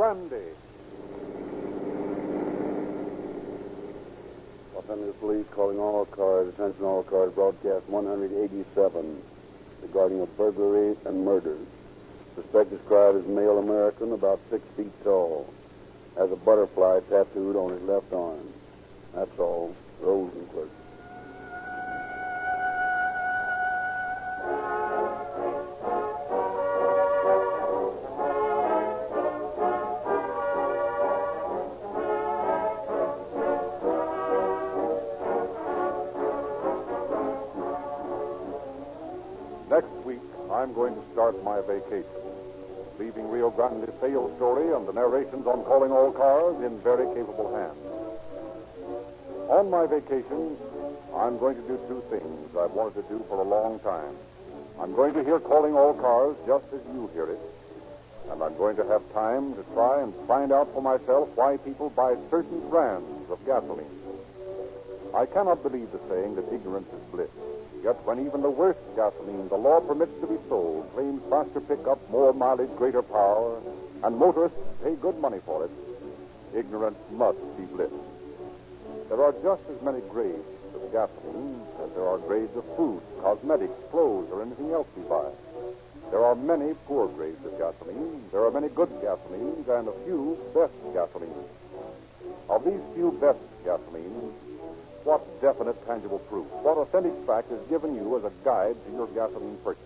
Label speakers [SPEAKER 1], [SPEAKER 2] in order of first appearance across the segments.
[SPEAKER 1] Grande.
[SPEAKER 2] Los Angeles Police calling all cars, attention all cars, broadcast 187 regarding a burglary and murder. Suspect described as male American, about 6 feet tall. Has a butterfly tattooed on his left arm. That's all. Rosenclerk.
[SPEAKER 1] Next week, I'm going to start my vacation, leaving Rio Grande's sales story and the narrations on calling all cars in very capable hands. On my vacation, I'm going to do two things I've wanted to do for a long time. I'm going to hear calling all cars just as you hear it, and I'm going to have time to try and find out for myself why people buy certain brands of gasoline. I cannot believe the saying that ignorance is bliss. Yet when even the worst gasoline the law permits to be sold claims faster pickup, more mileage, greater power, and motorists pay good money for it, ignorance must be bliss. There are just as many grades of gasoline as there are grades of food, cosmetics, clothes, or anything else we buy. There are many poor grades of gasoline, there are many good gasolines, and a few best gasolines. Of these few best gasolines, what definite, tangible proof, what authentic fact is given you as a guide to your gasoline purchase?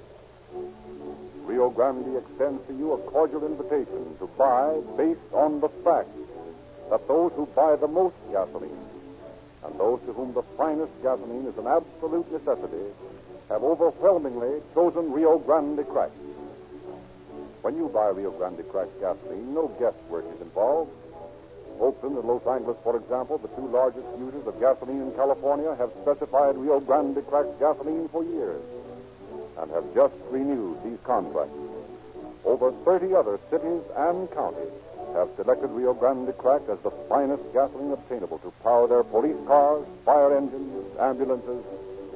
[SPEAKER 1] Rio Grande extends to you a cordial invitation to buy based on the fact that those who buy the most gasoline and those to whom the finest gasoline is an absolute necessity have overwhelmingly chosen Rio Grande cracked. When you buy Rio Grande cracked gasoline, no guesswork is involved. Oakland and Los Angeles, for example, the two largest users of gasoline in California, have specified Rio Grande cracked gasoline for years and have just renewed these contracts. Over 30 other cities and counties have selected Rio Grande cracked as the finest gasoline obtainable to power their police cars, fire engines, ambulances,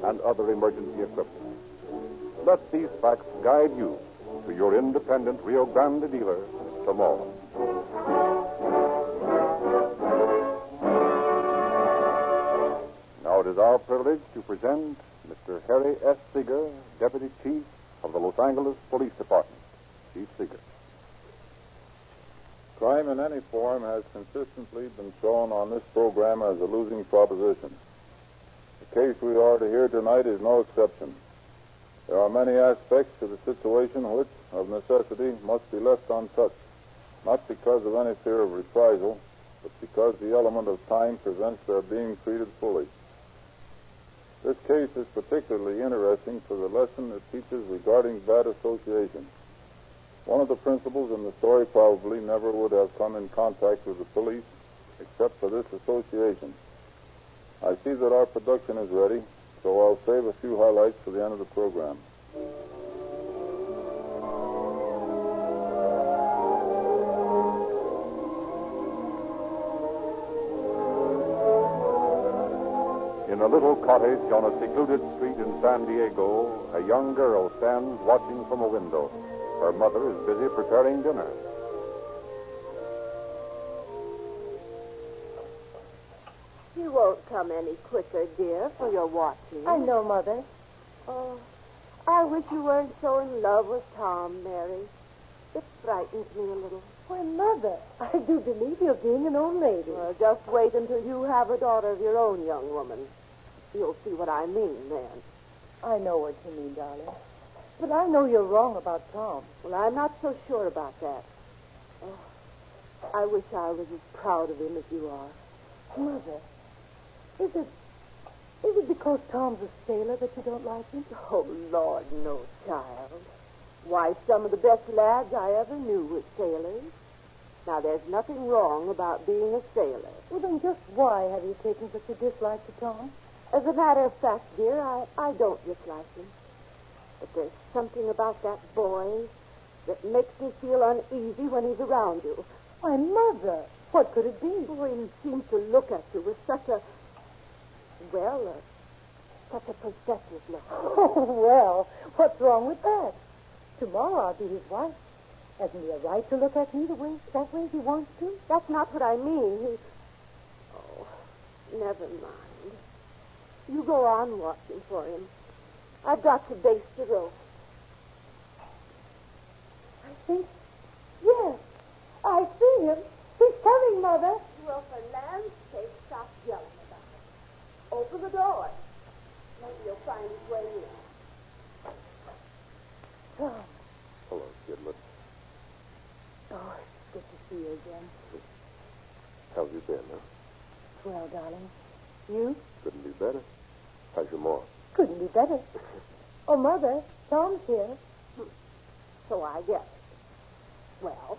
[SPEAKER 1] and other emergency equipment. Let these facts guide you to your independent Rio Grande dealer tomorrow. Now it is our privilege to present Mr. Harry S. Seeger, Deputy Chief of the Los Angeles Police Department. Chief Seeger.
[SPEAKER 3] Crime in any form has consistently been shown on this program as a losing proposition. The case we are to hear tonight is no exception. There are many aspects to the situation which, of necessity, must be left untouched, not because of any fear of reprisal, but because the element of time prevents their being treated fully. This case is particularly interesting for the lesson it teaches regarding bad association. One of the principals in the story probably never would have come in contact with the police except for this association. I see that our production is ready, so I'll save a few highlights for the end of the program.
[SPEAKER 1] In a little cottage on a secluded street in San Diego, a young girl stands watching from a window. Her mother is busy preparing dinner.
[SPEAKER 4] You won't come any quicker, dear, for your watching.
[SPEAKER 5] I know, Mother.
[SPEAKER 4] Oh, I wish you weren't so in love with Tom, Mary. It frightens me a little.
[SPEAKER 5] Why, Mother, I do believe you're being an old lady.
[SPEAKER 4] Well, just wait until you have a daughter of your own, young woman. You'll see what I mean then.
[SPEAKER 5] I know what you mean, darling. But I know you're wrong about Tom.
[SPEAKER 4] Well, I'm not so sure about that. Oh, I wish I was as proud of him as you are.
[SPEAKER 5] Mother, is it because Tom's a sailor that you don't like him?
[SPEAKER 4] Oh, Lord, no, child. Why, some of the best lads I ever knew were sailors. Now, there's nothing wrong about being a sailor.
[SPEAKER 5] Well, then just why have you taken such a dislike to Tom?
[SPEAKER 4] As a matter of fact, dear, I don't dislike him. But there's something about that boy that makes me feel uneasy when he's around you.
[SPEAKER 5] Why, Mother, what could it be?
[SPEAKER 4] Boy, he seems to look at you with such a possessive look.
[SPEAKER 5] Oh, well, what's wrong with that? Tomorrow I'll be his wife. Hasn't he a right to look at me that way if he wants to?
[SPEAKER 4] That's not what I mean. Oh, never mind. You go on watching for him. I've got to baste the rope.
[SPEAKER 5] I think, yes, I see him. He's coming, Mother.
[SPEAKER 4] Well, for land's sake, stop yelling about it. Open the door. Maybe you'll find his way in.
[SPEAKER 5] Tom.
[SPEAKER 2] Hello, Kidlet.
[SPEAKER 5] Oh, it's good to see you again.
[SPEAKER 2] How've you been, huh?
[SPEAKER 5] Well, darling. You?
[SPEAKER 2] Couldn't be better. How's your mom?
[SPEAKER 5] Couldn't be better. Oh, Mother, Tom's here.
[SPEAKER 4] So I guess. Well,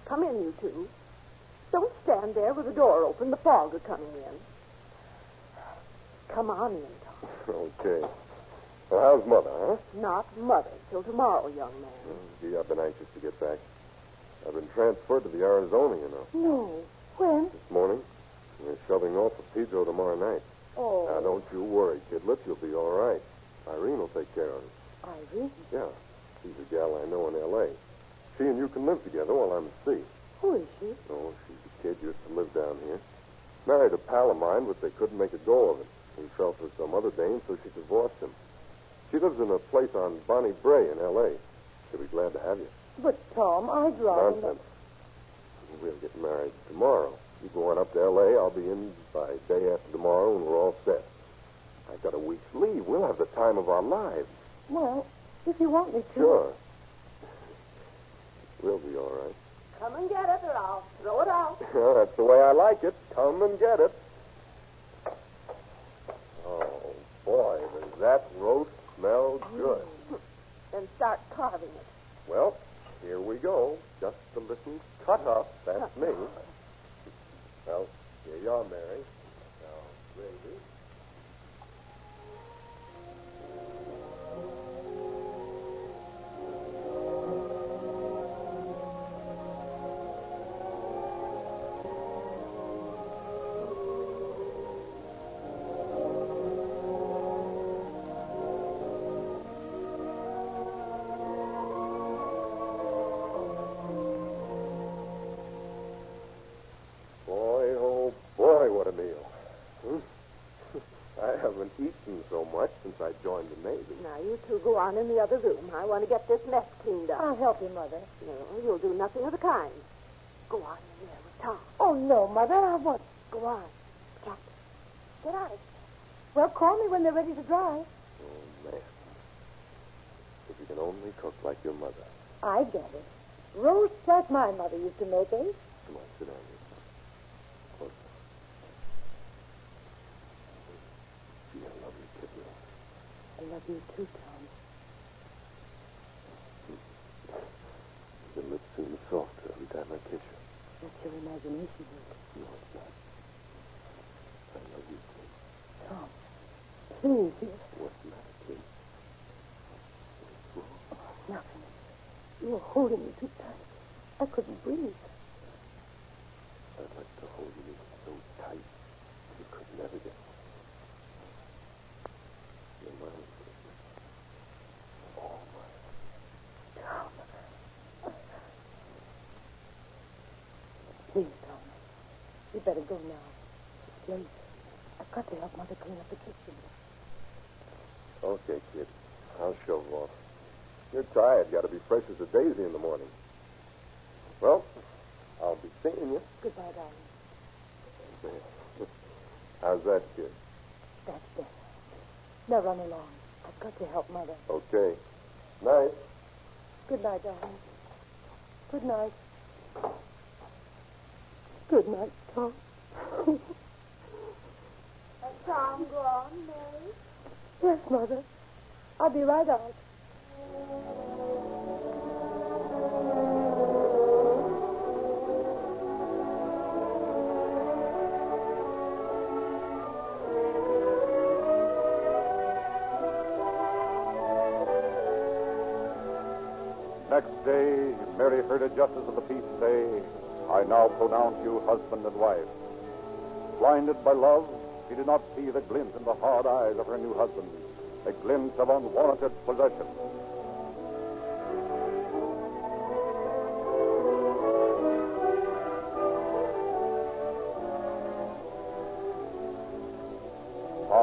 [SPEAKER 4] come in, you two. Don't stand there with the door open. The fog are coming in. Come on in, Tom.
[SPEAKER 2] Okay. Well, how's Mother, huh?
[SPEAKER 4] Not Mother till tomorrow, young man.
[SPEAKER 2] Gee, I've been anxious to get back. I've been transferred to the Arizona, you know.
[SPEAKER 5] No. When?
[SPEAKER 2] This morning. We're shoving off for Pedro tomorrow night.
[SPEAKER 4] Oh.
[SPEAKER 2] Now, don't you worry, Kidlet. You'll be all right. Irene will take care of it.
[SPEAKER 5] Irene?
[SPEAKER 2] Yeah. She's a gal I know in L.A. She and you can live together while I'm at sea.
[SPEAKER 5] Who is she?
[SPEAKER 2] Oh, she's a kid used to live down here. Married a pal of mine, but they couldn't make a go of it. He fell for some other dame, so she divorced him. She lives in a place on Bonnie Bray in L.A. She'll be glad to have you.
[SPEAKER 5] But, Tom, I'd rather...
[SPEAKER 2] Nonsense. We'll get married tomorrow. You go on up to L.A., I'll be in by day after tomorrow, and we're all set. I got a week's leave. We'll have the time of our lives.
[SPEAKER 5] Well, if you want me to.
[SPEAKER 2] Sure. We'll be all right.
[SPEAKER 4] Come and get it, or I'll throw it out.
[SPEAKER 2] That's the way I like it. Come and get it. Oh, boy, does that roast smell good.
[SPEAKER 4] Then start carving it.
[SPEAKER 2] Well, here we go. Just a little cut up. That's me. Well, here you are, Mary. Now, gravy.
[SPEAKER 4] Now, you two go on in the other room. I want to get this mess cleaned up.
[SPEAKER 5] I'll help you, Mother.
[SPEAKER 4] No, you'll do nothing of the kind. Go on in there with Tom.
[SPEAKER 5] Oh, no, Mother, I won't.
[SPEAKER 4] Go on. Captain, get out of here.
[SPEAKER 5] Well, call me when they're ready to drive.
[SPEAKER 2] Oh, man. If you can only cook like your mother.
[SPEAKER 5] I get it. Roast like my mother used to make, eh?
[SPEAKER 2] Come on, sit down here. Closer. Gee, I love you, Kidlet.
[SPEAKER 5] I love you too, Tom.
[SPEAKER 2] Your lips seem softer every time I kiss you.
[SPEAKER 5] That's your imagination, Luke.
[SPEAKER 2] No, it's not. I love you, Kid.
[SPEAKER 5] Tom, please, dear.
[SPEAKER 2] What's the matter, Kid? What's wrong?
[SPEAKER 5] Oh, nothing. You were holding me too tight. I couldn't breathe.
[SPEAKER 2] I'd like to hold you so tight you could never get away. You're mine, Kid. All mine.
[SPEAKER 5] Tom. Please, Tom. You better go now. It's late. I've got to help Mother clean up the kitchen.
[SPEAKER 2] Okay, Kid. I'll shove off. You're tired. Got to be fresh as a daisy in the morning. Well, I'll be seeing you.
[SPEAKER 5] Goodbye, darling.
[SPEAKER 2] How's that, Kid?
[SPEAKER 5] That's better. Now run along. I've got to help Mother.
[SPEAKER 2] Okay. Night.
[SPEAKER 5] Good night, darling. Good night. Good night, Tom.
[SPEAKER 4] Tom, go on, Mary.
[SPEAKER 5] Yes, Mother. I'll be right out.
[SPEAKER 1] Next day, Mary heard a justice of the peace say, I now pronounce you husband and wife. Blinded by love, she did not see the glint in the hard eyes of her new husband, a glint of unwarranted possession.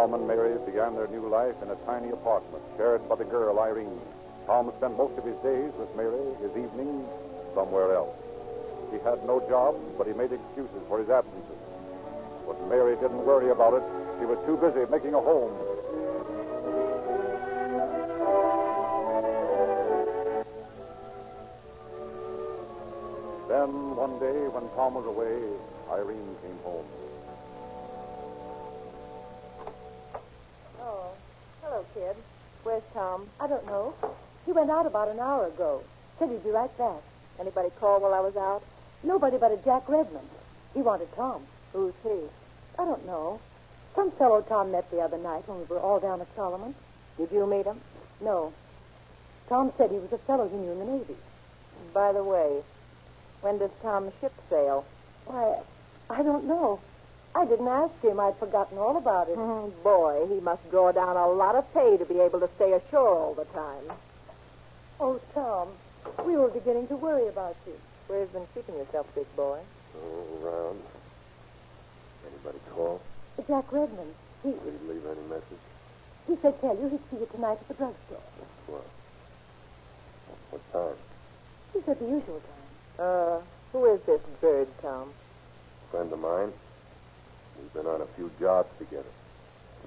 [SPEAKER 1] Tom and Mary began their new life in a tiny apartment shared by the girl, Irene. Tom spent most of his days with Mary, his evenings somewhere else. He had no job, but he made excuses for his absences. But Mary didn't worry about it. She was too busy making a home. Then, one day, when Tom was away, Irene came home.
[SPEAKER 4] Oh, hello, kid. Where's Tom?
[SPEAKER 5] I don't know. He went out about an hour ago. Said he'd be right back.
[SPEAKER 4] Anybody call while I was out?
[SPEAKER 5] Nobody but a Jack Redmond. He wanted Tom.
[SPEAKER 4] Who's he?
[SPEAKER 5] I don't know. Some fellow Tom met the other night when we were all down at Solomon.
[SPEAKER 4] Did you meet him?
[SPEAKER 5] No. Tom said he was a fellow he knew in the Navy.
[SPEAKER 4] By the way, when does Tom's ship sail?
[SPEAKER 5] Why, I don't know. I didn't ask him. I'd forgotten all about it.
[SPEAKER 4] Boy, he must draw down a lot of pay to be able to stay ashore all the time.
[SPEAKER 5] Oh, Tom, we were beginning to worry about you.
[SPEAKER 4] Where have you been keeping yourself, big boy?
[SPEAKER 2] Around. Anybody call?
[SPEAKER 5] Jack Redmond.
[SPEAKER 2] Did he leave any message?
[SPEAKER 5] He said tell you he'd see you tonight at the drugstore.
[SPEAKER 2] What? What time?
[SPEAKER 5] He said the usual time.
[SPEAKER 4] Who is this bird, Tom?
[SPEAKER 2] Friend of mine. We've been on a few jobs together.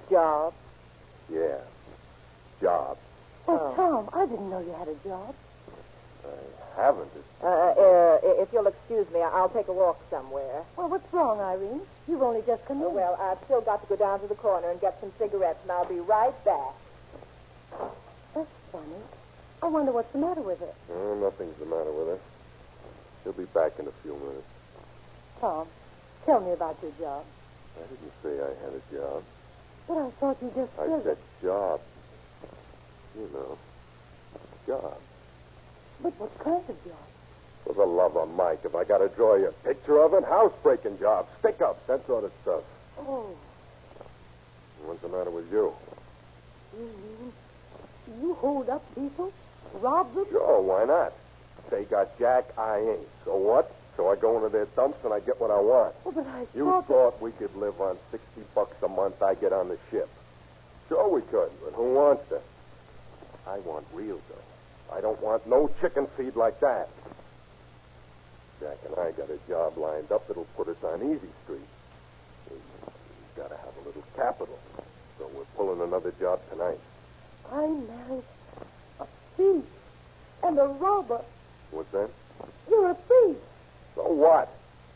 [SPEAKER 4] Job?
[SPEAKER 2] Yeah. Jobs.
[SPEAKER 5] Oh, Tom, I didn't know you had a job.
[SPEAKER 2] I haven't.
[SPEAKER 4] If you'll excuse me, I'll take a walk somewhere.
[SPEAKER 5] Well, what's wrong, Irene? You've only just come in.
[SPEAKER 4] Well, I've still got to go down to the corner and get some cigarettes, and I'll be right back.
[SPEAKER 5] That's funny. I wonder what's the matter with her.
[SPEAKER 2] Oh, nothing's the matter with her. She'll be back in a few minutes.
[SPEAKER 5] Tom, tell me about your job.
[SPEAKER 2] I didn't say I had a job.
[SPEAKER 5] But I thought you just
[SPEAKER 2] I said job. You know, job.
[SPEAKER 5] But what kind of job?
[SPEAKER 2] For the love of Mike, if I got to draw you a picture of it, housebreaking jobs, stick-ups, that sort of stuff.
[SPEAKER 5] Oh.
[SPEAKER 2] What's the matter with you?
[SPEAKER 5] You hold up people? Rob them?
[SPEAKER 2] Sure, why not? They got Jack, I ain't. So what? So I go into their dumps and I get what I want.
[SPEAKER 5] Oh, but I
[SPEAKER 2] You
[SPEAKER 5] thought...
[SPEAKER 2] thought we could live on $60 a month I get on the ship. Sure we could, but who wants to? I want real dough. I don't want no chicken feed like that. Jack and I got a job lined up that'll put us on Easy Street. We've got to have a little capital. So we're pulling another job tonight.
[SPEAKER 5] I married a thief and a robber.
[SPEAKER 2] What's that?
[SPEAKER 5] You're a thief.
[SPEAKER 2] So what?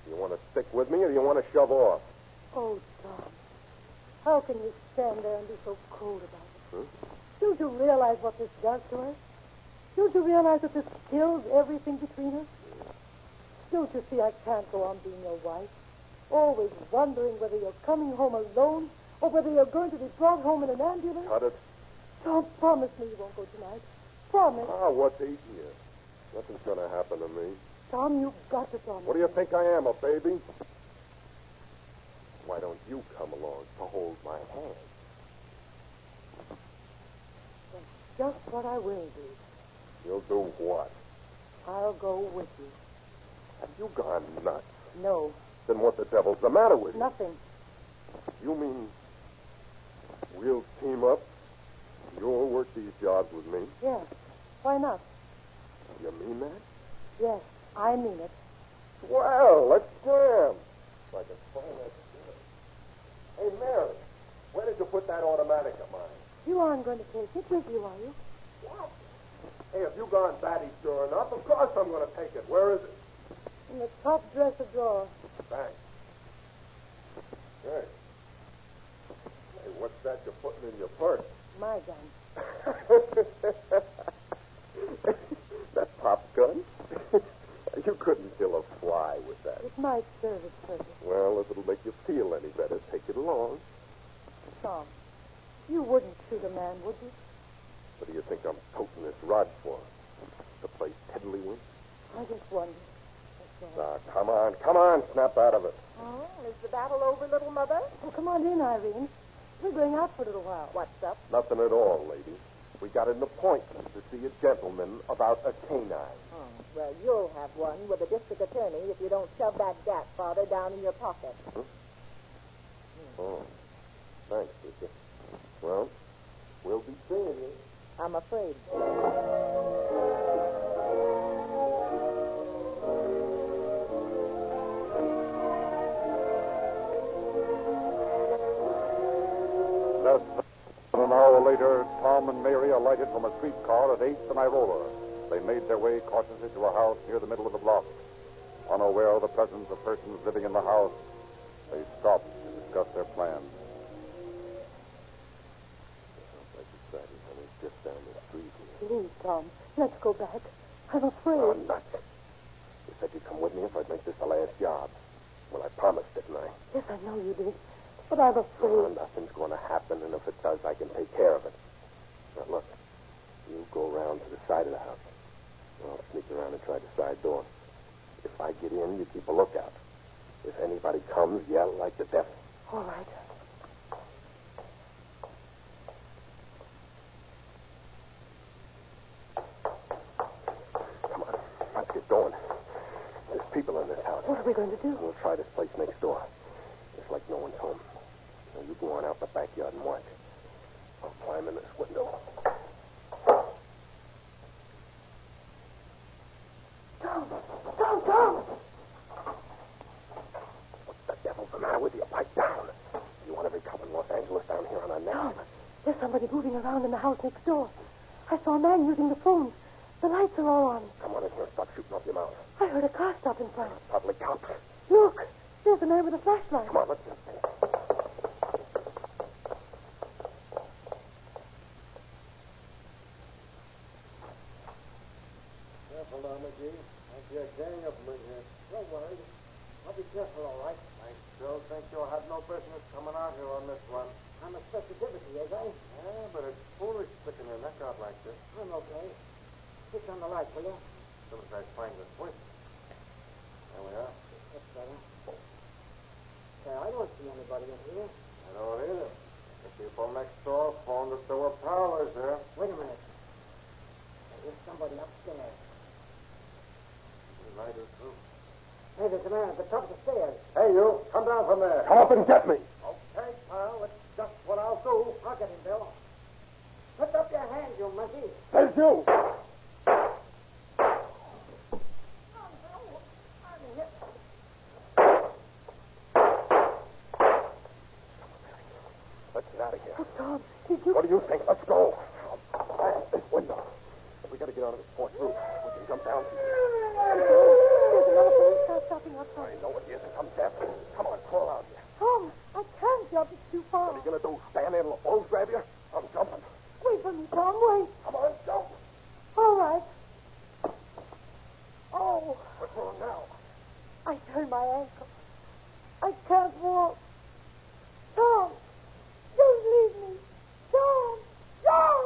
[SPEAKER 2] You want to stick with me or do you want to shove off?
[SPEAKER 5] Oh, Tom. How can you stand there and be so cold about it? Don't you realize what this does to us? Don't you realize that this kills everything between us? Don't you see I can't go on being your wife? Always wondering whether you're coming home alone or whether you're going to be brought home in an ambulance.
[SPEAKER 2] Cut it.
[SPEAKER 5] Tom, promise me you won't go tonight. Promise.
[SPEAKER 2] Ah, what's eating you? Nothing's going to happen to me.
[SPEAKER 5] Tom, you've got to promise.
[SPEAKER 2] What do you think I am, a baby? Why don't you come along to hold my hand?
[SPEAKER 5] That's just what I will do.
[SPEAKER 2] You'll do what?
[SPEAKER 5] I'll go with you.
[SPEAKER 2] Have you gone nuts?
[SPEAKER 5] No,
[SPEAKER 2] Then what the devil's the matter with you?
[SPEAKER 5] nothing.
[SPEAKER 2] You mean we'll team up? You'll work these jobs with me?
[SPEAKER 5] Yes. Why not?
[SPEAKER 2] You mean that?
[SPEAKER 5] Yes, I mean it.
[SPEAKER 2] Well, let's jam. Like a fine. Hey, Mary, where did you put that automatic of mine?
[SPEAKER 5] You aren't going to take it with you, are you?
[SPEAKER 2] What? Hey, if you gone batty sure enough, of course I'm going to take it. Where is it?
[SPEAKER 5] In the top dresser drawer.
[SPEAKER 2] Thanks. Hey. Hey, what's that you're putting in your purse?
[SPEAKER 5] My gun.
[SPEAKER 2] That pop gun? You couldn't kill a fly with that.
[SPEAKER 5] It might serve its purpose.
[SPEAKER 2] Well, if it'll make you feel any better, take it along.
[SPEAKER 5] Tom, you wouldn't shoot a man, would you?
[SPEAKER 2] What do you think I'm toting this rod for? To play tiddlywink?
[SPEAKER 5] I just wonder. That's all.
[SPEAKER 2] Now, come on, snap out of it.
[SPEAKER 4] Oh, is the battle over, little mother?
[SPEAKER 5] Well, come on in, Irene. We're going out for a little while.
[SPEAKER 4] What's up?
[SPEAKER 2] Nothing at all, lady. We got an appointment to see a gentleman about a canine.
[SPEAKER 4] Oh, well, you'll have one with the district attorney if you don't shove that gat farther down in your pocket.
[SPEAKER 2] Oh, thanks, sister.
[SPEAKER 6] Well, we'll be seeing you.
[SPEAKER 4] I'm afraid.
[SPEAKER 1] Less than an hour later, Tom and Mary alighted from a streetcar at 8th and Irola. They made their way cautiously to a house near the middle of the block. Unaware of the presence of persons living in the house, they stopped to discuss their plans.
[SPEAKER 6] Sounds like it's Saturday, honey. It's just down the street here.
[SPEAKER 5] Please, Tom, let's go back. I'm afraid.
[SPEAKER 6] Oh, nuts. You said you'd come with me if I'd make this the last job. Well, I promised, didn't I?
[SPEAKER 5] Yes, I know you did. But I'm afraid.
[SPEAKER 6] Nothing's going to happen, and if it does, I can take care of it. Now, look. You go around to the side of the house. I'll sneak around and try the side door. If I get in, you keep a lookout. If anybody comes, yell like the devil.
[SPEAKER 5] All right.
[SPEAKER 6] Come on. Let's get going. There's people in this house.
[SPEAKER 5] What are we going to do?
[SPEAKER 6] We'll try this place next door. It's like no one's home. Now, you go on out the backyard and watch. I'll climb in this window.
[SPEAKER 5] Tom!
[SPEAKER 6] What the devil's the matter with you? Pipe down. You want every cop in Los Angeles down here on our neck?
[SPEAKER 5] Tom, there's somebody moving around in the house next door. I saw a man using the phone. The lights are all on.
[SPEAKER 6] Come on in here and stop shooting off your mouth.
[SPEAKER 5] I heard a car stop in front.
[SPEAKER 6] Probably cops.
[SPEAKER 5] Look, there's a man with a flashlight.
[SPEAKER 6] Come on, let's...
[SPEAKER 2] Careful now, McGee. Might be a gang of them in here. Don't worry. I'll be careful, all right. I still think you'll have no business coming out here on this one. I'm a special deputy, eh, guy? Yeah, but it's foolish sticking your neck out like this. I'm okay. Switch on the light, will you? As soon as I find the switch. There we are. That's better. Hey, I don't see anybody in here. I don't either. The people next door phoned that there were prowlers there. Wait a minute. There's somebody upstairs. I do, too. Hey, there's a man at the top of the stairs. Hey, you. Come down from there.
[SPEAKER 6] Come up and get me.
[SPEAKER 2] Okay, pal. That's just what I'll do. I'll get him, Bill. Put up your hand, you monkey.
[SPEAKER 6] There's you. Let's get out of here.
[SPEAKER 5] Oh, Tom, did you...
[SPEAKER 6] What do you think? Let's go. This window. We got to get out of this porch roof. We can jump down.
[SPEAKER 5] There's another police car stopping outside.
[SPEAKER 6] I know it is. I'm deaf. Come on, crawl out here.
[SPEAKER 5] Tom, I can't jump. It's too far.
[SPEAKER 6] What are you going to do? Stand there till the bulls grab you? I'm jumping.
[SPEAKER 5] Wait for me, Tom. Wait.
[SPEAKER 6] Come on, jump.
[SPEAKER 5] All right. Oh,
[SPEAKER 6] What's wrong now?
[SPEAKER 5] I turned my ankle. I can't walk. Tom, don't leave me. Tom, Tom.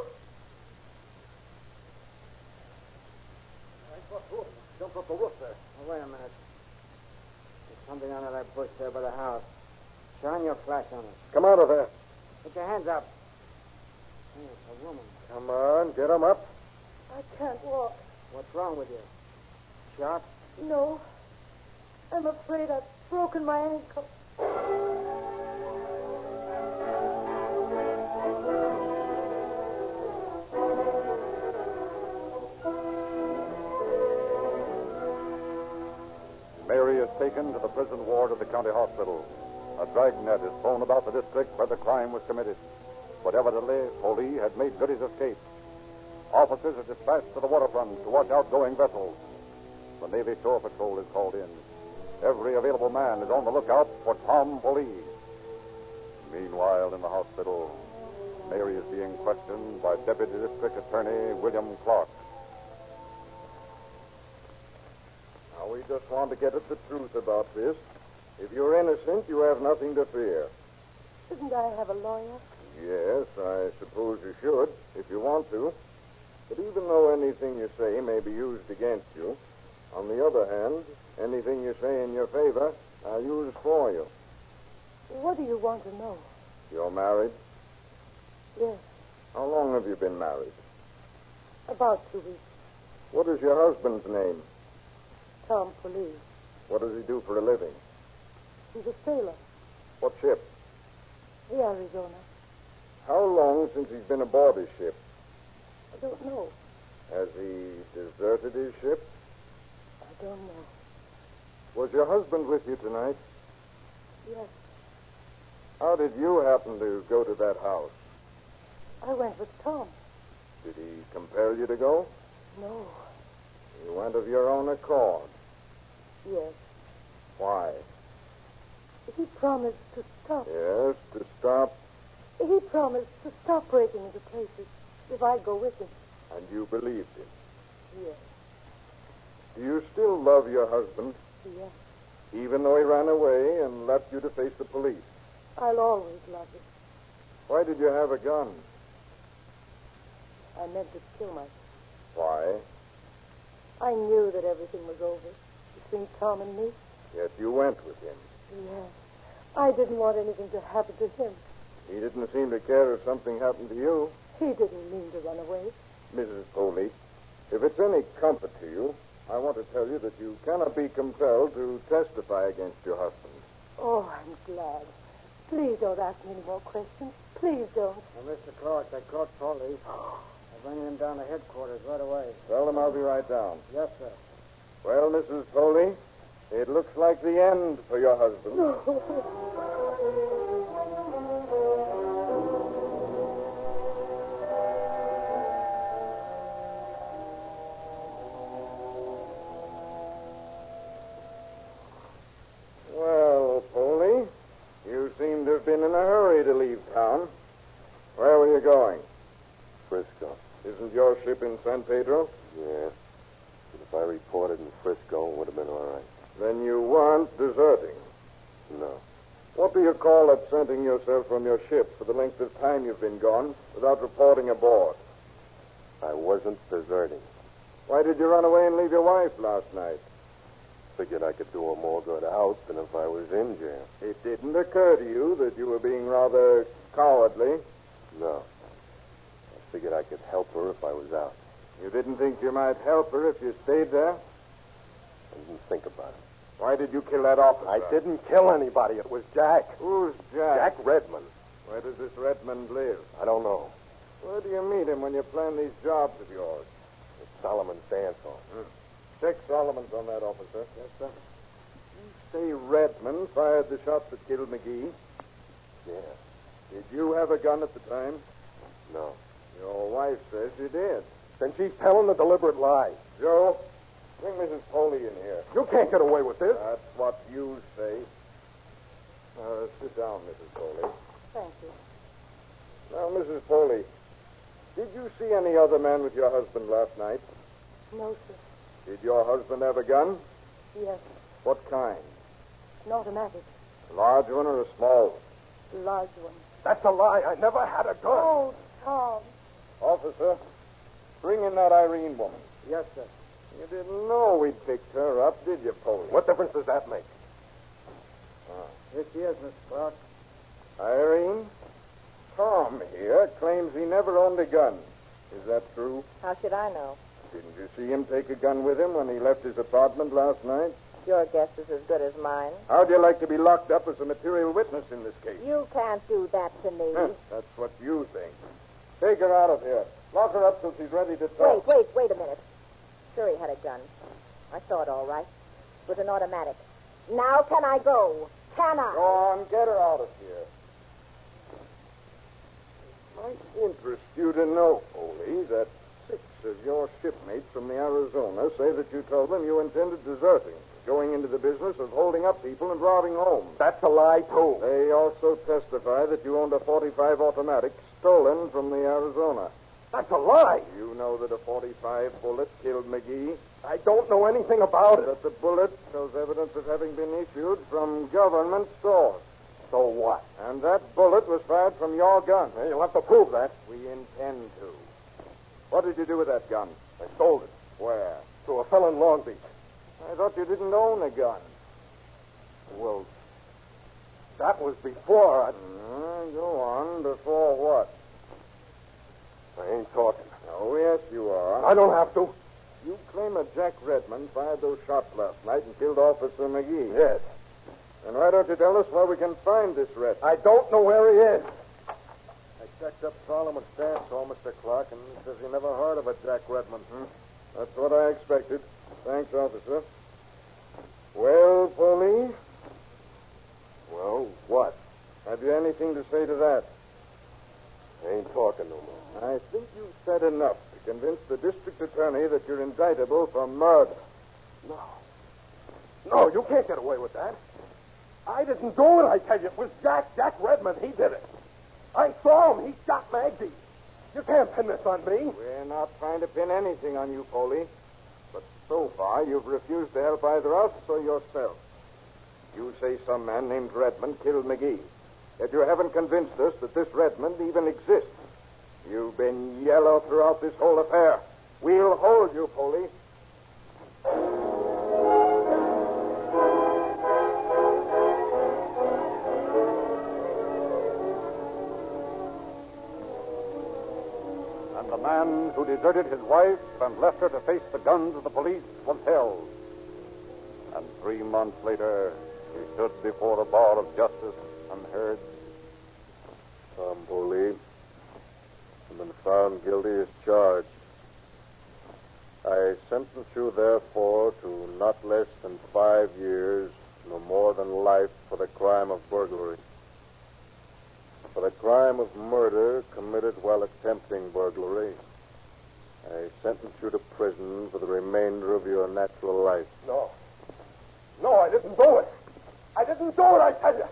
[SPEAKER 2] Jump up the roof there. Oh, wait a minute. There's something under that bush there by the house. Shine your flash on it.
[SPEAKER 6] Come out of there.
[SPEAKER 2] Put your hands up. Hey, it's a woman.
[SPEAKER 6] Come on, get him up.
[SPEAKER 5] I can't walk.
[SPEAKER 2] What's wrong with you? Shot?
[SPEAKER 5] No. I'm afraid I've broken my ankle.
[SPEAKER 1] Mary is taken to the prison ward of the county hospital. A dragnet is thrown about the district where the crime was committed. But evidently, Foley had made good his escape. Officers are dispatched to the waterfront to watch outgoing vessels. The Navy Shore Patrol is called in. Every available man is on the lookout for Tom Foley. Meanwhile, in the hospital, Mary is being questioned by Deputy District Attorney William Clark.
[SPEAKER 7] Now, we just want to get at the truth about this. If you're innocent, you have nothing to fear.
[SPEAKER 5] Shouldn't I have a lawyer?
[SPEAKER 7] Yes, I suppose you should, if you want to. But even though anything you say may be used against you, on the other hand, anything you say in your favor, I'll use for you.
[SPEAKER 5] What do you want to know?
[SPEAKER 7] You're married?
[SPEAKER 5] Yes,
[SPEAKER 7] How long have you been married?
[SPEAKER 5] about 2 weeks.
[SPEAKER 7] What is your husband's name?
[SPEAKER 5] Tom Police.
[SPEAKER 7] What does he do for a living?
[SPEAKER 5] He's a sailor.
[SPEAKER 7] What ship?
[SPEAKER 5] The Arizona.
[SPEAKER 7] How long since he's been aboard his ship?
[SPEAKER 5] I don't know.
[SPEAKER 7] Has he deserted his ship?
[SPEAKER 5] I don't know.
[SPEAKER 7] Was your husband with you tonight?
[SPEAKER 5] Yes,
[SPEAKER 7] How did you happen to go to that house?
[SPEAKER 5] I went with Tom.
[SPEAKER 7] Did he compel you to go?
[SPEAKER 5] No.
[SPEAKER 7] You went of your own accord.
[SPEAKER 5] Yes.
[SPEAKER 7] Why?
[SPEAKER 5] He promised to stop.
[SPEAKER 7] Yes, to stop.
[SPEAKER 5] He promised to stop breaking into places if I go with him.
[SPEAKER 7] And you believed him.
[SPEAKER 5] Yes.
[SPEAKER 7] Do you still love your husband,
[SPEAKER 5] Yes.
[SPEAKER 7] even though he ran away and left you to face the police?
[SPEAKER 5] I'll always love him.
[SPEAKER 7] Why did you have a gun?
[SPEAKER 5] I meant to kill myself.
[SPEAKER 7] Why?
[SPEAKER 5] I knew that everything was over between Tom and me.
[SPEAKER 7] Yet you went with him.
[SPEAKER 5] Yes. I didn't want anything to happen to him.
[SPEAKER 7] He didn't seem to care if something happened to you.
[SPEAKER 5] He didn't mean to run away.
[SPEAKER 7] Mrs. Foley, if it's any comfort to you, I want to tell you that you cannot be compelled to testify against your husband.
[SPEAKER 5] Oh, I'm glad. Please don't ask me any more questions. Please don't.
[SPEAKER 8] Now, Mr. Clark, they caught Foley. They're bringing him down to headquarters right away.
[SPEAKER 7] Tell them I'll be right down.
[SPEAKER 8] Yes, sir.
[SPEAKER 7] Well, Mrs. Foley, it looks like the end for your husband. Well, Foley, you seem to have been in a hurry to leave town. Where were you going?
[SPEAKER 6] Frisco.
[SPEAKER 7] Isn't your ship in San Pedro?
[SPEAKER 6] Yeah. But if I reported in Frisco, it would have been all right.
[SPEAKER 7] Then you weren't deserting.
[SPEAKER 6] No.
[SPEAKER 7] What do you call absenting yourself from your ship for the length of time you've been gone without reporting aboard?
[SPEAKER 6] I wasn't deserting.
[SPEAKER 7] Why did you run away and leave your wife last night?
[SPEAKER 6] Figured I could do her more good out than if I was in jail.
[SPEAKER 7] It didn't occur to you that you were being rather cowardly?
[SPEAKER 6] No. I figured I could help her if I was out.
[SPEAKER 7] You didn't think you might help her if you stayed there?
[SPEAKER 6] I didn't think about it.
[SPEAKER 7] Why did you kill that officer?
[SPEAKER 6] I didn't kill anybody. It was Jack.
[SPEAKER 7] Who's Jack?
[SPEAKER 6] Jack Redmond.
[SPEAKER 7] Where does this Redmond live?
[SPEAKER 6] I don't know.
[SPEAKER 7] Where do you meet him when you plan these jobs of yours?
[SPEAKER 6] It's Solomon's dance hall.
[SPEAKER 7] Check Solomon's on that, officer. Yes, sir. You say Redmond fired the shots that killed McGee?
[SPEAKER 6] Yeah.
[SPEAKER 7] Did you have a gun at the time?
[SPEAKER 6] No.
[SPEAKER 7] Your wife says you did.
[SPEAKER 6] Then she's telling a deliberate lie.
[SPEAKER 7] Joe, bring Mrs. Foley in here.
[SPEAKER 6] You can't get away with this.
[SPEAKER 7] That's what you say. Sit down, Mrs. Foley.
[SPEAKER 5] Thank you.
[SPEAKER 7] Now, Mrs. Foley, did you see any other man with your husband last night?
[SPEAKER 5] No, sir.
[SPEAKER 7] Did your husband have a gun?
[SPEAKER 5] Yes.
[SPEAKER 7] What kind?
[SPEAKER 5] An automatic.
[SPEAKER 7] A large one or a small one?
[SPEAKER 5] Large one.
[SPEAKER 6] That's a lie. I never had a gun.
[SPEAKER 5] Oh, Tom.
[SPEAKER 7] Officer, bring in that Irene woman.
[SPEAKER 8] Yes, sir.
[SPEAKER 7] You didn't know we'd picked her up, did you, Foley?
[SPEAKER 6] What difference does that make?
[SPEAKER 8] Here she is, Mr. Clark.
[SPEAKER 7] Irene, Tom here claims he never owned a gun. Is that true?
[SPEAKER 9] How should I know?
[SPEAKER 7] Didn't you see him take a gun with him when he left his apartment last night?
[SPEAKER 9] Your guess is as good as mine.
[SPEAKER 7] How'd you like to be locked up as a material witness in this case?
[SPEAKER 9] You can't do that to me.
[SPEAKER 7] That's what you think. Take her out of here. Lock her up till she's ready to talk.
[SPEAKER 9] Wait a minute. Sure he had a gun. I saw it all right. It was an automatic. Now can I go? Can I?
[SPEAKER 7] Go on, get her out of here. It might interest you to know, Foley, that 6 of your shipmates from the Arizona say that you told them you intended deserting, going into the business of holding up people and robbing homes.
[SPEAKER 6] That's a lie, too.
[SPEAKER 7] They also testify that you owned a .45 automatic stolen from the Arizona.
[SPEAKER 6] That's a lie.
[SPEAKER 7] You know that a .45 bullet killed McGee?
[SPEAKER 6] I don't know anything about it.
[SPEAKER 7] That the bullet shows evidence of having been issued from government stores.
[SPEAKER 6] So what?
[SPEAKER 7] And that bullet was fired from your gun.
[SPEAKER 6] Well, you'll have to prove that.
[SPEAKER 7] We intend to. What did you do with that gun?
[SPEAKER 6] I sold it
[SPEAKER 7] Where?
[SPEAKER 6] to a fellow in Long Beach.
[SPEAKER 7] I thought you didn't own a gun.
[SPEAKER 6] Well, that was before
[SPEAKER 7] Go on. Before what?
[SPEAKER 6] I ain't talking.
[SPEAKER 7] Oh, yes, you are.
[SPEAKER 6] I don't have to.
[SPEAKER 7] You claim that Jack Redmond fired those shots last night and killed Officer McGee.
[SPEAKER 6] Yes.
[SPEAKER 7] Then why don't you tell us where we can find this Redmond?
[SPEAKER 6] I don't know where he is.
[SPEAKER 8] I
[SPEAKER 7] checked up Solomon's dance hall, Mr. Clark, and he says he never heard of a Jack Redmond.
[SPEAKER 3] That's what I expected. Thanks, officer. Well, Paulie?
[SPEAKER 6] Well, what?
[SPEAKER 3] Have you anything to say to that?
[SPEAKER 6] I ain't talking no more.
[SPEAKER 3] I think you've said enough to convince the district attorney that you're indictable for murder.
[SPEAKER 6] No. No, you can't get away with that. I didn't do it, I tell you. It was Jack Redmond. He did it. I saw him. He shot Maggie. You can't pin this on me.
[SPEAKER 3] We're not trying to pin anything on you, Foley. But so far, you've refused to help either us or yourself. You say some man named Redmond killed McGee. Yet you haven't convinced us that this Redmond even exists. You've been yellow throughout this whole affair. We'll hold you, Foley.
[SPEAKER 1] And the man who deserted his wife and left her to face the guns of the police was held. And 3 months later, he stood before the bar of justice and heard,
[SPEAKER 2] Tom Foley has been found guilty as charged. I sentence you, therefore, to not less than 5 years, no more than life, for the crime of burglary. For the crime of murder committed while attempting burglary, I sentence you to prison for the remainder of your natural life.
[SPEAKER 6] No. No, I didn't do it. I didn't do it, I tell you.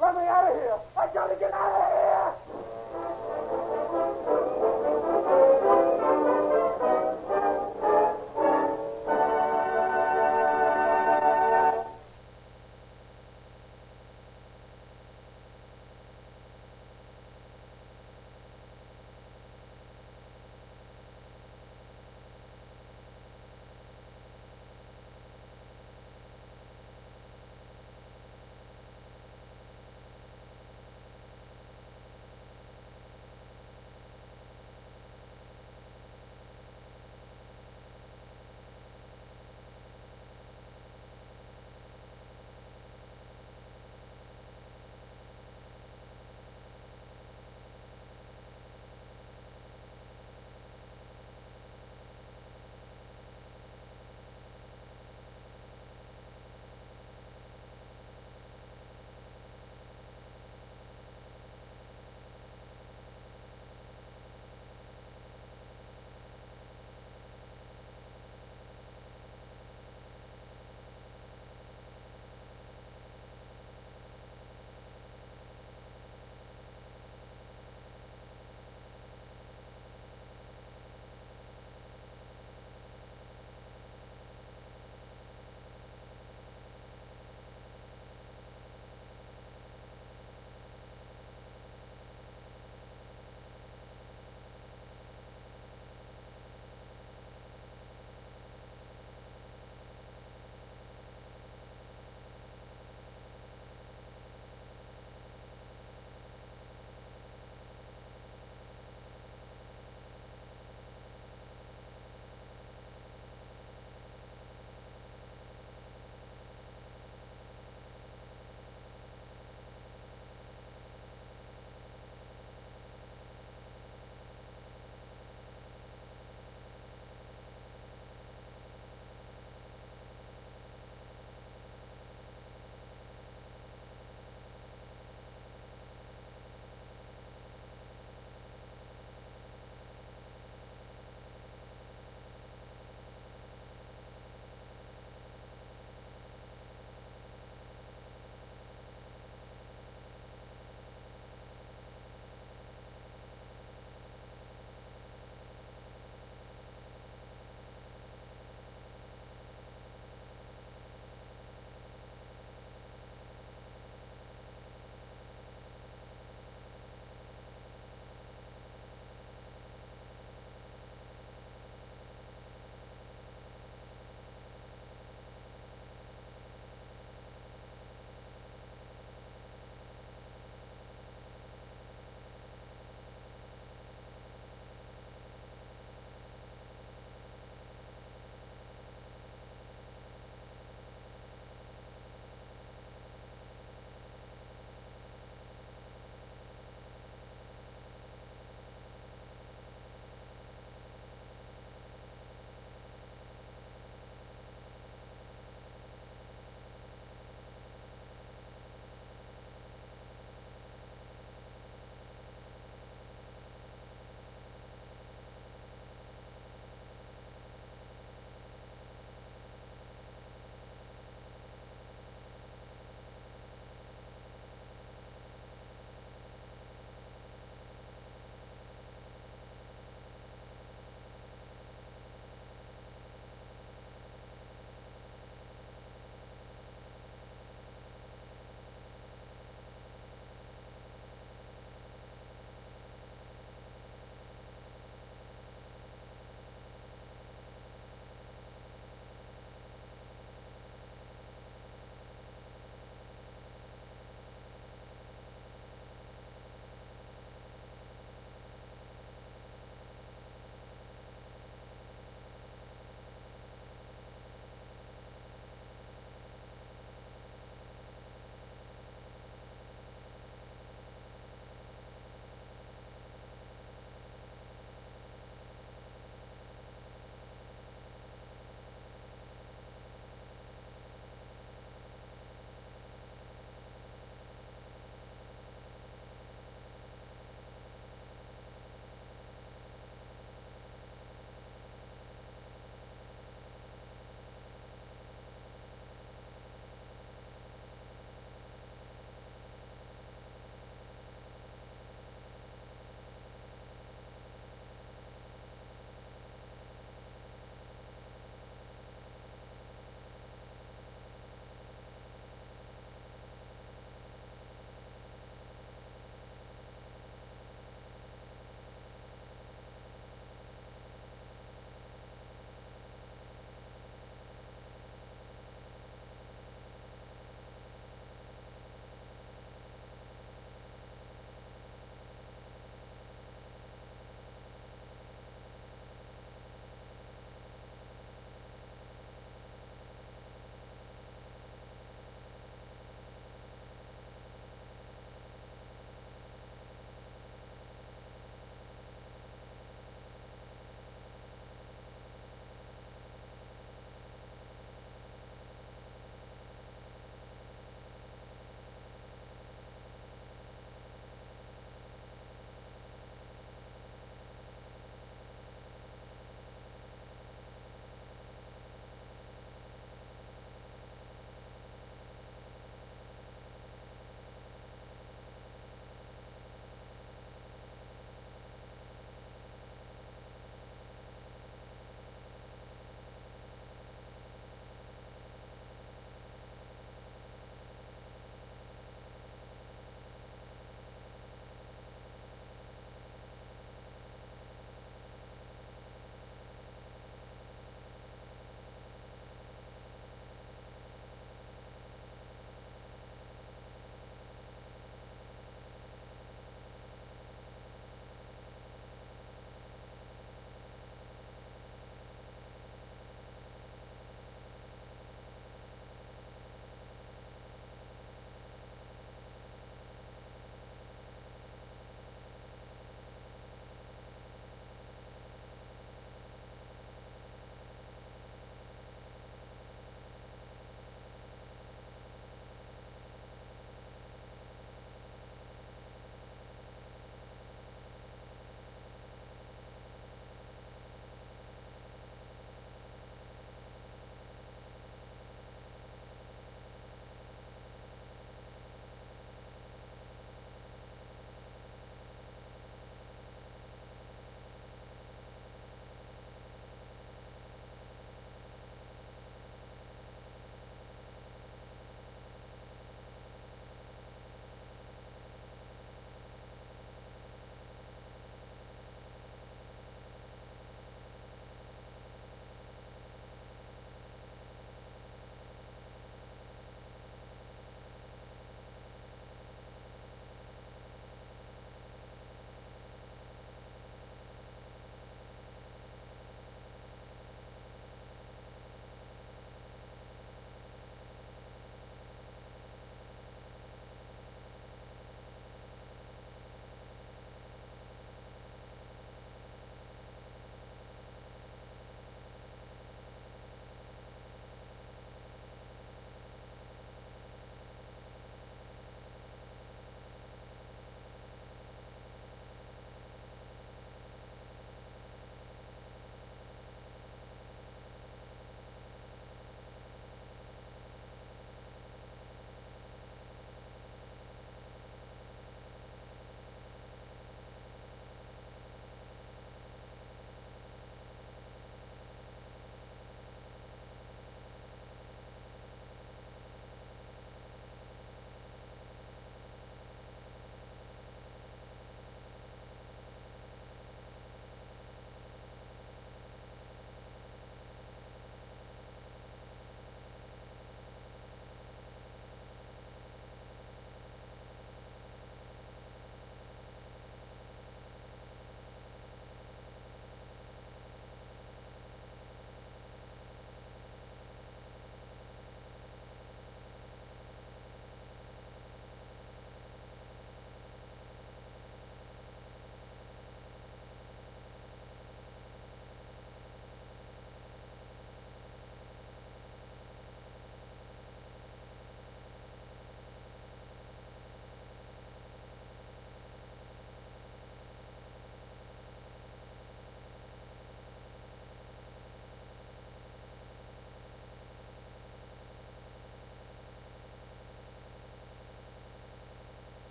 [SPEAKER 6] Let me out of here. I gotta get out of here.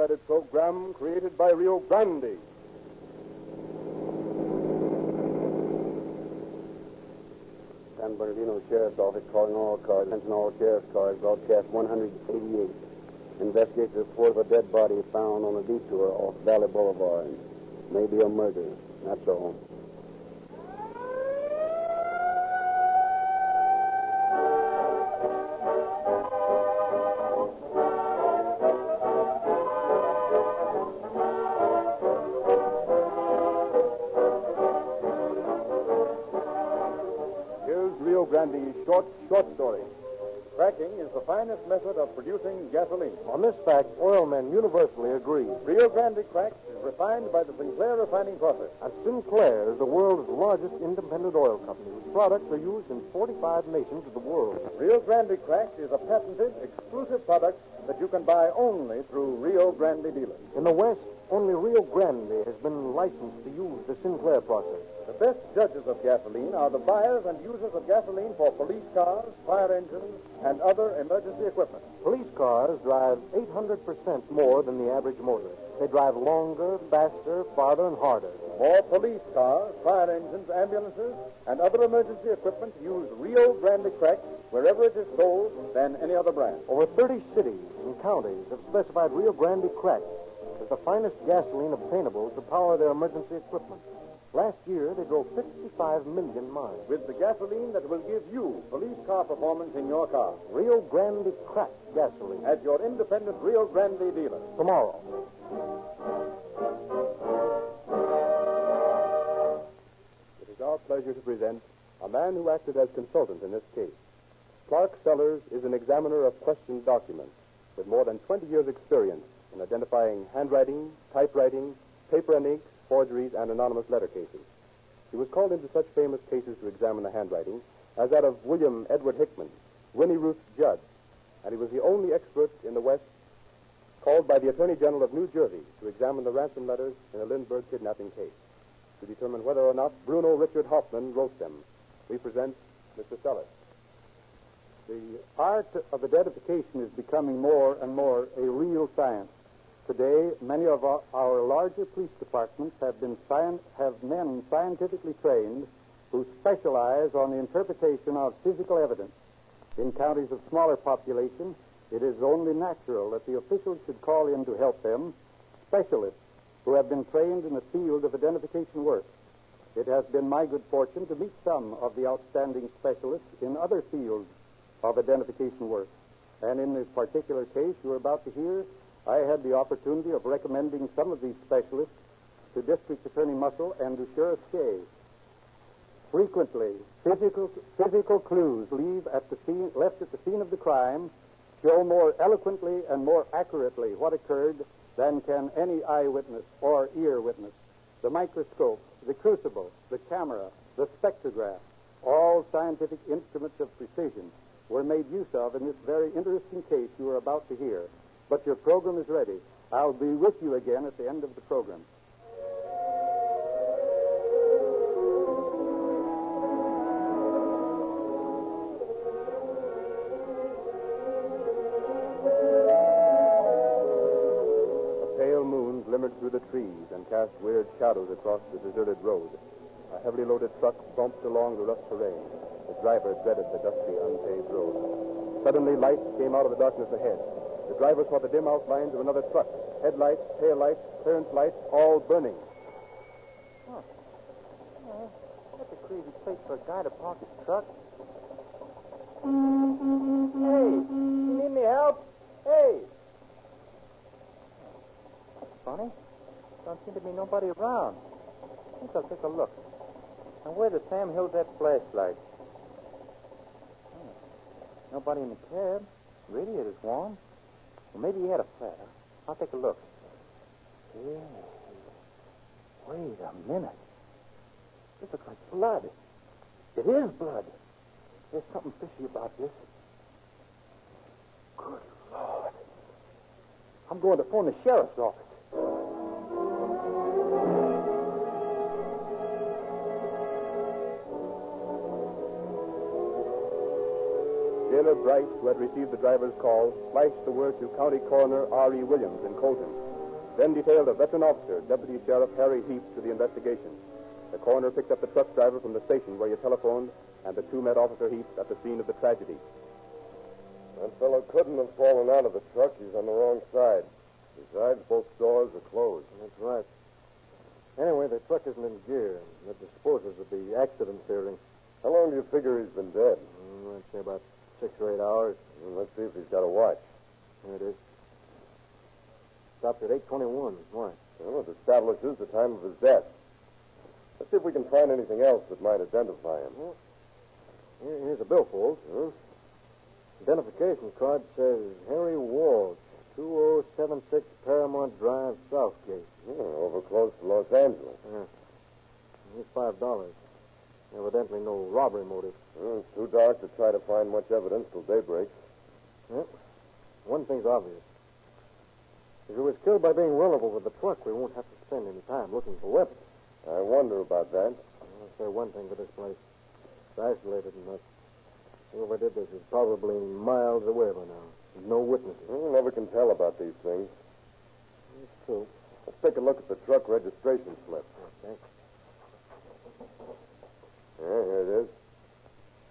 [SPEAKER 10] credit program created by Rio Grande.
[SPEAKER 2] San Bernardino Sheriff's Office calling all cars. Attention all sheriff's cars. Broadcast 188. Investigators report of a dead body found on a detour off Valley Boulevard. Maybe a murder. That's all.
[SPEAKER 10] Rio Grande's short story. Cracking is the finest method of producing gasoline.
[SPEAKER 11] On this fact, oilmen universally agree.
[SPEAKER 10] Rio Grande cracked is refined by the Sinclair refining process.
[SPEAKER 11] And Sinclair is the world's largest independent oil company, whose products are used in 45 nations of the world.
[SPEAKER 10] Rio Grande cracked is a patented, exclusive product that you can buy only through Rio Grande dealers.
[SPEAKER 11] In the West, only Rio Grande has been licensed to use the Sinclair process.
[SPEAKER 10] The best judges of gasoline are the buyers and users of gasoline for police cars, fire engines, and other emergency equipment.
[SPEAKER 11] Police cars drive 800% more than the average motorist. They drive longer, faster, farther, and harder.
[SPEAKER 10] More police cars, fire engines, ambulances, and other emergency equipment use Rio Grande crack wherever it is sold than any other brand.
[SPEAKER 11] Over 30 cities and counties have specified Rio Grande crack as the finest gasoline obtainable to power their emergency equipment. Last year, they drove 55 million miles.
[SPEAKER 10] With the gasoline that will give you police car performance in your car.
[SPEAKER 11] Rio Grande crack gasoline.
[SPEAKER 10] At your independent Rio Grande dealer.
[SPEAKER 11] Tomorrow.
[SPEAKER 12] It is our pleasure to present a man who acted as consultant in this case. Clark Sellers is an examiner of questioned documents with more than 20 years' experience in identifying handwriting, typewriting, paper and ink, forgeries, and anonymous letter cases. He was called into such famous cases to examine the handwriting as that of William Edward Hickman, Winnie Ruth Judd, and he was the only expert in the West called by the Attorney General of New Jersey to examine the ransom letters in the Lindbergh kidnapping case to determine whether or not Bruno Richard Hoffman wrote them. We present Mr. Sellers.
[SPEAKER 13] The art of identification is becoming more and more a real science. Today, many of our larger police departments have men scientifically trained who specialize on the interpretation of physical evidence. In counties of smaller population, it is only natural that the officials should call in to help them specialists who have been trained in the field of identification work. It has been my good fortune to meet some of the outstanding specialists in other fields of identification work. And in the particular case you are about to hear, I had the opportunity of recommending some of these specialists to District Attorney Muscle and to Sheriff Shea. Frequently, physical clues left at the scene of the crime show more eloquently and more accurately what occurred than can any eyewitness or ear witness. The microscope, the crucible, the camera, the spectrograph, all scientific instruments of precision were made use of in this very interesting case you are about to hear. But your program is ready. I'll be with you again at the end of the program.
[SPEAKER 12] A pale moon glimmered through the trees and cast weird shadows across the deserted road. A heavily loaded truck bumped along the rough terrain. The driver dreaded the dusty, unpaved road. Suddenly, lights came out of the darkness ahead. The driver saw the dim outlines of another truck. Headlights, tail lights, clearance lights, all burning.
[SPEAKER 11] That's a crazy place for a guy to park his truck. Hey, you need any help? Hey! That's funny. Don't seem to be nobody around. I think I'll take a look. Now, where does Sam hold that flashlight? Nobody in the cab. Radiator's warm. Well, maybe he had a flat. I'll take a look. Hey, wait a minute. This looks like blood. It is blood. There's something fishy about this. Good Lord. I'm going to phone the sheriff's office.
[SPEAKER 12] Jailer Bryce, who had received the driver's call, flashed the word to County Coroner R.E. Williams in Colton. then detailed a veteran officer, Deputy Sheriff Harry Heap, to the investigation. The coroner picked up the truck driver from the station where he telephoned, and the two met Officer Heap at the scene of the tragedy.
[SPEAKER 7] That fellow couldn't have fallen out of the truck. He's on the wrong side. Besides, both doors are closed.
[SPEAKER 14] That's right. Anyway, the truck isn't in gear. That disposes of the accident theory.
[SPEAKER 7] How long do you figure he's been dead?
[SPEAKER 14] I'd say about 6 or 8 hours.
[SPEAKER 7] Let's see if he's got a watch.
[SPEAKER 14] There it is. Stopped at 8:21. Why?
[SPEAKER 7] Well, it establishes the time of his death. Let's see if we can find anything else that might identify him.
[SPEAKER 14] Well, here's a billfold. Identification card says Harry Walsh, 2076 Paramount Drive, Southgate.
[SPEAKER 7] Over close to Los Angeles.
[SPEAKER 14] Here's $5. Evidently no robbery motive.
[SPEAKER 7] It's too dark to try to find much evidence till daybreak.
[SPEAKER 14] Well, one thing's obvious. If he was killed by being run over with the truck, we won't have to spend any time looking for weapons.
[SPEAKER 7] I wonder about that.
[SPEAKER 14] I'll say one thing for this place. It's isolated enough. Whoever did this is probably miles away by now. There's no witnesses.
[SPEAKER 7] You never can tell about these things.
[SPEAKER 14] It's true.
[SPEAKER 7] Let's take a look at the truck registration slip.
[SPEAKER 14] Okay.
[SPEAKER 7] Here it is.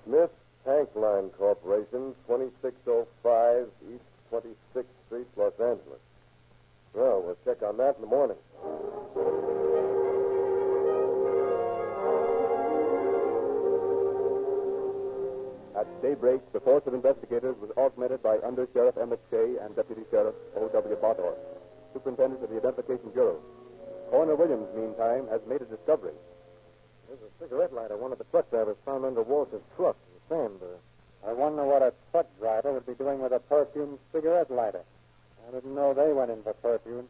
[SPEAKER 7] Smith Tank Line Corporation, 2605 East 26th Street, Los Angeles. Well, we'll check on that in the morning.
[SPEAKER 12] At daybreak, the force of investigators was augmented by Under Sheriff Emmett Shea and Deputy Sheriff O.W. Bottor, Superintendent of the Identification Bureau. Coroner Williams, meantime, has made a discovery.
[SPEAKER 14] There's a cigarette lighter one of the truck drivers found under Walsh's truck in the sand there.
[SPEAKER 8] I wonder what a truck driver would be doing with a perfumed cigarette lighter. I didn't know they went in for perfume.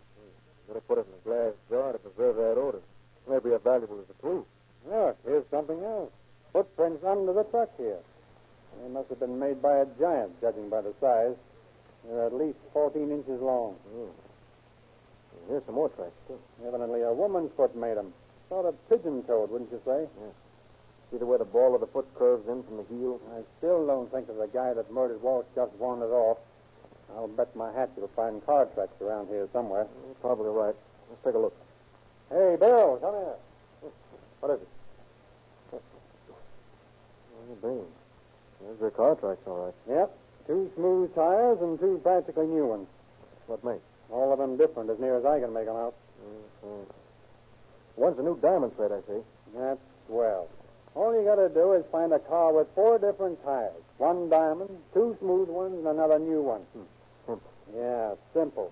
[SPEAKER 14] Better put it in a glass jar to preserve that odor. Maybe as valuable as the clue.
[SPEAKER 8] Look, here's something else. Footprints under the truck here. They must have been made by a giant, judging by the size. They're at least 14 inches long.
[SPEAKER 14] Here's some more tracks, too.
[SPEAKER 8] Evidently a woman's foot made them. Sort of pigeon-toed, wouldn't you say?
[SPEAKER 14] Yes. See the way the ball of the foot curves in from the heel?
[SPEAKER 8] I still don't think that the guy that murdered Walsh just wandered off. I'll bet my hat you'll find car tracks around here somewhere.
[SPEAKER 14] You're probably right. Let's take a look.
[SPEAKER 8] Hey, Bill, come here.
[SPEAKER 14] What is it? Oh, Bain. There's their car tracks, all right.
[SPEAKER 8] Yep. 2 smooth tires and 2 practically new ones.
[SPEAKER 14] What make?
[SPEAKER 8] All of them different, as near as I can make them out.
[SPEAKER 14] One's a new diamond plate, I see.
[SPEAKER 8] That's swell. All you got to do is find a car with 4 different tires. 1 diamond, 2 smooth ones, and another new one.
[SPEAKER 14] Simple.
[SPEAKER 8] Yeah, simple.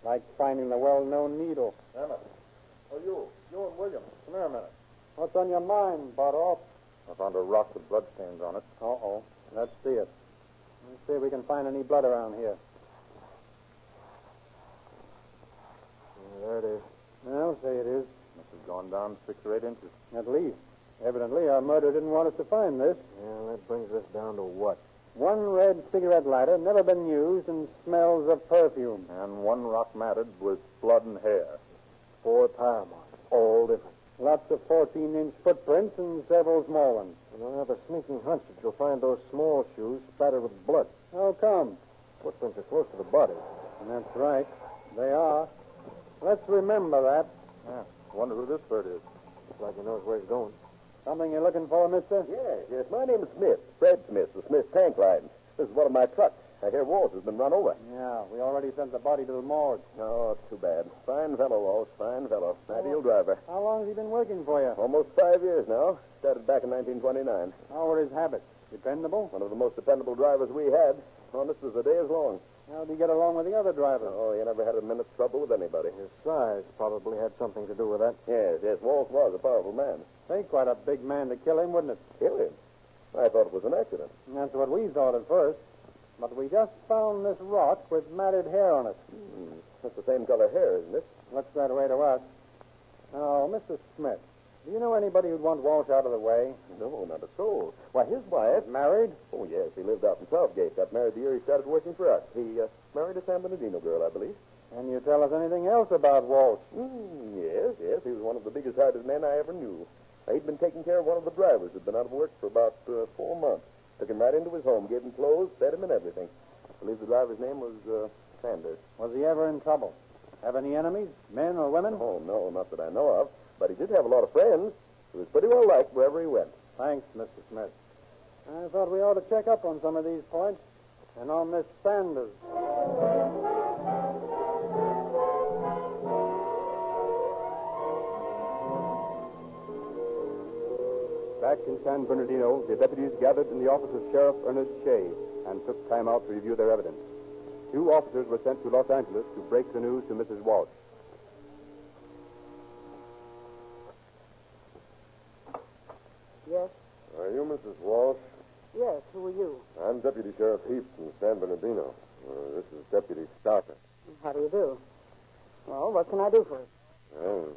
[SPEAKER 8] Like finding the well-known needle.
[SPEAKER 3] Emmett. Oh, you and William. Come here a minute.
[SPEAKER 8] What's on your mind, Bottoff?
[SPEAKER 3] I found a rock with bloodstains on it.
[SPEAKER 8] Uh-oh. Let's see it. Let's see if we can find any blood around here.
[SPEAKER 14] There it is.
[SPEAKER 8] I'll say it is.
[SPEAKER 3] Must have gone down 6 or 8 inches.
[SPEAKER 8] At least. Evidently, our murderer didn't want us to find this.
[SPEAKER 14] Yeah, that brings us down to what?
[SPEAKER 8] 1 red cigarette lighter, never been used, and smells of perfume.
[SPEAKER 3] And 1 rock matted with blood and hair.
[SPEAKER 14] 4 tire marks, all different.
[SPEAKER 8] Lots of 14-inch footprints and several small ones.
[SPEAKER 14] And I have a sneaking hunch that you'll find those small shoes spattered with blood.
[SPEAKER 8] How come?
[SPEAKER 14] Footprints are close to the body.
[SPEAKER 8] And that's right. They are. Let's remember that.
[SPEAKER 3] Yeah. Wonder who this bird is.
[SPEAKER 14] Looks like he knows where he's going.
[SPEAKER 8] Something you're looking for, mister?
[SPEAKER 6] Yes. My name is Smith. Fred Smith, the Smith Tank Line. This is one of my trucks. I hear Walsh has been run over.
[SPEAKER 8] Yeah, we already sent the body to the morgue.
[SPEAKER 6] Oh, too bad. Fine fellow, Walsh. Fine fellow. Ideal driver.
[SPEAKER 8] How long has he been working for you?
[SPEAKER 6] Almost 5 years now. Started back in 1929.
[SPEAKER 8] How were his habits? Dependable?
[SPEAKER 6] One of the most dependable drivers we had. Honest as the day is long.
[SPEAKER 8] How did he get along with the other drivers?
[SPEAKER 6] Oh, he never had a minute's trouble with anybody.
[SPEAKER 14] His size probably had something to do with that.
[SPEAKER 6] Yes. Walsh was a powerful man.
[SPEAKER 8] Take quite a big man to kill him, wouldn't it?
[SPEAKER 6] Kill him? I thought it was an accident.
[SPEAKER 8] And that's what we thought at first. But we just found this rock with matted hair on it.
[SPEAKER 6] That's the same color hair, isn't it?
[SPEAKER 8] Looks that way to us. Now, Mr. Smith, do you know anybody who'd want Walsh out of the way?
[SPEAKER 6] No, not a soul. Why, his wife...
[SPEAKER 8] Married?
[SPEAKER 6] Oh, yes. He lived out in Southgate. Got married the year he started working for us. He married a San Bernardino girl, I believe.
[SPEAKER 8] Can you tell us anything else about Walsh?
[SPEAKER 6] Yes. He was one of the biggest-hearted men I ever knew. He'd been taking care of one of the drivers who'd been out of work for about 4 months. Took him right into his home, gave him clothes, fed him, and everything. I believe the driver's name was Sanders.
[SPEAKER 8] Was he ever in trouble? Have any enemies, men or women?
[SPEAKER 6] Oh, no, not that I know of. But he did have a lot of friends. He was pretty well liked wherever he went.
[SPEAKER 8] Thanks, Mr. Smith. I thought we ought to check up on some of these points. And on Miss Sanders.
[SPEAKER 12] Back in San Bernardino, the deputies gathered in the office of Sheriff Ernest Shea and took time out to review their evidence. 2 officers were sent to Los Angeles to break the news to Mrs. Walsh.
[SPEAKER 4] Yes?
[SPEAKER 6] Are you Mrs. Walsh?
[SPEAKER 4] Yes, who are you?
[SPEAKER 6] I'm Deputy Sheriff Heath from San Bernardino. This is Deputy Starker.
[SPEAKER 4] How do you do? Well, what can I do for you?
[SPEAKER 6] Well,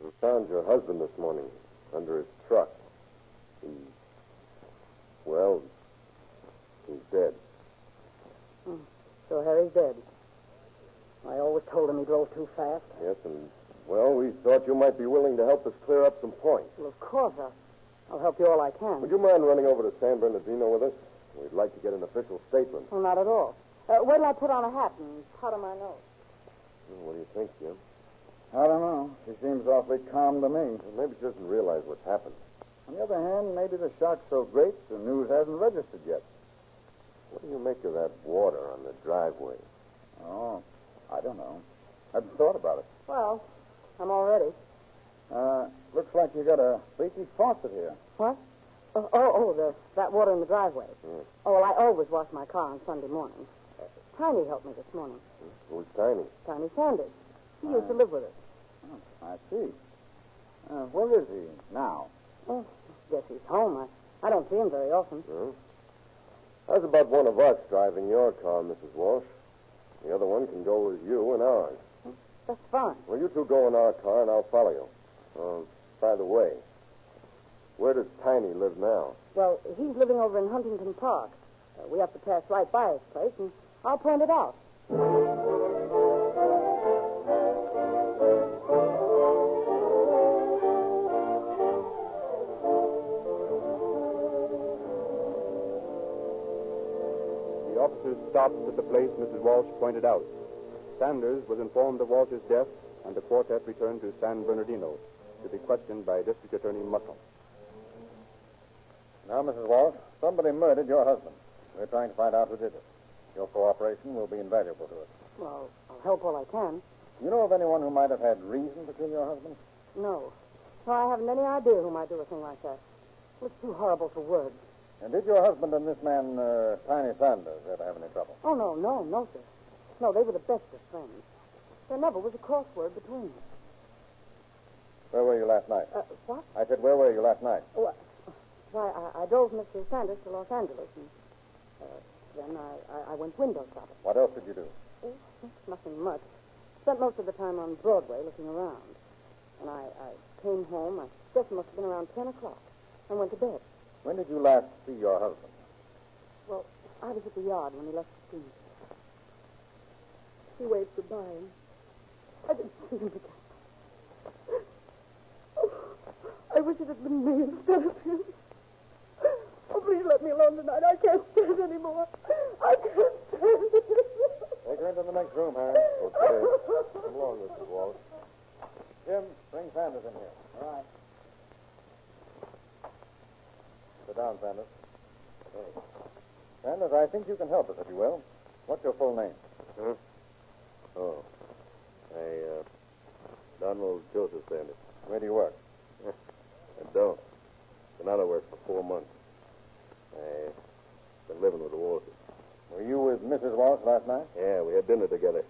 [SPEAKER 6] we found your husband this morning under his truck. He's dead.
[SPEAKER 4] So Harry's dead. I always told him he drove too fast.
[SPEAKER 6] Yes, and, we thought you might be willing to help us clear up some points.
[SPEAKER 4] Well, of course. I'll help you all I can.
[SPEAKER 6] Would you mind running over to San Bernardino with us? We'd like to get an official statement.
[SPEAKER 4] Oh, not at all. Wait till I put on a hat and powder my nose.
[SPEAKER 6] What do you think, Jim?
[SPEAKER 8] I don't know. She seems awfully calm to me.
[SPEAKER 6] Well, maybe she doesn't realize what's happened.
[SPEAKER 8] On the other hand, maybe the shock's so great the news hasn't registered yet.
[SPEAKER 6] What do you make of that water on the driveway?
[SPEAKER 8] Oh, I don't know. Hadn't thought about it.
[SPEAKER 4] Well, I'm all ready.
[SPEAKER 8] Looks like you got a leaky faucet here.
[SPEAKER 4] What? That water in the driveway. Oh, well, I always wash my car on Sunday morning. Tiny helped me this morning.
[SPEAKER 6] Who's Tiny?
[SPEAKER 4] Tiny Sanders. He used to live with us.
[SPEAKER 8] Oh, I see. Where is he now?
[SPEAKER 4] Oh, guess he's home. I don't see him very often.
[SPEAKER 6] How's about one of us driving your car, Mrs. Walsh? The other one can go with you in ours.
[SPEAKER 4] That's fine.
[SPEAKER 6] Well, you two go in our car, and I'll follow you. By the way, where does Tiny live now?
[SPEAKER 4] Well, he's living over in Huntington Park. We have to pass right by his place, and I'll point it out.
[SPEAKER 12] The officers stopped at the place Mrs. Walsh pointed out. Sanders was informed of Walsh's death, and the quartet returned to San Bernardino to be questioned by District Attorney Muscle.
[SPEAKER 10] Now, Mrs. Walsh, somebody murdered your husband. We're trying to find out who did it. Your cooperation will be invaluable to us.
[SPEAKER 4] Well, I'll help all I can.
[SPEAKER 10] You know of anyone who might have had reason to kill your husband?
[SPEAKER 4] No. No, I haven't any idea who might do a thing like that. It's too horrible for words.
[SPEAKER 10] And did your husband and this man, Tiny Sanders, ever have any trouble?
[SPEAKER 4] Oh, no, sir. No, they were the best of friends. There never was a crossword between them.
[SPEAKER 10] Where were you last night?
[SPEAKER 4] What?
[SPEAKER 10] I said, where were you last night?
[SPEAKER 4] Oh, why, I drove Mr. Sanders to Los Angeles, and then I went window shopping.
[SPEAKER 10] What else did you do?
[SPEAKER 4] Oh, nothing much. Spent most of the time on Broadway looking around. And I came home, I guess it must have been around 10 o'clock, and went to bed.
[SPEAKER 10] When did you last see your husband?
[SPEAKER 4] Well, I was at the yard when he left the scene. He waved goodbye, and I didn't see him again. Oh, I wish it had been me instead of him. Oh, please let me alone tonight. I can't stand anymore. I can't stand it.
[SPEAKER 10] Take her into the next room, Harry.
[SPEAKER 6] Okay. Come along, Mrs. Walsh.
[SPEAKER 10] Jim, bring Sanders in here.
[SPEAKER 8] All right.
[SPEAKER 10] Sit down, Sanders. Hey. Sanders, I think you can help us, if you will. What's your full name?
[SPEAKER 6] Huh? Oh. Donald Joseph Sanders.
[SPEAKER 10] Where do you work?
[SPEAKER 6] I don't. Been out of work for 4 months. I've been living with the Walshes.
[SPEAKER 10] Were you with Mrs. Walsh last night?
[SPEAKER 6] Yeah, we had dinner together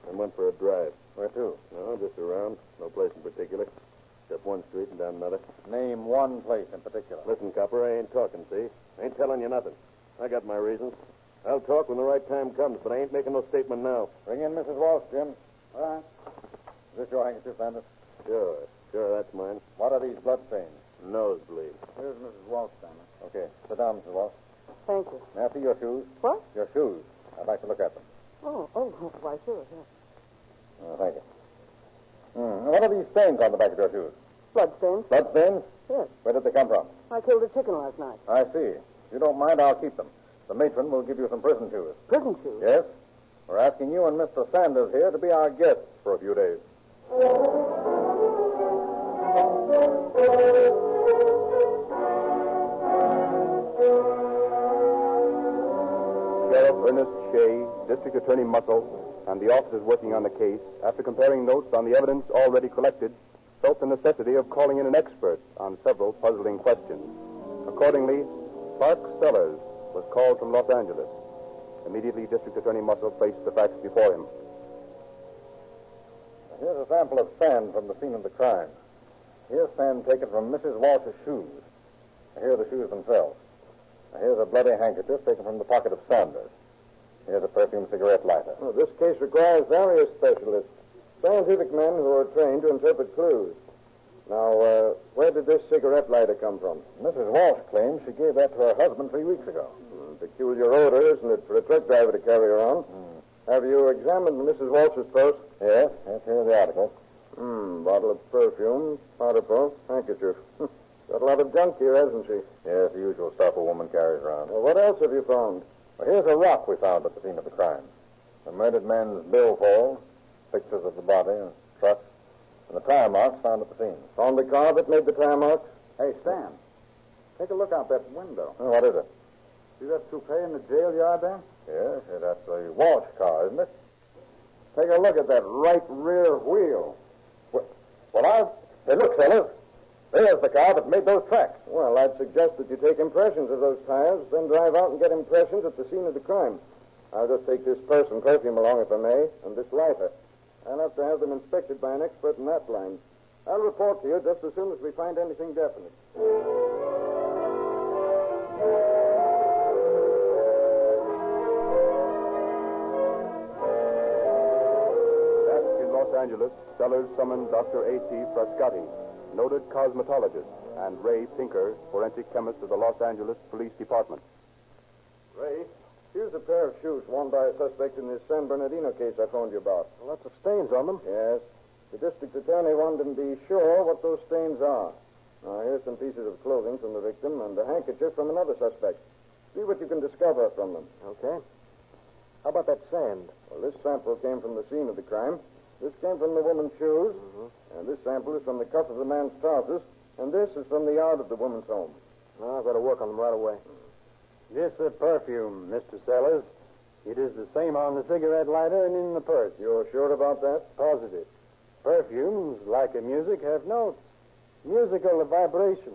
[SPEAKER 6] and went for a drive.
[SPEAKER 10] Where to?
[SPEAKER 6] No, just around. No place in particular. Except one street and down another.
[SPEAKER 10] Name one place in particular.
[SPEAKER 6] Listen, Copper, I ain't talking, see? I ain't telling you nothing. I got my reasons. I'll talk when the right time comes, but I ain't making no statement now.
[SPEAKER 10] Bring in Mrs. Walsh, Jim. All right. Is this your handkerchief, Sanders?
[SPEAKER 6] Sure, that's mine.
[SPEAKER 10] What are these bloodstains?
[SPEAKER 6] Nosebleed.
[SPEAKER 8] Here's Mrs. Walsh, Sanders.
[SPEAKER 10] Okay. Sit down, Mrs. Walsh.
[SPEAKER 4] Thank you.
[SPEAKER 10] May I see your shoes?
[SPEAKER 4] What?
[SPEAKER 10] Your shoes. I'd like to look at them.
[SPEAKER 4] Oh, why, sure, yeah.
[SPEAKER 10] Thank you. What are these stains on the back of your shoes?
[SPEAKER 4] Bloodstains?
[SPEAKER 10] Bloodstains?
[SPEAKER 4] Yes.
[SPEAKER 10] Where did they come from?
[SPEAKER 4] I killed a chicken last night.
[SPEAKER 10] I see. If you don't mind, I'll keep them. The matron will give you some prison shoes.
[SPEAKER 4] Prison shoes?
[SPEAKER 10] Yes? We're asking you and Mr. Sanders here to be our guests for a few days.
[SPEAKER 12] Sheriff Ernest Shea, District Attorney Muscle, and the officers working on the case, after comparing notes on the evidence already collected, felt the necessity of calling in an expert on several puzzling questions. Accordingly, Clark Sellers was called from Los Angeles. Immediately, District Attorney Muscle placed the facts before him.
[SPEAKER 10] Here's a sample of sand from the scene of the crime. Here's sand taken from Mrs. Walsh's shoes. Here are the shoes themselves. Here's a bloody handkerchief taken from the pocket of Saunders. Here's a perfumed cigarette lighter.
[SPEAKER 7] Oh, this case requires various specialists, scientific men who are trained to interpret clues. Now, where did this cigarette lighter come from?
[SPEAKER 10] Mrs. Walsh claims she gave that to her husband 3 weeks ago.
[SPEAKER 7] Peculiar odor, isn't it, for a truck driver to carry around? Have you examined Mrs. Walsh's purse?
[SPEAKER 10] Yes, here's the article.
[SPEAKER 7] Bottle of perfume, powder puff, handkerchief. Got a lot of junk here, hasn't she?
[SPEAKER 10] Yes, the usual stuff a woman carries around.
[SPEAKER 7] Well, what else have you found?
[SPEAKER 10] Well, here's a rock we found at the scene of the crime. The murdered man's billfold, pictures of the body, a truck, and the tire marks found at the scene.
[SPEAKER 7] Found the car that made the tire marks?
[SPEAKER 8] Hey, Stan, take a look out that window.
[SPEAKER 10] Oh, what is it?
[SPEAKER 8] See that toupee in the jail yard there?
[SPEAKER 10] Yes, that's the Walsh car, isn't it?
[SPEAKER 7] Take a look at that right rear wheel.
[SPEAKER 10] Hey, look, fellas. There's the car that made those tracks.
[SPEAKER 7] Well, I'd suggest that you take impressions of those tires, then drive out and get impressions at the scene of the crime. I'll just take this purse and perfume along, if I may, and this lighter. I'll have to have them inspected by an expert in that line. I'll report to you just as soon as we find anything definite.
[SPEAKER 12] In Los Angeles, Sellers summoned Dr. A.T. Frascati, noted cosmetologist, and Ray Pinker, forensic chemist of the Los Angeles Police Department.
[SPEAKER 7] Ray, here's a pair of shoes worn by a suspect in this San Bernardino case I phoned you about.
[SPEAKER 14] Lots of stains on them.
[SPEAKER 7] Yes. The district attorney wanted to be sure what those stains are. Now, here's some pieces of clothing from the victim and a handkerchief from another suspect. See what you can discover from them.
[SPEAKER 14] Okay. How about that sand?
[SPEAKER 7] Well, this sample came from the scene of the crime. This came from the woman's shoes. And this sample is from the cuff of the man's trousers. And this is from the yard of the woman's home.
[SPEAKER 14] Now, I've got to work on them right away.
[SPEAKER 8] This perfume, Mr. Sellers. It is the same on the cigarette lighter and in the purse.
[SPEAKER 7] You're sure about that?
[SPEAKER 8] Positive. Perfumes, like in music, have notes. Musical vibration.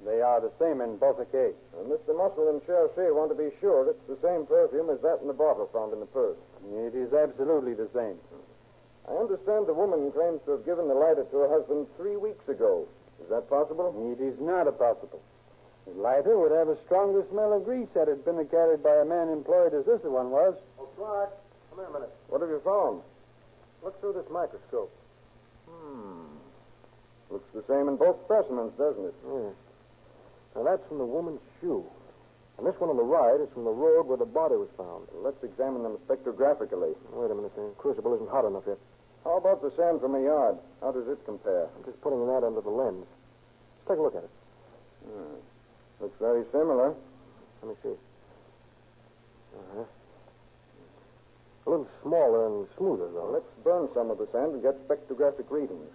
[SPEAKER 8] They are the same in both cases.
[SPEAKER 7] And Mr. Muscle and Sheriff Shea want to be sure it's the same perfume as that in the bottle found in the purse.
[SPEAKER 8] It is absolutely the same.
[SPEAKER 7] I understand the woman claims to have given the lighter to her husband 3 weeks ago. Is that possible?
[SPEAKER 8] It is not possible. The lighter would have a stronger smell of grease had it been carried by a man employed as this one was.
[SPEAKER 14] Oh, Clark, come here a minute.
[SPEAKER 7] What have you found?
[SPEAKER 14] Look through this microscope.
[SPEAKER 7] Looks the same in both specimens, doesn't it?
[SPEAKER 14] Yeah. Now, that's from the woman's shoe. And this one on the right is from the road where the body was found.
[SPEAKER 7] Well, let's examine them spectrographically.
[SPEAKER 14] Wait a minute. The crucible isn't hot enough yet.
[SPEAKER 7] How about the sand from a yard? How does it compare?
[SPEAKER 14] I'm just putting that under the lens. Let's take a look at it.
[SPEAKER 7] Looks very similar.
[SPEAKER 14] Let me see. Uh-huh. A little smaller and smoother, though.
[SPEAKER 7] Let's burn some of the sand and get spectrographic readings.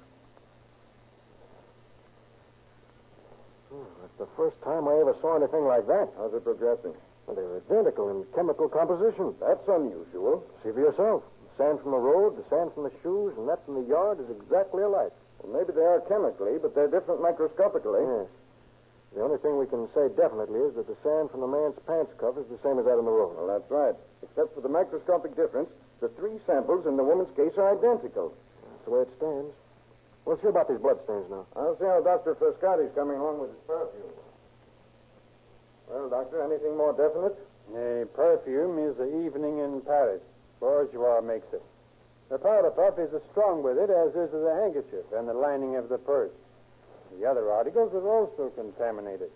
[SPEAKER 14] That's the first time I ever saw anything like that.
[SPEAKER 7] How's it progressing?
[SPEAKER 14] Well, they're identical in chemical composition.
[SPEAKER 7] That's unusual.
[SPEAKER 14] See for yourself. The sand from the road, the sand from the shoes, and that from the yard is exactly alike.
[SPEAKER 7] Well, maybe they are chemically, but they're different microscopically.
[SPEAKER 14] Yes. The only thing we can say definitely is that the sand from the man's pants cuff is the same as that on the road.
[SPEAKER 7] Well, that's right. Except for the microscopic difference, the 3 samples in the woman's case are identical.
[SPEAKER 14] That's the way it stands. We'll see about these bloodstains now.
[SPEAKER 7] I'll see how Dr. Frascati's coming along with his perfume. Well, Doctor, anything more definite?
[SPEAKER 8] A perfume is the evening in Paris. Bourgeois makes it. The powder puff is as strong with it as is the handkerchief and the lining of the purse. The other articles are also contaminated.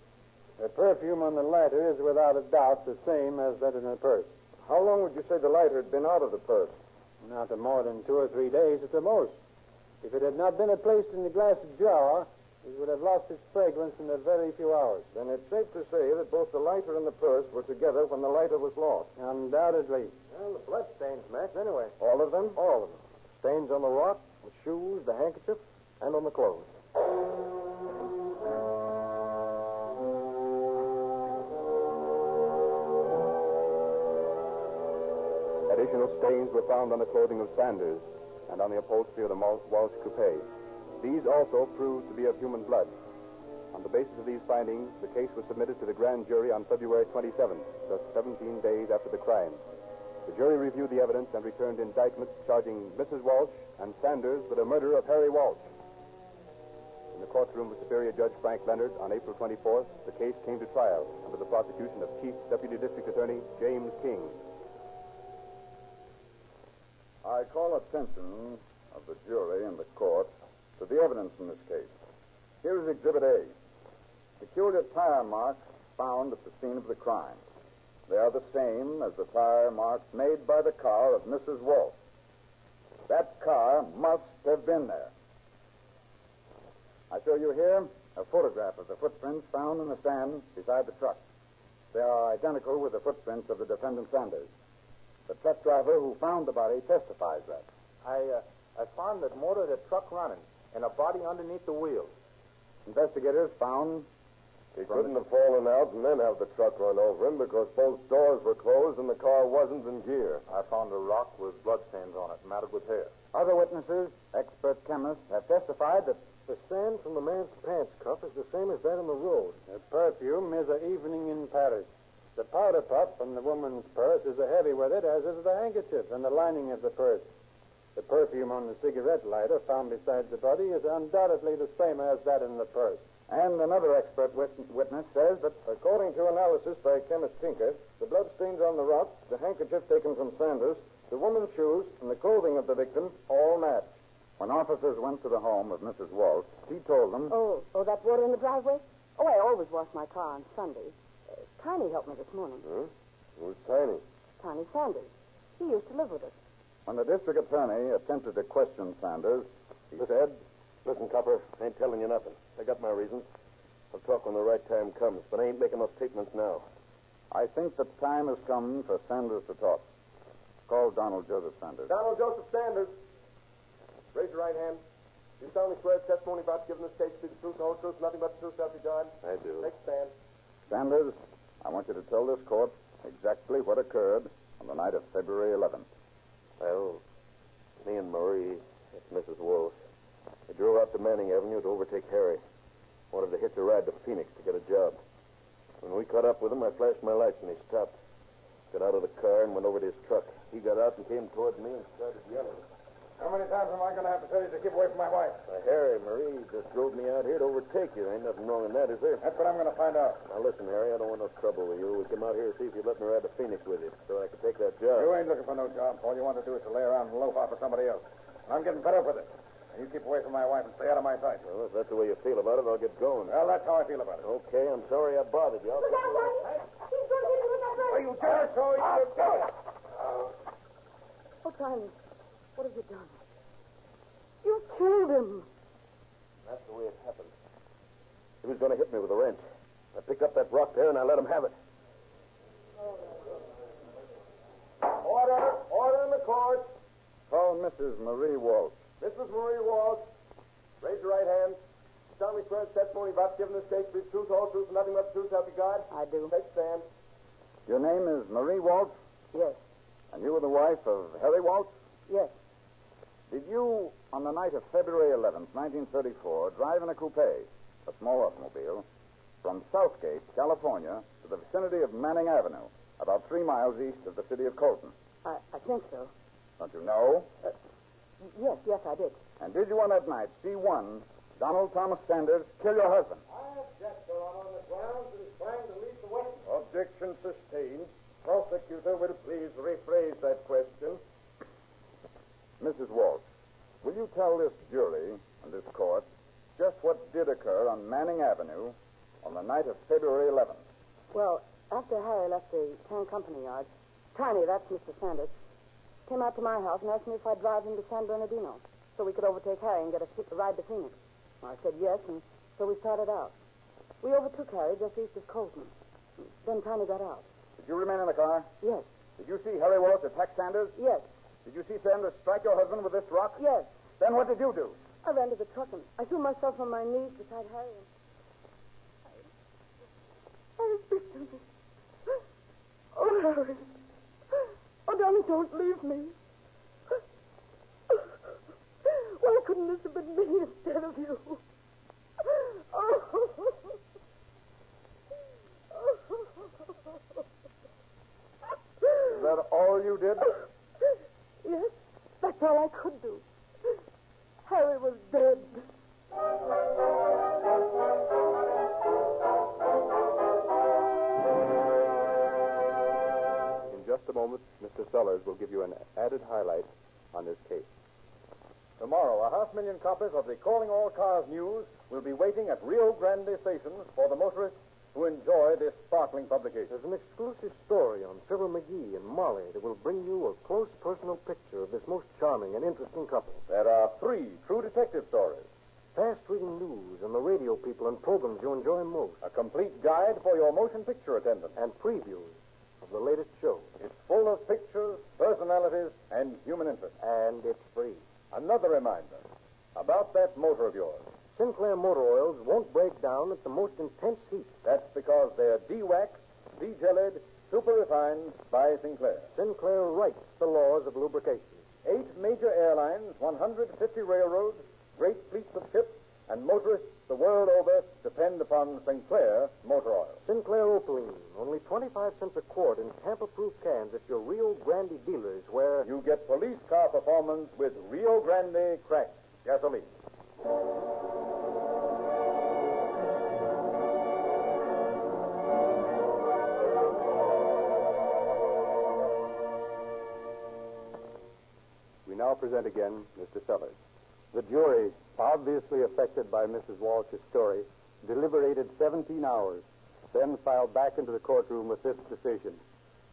[SPEAKER 8] The perfume on the lighter is without a doubt the same as that in the purse.
[SPEAKER 7] How long would you say the lighter had been out of the purse?
[SPEAKER 8] Not more than 2 or 3 days at the most. If it had not been placed in the glass jar, It would have lost its fragrance in a very few hours.
[SPEAKER 7] Then it's safe to say that both the lighter and the purse were together when the lighter was lost.
[SPEAKER 8] Undoubtedly.
[SPEAKER 14] Well, the bloodstains match anyway.
[SPEAKER 7] All of them?
[SPEAKER 14] All of them. Stains on the rock, the shoes, the handkerchief, and on the clothes.
[SPEAKER 12] Additional stains were found on the clothing of Sanders and on the upholstery of the Walsh coupe. These also proved to be of human blood. On the basis of these findings, the case was submitted to the grand jury on February 27th, just 17 days after the crime. The jury reviewed the evidence and returned indictments charging Mrs. Walsh and Sanders with the murder of Harry Walsh. In the courtroom of Superior Judge Frank Leonard on April 24th, the case came to trial under the prosecution of Chief Deputy District Attorney James King.
[SPEAKER 2] I call attention of the jury and the court to the evidence in this case. Here is Exhibit A. Peculiar tire marks found at the scene of the crime. They are the same as the tire marks made by the car of Mrs. Walsh. That car must have been there. I show you here a photograph of the footprints found in the sand beside the truck. They are identical with the footprints of the defendant Sanders. The truck driver who found the body testifies that.
[SPEAKER 11] I found that motor of the truck running and a body underneath the wheel.
[SPEAKER 2] Investigators found...
[SPEAKER 3] He couldn't have fallen out and then have the truck run over him because both doors were closed and the car wasn't in gear.
[SPEAKER 11] I found a rock with bloodstains on it, matted with hair.
[SPEAKER 2] Other witnesses, expert chemists, have testified that
[SPEAKER 14] the sand from the man's pants cuff is the same as that in the road.
[SPEAKER 8] The perfume is an evening in Paris. The powder puff from the woman's purse is a heavy with it, as is the handkerchief and the lining of the purse. The perfume on the cigarette lighter found beside the body is undoubtedly the same as that in the purse.
[SPEAKER 2] And another expert witness says that,
[SPEAKER 7] according to analysis by chemist Tinker, the bloodstains on the rock, the handkerchief taken from Sanders, the woman's shoes, and the clothing of the victim all match.
[SPEAKER 2] When officers went to the home of Mrs. Walsh, he told them...
[SPEAKER 4] Oh, that water in the driveway? Oh, I always wash my car on Sunday. Tiny helped me this morning.
[SPEAKER 3] Huh? Who's Tiny?
[SPEAKER 4] Tiny Sanders. He used to live with us.
[SPEAKER 2] When the district attorney attempted to question Sanders, he said...
[SPEAKER 6] Listen, Copper, I ain't telling you nothing. I got my reasons. I'll talk when the right time comes, but I ain't making no statements now.
[SPEAKER 2] I think the time has come for Sanders to talk. Call Donald Joseph Sanders.
[SPEAKER 6] Donald Joseph Sanders. Raise your right hand. You solemnly swear testimony about giving this case to be the truth, the whole truth, nothing but the truth, self regard?
[SPEAKER 3] I do.
[SPEAKER 6] Take stand.
[SPEAKER 2] Sanders, I want you to tell this court exactly what occurred on the night of February 11th.
[SPEAKER 6] Well, me and Marie, that's Mrs. Walsh, we drove out to Manning Avenue to overtake Harry. Wanted to hitch a ride to Phoenix to get a job. When we caught up with him, I flashed my lights and he stopped. Got out of the car and went over to his truck. He got out and came towards me and started yelling.
[SPEAKER 10] How many times am I going to have to tell you to keep away from my wife?
[SPEAKER 6] Harry, Marie just drove me out here to overtake you. Ain't nothing wrong in that, is there?
[SPEAKER 10] That's what I'm going to find out.
[SPEAKER 6] Now, listen, Harry, I don't want no trouble with you. We came out here to see if you'd let me ride to Phoenix with you so I could take that job.
[SPEAKER 10] You ain't looking for no job. All you want to do is to lay around and loaf out for somebody else. And I'm getting fed up with it. Now, you keep away from my wife and stay out of my sight.
[SPEAKER 6] Well, if that's the way you feel about it, I'll get going.
[SPEAKER 10] Well, that's how I feel about it.
[SPEAKER 6] Okay, I'm sorry I bothered you.
[SPEAKER 4] Look out, Tiny! He's going to hit you with that
[SPEAKER 10] Are you jealous? So you do it.
[SPEAKER 4] Oh, Tiny, what have you done? You killed him.
[SPEAKER 6] That's the way it happened. He was going to hit me with a wrench. I picked up that rock there and I let him have it.
[SPEAKER 7] Order in the court.
[SPEAKER 2] Call Mrs. Marie Walsh.
[SPEAKER 6] Mrs. Marie Walsh, raise your right hand. You solemnly swear testimony about giving this case to be the truth, the whole truth, and nothing but the truth, help you God?
[SPEAKER 4] I do.
[SPEAKER 6] Take stand.
[SPEAKER 2] Your name is Marie Walsh?
[SPEAKER 4] Yes.
[SPEAKER 2] And you were the wife of Harry Walsh?
[SPEAKER 4] Yes.
[SPEAKER 2] Did you, on the night of February 11th, 1934, drive in a coupe, a small automobile, from Southgate, California, to the vicinity of Manning Avenue, about 3 miles east of the city of Colton?
[SPEAKER 4] I think so.
[SPEAKER 2] Don't you know?
[SPEAKER 4] Yes, I did.
[SPEAKER 2] And did you on that night see one, Donald Thomas Sanders, kill your husband?
[SPEAKER 14] I object, Your Honor, on the grounds that he's trying to lead the witness.
[SPEAKER 7] Objection sustained. Prosecutor will please rephrase that question.
[SPEAKER 2] Mrs. Walsh, will you tell this jury and this court just what did occur on Manning Avenue on the night of February 11th?
[SPEAKER 4] Well, after Harry left the Tan Company yard, Tiny, that's Mr. Sanders, came out to my house and asked me if I'd drive him to San Bernardino so we could overtake Harry and get a ride to Phoenix. I said yes, and So we started out. We overtook Harry just east of Colton. Then Connie got out.
[SPEAKER 11] Did you remain in the car?
[SPEAKER 4] Yes.
[SPEAKER 11] Did you see Harry Walsh attack Sanders?
[SPEAKER 4] Yes.
[SPEAKER 11] Did you see Sanders strike your husband with this rock?
[SPEAKER 4] Yes.
[SPEAKER 11] Then what did you do?
[SPEAKER 4] I ran to the truck and I threw myself on my knees beside Harry and... Harry, speak to me. Oh, Harry. Oh, darling, don't leave me. Why couldn't this have been me instead of you? Oh.
[SPEAKER 11] Is that all you did?
[SPEAKER 4] Yes, that's all I could do. Harry was dead.
[SPEAKER 12] In just a moment, Mr. Sellers will give you an added highlight on this case.
[SPEAKER 10] Tomorrow, 500,000 copies of the Calling All Cars news will be waiting at Rio Grande Station for the motorists who enjoy this sparkling publication.
[SPEAKER 14] There's an exclusive story on Fibber McGee and Molly that will bring you a close personal picture of this most charming and interesting couple.
[SPEAKER 10] There are 3 true detective stories.
[SPEAKER 14] Fast-reading news and the radio people and programs you enjoy most.
[SPEAKER 10] A complete guide for your motion picture attendant.
[SPEAKER 14] And previews of the latest show.
[SPEAKER 10] It's full of pictures, personalities, and human interest.
[SPEAKER 14] And it's free.
[SPEAKER 10] Another reminder about that motor of yours.
[SPEAKER 14] Sinclair motor oils won't break down at the most intense heat.
[SPEAKER 10] That's because they're de-waxed, de-jellied, super refined by Sinclair.
[SPEAKER 14] Sinclair writes the laws of lubrication.
[SPEAKER 10] 8 major airlines, 150 railroads, great fleets of ships, and motorists the world over depend upon Sinclair motor oil.
[SPEAKER 14] Sinclair Opaline, only 25 cents a quart in tamper-proof cans at your Rio Grande dealers where...
[SPEAKER 10] You get police car performance with Rio Grande cracked gasoline.
[SPEAKER 12] We now present again Mr. Sellers. The jury, obviously affected by Mrs. Walsh's story, deliberated 17 hours, then filed back into the courtroom with this decision.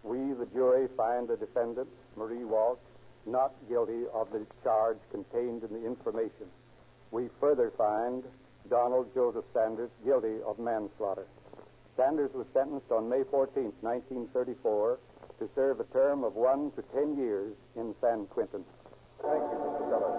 [SPEAKER 12] We, the jury, find the defendant, Marie Walsh, not guilty of the charge contained in the information. We further find Donald Joseph Sanders guilty of manslaughter. Sanders was sentenced on May 14, 1934, to serve a term of 1 to 10 years in San Quentin.
[SPEAKER 10] Thank you, Mr. Sellers.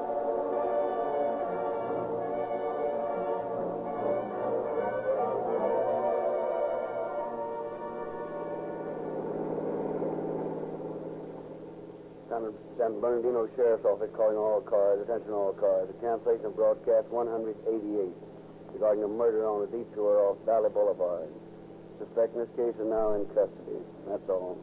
[SPEAKER 2] San Bernardino Sheriff's Office calling all cars, attention all cars. The cancellation of broadcast 188 regarding a murder on a detour off Valley Boulevard. Suspect in this case are now in custody. That's all.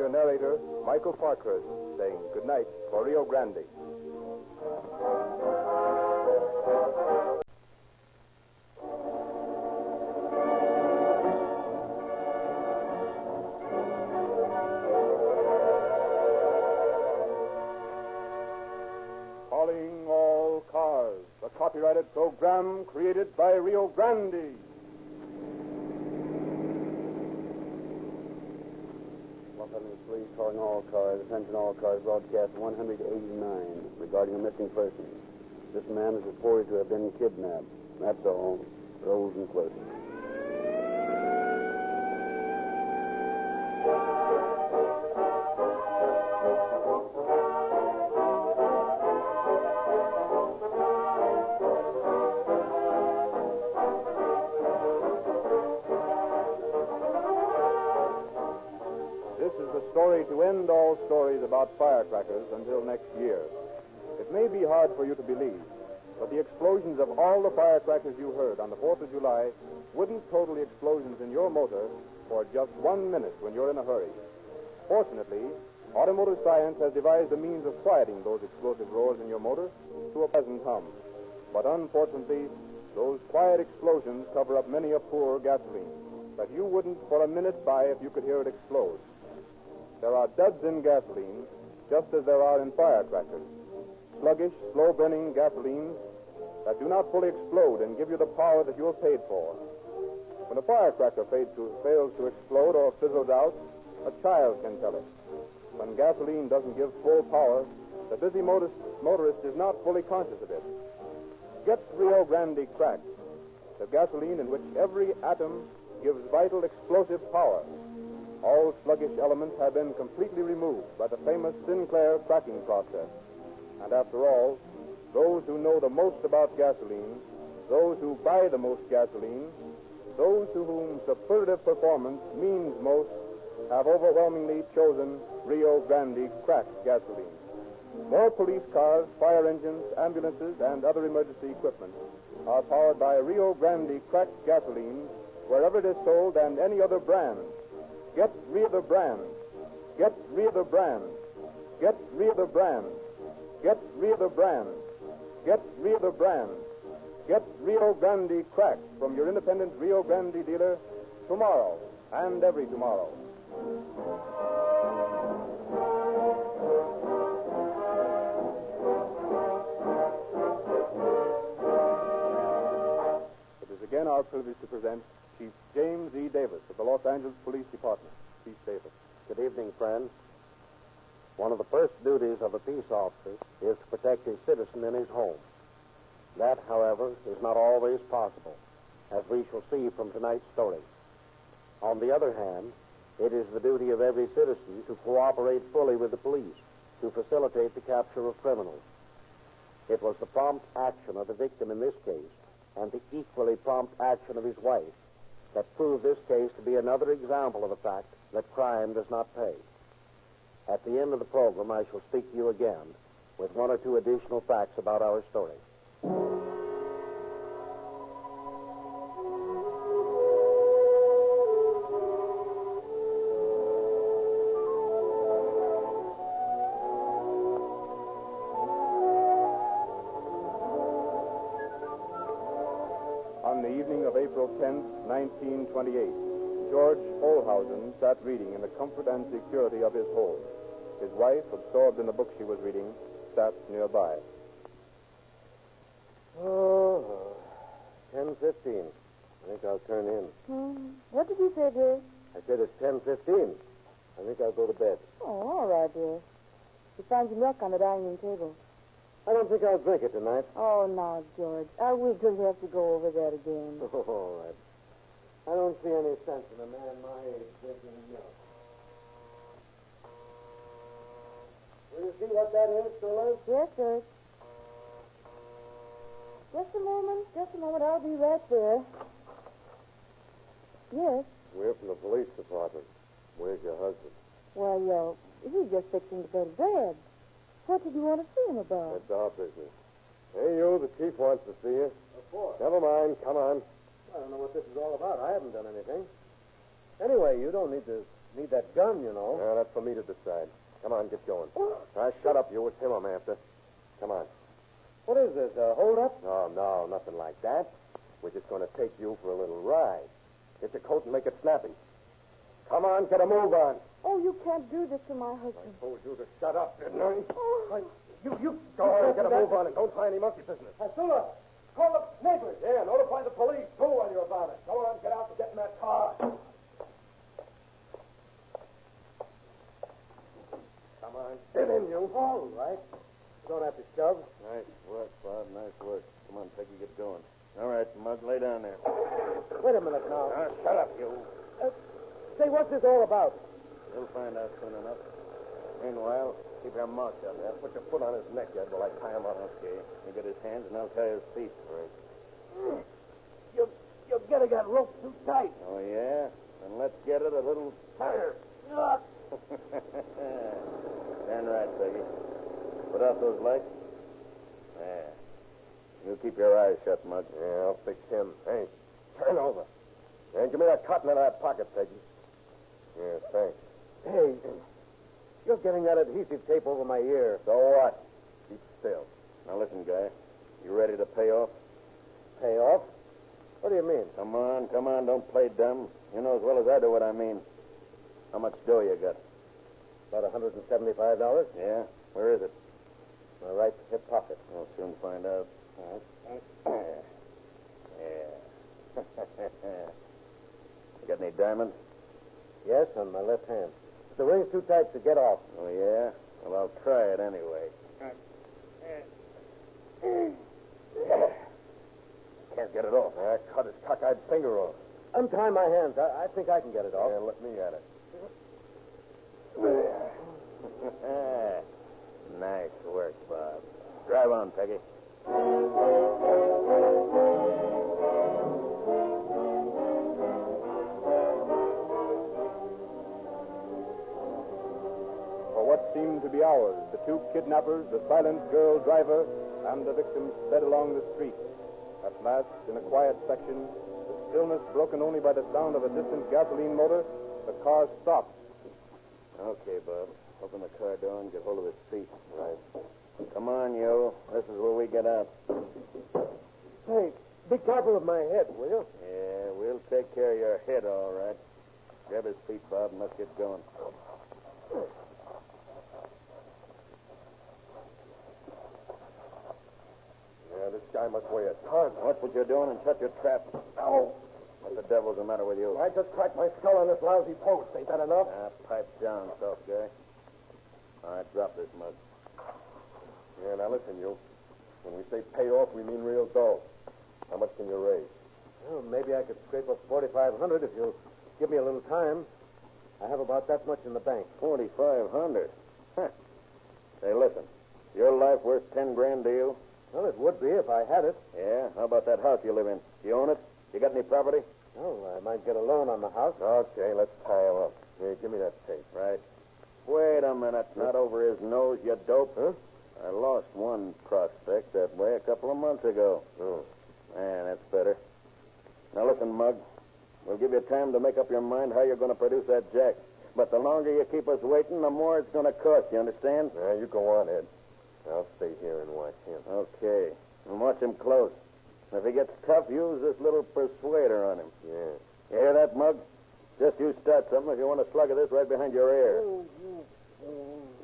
[SPEAKER 12] Narrator Michael Parkhurst saying good night for Rio Grande.
[SPEAKER 1] Calling all cars, a copyrighted program created by Rio Grande.
[SPEAKER 2] Police calling all cars, attention all cars, broadcast 189 regarding a missing person. This man is reported to have been kidnapped. That's all. Rose and Clerk.
[SPEAKER 1] Story to end all stories about firecrackers until next year. It may be hard for you to believe, but the explosions of all the firecrackers you heard on the 4th of July wouldn't total the explosions in your motor
[SPEAKER 12] for just 1 minute when you're in a hurry. Fortunately, automotive science has devised a means of quieting those explosive roars in your motor to a pleasant hum. But unfortunately, those quiet explosions cover up many a poor gasoline that you wouldn't for a minute buy if you could hear it explode. There are duds in gasoline, just as there are in firecrackers. Sluggish, slow-burning gasolines that do not fully explode and give you the power that you're paid for. When a firecracker fails to explode or fizzles out, a child can tell it. When gasoline doesn't give full power, the busy motorist is not fully conscious of it. Get Rio Grande Cracked, the gasoline in which every atom gives vital explosive power. All sluggish elements have been completely removed by the famous Sinclair cracking process. And after all, those who know the most about gasoline, those who buy the most gasoline, those to whom superlative performance means most, have overwhelmingly chosen Rio Grande Cracked gasoline. More police cars, fire engines, ambulances, and other emergency equipment are powered by Rio Grande Cracked gasoline wherever it is sold and any other brand. Get Rio the brand. Get Rio the brand. Get Rio the brand. Get Rio the brand. Get Rio the brand. Get Rio Grande Cracked from your independent Rio Grande dealer tomorrow and every tomorrow. It is again our privilege to present Chief James E. Davis of the Los Angeles Police Department. Chief Davis.
[SPEAKER 15] Good evening, friends. One of the first duties of a peace officer is to protect his citizen in his home. That, however, is not always possible, as we shall see from tonight's story. On the other hand, it is the duty of every citizen to cooperate fully with the police to facilitate the capture of criminals. It was the prompt action of the victim in this case and the equally prompt action of his wife that proved this case to be another example of the fact that crime does not pay. At the end of the program, I shall speak to you again with one or two additional facts about our story.
[SPEAKER 12] On the evening of April 10th, 1928, George Olhausen sat reading in the comfort and security of his home. His wife, absorbed in the book she was reading, sat nearby.
[SPEAKER 15] Oh, 10:15. I think I'll turn in.
[SPEAKER 5] What did you say, dear?
[SPEAKER 15] I said it's 10:15. I think I'll go to bed.
[SPEAKER 5] Oh, all right, dear. You found your milk on the dining room table.
[SPEAKER 15] I don't think I'll drink it tonight.
[SPEAKER 5] Oh, now, George. I'll wait till you have to go over that again.
[SPEAKER 15] Oh, all right. I don't see any sense in a man my age drinking milk. Will you see what that is, fellas?
[SPEAKER 5] Yes, George. Just a moment. I'll be right there. Yes?
[SPEAKER 15] We're from the police department. Where's your husband?
[SPEAKER 5] Why, he's just fixing to go to bed. What did you want to see him about?
[SPEAKER 15] That's our business. Hey, you, the chief wants to see you.
[SPEAKER 14] Of course.
[SPEAKER 15] Never mind. Come on.
[SPEAKER 14] I don't know what this is all about. I haven't done anything.
[SPEAKER 15] Anyway, you don't need that gun, you know. Yeah, that's for me to decide. Come on, get going. Shut up, you. It's him I'm after. Come on.
[SPEAKER 14] What is this, a hold-up?
[SPEAKER 15] No, nothing like that. We're just going to take you for a little ride. Get your coat and make it snappy. Come on, get a move on.
[SPEAKER 5] Oh, you can't do this to my husband.
[SPEAKER 15] I told you to shut up, didn't I?
[SPEAKER 5] Oh.
[SPEAKER 15] You go on, get a move on, and don't try any monkey business.
[SPEAKER 14] Sula, call the neighbors.
[SPEAKER 15] Yeah, notify the police, too, while you're about it. Go on, get out and get in that car. Come on, get in, you.
[SPEAKER 14] All right. You don't have to shove.
[SPEAKER 15] Nice work, Bob. Nice work. Come on, Peggy, get going. All right, Mug, lay down there.
[SPEAKER 14] Wait a minute now.
[SPEAKER 15] Shut up, you.
[SPEAKER 14] Say, what's this all about?
[SPEAKER 15] You'll find out soon enough. Meanwhile, keep your mouth shut there. Put your foot on his neck, Ed, while I tie him up. Okay. You get his hands, and I'll tie his feet first.
[SPEAKER 14] You're getting that rope too tight.
[SPEAKER 15] Oh, yeah? Then let's get it a little tighter. Stand right, Peggy. Put out those legs. There. You keep your eyes shut, Mug. Yeah, I'll fix him. Hey, turn over. And give me that cotton out of that pocket, Peggy.
[SPEAKER 2] Yeah, thanks.
[SPEAKER 15] Hey, you're getting that adhesive tape over my ear.
[SPEAKER 2] So what? Keep still. Now listen, guy. You ready to pay off?
[SPEAKER 15] Pay off? What do you mean?
[SPEAKER 2] Come on. Don't play dumb. You know as well as I do what I mean. How much dough you got?
[SPEAKER 15] About $175.
[SPEAKER 2] Yeah? Where is it?
[SPEAKER 15] My right hip pocket.
[SPEAKER 2] We'll soon find out. Yeah. You got any diamonds?
[SPEAKER 15] Yes, on my left hand. The ring's too tight to get off.
[SPEAKER 2] Oh, yeah? Well, I'll try it anyway. Can't get it off. I cut his cockeyed finger off.
[SPEAKER 15] Untie my hands. I think I can get it off.
[SPEAKER 2] Yeah, let me at it. Nice work, Bob. Drive on, Peggy.
[SPEAKER 12] For what seemed to be hours, the two kidnappers, the silent girl driver, and the victim sped along the street. At last, in a quiet section, the stillness broken only by the sound of a distant gasoline motor, the car stopped.
[SPEAKER 2] Okay, Bob. Open the car door and get hold of his seat. Right. Come on, you. This is where we get out.
[SPEAKER 15] Hey, be careful of my head, will you?
[SPEAKER 2] Yeah, we'll take care of your head, all right. Grab his feet, Bob, and let's get going.
[SPEAKER 7] Yeah, this guy must weigh a ton.
[SPEAKER 2] Watch what you're doing and shut your trap.
[SPEAKER 7] Ow!
[SPEAKER 2] What the devil's the matter with you?
[SPEAKER 7] I just cracked my skull on this lousy post. Ain't that enough?
[SPEAKER 2] Pipe down, soft guy. All right, drop this mug.
[SPEAKER 7] Yeah, now listen, you. When we say pay off, we mean real dough. How much can you raise?
[SPEAKER 15] Well, maybe I could scrape up $4,500 if you'll give me a little time. I have about that much in the bank.
[SPEAKER 2] $4,500? Huh. Hey, listen. Your life worth 10 grand to you?
[SPEAKER 15] Well, it would be if I had it.
[SPEAKER 2] Yeah? How about that house you live in? Do you own it? You got any property?
[SPEAKER 15] Oh, I might get a loan on the house.
[SPEAKER 7] Okay, let's tie him up. Here, give me that tape.
[SPEAKER 2] Right. Wait a minute. Not over his nose, you dope.
[SPEAKER 7] Huh?
[SPEAKER 2] I lost one prospect that way a couple of months ago.
[SPEAKER 7] Oh.
[SPEAKER 2] Man, that's better. Now, listen, Mug. We'll give you time to make up your mind how you're going to produce that jack. But the longer you keep us waiting, the more it's going to cost. You understand?
[SPEAKER 7] Yeah, you go on, Ed. I'll stay here and watch him.
[SPEAKER 2] Okay. And watch him close. If he gets tough, use this little persuader on him.
[SPEAKER 7] Yeah.
[SPEAKER 2] You hear that, Mug? Just you start something if you want a slug of this right behind your ear.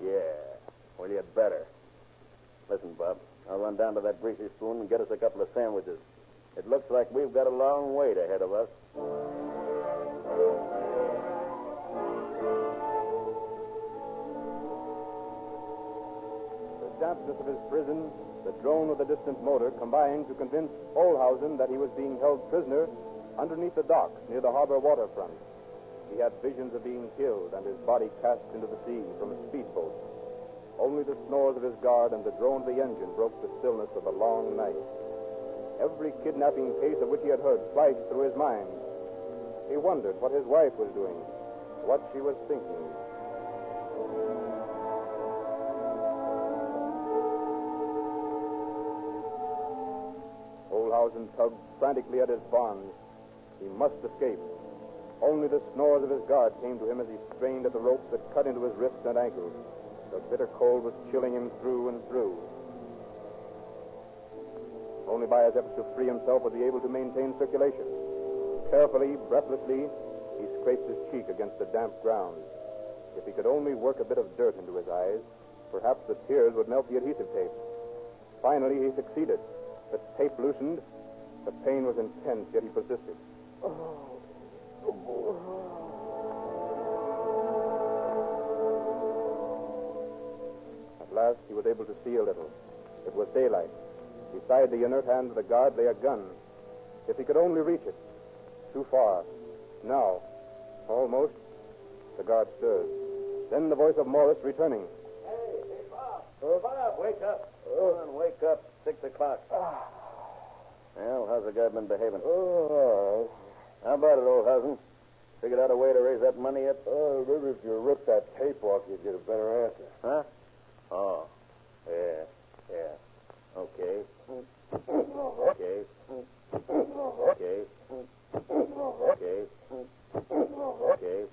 [SPEAKER 2] Yeah. Well, you'd better. Listen, Bob. I'll run down to that greasy spoon and get us a couple of sandwiches. It looks like we've got a long wait ahead of us.
[SPEAKER 12] The dampness of his prison, the drone of the distant motor combined to convince Olhausen that he was being held prisoner underneath the docks near the harbor waterfront. He had visions of being killed and his body cast into the sea from a speedboat. Only the snores of his guard and the drone of the engine broke the stillness of the long night. Every kidnapping case of which he had heard flashed through his mind. He wondered what his wife was doing, what she was thinking. Olhausen tugged frantically at his bonds. He must escape. Only the snores of his guard came to him as he strained at the ropes that cut into his wrists and ankles. The bitter cold was chilling him through and through. Only by his efforts to free himself was he able to maintain circulation. Carefully, breathlessly, he scraped his cheek against the damp ground. If he could only work a bit of dirt into his eyes, perhaps the tears would melt the adhesive tape. Finally, he succeeded. The tape loosened. The pain was intense, yet he persisted. At last, he was able to see a little. It was daylight. Beside the inert hand of the guard lay a gun. If he could only reach it. Too far. Now. Almost. The guard stirred. Then the voice of Morris returning.
[SPEAKER 15] Hey, Bob. Oh, Bob, wake up.
[SPEAKER 2] Come on, wake up. 6 o'clock. Well, how's the guy been behaving?
[SPEAKER 7] Oh,
[SPEAKER 2] How about it, old husband? Figured out a way to raise that money yet?
[SPEAKER 7] maybe if you rip that tape off, you'd get a better answer.
[SPEAKER 2] Huh? Oh. Yeah. Okay. Okay. Okay. Okay. Okay.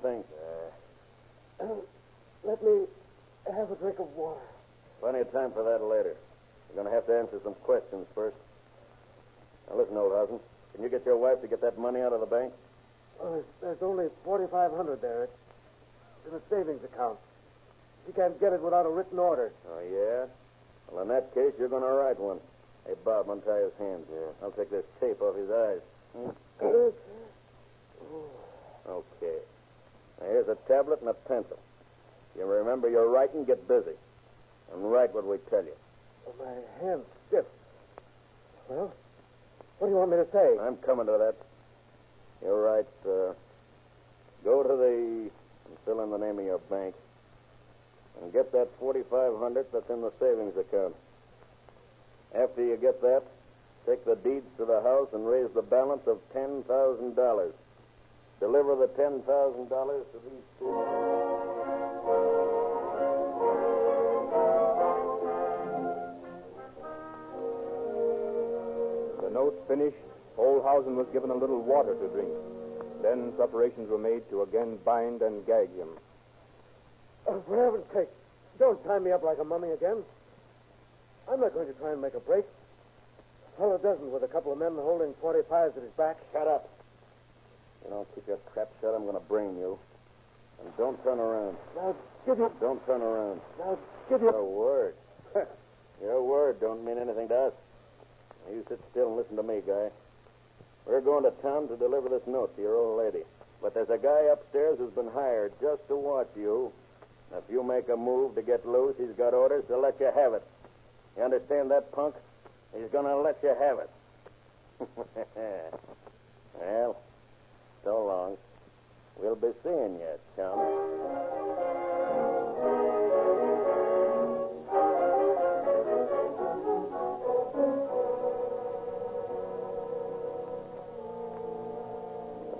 [SPEAKER 15] think? Let me have a drink of water.
[SPEAKER 2] Plenty of time for that later. You're going to have to answer some questions first. Now, listen, Oldhausen. Can you get your wife to get that money out of the bank?
[SPEAKER 15] There's only $4,500 there. It's in a savings account. She can't get it without a written order.
[SPEAKER 2] Oh, yeah? Well, in that case, you're going to write one. Hey, Bob, untie his hands here. I'll take this tape off his eyes. Okay. Now, here's a tablet and a pencil. You remember your writing, get busy. And write what we tell you.
[SPEAKER 15] My hand's stiff. Well, what do you want me to say?
[SPEAKER 2] I'm coming to that. You're right. Go to and fill in the name of your bank. And get that $4,500 that's in the savings account. After you get that, take the deeds to the house and raise the balance of $10,000. Deliver the $10,000 to these two.
[SPEAKER 12] The note finished, Oldhausen was given a little water to drink. Then preparations were made to again bind and gag him.
[SPEAKER 15] For heaven's sake, don't tie me up like a mummy again. I'm not going to try and make a break. A fellow doesn't with a couple of men holding 45s at his back.
[SPEAKER 2] Shut up. You don't keep your trap shut, I'm going to bring you. And don't turn around.
[SPEAKER 15] Now, give you...
[SPEAKER 2] Don't turn around.
[SPEAKER 15] Now, give you...
[SPEAKER 2] Your word. Your word don't mean anything to us. Now, you sit still and listen to me, guy. We're going to town to deliver this note to your old lady. But there's a guy upstairs who's been hired just to watch you. And if you make a move to get loose, he's got orders to let you have it. You understand that, punk? He's going to let you have it. Well, so long. We'll be seeing you, chum.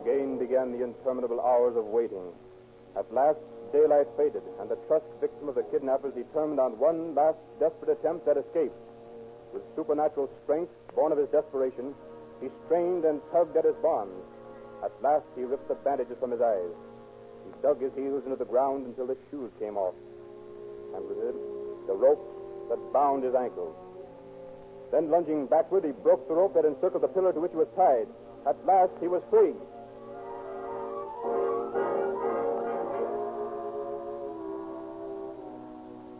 [SPEAKER 12] Again began the interminable hours of waiting. At last, daylight faded, and the trussed victim of the kidnappers determined on one last desperate attempt at escape. With supernatural strength, born of his desperation, he strained and tugged at his bonds. At last, he ripped the bandages from his eyes. He dug his heels into the ground until the shoes came off. And with it, the rope that bound his ankles. Then, lunging backward, he broke the rope that encircled the pillar to which he was tied. At last, he was free.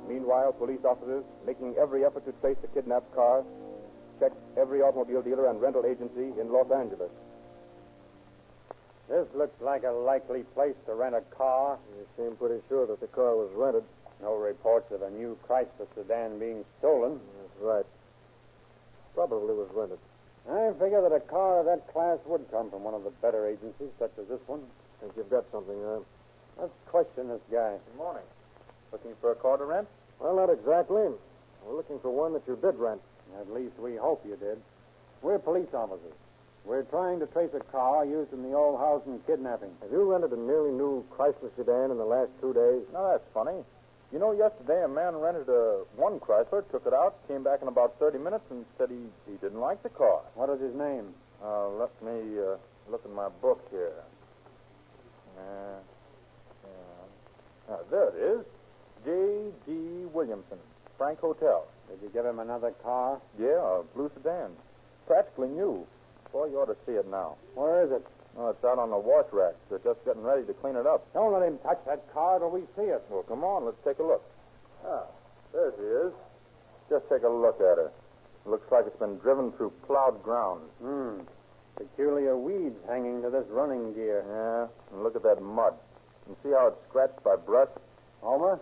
[SPEAKER 12] Meanwhile, police officers, making every effort to trace the kidnapped car, checked every automobile dealer and rental agency in Los Angeles.
[SPEAKER 8] This looks like a likely place to rent a car.
[SPEAKER 14] You seem pretty sure that the car was rented.
[SPEAKER 8] No reports of a new Chrysler sedan being stolen.
[SPEAKER 14] That's right. Probably was rented.
[SPEAKER 8] I figure that a car of that class would come from one of the better agencies, such as this one.
[SPEAKER 14] Think you've got something,
[SPEAKER 8] Let's question this guy.
[SPEAKER 11] Good morning. Looking for a car to rent?
[SPEAKER 14] Well, not exactly. We're looking for one that you did rent.
[SPEAKER 8] At least we hope you did. We're police officers. We're trying to trace a car used in the Oldhausen kidnapping.
[SPEAKER 14] Have you rented a nearly new Chrysler sedan in the last 2 days?
[SPEAKER 11] Now, that's funny. You know, yesterday a man rented one Chrysler, took it out, came back in about 30 minutes and said he didn't like the car.
[SPEAKER 8] What is his name?
[SPEAKER 11] Let me look in my book here. There it is. J.D. Williamson, Frank Hotel.
[SPEAKER 8] Did you give him another car?
[SPEAKER 11] Yeah, a blue sedan. Practically new. Boy, you ought to see it now.
[SPEAKER 8] Where is it?
[SPEAKER 11] Oh, it's out on the wash rack. They're just getting ready to clean it up.
[SPEAKER 8] Don't let him touch that car till we see it.
[SPEAKER 11] Well, come on, let's take a look. Ah, there she is. Just take a look at her. It looks like it's been driven through plowed ground.
[SPEAKER 8] Peculiar weeds hanging to this running gear.
[SPEAKER 11] Yeah, and look at that mud. And see how it's scratched by brush?
[SPEAKER 8] Homer,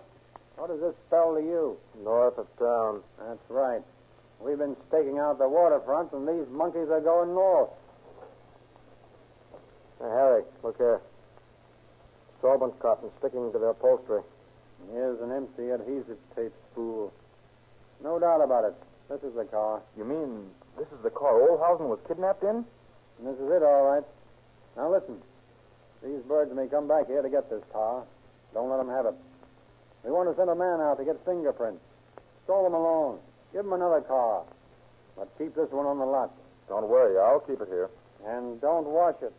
[SPEAKER 8] what does this spell to you?
[SPEAKER 14] North of town.
[SPEAKER 8] That's right. We've been staking out the waterfront, and these monkeys are going north.
[SPEAKER 14] Hey, Harry, look here. Sorbent cotton sticking to the upholstery.
[SPEAKER 8] Here's an empty adhesive tape spool. No doubt about it. This is the car.
[SPEAKER 11] You mean this is the car Oldhausen was kidnapped in?
[SPEAKER 8] And this is it, all right. Now, listen. These birds may come back here to get this car. Don't let them have it. We want to send a man out to get fingerprints. Stroll them along. Give them another car. But keep this one on the lot.
[SPEAKER 11] Don't worry, I'll keep it here.
[SPEAKER 8] And don't wash it.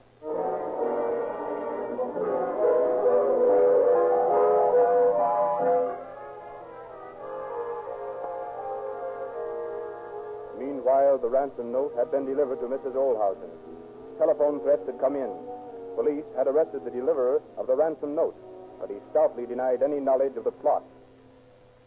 [SPEAKER 12] the ransom note had been delivered to Mrs. Olhausen. Telephone threats had come in. Police had arrested the deliverer of the ransom note, but he stoutly denied any knowledge of the plot.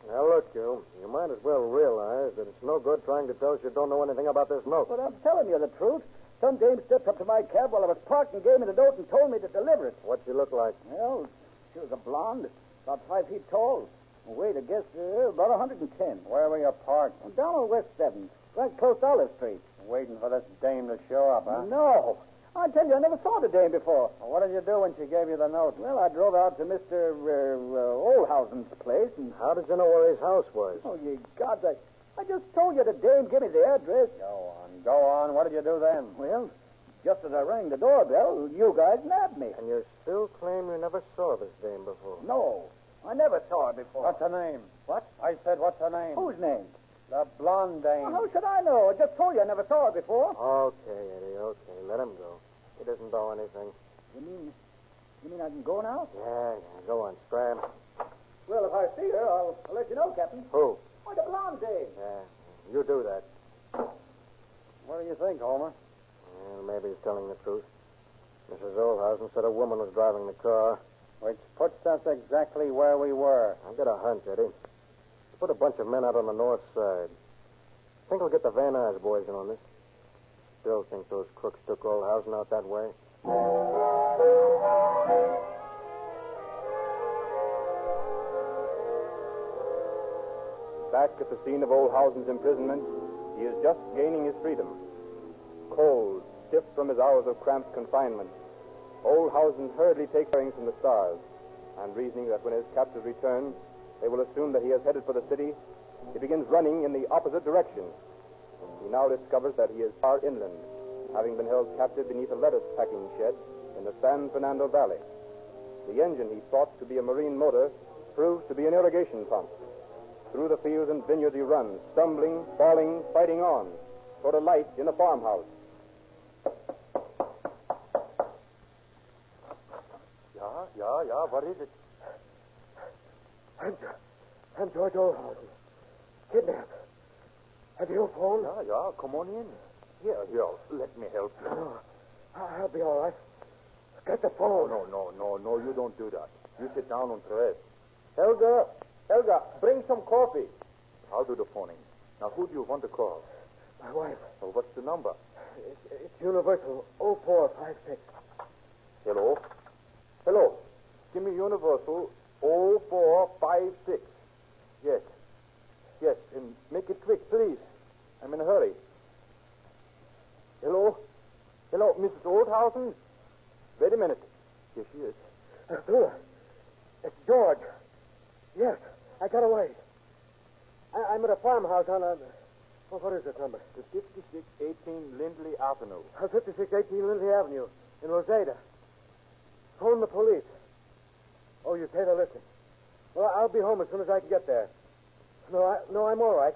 [SPEAKER 14] Now, look, you might as well realize that it's no good trying to tell us you don't know anything about this note.
[SPEAKER 16] But I'm telling you the truth. Some dame stepped up to my cab while I was parked and gave me the note and told me to deliver it.
[SPEAKER 14] What'd she look like?
[SPEAKER 16] Well, she was a blonde, about 5 feet tall. Weight, I guess, about 110.
[SPEAKER 8] Where were you parked?
[SPEAKER 16] Down on West 7th, right close to Olive Street.
[SPEAKER 8] Waiting for this dame to show up, huh?
[SPEAKER 16] No. I tell you, I never saw the dame before.
[SPEAKER 8] Well, what did you do when she gave you the note?
[SPEAKER 16] Well, I drove out to Mr. Olhausen's place, and...
[SPEAKER 14] How did you know where his house was?
[SPEAKER 16] Oh, ye gods, I just told you the dame gave me the address.
[SPEAKER 8] Go on. What did you do then?
[SPEAKER 16] Well, just as I rang the doorbell, you guys nabbed me.
[SPEAKER 14] And you still claim you never saw this dame before?
[SPEAKER 16] No, I never saw her before.
[SPEAKER 8] What's her name?
[SPEAKER 16] What?
[SPEAKER 8] I said, what's her name?
[SPEAKER 16] Whose name?
[SPEAKER 8] The blonde dame.
[SPEAKER 16] Well, how should I know? I just told you I never saw her before.
[SPEAKER 14] Okay, Eddie, okay. Let him go. He doesn't know anything.
[SPEAKER 16] You mean I can go now?
[SPEAKER 14] Yeah, go on, scram.
[SPEAKER 16] Well, if I see her, I'll let you know, Captain.
[SPEAKER 14] Who?
[SPEAKER 16] Why, the blonde dame.
[SPEAKER 14] Yeah, you do that.
[SPEAKER 8] What do you think, Homer?
[SPEAKER 14] Well, maybe he's telling the truth. Mrs. Olhausen said a woman was driving the car.
[SPEAKER 8] Which puts us exactly where we were.
[SPEAKER 14] I've got a hunch, Eddie. Put a bunch of men out on the north side. Think we'll get the Van Nuys boys in on this. Still think those crooks took Olhausen out that way.
[SPEAKER 12] Back at the scene of Olhausen's imprisonment, he is just gaining his freedom. Cold, stiff from his hours of cramped confinement, Olhausen hurriedly takes bearings from the stars, and reasoning that when his captors return, they will assume that he has headed for the city, he begins running in the opposite direction. He now discovers that he is far inland, having been held captive beneath a lettuce packing shed in the San Fernando Valley. The engine he thought to be a marine motor proves to be an irrigation pump. Through the fields and vineyards he runs, stumbling, falling, fighting on, toward a light in a farmhouse.
[SPEAKER 11] Yeah, what is it?
[SPEAKER 14] I'm George Olhausen. Kidnapped. Have you a phone?
[SPEAKER 11] Yeah, come on in. Here, let me help you.
[SPEAKER 14] No, I'll be all right. Get the phone.
[SPEAKER 11] No, you don't do that. You sit down and rest.
[SPEAKER 14] Helga, bring some coffee.
[SPEAKER 11] I'll do the phoning. Now, who do you want to call?
[SPEAKER 14] My wife.
[SPEAKER 11] Well, what's the number?
[SPEAKER 14] It's Universal 0456.
[SPEAKER 11] Hello? Give me Universal 0456. Yes, and make it quick, please. I'm in a hurry. Hello, Mrs. Olhausen? Wait a minute. Here she is.
[SPEAKER 14] Arthur, it's George. Yes, I got away. I'm at a farmhouse on a... Oh, what is this number?
[SPEAKER 11] The 5618 Lindley Avenue.
[SPEAKER 14] 5618 Lindley Avenue in Rosada. Phone the police. Oh, you say they're listening. Well, I'll be home as soon as I can get there. No, I'm all right.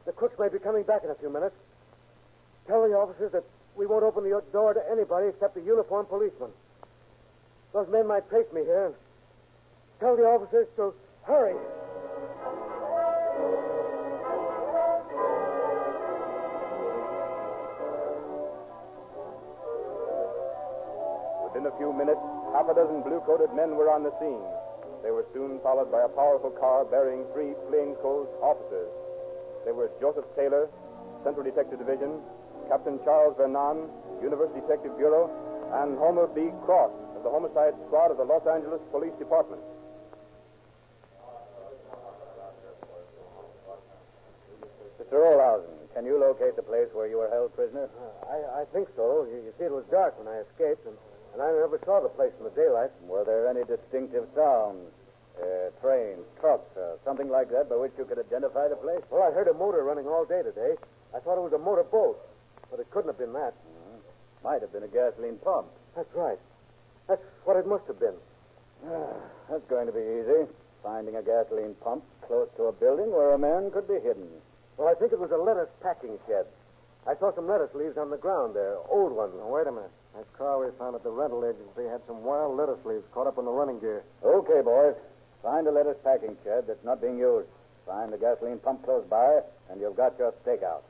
[SPEAKER 14] The crooks may be coming back in a few minutes. Tell the officers that we won't open the door to anybody except a uniformed policeman. Those men might trace me here. And tell the officers to hurry.
[SPEAKER 12] Within a few minutes, half a dozen blue-coated men were on the scene. They were soon followed by a powerful car bearing 3 plainclothes officers. They were Joseph Taylor, Central Detective Division, Captain Charles Vernon, University Detective Bureau, and Homer B. Cross of the Homicide Squad of the Los Angeles Police Department.
[SPEAKER 16] Mr. Olhausen, can you locate the place where you were held prisoner?
[SPEAKER 14] I think so. You see, it was dark when I escaped, and I never saw the place in the daylight.
[SPEAKER 16] Were there any distinctive sounds? Trains, trucks, something like that by which you could identify the place?
[SPEAKER 14] Well, I heard a motor running all day today. I thought it was a motor boat, but it couldn't have been that.
[SPEAKER 16] Might have been a gasoline pump.
[SPEAKER 14] That's right. That's what it must have been.
[SPEAKER 16] That's going to be easy. Finding a gasoline pump close to a building where a man could be hidden.
[SPEAKER 14] Well, I think it was a lettuce packing shed. I saw some lettuce leaves on the ground there, old ones.
[SPEAKER 10] Now, wait a minute. That car we found at the rental agency had some wild lettuce leaves caught up in the running gear.
[SPEAKER 16] Okay, boys. Find a lettuce packing shed that's not being used. Find the gasoline pump close by, and you've got your stakeout.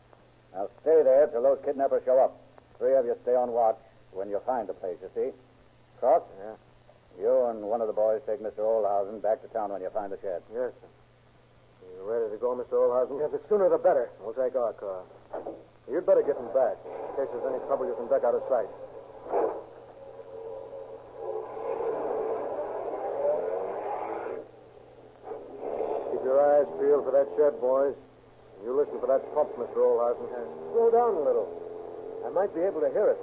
[SPEAKER 16] Now stay there till those kidnappers show up. 3 of you stay on watch when you find the place, you see? Cross?
[SPEAKER 14] Yeah.
[SPEAKER 16] You and one of the boys take Mr. Oldhausen back to town when you find the shed.
[SPEAKER 14] Yes, sir. You ready to go, Mr. Oldhausen? Yes, the sooner the better. We'll take our car. You'd better get him back. In case there's any trouble, you can duck out of sight. Keep your eyes peeled for that shed, boys. You listen for that pump, Mr. Oldhausen. Slow down a little. I might be able to hear it.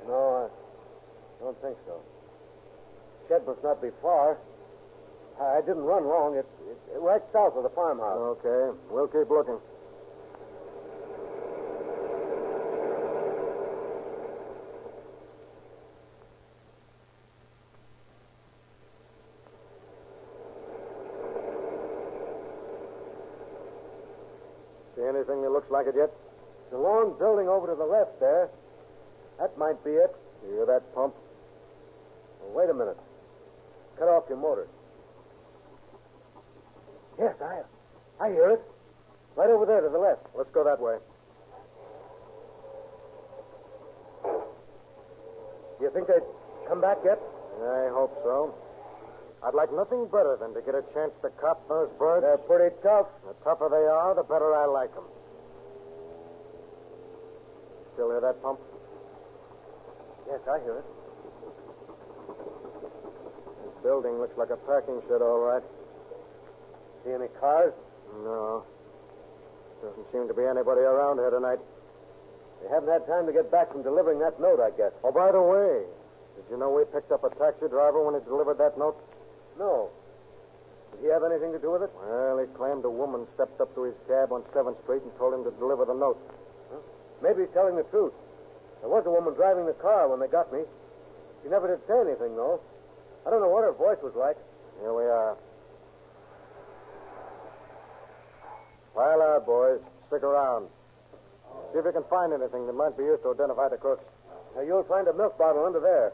[SPEAKER 14] No, I don't think so. Shed must not be far. I didn't run wrong. It's right south of the farmhouse. Okay. We'll keep looking. See anything that looks like it yet? The long building over to the left there. That might be it. You hear that pump? Well, wait a minute. Cut off your motor. Yes, I hear it. Right over there to the left. Let's go that way. Do you think they'd come back yet? I hope so. I'd like nothing better than to get a chance to cop those birds. They're pretty tough. The tougher they are, the better I like them. Still hear that pump? Yes, I hear it. This building looks like a packing shed, all right. See any cars? No. Doesn't seem to be anybody around here tonight. They haven't had time to get back from delivering that note, I guess. Oh, by the way, did you know we picked up a taxi driver when he delivered that note? No. Did he have anything to do with it? Well, he claimed a woman stepped up to his cab on 7th Street and told him to deliver the note. Huh? Maybe he's telling the truth. There was a woman driving the car when they got me. She never did say anything, though. I don't know what her voice was like. Here we are. Pile out, boys. Stick around. See if you can find anything that might be used to identify the crooks. Now, you'll find a milk bottle under there.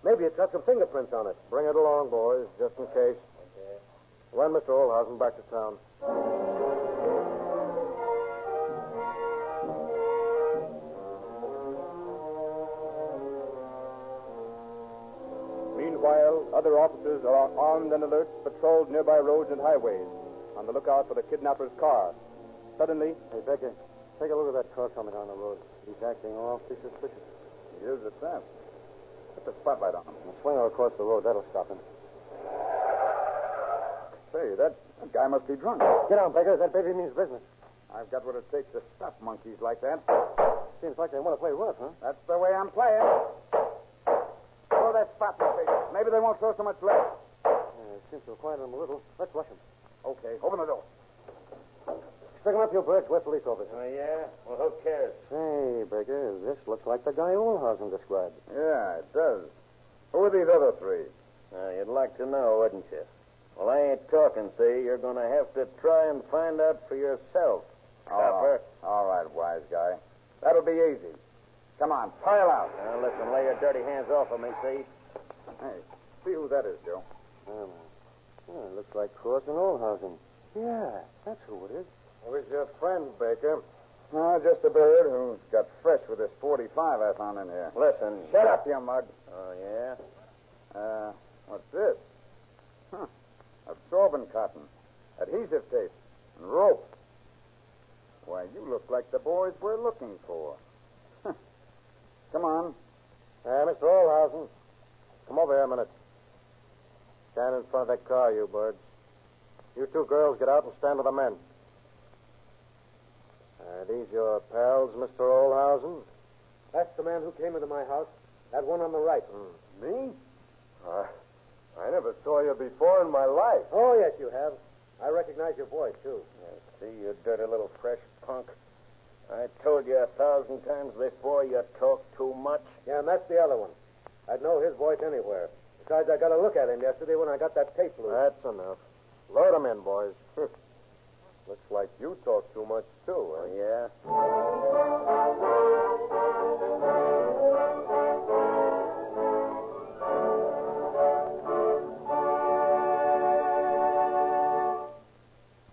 [SPEAKER 14] Maybe it's got some fingerprints on it. Bring it along, boys, just in case. Okay. Run Mr. Oldhausen back to town.
[SPEAKER 12] Meanwhile, other officers are armed and alert, patrolled nearby roads and highways, on the lookout for the kidnapper's car. Suddenly...
[SPEAKER 15] Hey, Becker, take a look at that car coming down the road. He's acting awfully suspicious.
[SPEAKER 10] Here's the tramp. Put the spotlight on him.
[SPEAKER 15] Swing her across the road. That'll stop him.
[SPEAKER 10] Say, that guy must be drunk.
[SPEAKER 15] Get on, Becker. That baby means business.
[SPEAKER 10] I've got what it takes to stop monkeys like that.
[SPEAKER 15] Seems like they want to play rough, huh?
[SPEAKER 10] That's the way I'm playing. Throw that spot in the face. Maybe they won't throw so much less.
[SPEAKER 15] It seems to have quieted them a little. Let's rush them.
[SPEAKER 10] Okay, open the door.
[SPEAKER 15] Stick 'em up, you birds. We're police officers.
[SPEAKER 6] Oh, yeah? Well, who cares?
[SPEAKER 15] Say, Baker, this looks like the guy Oldhausen described.
[SPEAKER 10] Yeah, it does. Who are these other 3?
[SPEAKER 6] You'd like to know, wouldn't you? Well, I ain't talking, see. You're going to have to try and find out for yourself, copper.
[SPEAKER 10] All right, wise guy. That'll be easy. Come on, pile out.
[SPEAKER 6] Now, listen, lay your dirty hands off of me, see?
[SPEAKER 10] Hey, see who that is, Joe.
[SPEAKER 15] It looks like Cross and Oldhausen. Yeah, that's who it is.
[SPEAKER 14] Who's your friend, Baker?
[SPEAKER 10] No, just a bird who's got fresh with this 45 I found in here.
[SPEAKER 6] Listen.
[SPEAKER 10] Shut up, you mug.
[SPEAKER 6] Oh, yeah?
[SPEAKER 10] What's this? Absorbent cotton, adhesive tape, and rope. Why, you look like the boys we're looking for. Come on.
[SPEAKER 14] Mr. Oldhausen, come over here a minute. Stand in front of that car, you birds. You 2 girls get out and stand with the men. Are these your pals, Mr. Oldhausen? That's the man who came into my house. That one on the right. Me? I never saw you before in my life. Oh, yes, you have. I recognize your voice, too.
[SPEAKER 6] See, you dirty little fresh punk. I told you 1,000 times before you talk too much.
[SPEAKER 14] Yeah, and that's the other one. I'd know his voice anywhere. Besides, I got a look at him yesterday when I got that tape loose. That's enough. Load him in, boys. Looks like you talk too much, too,
[SPEAKER 6] Oh, yeah?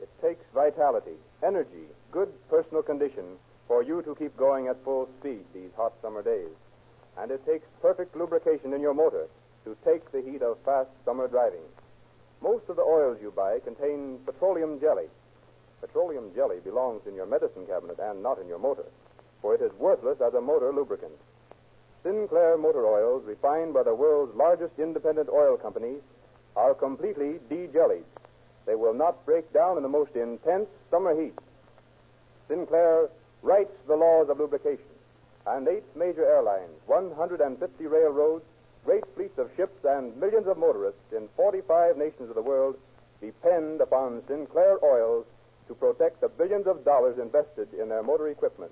[SPEAKER 12] It takes vitality, energy, good personal condition for you to keep going at full speed these hot summer days. And it takes perfect lubrication in your motor to take the heat of fast summer driving. Most of the oils you buy contain petroleum jelly. Petroleum jelly belongs in your medicine cabinet and not in your motor, for it is worthless as a motor lubricant. Sinclair motor oils, refined by the world's largest independent oil companies, are completely de-jellied. They will not break down in the most intense summer heat. Sinclair writes the laws of lubrication, and 8 major airlines, 150 railroads, great fleets of ships, and millions of motorists in 45 nations of the world depend upon Sinclair oils to protect the billions of dollars invested in their motor equipment.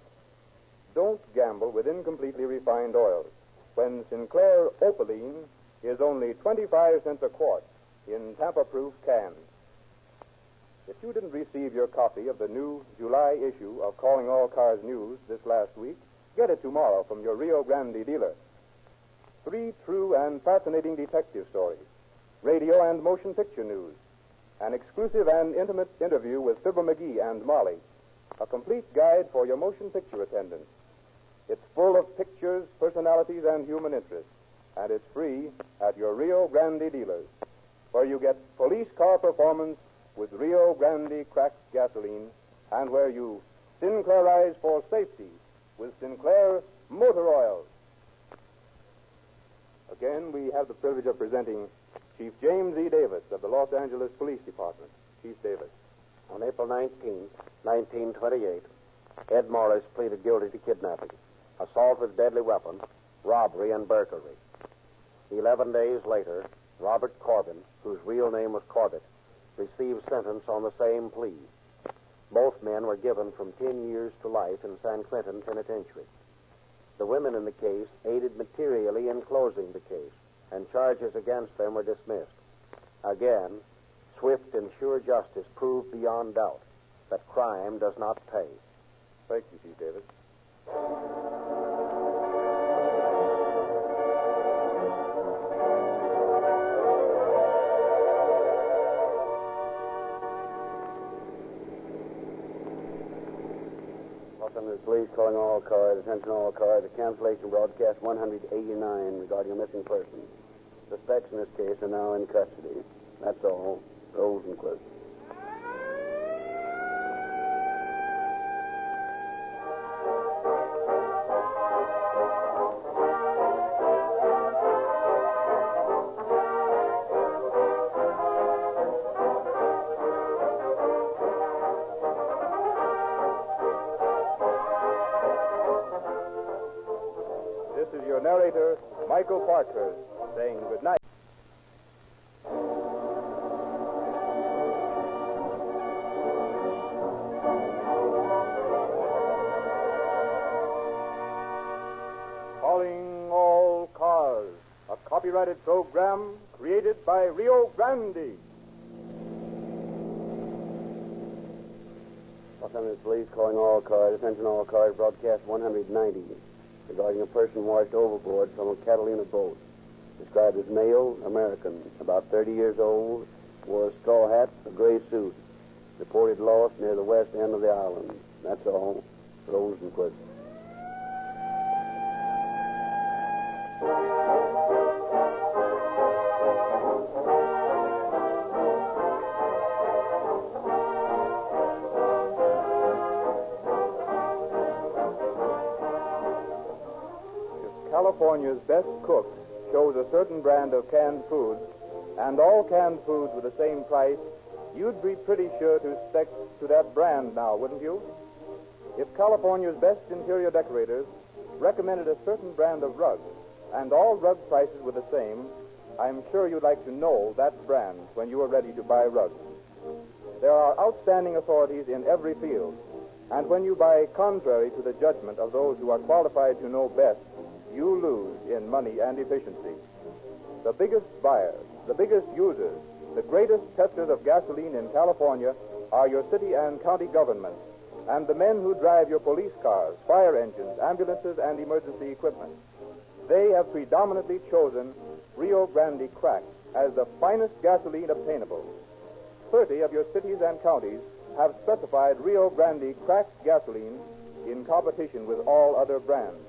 [SPEAKER 12] Don't gamble with incompletely refined oils when Sinclair Opaline is only 25 cents a quart in Tampa-proof cans. If you didn't receive your copy of the new July issue of Calling All Cars News this last week, get it tomorrow from your Rio Grande dealer. 3 true and fascinating detective stories, radio and motion picture news, an exclusive and intimate interview with Fibber McGee and Molly, a complete guide for your motion picture attendants. It's full of pictures, personalities, and human interest, and it's free at your Rio Grande dealers, where you get police car performance with Rio Grande cracked gasoline, and where you Sinclairize for safety with Sinclair motor oils. Again, we have the privilege of presenting Chief James E. Davis of the Los Angeles Police Department. Chief Davis.
[SPEAKER 15] On April 19, 1928, Ed Morris pleaded guilty to kidnapping, assault with deadly weapon, robbery, and burglary. 11 days later, Robert Corbin, whose real name was Corbett, received sentence on the same plea. Both men were given from 10 years to life in San Quentin Penitentiary. The women in the case aided materially in closing the case, and charges against them were dismissed. Again, swift and sure justice proved beyond doubt that crime does not pay.
[SPEAKER 12] Thank you, Chief Davis.
[SPEAKER 2] Police calling all cars, attention all cars, a cancellation broadcast 189 regarding a missing person. Suspects in this case are now in custody. That's all. Rosenquist.
[SPEAKER 12] Narrator Michael Parkhurst saying good night. Calling All Cars, a copyrighted program created by Rio Grande.
[SPEAKER 2] Los Angeles Police calling all cars, attention all cars, broadcast 190. Regarding a person washed overboard from a Catalina boat. Described as male, American, about 30 years old, wore a straw hat, a gray suit. Reported lost near the west end of the island. That's all. Rosenquist.
[SPEAKER 12] California's best cook chose a certain brand of canned foods, and all canned foods with the same price, you'd be pretty sure to stick to that brand now, wouldn't you? If California's best interior decorators recommended a certain brand of rug, and all rug prices were the same, I'm sure you'd like to know that brand when you are ready to buy rugs. There are outstanding authorities in every field, and when you buy contrary to the judgment of those who are qualified to know best, you lose in money and efficiency. The biggest buyers, the biggest users, the greatest testers of gasoline in California are your city and county governments and the men who drive your police cars, fire engines, ambulances, and emergency equipment. They have predominantly chosen Rio Grande crack as the finest gasoline obtainable. 30 of your cities and counties
[SPEAKER 17] have specified Rio Grande cracked gasoline in competition with all other brands.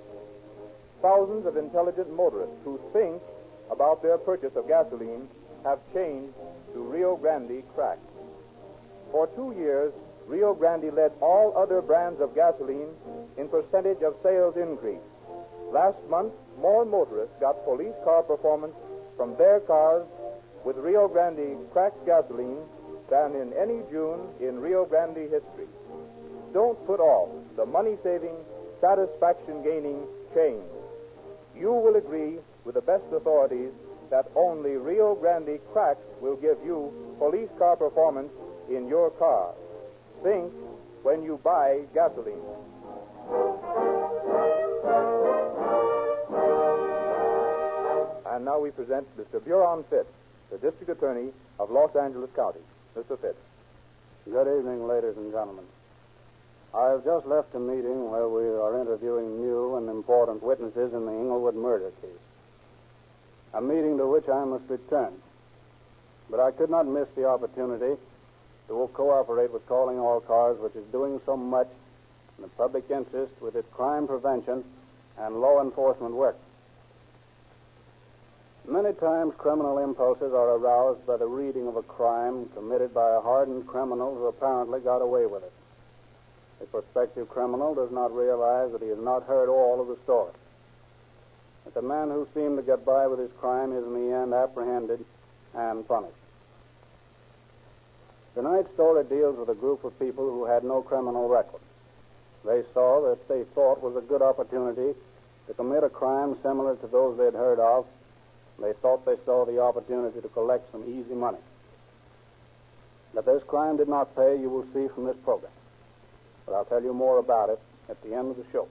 [SPEAKER 17] Thousands of intelligent motorists who think about their purchase of gasoline have changed to Rio Grande cracked. For 2 years, Rio Grande led all other brands of gasoline in percentage of sales increase. Last month, more motorists got police car performance from their cars with Rio Grande cracked gasoline than in any June in Rio Grande history. Don't put off the money-saving, satisfaction-gaining change. You will agree with the best authorities that only Rio Grande cracked will give you police car performance in your car. Think when you buy gasoline. And now we present Mr. Buron Fitz, the District Attorney of Los Angeles County. Mr. Fitz.
[SPEAKER 18] Good evening, ladies and gentlemen. I have just left a meeting where we are interviewing new and important witnesses in the Inglewood murder case. A meeting to which I must return. But I could not miss the opportunity to cooperate with Calling All Cars, which is doing so much in the public interest with its crime prevention and law enforcement work. Many times criminal impulses are aroused by the reading of a crime committed by a hardened criminal who apparently got away with it. The prospective criminal does not realize that he has not heard all of the story. That the man who seemed to get by with his crime is in the end apprehended and punished. Tonight's story deals with a group of people who had no criminal record. They saw that they thought was a good opportunity to commit a crime similar to those they'd heard of. They thought they saw the opportunity to collect some easy money. That this crime did not pay, you will see from this program. But I'll tell you more about it at the end of the show.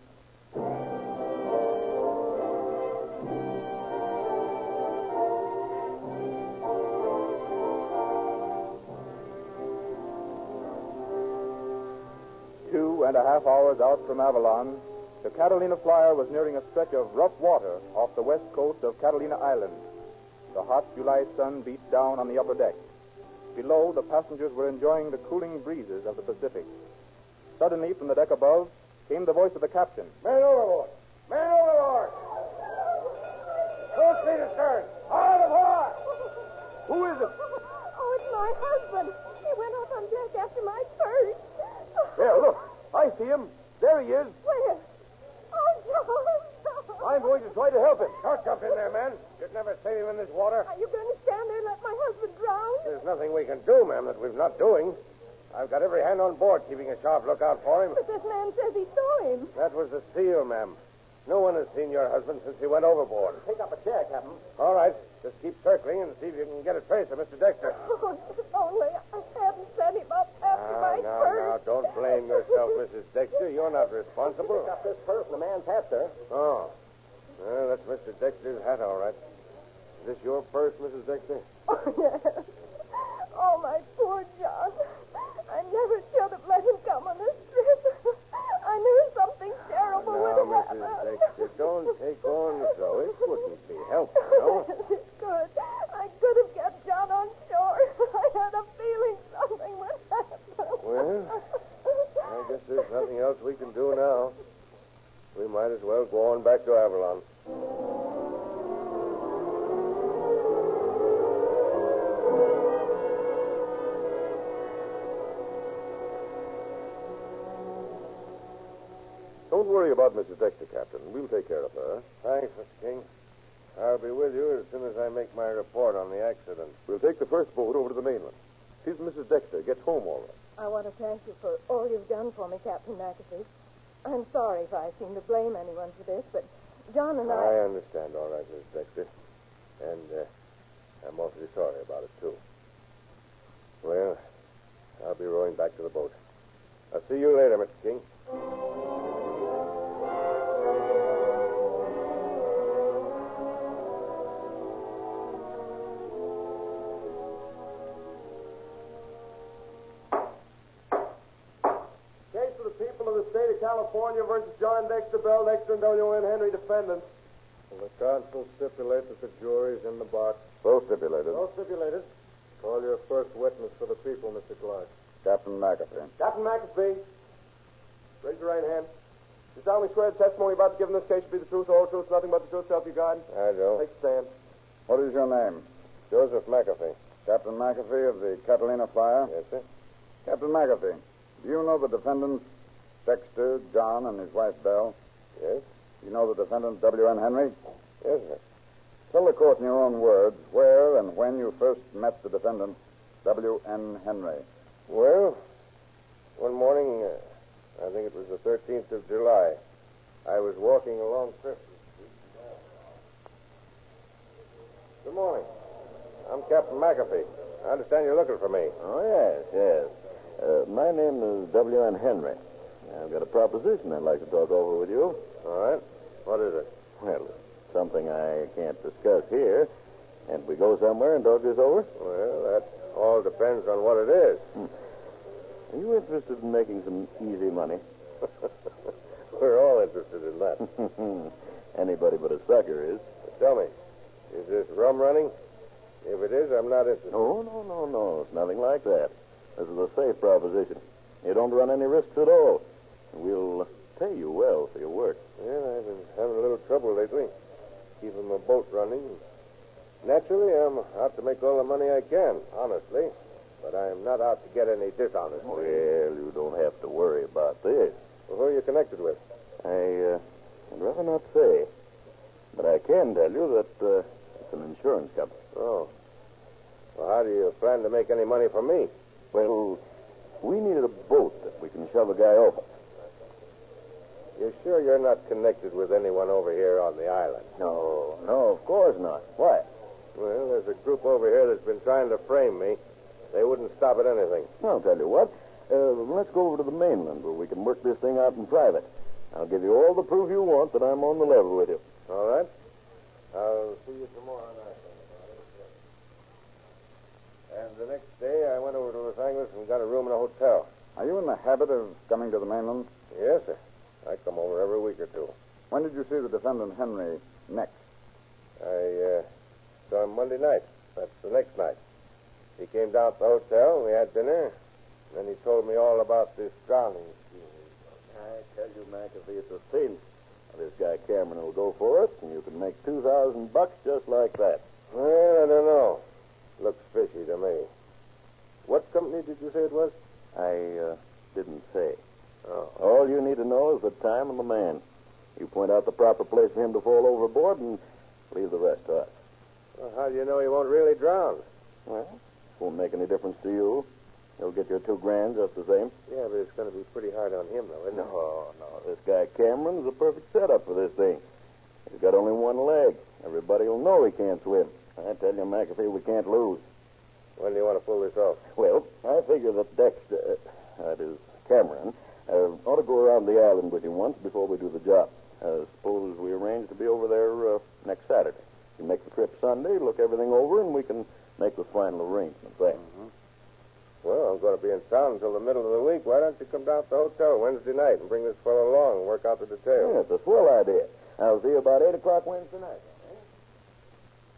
[SPEAKER 17] Two and a half hours out from Avalon, the Catalina Flyer was nearing a stretch of rough water off the west coast of Catalina Island. The hot July sun beat down on the upper deck. Below, the passengers were enjoying the cooling breezes of the Pacific. Suddenly, from the deck above, came the voice of the captain.
[SPEAKER 14] Man overboard! Man overboard! Full speed astern! Hard aboard!
[SPEAKER 17] Who is it?
[SPEAKER 5] Oh, it's my husband. He went up on deck after my purse.
[SPEAKER 14] There, look. I see him. There he is.
[SPEAKER 5] Where? Oh, John.
[SPEAKER 14] I'm going to try to help him. Don't jump in there, man. You'd never save him in this water.
[SPEAKER 5] Are you going to stand there and let my husband drown?
[SPEAKER 14] There's nothing we can do, ma'am, that we're not doing. I've got every hand on board keeping a sharp lookout for him.
[SPEAKER 5] But this man says he saw him.
[SPEAKER 14] That was the seal, ma'am. No one has seen your husband since he went overboard.
[SPEAKER 16] Take up a chair, Captain.
[SPEAKER 14] All right. Just keep circling and see if you can get a trace of Mr. Dexter.
[SPEAKER 5] Oh, if only I hadn't sent him up after my purse.
[SPEAKER 14] Now, don't blame yourself, Mrs. Dexter. You're not responsible.
[SPEAKER 16] Pick up this purse from the man's hat, sir.
[SPEAKER 14] Oh. Well, that's Mr. Dexter's hat, all right. Is this your purse, Mrs. Dexter?
[SPEAKER 5] Oh, yes. Oh, my poor John. I never should have let him come on this trip. I knew something terrible would have happened.
[SPEAKER 14] Now, Mrs. Dexter, don't take on so. It wouldn't be helpful, no?
[SPEAKER 5] It could. I could have kept John on shore. I had a feeling something would happen.
[SPEAKER 14] Well, I guess there's nothing else we can do now. We might as well go on back to Avalon.
[SPEAKER 3] Don't worry about Mrs. Dexter, Captain. We'll take care of her.
[SPEAKER 14] Thanks, Mr. King. I'll be with you as soon as I make my report on the accident.
[SPEAKER 3] We'll take the first boat over to the mainland. See if Mrs. Dexter gets home all right.
[SPEAKER 4] I want to thank you for all you've done for me, Captain McAfee. I'm sorry if I seem to blame anyone for this, but John and
[SPEAKER 14] I understand all right, Mrs. Dexter. And I'm awfully sorry about it, too. Well, I'll be rowing back to the boat. I'll see you later, Mr. King.
[SPEAKER 19] California versus John Dexter, Bell Dexter, and W.N. Henry, defendants.
[SPEAKER 2] Will the counsel stipulate that the jury is in the box?
[SPEAKER 3] So stipulated.
[SPEAKER 19] So stipulated.
[SPEAKER 2] Call your first witness for the people, Mr. Clark.
[SPEAKER 3] Captain Mac.
[SPEAKER 10] McAfee.
[SPEAKER 19] Captain McAfee. Raise your right hand. You solemnly swear the testimony you're about to give in this case should be the truth, the whole truth, nothing but the truth, self you God?
[SPEAKER 3] I do.
[SPEAKER 19] Take a stand.
[SPEAKER 10] What is your name?
[SPEAKER 3] Joseph McAfee.
[SPEAKER 10] Captain McAfee of the Catalina fire?
[SPEAKER 3] Yes, sir.
[SPEAKER 10] Captain McAfee, do you know the defendants, Dexter, John, and his wife, Belle?
[SPEAKER 3] Yes.
[SPEAKER 10] You know the defendant, W.N. Henry?
[SPEAKER 3] Yes, sir.
[SPEAKER 10] Tell the court in your own words where and when you first met the defendant, W.N. Henry.
[SPEAKER 3] Well, one morning, I think it was the 13th of July, I was walking along Perfumed Street. Good morning. I'm Captain McAfee. I understand you're looking for me.
[SPEAKER 20] Oh, yes. My name is W.N. Henry. I've got a proposition I'd like to talk over with you.
[SPEAKER 3] All right. What is it?
[SPEAKER 20] Well, it's something I can't discuss here. Can't we go somewhere and talk this over?
[SPEAKER 3] Well, that all depends on what it is.
[SPEAKER 20] Are you interested in making some easy money?
[SPEAKER 3] We're all interested in that.
[SPEAKER 20] Anybody but a sucker is.
[SPEAKER 3] Tell me, is this rum running? If it is, I'm not interested.
[SPEAKER 20] Oh, no. It's nothing like that. This is a safe proposition. You don't run any risks at all. We'll pay you well for your work.
[SPEAKER 3] Yeah, I've been having a little trouble lately, keeping my boat running. Naturally, I'm out to make all the money I can, honestly. But I'm not out to get any dishonest.
[SPEAKER 20] Well, you don't have to worry about this.
[SPEAKER 3] Well, who are you connected with?
[SPEAKER 20] I'd rather not say. But I can tell you that it's an insurance company.
[SPEAKER 3] Oh. Well, how do you plan to make any money from me?
[SPEAKER 20] Well, we needed a boat that we can shove a guy over.
[SPEAKER 3] You're sure you're not connected with anyone over here on the island?
[SPEAKER 20] No, of course not. Why?
[SPEAKER 3] Well, there's a group over here that's been trying to frame me. They wouldn't stop at anything.
[SPEAKER 20] I'll tell you what. Let's go over to the mainland where we can work this thing out in private. I'll give you all the proof you want that I'm on the level with you.
[SPEAKER 3] All right. I'll see you tomorrow night. And the next day, I went over to Los Angeles and got a room in a hotel.
[SPEAKER 10] Are you in the habit of coming to the mainland?
[SPEAKER 3] Yes, sir. I come over every week or two.
[SPEAKER 10] When did you see the defendant, Henry, next?
[SPEAKER 3] I saw him Monday night. That's the next night. He came down to the hotel, and we had dinner. And then he told me all about this drowning scheme.
[SPEAKER 20] I tell you, McAfee, it's a cinch. This guy Cameron will go for it, and you can make $2,000 just like that.
[SPEAKER 3] Well, I don't know. Looks fishy to me. What company did you say it was?
[SPEAKER 20] I didn't say.
[SPEAKER 3] Oh.
[SPEAKER 20] All you need to know is the time and the man. You point out the proper place for him to fall overboard and leave the rest to us.
[SPEAKER 3] Well, how do you know he won't really drown?
[SPEAKER 20] Well, won't make any difference to you. He'll get your $2,000 just the same.
[SPEAKER 3] Yeah, but it's going to be pretty hard on him, though, isn't it?
[SPEAKER 20] No. This guy Cameron's a perfect setup for this thing. He's got only one leg. Everybody will know he can't swim. I tell you, McAfee, we can't lose.
[SPEAKER 3] When do you want to pull this off?
[SPEAKER 20] Well, I figure that Dexter, that is Cameron, ought to go around the island with him once before we do the job. Suppose we arrange to be over there next Saturday. You make the trip Sunday, look everything over, and we can make the final arrangements then.
[SPEAKER 3] Mm-hmm. Well, I'm going to be in town until the middle of the week. Why don't you come down to the hotel Wednesday night and bring this fellow along and work out the details?
[SPEAKER 20] Yeah, it's a swell idea. I'll see you about 8 o'clock Wednesday night.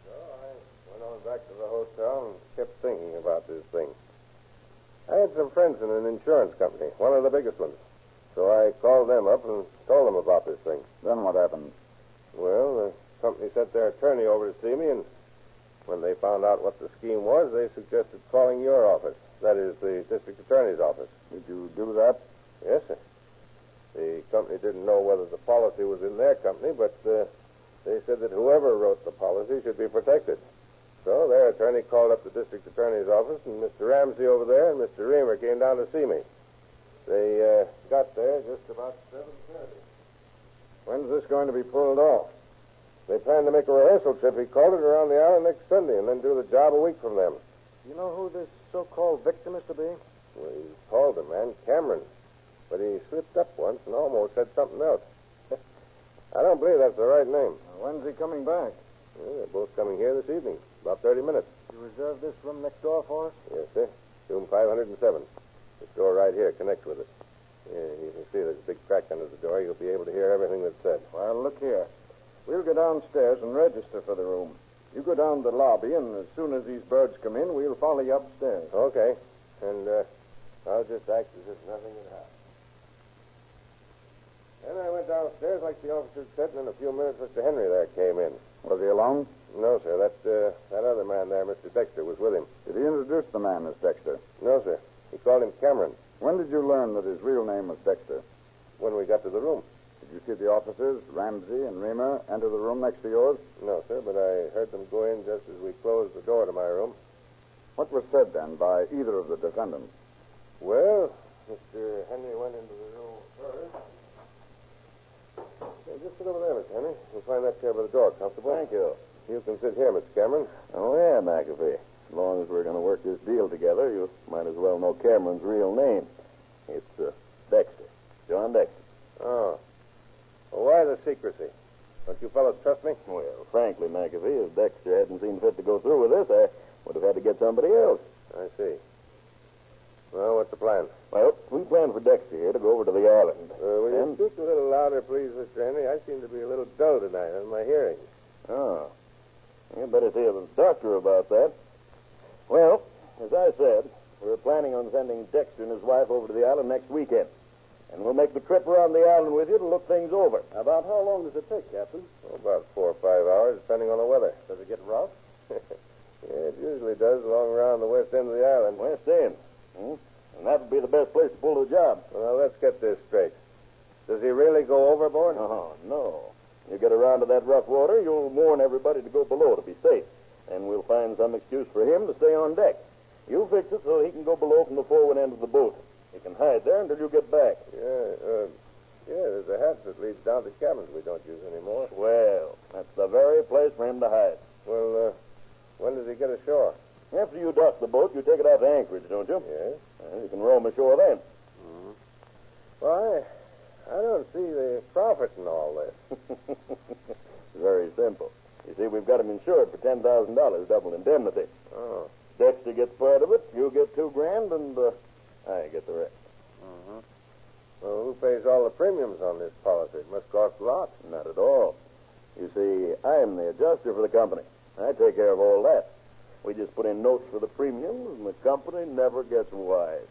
[SPEAKER 3] So I went on back to the hotel and kept thinking about this thing. I had some friends in an insurance company, one of the biggest ones. So I called them up and told them about this thing.
[SPEAKER 10] Then what happened?
[SPEAKER 3] Well, the company sent their attorney over to see me, and when they found out what the scheme was, they suggested calling your office. That is, the district attorney's office.
[SPEAKER 10] Did you do that?
[SPEAKER 3] Yes, sir. The company didn't know whether the policy was in their company, but they said that whoever wrote the policy should be protected. So their attorney called up the district attorney's office, and Mr. Ramsey over there and Mr. Reamer came down to see me. They got there just about 7:30.
[SPEAKER 10] When's this going to be pulled off?
[SPEAKER 3] They plan to make a rehearsal trip, he called it, around the island next Sunday, and then do the job a week from them.
[SPEAKER 14] You know who this so-called victim is to be?
[SPEAKER 3] Well, he called the man Cameron, but he slipped up once and almost said something else. I don't believe that's the right name.
[SPEAKER 14] When's he coming back?
[SPEAKER 3] Well, they're both coming here this evening, about 30 minutes.
[SPEAKER 14] You reserved this room next door for us?
[SPEAKER 3] Yes, sir. Room 507. This door right here connects with it. Yeah, you can see there's a big crack under the door. You'll be able to hear everything that's said.
[SPEAKER 10] Well, look here. We'll go downstairs and register for the room. You go down to the lobby, and as soon as these birds come in, we'll follow you upstairs.
[SPEAKER 3] Okay. And
[SPEAKER 7] I'll just act as if nothing had happened. Then I went downstairs like the officer said, and in a few minutes Mr. Henry there came in.
[SPEAKER 2] Was he alone?
[SPEAKER 7] No, sir. That other man there, Mr. Dexter, was with him.
[SPEAKER 2] Did he introduce the man as Dexter?
[SPEAKER 7] No, sir. He called him Cameron.
[SPEAKER 2] When did you learn that his real name was Dexter?
[SPEAKER 7] When we got to the room.
[SPEAKER 2] Did you see the officers, Ramsey and Reamer, enter the room next to yours?
[SPEAKER 7] No, sir, but I heard them go in just as we closed the door to my room.
[SPEAKER 2] What was said then by either of the defendants?
[SPEAKER 7] Well, Mr. Henry went into the room first. Hey, just sit over there, Mr. Henry. You'll find that chair by the door comfortable.
[SPEAKER 20] Thank you.
[SPEAKER 7] You can sit here, Mr. Cameron.
[SPEAKER 20] Oh, yeah, McAfee. As long as we're going to work this deal together, you might as well know Cameron's real name. It's Dexter. John Dexter.
[SPEAKER 7] Oh. Well, why the secrecy? Don't you fellows trust me?
[SPEAKER 20] Well, frankly, McAfee, if Dexter hadn't seen fit to go through with this, I would have had to get somebody else.
[SPEAKER 7] I see. Well, what's the plan?
[SPEAKER 20] Well, we planned for Dexter here to go over to the island.
[SPEAKER 7] Will you speak a little louder, please, Mr. Henry? I seem to be a little dull tonight on my hearing.
[SPEAKER 20] Oh. You better see the doctor about that. Well, as I said, we're planning on sending Dexter and his wife over to the island next weekend. And we'll make the trip around the island with you to look things over.
[SPEAKER 18] About how long does it take, Captain?
[SPEAKER 7] Oh, about 4 or 5 hours, depending on the weather.
[SPEAKER 18] Does it get rough?
[SPEAKER 7] Yeah, it usually does along around the west end of the island.
[SPEAKER 20] West End. And that would be the best place to pull the job.
[SPEAKER 7] Well, let's get this straight. Does he really go overboard?
[SPEAKER 20] Oh, no. You get around to that rough water, you'll warn everybody to go below to be safe. And we'll find some excuse for him to stay on deck. You fix it so he can go below from the forward end of the boat. He can hide there until you get back.
[SPEAKER 7] Yeah, there's a hatch that leads down to cabins we don't use anymore.
[SPEAKER 20] Well, that's the very place for him to hide.
[SPEAKER 7] Well, when does he get ashore?
[SPEAKER 20] After you dock the boat, you take it out to anchorage, don't you?
[SPEAKER 7] Yes.
[SPEAKER 20] You can roam ashore then.
[SPEAKER 7] Mm-hmm. Well, I don't see the profit in all this.
[SPEAKER 20] It's very simple. You see, we've got him insured for $10,000, double indemnity.
[SPEAKER 7] Oh.
[SPEAKER 20] Dexter gets part of it, you get $2,000, and I get the rest.
[SPEAKER 7] Mm-hmm. Well, who pays all the premiums on this policy? It must cost a lot.
[SPEAKER 20] Not at all. You see, I'm the adjuster for the company. I take care of all that. We just put in notes for the premiums, and the company never gets wise.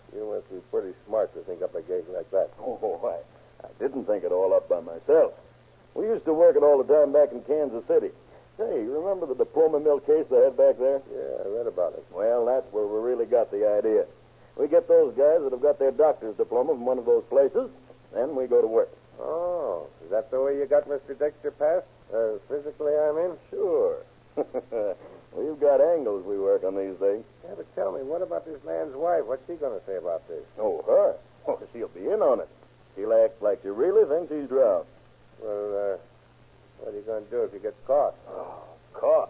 [SPEAKER 7] You must be pretty smart to think up a gig like that.
[SPEAKER 20] Oh, I didn't think it all up by myself. We used to work it all the time back in Kansas City. Say, you remember the diploma mill case they had back there?
[SPEAKER 7] Yeah, I read about it.
[SPEAKER 20] Well, that's where we really got the idea. We get those guys that have got their doctor's diploma from one of those places, then we go to work.
[SPEAKER 7] Oh, is that the way you got Mr. Dexter passed? Physically, I mean?
[SPEAKER 20] Sure. We've got angles we work on these days.
[SPEAKER 7] Yeah, but tell me, what about this man's wife? What's she going to say about this?
[SPEAKER 20] Oh, her? Oh, she'll be in on it. She'll act like she really thinks he's drowned.
[SPEAKER 7] Well, what are you going to do if you get caught?
[SPEAKER 20] Oh, caught?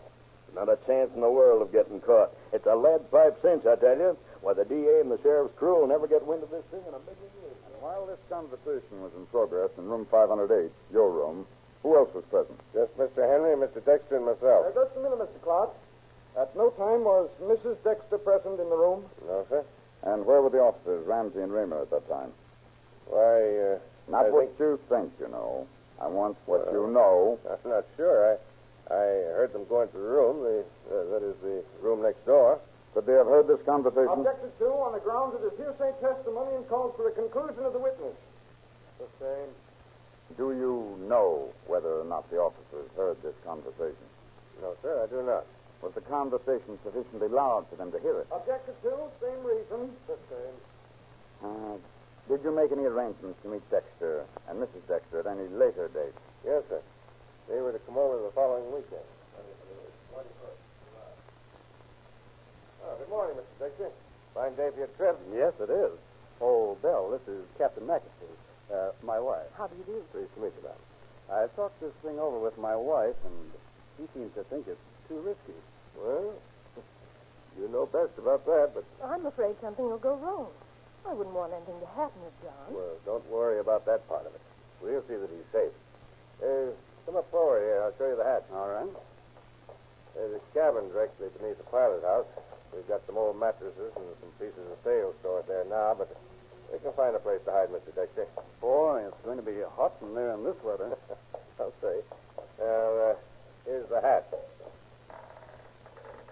[SPEAKER 20] Not a chance in the world of getting caught. It's a lead pipe cinch, I tell you. Why, the DA and the sheriff's crew will never get wind of this thing in a million years.
[SPEAKER 2] And while this conversation was in progress in room 508, your room, who else was present?
[SPEAKER 7] Just Mr. Henry, Mr. Dexter, and myself.
[SPEAKER 14] Just a minute, Mr. Clark. At no time was Mrs. Dexter present in the room?
[SPEAKER 7] No, sir.
[SPEAKER 2] And where were the officers, Ramsey and Reamer, at that time?
[SPEAKER 7] Why,
[SPEAKER 2] Not what you think, you know. I want what you know.
[SPEAKER 7] I'm not sure. I heard them go into the room, that is the room next door.
[SPEAKER 2] Could they have heard this conversation?
[SPEAKER 14] Objected to on the grounds it is hearsay testimony and calls for the conclusion of the witness.
[SPEAKER 7] Sustained.
[SPEAKER 2] Do you know whether or not the officers heard this conversation?
[SPEAKER 7] No, sir, I do not.
[SPEAKER 2] Was the conversation sufficiently loud for them to hear it?
[SPEAKER 14] Objected to, same reason. Sustained.
[SPEAKER 2] Did you make any arrangements to meet Dexter and Mrs. Dexter at any later date?
[SPEAKER 7] Yes, sir. They were to come over the following weekend. Oh, good morning, Mr. Dexter. Fine day for your trip.
[SPEAKER 18] Yes, it is. Oh, Belle, this is Captain McAfee, my wife.
[SPEAKER 9] How do you do?
[SPEAKER 7] Pleased to meet you, ma'am.
[SPEAKER 18] I talked this thing over with my wife, and she seems to think it's too risky.
[SPEAKER 7] Well, you know best about that, but...
[SPEAKER 5] I'm afraid something will go wrong. I wouldn't want anything to happen to John.
[SPEAKER 7] Well, don't worry about that part of it. We'll see that he's safe. Come up forward here. I'll show you the hatch.
[SPEAKER 18] All right.
[SPEAKER 7] There's a cabin directly beneath the pilot house. We've got some old mattresses and some pieces of sail stored there now, but we can find a place to hide, Mr. Dexter.
[SPEAKER 18] Boy, it's going to be hot in there in this weather.
[SPEAKER 7] I'll say. Now, here's the hatch.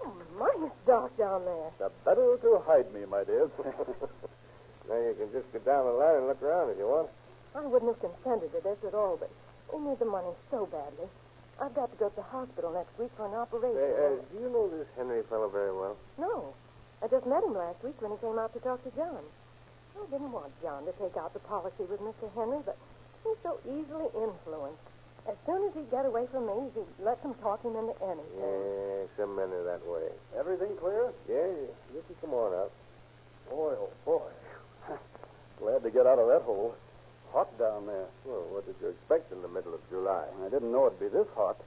[SPEAKER 5] Oh, my, it's dark down there.
[SPEAKER 21] The better to hide me, my dear.
[SPEAKER 7] Now you can just get down the ladder and look around if you want.
[SPEAKER 5] I wouldn't have consented to this at all, but we need the money so badly. I've got to go to the hospital next week for an operation.
[SPEAKER 7] Do you know this Henry fellow very well?
[SPEAKER 5] No. I just met him last week when he came out to talk to John. I didn't want John to take out the policy with Mr. Henry, but he's so easily influenced. As soon as he'd get away from me, he'd let them talk him into anything.
[SPEAKER 7] Yeah, some men are that way.
[SPEAKER 21] Everything clear?
[SPEAKER 7] Yeah, you can come on up.
[SPEAKER 21] Boy, oh, boy. Glad to get out of that hole. Hot down there.
[SPEAKER 7] Well, what did you expect in the middle of July?
[SPEAKER 21] I didn't know it'd be this hot.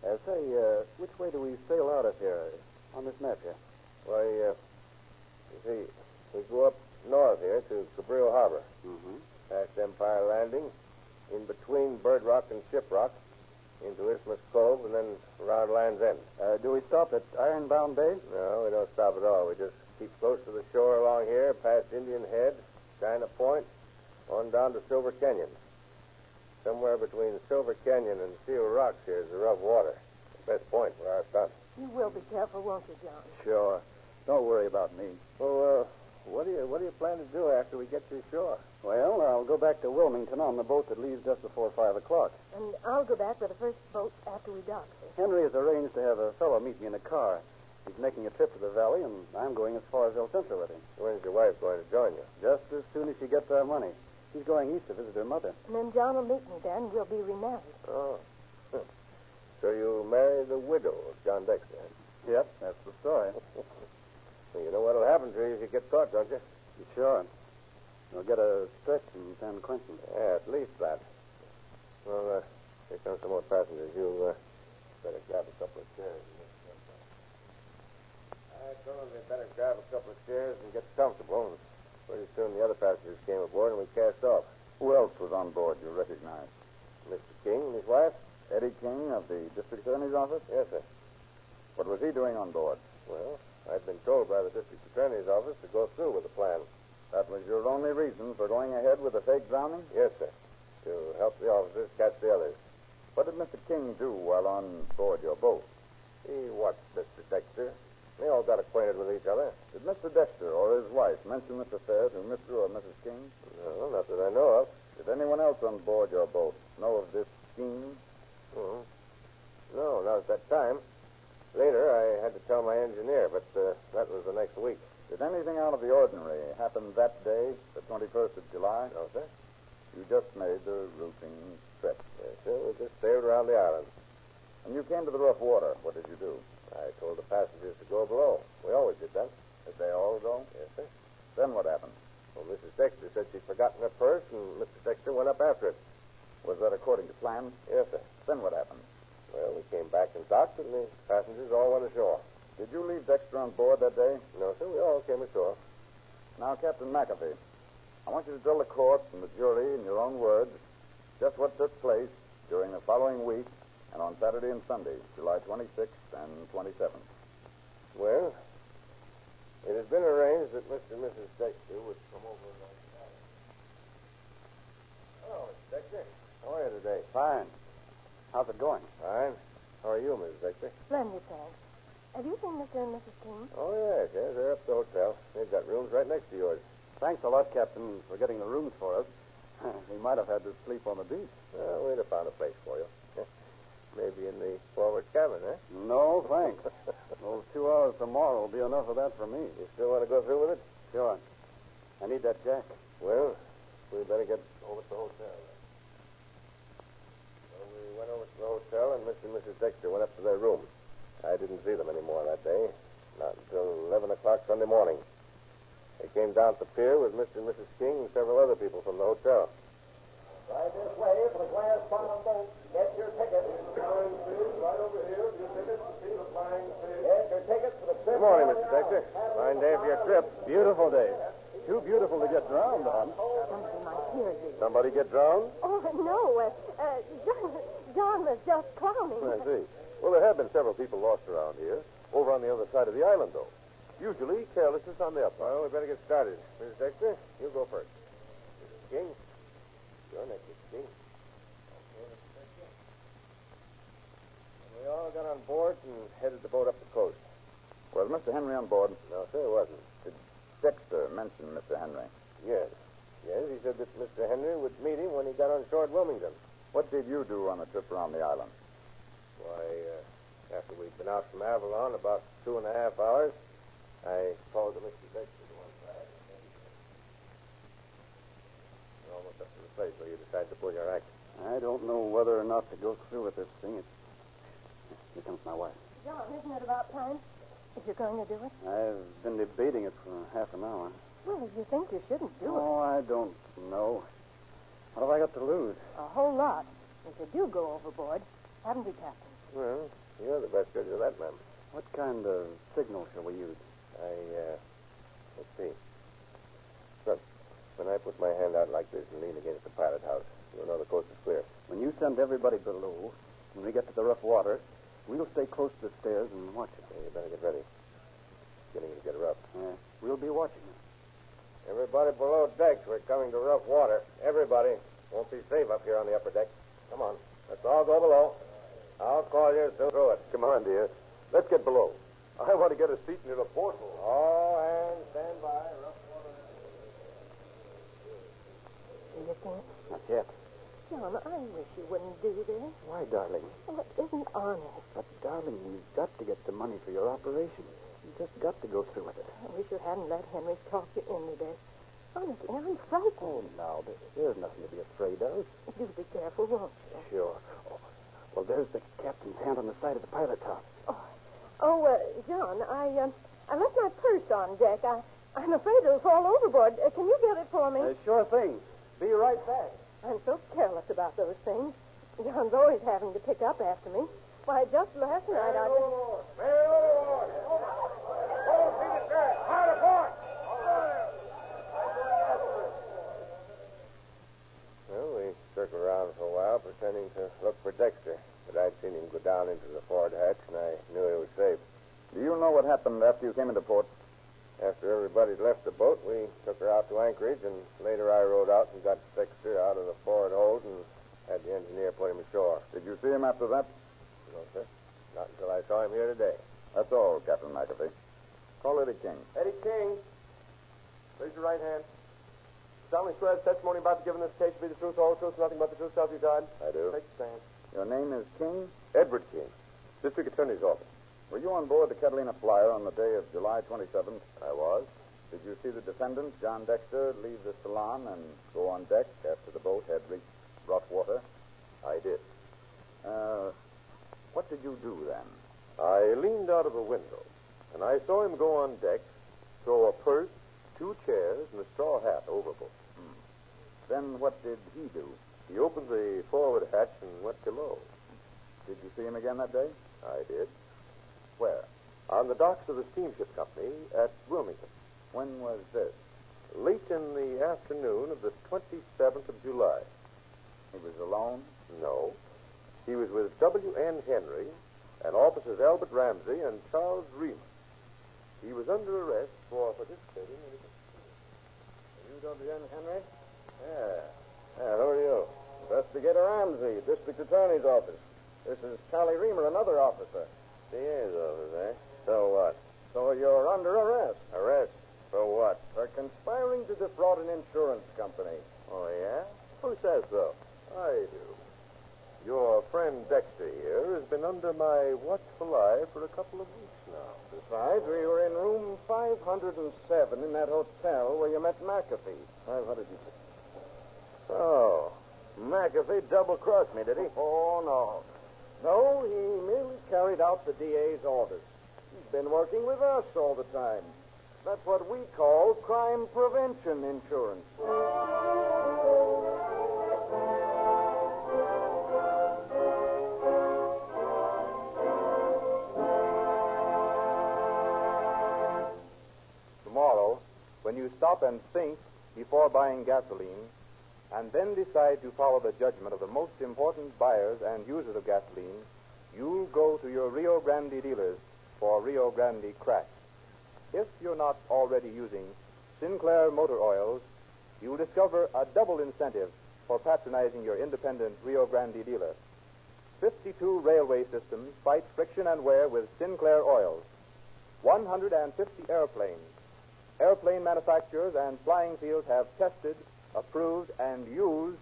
[SPEAKER 21] Say, which way do we sail out of here on this map here?
[SPEAKER 7] Why, you see, we go up north here to Cabrillo Harbor.
[SPEAKER 21] Mm-hmm.
[SPEAKER 7] Past Empire Landing, in between Bird Rock and Ship Rock, into Isthmus Cove, and then around Land's End.
[SPEAKER 21] Do we stop at Ironbound Bay?
[SPEAKER 7] No, we don't stop at all. We just keep close to the shore along here, past Indian Head, China Point, on down to Silver Canyon. Somewhere between Silver Canyon and Seal Rocks here is the rough water. The best point where I've done.
[SPEAKER 5] You will be careful, won't you, John?
[SPEAKER 21] Sure. Don't worry about me.
[SPEAKER 7] Well, what do you plan to do after we get to shore?
[SPEAKER 21] Well, I'll go back to Wilmington on the boat that leaves just before 5 o'clock.
[SPEAKER 5] And I'll go back with the first boat after we dock.
[SPEAKER 21] Henry has arranged to have a fellow meet me in a car. He's making a trip to the valley, and I'm going as far as El Centro with him.
[SPEAKER 7] When's your wife going to join you?
[SPEAKER 21] Just as soon as she gets our money. She's going east to visit her mother.
[SPEAKER 5] And then John will meet me there, and we'll be remarried.
[SPEAKER 7] Oh. So you marry the widow of John Dexter?
[SPEAKER 21] Yep, that's the story.
[SPEAKER 7] Well, you know what'll happen to you if you get caught, don't you?
[SPEAKER 21] Sure. You'll get a stretch in San Quentin.
[SPEAKER 7] Yeah, at least that. Well, here come some more passengers. You better grab a couple of chairs. I told them they better grab a couple of chairs and get comfortable. Pretty soon the other passengers came aboard and we cast off.
[SPEAKER 10] Who else was on board you recognize?
[SPEAKER 7] Mr. King and his wife.
[SPEAKER 10] Eddie King of the district attorney's office?
[SPEAKER 7] Yes, sir.
[SPEAKER 10] What was he doing on board?
[SPEAKER 7] Well, I'd been told by the district attorney's office to go through with the plan.
[SPEAKER 10] That was your only reason for going ahead with the fake drowning?
[SPEAKER 7] Yes, sir. To help the officers catch the others.
[SPEAKER 10] What did Mr. King do while on board your boat?
[SPEAKER 7] He watched Mr. Dexter. They all got acquainted with each other.
[SPEAKER 10] Did Mr. Dexter or his wife mention this affair to Mr. or Mrs. King?
[SPEAKER 7] No, not that I know of.
[SPEAKER 10] Did anyone else on board your boat know of this scheme?
[SPEAKER 7] Oh. No, not at that time. Later, I had to tell my engineer, but that was the next week.
[SPEAKER 10] Did anything out of the ordinary happen that day, the 21st of July?
[SPEAKER 7] No, sir.
[SPEAKER 10] You just made the routine trip.
[SPEAKER 7] Yes, sir. We just sailed around the island.
[SPEAKER 10] When you came to the rough water, what did you do?
[SPEAKER 7] I told the passengers to go below. We always did that.
[SPEAKER 10] Did they all go?
[SPEAKER 7] Yes, sir.
[SPEAKER 10] Then what happened?
[SPEAKER 7] Well, Mrs. Dexter said she'd forgotten her purse, and Mr. Dexter went up after it.
[SPEAKER 10] Was that according to plan?
[SPEAKER 7] Yes, sir.
[SPEAKER 10] Then what happened?
[SPEAKER 7] Well, we came back and docked, and the passengers all went ashore.
[SPEAKER 10] Did you leave Dexter on board that day?
[SPEAKER 7] No, sir. We all came ashore.
[SPEAKER 10] Now, Captain McAfee, I want you to tell the court and the jury in your own words just what took place during the following week and on Saturday and Sunday, July 26th and 27th.
[SPEAKER 7] Well, it had been arranged that Mr. and Mrs. Dexter would come over and Hello, Mr. Dexter. How are you today?
[SPEAKER 21] Fine. How's it going?
[SPEAKER 7] Fine. How are you, Mrs. Dexter?
[SPEAKER 5] Splendid, thanks. Have you seen Mr. and Mrs. King?
[SPEAKER 7] Oh, yes. They're up at the hotel. They've got rooms right next to yours.
[SPEAKER 21] Thanks a lot, Captain, for getting the rooms for us. We might have had to sleep on the beach.
[SPEAKER 7] Well, we'd have found a place for you. Maybe in the forward cabin, eh?
[SPEAKER 21] No, thanks. Those 2 hours tomorrow will be enough of that for me.
[SPEAKER 7] You still want to go through with it?
[SPEAKER 21] Sure. I need that jack.
[SPEAKER 7] Well, we better get over to the hotel. So we went over to the hotel, and Mr. and Mrs. Dexter went up to their room. I didn't see them anymore that day, not until 11 o'clock Sunday morning. They came down to the pier with Mr. and Mrs. King and several other people from the hotel.
[SPEAKER 6] Right this way for the glass bottom boat. Get your ticket.
[SPEAKER 3] Flying fish, right over here. Your ticket to see the flying fish.
[SPEAKER 6] Get your ticket for the trip.
[SPEAKER 7] Good morning, Mr. Dexter. Fine day for your trip.
[SPEAKER 21] Beautiful day. Too beautiful to get drowned on.
[SPEAKER 5] Somebody might hear you.
[SPEAKER 7] Somebody get drowned?
[SPEAKER 5] Oh, no. John was just clowning.
[SPEAKER 1] I see. Well, there have been several people lost around here. Over on the other side of the island, though. Usually, carelessness on the up.
[SPEAKER 7] Well, we better get started. Mrs. Dexter, you go first. Mrs. King, you're next, Mrs. King. Okay, Mrs. Dexter. And we all got on board and headed the boat up the coast.
[SPEAKER 10] Was Mr. Henry on board?
[SPEAKER 6] No, sir, it wasn't.
[SPEAKER 10] Did Dexter mention Mr. Henry?
[SPEAKER 6] Yes. Yes, he said that Mr. Henry would meet him when he got on shore at Wilmington.
[SPEAKER 10] What did you do on the trip around the island?
[SPEAKER 6] Why, after we'd been out from Avalon about 2.5 hours, I called to Mr. Dexter to one side. We're almost up to the place where you decide to pull your act.
[SPEAKER 21] I don't know whether or not to go through with this thing. Here comes my wife.
[SPEAKER 5] John, isn't it about time? If you're going to do it?
[SPEAKER 21] I've been debating it for half an hour.
[SPEAKER 5] Well, if you think you shouldn't do it.
[SPEAKER 21] Oh, I don't know. What have I got to lose?
[SPEAKER 5] A whole lot. If you do go overboard, haven't you, Captain?
[SPEAKER 6] Well, you're the best judge of that, ma'am.
[SPEAKER 21] What kind of signal shall we use?
[SPEAKER 6] Let's see. Look, when I put my hand out like this and lean against the pilot house, you'll know the coast is clear.
[SPEAKER 21] When you send everybody below, when we get to the rough water, we'll stay close to the stairs and watch it.
[SPEAKER 6] Yeah, you better get ready. It's getting to get rough.
[SPEAKER 21] Yeah, we'll be watching it.
[SPEAKER 6] Everybody below decks, we're coming to rough water. Everybody. Won't be safe up here on the upper deck. Come on. Let's all go below. I'll call you soon through it.
[SPEAKER 3] Come on, dear. Let's get below. I want to get a seat near the porthole.
[SPEAKER 6] All hands stand by. Rough water.
[SPEAKER 5] Do you think?
[SPEAKER 21] Not yet.
[SPEAKER 5] John, I wish you wouldn't do this.
[SPEAKER 21] Why, darling?
[SPEAKER 5] Well, it isn't honest.
[SPEAKER 21] But, darling, you've got to get the money for your operation. You just got to go through with it.
[SPEAKER 5] I wish you hadn't let Henry talk you into this. Honestly, I'm frightened.
[SPEAKER 21] Oh, now, there's nothing to be afraid of.
[SPEAKER 5] Do be careful, won't you?
[SPEAKER 21] Sure. Oh, well, there's the captain's hand on the side of the pilot's house.
[SPEAKER 5] John, I left my purse on deck. I'm afraid it'll fall overboard. Can you get it for me?
[SPEAKER 21] Sure thing. Be right back.
[SPEAKER 5] I'm so careless about those things. John's always having to pick up after me. Why, just last night I just...
[SPEAKER 6] Well, we circled around for a while, pretending to look for Dexter. But I'd seen him go down into the forward hatch, and I knew he was safe.
[SPEAKER 10] Do you know what happened after you came into port?
[SPEAKER 6] After everybody'd left the boat, we took her out to Anchorage, and later I rowed out and got Dexter out of the forward hold and had the engineer put him ashore.
[SPEAKER 10] Did you see him after that?
[SPEAKER 6] No, sir. Not until I saw him here today.
[SPEAKER 10] That's all, Captain McAfee. Call Eddie King.
[SPEAKER 19] Eddie King. Raise your right hand. Solemnly swear the testimony about to give in this case to be the truth, all truth, nothing but the truth, self you God.
[SPEAKER 6] I do.
[SPEAKER 19] Take the stand.
[SPEAKER 10] Your name is King?
[SPEAKER 3] Edward King, District Attorney's Office.
[SPEAKER 10] Were you on board the Catalina Flyer on the day of July 27th?
[SPEAKER 3] I was.
[SPEAKER 10] Did you see the defendant, John Dexter, leave the salon and go on deck after the boat had reached rough water?
[SPEAKER 3] I did.
[SPEAKER 10] What did you do then?
[SPEAKER 3] I leaned out of a window, and I saw him go on deck, throw a purse, 2 chairs, and a straw hat overboard.
[SPEAKER 10] Then what did he do?
[SPEAKER 3] He opened the forward hatch and went below.
[SPEAKER 10] Did you see him again that day?
[SPEAKER 3] I did.
[SPEAKER 10] Where?
[SPEAKER 3] On the docks of the steamship company at Wilmington.
[SPEAKER 10] When was this?
[SPEAKER 3] Late in the afternoon of the 27th of July.
[SPEAKER 10] He was alone?
[SPEAKER 3] No. He was with W.N. Henry and officers Albert Ramsey and Charles Remus. He was under arrest for participating in
[SPEAKER 14] You W.N. Henry?
[SPEAKER 6] Yeah, who are you?
[SPEAKER 14] Investigator Ramsey, District Attorney's Office. This is Charlie Reamer, another officer.
[SPEAKER 6] DA's office, eh? So what?
[SPEAKER 14] So you're under arrest.
[SPEAKER 6] Arrest? For what?
[SPEAKER 14] For conspiring to defraud an insurance company.
[SPEAKER 6] Oh, yeah?
[SPEAKER 3] Who says so? I do. Your friend Dexter here has been under my watchful eye for a couple of weeks now.
[SPEAKER 14] Besides, we were in room 507 in that hotel where you met McAfee. 507.
[SPEAKER 6] Oh, McAfee double-crossed me, did he?
[SPEAKER 14] Oh, no. No, he merely carried out the DA's orders. He's been working with us all the time. That's what we call crime prevention insurance.
[SPEAKER 17] Tomorrow, when you stop and think before buying gasoline, and then decide to follow the judgment of the most important buyers and users of gasoline, you'll go to your Rio Grande dealers for Rio Grande crack. If you're not already using Sinclair motor oils, you'll discover a double incentive for patronizing your independent Rio Grande dealer. 52 railway systems fight friction and wear with Sinclair oils. 150 airplanes. Airplane manufacturers and flying fields have tested, approved, and used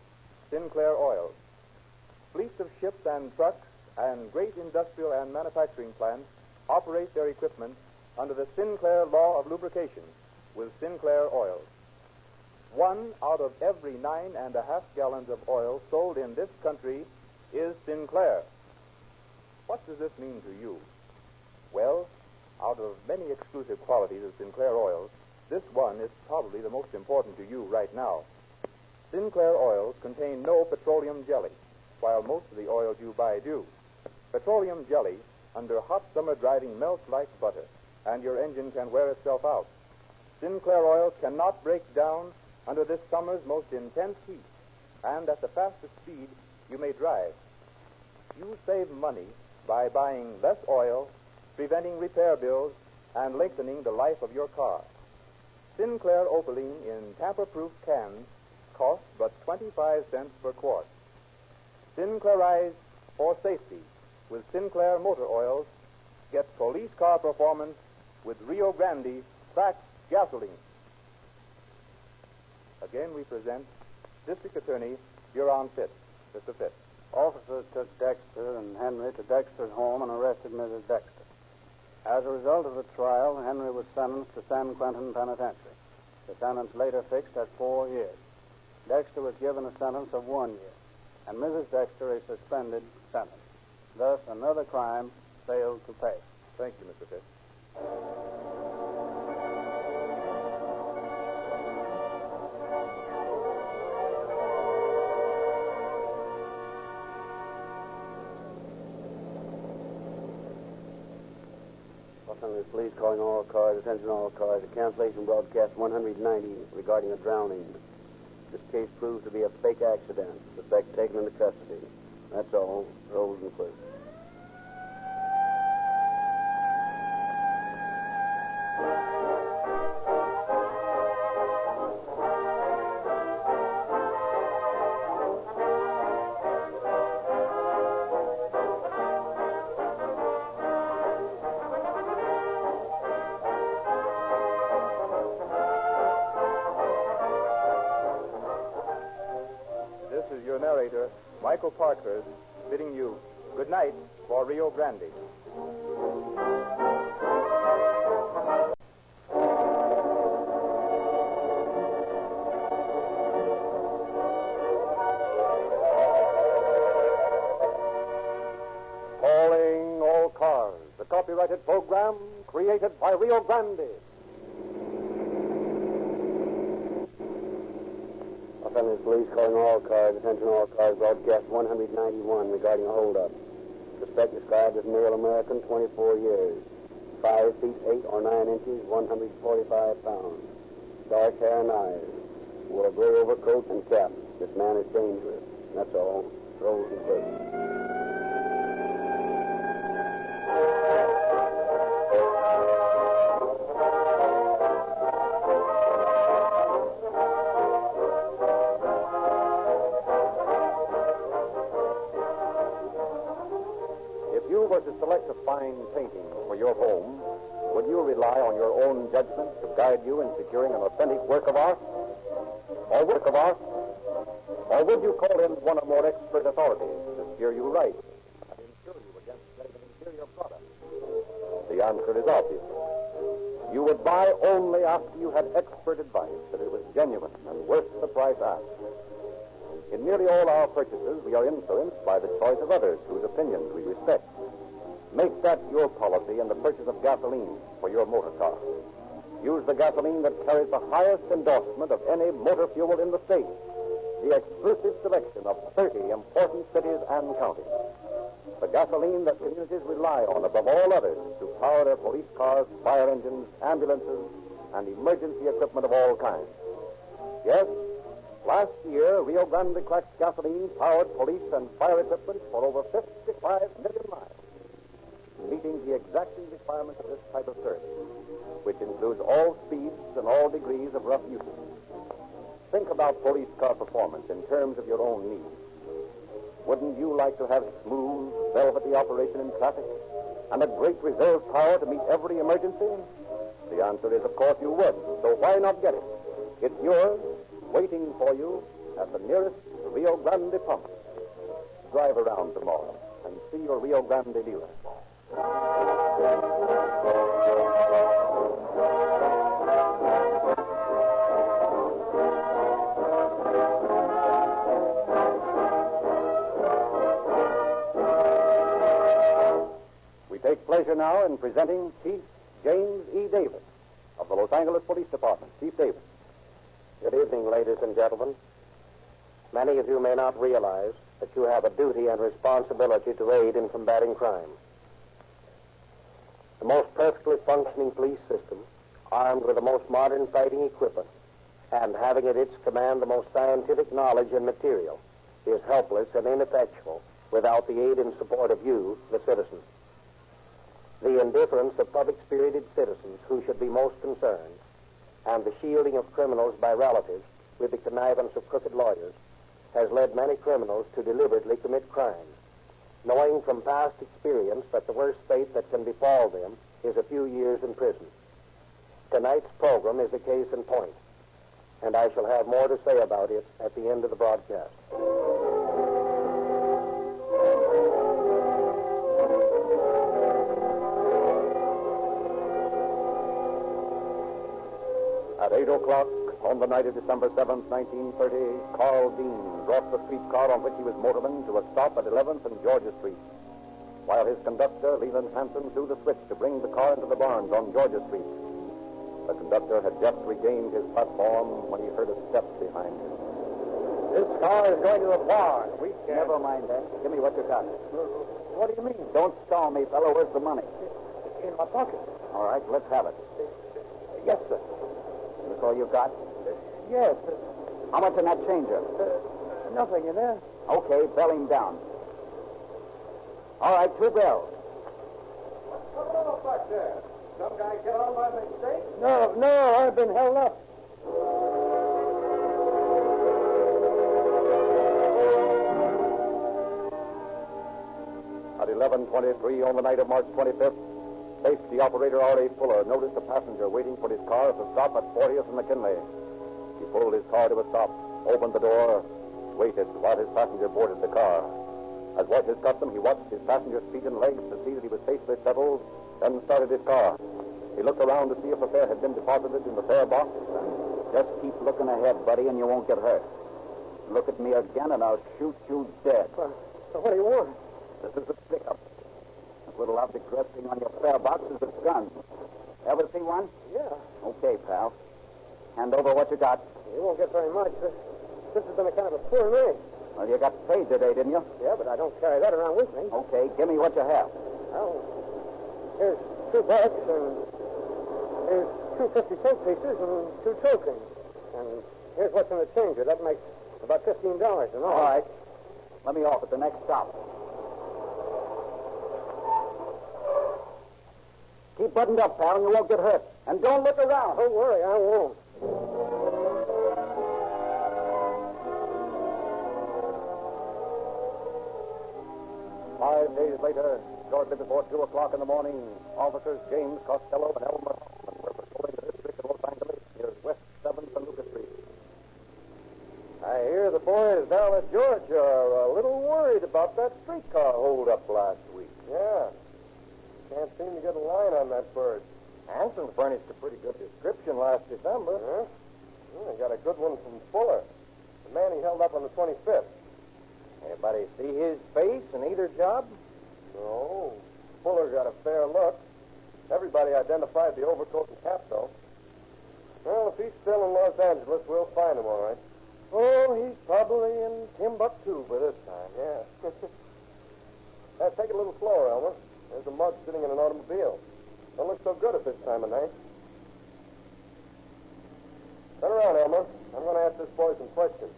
[SPEAKER 17] Sinclair oil. Fleets of ships and trucks and great industrial and manufacturing plants operate their equipment under the Sinclair law of lubrication with Sinclair oil. 1 out of every 9.5 gallons of oil sold in this country is Sinclair. What does this mean to you? Well, out of many exclusive qualities of Sinclair oils, this one is probably the most important to you right now. Sinclair oils contain no petroleum jelly, while most of the oils you buy do. Petroleum jelly, under hot summer driving, melts like butter, and your engine can wear itself out. Sinclair oils cannot break down under this summer's most intense heat, and at the fastest speed you may drive. You save money by buying less oil, preventing repair bills, and lengthening the life of your car. Sinclair Opaline in tamper-proof cans costs but 25 cents per quart. Sinclairized for safety with Sinclair motor oils. Get police car performance with Rio Grande cracked gasoline. Again, we present District Attorney Huron Fitz. Mr. Fitz.
[SPEAKER 18] Officers took Dexter and Henry to Dexter's home and arrested Mrs. Dexter. As a result of the trial, Henry was sentenced to San Quentin Penitentiary. The sentence later fixed at 4 years. Dexter was given a sentence of 1 year, and Mrs. Dexter a suspended sentence. Thus, another crime failed to pay.
[SPEAKER 17] Thank you, Mr. Fitz.
[SPEAKER 2] Los Angeles Police calling all cars, attention all cars, a cancellation broadcast 190 regarding a drowning. This case proves to be a fake accident. Suspect taken into custody. That's all. Rolls and clear.
[SPEAKER 17] Narrator Michael Parkhurst bidding you good night for Rio Grande.
[SPEAKER 13] Calling all cars, the copyrighted program created by Rio Grande.
[SPEAKER 2] Los Angeles Police calling all cars, attention all cars, broadcast 191 regarding a holdup. Suspect described as male American, 24 years, 5 feet 8 or 9 inches, 145 pounds, dark hair and eyes, wore a gray overcoat and cap. This man is dangerous. That's all. Rolls and clear.
[SPEAKER 13] Select a fine painting for your home, would you rely on your own judgment to guide you in securing an authentic work of art? Or Or would you call in one or more expert authorities to steer you right and insure you against getting an inferior product? The answer is obvious. You would buy only after you had expert advice that it was genuine and worth the price asked. In nearly all our purchases, we are influenced by the choice of others whose opinions we respect. Make that your policy in the purchase of gasoline for your motor car. Use the gasoline that carries the highest endorsement of any motor fuel in the state. The exclusive selection of 30 important cities and counties. The gasoline that communities rely on above all others to power their police cars, fire engines, ambulances, and emergency equipment of all kinds. Yes, last year, Rio Grande cracked gasoline powered police and fire equipment for over 55 million miles. Meeting the exacting requirements of this type of service, which includes all speeds and all degrees of rough usage. Think about police car performance in terms of your own needs. Wouldn't you like to have smooth, velvety operation in traffic?
[SPEAKER 15] and a great reserve power to meet every emergency? The answer is, of course, you would. So why not get it? It's yours, waiting for you at the nearest Rio Grande pump. Drive around tomorrow and see your Rio Grande dealer. We take pleasure now in presenting Chief James E. Davis of the Los Angeles Police Department. Chief Davis.
[SPEAKER 8] Good evening, ladies and gentlemen. Many of you may not realize that you have a duty and responsibility to aid in combating crime. The most perfectly functioning police system, armed with the most modern fighting equipment, and having at its command the most scientific knowledge and material, is helpless and ineffectual without the aid and support of you, the citizens. The indifference of public-spirited citizens who should be most concerned, and the shielding of criminals by relatives with the connivance of crooked lawyers, has led many criminals to deliberately commit crimes, knowing from past experience that the worst fate that can befall them is a few years in prison. Tonight's program is a case in point, and I shall have more to say about it at the end of the broadcast.
[SPEAKER 15] At 8 o'clock on the night of December 7th, 1930, Carl Dean brought the streetcar on which he was motoring to a stop at 11th and Georgia Street. While his conductor, Leland Hanson, threw the switch to bring the car into the barns on Georgia Street. The conductor had just regained his platform when he heard a step behind him.
[SPEAKER 14] This car is going to the barn. We can't.
[SPEAKER 15] Never mind that. Give me what you got.
[SPEAKER 14] What do you mean?
[SPEAKER 15] Don't stall me, fellow. Where's the money?
[SPEAKER 14] In my pocket.
[SPEAKER 15] All right, let's have it.
[SPEAKER 14] Yes, sir.
[SPEAKER 15] That's all you got?
[SPEAKER 14] Yes.
[SPEAKER 15] How much in that changer?
[SPEAKER 14] Nothing in there.
[SPEAKER 15] Okay, bell him down. All right, 2 bells.
[SPEAKER 14] What's going on back there? Some guy get on by mistake? No, I've been held up.
[SPEAKER 15] At 11:23 on the night of March 25th, safety operator R.A. Fuller noticed a passenger waiting for his car at the stop at 40th and McKinley. He pulled his car to a stop, opened the door, waited while his passenger boarded the car. As was his custom, he watched his passenger's feet and legs to see that he was safely settled, then started his car. He looked around to see if the fare had been deposited in the fare box.
[SPEAKER 13] Just keep looking ahead, buddy, and you won't get hurt. Look at me again, and I'll shoot you dead.
[SPEAKER 14] So what do you want?
[SPEAKER 13] This is a pickup. That little object resting on your fare box is a gun. Ever see one?
[SPEAKER 14] Yeah.
[SPEAKER 13] Okay, pal. Hand over what you got.
[SPEAKER 14] You won't get very much. This has been a kind of a poor night.
[SPEAKER 13] Well, you got paid today, didn't you?
[SPEAKER 14] Yeah, but I don't carry that around with me.
[SPEAKER 13] Okay, give me what you have.
[SPEAKER 14] Well, here's $2, and here's 2 50-cent pieces and 2 tokens. And here's what's in the changer. That makes about $15 in all.
[SPEAKER 13] All right. Let me off at the next stop. Keep buttoned up, pal, and you won't get hurt. And don't look around.
[SPEAKER 14] Don't worry, I won't.
[SPEAKER 15] 5 days later, shortly before 2 o'clock in the morning, officers James Costello and Elmer Hoffman were patrolling the district of Los Angeles near West 7th and Lucas Street.
[SPEAKER 7] I hear the boys down at Georgia are a little worried about that streetcar holdup last week. Yeah. Can't seem to get a line on that bird. Hanson furnished a pretty good description last December. Huh? Well, I got a good one from Fuller, the man he held up on the 25th. Anybody see his face in either job? No. Fuller got a fair look. Everybody identified the overcoat and cap, though. Well, if he's still in Los Angeles, we'll find him, all right. Oh, he's probably in Timbuktu by this time, yeah. Take it a little slower, Elmer. There's a mug sitting in an automobile. Don't look so good at this time of night. Turn around, Elmer. I'm going to ask this boy some questions.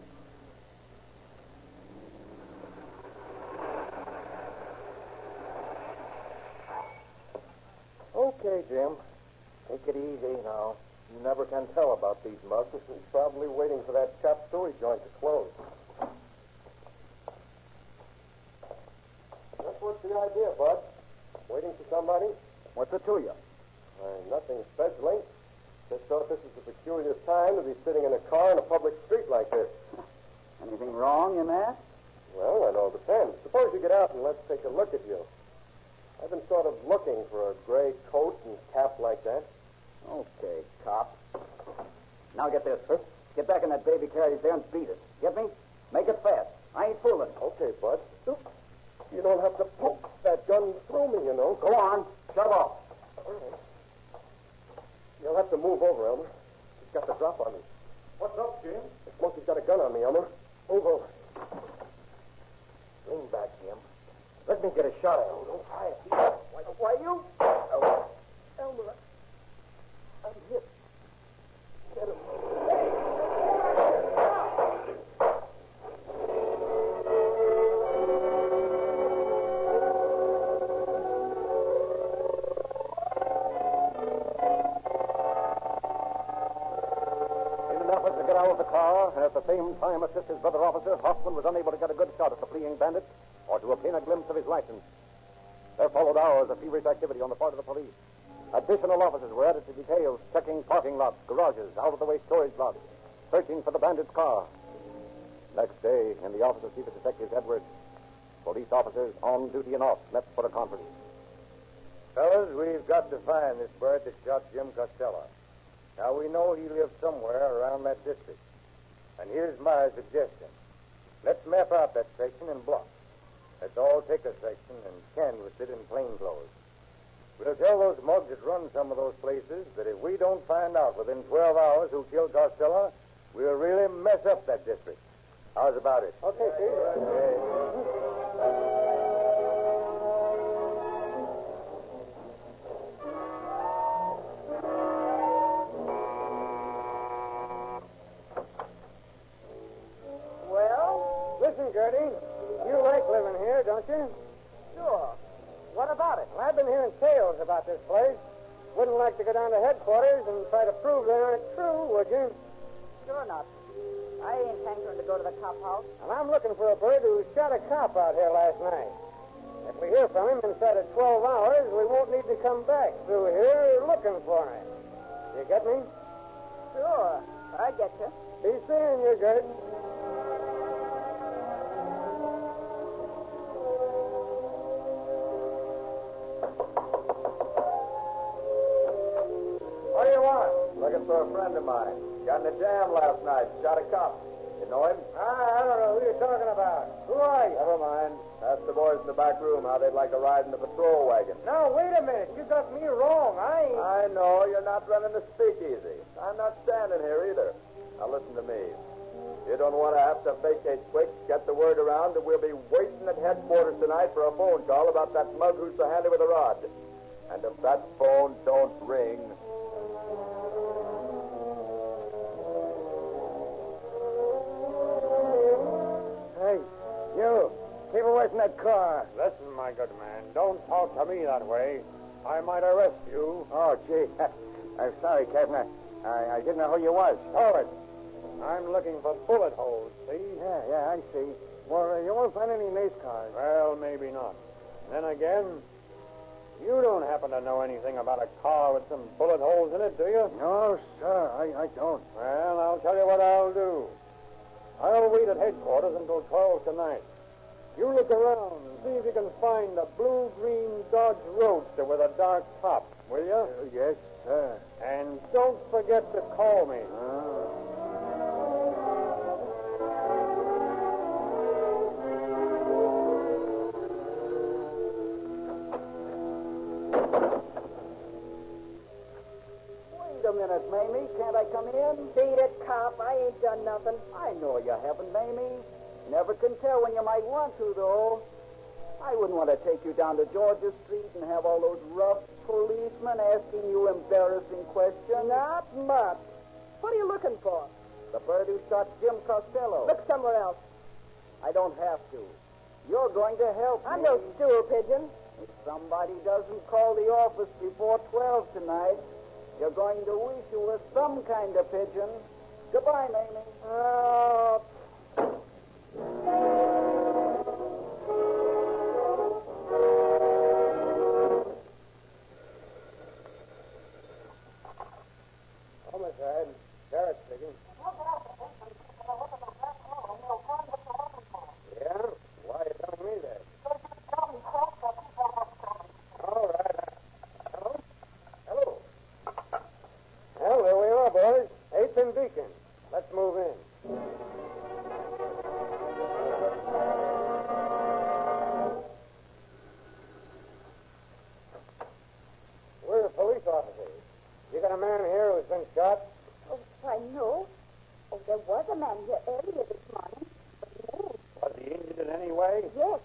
[SPEAKER 7] Okay, Jim. Take it easy now. You never can tell about these mugs. He's probably waiting for that chop suey joint to close. That's what's the idea, Bud.
[SPEAKER 11] Waiting for somebody?
[SPEAKER 13] What's it to you?
[SPEAKER 11] Nothing especially. Just thought this is a peculiar time to be sitting in a car in a public street like this.
[SPEAKER 13] Anything wrong in that?
[SPEAKER 11] Well, that all depends. Suppose you get out and let's take a look at you. I've been sort of looking for a gray coat and cap like that.
[SPEAKER 13] Okay, cop. Now get this. Get back in that baby carriage there and beat it. Get me? Make it fast. I ain't fooling.
[SPEAKER 11] Okay, Bud. You don't have to poke that gun through me, you know.
[SPEAKER 13] Go on. Shove off.
[SPEAKER 11] All right. You'll have to move over, Elmer. He's got the drop on me.
[SPEAKER 19] What's up, Jim?
[SPEAKER 11] The smoky's got a gun on me, Elmer. Move over.
[SPEAKER 8] Lean back, Jim. Let me get a shot at him. Don't try it.
[SPEAKER 11] Why you? Elmer, I'm hit. Get him.
[SPEAKER 13] Out of the car, and at the same time assist his brother officer, Hoffman was unable to get a good shot at the fleeing bandit or to obtain a glimpse of his license. There followed hours of feverish activity on the part of the police. Additional officers were added to details, checking parking lots, garages, out-of-the-way storage lots, searching for the bandit's car. Next day, in the office of Chief Detective Edwards, police officers on duty and off met for a conference.
[SPEAKER 14] Fellas, we've got to find this bird that shot Jim Costello. Now, we know he lives somewhere around that district. And here's my suggestion. Let's map out that section in blocks. Let's all take a section and canvass it in plain clothes. We'll tell those mugs that run some of those places that if we don't find out within 12 hours who killed Costello, we'll really mess up that district. How's about it?
[SPEAKER 11] Okay, Chief.
[SPEAKER 14] Gertie, you like living here, don't you?
[SPEAKER 8] Sure. What about it?
[SPEAKER 14] Well, I've been hearing tales about this place. Wouldn't like to go down to headquarters and try to prove they aren't true, would you?
[SPEAKER 9] Sure not. I ain't hankering to go to the cop house.
[SPEAKER 14] And I'm looking for a bird who shot a cop out here last night. If we hear from him inside of 12 hours, we won't need to come back through here looking for him. You get me?
[SPEAKER 9] Sure. I get you.
[SPEAKER 14] Be seeing you, Gert.
[SPEAKER 19] Looking for a friend of mine. Got in a jam last night. Shot a cop. You know him?
[SPEAKER 14] I don't know who you're talking about. Who are you?
[SPEAKER 19] Never mind. Ask the boys in the back room how they'd like to ride in the patrol wagon.
[SPEAKER 14] No, wait a minute. You got me wrong.
[SPEAKER 19] I know. You're not running the speakeasy. I'm not standing here either. Now listen to me. You don't want to have to vacate quick. Get the word around that we'll be waiting at headquarters tonight for a phone call about that mug who's so handy with a rod. And if that phone don't ring...
[SPEAKER 14] Hey, you. Keep away from that car.
[SPEAKER 10] Listen, my good man, don't talk to me that way. I might arrest you.
[SPEAKER 14] Oh, gee. I'm sorry, Captain. I didn't know who you was.
[SPEAKER 10] Forward. I'm looking for bullet holes, see?
[SPEAKER 14] Yeah, I see. Well, you won't find any in these cars.
[SPEAKER 10] Well, maybe not. Then again, you don't happen to know anything about a car with some bullet holes in it, do you?
[SPEAKER 14] No, sir, I don't.
[SPEAKER 10] Well, I'll tell you what I'll do. I'll wait at headquarters until 12 tonight. You look around and see if you can find a blue-green Dodge Roadster with a dark top, will you?
[SPEAKER 14] Yes, sir.
[SPEAKER 10] And don't forget to call me.
[SPEAKER 8] Wait a minute, Mamie. Can't I come in?
[SPEAKER 9] Beat it, cop. I ain't done nothing.
[SPEAKER 8] I know you haven't, Mamie. Never can tell when you might want to, though. I wouldn't want to take you down to Georgia Street and have all those rough policemen asking you embarrassing questions.
[SPEAKER 9] Not much. What are you looking for?
[SPEAKER 8] The bird who shot Jim Costello.
[SPEAKER 9] Look somewhere else.
[SPEAKER 8] I don't have to. You're going to help
[SPEAKER 9] I'm
[SPEAKER 8] me.
[SPEAKER 9] no stool pigeon.
[SPEAKER 8] If somebody doesn't call the office before 12 tonight, you're going to wish you were some kind of pigeon. Goodbye, Mamie.
[SPEAKER 9] Oh.
[SPEAKER 14] Homicide. Sheriff speaking. Yeah? Why are you telling me that? All right. Hello? Hello. Well, there we are, boys. 8th and Beacon. Let's move in. We're police officers. You got a man here who's been shot?
[SPEAKER 4] Oh, why, no. Oh, there was a man here earlier this morning, but he moved.
[SPEAKER 14] Was he injured in any way?
[SPEAKER 4] Yes.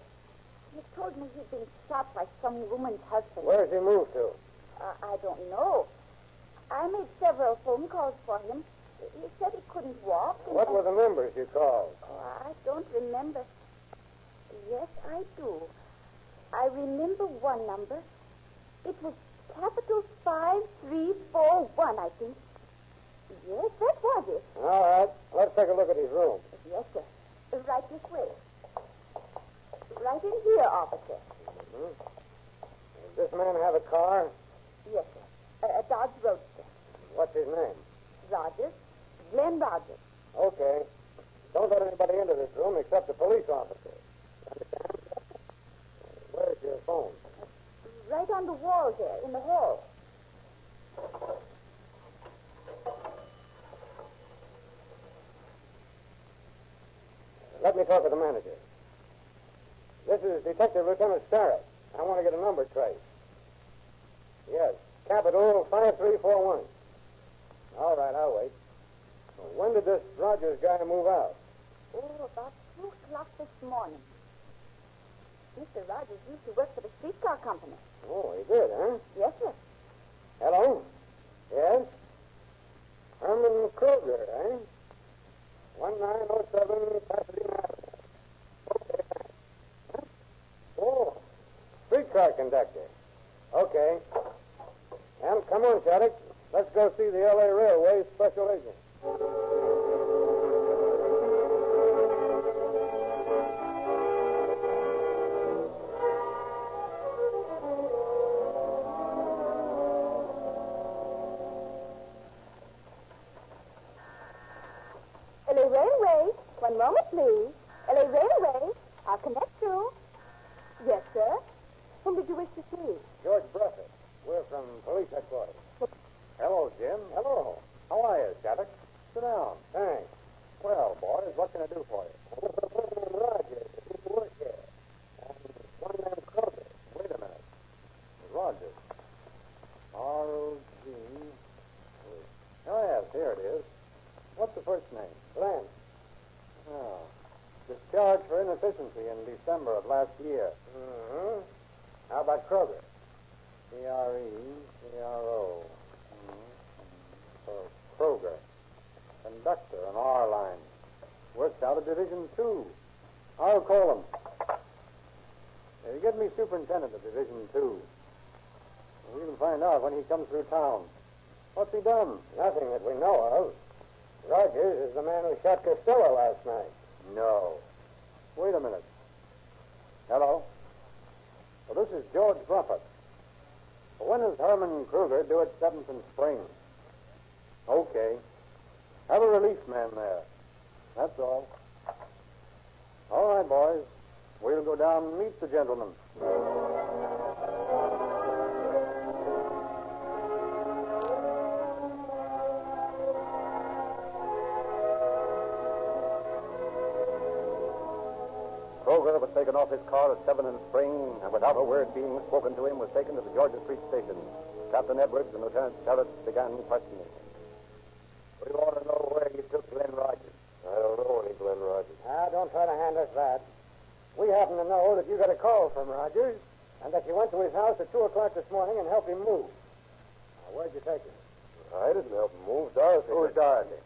[SPEAKER 4] He told me he'd been shot by some woman's husband.
[SPEAKER 14] Where's he moved to?
[SPEAKER 4] I don't know. I made several phone calls for him. He said he couldn't walk.
[SPEAKER 14] What were the numbers you called?
[SPEAKER 4] Oh, I don't remember. Yes, I do. I remember one number. It was capital 5341, I think. Yes, that was it.
[SPEAKER 14] All right. Let's take a look at his room.
[SPEAKER 4] Yes, sir. Right this way. Right in here, officer.
[SPEAKER 14] Mm-hmm. Does this man have a car?
[SPEAKER 4] Yes, sir. A Dodge Roadster.
[SPEAKER 14] What's his name?
[SPEAKER 4] Rogers. Glenn Rogers.
[SPEAKER 14] Okay. Don't let anybody into this room except the police officer. Understand? Where's your phone?
[SPEAKER 4] Right on the wall there, in the hall.
[SPEAKER 14] Let me talk to the manager. This is Detective Lieutenant Sirens. I want to get a number trace. Yes, capital 5341. All right, I'll wait. When did this Rogers guy move out?
[SPEAKER 4] Oh, about 2 o'clock this morning. Mr. Rogers used to work for the streetcar company.
[SPEAKER 14] Oh, he did, huh?
[SPEAKER 4] Yes, sir.
[SPEAKER 14] Hello? Yes? Herman Kruger, eh? 1907 Pasadena Avenue. Okay, thanks. Huh? Oh, streetcar conductor. Okay. Well, come on, Shattuck. Let's go see the L.A. Railway special agent.
[SPEAKER 4] L.A. Railway. One moment, please. L.A. Railway. I'll connect you. Yes, sir. Whom did you wish to see?
[SPEAKER 14] George Bruffett. We're from police headquarters.
[SPEAKER 10] Hello, Jim.
[SPEAKER 14] Hello.
[SPEAKER 10] How are you, Shattuck? Sit down.
[SPEAKER 14] Thanks.
[SPEAKER 10] Well, boys, what can I do for you?
[SPEAKER 14] One named Rogers. He used to work here. And one named Kruger.
[SPEAKER 10] Wait a minute. Rogers. R-O-G. Oh, yes, here it is. What's the first name?
[SPEAKER 14] Glenn.
[SPEAKER 10] Oh. Discharged for inefficiency in December of last year.
[SPEAKER 14] Mm-hmm. How about Kruger?
[SPEAKER 10] C-R-E-C-R-O. For Kroger. Conductor on our line. Works out of Division 2. I'll call him. You get me superintendent of Division 2. We can find out when he comes through town. What's he done?
[SPEAKER 14] Nothing that we know of. Rogers is the man who shot Costello last night.
[SPEAKER 10] No. Wait a minute. Hello? Well, this is George Bruffett. When is Herman Kruger due at 7th and Spring? Okay. Have a relief man there. That's all. All right, boys. We'll go down and meet the gentleman.
[SPEAKER 13] Kroger was taken off his car at 7 and Spring, and without a word being spoken to him, was taken to the Georgia Street station. Captain Edwards and Lieutenant Sherritt began questioning him.
[SPEAKER 14] We want to know where you took Glenn Rogers.
[SPEAKER 19] I don't know any Glenn Rogers.
[SPEAKER 14] Don't try to hand us that. We happen to know that you got a call from Rogers and that you went to his house at 2 o'clock this morning and helped him move. Now, where'd you take him?
[SPEAKER 19] I didn't help him move. Dorothy.
[SPEAKER 14] Who's Dorothy?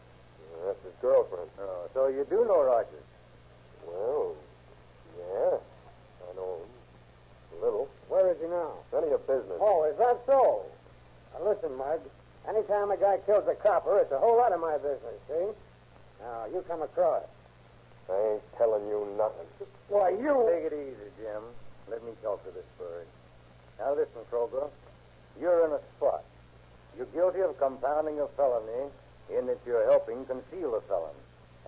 [SPEAKER 19] That's his girlfriend.
[SPEAKER 14] Oh, so you do know Rogers?
[SPEAKER 19] Well, yeah. I know him. A little.
[SPEAKER 14] Where is he now?
[SPEAKER 19] None of your business.
[SPEAKER 14] Oh, is that so? Now, listen, Mug. Anytime a guy kills a copper, it's a whole lot of my business, see? Now, you come across.
[SPEAKER 19] I ain't telling you nothing.
[SPEAKER 14] Why, you...
[SPEAKER 10] Take it easy, Jim. Let me talk to this bird. Now, listen, Kroger. You're in a spot. You're guilty of compounding a felony
[SPEAKER 12] in that you're helping conceal a felon,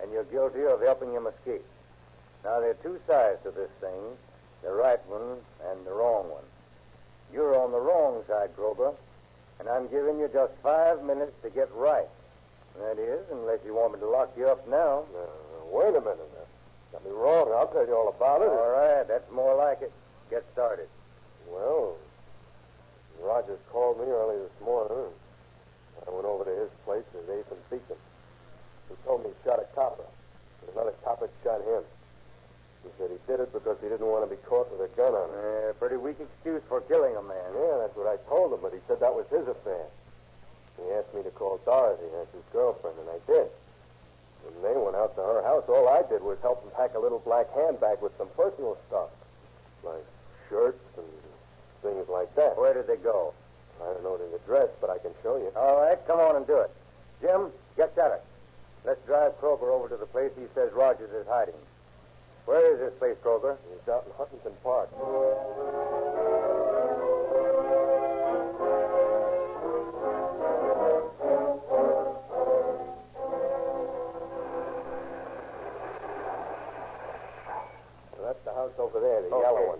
[SPEAKER 12] and you're guilty of helping him escape. Now, there are two sides to this thing, the right one and the wrong one. You're on the wrong side, Kroger, and I'm giving you just 5 minutes to get right. That is, unless you want me to lock you up now.
[SPEAKER 11] Wait a minute. Got me wrong. I'll tell you all about it.
[SPEAKER 12] All right, that's more like it. Get started.
[SPEAKER 11] Well, Rogers called me early this morning. I went over to his place at 8th and Beacon. He told me he shot a copper. And another copper shot him. He said he did it because he didn't want to be caught with a gun on him.
[SPEAKER 12] Pretty weak excuse for killing a man.
[SPEAKER 11] Yeah, that's what I told him, but he said that was his affair. He asked me to call Dorothy, that's his girlfriend, and I did. When they went out to her house, all I did was help him pack a little black handbag with some personal stuff, like shirts and things like that.
[SPEAKER 12] Where did they go?
[SPEAKER 11] I don't know the address, but I can show you.
[SPEAKER 12] All right, come on and do it. Jim, get Shattuck. Let's drive Kroger over to the place he says Rogers is hiding. Where is this place, Kroger?
[SPEAKER 11] He's out in Huntington Park. That's the house over there, the yellow one.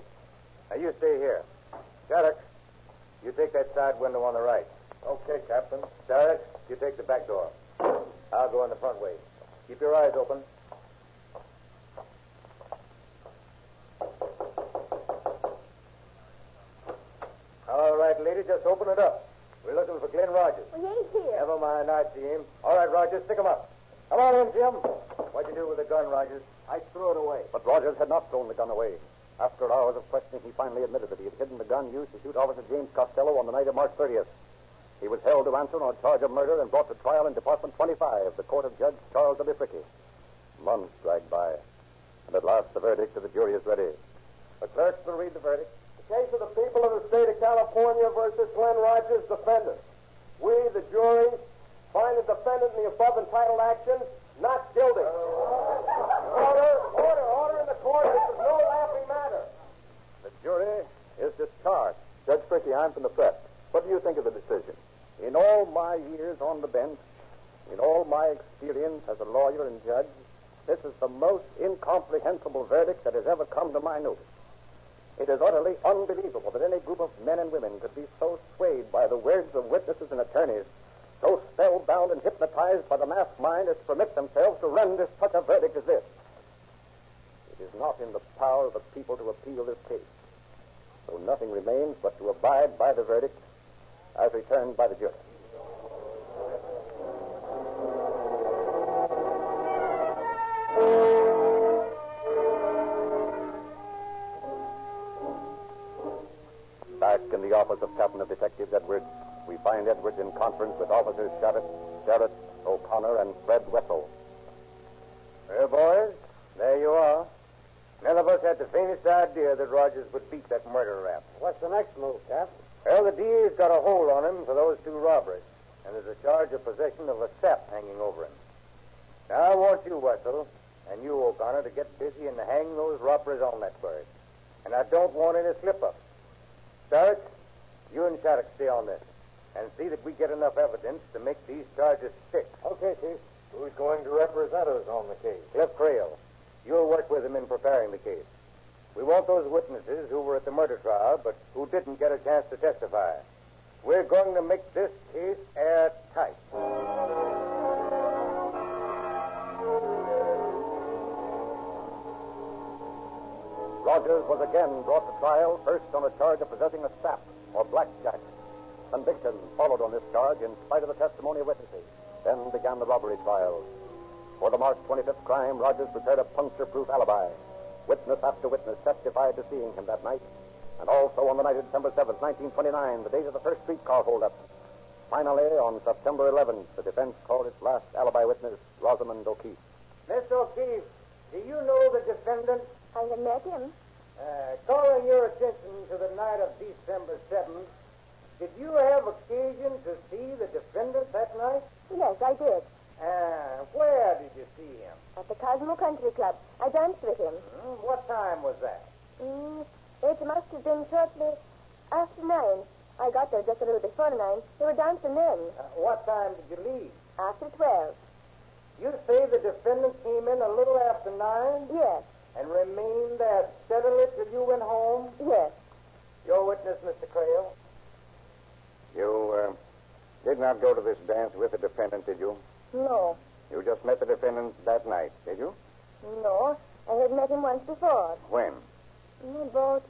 [SPEAKER 12] Now, you stay here. Shattuck, you take that side window on the right.
[SPEAKER 11] Okay, Captain.
[SPEAKER 12] Shattuck, you take the back door. I'll go in the front way. Keep your eyes open. All right, lady, just open it up. We're looking for Glenn Rogers.
[SPEAKER 4] Well, he ain't here.
[SPEAKER 12] Never mind, I see him. All right, Rogers, stick him up. Come on in, Jim. What'd you do with the gun, Rogers?
[SPEAKER 21] I threw it away. But Rogers had not thrown the gun away. After hours of questioning, he finally admitted that he had hidden the gun used to shoot Officer James Costello on the night of March 30th. He was held to answer on a charge of murder and brought to trial in Department 25, the court of Judge Charles W. Fricky. Months dragged by, and at last the verdict of the jury is ready. The clerks will read the verdict.
[SPEAKER 11] The case of the people of the state of California versus Glenn Rogers, defendant. We, the jury, find the defendant in the above entitled action not guilty. Order in the court. This is no laughing matter.
[SPEAKER 21] The jury is discharged. Judge Fricky, I'm from the press. What do you think of the decision? In all my years on the bench, in all my experience as a lawyer and judge, this is the most incomprehensible verdict that has ever come to my notice. It is utterly unbelievable that any group of men and women could be so swayed by the words of witnesses and attorneys, so spellbound and hypnotized by the mass mind as to permit themselves to render such a verdict as this. It is not in the power of the people to appeal this case. So nothing remains but to abide by the verdict as returned by the jury. Back in the office of Captain of Detectives Edwards, we find Edwards in conference with Officers Sharrett, O'Connor, and Fred Wessel.
[SPEAKER 12] Well, boys, there you are. None of us had the faintest idea that Rogers would beat that murder rap.
[SPEAKER 8] What's the next move, Cap?
[SPEAKER 12] Well, the DA's got a hold on him for those two robberies, and there's a charge of possession of a sap hanging over him. Now, I want you, Wessel, and you, O'Connor, to get busy and hang those robbers on that bird. And I don't want any slip-ups. Starrett, you and Shattuck stay on this, and see that we get enough evidence to make these charges stick.
[SPEAKER 11] Okay, Chief. Who's going to represent us on the case?
[SPEAKER 12] Cliff Creel. You'll work with him in preparing the case. We want those witnesses who were at the murder trial, but who didn't get a chance to testify. We're going to make this case airtight.
[SPEAKER 21] Rogers was again brought to trial, first on a charge of possessing a sap, or blackjack. Conviction followed on this charge in spite of the testimony of witnesses. Then began the robbery trial. For the March 25th crime, Rogers prepared a puncture-proof alibi. Witness after witness testified to seeing him that night, and also on the night of December 7th, 1929, the date of the first streetcar holdup. Finally, on September 11th, the defense called its last alibi witness, Rosamond O'Keefe.
[SPEAKER 12] Miss O'Keefe, do you know the defendant?
[SPEAKER 4] I have met him.
[SPEAKER 12] Calling your attention to the night of December 7th, did you have occasion to see the defendant that night?
[SPEAKER 4] Yes, I did.
[SPEAKER 12] Where did you see him?
[SPEAKER 4] At the Cosmo Country Club. I danced with him.
[SPEAKER 12] What time was that?
[SPEAKER 4] It must have been shortly after 9. I got there just a little before 9. They were dancing then.
[SPEAKER 12] What time did you leave?
[SPEAKER 4] After 12.
[SPEAKER 12] You say the defendant came in a little after 9?
[SPEAKER 4] Yes.
[SPEAKER 12] And remained there steadily till you went home?
[SPEAKER 4] Yes.
[SPEAKER 12] Your witness, Mr. Creel.
[SPEAKER 13] You did not go to this dance with the defendant, did you?
[SPEAKER 4] No.
[SPEAKER 13] You just met the defendant that night, did you?
[SPEAKER 4] No. I had met him once before.
[SPEAKER 13] When?
[SPEAKER 4] About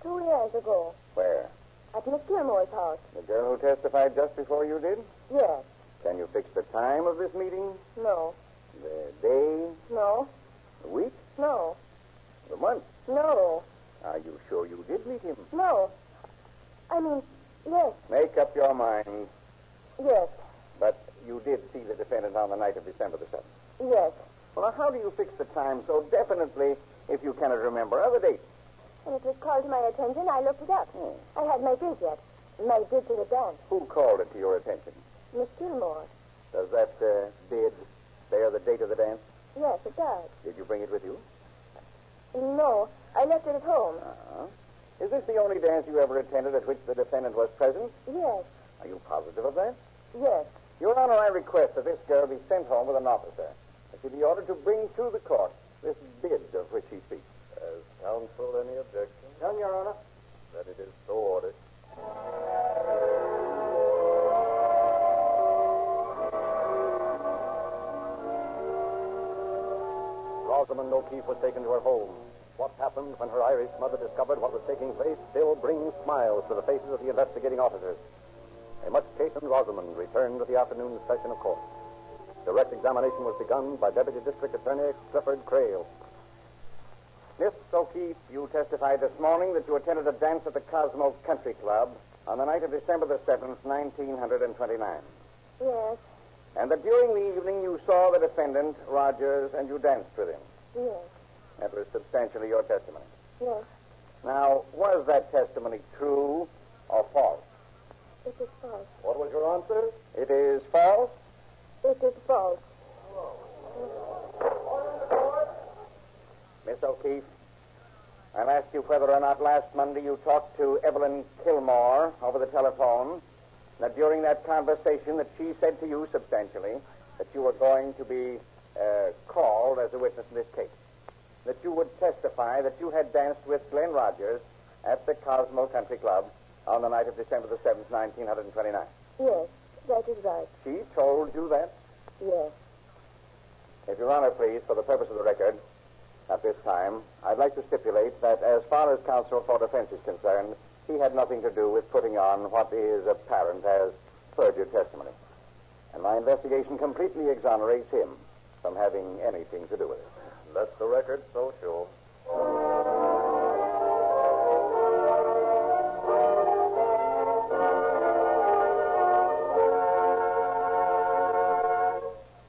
[SPEAKER 4] 2 years ago.
[SPEAKER 13] Where?
[SPEAKER 4] At Miss Gilmore's house.
[SPEAKER 13] The girl who testified just before you did?
[SPEAKER 4] Yes.
[SPEAKER 13] Can you fix the time of this meeting?
[SPEAKER 4] No.
[SPEAKER 13] The day?
[SPEAKER 4] No.
[SPEAKER 13] The week?
[SPEAKER 4] No.
[SPEAKER 13] The month?
[SPEAKER 4] No.
[SPEAKER 13] Are you sure you did meet him?
[SPEAKER 4] No. I mean, yes.
[SPEAKER 13] Make up your mind.
[SPEAKER 4] Yes.
[SPEAKER 13] But you did see the defendant on the night of December the 7th?
[SPEAKER 4] Yes.
[SPEAKER 13] Well, how do you fix the time so definitely if you cannot remember other dates?
[SPEAKER 4] When it was called to my attention, I looked it up. I had my bid yet. My bid to the dance.
[SPEAKER 13] Who called it to your attention?
[SPEAKER 4] Miss Gilmore.
[SPEAKER 13] Does that bid bear the date of the dance?
[SPEAKER 4] Yes, it does.
[SPEAKER 13] Did you bring it with you?
[SPEAKER 4] No, I left it at home.
[SPEAKER 13] Is this the only dance you ever attended at which the defendant was present?
[SPEAKER 4] Yes.
[SPEAKER 13] Are you positive of that?
[SPEAKER 4] Yes.
[SPEAKER 13] Your Honor, I request that this girl be sent home with an officer. That she be ordered to bring to the court this bid of which she speaks.
[SPEAKER 21] Has counsel any objection?
[SPEAKER 12] None, Your Honor.
[SPEAKER 21] Then it is so ordered. Rosamond O'Keefe was taken to her home. What happened when her Irish mother discovered what was taking place still brings smiles to the faces of the investigating officers. A much chastened Rosamond returned to the afternoon session of court. Direct examination was begun by Deputy District Attorney Clifford Creel.
[SPEAKER 13] Miss O'Keefe, you testified this morning that you attended a dance at the Cosmo Country Club on the night of December the 7th, 1929.
[SPEAKER 4] Yes.
[SPEAKER 13] And that during the evening you saw the defendant, Rogers, and you danced with him.
[SPEAKER 4] Yes.
[SPEAKER 13] That was substantially your testimony.
[SPEAKER 4] Yes.
[SPEAKER 13] Now, was that testimony true or false?
[SPEAKER 4] It is false.
[SPEAKER 13] What was your answer? It is false?
[SPEAKER 4] It is false.
[SPEAKER 13] Miss O'Keefe, I'll ask you whether or not last Monday you talked to Evelyn Kilmore over the telephone. Now, during that conversation that she said to you substantially that you were going to be called as a witness in this case, that you would testify that you had danced with Glenn Rogers at the Cosmo Country Club on the night of December the 7th, 1929.
[SPEAKER 4] Yes, that is right.
[SPEAKER 13] She told you that?
[SPEAKER 4] Yes.
[SPEAKER 13] If Your Honor, please, for the purpose of the record, at this time, I'd like to stipulate that as far as counsel for defense is concerned, he had nothing to do with putting on what is apparent as perjured testimony. And my investigation completely exonerates him from having anything to do with it.
[SPEAKER 21] Let the record so show.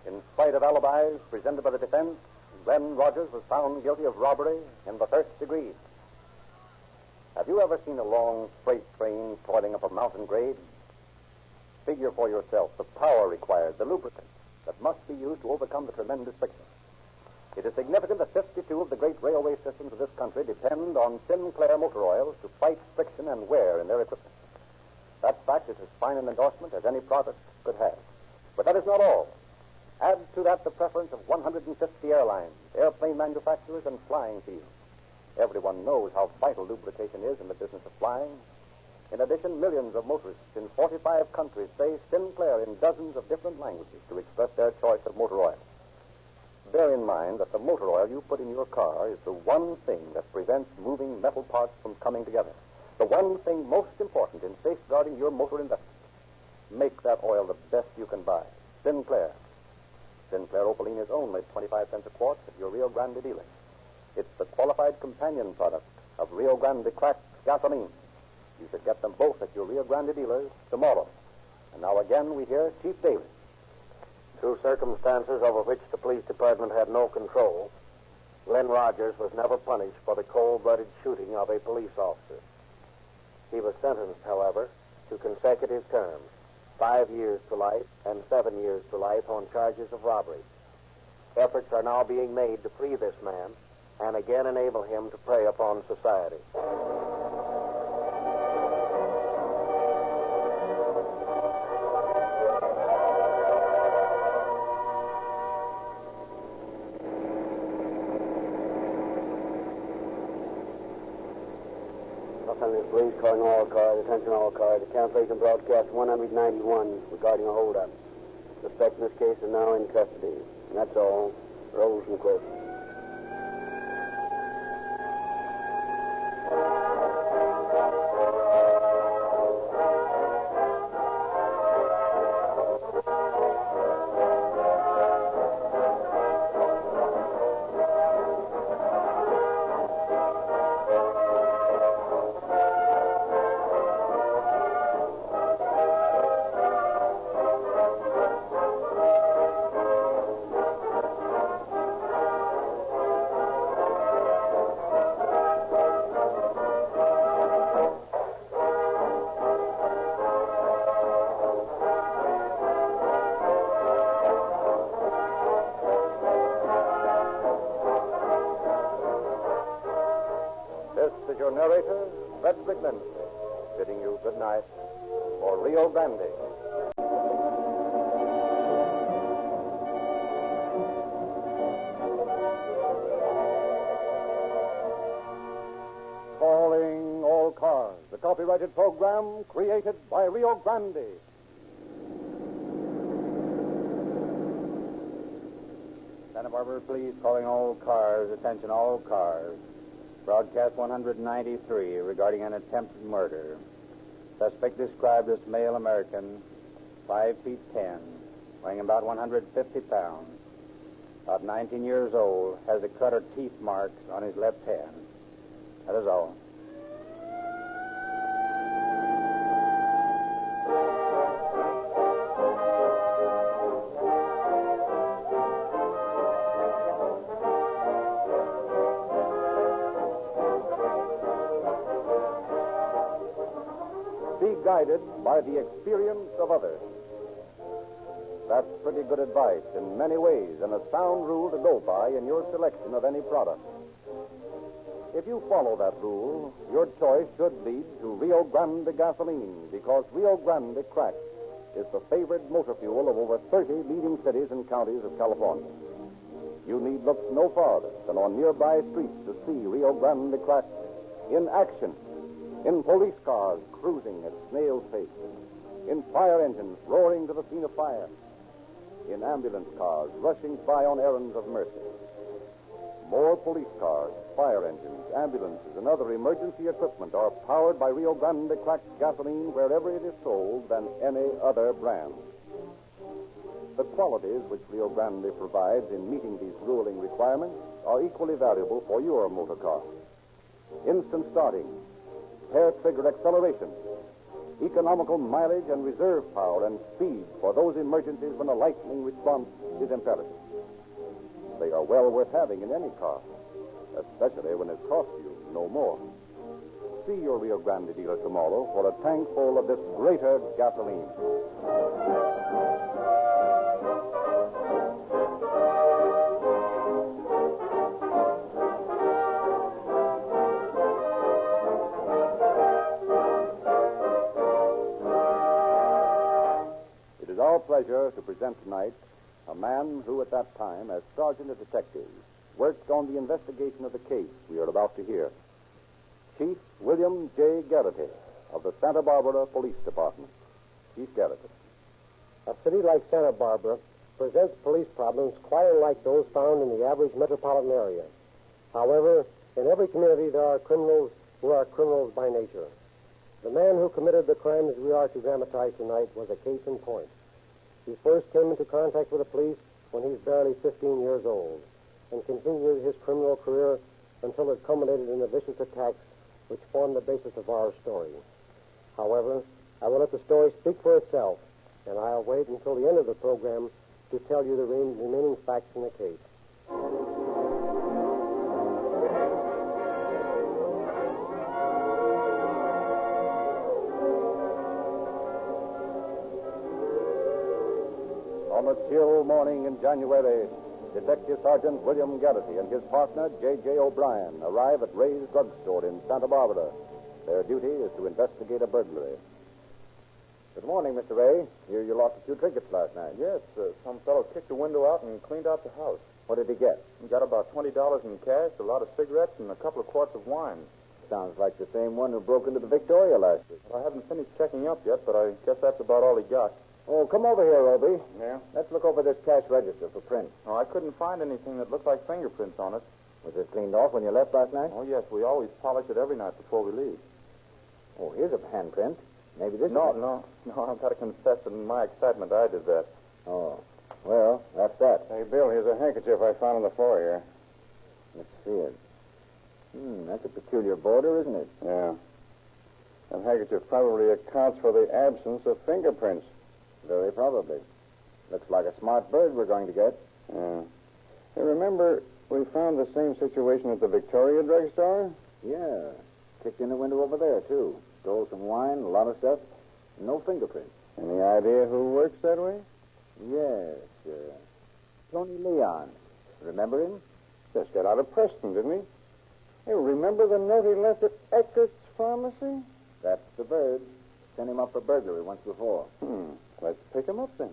[SPEAKER 21] In spite of alibis presented by the defense, Glenn Rogers was found guilty of robbery in the first degree. Have you ever seen a long freight train toiling up a mountain grade? Figure for yourself the power required, the lubricant that must be used to overcome the tremendous friction. It is significant that 52 of the great railway systems of this country depend on Sinclair motor oils to fight friction and wear in their equipment. That fact is as fine an endorsement as any product could have. But that is not all. Add to that the preference of 150 airlines, airplane manufacturers, and flying fields. Everyone knows how vital lubrication is in the business of flying. In addition, millions of motorists in 45 countries say Sinclair in dozens of different languages to express their choice of motor oil. Bear in mind that the motor oil you put in your car is the one thing that prevents moving metal parts from coming together. The one thing most important in safeguarding your motor investment. Make that oil the best you can buy. Sinclair. Sinclair Opaline is only 25 cents a quart at your Rio Grande dealer. It's the qualified companion product of Rio Grande cracked gasoline. You should get them both at your Rio Grande dealers tomorrow. And now again we hear Chief Davis.
[SPEAKER 8] Through circumstances over which the police department had no control, Glenn Rogers was never punished for the cold-blooded shooting of a police officer. He was sentenced, however, to consecutive terms, 5 years to life and 7 years to life on charges of robbery. Efforts are now being made to free this man and again enable him to prey upon society. Los Angeles Police calling all cars. Attention all cars. The cancellation broadcast 191 regarding a holdup. Suspect in this case is now in custody. And that's all. Rolls and quotes.
[SPEAKER 21] Your narrator, Frederick Lindsay, bidding you good night for Rio Grande.
[SPEAKER 13] Calling all cars, the copyrighted program created by Rio Grande.
[SPEAKER 18] Santa Barbara Police calling all cars. Attention all cars. Broadcast 193 regarding an attempted murder. Suspect described as male American, 5 feet 10, weighing about 150 pounds, about 19 years old, has a cut or teeth marks on his left hand. That is all.
[SPEAKER 21] Guided by the experience of others. That's pretty good advice in many ways and a sound rule to go by in your selection of any product. If you follow that rule, your choice should lead to Rio Grande gasoline because Rio Grande crack is the favored motor fuel of over 30 leading cities and counties of California. You need look no farther than on nearby streets to see Rio Grande crack in action. In police cars cruising at snail's pace. In fire engines roaring to the scene of fire. In ambulance cars rushing by on errands of mercy. More police cars, fire engines, ambulances, and other emergency equipment are powered by Rio Grande cracked gasoline wherever it is sold than any other brand. The qualities which Rio Grande provides in meeting these ruling requirements are equally valuable for your motor car. Instant starting, hair-trigger acceleration, economical mileage and reserve power and speed for those emergencies when a lightning response is imperative. They are well worth having in any car, especially when it costs you no more. See your Rio Grande dealer tomorrow for a tank full of this greater gasoline. Our pleasure to present tonight a man who at that time, as sergeant of detectives, worked on the investigation of the case we are about to hear. Chief William J. Garrity of the Santa Barbara Police Department. Chief Garrity.
[SPEAKER 8] A city like Santa Barbara presents police problems quite unlike those found in the average metropolitan area. However, in every community there are criminals who are criminals by nature. The man who committed the crimes we are to dramatize tonight was a case in point. He first came into contact with the police when he was barely 15 years old and continued his criminal career until it culminated in the vicious attacks which form the basis of our story. However, I will let the story speak for itself, and I'll wait until the end of the program to tell you the remaining facts in the case.
[SPEAKER 21] On a chill morning in January, Detective Sergeant William Garrity and his partner, J.J. O'Brien, arrive at Ray's drugstore in Santa Barbara. Their duty is to investigate a burglary.
[SPEAKER 10] Good morning, Mr. Ray. Hear you lost a few trinkets last night.
[SPEAKER 3] Yes, some fellow kicked the window out and cleaned out the house.
[SPEAKER 10] What did he get?
[SPEAKER 3] He got about $20 in cash, a lot of cigarettes, and a couple of quarts of wine.
[SPEAKER 13] Sounds like the same one who broke into the Victoria last week.
[SPEAKER 3] I haven't finished checking up yet, but I guess that's about all he got.
[SPEAKER 13] Oh, come over here, Obie.
[SPEAKER 3] Yeah?
[SPEAKER 13] Let's look over this cash register for prints.
[SPEAKER 3] No, I couldn't find anything that looked like fingerprints on it.
[SPEAKER 13] Was it cleaned off when you left last night?
[SPEAKER 3] Oh, yes. We always polish it every night before we leave.
[SPEAKER 13] Oh, here's a handprint. Maybe this
[SPEAKER 3] No,
[SPEAKER 13] is...
[SPEAKER 3] no. I've got to confess that in my excitement I did that.
[SPEAKER 13] Oh. Well, that's that.
[SPEAKER 10] Hey, Bill, here's a handkerchief I found on the floor here.
[SPEAKER 13] Let's see it. That's a peculiar border, isn't it?
[SPEAKER 10] Yeah. That handkerchief probably accounts for the absence of fingerprints.
[SPEAKER 13] Very probably. Looks like a smart bird we're going to get.
[SPEAKER 10] Yeah. Hey, remember, we found the same situation at the Victoria drugstore?
[SPEAKER 13] Yeah. Kicked in the window over there, too. Stole some wine, a lot of stuff. No fingerprints.
[SPEAKER 10] Any idea who works that way?
[SPEAKER 13] Yes. Tony Leon. Remember him?
[SPEAKER 10] Just got out of Preston, didn't he? Hey, remember the note he left at Eckert's pharmacy?
[SPEAKER 13] That's the bird. Sent him up for burglary once before.
[SPEAKER 10] Let's pick him up then.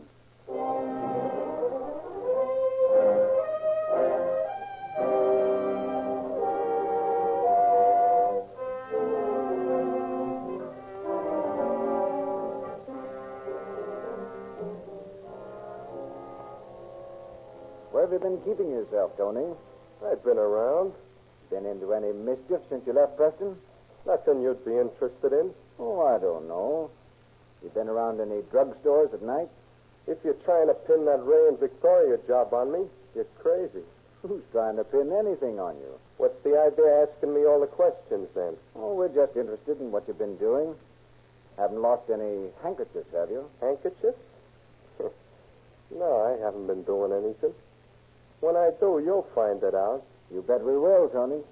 [SPEAKER 13] Where have you been keeping yourself, Tony?
[SPEAKER 11] I've been around.
[SPEAKER 13] Been into any mischief since you left Preston?
[SPEAKER 11] Nothing you'd be interested in.
[SPEAKER 13] Oh, I don't know. You been around any drugstores at night?
[SPEAKER 11] If you're trying to pin that Ray and Victoria job on me, you're crazy.
[SPEAKER 13] Who's trying to pin anything on you?
[SPEAKER 11] What's the idea asking me all the questions, then?
[SPEAKER 13] Oh, we're just interested in what you've been doing. Haven't lost any handkerchiefs, have you?
[SPEAKER 11] Handkerchiefs? No, I haven't been doing anything. When I do, you'll find it out.
[SPEAKER 13] You bet we will, Tony.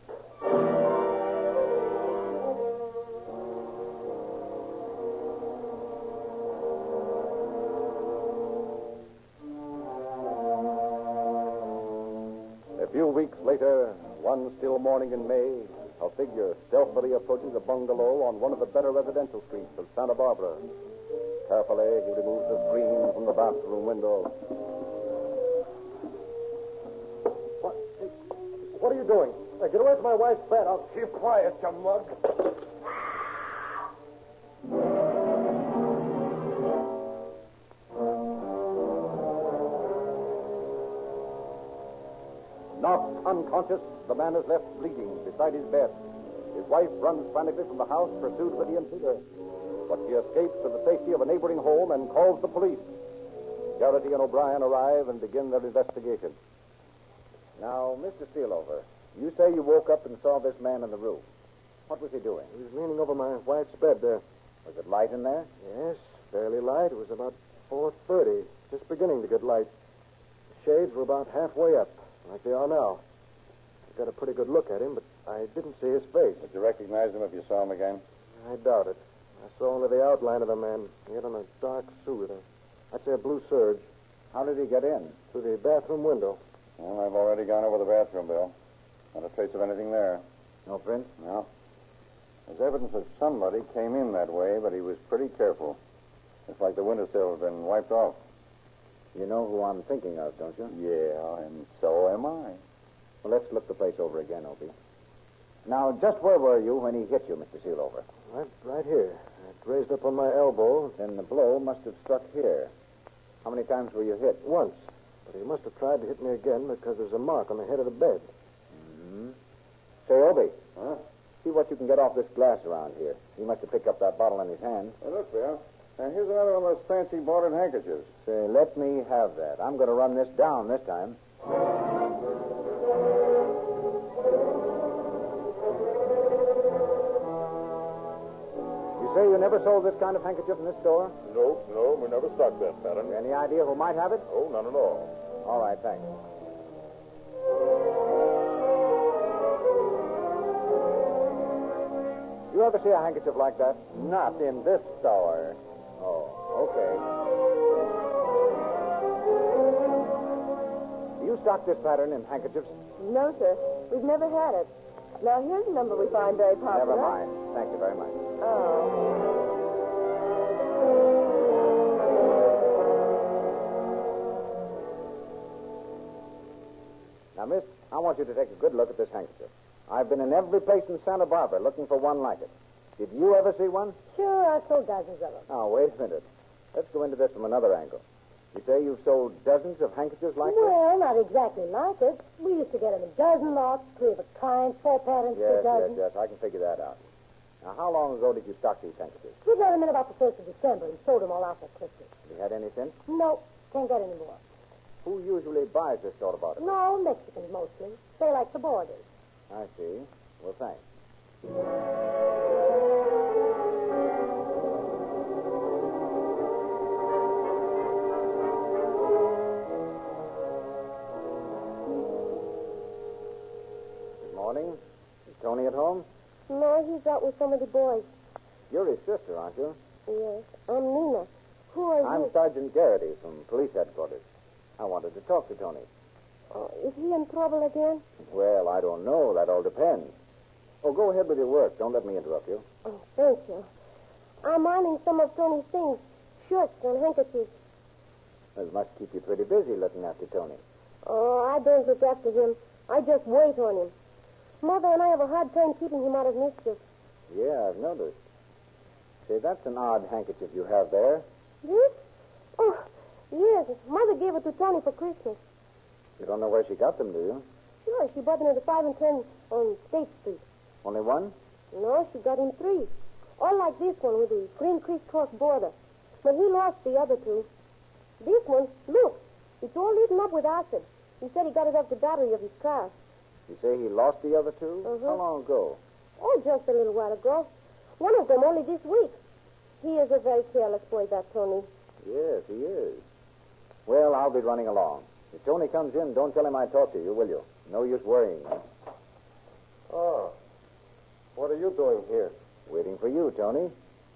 [SPEAKER 18] A few weeks later, one still morning in May, a figure stealthily approaches a bungalow on one of the better residential streets of Santa Barbara. Carefully, he removes the screen from the bathroom window.
[SPEAKER 14] What are you doing? Hey, get away from my wife's bed. I'll keep quiet, you mug.
[SPEAKER 18] Knocked unconscious, the man is left bleeding beside his bed. His wife runs frantically from the house, pursued by the intruder. But she escapes to the safety of a neighboring home and calls the police. Garrity and O'Brien arrive and begin their investigation.
[SPEAKER 13] Now, Mr. Sealover, you say you woke up and saw this man in the room. What was he doing?
[SPEAKER 14] He was leaning over my wife's bed there.
[SPEAKER 13] Was it light in there?
[SPEAKER 14] Yes, fairly light. It was about 4:30, just beginning to get light. The shades were about halfway up, like they are now. I got a pretty good look at him, but I didn't see his face.
[SPEAKER 10] Did you recognize him if you saw him again?
[SPEAKER 14] I doubt it. I saw only the outline of the man. He had on a dark suit. I'd say a blue serge.
[SPEAKER 13] How did he get in?
[SPEAKER 14] Through the bathroom window.
[SPEAKER 10] Well, I've already gone over the bathroom, Bill. Not a trace of anything there.
[SPEAKER 13] No prints?
[SPEAKER 10] No. There's evidence that somebody came in that way, but he was pretty careful. It's like the windowsill has been wiped off.
[SPEAKER 13] You know who I'm thinking of, don't you?
[SPEAKER 10] Yeah, and so am I.
[SPEAKER 13] Well, let's look the place over again, Opie. Now, just where were you when he hit you, Mr. Sealover?
[SPEAKER 14] Right here. I raised up on my elbow.
[SPEAKER 13] Then the blow must have struck here. How many times were you hit?
[SPEAKER 14] Once. But he must have tried to hit me again because there's a mark on the head of the bed.
[SPEAKER 13] Mm-hmm. Say, Obie.
[SPEAKER 10] Huh?
[SPEAKER 13] See what you can get off this glass around here. He must have picked up that bottle in his hand.
[SPEAKER 10] Hey, look, Bill. Now, here's another one of those fancy bordered handkerchiefs.
[SPEAKER 13] Say, let me have that. I'm going to run this down this time. You say you never sold this kind of handkerchief in this store?
[SPEAKER 3] No, we never stocked that pattern.
[SPEAKER 13] Any idea who might have it?
[SPEAKER 3] Oh, none at all.
[SPEAKER 13] All right, thanks. You ever see a handkerchief like that?
[SPEAKER 18] Not in this store.
[SPEAKER 13] Oh, okay. Do you stock this pattern in handkerchiefs?
[SPEAKER 16] No, sir. We've never had it. Now, here's a number we find very popular.
[SPEAKER 13] Never mind. Thank you very much.
[SPEAKER 16] Oh.
[SPEAKER 13] Now, miss, I want you to take a good look at this handkerchief. I've been in every place in Santa Barbara looking for one like it. Did you ever see one?
[SPEAKER 5] Sure, I've sold dozens of them.
[SPEAKER 13] Oh, wait a minute. Let's go into this from another angle. You say you've sold dozens of handkerchiefs like this?
[SPEAKER 5] Well, not exactly like it. We used to get them in dozen lots, 3 of a kind, 4 patterns per dozen.
[SPEAKER 13] Yes. I can figure that out. Now, how long ago did you stock these handkerchiefs?
[SPEAKER 5] We got them in about the 1st of December and sold them all out for Christmas.
[SPEAKER 13] Have you had any since?
[SPEAKER 5] No, can't get any more.
[SPEAKER 13] Who usually buys this sort of article?
[SPEAKER 5] No, Mexicans mostly. They like the borders.
[SPEAKER 13] I see. Well, thanks. Good morning. Is Tony at home?
[SPEAKER 4] No, he's out with some of the boys.
[SPEAKER 13] You're his sister, aren't you?
[SPEAKER 4] Yes. I'm Nina. Who are
[SPEAKER 13] I'm
[SPEAKER 4] you?
[SPEAKER 13] Sergeant Garrity from police headquarters. I wanted to talk to Tony.
[SPEAKER 4] Is he in trouble again?
[SPEAKER 13] Well, I don't know. That all depends. Oh, go ahead with your work. Don't let me interrupt you.
[SPEAKER 4] Oh, thank you. I'm ironing some of Tony's things, shirts and handkerchiefs.
[SPEAKER 13] It must keep you pretty busy looking after Tony.
[SPEAKER 4] Oh, I don't look after him. I just wait on him. Mother and I have a hard time keeping him out of mischief.
[SPEAKER 13] Yeah, I've noticed. Say, that's an odd handkerchief you have there.
[SPEAKER 4] This? Oh, yes. Mother gave it to Tony for Christmas.
[SPEAKER 13] You don't know where she got them, do you?
[SPEAKER 4] Sure, she bought them at the 5 and 10 on State Street.
[SPEAKER 13] Only one?
[SPEAKER 4] No, she got him 3. All like this one with the green crisscross border. But he lost the other 2. This one, look, it's all eaten up with acid. He said he got it off the battery of his car.
[SPEAKER 13] You say he lost the other 2?
[SPEAKER 4] Uh-huh.
[SPEAKER 13] How long ago?
[SPEAKER 4] Oh, just a little while ago. One of them only this week. He is a very careless boy, that Tony.
[SPEAKER 13] Yes, he is. Well, I'll be running along. If Tony comes in, don't tell him I talked to you, will you? No use worrying.
[SPEAKER 11] Oh. What are you doing here?
[SPEAKER 13] Waiting for you, Tony.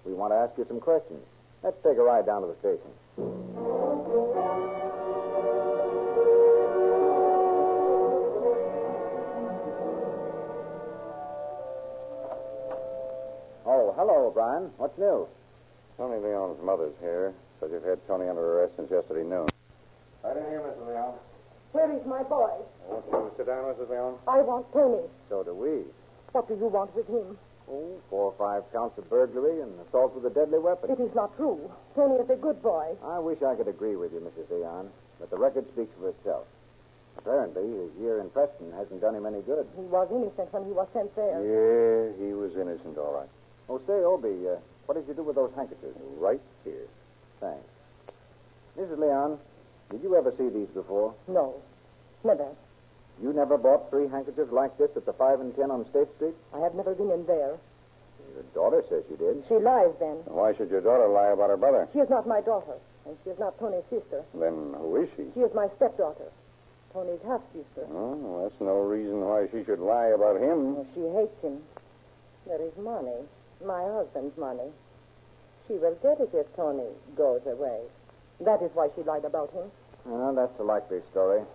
[SPEAKER 13] We want to ask you some questions. Let's take a ride down to the station. Oh, hello, O'Brien. What's new?
[SPEAKER 10] Tony Leon's mother's here. Says you've had Tony under arrest since yesterday noon.
[SPEAKER 11] Right in here, Mr. Leon.
[SPEAKER 5] Where is my boy?
[SPEAKER 10] Won't you sit down, Mrs. Leon?
[SPEAKER 5] I want Tony.
[SPEAKER 13] So do we.
[SPEAKER 5] What do you want with him?
[SPEAKER 13] Oh, 4 or 5 counts of burglary and assault with a deadly weapon.
[SPEAKER 5] It is not true. Tony is a good boy.
[SPEAKER 13] I wish I could agree with you, Mrs. Leon, but the record speaks for itself. Apparently, his year in Preston hasn't done him any good.
[SPEAKER 5] He was innocent when he was sent there.
[SPEAKER 10] Yeah, he was innocent, all right.
[SPEAKER 13] Oh, say, Obie, what did you do with those handkerchiefs?
[SPEAKER 10] Right here.
[SPEAKER 13] Thanks. Mrs. Leon, did you ever see these before?
[SPEAKER 5] No, never.
[SPEAKER 13] You never bought 3 handkerchiefs like this at the 5 and 10 on State Street?
[SPEAKER 5] I have never been in there.
[SPEAKER 13] Your daughter says you did.
[SPEAKER 5] She lies then.
[SPEAKER 10] Why should your daughter lie about her brother?
[SPEAKER 5] She is not my daughter, and she is not Tony's sister.
[SPEAKER 10] Then who is she?
[SPEAKER 5] She is my stepdaughter, Tony's half-sister.
[SPEAKER 10] Oh, well, that's no reason why she should lie about him.
[SPEAKER 5] She hates him. There is money, my husband's money. She will get it if Tony goes away. That is why she lied about him.
[SPEAKER 13] Well, that's a likely story.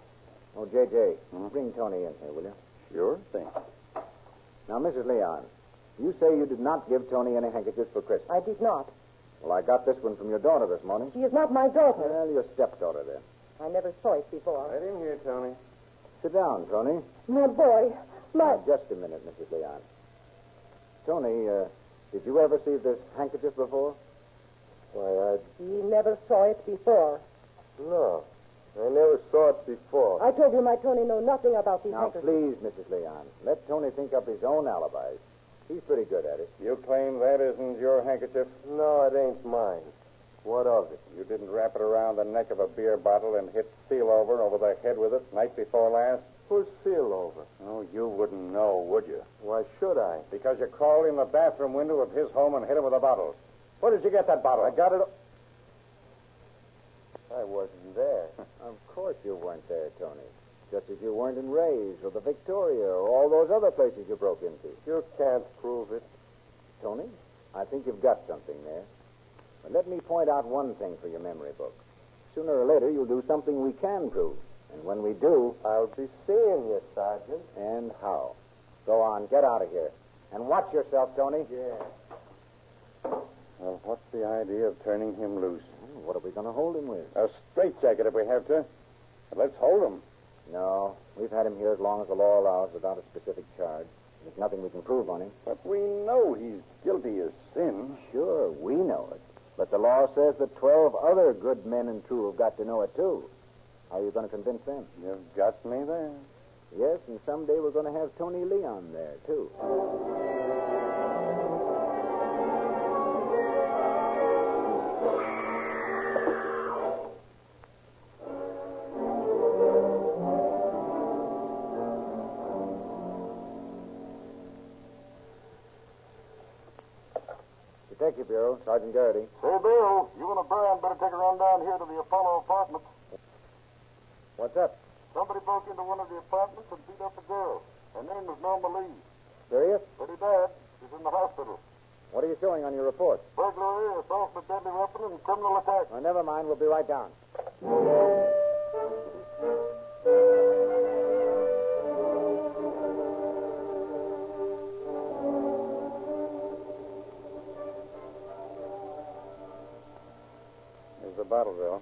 [SPEAKER 13] Oh, J.J., bring Tony in here, will you?
[SPEAKER 10] Sure thing.
[SPEAKER 13] Now, Mrs. Leon, you say you did not give Tony any handkerchiefs for Christmas.
[SPEAKER 5] I did not.
[SPEAKER 13] Well, I got this one from your daughter this morning.
[SPEAKER 5] She is not my daughter.
[SPEAKER 13] Well, your stepdaughter, then.
[SPEAKER 5] I never saw it before.
[SPEAKER 11] Right in here, Tony.
[SPEAKER 13] Sit down, Tony.
[SPEAKER 5] My boy.
[SPEAKER 13] Now, just a minute, Mrs. Leon. Tony, did you ever see this handkerchief before?
[SPEAKER 11] Why,
[SPEAKER 5] He never saw it before.
[SPEAKER 11] No. I never saw it before.
[SPEAKER 5] I told you my Tony know nothing about these
[SPEAKER 13] Now,
[SPEAKER 5] handkerchiefs.
[SPEAKER 13] please, Mrs. Leon, let Tony think up his own alibis. He's pretty good at it.
[SPEAKER 10] You claim that isn't your handkerchief?
[SPEAKER 11] No, it ain't mine. What of it?
[SPEAKER 10] You didn't wrap it around the neck of a beer bottle and hit Sealover over the head with it night before last?
[SPEAKER 11] Who's Sealover?
[SPEAKER 10] Oh, you wouldn't know, would you?
[SPEAKER 11] Why should I?
[SPEAKER 10] Because you crawled in the bathroom window of his home and hit him with a bottle. Where did you get that bottle?
[SPEAKER 11] I got it. I wasn't there.
[SPEAKER 13] Of course you weren't there, Tony. Just as you weren't in Ray's or the Victoria or all those other places you broke into.
[SPEAKER 11] You can't prove it.
[SPEAKER 13] Tony, I think you've got something there. But let me point out one thing for your memory book. Sooner or later, you'll do something we can prove. And when we do...
[SPEAKER 11] I'll be seeing you, Sergeant.
[SPEAKER 13] And how? Go on, get out of here. And watch yourself, Tony.
[SPEAKER 11] Yeah.
[SPEAKER 10] Well, what's the idea of turning him loose?
[SPEAKER 13] What are we going to hold him with?
[SPEAKER 10] A straitjacket if we have to. But let's hold him.
[SPEAKER 13] No, we've had him here as long as the law allows without a specific charge. There's nothing we can prove on him.
[SPEAKER 2] But we know he's guilty of sin.
[SPEAKER 13] Sure, we know it. But the law says that 12 other good men and true have got to know it, too. How are you going to convince them?
[SPEAKER 2] You've got me there.
[SPEAKER 13] Yes, and someday we're going to have Tony Leon there, too. Detective Bureau, Sergeant Garrity.
[SPEAKER 3] Hey, Bill, you and O'Brien better take a run down here to the Apollo apartment.
[SPEAKER 13] What's up?
[SPEAKER 3] Somebody broke into one of the apartments and beat up a girl. Her name was Norma Lee.
[SPEAKER 13] Serious?
[SPEAKER 3] Pretty bad. She's in the hospital.
[SPEAKER 13] What are you showing on your report?
[SPEAKER 3] Burglary, assault with deadly weapon, and criminal attack.
[SPEAKER 13] Oh, never mind. We'll be right down.
[SPEAKER 18] Here's the bottle, Bill.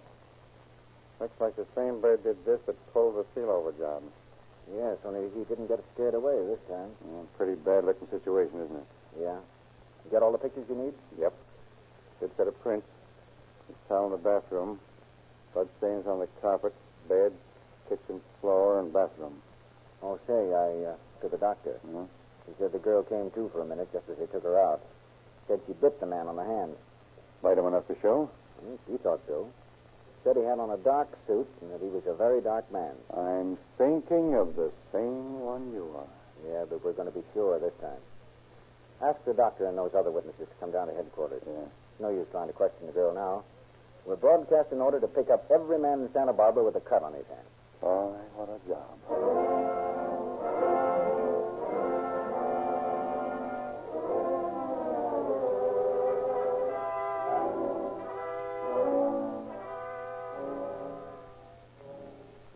[SPEAKER 18] Looks like the same bird did this that pulled the seal over job.
[SPEAKER 13] Yes, only he didn't get scared away this time.
[SPEAKER 18] Pretty bad-looking situation, isn't it?
[SPEAKER 13] Yeah. You got all the pictures you need?
[SPEAKER 18] Yep. Good set of prints. His towel in the bathroom. Blood stains on the carpet, bed, kitchen floor, and bathroom.
[SPEAKER 13] Oh, say, I to the doctor.
[SPEAKER 18] Mm-hmm.
[SPEAKER 13] He said the girl came to for a minute just as they took her out. Said she bit the man on the hand.
[SPEAKER 18] Bite him enough to show?
[SPEAKER 13] He thought so. Said he had on a dark suit and that he was a very dark man.
[SPEAKER 18] I'm thinking of the same one you are.
[SPEAKER 13] Yeah, but we're going to be sure this time. Ask the doctor and those other witnesses to come down to headquarters.
[SPEAKER 18] Yeah.
[SPEAKER 13] No use trying to question the girl now. We're broadcast an order to pick up every man in Santa Barbara with a cut on his hand.
[SPEAKER 18] Boy, what a job.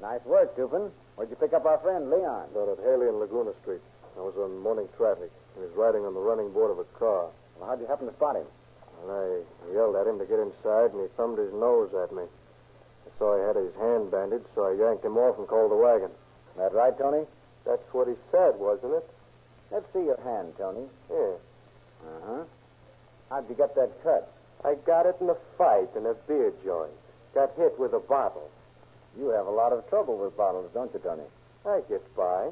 [SPEAKER 13] Nice work, Dupin. Where'd you pick up our friend, Leon?
[SPEAKER 11] Down at Haley and Laguna Street. I was on morning traffic. He was riding on the running board of a car.
[SPEAKER 13] Well, how'd you happen to spot him?
[SPEAKER 11] And I yelled at him to get inside, and he thumbed his nose at me. I saw he had his hand bandaged, so I yanked him off and called the wagon.
[SPEAKER 13] That right, Tony?
[SPEAKER 11] That's what he said, wasn't it?
[SPEAKER 13] Let's see your hand, Tony.
[SPEAKER 11] Yeah.
[SPEAKER 13] Uh-huh. How'd you get that cut?
[SPEAKER 11] I got it in a fight in a beer joint. Got hit with a bottle.
[SPEAKER 13] You have a lot of trouble with bottles, don't you, Tony?
[SPEAKER 11] I get by.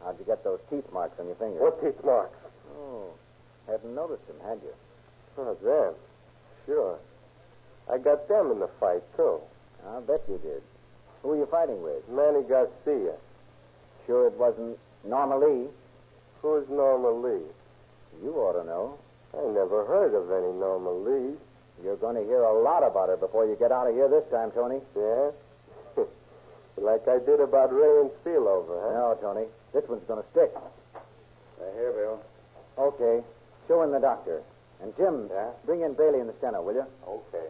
[SPEAKER 13] How'd you get those teeth marks on your fingers?
[SPEAKER 11] What teeth marks?
[SPEAKER 13] Oh, hadn't noticed them, had you?
[SPEAKER 11] Oh, them. Sure. I got them in the fight, too.
[SPEAKER 13] I'll bet you did. Who were you fighting with?
[SPEAKER 11] Manny Garcia.
[SPEAKER 13] Sure it wasn't Norma Lee?
[SPEAKER 11] Who's Norma Lee?
[SPEAKER 13] You ought to know.
[SPEAKER 11] I never heard of any Norma Lee.
[SPEAKER 13] You're going to hear a lot about her before you get out of here this time, Tony.
[SPEAKER 11] Yeah? Like I did about Ray and Spillover, huh?
[SPEAKER 13] No, Tony. This one's going to stick.
[SPEAKER 18] Here, Bill.
[SPEAKER 13] Okay. Show in the doctor. And Jim, bring in Bailey and the steno, will you?
[SPEAKER 11] Okay.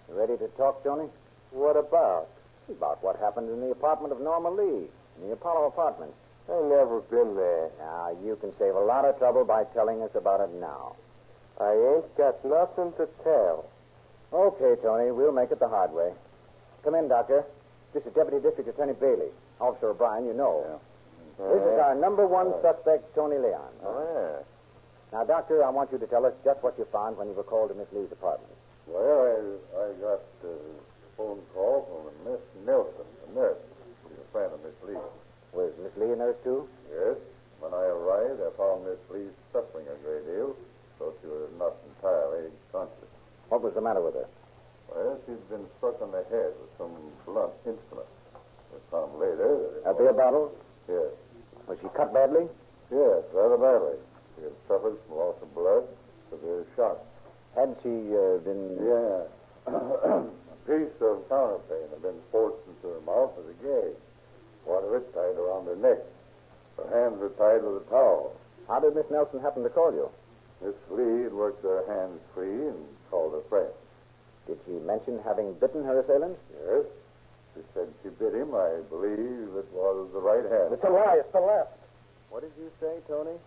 [SPEAKER 13] You ready to talk, Tony?
[SPEAKER 11] What about?
[SPEAKER 13] About what happened in the apartment of Norma Lee, in the Apollo apartment.
[SPEAKER 11] I never been there.
[SPEAKER 13] Now, you can save a lot of trouble by telling us about it now.
[SPEAKER 11] I ain't got nothing to tell.
[SPEAKER 13] Okay, Tony, we'll make it the hard way. Come in, Doctor. This is Deputy District Attorney Bailey. Officer O'Brien, you know.
[SPEAKER 18] Yeah.
[SPEAKER 13] This is our number one suspect, Tony Leon.
[SPEAKER 18] Oh, yeah.
[SPEAKER 13] Now, Doctor, I want you to tell us just what you found when you were called to Miss Lee's apartment.
[SPEAKER 3] Well, I got a phone call from Miss Nelson, a nurse. She's a friend of Miss Lee.
[SPEAKER 13] Was Miss Lee a nurse, too?
[SPEAKER 3] Yes. When I arrived, I found Miss Lee suffering a great deal, so she was not entirely conscious.
[SPEAKER 13] What was the matter with her?
[SPEAKER 3] Well, she'd been struck on the head with some blunt instrument. We found later that
[SPEAKER 13] A beer bottle?
[SPEAKER 3] Yes.
[SPEAKER 13] Was she cut badly?
[SPEAKER 3] Yes, rather badly. She had suffered from loss of blood, severe shock.
[SPEAKER 13] Had she been...
[SPEAKER 3] Yeah. A piece of counterpane had been forced into her mouth as a gag. One of it tied around her neck. Her hands were tied with a towel.
[SPEAKER 13] How did Miss Nelson happen to call you?
[SPEAKER 3] Miss Lee had worked her hands free and called her friend.
[SPEAKER 13] Did she mention having bitten her assailant?
[SPEAKER 3] Yes. She said she bit him. I believe it was the right hand.
[SPEAKER 13] It's a lie. It's the left. What did you say, Tony?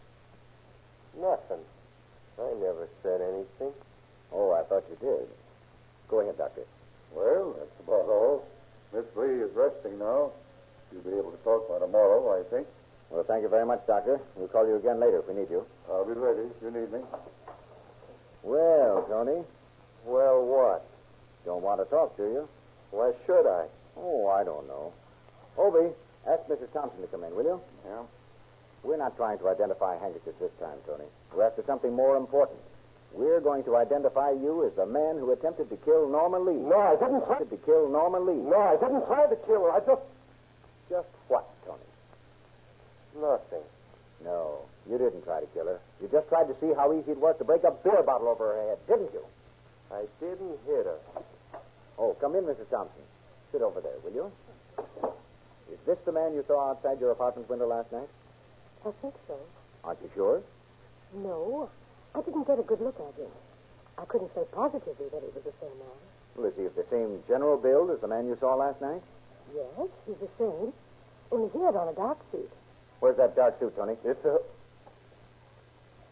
[SPEAKER 11] Nothing. I never said anything.
[SPEAKER 13] Oh, I thought you did. Go ahead, Doctor.
[SPEAKER 3] Well, that's about all. Miss Lee is resting now. She'll be able to talk by tomorrow, I think.
[SPEAKER 13] Well, thank you very much, Doctor. We'll call you again later if we need you.
[SPEAKER 3] I'll be ready if you need me.
[SPEAKER 13] Well, Tony.
[SPEAKER 8] Well, what?
[SPEAKER 13] Don't want to talk, do you?
[SPEAKER 8] Why should I?
[SPEAKER 13] Oh, I don't know. Obie, ask Mrs. Thompson to come in, will you?
[SPEAKER 3] Yeah?
[SPEAKER 13] We're not trying to identify handkerchiefs this time, Tony. We're after something more important. We're going to identify you as the man who attempted to kill Norma Lee.
[SPEAKER 8] No, I didn't try
[SPEAKER 13] to kill Norma Lee.
[SPEAKER 8] No, I didn't try to kill her. I just...
[SPEAKER 13] Just what, Tony?
[SPEAKER 8] Nothing.
[SPEAKER 13] No, you didn't try to kill her. You just tried to see how easy it was to break a beer bottle over her head, didn't you?
[SPEAKER 8] I didn't hit her.
[SPEAKER 13] Oh, come in, Mrs. Thompson. Sit over there, will you? Is this the man you saw outside your apartment window last night?
[SPEAKER 5] I think so.
[SPEAKER 13] Aren't you sure?
[SPEAKER 5] No, I didn't get a good look at him. I couldn't say positively that he was the same man.
[SPEAKER 13] Well, is he of the same general build as the man you saw last night?
[SPEAKER 5] Yes, he's the same. Only he had on a dark suit.
[SPEAKER 13] Where's that dark suit, Tony?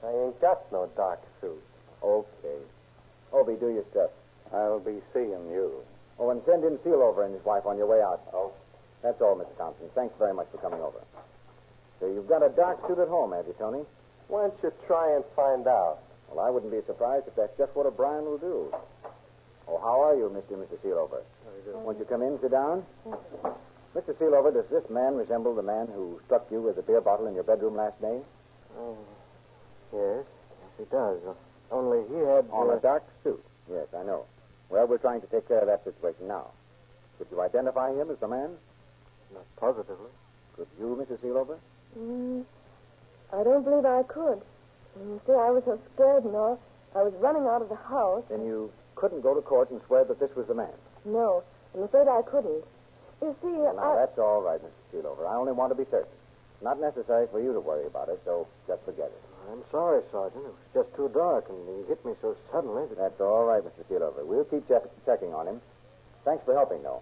[SPEAKER 8] I ain't got no dark suit.
[SPEAKER 13] Okay. Obie, do your stuff.
[SPEAKER 18] I'll be seeing you.
[SPEAKER 13] Oh, and send in Sealover and his wife on your way out. Oh. That's all, Mr. Thompson. Thanks very much for coming over. So you've got a dark suit at home, have you, Tony?
[SPEAKER 8] Why don't you try and find out?
[SPEAKER 13] Well, I wouldn't be surprised if that's just what O'Brien will do. Oh, how are you, Mr. and Mrs. Sealover? Won't you come in, sit down? Mr. Sealover, does this man resemble the man who struck you with a beer bottle in your bedroom last May?
[SPEAKER 8] Oh, yes. Yes, he does. Only he had...
[SPEAKER 13] On a dark suit. Yes, I know. Well, we're trying to take care of that situation now. Could you identify him as the man?
[SPEAKER 8] Not positively.
[SPEAKER 13] Could you, Mrs. Sealover?
[SPEAKER 16] I don't believe I could. You see, I was so scared and all. I was running out of the house.
[SPEAKER 13] Then you couldn't go to court and swear that this was the man?
[SPEAKER 16] No, I'm afraid I couldn't. You see,
[SPEAKER 13] Well, now, that's all right, Mrs. Sealover. I only want to be certain. It's not necessary for you to worry about it, so just forget it.
[SPEAKER 8] I'm sorry, Sergeant. It was just too dark, and he hit me so suddenly that...
[SPEAKER 13] That's all right, Mr. Sealover. We'll keep checking on him. Thanks for helping, though.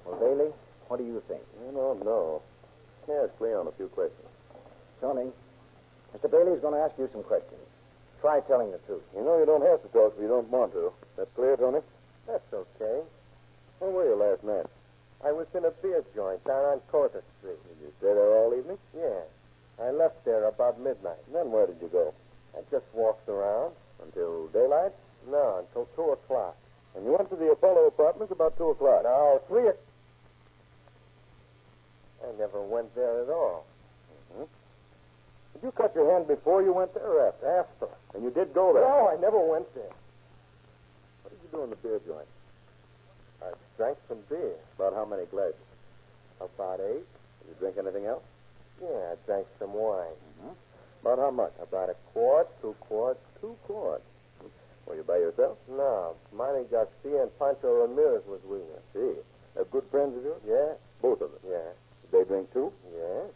[SPEAKER 13] Well, Bailey, what do you think?
[SPEAKER 11] I don't know. Ask Leon a few questions.
[SPEAKER 13] Tony, Mr. Bailey's going to ask you some questions. Try telling the truth.
[SPEAKER 3] You know you don't have to talk if you don't want to. That clear, Tony?
[SPEAKER 8] That's okay.
[SPEAKER 3] Where were you last night?
[SPEAKER 8] I was in a beer joint down on Coulter Street.
[SPEAKER 3] Did you stay there all evening?
[SPEAKER 8] Yeah. I left there about midnight.
[SPEAKER 3] Then where did you go?
[SPEAKER 8] I just walked around.
[SPEAKER 3] Until daylight?
[SPEAKER 8] No, until 2 o'clock.
[SPEAKER 3] And you went to the Apollo apartments about 2 o'clock?
[SPEAKER 8] No, 3 o'clock. I never went there at all.
[SPEAKER 3] Mm-hmm. Did you cut your hand before you went there or after?
[SPEAKER 8] After.
[SPEAKER 3] And you did go there?
[SPEAKER 8] No, I never went there.
[SPEAKER 3] What did you do in the beer joint?
[SPEAKER 8] I drank some beer.
[SPEAKER 3] About how many glasses?
[SPEAKER 8] About 8.
[SPEAKER 3] Did you drink anything else?
[SPEAKER 8] Yeah, I drank some wine.
[SPEAKER 3] Mm-hmm. About how much?
[SPEAKER 8] About 1 quart, 2 quarts.
[SPEAKER 3] 2 quarts. Were you by yourself?
[SPEAKER 8] No, Manny Garcia and Pancho Ramirez was with me.
[SPEAKER 3] See. They're good friends of yours?
[SPEAKER 8] Yeah.
[SPEAKER 3] Both of them?
[SPEAKER 8] Yeah.
[SPEAKER 3] Did they drink too?
[SPEAKER 8] Yeah.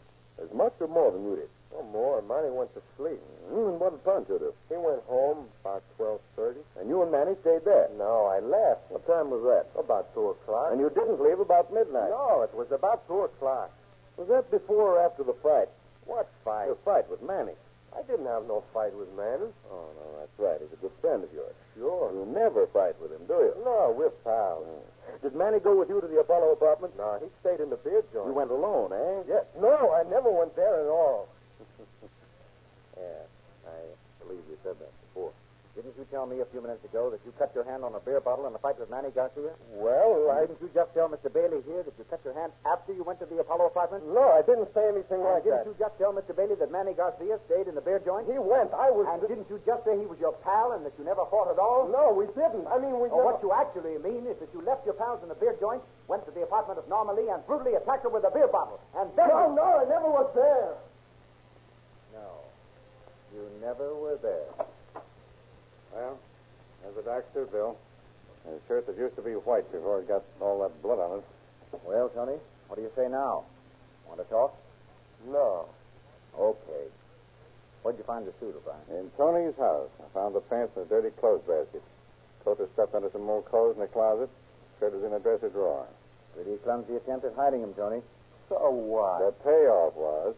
[SPEAKER 3] As much or more than you did?
[SPEAKER 8] Oh, more. Manny went to sleep.
[SPEAKER 3] And what did Pancho do?
[SPEAKER 8] He went home about 12:30.
[SPEAKER 3] And you and Manny stayed there?
[SPEAKER 8] No, I left.
[SPEAKER 3] What time was that?
[SPEAKER 8] About 2 o'clock.
[SPEAKER 3] And you didn't leave about midnight?
[SPEAKER 8] No, it was about 2 o'clock.
[SPEAKER 3] Was that before or after the fight?
[SPEAKER 8] What fight?
[SPEAKER 3] The fight with Manny.
[SPEAKER 8] I didn't have no fight with Manny.
[SPEAKER 3] Oh, no, that's right. He's a good friend of yours.
[SPEAKER 8] Sure.
[SPEAKER 3] You never fight with him, do you?
[SPEAKER 8] No, we're pals.
[SPEAKER 3] Did Manny go with you to the Apollo apartment?
[SPEAKER 8] No, he stayed in the beer joint.
[SPEAKER 3] You went alone, eh?
[SPEAKER 8] Yes. No, I never went there at all.
[SPEAKER 13] Yeah, I believe you said that before. Didn't you tell me a few minutes ago that you cut your hand on a beer bottle in a fight with Manny Garcia?
[SPEAKER 8] Well,
[SPEAKER 13] Didn't you just tell Mr. Bailey here that you cut your hand after you went to the Apollo apartment?
[SPEAKER 8] No, I didn't say anything like
[SPEAKER 13] didn't
[SPEAKER 8] that.
[SPEAKER 13] you just tell Mr. Bailey that Manny Garcia stayed in the beer joint?
[SPEAKER 8] He went. I was...
[SPEAKER 13] And didn't you just say he was your pal and that you never fought at all?
[SPEAKER 8] No, we didn't. I mean, we
[SPEAKER 13] Oh,
[SPEAKER 8] never...
[SPEAKER 13] what you actually mean is that you left your pals in the beer joint, went to the apartment of Norma Lee, and brutally attacked her with a beer bottle. And then...
[SPEAKER 8] No, I never was there.
[SPEAKER 13] No. You never were there.
[SPEAKER 18] Well, there's a dark suit, Bill. A shirt that used to be white before it got all that blood on it.
[SPEAKER 13] Well, Tony, what do you say now? Want to talk?
[SPEAKER 8] No.
[SPEAKER 13] Okay. Where'd you find the suit, O'Brien?
[SPEAKER 18] In Tony's house. I found the pants in a dirty clothes basket. Coat was stuffed under some more clothes in the closet. Shirt was in a dresser drawer.
[SPEAKER 13] Pretty clumsy attempt at hiding him, Tony.
[SPEAKER 8] So what?
[SPEAKER 18] The payoff was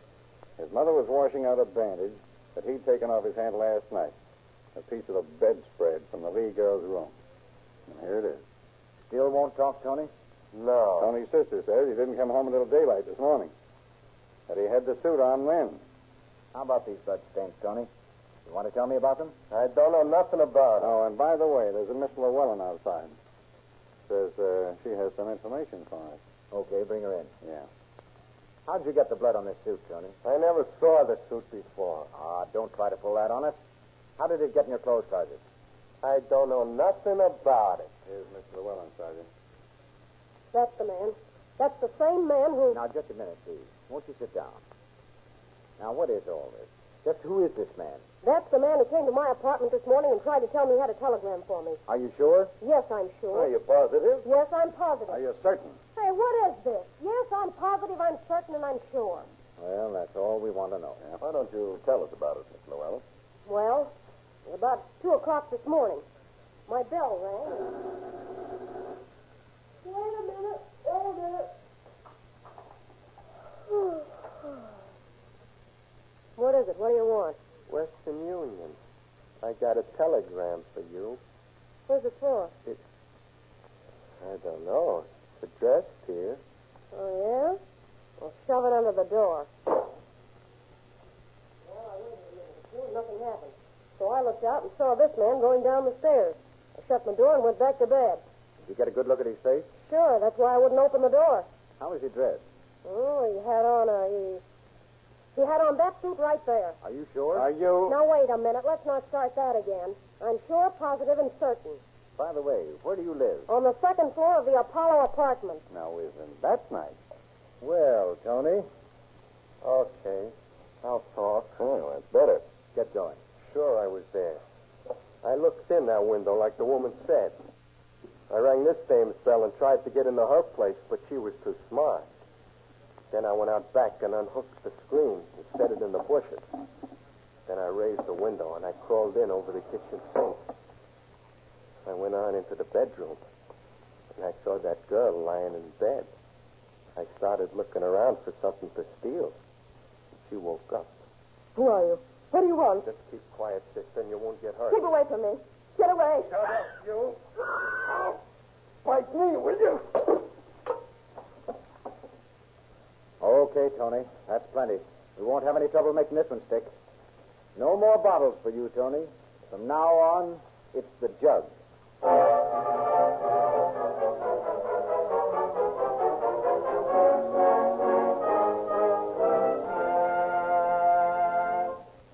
[SPEAKER 18] his mother was washing out a bandage that he'd taken off his hand last night. A piece of the bedspread from the Lee girl's room. And here it is.
[SPEAKER 13] Still won't talk, Tony?
[SPEAKER 11] No.
[SPEAKER 10] Tony's sister says he didn't come home until daylight this morning. That he had the suit on then.
[SPEAKER 13] How about these bloodstains, Tony? You want to tell me about them?
[SPEAKER 11] I don't know nothing about it.
[SPEAKER 10] Oh, and by the way, there's a Miss Llewellyn outside. Says she has some information for us.
[SPEAKER 13] Okay, bring her in.
[SPEAKER 10] Yeah.
[SPEAKER 13] How'd you get the blood on this suit, Tony?
[SPEAKER 11] I never saw the suit before.
[SPEAKER 13] Don't try to pull that on us. How did it get in your clothes closet?
[SPEAKER 11] I don't know nothing about it.
[SPEAKER 10] Here's Miss Llewellyn, Sergeant.
[SPEAKER 5] That's the man. That's the same man who...
[SPEAKER 13] Now, just a minute, please. Won't you sit down? Now, what is all this? Just who is this man?
[SPEAKER 5] That's the man who came to my apartment this morning and tried to tell me he had a telegram for me.
[SPEAKER 13] Are you sure?
[SPEAKER 5] Yes, I'm sure.
[SPEAKER 11] Are you positive?
[SPEAKER 5] Yes, I'm positive.
[SPEAKER 10] Are you certain?
[SPEAKER 5] Hey, what is this? Yes, I'm positive, I'm certain, and I'm sure.
[SPEAKER 13] Well, that's all we want to know.
[SPEAKER 11] Yeah, why don't you tell us about it, Miss Llewellyn?
[SPEAKER 5] Well, about 2 o'clock this morning, my bell rang. Wait a minute. What is it? What do you want?
[SPEAKER 11] Western Union. I got a telegram for you.
[SPEAKER 5] What's it for?
[SPEAKER 11] I don't know. It's addressed here.
[SPEAKER 5] Oh, yeah? Well, shove it under the door. Well, I waited a minute or two and nothing happened. So I looked out and saw this man going down the stairs. I shut my door and went back to bed.
[SPEAKER 13] Did you get a good look at his face?
[SPEAKER 5] Sure, that's why I wouldn't open the door.
[SPEAKER 13] How was he dressed?
[SPEAKER 5] Oh, he had on He had on that suit right there.
[SPEAKER 13] Are you sure?
[SPEAKER 10] Are you...
[SPEAKER 5] Now, wait a minute. Let's not start that again. I'm sure, positive, and certain.
[SPEAKER 13] By the way, where do you live?
[SPEAKER 5] On the second floor of the Apollo apartment.
[SPEAKER 10] Now, isn't that nice?
[SPEAKER 13] Well, Tony.
[SPEAKER 11] Okay. I'll talk. Oh, that's better.
[SPEAKER 13] Get going.
[SPEAKER 11] Sure, I was there. I looked in that window like the woman said. I rang this dame's bell and tried to get into her place, but she was too smart. Then I went out back and unhooked the screen and set it in the bushes. Then I raised the window and I crawled in over the kitchen sink. I went on into the bedroom and I saw that girl lying in bed. I started looking around for something to steal. She woke up.
[SPEAKER 5] Who are you? What do you want?
[SPEAKER 11] Just keep quiet, sister, and you won't get hurt.
[SPEAKER 5] Keep away from me. Get away.
[SPEAKER 11] Shut up, you. Fight me, will you?
[SPEAKER 13] Okay, Tony. That's plenty. We won't have any trouble making this one stick. No more bottles for you, Tony. From now on, it's the jug.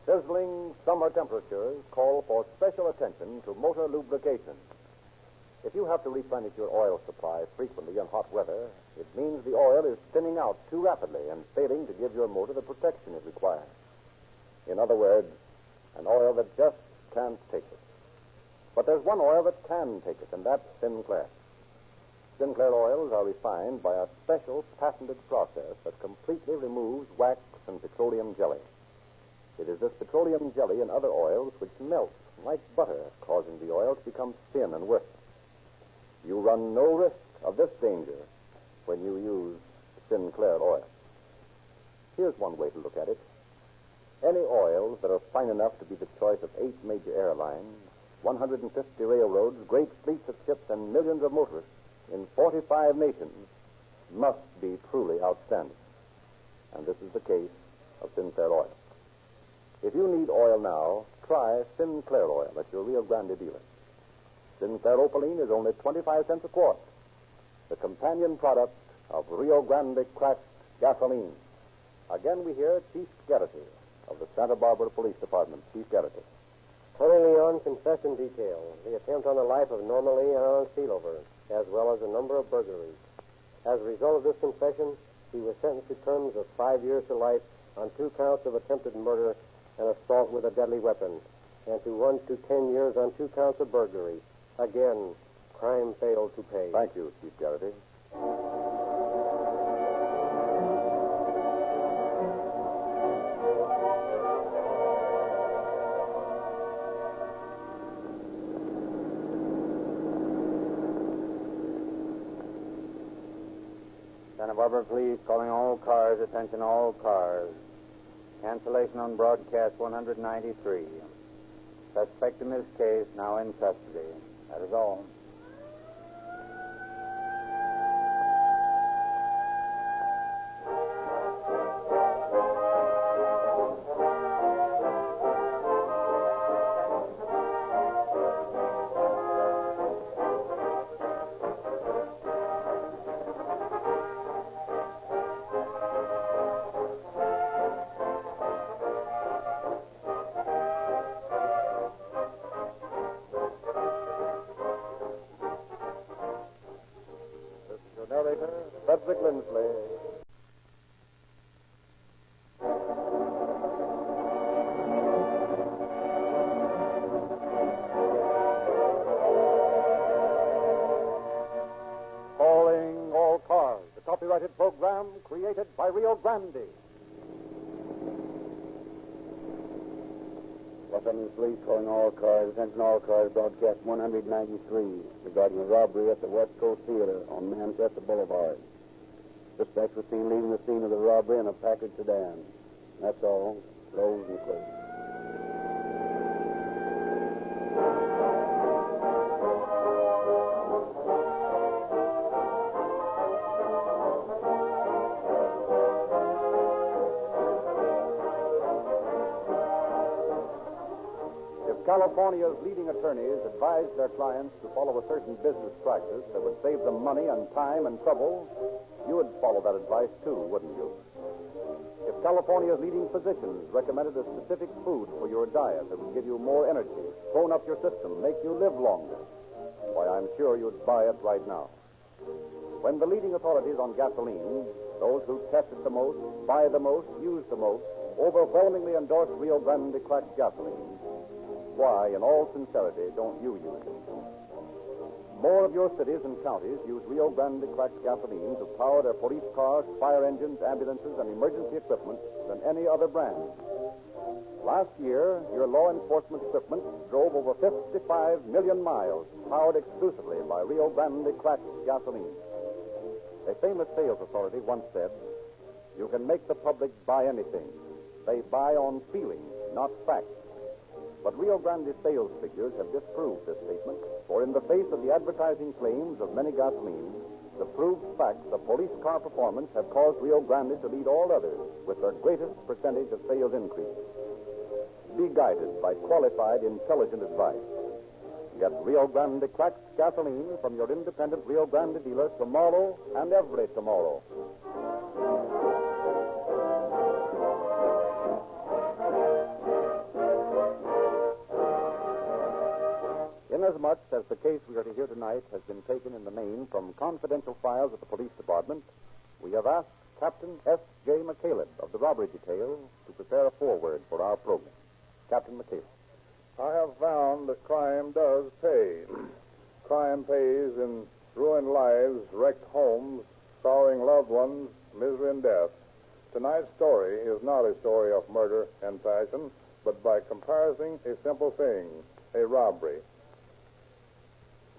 [SPEAKER 1] Sizzling summer temperatures call for special attention to motor lubrication. If you have to replenish your oil supply frequently in hot weather, it means the oil is thinning out too rapidly and failing to give your motor the protection it requires. In other words, an oil that just can't take it. But there's one oil that can take it, and that's Sinclair. Sinclair oils are refined by a special patented process that completely removes wax and petroleum jelly. It is this petroleum jelly and other oils which melt like butter, causing the oil to become thin and worthless. You run no risk of this danger when you use Sinclair oil. Here's one way to look at it. Any oils that are fine enough to be the choice of 8 major airlines, 150 railroads, great fleets of ships, and millions of motorists in 45 nations must be truly outstanding. And this is the case of Sinclair oil. If you need oil now, try Sinclair oil at your Rio Grande dealer. Sinclair Opaline is only 25 cents a quart, the companion product of Rio Grande cracked gasoline. Again, we hear Chief Garrity of the Santa Barbara Police Department. Chief Garrity.
[SPEAKER 8] Tony Leon, confession detail. The attempt on the life of Norma Lee and Alan Seelover, as well as a number of burglaries. As a result of this confession, he was sentenced to terms of 5 years to life on 2 counts of attempted murder and assault with a deadly weapon, and to 1 to 10 years on 2 counts of burglary. Again, crime failed to pay.
[SPEAKER 1] Thank you, Chief Garrity.
[SPEAKER 18] Santa Barbara Police calling all cars, attention all cars. Cancellation on broadcast 193. Suspect in this case now in custody. That is all.
[SPEAKER 13] narrator, Frederick Lindsley. Calling all cars, the copyrighted program created by Rio Grande.
[SPEAKER 2] Los Angeles Police calling all cars. Attention all cars. Broadcast 193 regarding a robbery at the West Coast Theater on Manchester Boulevard. Suspects were seen leaving the scene of the robbery in a Packard sedan. That's all. Close and close.
[SPEAKER 13] California's leading attorneys advised their clients to follow a certain business practice that would save them money and time and trouble, you would follow that advice too, wouldn't you? If California's leading physicians recommended a specific food for your diet that would give you more energy, tone up your system, make you live longer, why, I'm sure you'd buy it right now. When the leading authorities on gasoline, those who test it the most, buy the most, use the most, overwhelmingly endorse Rio Grande cracked gasoline, why, in all sincerity, don't you use it? More of your cities and counties use Rio Grande cracked gasoline to power their police cars, fire engines, ambulances, and emergency equipment than any other brand. Last year, your law enforcement equipment drove over 55 million miles, powered exclusively by Rio Grande cracked gasoline. A famous sales authority once said, "You can make the public buy anything. They buy on feeling, not fact." But Rio Grande sales figures have disproved this statement, for in the face of the advertising claims of many gasolines, the proved facts of police car performance have caused Rio Grande to lead all others with their greatest percentage of sales increase. Be guided by qualified, intelligent advice. Get Rio Grande cracked gasoline from your independent Rio Grande dealer tomorrow and every tomorrow. Inasmuch as the case we are to hear tonight has been taken in the main from confidential files of the police department, we have asked Captain S.J. McCaleb of the robbery detail to prepare a foreword for our program. Captain McCaleb.
[SPEAKER 3] I have found that crime does pay. Crime pays in ruined lives, wrecked homes, sorrowing loved ones, misery and death. Tonight's story is not a story of murder and passion, but by comparison, a simple thing, a robbery.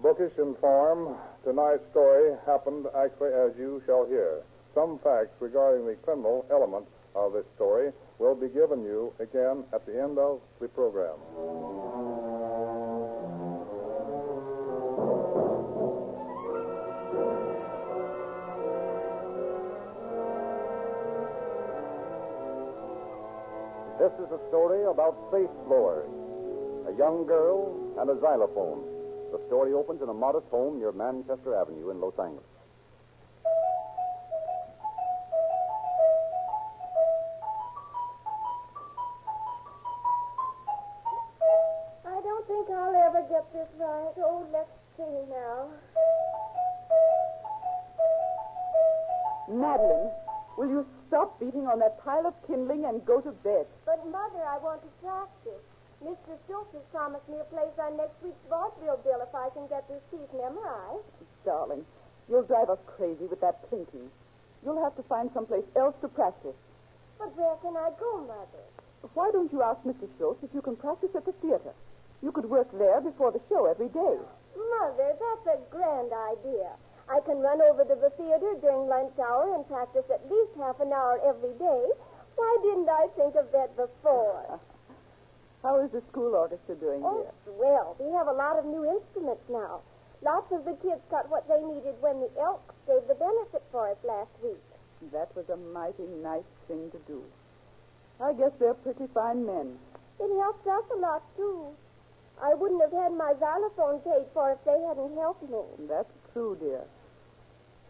[SPEAKER 3] Bookish in form, tonight's story happened actually as you shall hear. Some facts regarding the criminal element of this story will be given you again at the end of the program.
[SPEAKER 13] This is a story about safe blowers, a young girl, and a xylophone. The story opens in a modest home near Manchester Avenue in Los Angeles.
[SPEAKER 4] I don't think I'll ever get this right. Oh, let's see now.
[SPEAKER 20] Madeline, will you stop beating on that pile of kindling and go to bed?
[SPEAKER 4] But, Mother, I want to practice. Mr. Schultz has promised me a place on next week's vaudeville bill if I can get this piece memorized.
[SPEAKER 20] Darling, you'll drive us crazy with that plinking. You'll have to find someplace else to practice.
[SPEAKER 4] But where can I go, Mother?
[SPEAKER 20] Why don't you ask Mr. Schultz if you can practice at the theater? You could work there before the show every day.
[SPEAKER 4] Mother, that's a grand idea. I can run over to the theater during lunch hour and practice at least half an hour every day. Why didn't I think of that before?
[SPEAKER 20] How is the school orchestra doing
[SPEAKER 4] here? Well, we have a lot of new instruments now. Lots of the kids got what they needed when the Elks gave the benefit for us last week.
[SPEAKER 20] That was a mighty nice thing to do. I guess they're pretty fine men.
[SPEAKER 4] It helps us a lot, too. I wouldn't have had my xylophone paid for if they hadn't helped me.
[SPEAKER 20] That's true, dear.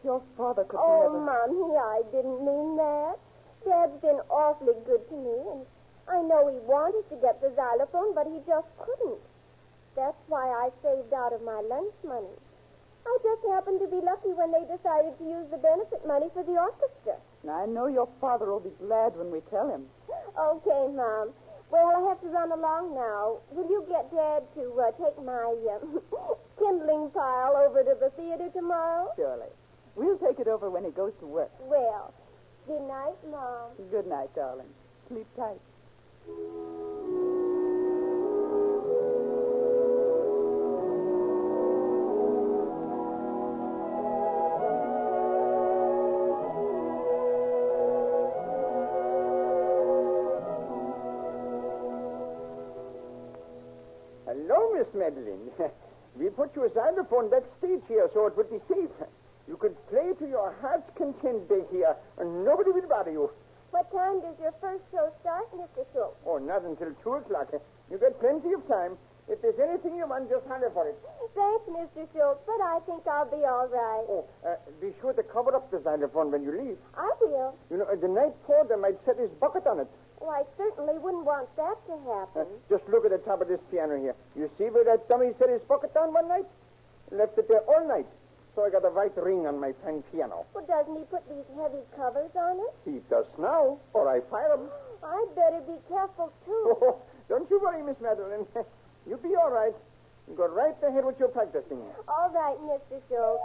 [SPEAKER 20] Your father could
[SPEAKER 4] never... Mommy, I didn't mean that. Dad's been awfully good to me, and I know he wanted to get the xylophone, but he just couldn't. That's why I saved out of my lunch money. I just happened to be lucky when they decided to use the benefit money for the orchestra.
[SPEAKER 20] I know your father will be glad when we tell him.
[SPEAKER 4] Okay, Mom. Well, I have to run along now. Will you get Dad to take my kindling pile over to the theater tomorrow?
[SPEAKER 20] Surely. We'll take it over when he goes to work.
[SPEAKER 4] Well, good night, Mom.
[SPEAKER 20] Good night, darling. Sleep tight.
[SPEAKER 6] Hello, Miss Madeline. We put you a xylophone backstage here so it would be safe. You could play to your heart's content back here, and nobody will bother you.
[SPEAKER 4] What time does your first show start, Mr. Schultz?
[SPEAKER 6] Oh, not until 2 o'clock. You got plenty of time. If there's anything you want, just holler for it.
[SPEAKER 4] Thanks, Mr. Schultz, but I think I'll be all right.
[SPEAKER 6] Oh, be sure to cover up the xylophone when you leave.
[SPEAKER 4] I will.
[SPEAKER 6] You know, the night porter might set his bucket on it.
[SPEAKER 4] Well, I certainly wouldn't want that to happen.
[SPEAKER 6] Just look at the top of this piano here. You see where that dummy set his bucket down one night? Left it there all night. So I got a white ring on my fine piano.
[SPEAKER 4] Well, doesn't he put these heavy covers on it?
[SPEAKER 6] He does now, or I fire him.
[SPEAKER 4] I'd better be careful, too.
[SPEAKER 6] Oh, don't you worry, Miss Madeline. You'll be all right. You go right ahead with your practicing.
[SPEAKER 4] All right, Mr. Schultz.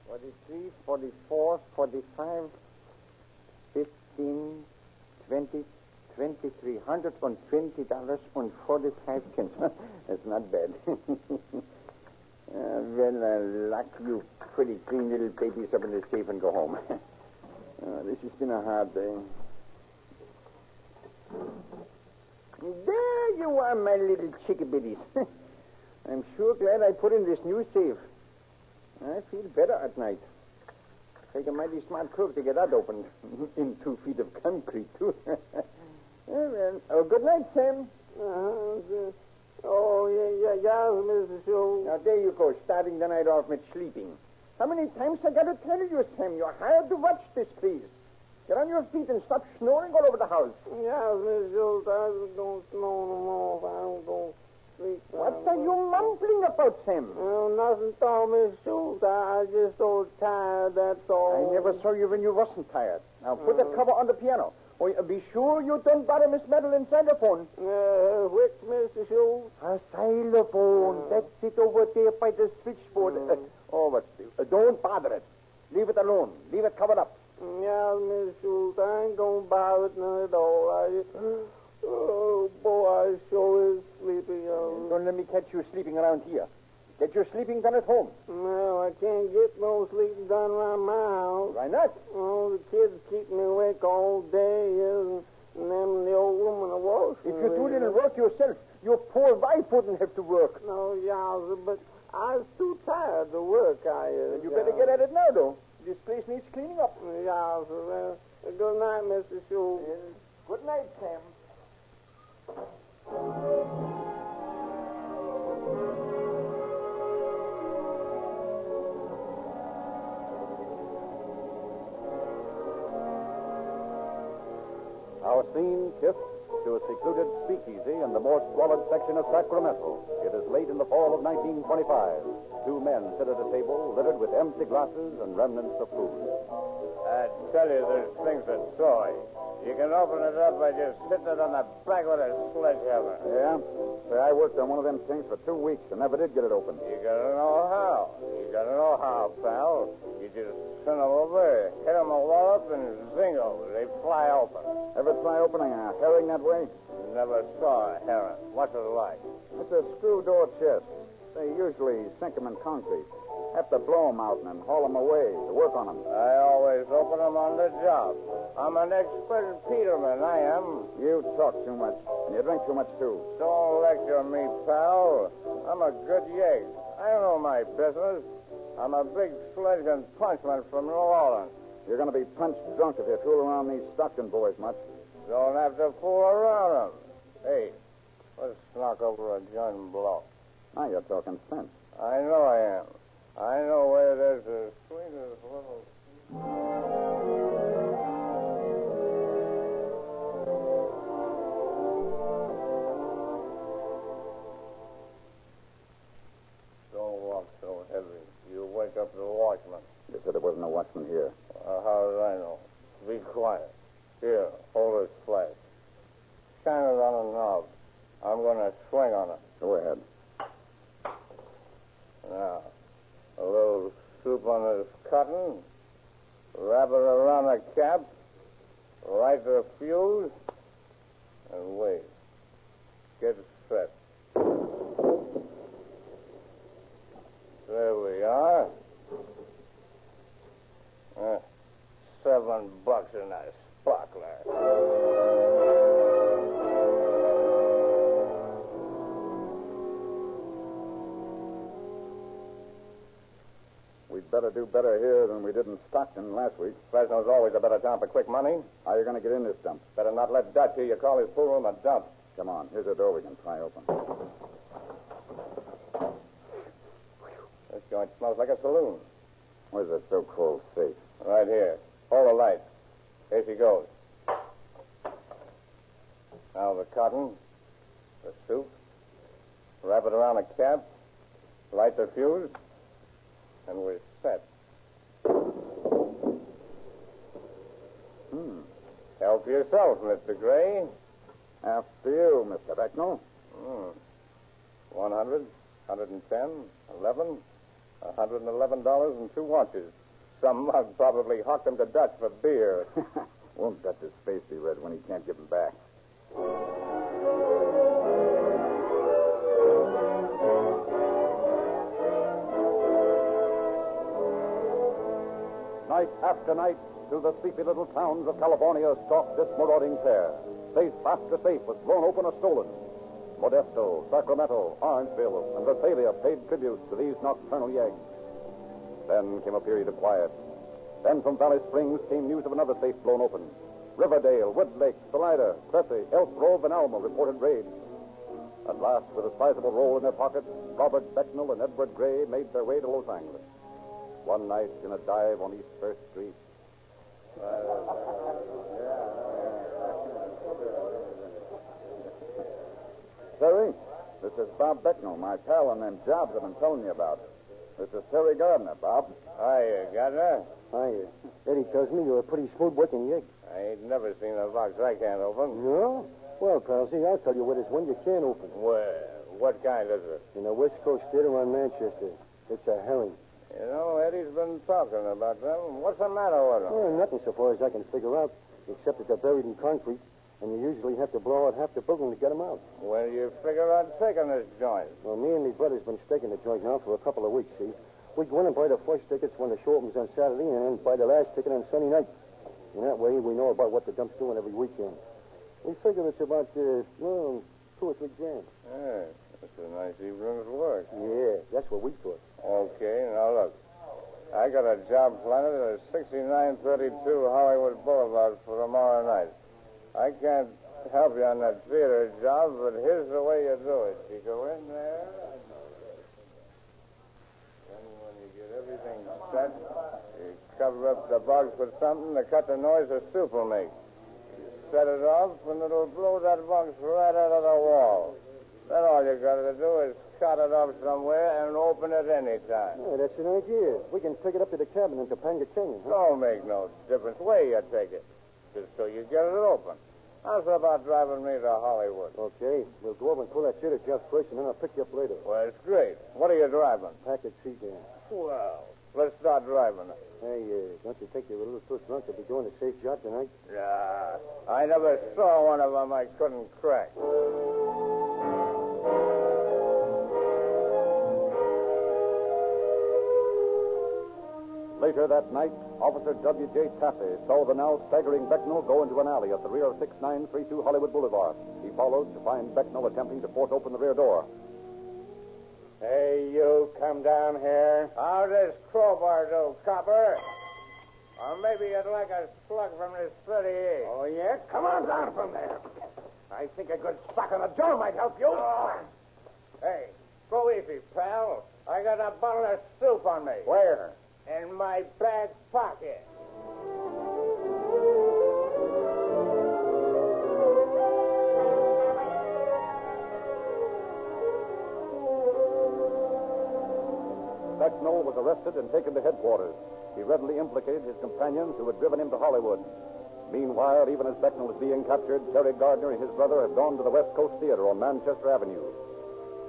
[SPEAKER 6] $43, $44, $45, $15, $20, $2,320.45. That's not bad. Well, lock you pretty clean little babies up in the safe and go home. This has been a hard day. There you are, my little chickabiddies. I'm sure glad I put in this new safe. I feel better at night. Take a mighty smart crook to get that opened. In 2 feet of concrete, too. Well, good night, Sam. Yeah, Mr. Schultz. Now, there you go, starting the night off with sleeping. How many times I got to tell you, Sam? You're hired to watch this, please. Get on your feet and stop snoring all over the house.
[SPEAKER 15] Yeah, Mr. Schultz, I don't snore no more. I don't go sleep.
[SPEAKER 6] What are you mumbling about, Sam?
[SPEAKER 15] Oh, nothing at all, Mr. Schultz. I just so tired, that's all.
[SPEAKER 6] I never saw you when you wasn't tired. Now, put the cover on the piano. Oh, be sure you don't bother Miss Madeline's xylophone.
[SPEAKER 15] Which, Mr. Schultz?
[SPEAKER 6] A xylophone. That's it over there by the switchboard. Don't bother it. Leave it alone. Leave it covered up.
[SPEAKER 15] Yeah, Miss Schultz, I ain't gonna bother it none at all. Oh, boy, I sure is sleepy.
[SPEAKER 6] Don't let me catch you sleeping around here. Get your sleeping done at home.
[SPEAKER 15] No, I can't get no sleeping done around my house.
[SPEAKER 6] Why not?
[SPEAKER 15] Oh, the kids keep me awake all day, and then the old woman will wash me.
[SPEAKER 6] If you do little work yourself, your poor wife wouldn't have to work.
[SPEAKER 15] No, yeah, but I was too tired to work,
[SPEAKER 6] Then you better get at it now, though. This place needs cleaning up.
[SPEAKER 15] Yeah, good night, Mr. Schultz.
[SPEAKER 6] Good night, Sam.
[SPEAKER 13] Our scene shifts to a secluded speakeasy in the more squalid section of Sacramento. It is late in the fall of 1925. 2 men sit at a table littered with empty glasses and remnants of food.
[SPEAKER 22] I tell you, there's things that soy. You can open it up by just sitting it on the back with a sledgehammer.
[SPEAKER 18] Yeah? Say, I worked on one of them things for 2 weeks and never did get it open.
[SPEAKER 22] You gotta know how. You gotta know how, pal. You just send them over, hit them a wallop, and zingo, they fly open.
[SPEAKER 18] Ever try opening a herring that way?
[SPEAKER 22] Never saw a heron. What's it like?
[SPEAKER 18] It's a screw door chest. They usually sink them in concrete. Have to blow them out and haul them away to work on them.
[SPEAKER 22] I always open them on the job. I'm an expert Peterman, I am.
[SPEAKER 18] You talk too much, and you drink too much, too.
[SPEAKER 22] Don't lecture me, pal. I'm a good yegg. I know my business. I'm a big sledge and punchman from New Orleans.
[SPEAKER 18] You're going to be punched drunk if you fool around these Stockton boys much.
[SPEAKER 22] Don't have to fool around them. Hey, let's knock over a joint and blow.
[SPEAKER 13] Now you're talking sense.
[SPEAKER 22] I know I am. I know where there's the sweetest little... Don't walk so heavy. You wake up the watchman.
[SPEAKER 13] You said there wasn't no watchman here.
[SPEAKER 22] How did I know? Be quiet. Here, hold this flash. Shine it on a knob. I'm going to swing on it.
[SPEAKER 13] Go ahead.
[SPEAKER 22] Now, a little soup on this cotton. Wrap it around the cap. Light the fuse. And wait. Get set. There we are. $7 in that sparkler.
[SPEAKER 13] We'd better do better here than we did in Stockton last week.
[SPEAKER 21] Fresno's always a better town for quick money.
[SPEAKER 13] How are you going to get in this dump?
[SPEAKER 21] Better not let Dutch hear you call his pool room a dump.
[SPEAKER 13] Come on. Here's a door we can pry open.
[SPEAKER 21] This joint smells like a saloon.
[SPEAKER 13] Where's the so-called safe?
[SPEAKER 22] Right here. Hold the light. Here she goes. Now the cotton, the soup, wrap it around a cap, light the fuse, and we're set. Help yourself, Mr. Gray.
[SPEAKER 13] After you, Mr. Becknell.
[SPEAKER 22] 100, 110, 11, $111 and 2 ounces. Some mug probably hawked him to Dutch for beer.
[SPEAKER 13] Won't Dutch's face be red when he can't give him back? Night after night, through the sleepy little towns of California stalked this marauding pair. Safe after safe was blown open or stolen. Modesto, Sacramento, Orangeville, and Visalia paid tribute to these nocturnal yeggs. Then came a period of quiet. Then from Valley Springs came news of another safe blown open. Riverdale, Woodlake, Salida, Cressy, Elk Grove, and Alma reported raids. At last, with a sizable roll in their pockets, Robert Becknell and Edward Gray made their way to Los Angeles. One night in a dive on East First Street. Terry, this is Bob Becknell, my pal on them jobs I've been telling you about. This is Terry Gardner, Bob.
[SPEAKER 22] Hiya, Gardner.
[SPEAKER 15] Hiya. Eddie tells me you're a pretty smooth-working yegg.
[SPEAKER 22] I ain't never seen a box I can't open.
[SPEAKER 15] No? Well, pal, see, I'll tell you where there's one you can't open.
[SPEAKER 22] Where? What kind is it?
[SPEAKER 15] In the West Coast Theater on Manchester. It's a herring.
[SPEAKER 22] You know, Eddie's been talking about them. What's the matter with them?
[SPEAKER 15] Well, nothing so far as I can figure out, except that they're buried in concrete, and you usually have to blow out half the building to get them out.
[SPEAKER 22] When you figure on taking this joint?
[SPEAKER 15] Well, me and me brother's been staking the joint now for a couple of weeks, see? We go in and buy the first tickets when the show opens on Saturday, and then buy the last ticket on Sunday night. And that way, we know about what the dump's doing every weekend. We figure it's about, 2 or 3 grand.
[SPEAKER 22] Yeah, that's a nice evening's work.
[SPEAKER 15] Yeah, that's what we thought.
[SPEAKER 22] Okay, now look. I got a job planted at 6932 Hollywood Boulevard for tomorrow night. I can't help you on that theater job, but here's the way you do it. You go in there, and when you get everything set, you cover up the box with something to cut the noise the soup will make. You set it off, and it'll blow that box right out of the wall. Then all you got to do is cut it off somewhere and open it any time.
[SPEAKER 15] Yeah, that's an idea. We can take it up to the cabin in Topanga Canyon, huh?
[SPEAKER 22] Don't make no difference where you take it, just so you get it open. How's about driving me to Hollywood?
[SPEAKER 15] Okay. We'll go over and pull that theater job first, and then I'll pick you up later.
[SPEAKER 22] Well, it's great. What are you driving?
[SPEAKER 15] Packard sedan.
[SPEAKER 22] Well, let's start driving it.
[SPEAKER 15] Hey, don't you think you're a little too drunk to be doing a safe job tonight?
[SPEAKER 22] Yeah. I never saw one of them I couldn't crack.
[SPEAKER 13] Later that night, Officer W.J. Taffy saw the now staggering Becknell go into an alley at the rear of 6932 Hollywood Boulevard. He followed to find Becknell attempting to force open the rear door.
[SPEAKER 12] Hey, you, come down here.
[SPEAKER 22] How does crowbar do, copper? Or maybe you'd like a slug from this 38.
[SPEAKER 12] Oh, yeah? Come on down from there. I think a good sock on the jaw might help you.
[SPEAKER 22] Hey,
[SPEAKER 12] Go easy, pal. I got a bottle of soup on me.
[SPEAKER 10] Where?
[SPEAKER 12] In my back pocket.
[SPEAKER 13] Becknell was arrested and taken to headquarters. He readily implicated his companions who had driven him to Hollywood. Meanwhile, even as Becknell was being captured, Terry Gardner and his brother had gone to the West Coast Theater on Manchester Avenue.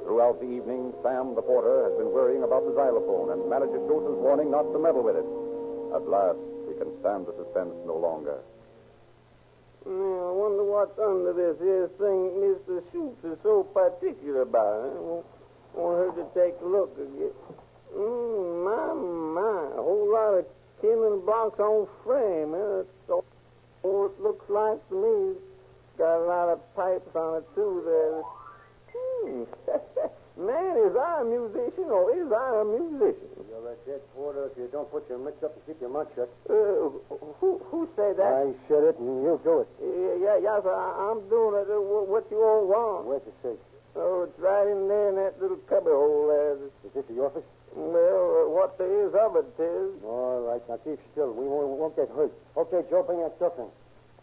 [SPEAKER 13] Throughout the evening, Sam, the porter, had been worrying about the xylophone and Manager Schultz's warning not to meddle with it. At last, he can stand the suspense no longer.
[SPEAKER 7] I wonder what's under this here thing Mr. Schultz is so particular about. I want her to take a look again. My. A whole lot of kindling blocks on frame. That's all it looks like to me. It's got a lot of pipes on it, too, there. Man, is I a musician or is I a musician?
[SPEAKER 15] You're a dead porter if you don't put your mitts up and keep your mouth shut.
[SPEAKER 7] Who said that?
[SPEAKER 15] I said it, and you do it.
[SPEAKER 7] Yeah, sir. I'm doing it. What you all want?
[SPEAKER 15] Where's the safe?
[SPEAKER 7] Oh, it's right in there in that little cubby hole there.
[SPEAKER 15] Is this the office?
[SPEAKER 7] Well, what there is of it, tis.
[SPEAKER 15] All right, now keep still. We won't get hurt. Okay, Joe, bring that stuff in.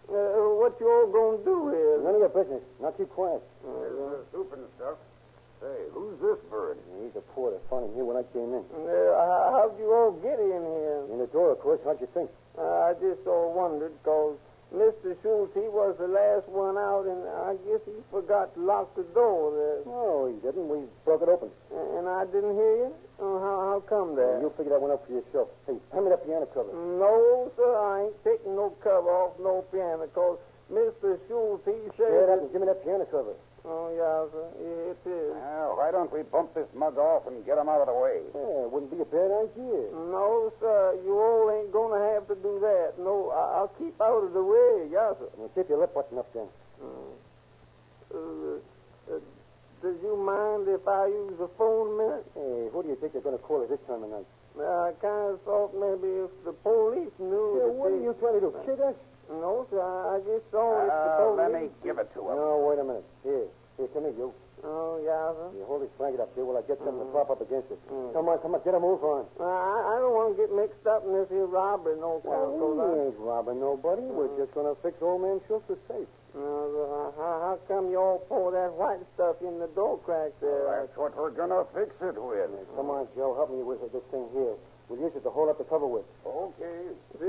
[SPEAKER 7] What you all gonna do here?
[SPEAKER 15] None of your business. Now keep quiet.
[SPEAKER 2] There's soup and stuff. Say, who's this bird?
[SPEAKER 15] He's a porter. Found him here when I came in.
[SPEAKER 7] How'd you all get in here?
[SPEAKER 15] In the door, of course. How'd you think?
[SPEAKER 7] I just all wondered, because Mr. Schultz, he was the last one out, and I guess he forgot to lock the door there.
[SPEAKER 15] No, he didn't. We broke it open.
[SPEAKER 7] And I didn't hear you? How come that?
[SPEAKER 15] You figure that one out for yourself. Hey, hand me that piano cover.
[SPEAKER 7] No, sir, I ain't taking no cover off no piano, because Mr. Schultz, he said...
[SPEAKER 15] Get up and give me that piano cover.
[SPEAKER 7] Oh, yeah, sir. It is.
[SPEAKER 2] Well, why don't we bump this mug off and get him out of the way?
[SPEAKER 15] Yeah, it wouldn't be a bad idea.
[SPEAKER 7] No, sir. You all ain't going to have to do that. No, I'll keep out of the way. Yes, sir.
[SPEAKER 15] Well, keep your lip buttoned up then.
[SPEAKER 7] Does you mind if I use the phone a minute?
[SPEAKER 15] Hey, who do you think they're going to call at this time of night?
[SPEAKER 7] I kind of thought maybe if the police knew...
[SPEAKER 15] Yeah, what are you trying to do? Kid us?
[SPEAKER 7] No, sir. I guess so. If the police...
[SPEAKER 2] Let me give it to him.
[SPEAKER 15] No, wait a minute. Here, come here, you.
[SPEAKER 7] Oh, yeah, sir.
[SPEAKER 15] You hold this blanket up here while I get something to prop up against it. Come on, get a move on.
[SPEAKER 7] I don't want to get mixed up in this here robbery, no kind.
[SPEAKER 15] We ain't robbing nobody. We're just going to fix old man Schultz's safe.
[SPEAKER 7] How come you all pour that white stuff in the door crack there?
[SPEAKER 2] Well, that's what we're going to fix it with.
[SPEAKER 15] Come on, Joe. Help me with this thing here. We'll use it to hold up the cover with.
[SPEAKER 2] Okay.
[SPEAKER 7] See,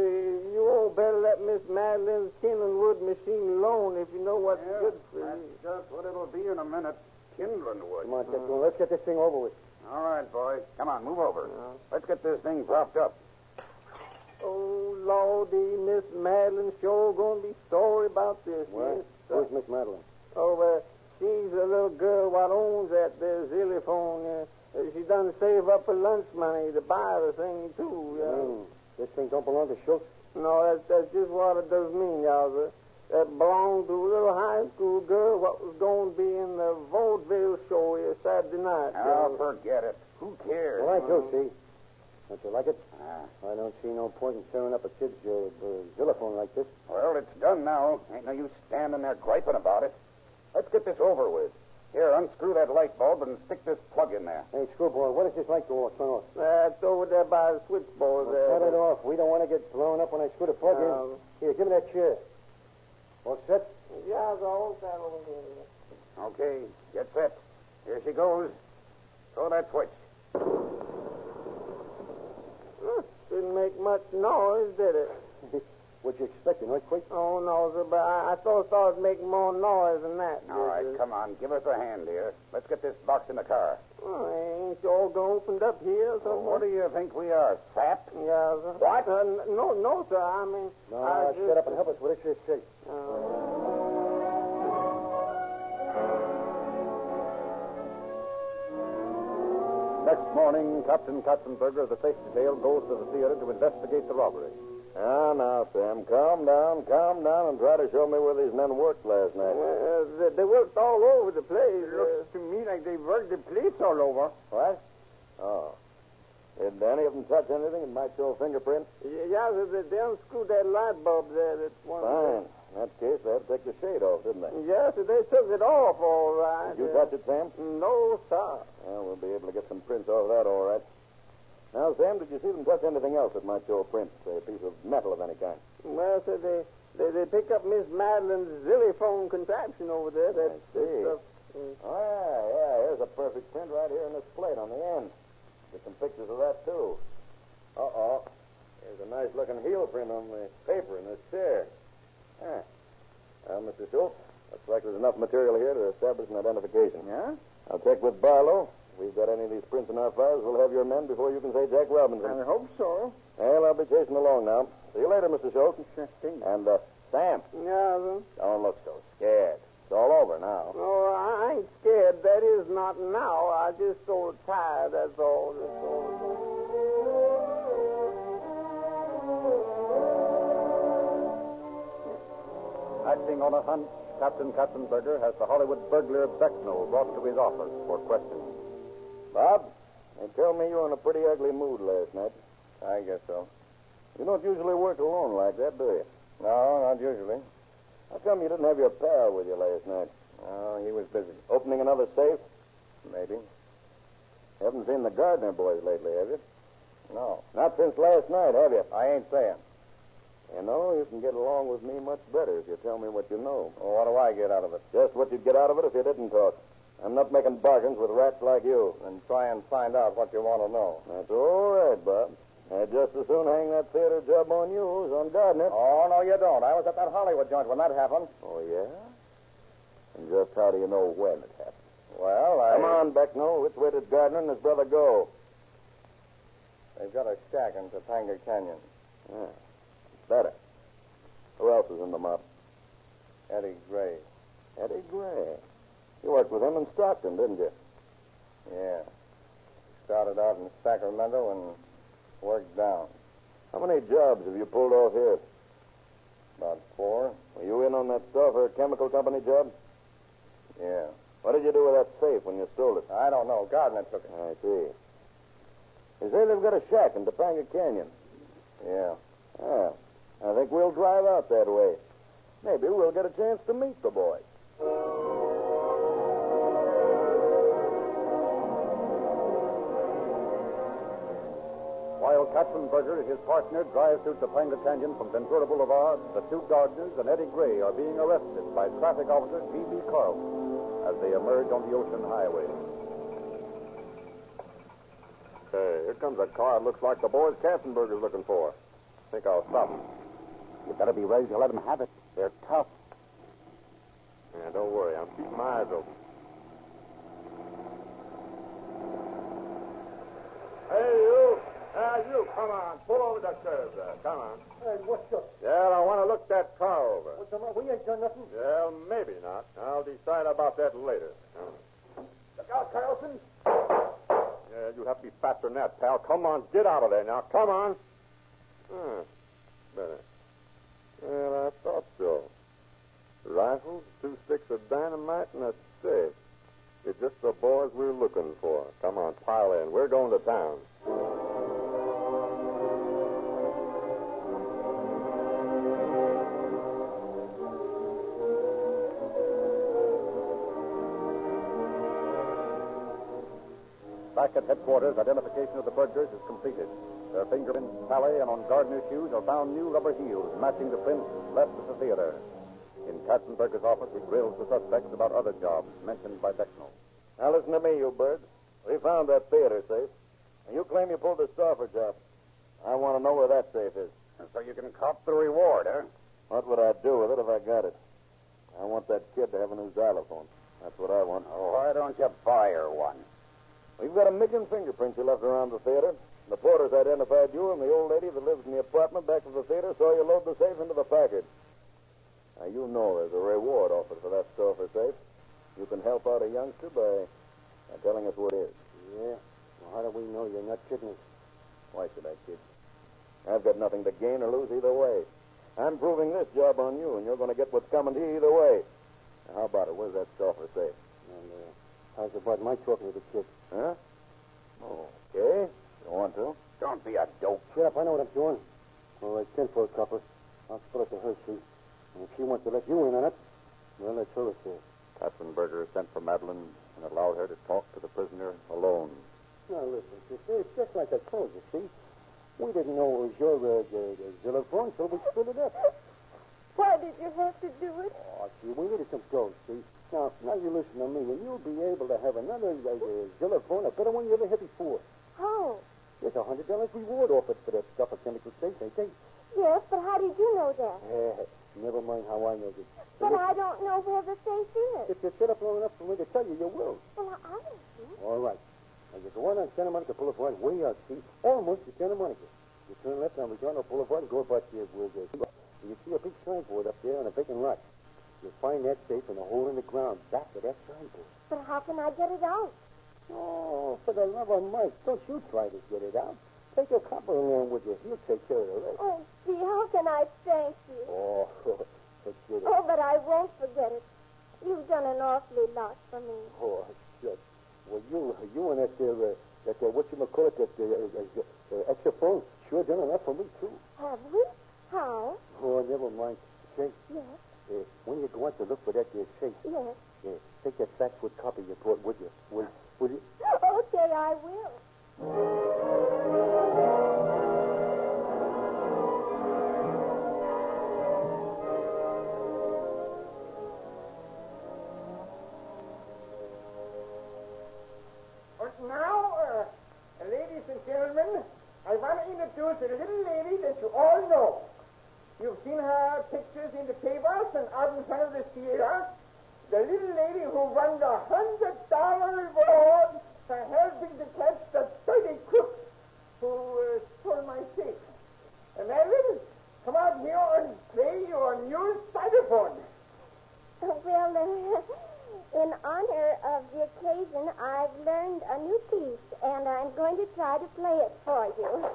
[SPEAKER 7] you all better let Miss Madeline's kindling wood machine alone if you know what's good for you.
[SPEAKER 2] That's just what it'll be in a minute. Kindling wood.
[SPEAKER 15] Come on, Texman. Let's get this thing over with.
[SPEAKER 2] All right, boy. Come on, move over. Let's get this thing propped up.
[SPEAKER 7] Oh, Lordy, Miss Madeline sure going to be sorry about this.
[SPEAKER 15] What? Who's Miss Madeline?
[SPEAKER 7] Oh, she's a little girl what owns that there Xylophone. She done save up her lunch money to buy the thing, too.
[SPEAKER 15] This thing don't belong to Schultz?
[SPEAKER 7] No, that's just what it does mean, Yowza. That belonged to a little high school girl what was going to be in the vaudeville show here Saturday night.
[SPEAKER 2] Oh, forget it. Who cares?
[SPEAKER 15] Well, I do, see. Don't you like it? I don't see no point in tearing up a kid's xylophone like this.
[SPEAKER 2] Well, it's done now. Ain't no use standing there griping about it. Let's get this over with. Here, unscrew that light bulb and stick this plug in there.
[SPEAKER 15] Hey, screwboy, what is this light go turn off?
[SPEAKER 7] It's over there by the switchboard there.
[SPEAKER 15] Cut it off. We don't want to get blown up when I screw the plug in. Here, give me that chair. All set?
[SPEAKER 7] Yeah, I'll hold that over here.
[SPEAKER 2] Okay, get set. Here she goes. Throw that switch.
[SPEAKER 7] Didn't make much noise, did it?
[SPEAKER 15] What'd you expect, an earthquake?
[SPEAKER 7] Oh, no, sir, but I thought it started making more noise than that.
[SPEAKER 2] All right, come on. Give us a hand here. Let's get this box in the car.
[SPEAKER 7] Oh, ain't you all going to open up here or something?
[SPEAKER 2] What do you think we are, sap?
[SPEAKER 7] Yeah, sir.
[SPEAKER 2] What?
[SPEAKER 7] No, sir. I mean...
[SPEAKER 15] No, shut up and help us with this here safe.
[SPEAKER 13] Next morning, Captain Katzenberger of the safety detail goes to the theater to investigate the robbery.
[SPEAKER 6] Now, Sam, calm down, and try to show me where these men worked last night.
[SPEAKER 7] Well, they worked all over the place.
[SPEAKER 12] It looks to me like they worked the place all over.
[SPEAKER 6] What? Oh. Did any of them touch anything that might show a fingerprint?
[SPEAKER 7] Yeah, they unscrewed that light bulb there. That's one.
[SPEAKER 6] Fine.
[SPEAKER 2] In that case, they had to take the shade off, didn't they?
[SPEAKER 7] Yes, they took it off all right.
[SPEAKER 2] Did you touch it, Sam?
[SPEAKER 7] No, sir.
[SPEAKER 2] Well, we'll be able to get some prints off of that, all right. Now, Sam, did you see them touch anything else that might show a print? Say, a piece of metal of any kind?
[SPEAKER 7] Well, sir, they picked up Miss Madeline's Xylophone contraption over there.
[SPEAKER 2] I see. Oh, yeah. Here's a perfect print right here in this plate on the end. Get some pictures of that, too. Uh-oh. Here's a nice-looking heel print on the paper in this chair. Ah. Well, Mr. Schultz, looks like there's enough material here to establish an identification.
[SPEAKER 7] Yeah?
[SPEAKER 2] I'll check with Barlow. If we've got any of these prints in our files, we'll have your men before you can say Jack Robinson.
[SPEAKER 7] I hope so.
[SPEAKER 2] Well, I'll be chasing along now. See you later, Mr. Schultz. And, Sam.
[SPEAKER 7] Yeah, sir?
[SPEAKER 2] Don't look so scared. It's all over now.
[SPEAKER 7] Oh, I ain't scared. That is, not now. I just sort of tired, that's all.
[SPEAKER 13] Acting on a hunch, Captain Katzenberger has the Hollywood burglar Becknell brought to his office for questioning.
[SPEAKER 2] Bob, they tell me you were in a pretty ugly mood last night.
[SPEAKER 22] I guess so.
[SPEAKER 2] You don't usually work alone like that, do you?
[SPEAKER 22] No, not usually.
[SPEAKER 2] How come you didn't have your pal with you last night?
[SPEAKER 22] Oh, he was busy.
[SPEAKER 2] Opening another safe?
[SPEAKER 22] Maybe.
[SPEAKER 2] Haven't seen the Gardner boys lately, have you?
[SPEAKER 22] No.
[SPEAKER 2] Not since last night, have you?
[SPEAKER 22] I ain't saying.
[SPEAKER 2] You know, you can get along with me much better if you tell me what you know.
[SPEAKER 22] Well, what do I get out of it?
[SPEAKER 2] Just what you'd get out of it if you didn't talk. I'm not making bargains with rats like you.
[SPEAKER 22] Then try and find out what you want to know.
[SPEAKER 2] That's all right, Bob. I'd just as soon hang that theater job on you as on Gardner.
[SPEAKER 22] Oh, no, you don't. I was at that Hollywood joint when that happened.
[SPEAKER 2] Oh, yeah? And just how do you know when it happened?
[SPEAKER 22] Well,
[SPEAKER 2] Come on, Becknell. Which way did Gardner and his brother go?
[SPEAKER 22] They've got a shack in Topanga Canyon.
[SPEAKER 2] Yeah. Better. Who else is in the mob?
[SPEAKER 22] Eddie Gray.
[SPEAKER 2] Eddie Gray. You worked with him in Stockton, didn't you?
[SPEAKER 22] Yeah. Started out in Sacramento and worked down.
[SPEAKER 2] How many jobs have you pulled off here?
[SPEAKER 22] About 4.
[SPEAKER 2] Were you in on that Stauffer Chemical Company job?
[SPEAKER 22] Yeah.
[SPEAKER 2] What did you do with that safe when you stole it?
[SPEAKER 22] I don't know. Gardner took it.
[SPEAKER 2] I see. You say they've got a shack in Topanga Canyon?
[SPEAKER 22] Yeah.
[SPEAKER 2] Ah, I think we'll drive out that way. Maybe we'll get a chance to meet the boys.
[SPEAKER 13] While Katzenberger and his partner drive through Topanga Canyon from Ventura Boulevard, the two Gardners and Eddie Gray are being arrested by traffic officer B.B. Carlson as they emerge on the ocean highway.
[SPEAKER 11] Hey, here comes a car. It looks like the boys Katzenberger's looking for. I think I'll stop him.
[SPEAKER 13] You better be ready to let them have it. They're tough.
[SPEAKER 11] Yeah, don't worry. I'm keeping my eyes open. Hey, you. You, come on. Pull over the curb there. Come on.
[SPEAKER 14] Hey, what's up?
[SPEAKER 11] Yeah, I want to look that car over.
[SPEAKER 14] What's the matter? We ain't done nothing.
[SPEAKER 11] Well, maybe not. I'll decide about that later.
[SPEAKER 14] Look out, Carlson.
[SPEAKER 11] Yeah, you'll have to be faster than that, pal. Come on, get out of there now. Come on. Better. Well, I thought so. Rifles, 2 sticks of dynamite, and a safe. It's just the boys we're looking for. Come on, pile in. We're going to town.
[SPEAKER 13] Back at headquarters, identification of the burglars is completed. Their fingerprints tally, and on Gardner's shoes are found new rubber heels matching the prints left at the theater. In Katzenberger's office, he grills the suspects about other jobs mentioned by Becknell.
[SPEAKER 2] Now listen to me, you birds. We found that theater safe. And you claim you pulled the Stauffer job. I want to know where that safe is.
[SPEAKER 13] So you can cop the reward, huh?
[SPEAKER 2] What would I do with it if I got it? I want that kid to have a new xylophone. That's what I want.
[SPEAKER 13] Oh, why don't you buy her one?
[SPEAKER 2] We've got a million fingerprints you left around the theater. The porters identified you, and the old lady that lives in the apartment back of the theater saw you load the safe into the package. Now, you know there's a reward offered for that Stauffer safe. You can help out a youngster by telling us what it is.
[SPEAKER 14] Yeah? Well, how do we know you're not kidding us?
[SPEAKER 2] Why should I kid? I've got nothing to gain or lose either way. I'm proving this job on you, and you're going to get what's coming to you either way. Now, how about it? Where's that Stauffer safe?
[SPEAKER 14] And, how's about my talking to the kid?
[SPEAKER 2] Huh? Okay. You want to?
[SPEAKER 13] Don't be a dope.
[SPEAKER 14] Shut up. I know what I'm doing. All right, send for a copper. I'll split it to her, see.
[SPEAKER 15] And if she wants to let you in on it, well, that's her affair.
[SPEAKER 13] Katzenberger sent for Madeline and allowed her to talk to the prisoner alone.
[SPEAKER 15] Now, listen, sister, it's just like I told you, see? We didn't know it was your xylophone, so we split it up.
[SPEAKER 16] Why did you have to do it?
[SPEAKER 15] Oh, see, we needed some dough, see? Now you listen to me, and you'll be able to have another xylophone, a better one you ever had before.
[SPEAKER 16] How?
[SPEAKER 15] There's $100 reward offered for that stuff at Chemical State, they think.
[SPEAKER 16] Yes, but how did you know that?
[SPEAKER 15] Never mind how I know this.
[SPEAKER 16] But I don't know where the safe is.
[SPEAKER 15] If you sit up long enough for me to tell you, you will.
[SPEAKER 16] Well, I don't know.
[SPEAKER 15] All right. Now, you go on Santa Monica Boulevard, way out, see? Almost to Santa Monica. You turn left on Regina Boulevard and go about there where you see a big signboard up there on a vacant lot. You'll find that safe in a hole in the ground back of that signboard.
[SPEAKER 16] But how can I get it out?
[SPEAKER 15] Oh, for the love of Mike, don't you try to get it out. Take your copper along with you. He'll take care of the rest.
[SPEAKER 16] Oh, gee, how can I thank you?
[SPEAKER 15] Oh, forget it.
[SPEAKER 16] Oh, but I won't forget it. You've done an awfully lot for me.
[SPEAKER 15] Oh, shucks. Well, you and that whatchamacallit, that Xylophone, sure done enough for me, too.
[SPEAKER 16] Have we? How?
[SPEAKER 15] Oh, never mind. Say,
[SPEAKER 16] yes.
[SPEAKER 15] When you go out to look for that safe,
[SPEAKER 16] yes.
[SPEAKER 15] Take that backwood copy you brought with you. Will you?
[SPEAKER 16] Okay, I will.
[SPEAKER 7] Now, ladies and gentlemen, I want to introduce a little lady that you all know. You've seen her pictures in the papers and out in front of the theater. The little lady who won the $100 reward for helping to catch the dirty crook who stole my safe. Madeline, come out here and play your new xylophone.
[SPEAKER 4] Well, in honor of the occasion, I've learned a new piece, and I'm going to try to play it for you.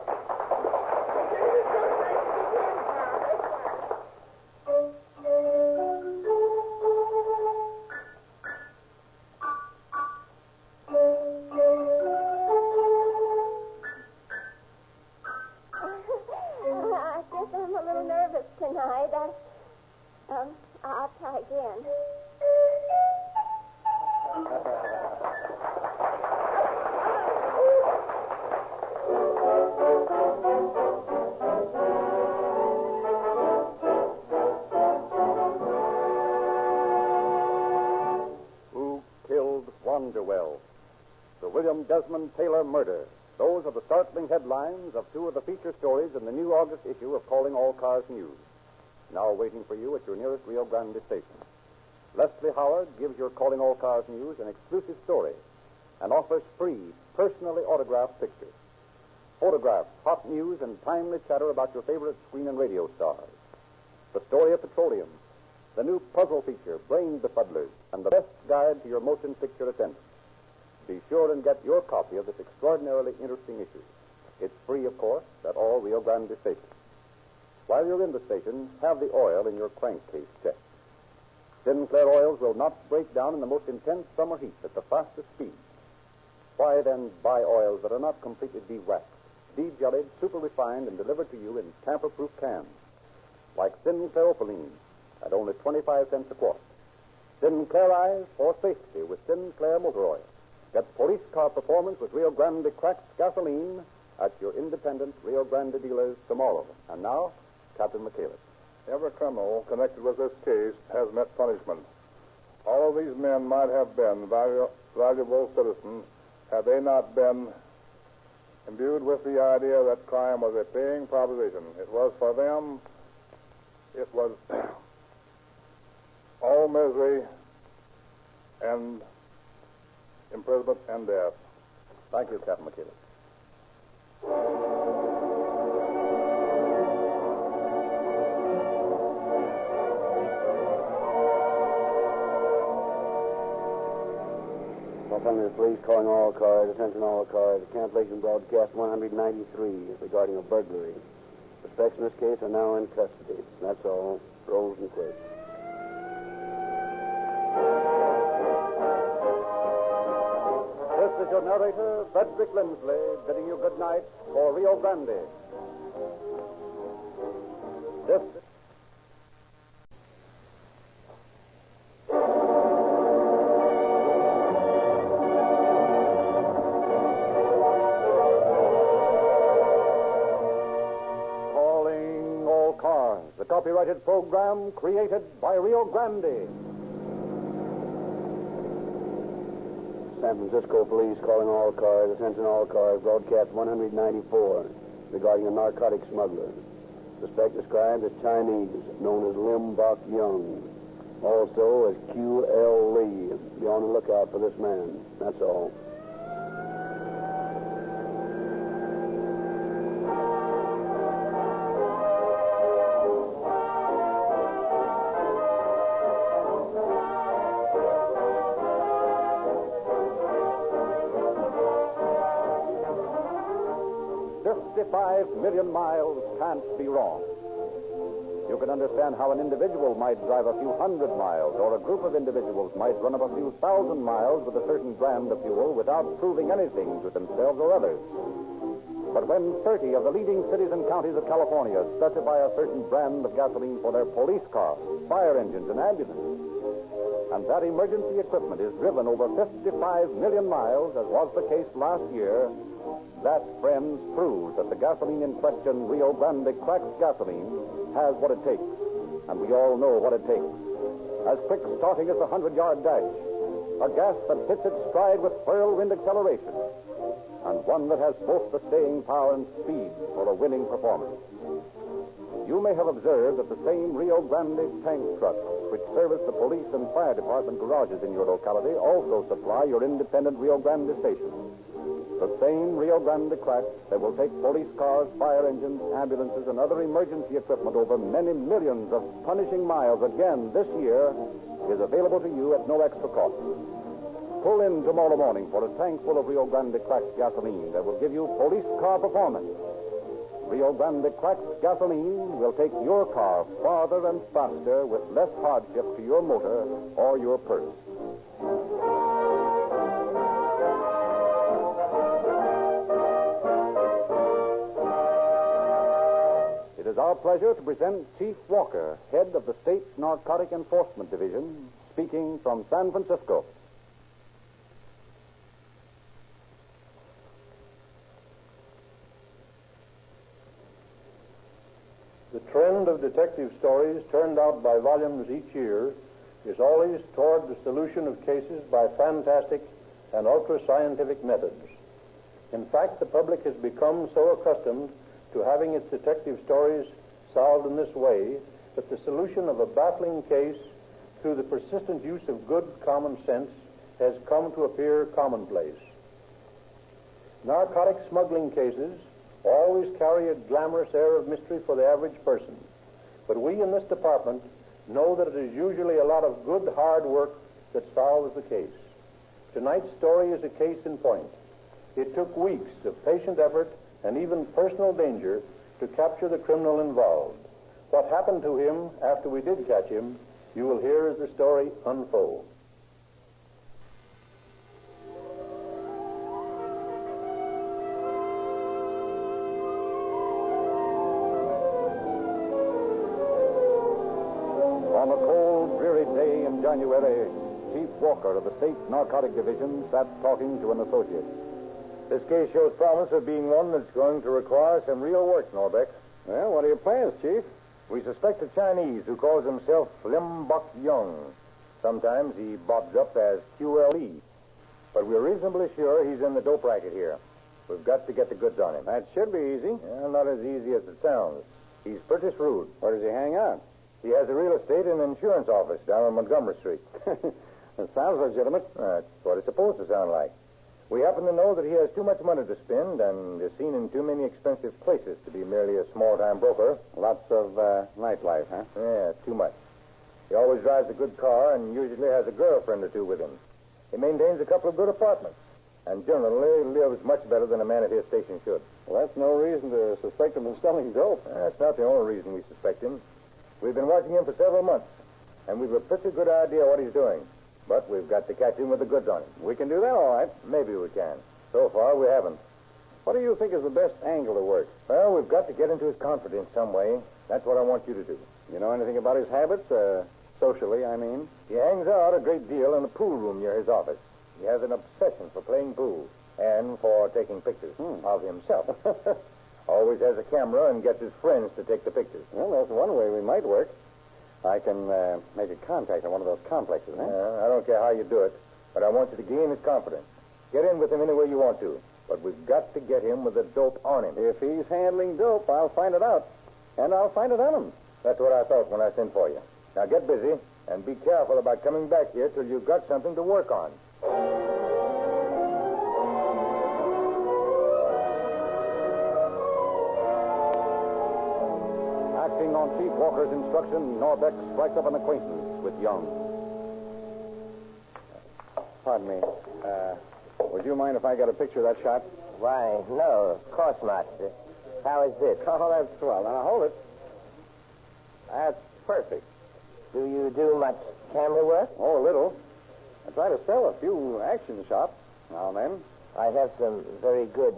[SPEAKER 4] I guess I'm a little nervous tonight. I'll try again.
[SPEAKER 13] Who Killed Wanderwell? The William Desmond Taylor murder. Those are the startling headlines of two of the feature stories in the new August issue of Calling All Cars News. Now waiting for you at your nearest Rio Grande station. Leslie Howard gives your Calling All Cars News an exclusive story and offers free, personally autographed pictures. Photographs, hot news, and timely chatter about your favorite screen and radio stars. The story of petroleum, the new puzzle feature, Brain Befuddlers, and the best guide to your motion picture attendant. Be sure and get your copy of this extraordinarily interesting issue. It's free, of course, at all Rio Grande stations. While you're in the station, have the oil in your crankcase checked. Sinclair oils will not break down in the most intense summer heat at the fastest speed. Why, then, buy oils that are not completely de-waxed, de-jellied, super-refined, and delivered to you in tamper-proof cans, like Sinclair Opaline at only 25 cents a quart. Sinclairize for safety with Sinclair motor oil. Get police car performance with Rio Grande cracked gasoline at your independent Rio Grande dealers tomorrow. And now, Captain McCaleb.
[SPEAKER 3] Every criminal connected with this case has met punishment. All of these men might have been valuable citizens had they not been imbued with the idea that crime was a paying proposition. It was for them, it was all misery and imprisonment and death.
[SPEAKER 13] Thank you, Captain McCaleb.
[SPEAKER 18] Los Angeles Police calling all cars, attention all cars. Cancellation broadcast 193 regarding a burglary. Suspects in this case are now in custody. That's all. Rolls and quits.
[SPEAKER 13] This is your narrator, Frederick Lindsley, bidding you good night for Rio Grande. the copyrighted program created by Rio Grande.
[SPEAKER 2] San Francisco police calling all cars, attention all cars, broadcast 194 regarding a narcotic smuggler. Suspect described as Chinese, known as Lim Bok Young. Also as Q.L. Lee. Be on the lookout for this man. That's all.
[SPEAKER 13] $55 million miles can't be wrong. You can understand how an individual might drive a few hundred miles, or a group of individuals might run up a few thousand miles with a certain brand of fuel without proving anything to themselves or others. But when 30 of the leading cities and counties of California specify a certain brand of gasoline for their police cars, fire engines, and ambulances, and that emergency equipment is driven over 55 million miles, as was the case last year, that, friends, proves that the gasoline in question, Rio Grande cracked gasoline, has what it takes. And we all know what it takes. As quick starting as the 100-yard dash. A gas that hits its stride with whirlwind acceleration. And one that has both the staying power and speed for a winning performance. You may have observed that the same Rio Grande tank trucks, which service the police and fire department garages in your locality, also supply your independent Rio Grande stations. The same Rio Grande crack that will take police cars, fire engines, ambulances, and other emergency equipment over many millions of punishing miles again this year is available to you at no extra cost. Pull in tomorrow morning for a tank full of Rio Grande cracked gasoline that will give you police car performance. Rio Grande cracked gasoline will take your car farther and faster with less hardship to your motor or your purse. It is our pleasure to present Chief Walker, head of the state's Narcotic Enforcement Division, speaking from San Francisco.
[SPEAKER 9] The trend of detective stories turned out by volumes each year is always toward the solution of cases by fantastic and ultra-scientific methods. In fact, the public has become so accustomed to having its detective stories solved in this way that the solution of a baffling case through the persistent use of good common sense has come to appear commonplace. Narcotic smuggling cases always carry a glamorous air of mystery for the average person, but we in this department know that it is usually a lot of good, hard work that solves the case. Tonight's story is a case in point. It took weeks of patient effort and even personal danger to capture the criminal involved. What happened to him after we did catch him, you will hear as the story unfolds.
[SPEAKER 13] On a cold, dreary day in January, Chief Walker of the State Narcotic Division sat talking to an associate.
[SPEAKER 12] This case shows promise of being one that's going to require some real work, Norbeck.
[SPEAKER 10] Well, what are your plans, Chief?
[SPEAKER 12] We suspect a Chinese who calls himself Lim Bok Young. Sometimes he bobs up as QLE. But we're reasonably sure he's in the dope racket here. We've got to get the goods on him.
[SPEAKER 10] That should be easy.
[SPEAKER 12] Yeah, not as easy as it sounds. He's pretty shrewd.
[SPEAKER 10] Where does he hang out?
[SPEAKER 12] He has a real estate and insurance office down on Montgomery Street.
[SPEAKER 10] It sounds legitimate.
[SPEAKER 12] That's what it's supposed to sound like. We happen to know that he has too much money to spend and is seen in too many expensive places to be merely a small-time broker.
[SPEAKER 10] Lots of nightlife, huh?
[SPEAKER 12] Yeah, too much. He always drives a good car and usually has a girlfriend or two with him. He maintains a couple of good apartments and generally lives much better than a man at his station should.
[SPEAKER 10] Well, that's no reason to suspect him of selling dope.
[SPEAKER 12] That's not the only reason we suspect him. We've been watching him for several months, and we've a pretty good idea what he's doing. But we've got to catch him with the goods on him.
[SPEAKER 10] We can do that, all right.
[SPEAKER 12] Maybe we can. So far, we haven't.
[SPEAKER 10] What do you think is the best angle to work?
[SPEAKER 12] Well, we've got to get into his confidence some way. That's what I want you to do.
[SPEAKER 10] You know anything about his habits? Socially, I mean.
[SPEAKER 12] He hangs out a great deal in the pool room near his office. He has an obsession for playing pool and for taking pictures of himself. Always has a camera and gets his friends to take the pictures.
[SPEAKER 21] Well, that's one way we might work. I can make a contact on one of those complexes, eh?
[SPEAKER 12] I don't care how you do it, but I want you to gain his confidence. Get in with him any way you want to, but we've got to get him with the dope on him.
[SPEAKER 21] If he's handling dope, I'll find it out. And I'll find it on him.
[SPEAKER 12] That's what I thought when I sent for you. Now get busy and be careful about coming back here till you've got something to work on.
[SPEAKER 13] Acting on Chief Walker's instruction, Norbeck strikes up an acquaintance with Young.
[SPEAKER 21] Pardon me. Would you mind if I got a picture of that shot?
[SPEAKER 8] Why, no, of course not. How is this?
[SPEAKER 21] Oh, that's swell. Now, hold it. That's perfect.
[SPEAKER 8] Do you do much camera work?
[SPEAKER 21] Oh, a little. I try to sell a few action shots now and then.
[SPEAKER 8] I have some very good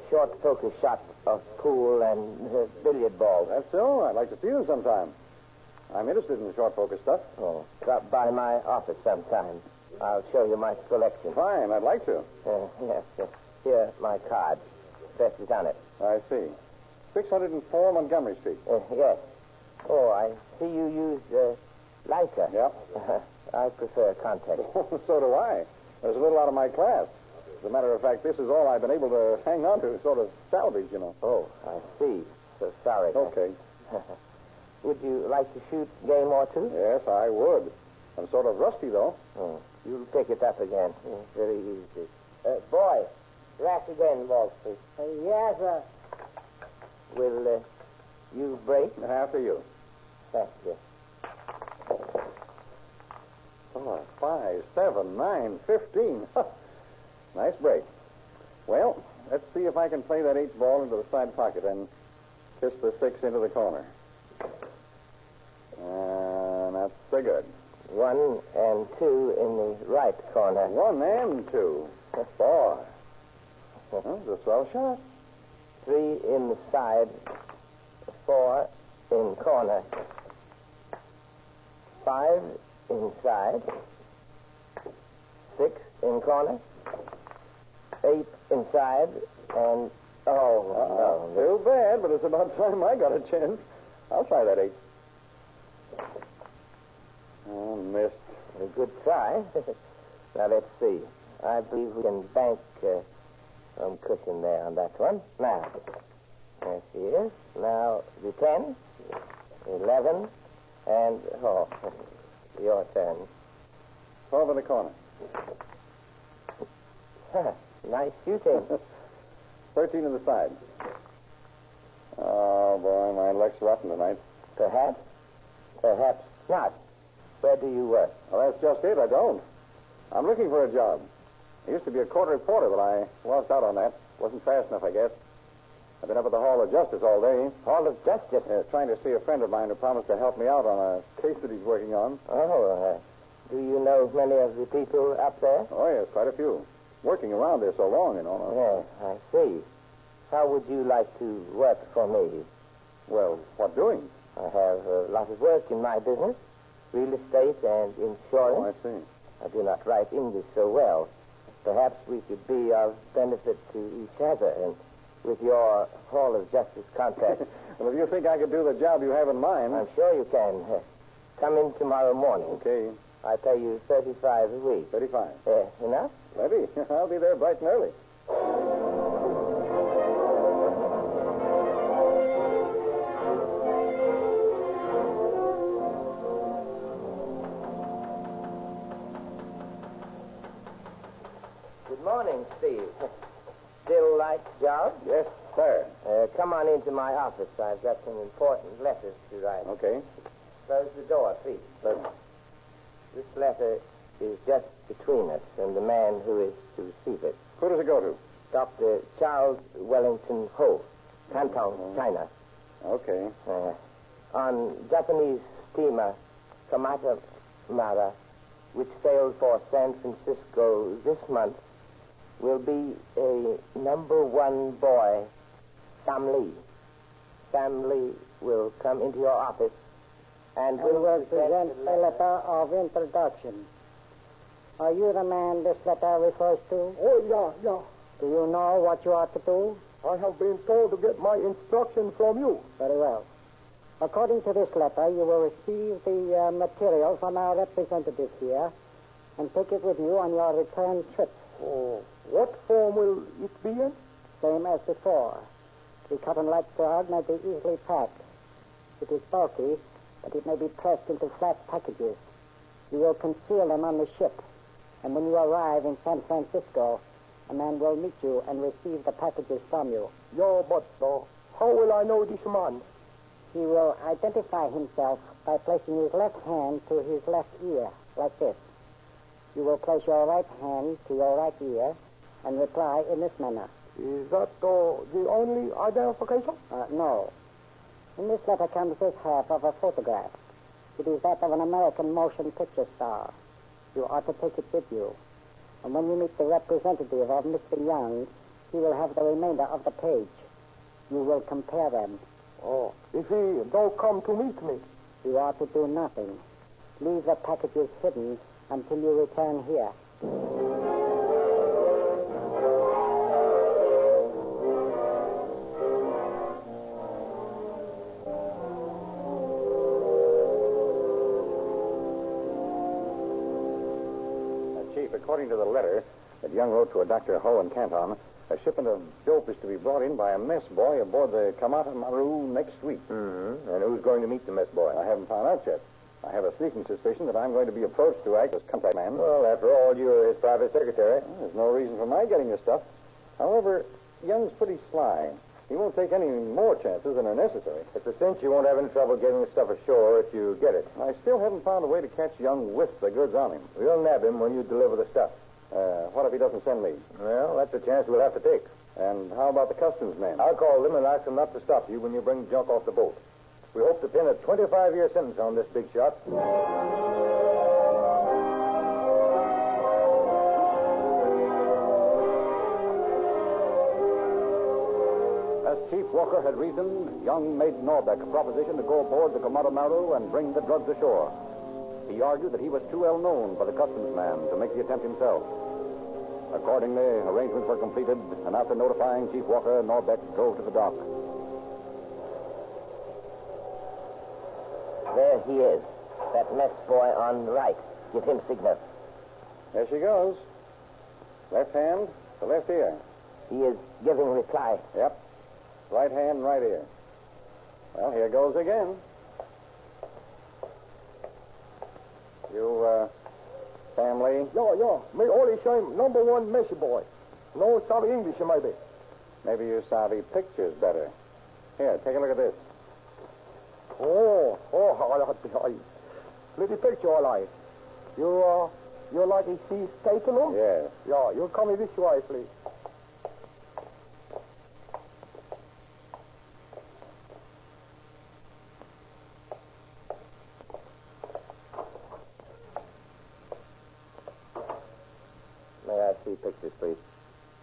[SPEAKER 8] short focus shots of pool and billiard balls.
[SPEAKER 21] That's so? I'd like to see them sometime. I'm interested in the short focus stuff.
[SPEAKER 8] Oh, drop by my office sometime. I'll show you my collection.
[SPEAKER 21] Fine, I'd like to.
[SPEAKER 8] Yes. Here, my card. Address is on it.
[SPEAKER 21] I see. 604 Montgomery Street.
[SPEAKER 8] Yes. Oh, I see you use Leica.
[SPEAKER 21] Yep.
[SPEAKER 8] I prefer contact.
[SPEAKER 21] So do I. There's a little out of my class. As a matter of fact, this is all I've been able to hang on to, sort of salvage, you know.
[SPEAKER 8] Oh, I see. So sorry.
[SPEAKER 21] Okay.
[SPEAKER 8] Would you like to shoot game or two?
[SPEAKER 21] Yes, I would. I'm sort of rusty, though.
[SPEAKER 8] Oh, you'll pick it up again. Very easy. Boy, rack again, balls, please.
[SPEAKER 17] Yes, sir.
[SPEAKER 8] Will you break?
[SPEAKER 21] After you.
[SPEAKER 8] Thank you.
[SPEAKER 21] 4, 5, 7, 9, 15. Nice break. Well, let's see if I can play that 8 ball into the side pocket and kiss the 6 into the corner. And that's so good.
[SPEAKER 8] 1 and 2 in the right corner.
[SPEAKER 21] 1 and 2. 4. That's a swell shot.
[SPEAKER 8] 3 in the side. 4 in corner. 5 inside. 6 in corner. 8 inside. And, no.
[SPEAKER 21] Too bad, but it's about time I got a chance. I'll try that 8. Oh, missed.
[SPEAKER 8] A good try. Now, let's see. I believe we can bank some cushion there on that one. Now, there she is. Now, the 10, 11, and, your turn.
[SPEAKER 21] 12 in the corner.
[SPEAKER 8] Nice shooting.
[SPEAKER 21] 13 in the side. Oh, boy, my luck's rotten tonight.
[SPEAKER 8] Perhaps. Perhaps not. Where do you work?
[SPEAKER 21] Well, that's just it. I don't. I'm looking for a job. I used to be a court reporter, but I lost out on that. Wasn't fast enough, I guess. I've been up at the Hall of Justice all day.
[SPEAKER 8] Hall of Justice?
[SPEAKER 21] Trying to see a friend of mine who promised to help me out on a case that he's working on.
[SPEAKER 8] Oh, do you know many of the people up there?
[SPEAKER 21] Oh, yes, quite a few. Working around there so long, you know.
[SPEAKER 8] Yes, I see. How would you like to work for me?
[SPEAKER 21] Well, what doing?
[SPEAKER 8] I have a lot of work in my business. Real estate and insurance.
[SPEAKER 21] Oh, I see.
[SPEAKER 8] I do not write English so well. Perhaps we could be of benefit to each other, and with your Hall of Justice contact.
[SPEAKER 21] Well, if you think I could do the job you have in mind...
[SPEAKER 8] I'm sure you can. Come in tomorrow morning.
[SPEAKER 21] Okay.
[SPEAKER 8] I pay you $35 a week.
[SPEAKER 21] 35.
[SPEAKER 8] Enough?
[SPEAKER 21] Plenty. I'll be there bright and early.
[SPEAKER 8] Good morning, Steve. Still like job?
[SPEAKER 21] Yes, sir.
[SPEAKER 8] Come on into my office. I've got some important letters to write.
[SPEAKER 21] Okay.
[SPEAKER 8] Close the door, please. This letter is just between us and the man who is to receive it.
[SPEAKER 21] Who does it go to?
[SPEAKER 8] Dr. Charles Wellington Ho, Canton, China.
[SPEAKER 21] Okay.
[SPEAKER 8] On Japanese steamer Tobaccoville, which sailed for San Francisco this month, will be a #1 boy, Sam Lee. Sam Lee will come into your office and will
[SPEAKER 17] present a letter of introduction. Are you the man this letter refers to?
[SPEAKER 19] Oh, yeah.
[SPEAKER 17] Do you know what you are to do?
[SPEAKER 14] I have been told to get my instructions from you.
[SPEAKER 17] Very well. According to this letter, you will receive the material from our representative here and take it with you on your return trip.
[SPEAKER 14] Oh, what form will it be in?
[SPEAKER 17] Same as before. The cotton-like card may be easily packed. It is bulky, but it may be pressed into flat packages. You will conceal them on the ship, and when you arrive in San Francisco, a man will meet you and receive the packages from you.
[SPEAKER 14] Yeah, but how will I know this man?
[SPEAKER 17] He will identify himself by placing his left hand to his left ear, like this. You will place your right hand to your right ear and reply in this manner.
[SPEAKER 14] Is that the only identification?
[SPEAKER 17] No. In this letter comes this half of a photograph. It is that of an American motion picture star. You ought to take it with you. And when you meet the representative of Mr. Young, he will have the remainder of the page. You will compare them.
[SPEAKER 14] Oh, if he don't come to meet me?
[SPEAKER 17] You ought to do nothing. Leave the packages hidden until you return here.
[SPEAKER 10] Chief, according to the letter that Young wrote to a Dr. Ho in Canton, a shipment of dope is to be brought in by a mess boy aboard the Tobaccoville next week.
[SPEAKER 21] Mm-hmm. And who's going to meet the mess boy?
[SPEAKER 10] I haven't found out yet. I have a sneaking suspicion that I'm going to be approached to act as contact man.
[SPEAKER 21] Well, after all, you're his private secretary.
[SPEAKER 10] Well, there's no reason for my getting this stuff. However, Young's pretty sly. He won't take any more chances than are necessary.
[SPEAKER 21] It's a cinch you won't have any trouble getting the stuff ashore if you get it.
[SPEAKER 10] I still haven't found a way to catch Young with the goods on him.
[SPEAKER 21] We'll nab him when you deliver the stuff.
[SPEAKER 10] What if he doesn't send me?
[SPEAKER 21] Well, that's a chance we'll have to take.
[SPEAKER 10] And how about the customs men?
[SPEAKER 21] I'll call them and ask them not to stop you when you bring junk off the boat. We hope to pin a 25-year sentence on this big shot.
[SPEAKER 13] As Chief Walker had reasoned, Young made Norbeck a proposition to go aboard the Tobaccoville and bring the drugs ashore. He argued that he was too well known by the customs man to make the attempt himself. Accordingly, arrangements were completed, and after notifying Chief Walker, Norbeck drove to the dock.
[SPEAKER 5] There he is. That mess boy on the right. Give him signal.
[SPEAKER 10] There she goes. Left hand to left ear.
[SPEAKER 5] He is giving reply.
[SPEAKER 10] Yep. Right hand, right ear. Well, here goes again. You, family?
[SPEAKER 14] Yeah. Me only same number one messy boy. No savvy English, maybe.
[SPEAKER 10] Maybe you savvy pictures better. Here, take a look at this.
[SPEAKER 14] Oh, I little picture I like. You like to see steak in them?
[SPEAKER 10] Yes.
[SPEAKER 14] Yeah, you come this way, please.
[SPEAKER 5] May I see pictures, please?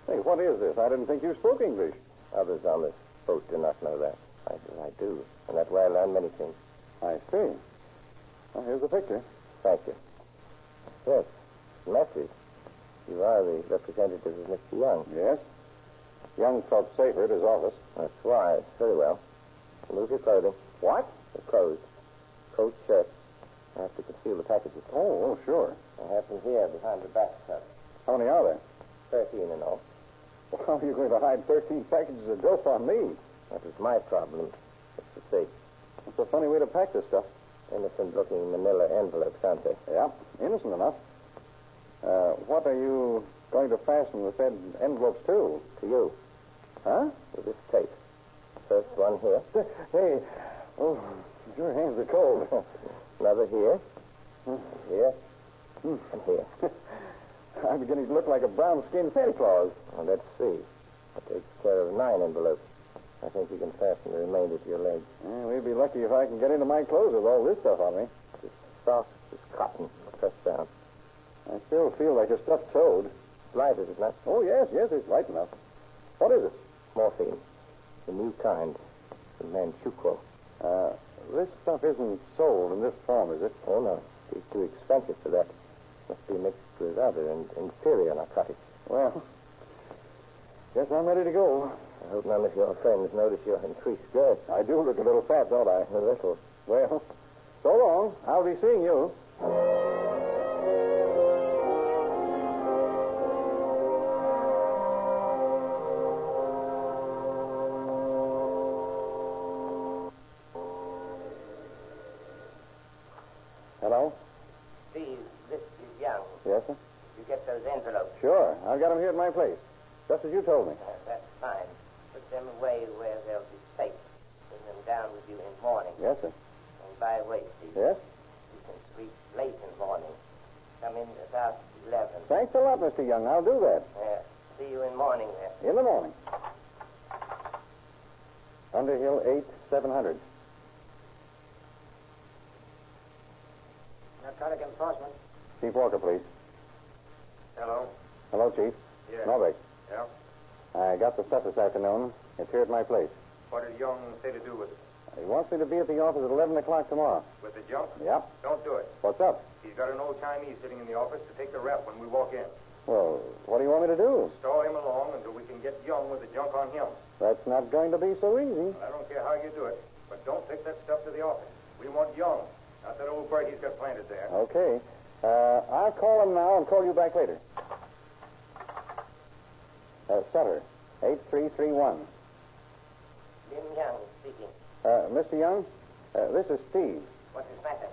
[SPEAKER 10] Hey, what is this? I didn't think you spoke English.
[SPEAKER 5] Others on this boat do not know that. I do. And that's why I learned many things.
[SPEAKER 10] I see. Well, here's the picture.
[SPEAKER 5] Thank you. Yes, message. You are the representative of Mr. Young.
[SPEAKER 10] Yes. Young felt safer at his office.
[SPEAKER 5] That's wise. Very well. Remove your clothing.
[SPEAKER 10] What?
[SPEAKER 5] The clothes. Coat, shirt. I have to conceal the packages.
[SPEAKER 10] Oh, sure.
[SPEAKER 5] I have them here behind the back cover.
[SPEAKER 10] How many are there?
[SPEAKER 5] 13 in all.
[SPEAKER 10] Well, how are you going to hide 13 packages of dope on me?
[SPEAKER 5] That was my problem. It's the safe.
[SPEAKER 10] It's a funny way to pack this stuff.
[SPEAKER 5] Innocent-looking manila envelopes, aren't they?
[SPEAKER 10] Yeah, innocent enough. What are you going to fasten the said envelopes to?
[SPEAKER 5] To you.
[SPEAKER 10] Huh?
[SPEAKER 5] With this tape. First one here.
[SPEAKER 10] Hey, oh, your hands are cold.
[SPEAKER 5] Another here. Here. And here.
[SPEAKER 10] I'm beginning to look like a brown-skinned Santa Claus.
[SPEAKER 5] Well, let's see. That takes care of 9 envelopes. I think you can fasten the remainder to your leg.
[SPEAKER 10] Yeah, we'll be lucky if I can get into my clothes with all this stuff on me.
[SPEAKER 5] It's soft as cotton, pressed down.
[SPEAKER 10] I still feel like a stuffed toad.
[SPEAKER 5] Light, is it not?
[SPEAKER 10] Oh, yes, it's light enough. What is it?
[SPEAKER 5] Morphine. The new kind. The Manchukuo.
[SPEAKER 10] This stuff isn't sold in this form, is it?
[SPEAKER 5] Oh, no. It's too expensive for that. Must be mixed with other and inferior narcotics.
[SPEAKER 10] Well, guess I'm ready to go.
[SPEAKER 5] I hope none of your friends notice your increased girth.
[SPEAKER 10] I do look a little fat, don't I?
[SPEAKER 5] A little.
[SPEAKER 10] Well, so long. I'll be seeing you. Hello?
[SPEAKER 1] Steve, this is Young.
[SPEAKER 10] Yes, sir?
[SPEAKER 1] You get those envelopes.
[SPEAKER 10] Sure. I've got them here at my place. Just as you told me.
[SPEAKER 1] That's fine. Put them away where they'll be safe. Bring them down with you in the morning.
[SPEAKER 10] Yes, sir.
[SPEAKER 1] And by the way, Steve.
[SPEAKER 10] Yes?
[SPEAKER 1] You can sleep late in the morning. Come in about 11.
[SPEAKER 10] Thanks a lot, Mr. Young. I'll do that.
[SPEAKER 1] See you in the morning then.
[SPEAKER 10] In the morning. Underhill 8700.
[SPEAKER 17] Narcotic enforcement.
[SPEAKER 10] Chief Walker, please.
[SPEAKER 11] Hello?
[SPEAKER 10] Hello, Chief.
[SPEAKER 11] Yeah.
[SPEAKER 10] Novick.
[SPEAKER 11] Yeah?
[SPEAKER 10] I got the stuff this afternoon. It's here at my place.
[SPEAKER 11] What did Young say to do with it?
[SPEAKER 10] He wants me to be at the office at 11 o'clock tomorrow.
[SPEAKER 11] With the junk?
[SPEAKER 10] Yep.
[SPEAKER 11] Don't do it.
[SPEAKER 10] What's up?
[SPEAKER 11] He's got an old Chinese sitting in the office to take the rep when we walk in.
[SPEAKER 10] Well, what do you want me to do?
[SPEAKER 11] Stall him along until we can get Young with the junk on him.
[SPEAKER 10] That's not going to be so easy.
[SPEAKER 11] I don't care how you do it, but don't take that stuff to the office. We want Young, not that old bird he's got planted there.
[SPEAKER 10] Okay. I'll call him now and call you back later. Sutter, 8331.
[SPEAKER 1] Lin Young speaking.
[SPEAKER 10] Mr. Young, this is Steve.
[SPEAKER 1] What's his matter?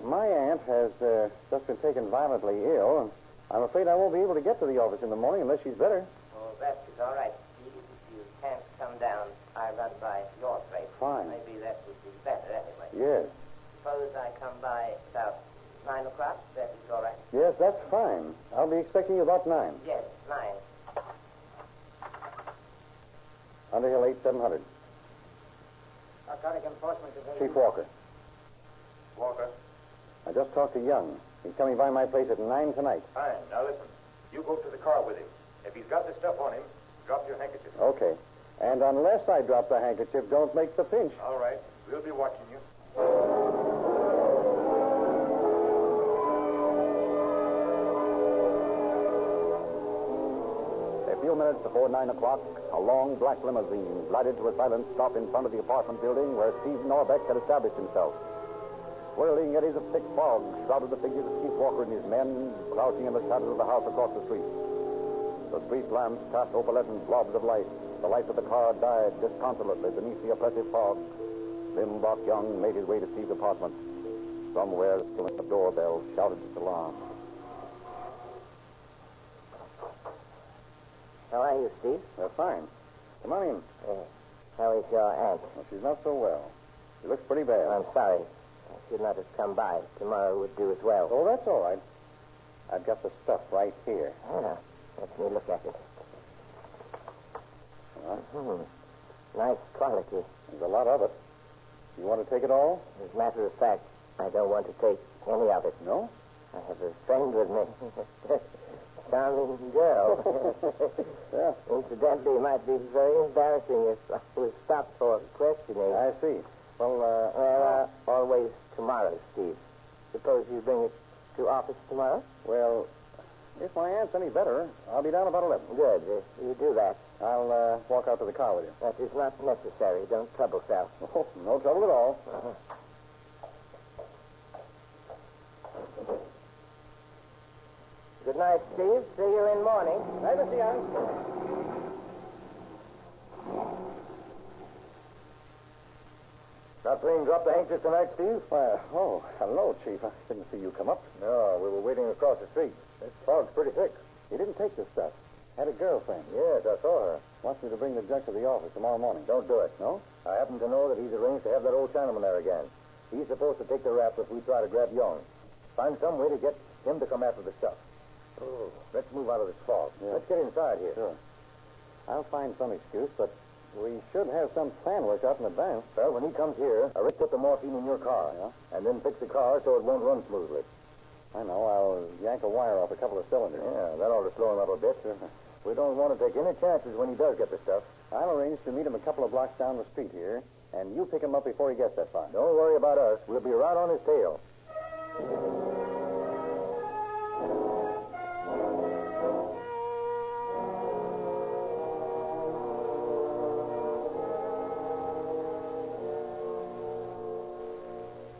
[SPEAKER 10] My aunt has just been taken violently ill, and I'm afraid I won't be able to get to the office in the morning unless she's better.
[SPEAKER 1] Oh, that is all right, Steve. If you can't come down, I run by your place.
[SPEAKER 10] Fine.
[SPEAKER 1] Maybe that would be better anyway.
[SPEAKER 10] Yes.
[SPEAKER 1] Suppose I come by about 9 o'clock? That is all right.
[SPEAKER 10] Yes, that's fine. I'll be expecting you about 9.
[SPEAKER 1] Yes, 9.
[SPEAKER 10] Underhill 8700.
[SPEAKER 17] Narcotic enforcement division.
[SPEAKER 10] Chief Walker.
[SPEAKER 11] Walker?
[SPEAKER 10] I just talked to Young. He's coming by my place at 9 tonight.
[SPEAKER 11] Fine. Now listen. You go to the car with him. If he's got the stuff on him, drop your handkerchief.
[SPEAKER 10] Okay. And unless I drop the handkerchief, don't make the pinch.
[SPEAKER 11] All right. We'll be watching you.
[SPEAKER 13] A few minutes before 9 o'clock, a long black limousine glided to a silent stop in front of the apartment building where Steve Norbeck had established himself. Swirling eddies of thick fog shrouded the figures of Chief Walker and his men crouching in the shadows of the house across the street. The street lamps cast opalescent blobs of light. The lights of the car died disconsolately beneath the oppressive fog. Slim Buck Young made his way to Steve's apartment. Somewhere, the doorbell shouted its alarm.
[SPEAKER 1] How are you, Steve?
[SPEAKER 10] Fine. Come on in.
[SPEAKER 1] How is your aunt?
[SPEAKER 10] Well, she's not so well. She looks pretty bad.
[SPEAKER 1] I'm sorry. I should not have come by. Tomorrow would do as well.
[SPEAKER 10] Oh, that's all right. I've got the stuff right here.
[SPEAKER 1] Ah, let me look at it.
[SPEAKER 10] Huh?
[SPEAKER 1] Nice quality.
[SPEAKER 10] There's a lot of it. You want to take it all?
[SPEAKER 1] As a matter of fact, I don't want to take any of it.
[SPEAKER 10] No?
[SPEAKER 1] I have a friend with me. Charming girl.
[SPEAKER 10] Yeah.
[SPEAKER 1] Incidentally, it might be very embarrassing if I was stopped for questioning.
[SPEAKER 10] I see. Well,
[SPEAKER 1] always tomorrow, Steve. Suppose you bring it to office tomorrow?
[SPEAKER 10] Well, if my aunt's any better, I'll be down about 11.
[SPEAKER 1] Good. You do that.
[SPEAKER 10] I'll walk out to the car with you.
[SPEAKER 1] That is not necessary. Don't trouble yourself.
[SPEAKER 10] Oh, no trouble at all.
[SPEAKER 1] Good night, Steve. See you in the morning.
[SPEAKER 10] Night, Mr. Young.
[SPEAKER 21] Not playing drop the handkerchief tonight, Steve?
[SPEAKER 10] Hello, Chief. I didn't see you come up.
[SPEAKER 21] No, we were waiting across the street. This fog's pretty thick.
[SPEAKER 10] He didn't take the stuff. Had a girlfriend.
[SPEAKER 21] Yes, I saw her.
[SPEAKER 10] Wants me to bring the junk to the office tomorrow morning.
[SPEAKER 21] Don't do it.
[SPEAKER 10] No?
[SPEAKER 21] I happen to know that he's arranged to have that old Chinaman there again. He's supposed to take the rap if we try to grab Young. Find some way to get him to come after the stuff. Oh, let's move out of this fog.
[SPEAKER 10] Yeah.
[SPEAKER 21] Let's get inside here.
[SPEAKER 10] Sure. I'll find some excuse, but we should have some plan worked out in advance.
[SPEAKER 21] Well, when he comes here, Rick put the morphine in your car.
[SPEAKER 10] Yeah?
[SPEAKER 21] And then fix the car so it won't run smoothly.
[SPEAKER 10] I know. I'll yank a wire off a couple of cylinders.
[SPEAKER 21] Yeah, that ought to slow him up a bit.
[SPEAKER 10] Sure.
[SPEAKER 21] We don't want to take any chances when he does get the stuff.
[SPEAKER 10] I'll arrange to meet him a couple of blocks down the street here, and you pick him up before he gets that far.
[SPEAKER 21] Don't worry about us. We'll be right on his tail.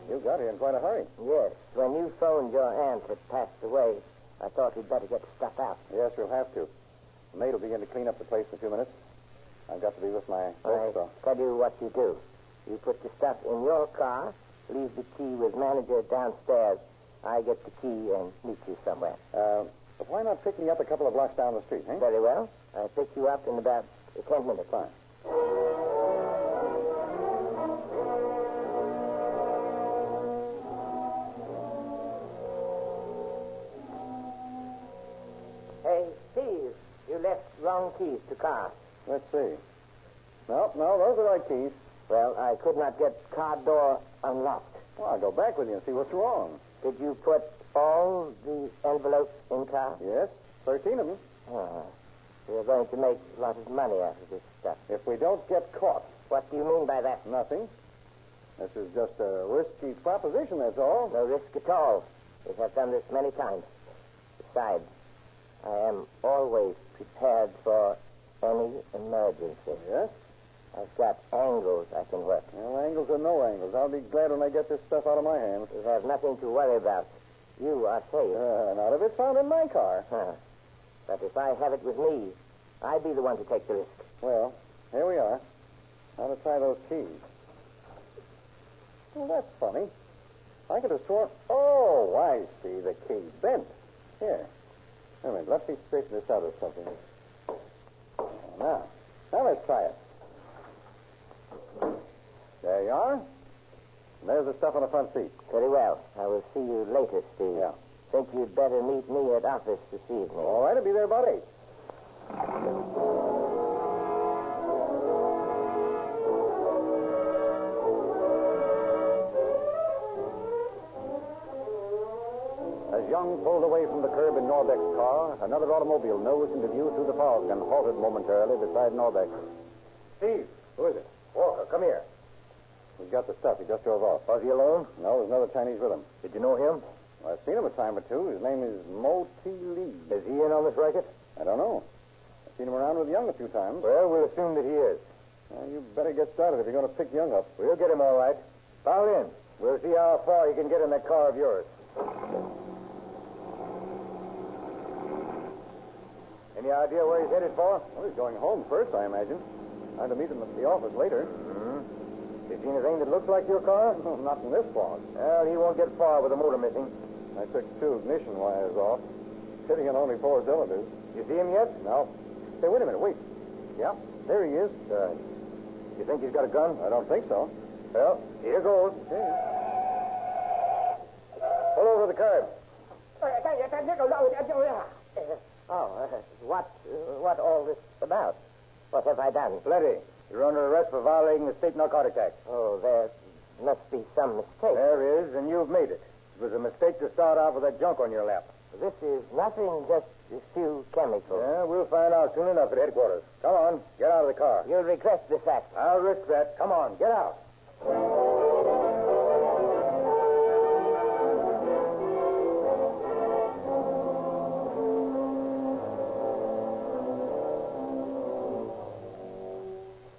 [SPEAKER 10] You got here in quite a hurry.
[SPEAKER 17] Yes. When you phoned your aunt had passed away, I thought we'd better get the stuff out.
[SPEAKER 10] Yes, we'll have to. The maid will begin to clean up the place in a few minutes. I've got to be with my work stuff.
[SPEAKER 17] Tell you what you do. You put the stuff in your car, leave the key with manager downstairs. I get the key and meet you somewhere.
[SPEAKER 10] Why not pick me up a couple of blocks down the street, eh?
[SPEAKER 17] Very well. I'll pick you up in about 10 minutes.
[SPEAKER 10] Fine.
[SPEAKER 17] Hey, Steve, you left wrong keys to car.
[SPEAKER 10] Let's see. No, those are the right keys.
[SPEAKER 17] Well, I could not get car door unlocked.
[SPEAKER 10] Well, I'll go back with you and see what's wrong.
[SPEAKER 17] Did you put all the envelopes in car?
[SPEAKER 10] Yes, 13 of them.
[SPEAKER 17] We're going to make a lot of money out of this stuff.
[SPEAKER 10] If we don't get caught.
[SPEAKER 17] What do you mean by that?
[SPEAKER 10] Nothing. This is just a risky proposition, that's all.
[SPEAKER 17] No risk at all. We have done this many times. Besides, I am always prepared for any emergency.
[SPEAKER 10] Yes?
[SPEAKER 17] I've got angles I can work.
[SPEAKER 10] Well, angles or no angles. I'll be glad when I get this stuff out of my hands.
[SPEAKER 17] You have nothing to worry about. You are safe.
[SPEAKER 10] Not if it's found in my car.
[SPEAKER 17] But if I have it with me, I'd be the one to take the risk.
[SPEAKER 10] Well, here we are. Now to try those keys. Well, that's funny. I could have sworn... Oh, I see. The key bent. Here. Wait a minute. Let me straighten this out or something. Now let's try it. There you are. And there's the stuff on the front seat.
[SPEAKER 17] Very well. I will see you later, Steve.
[SPEAKER 10] Yeah.
[SPEAKER 17] Think you'd better meet me at office this evening.
[SPEAKER 10] All right, I'll be there about 8.
[SPEAKER 13] As Young pulled away from the curb in Norbeck's car, another automobile nosed into view through the fog and halted momentarily beside Norbeck.
[SPEAKER 10] Steve.
[SPEAKER 13] Who is it?
[SPEAKER 10] Walker, come here. We've got the stuff. He just drove off. Was he alone? No, there's another Chinese with him. Did you know him? Well, I've seen him a time or two. His name is Mo T. Lee. Is he in on this racket? I don't know. I've seen him around with Young a few times. Well, we'll assume that he is. Well, you better get started if you're going to pick Young up. We'll get him all right. Pile in. We'll see how far he can get in that car of yours. Any idea where he's headed for? Well, he's going home first, I imagine. I'm to meet him at the office later. You see anything that looks like your car? No, not in this fog. Well, he won't get far with the motor missing. I took 2 ignition wires off. Sitting on only 4 cylinders. You see him yet? No. Hey, wait a minute. Wait. Yeah, there he is. You think he's got a gun? I don't think so. Well, here goes. Okay. Pull over the curb.
[SPEAKER 17] What all this about? What have I done?
[SPEAKER 10] Letty, you're under arrest for violating the state narcotic act.
[SPEAKER 17] Oh, there must be some mistake.
[SPEAKER 10] There is, and you've made it. It was a mistake to start out with that junk on your lap.
[SPEAKER 17] This is nothing, just a few chemicals.
[SPEAKER 10] Yeah, we'll find out soon enough at headquarters. Come on, get out of the car.
[SPEAKER 17] You'll regret this act.
[SPEAKER 10] I'll risk that. Come on, get out.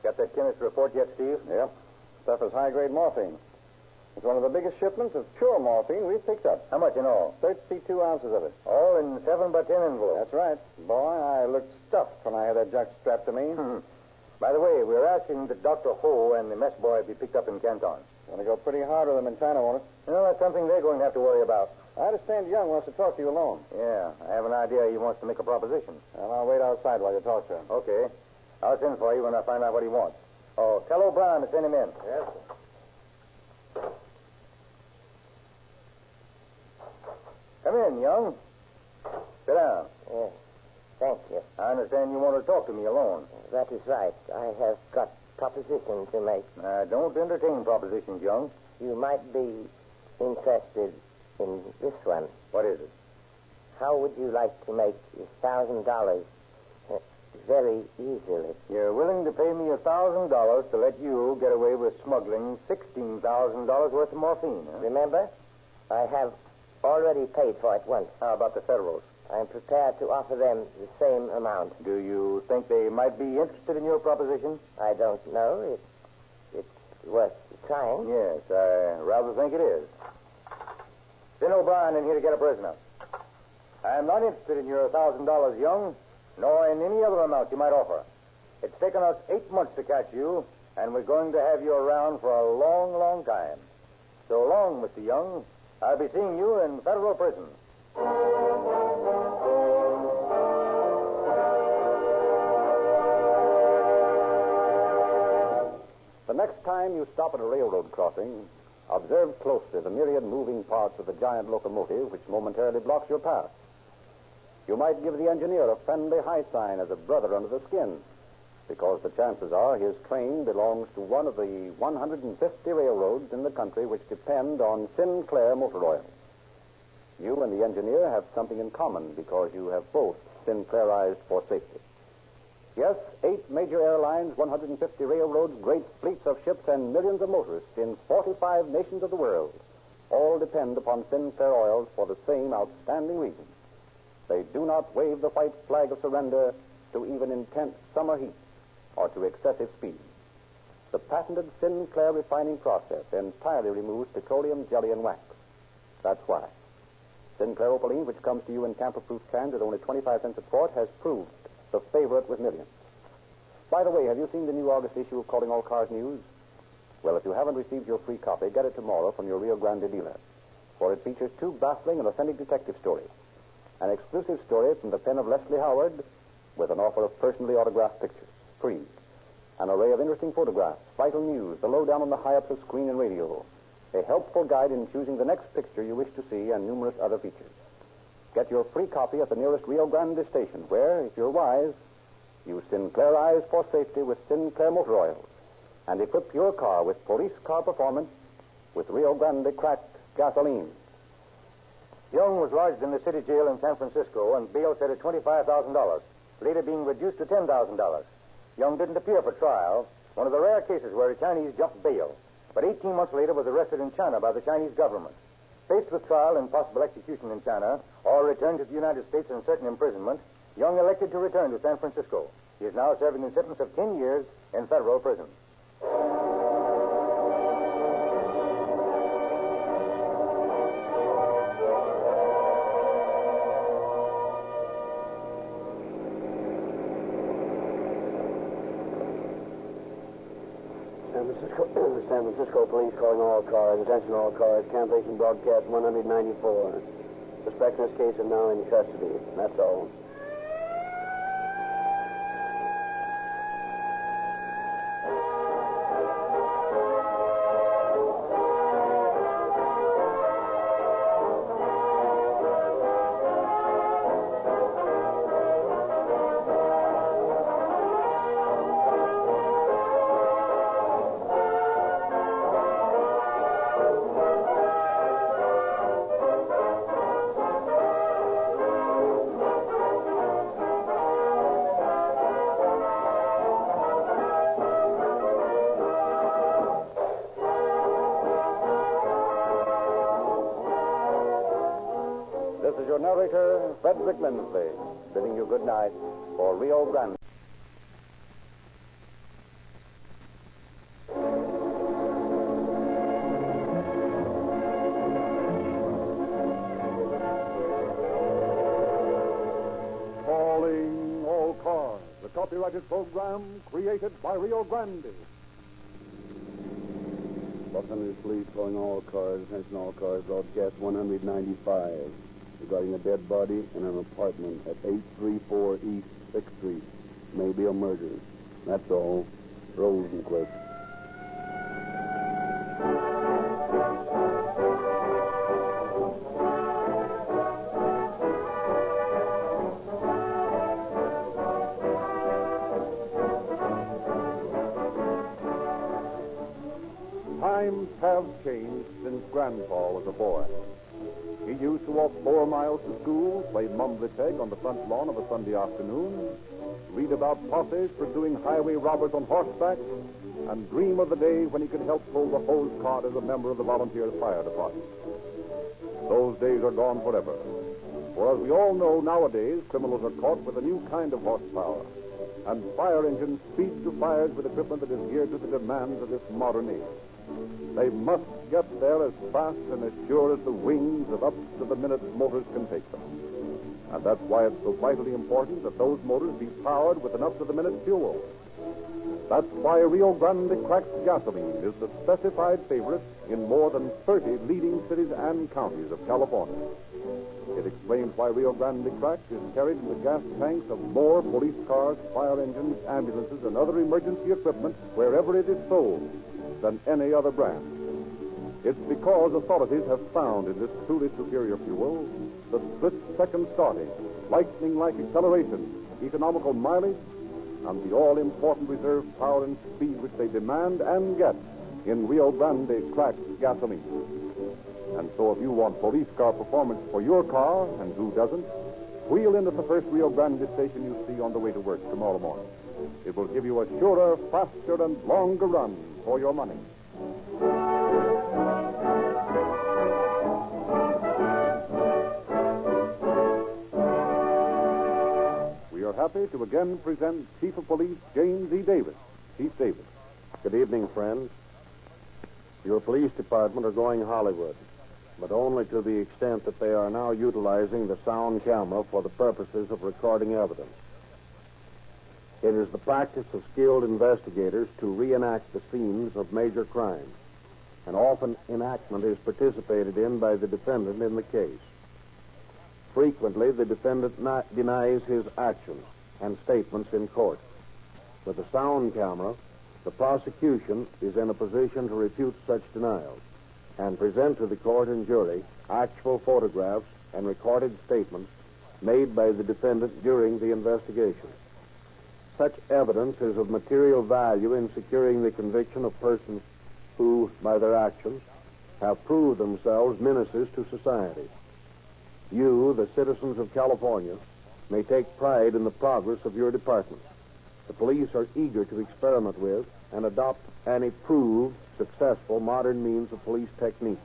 [SPEAKER 10] Got that chemist report yet, Steve? Yep. Stuff is high-grade morphine. It's one of the biggest shipments of pure morphine we've picked up. How much in all? 32 ounces of it. All in 7x10 envelopes. That's right. Boy, I looked stuffed when I had that junk strapped to me. By the way, we're asking that Dr. Ho and the mess boy be picked up in Canton. Going to go pretty hard with them in China, won't it? No, that's something they're going to have to worry about. I understand Young wants to talk to you alone. Yeah, I have an idea he wants to make a proposition. Well, I'll wait outside while you talk to him. Okay. I'll send for you when I find out what he wants. Oh, tell O'Brien to send him in. Yes, sir. Come in, Young. Sit down.
[SPEAKER 17] Yes, thank you.
[SPEAKER 10] I understand you want to talk to me alone.
[SPEAKER 17] That is right. I have got proposition to make.
[SPEAKER 10] Don't entertain propositions, Young.
[SPEAKER 17] You might be interested in this one.
[SPEAKER 10] What is it?
[SPEAKER 17] How would you like to make $1,000 very easily?
[SPEAKER 10] You're willing to pay me $1,000 to let you get away with smuggling $16,000 worth of morphine, huh?
[SPEAKER 17] Remember, I have already paid for it once.
[SPEAKER 10] How about the Federals?
[SPEAKER 17] I'm prepared to offer them the same amount.
[SPEAKER 10] Do you think they might be interested in your proposition?
[SPEAKER 17] I don't know. It's worth
[SPEAKER 12] trying. Yes, I rather think it is. Send OBrien in here to get a prisoner. I'm not interested in your $1,000, Young, nor in any other amount you might offer. It's taken us 8 months to catch you, and we're going to have you around for a long, long time. So long, Mr. Young. I'll be seeing you in federal prison.
[SPEAKER 13] The next time you stop at a railroad crossing, observe closely the myriad moving parts of the giant locomotive which momentarily blocks your path. You might give the engineer a friendly high sign as a brother under the skin, because the chances are his train belongs to one of the 150 railroads in the country which depend on Sinclair motor oil. You and the engineer have something in common because you have both Sinclairized for safety. Yes, 8 major airlines, 150 railroads, great fleets of ships, and millions of motorists in 45 nations of the world all depend upon Sinclair oils for the same outstanding reason. They do not wave the white flag of surrender to even intense summer heat or to excessive speed. The patented Sinclair refining process entirely removes petroleum jelly and wax. That's why. Sinclair Opaline, which comes to you in tamper-proof cans at only 25 cents a quart, has proved the favorite with millions. By the way, have you seen the new August issue of Calling All Cars News? Well, if you haven't received your free copy, get it tomorrow from your Rio Grande dealer, for it features 2 baffling and authentic detective stories. An exclusive story from the pen of Leslie Howard with an offer of personally autographed pictures, free. An array of interesting photographs, vital news, the lowdown on the high-ups of screen and radio, a helpful guide in choosing the next picture you wish to see, and numerous other features. Get your free copy at the nearest Rio Grande station, where, if you're wise, you Sinclairize for safety with Sinclair motor oils and equip your car with police car performance with Rio Grande cracked gasoline.
[SPEAKER 12] Young was lodged in the city jail in San Francisco and bail set at $25,000, later being reduced to $10,000. Young didn't appear for trial, one of the rare cases where a Chinese jumped bail, but 18 months later was arrested in China by the Chinese government. Faced with trial and possible execution in China, or return to the United States in certain imprisonment, Young elected to return to San Francisco. He is now serving a sentence of 10 years in federal prison.
[SPEAKER 8] San Francisco police calling all cars. Attention all cars. Cancellation broadcast 194. Suspect in this case is now in custody. That's all.
[SPEAKER 13] Narrator Frederick Lindsley, bidding you good night for Rio Grande.
[SPEAKER 3] Calling all cars, the copyrighted program created by Rio Grande.
[SPEAKER 2] Los Angeles Police calling all cars, attention all cars, broadcast 195. Regarding a dead body in an apartment at 834 East 6th Street. Maybe a murder. That's all. Rosenquist.
[SPEAKER 3] Times have changed since Grandpa was a boy. He used to walk 4 miles to school, play mumbly peg on the front lawn of a Sunday afternoon, read about posses pursuing highway robbers on horseback, and dream of the day when he could help pull the hose cart as a member of the volunteer fire department. Those days are gone forever. For as we all know, nowadays, criminals are caught with a new kind of horsepower, and fire engines speed to fires with equipment that is geared to the demands of this modern age.
[SPEAKER 19] They must get there as fast and as sure as the wings of up-to-the-minute motors can take them. And that's why it's so vitally important that those motors be powered with an up-to-the-minute fuel. That's why Rio Grande cracked gasoline is the specified favorite in more than 30 leading cities and counties of California. It explains why Rio Grande cracked is carried in the gas tanks of more police cars, fire engines, ambulances, and other emergency equipment wherever it is sold than any other brand. It's because authorities have found in this truly superior fuel the split-second starting, lightning-like acceleration, economical mileage, and the all-important reserve power and speed which they demand and get in Rio Grande cracked gasoline. And so if you want police car performance for your car, and who doesn't, wheel in at the first Rio Grande station you see on the way to work tomorrow morning. It will give you a surer, faster, and longer run for your money. We are happy to again present Chief of Police James E. Davis. Chief Davis.
[SPEAKER 15] Good evening, friends. Your police department are going Hollywood, but only to the extent that they are now utilizing the sound camera for the purposes of recording evidence. It is the practice of skilled investigators to reenact the scenes of major crimes, and often enactment is participated in by the defendant in the case. Frequently, the defendant denies his actions and statements in court. With a sound camera, the prosecution is in a position to refute such denials and present to the court and jury actual photographs and recorded statements made by the defendant during the investigation. Such evidence is of material value in securing the conviction of persons who, by their actions, have proved themselves menaces to society. You, the citizens of California, may take pride in the progress of your department. The police are eager to experiment with and adopt any proved successful modern means of police technique.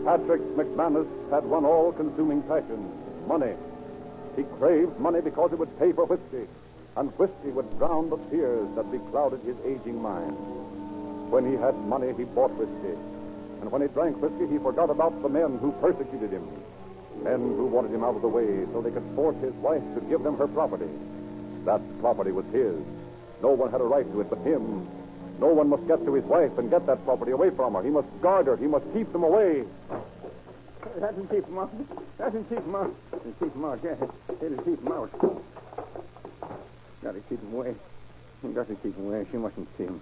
[SPEAKER 19] Patrick McManus had one all-consuming passion, money. He craved money because it would pay for whiskey, and whiskey would drown the fears that beclouded his aging mind. When he had money, he bought whiskey. And when he drank whiskey, he forgot about the men who persecuted him. Men who wanted him out of the way so they could force his wife to give them her property. That property was his. No one had a right to it but him. No one must get to his wife and get that property away from her. He must guard her. He must keep them away.
[SPEAKER 6] That'll keep him out. That'll keep him out. It'll keep him out, yeah. It'll keep him out. Gotta keep him away. Got to keep him away. She mustn't see him.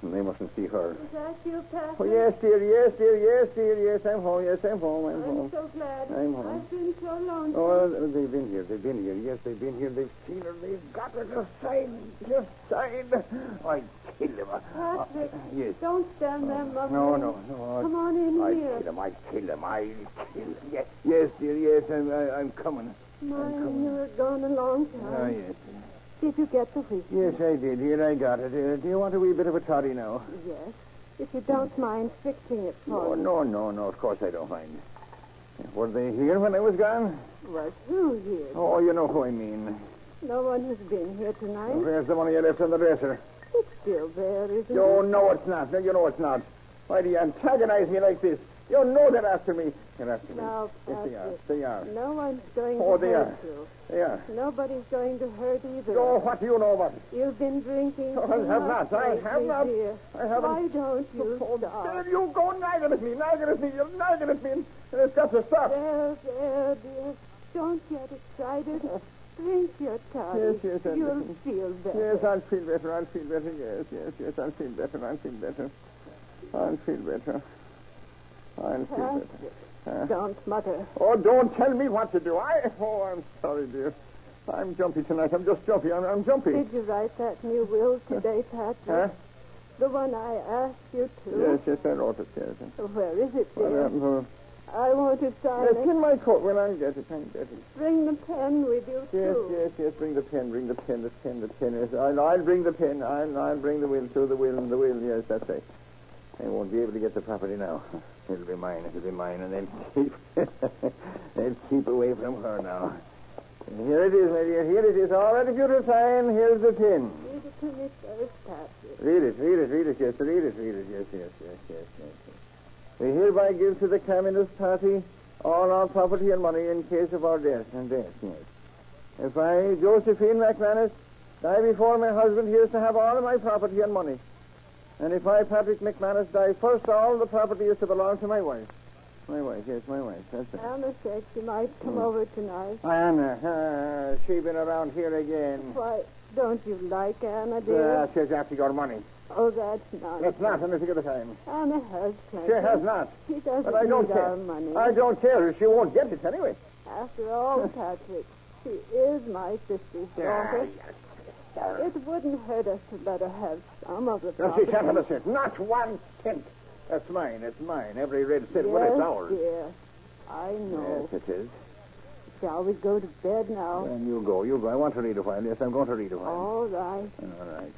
[SPEAKER 6] And they mustn't see her.
[SPEAKER 16] Is that you, Patrick?
[SPEAKER 6] Oh, yes, dear, yes, I'm home, I'm home.
[SPEAKER 16] I'm so glad.
[SPEAKER 6] I'm home.
[SPEAKER 16] I've been so lonesome.
[SPEAKER 6] Oh, they've been here, yes, they've been here, they've seen her, they've got her, just sign. I kill him.
[SPEAKER 16] Patrick,
[SPEAKER 6] yes.
[SPEAKER 16] Don't stand there, Mother.
[SPEAKER 6] No.
[SPEAKER 16] Come on in
[SPEAKER 6] I
[SPEAKER 16] here.
[SPEAKER 6] I kill him. Yes, dear, yes, I'm coming.
[SPEAKER 16] You were gone a long time.
[SPEAKER 6] Oh, yes.
[SPEAKER 16] Did you get the whiskey?
[SPEAKER 6] Yes, I did. Here, I got it. Do you want a wee bit of a toddy now?
[SPEAKER 16] Yes. If you don't mind fixing it for me.
[SPEAKER 6] No. Of course I don't mind. Were they here when I was gone?
[SPEAKER 16] Was who here?
[SPEAKER 6] Oh, you know who I mean.
[SPEAKER 16] No one has been here tonight.
[SPEAKER 6] Where's the money you left on the dresser?
[SPEAKER 16] It's still there, isn't it?
[SPEAKER 6] Oh, no, it's not. No, you know it's not. Why do you antagonize me like this? You know they're after me. They're after me.
[SPEAKER 16] Now,
[SPEAKER 6] Yes, they are.
[SPEAKER 16] No one's going to
[SPEAKER 6] they
[SPEAKER 16] hurt
[SPEAKER 6] are.
[SPEAKER 16] you.
[SPEAKER 6] They are.
[SPEAKER 16] Nobody's going to hurt either.
[SPEAKER 6] Oh, what do you know about it?
[SPEAKER 16] You've been drinking.
[SPEAKER 6] Oh, I have not. I have not.
[SPEAKER 16] Dear.
[SPEAKER 6] I haven't.
[SPEAKER 16] Why don't you stop?
[SPEAKER 6] There you go nagging at me. You're nagging at me. And it's got to stop.
[SPEAKER 16] There, dear. Don't get excited. Drink your toddy.
[SPEAKER 6] Yes,
[SPEAKER 16] You'll feel better.
[SPEAKER 6] Yes, I'll feel better. Yes, I'll feel better. I'll feel better.
[SPEAKER 16] Don't mutter.
[SPEAKER 6] Oh, don't tell me what to do. I'm sorry, dear. I'm jumpy tonight. I'm just jumpy. I'm jumpy.
[SPEAKER 16] Did you write that new will today, Patrick?
[SPEAKER 6] Huh?
[SPEAKER 16] The one I asked you to?
[SPEAKER 6] Yes, I wrote it, yes.
[SPEAKER 16] Where is it, dear?
[SPEAKER 6] Well,
[SPEAKER 16] I want to sign it.
[SPEAKER 6] It's in my coat. Well, I'll get it.
[SPEAKER 16] Bring the pen with you, too.
[SPEAKER 6] Yes. Bring the pen. The pen. Yes, I'll bring the pen. I'll bring the will, too. The will. Yes, that's right. I won't be able to get the property now. It'll be mine, and they'll keep away from her now.
[SPEAKER 7] Here it is, my dear. Here it is. All right, if you're to sign, here's the pin.
[SPEAKER 16] Read it to me first, Patrick.
[SPEAKER 7] Read it, yes, read it, yes. We hereby give to the Communist Party all our property and money in case of our death. Yes. If I, Josephine McManus, die before my husband, he is to have all of my property and money. And if I, Patrick McManus, die first, all the property is to belong to my wife. My wife, that's it.
[SPEAKER 16] Anna said she might come over tonight.
[SPEAKER 7] Anna, she been around here again.
[SPEAKER 16] Why, don't you like Anna, dear?
[SPEAKER 7] She's after your money.
[SPEAKER 16] Oh, that's not.
[SPEAKER 7] It's not anything of the kind.
[SPEAKER 16] Anna has plenty.
[SPEAKER 7] She has not.
[SPEAKER 16] She doesn't
[SPEAKER 7] But I don't
[SPEAKER 16] need
[SPEAKER 7] care.
[SPEAKER 16] our money.
[SPEAKER 7] I don't care. She won't get it anyway.
[SPEAKER 16] After all, Patrick, she is my sister's daughter. It wouldn't hurt us to let her have some of the property.
[SPEAKER 7] She can't have a cent. Not 1 cent. That's mine. It's mine. Every red cent.
[SPEAKER 16] Yes,
[SPEAKER 7] Well, it's ours.
[SPEAKER 16] dear. I know.
[SPEAKER 7] Yes, it is.
[SPEAKER 16] Shall we go to bed now?
[SPEAKER 7] Then you go. I want to read a while. Yes, I'm going to read a while.
[SPEAKER 16] All right.
[SPEAKER 7] All right.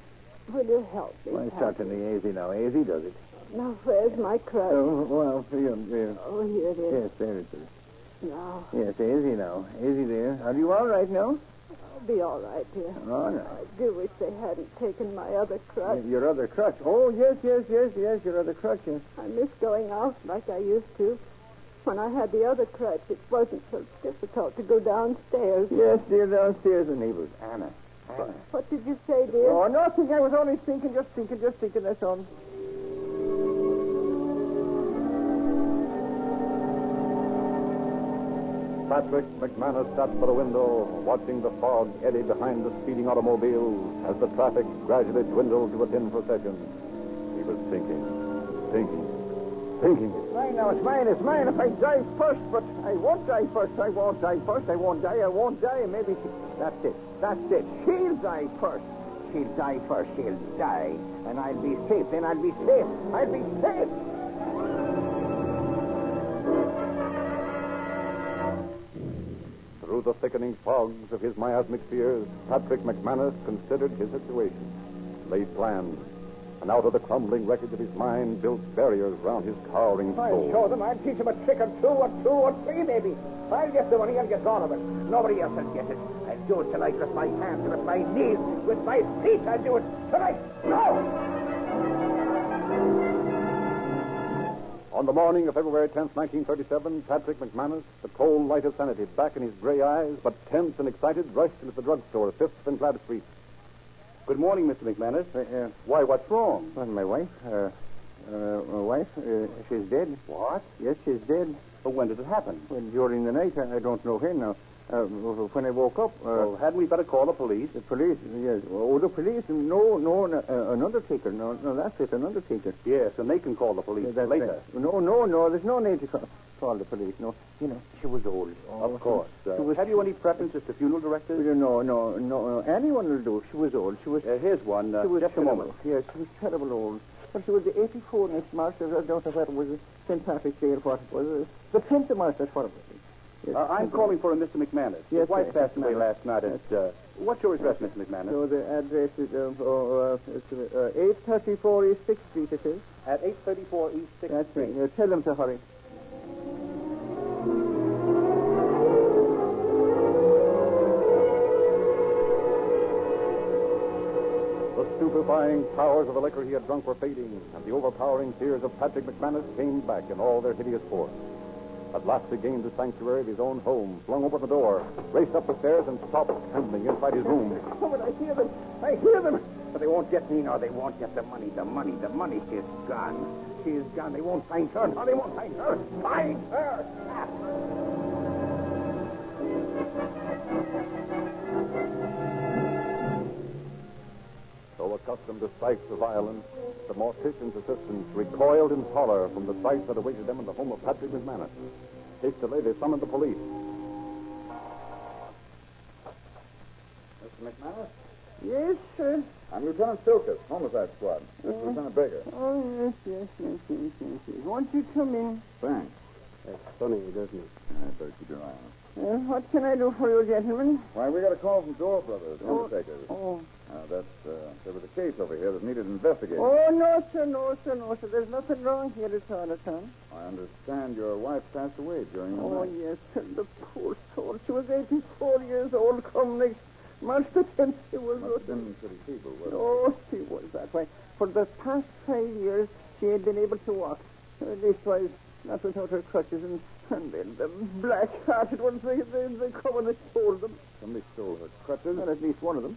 [SPEAKER 16] Will you help me,
[SPEAKER 7] Why,
[SPEAKER 16] Patrick?
[SPEAKER 7] certainly. Easy now. Easy does it.
[SPEAKER 16] Now, where's my crutch?
[SPEAKER 7] Oh, well, here.
[SPEAKER 16] Oh, here it is.
[SPEAKER 7] Yes, there it is.
[SPEAKER 16] Now.
[SPEAKER 7] Yes, easy now. Easy there. Are you all right now?
[SPEAKER 16] I'll be all right, dear.
[SPEAKER 7] All right.
[SPEAKER 16] I do wish they hadn't taken my other crutch.
[SPEAKER 7] Your other crutch. Oh, yes, your other crutch, yes.
[SPEAKER 16] I miss going out like I used to. When I had the other crutch, it wasn't so difficult to go downstairs.
[SPEAKER 7] Yes, dear, downstairs, the neighbors. Anna.
[SPEAKER 16] What did you say, dear?
[SPEAKER 7] Oh, nothing. I was only thinking, just thinking, that's all.
[SPEAKER 19] Patrick McManus sat by the window, watching the fog eddy behind the speeding automobiles as the traffic gradually dwindled to a thin procession. He was thinking.
[SPEAKER 7] It's mine now, it's mine. If I die first, but I won't die first. I won't die. Maybe that's it. She'll die first. She'll die. And I'll be safe. I'll be safe.
[SPEAKER 19] Through the thickening fogs of his miasmic fears, Patrick McManus considered his situation, laid plans, and out of the crumbling wreckage of his mind built barriers round his cowering
[SPEAKER 7] I'll
[SPEAKER 19] soul.
[SPEAKER 7] show them. I'll teach them a trick or two or three, maybe. I'll get the money. I'll get all of it. Nobody else will get it. I'll do it tonight with my hands, with my knees, with my feet. I'll do it tonight. No!
[SPEAKER 19] On the morning of February 10th, 1937, Patrick McManus, the cold light of sanity back in his gray eyes, but tense and excited, rushed into the drugstore, 5th and Glad Street.
[SPEAKER 18] Good morning, Mr. McManus. Why, what's wrong?
[SPEAKER 7] Well, my wife, she's dead.
[SPEAKER 18] What?
[SPEAKER 7] Yes, she's dead.
[SPEAKER 18] But when did it happen?
[SPEAKER 7] Well, during the night. I don't know when now. When I woke up.
[SPEAKER 18] Well, hadn't we better call the police?
[SPEAKER 7] The police, yes. Oh, the police? No, an undertaker. No, that's it, an undertaker.
[SPEAKER 18] Yes, and they can call the police later.
[SPEAKER 7] Right. No, there's no need to call the police. No, she was old.
[SPEAKER 18] Of course. Have you any preferences to funeral directors?
[SPEAKER 7] No. Anyone will do. She was old. She was.
[SPEAKER 18] Here's one. Just a moment.
[SPEAKER 7] Yes, she was terrible old. But she was the 84 next March. I don't know what it was. St. Patrick's Day or what it was. The 10th of March, that's what it was. Yes,
[SPEAKER 18] I'm calling for a Mr. McManus.
[SPEAKER 7] Yes,
[SPEAKER 18] his wife passed away last night at... what's your address, Mr. McManus?
[SPEAKER 7] So the address is 834 East 6th Street, it is.
[SPEAKER 18] At 834 East 6th
[SPEAKER 7] That's
[SPEAKER 18] Street.
[SPEAKER 7] Right. Tell them to hurry.
[SPEAKER 19] The stupefying powers of the liquor he had drunk were fading, and the overpowering fears of Patrick McManus came back in all their hideous force. At last he gained the sanctuary of his own home, flung open the door, raced up the stairs, and stopped trembling inside his room.
[SPEAKER 7] Oh, but I hear them. But they won't get me, they won't get the money. She's gone. They won't find her. No, they won't find her. Find her!
[SPEAKER 19] So accustomed to sights of violence, the mortician's assistants recoiled in horror from the sight that awaited them in the home of Patrick McManus. Hastily, they summoned the police.
[SPEAKER 10] Mr. McManus?
[SPEAKER 7] Yes, sir.
[SPEAKER 10] I'm Lieutenant Silkus, Homicide Squad. This is Lieutenant Baker.
[SPEAKER 7] Oh, yes. Won't you come in?
[SPEAKER 10] Thanks.
[SPEAKER 18] That's funny, doesn't it?
[SPEAKER 10] I better keep your eye on him.
[SPEAKER 7] What can I do for you, gentlemen?
[SPEAKER 19] Why, we got a call from Door Brothers, the undertakers.
[SPEAKER 7] Oh.
[SPEAKER 19] There was a case over here that needed investigating.
[SPEAKER 7] Oh, no, sir, no, sir, no, sir. There's nothing wrong here at all,
[SPEAKER 19] I understand your wife passed away during the
[SPEAKER 7] Oh,
[SPEAKER 19] night.
[SPEAKER 7] yes, sir. The poor soul. She was 84 years old. Come next March the 10th. She was...
[SPEAKER 19] Must have been pretty feeble, wasn't
[SPEAKER 7] Oh, she was that way. For the past 5 years, she had been able to walk. Leastwise, not without her crutches. And then the black-hearted ones, they come and they stole them.
[SPEAKER 19] Somebody stole her crutches?
[SPEAKER 7] Well, at least one of them.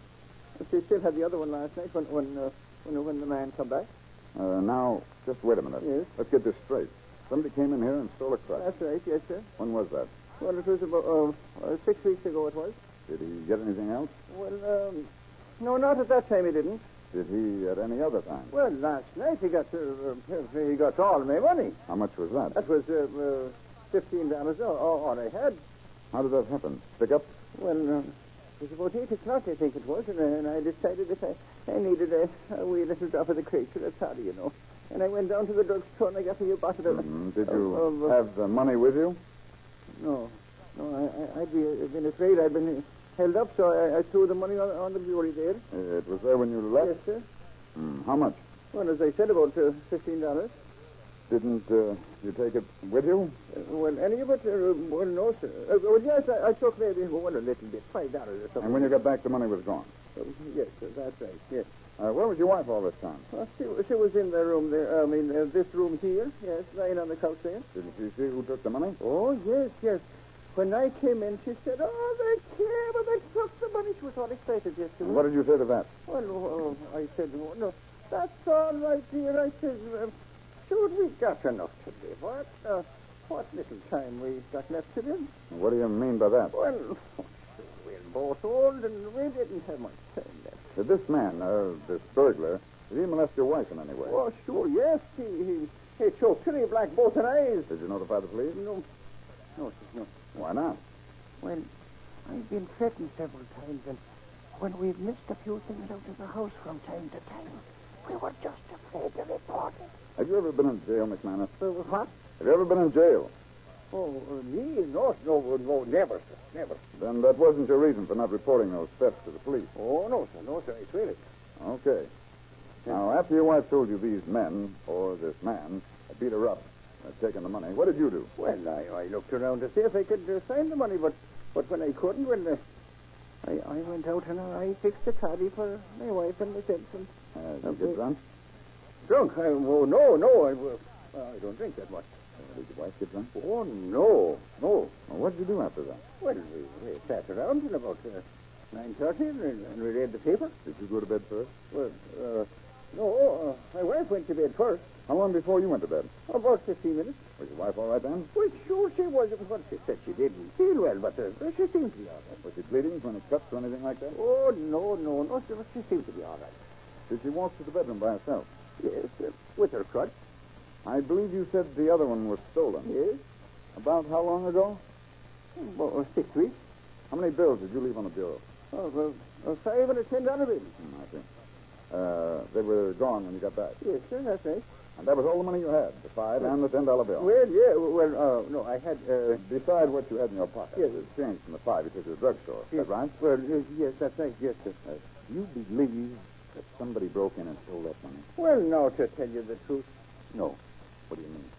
[SPEAKER 7] But she still had the other one last night when the man come back.
[SPEAKER 19] Now, just wait a minute.
[SPEAKER 7] Yes?
[SPEAKER 19] Let's get this straight. Somebody came in here and stole a crutch.
[SPEAKER 7] That's right, yes, sir.
[SPEAKER 19] When was that?
[SPEAKER 7] Well, it was about 6 weeks ago it was.
[SPEAKER 19] Did he get anything else?
[SPEAKER 7] Well, no, not at that time he didn't.
[SPEAKER 19] Did he at any other time?
[SPEAKER 7] Well, last night he got all my money.
[SPEAKER 19] How much was that?
[SPEAKER 7] That was $15 all I had.
[SPEAKER 19] How did that happen? Pick up?
[SPEAKER 7] Well, it was about 8 o'clock, I think it was, and I decided if I needed a wee little drop of the creature, that's how you know. And I went down to the drugstore and I got me a bottle of...
[SPEAKER 19] Did you have the money with you?
[SPEAKER 7] No, I'd been afraid I'd been held up, so I threw the money on the bureau there.
[SPEAKER 19] It was there when you left?
[SPEAKER 7] Yes, sir.
[SPEAKER 19] How much?
[SPEAKER 7] Well, as I said, about $15.
[SPEAKER 19] Didn't you take it with you?
[SPEAKER 7] Well, any of it? Well, no, sir. Well, yes, I took maybe a little bit, $5 or something.
[SPEAKER 19] And when you got back, the money was gone?
[SPEAKER 7] Yes, sir, that's right, yes.
[SPEAKER 19] Where was your wife all this time?
[SPEAKER 7] Well, she was in the room there. This room here, yes, lying on the couch there.
[SPEAKER 19] Didn't she see who took the money?
[SPEAKER 7] Oh, yes. When I came in, she said, "Oh, they came and they took the money." She was all excited yesterday.
[SPEAKER 19] What did you say to that?
[SPEAKER 7] Well, I said, "No, that's all right, dear." I said, "Sure, we've got enough to live. What little time we've got left to live."
[SPEAKER 19] What do you mean by that?
[SPEAKER 7] Well, we're both old and we didn't have much time left.
[SPEAKER 19] Did this man, this burglar, did he molest your wife in any way?
[SPEAKER 7] Oh, sure, yes. He choked her, he black both her eyes.
[SPEAKER 19] Did you notify the police?
[SPEAKER 7] No, sir, no.
[SPEAKER 19] Why not?
[SPEAKER 7] Well, I've been threatened several times, and when we've missed a few things out of the house from time to time, we were just afraid to report it.
[SPEAKER 19] Have you ever been in jail, McManus?
[SPEAKER 7] What?
[SPEAKER 19] Have you ever been in jail?
[SPEAKER 7] Oh, me? No, never, sir, never.
[SPEAKER 19] Then that wasn't your reason for not reporting those thefts to the police.
[SPEAKER 7] Oh, no, sir, I swear it.
[SPEAKER 19] Okay. Now, after your wife told you these men, or this man, had beat her up, had taken the money, what did you do?
[SPEAKER 7] Well, I looked around to see if I could find the money, but when I couldn't, I went out and I fixed a toddy for my wife and myself.
[SPEAKER 19] Did you get drunk?
[SPEAKER 7] Drunk? No, I don't drink that much.
[SPEAKER 19] Did your wife get drunk?
[SPEAKER 7] Oh, no.
[SPEAKER 19] Well, what did you do after that?
[SPEAKER 7] Well, we sat around till about 9:30 and we read the paper.
[SPEAKER 19] Did you go to bed first?
[SPEAKER 7] Well, no, my wife went to bed first.
[SPEAKER 19] How long before you went to bed?
[SPEAKER 7] About 15 minutes.
[SPEAKER 19] Was your wife all right then?
[SPEAKER 7] Well, sure she was. What she said she didn't feel well, but she seemed to be all right.
[SPEAKER 19] Was she bleeding from any cuts or anything like that?
[SPEAKER 7] Oh, no, she seemed to be all right.
[SPEAKER 19] Did she walk to the bedroom by herself?
[SPEAKER 7] Yes, with her crutch.
[SPEAKER 19] I believe you said the other one was stolen.
[SPEAKER 7] Yes.
[SPEAKER 19] About how long ago?
[SPEAKER 7] About 6 weeks.
[SPEAKER 19] How many bills did you leave on the bureau?
[SPEAKER 7] Oh, well, $5 and a $10 bill.
[SPEAKER 19] I see. They were gone when you got back?
[SPEAKER 7] Yes, sir, that's right.
[SPEAKER 19] And that was all the money you had, the $5 and the $10 bill?
[SPEAKER 7] Well, yeah, no, I had...
[SPEAKER 19] Besides what you had in your pocket,
[SPEAKER 7] yes.
[SPEAKER 19] the change from the $5 you took to the drugstore. Is that right?
[SPEAKER 7] Well, yes, that's right, yes, sir.
[SPEAKER 19] Do you believe that somebody broke in and stole that money?
[SPEAKER 7] Well, no, to tell you the truth, no.
[SPEAKER 19] What do you mean?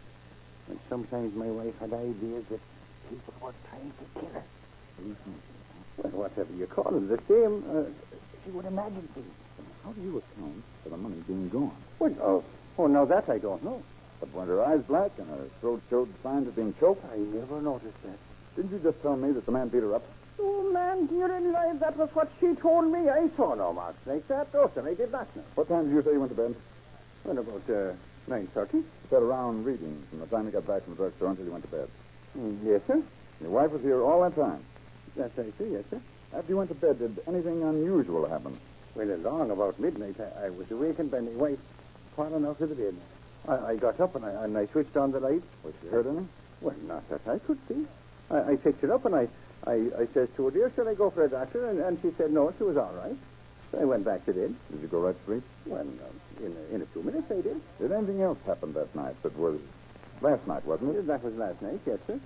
[SPEAKER 7] And sometimes my wife had ideas that people were trying to kill her. Well, whatever you call them, the same. She would imagine things.
[SPEAKER 19] How do you account for the money being gone?
[SPEAKER 7] Well, now that I don't know.
[SPEAKER 19] But weren't her eyes black and her throat showed signs of being choked?
[SPEAKER 7] I never noticed that.
[SPEAKER 19] Didn't you just tell me that the man beat her up?
[SPEAKER 7] Oh, man, dear in life, that was what she told me. I saw no marks like that. No, sir, I did not know.
[SPEAKER 19] What time did you say you went to bed?
[SPEAKER 7] Well, about 9:30.
[SPEAKER 19] You said around reading from the time you got back from the drugstore until you went to bed.
[SPEAKER 7] Yes, sir.
[SPEAKER 19] Your wife was here all that time?
[SPEAKER 7] That's right, sir. Yes, sir.
[SPEAKER 19] After you went to bed, did anything unusual happen?
[SPEAKER 7] Well, along about midnight, I was awakened by my wife falling out of the bed. I got up and I switched on the light.
[SPEAKER 19] Was she hurt any?
[SPEAKER 7] Well, not that I could see. I fixed it up and I says to her, "Dear, shall I go for a doctor?" And she said no, she was all right. So I went back to bed.
[SPEAKER 19] Did you go right to sleep?
[SPEAKER 7] Well, in a few minutes I did.
[SPEAKER 19] Did anything else happen that night that was last night, wasn't it?
[SPEAKER 7] That was last night, yes, sir.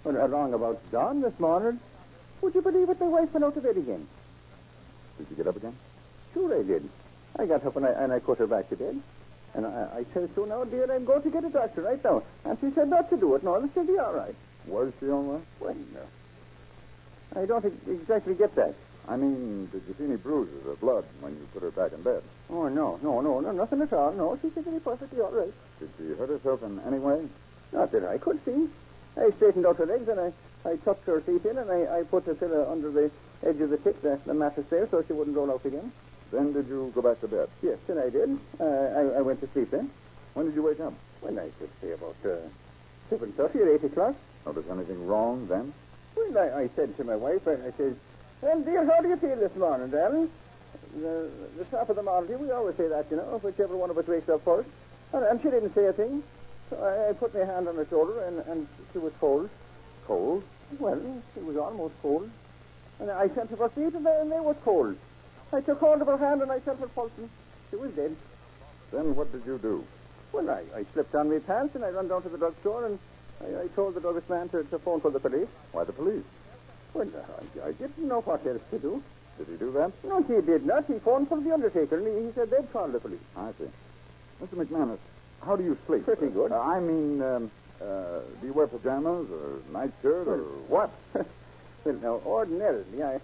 [SPEAKER 6] Well, along about dawn this morning. Would you believe it? My wife went out to bed again.
[SPEAKER 19] Did you get up again?
[SPEAKER 6] Sure I did. I got up and I put her back to bed. And I said, so now, dear, I'm going to get a doctor right now. And she said not to do it. No, this will be all right.
[SPEAKER 19] Was she all right?
[SPEAKER 6] Well, no. I don't exactly get that.
[SPEAKER 19] I mean, did you see any bruises or blood when you put her back in bed?
[SPEAKER 6] Oh, no, nothing at all. No, she said to be perfectly all right.
[SPEAKER 19] Did she hurt herself in any way?
[SPEAKER 6] Not that I could see. I straightened out her legs and I tucked her feet in and I put the pillow under the edge of the tip, the mattress there, so she wouldn't roll out again.
[SPEAKER 19] Then did you go back to bed?
[SPEAKER 6] Yes, then I did. I went to sleep then.
[SPEAKER 19] When did you wake up?
[SPEAKER 6] When I should say about 7:30 or 8 o'clock.
[SPEAKER 19] Was anything wrong then?
[SPEAKER 6] Well, I said to my wife, I said, well, dear, how do you feel this morning, darling? The top of the morning, we always say that, whichever one of us wakes up first. And she didn't say a thing. So I put my hand on her shoulder, and she was cold.
[SPEAKER 19] Cold?
[SPEAKER 6] Well, she was almost cold. And I felt her feet, and they were cold. I took hold of her hand, and I felt her pulse, and she was dead.
[SPEAKER 19] Then what did you do?
[SPEAKER 6] Well, I slipped on my pants, and I ran down to the drugstore, and I told the druggist man to phone for the police.
[SPEAKER 19] Why the police?
[SPEAKER 6] Well, I didn't know what else to do.
[SPEAKER 19] Did he do that?
[SPEAKER 6] No, he did not. He phoned for the undertaker, and he said they'd call the police.
[SPEAKER 19] I see. Mr. McManus, how do you sleep?
[SPEAKER 6] Pretty good.
[SPEAKER 19] Do you wear pajamas or nightshirt or what?
[SPEAKER 6] Well, now, ordinarily, I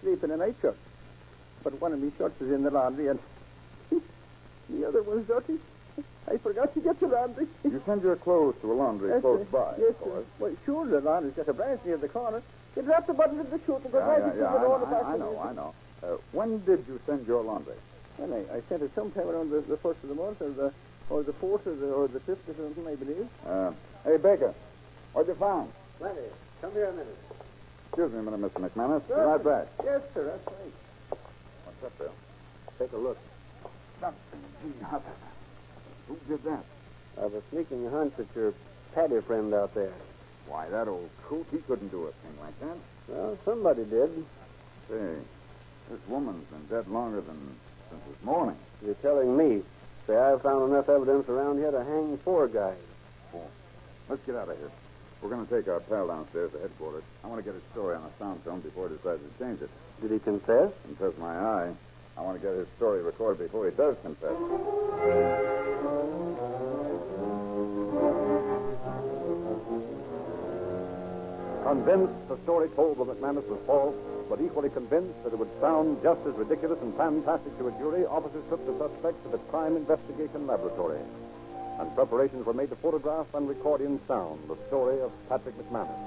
[SPEAKER 6] sleep in a nightshirt. But one of my shirts is in the laundry, and the other one's dirty. I forgot to get the laundry.
[SPEAKER 19] You send your clothes to a laundry close by,
[SPEAKER 6] yes,
[SPEAKER 19] of course.
[SPEAKER 6] Well, sure, the laundry's got a branch near the corner. You drop the button of the chute and go right into the door.
[SPEAKER 19] I know. When did you send your laundry?
[SPEAKER 6] Well, I sent it sometime around the first of the month, or the fourth, or the fifth, or something, I believe.
[SPEAKER 19] Hey, Baker, what'd you find?
[SPEAKER 14] Plenty. Come here a minute.
[SPEAKER 19] Excuse me a minute, Mr. McManus. Be
[SPEAKER 6] Sure.
[SPEAKER 19] right back.
[SPEAKER 6] Yes, sir, that's right.
[SPEAKER 19] What's up, Bill?
[SPEAKER 15] Take a look.
[SPEAKER 19] Who did that?
[SPEAKER 15] I have a sneaking hunch that your Patty friend out there.
[SPEAKER 19] Why, that old coot, he couldn't do a thing like that.
[SPEAKER 15] Well, somebody did.
[SPEAKER 19] Say, this woman's been dead longer since this morning.
[SPEAKER 15] You're telling me. Say, I've found enough evidence around here to hang 4 guys.
[SPEAKER 19] Oh. Let's get out of here. We're going to take our pal downstairs to headquarters. I want to get his story on a sound film before he decides to change it.
[SPEAKER 15] Did he confess?
[SPEAKER 19] Confess my eye. I want to get his story recorded before he does confess.
[SPEAKER 9] Convinced the story told by McManus was false, but equally convinced that it would sound just as ridiculous and fantastic to a jury, officers took the suspect to the Crime Investigation Laboratory. And preparations were made to photograph and record in sound the story of Patrick McManus.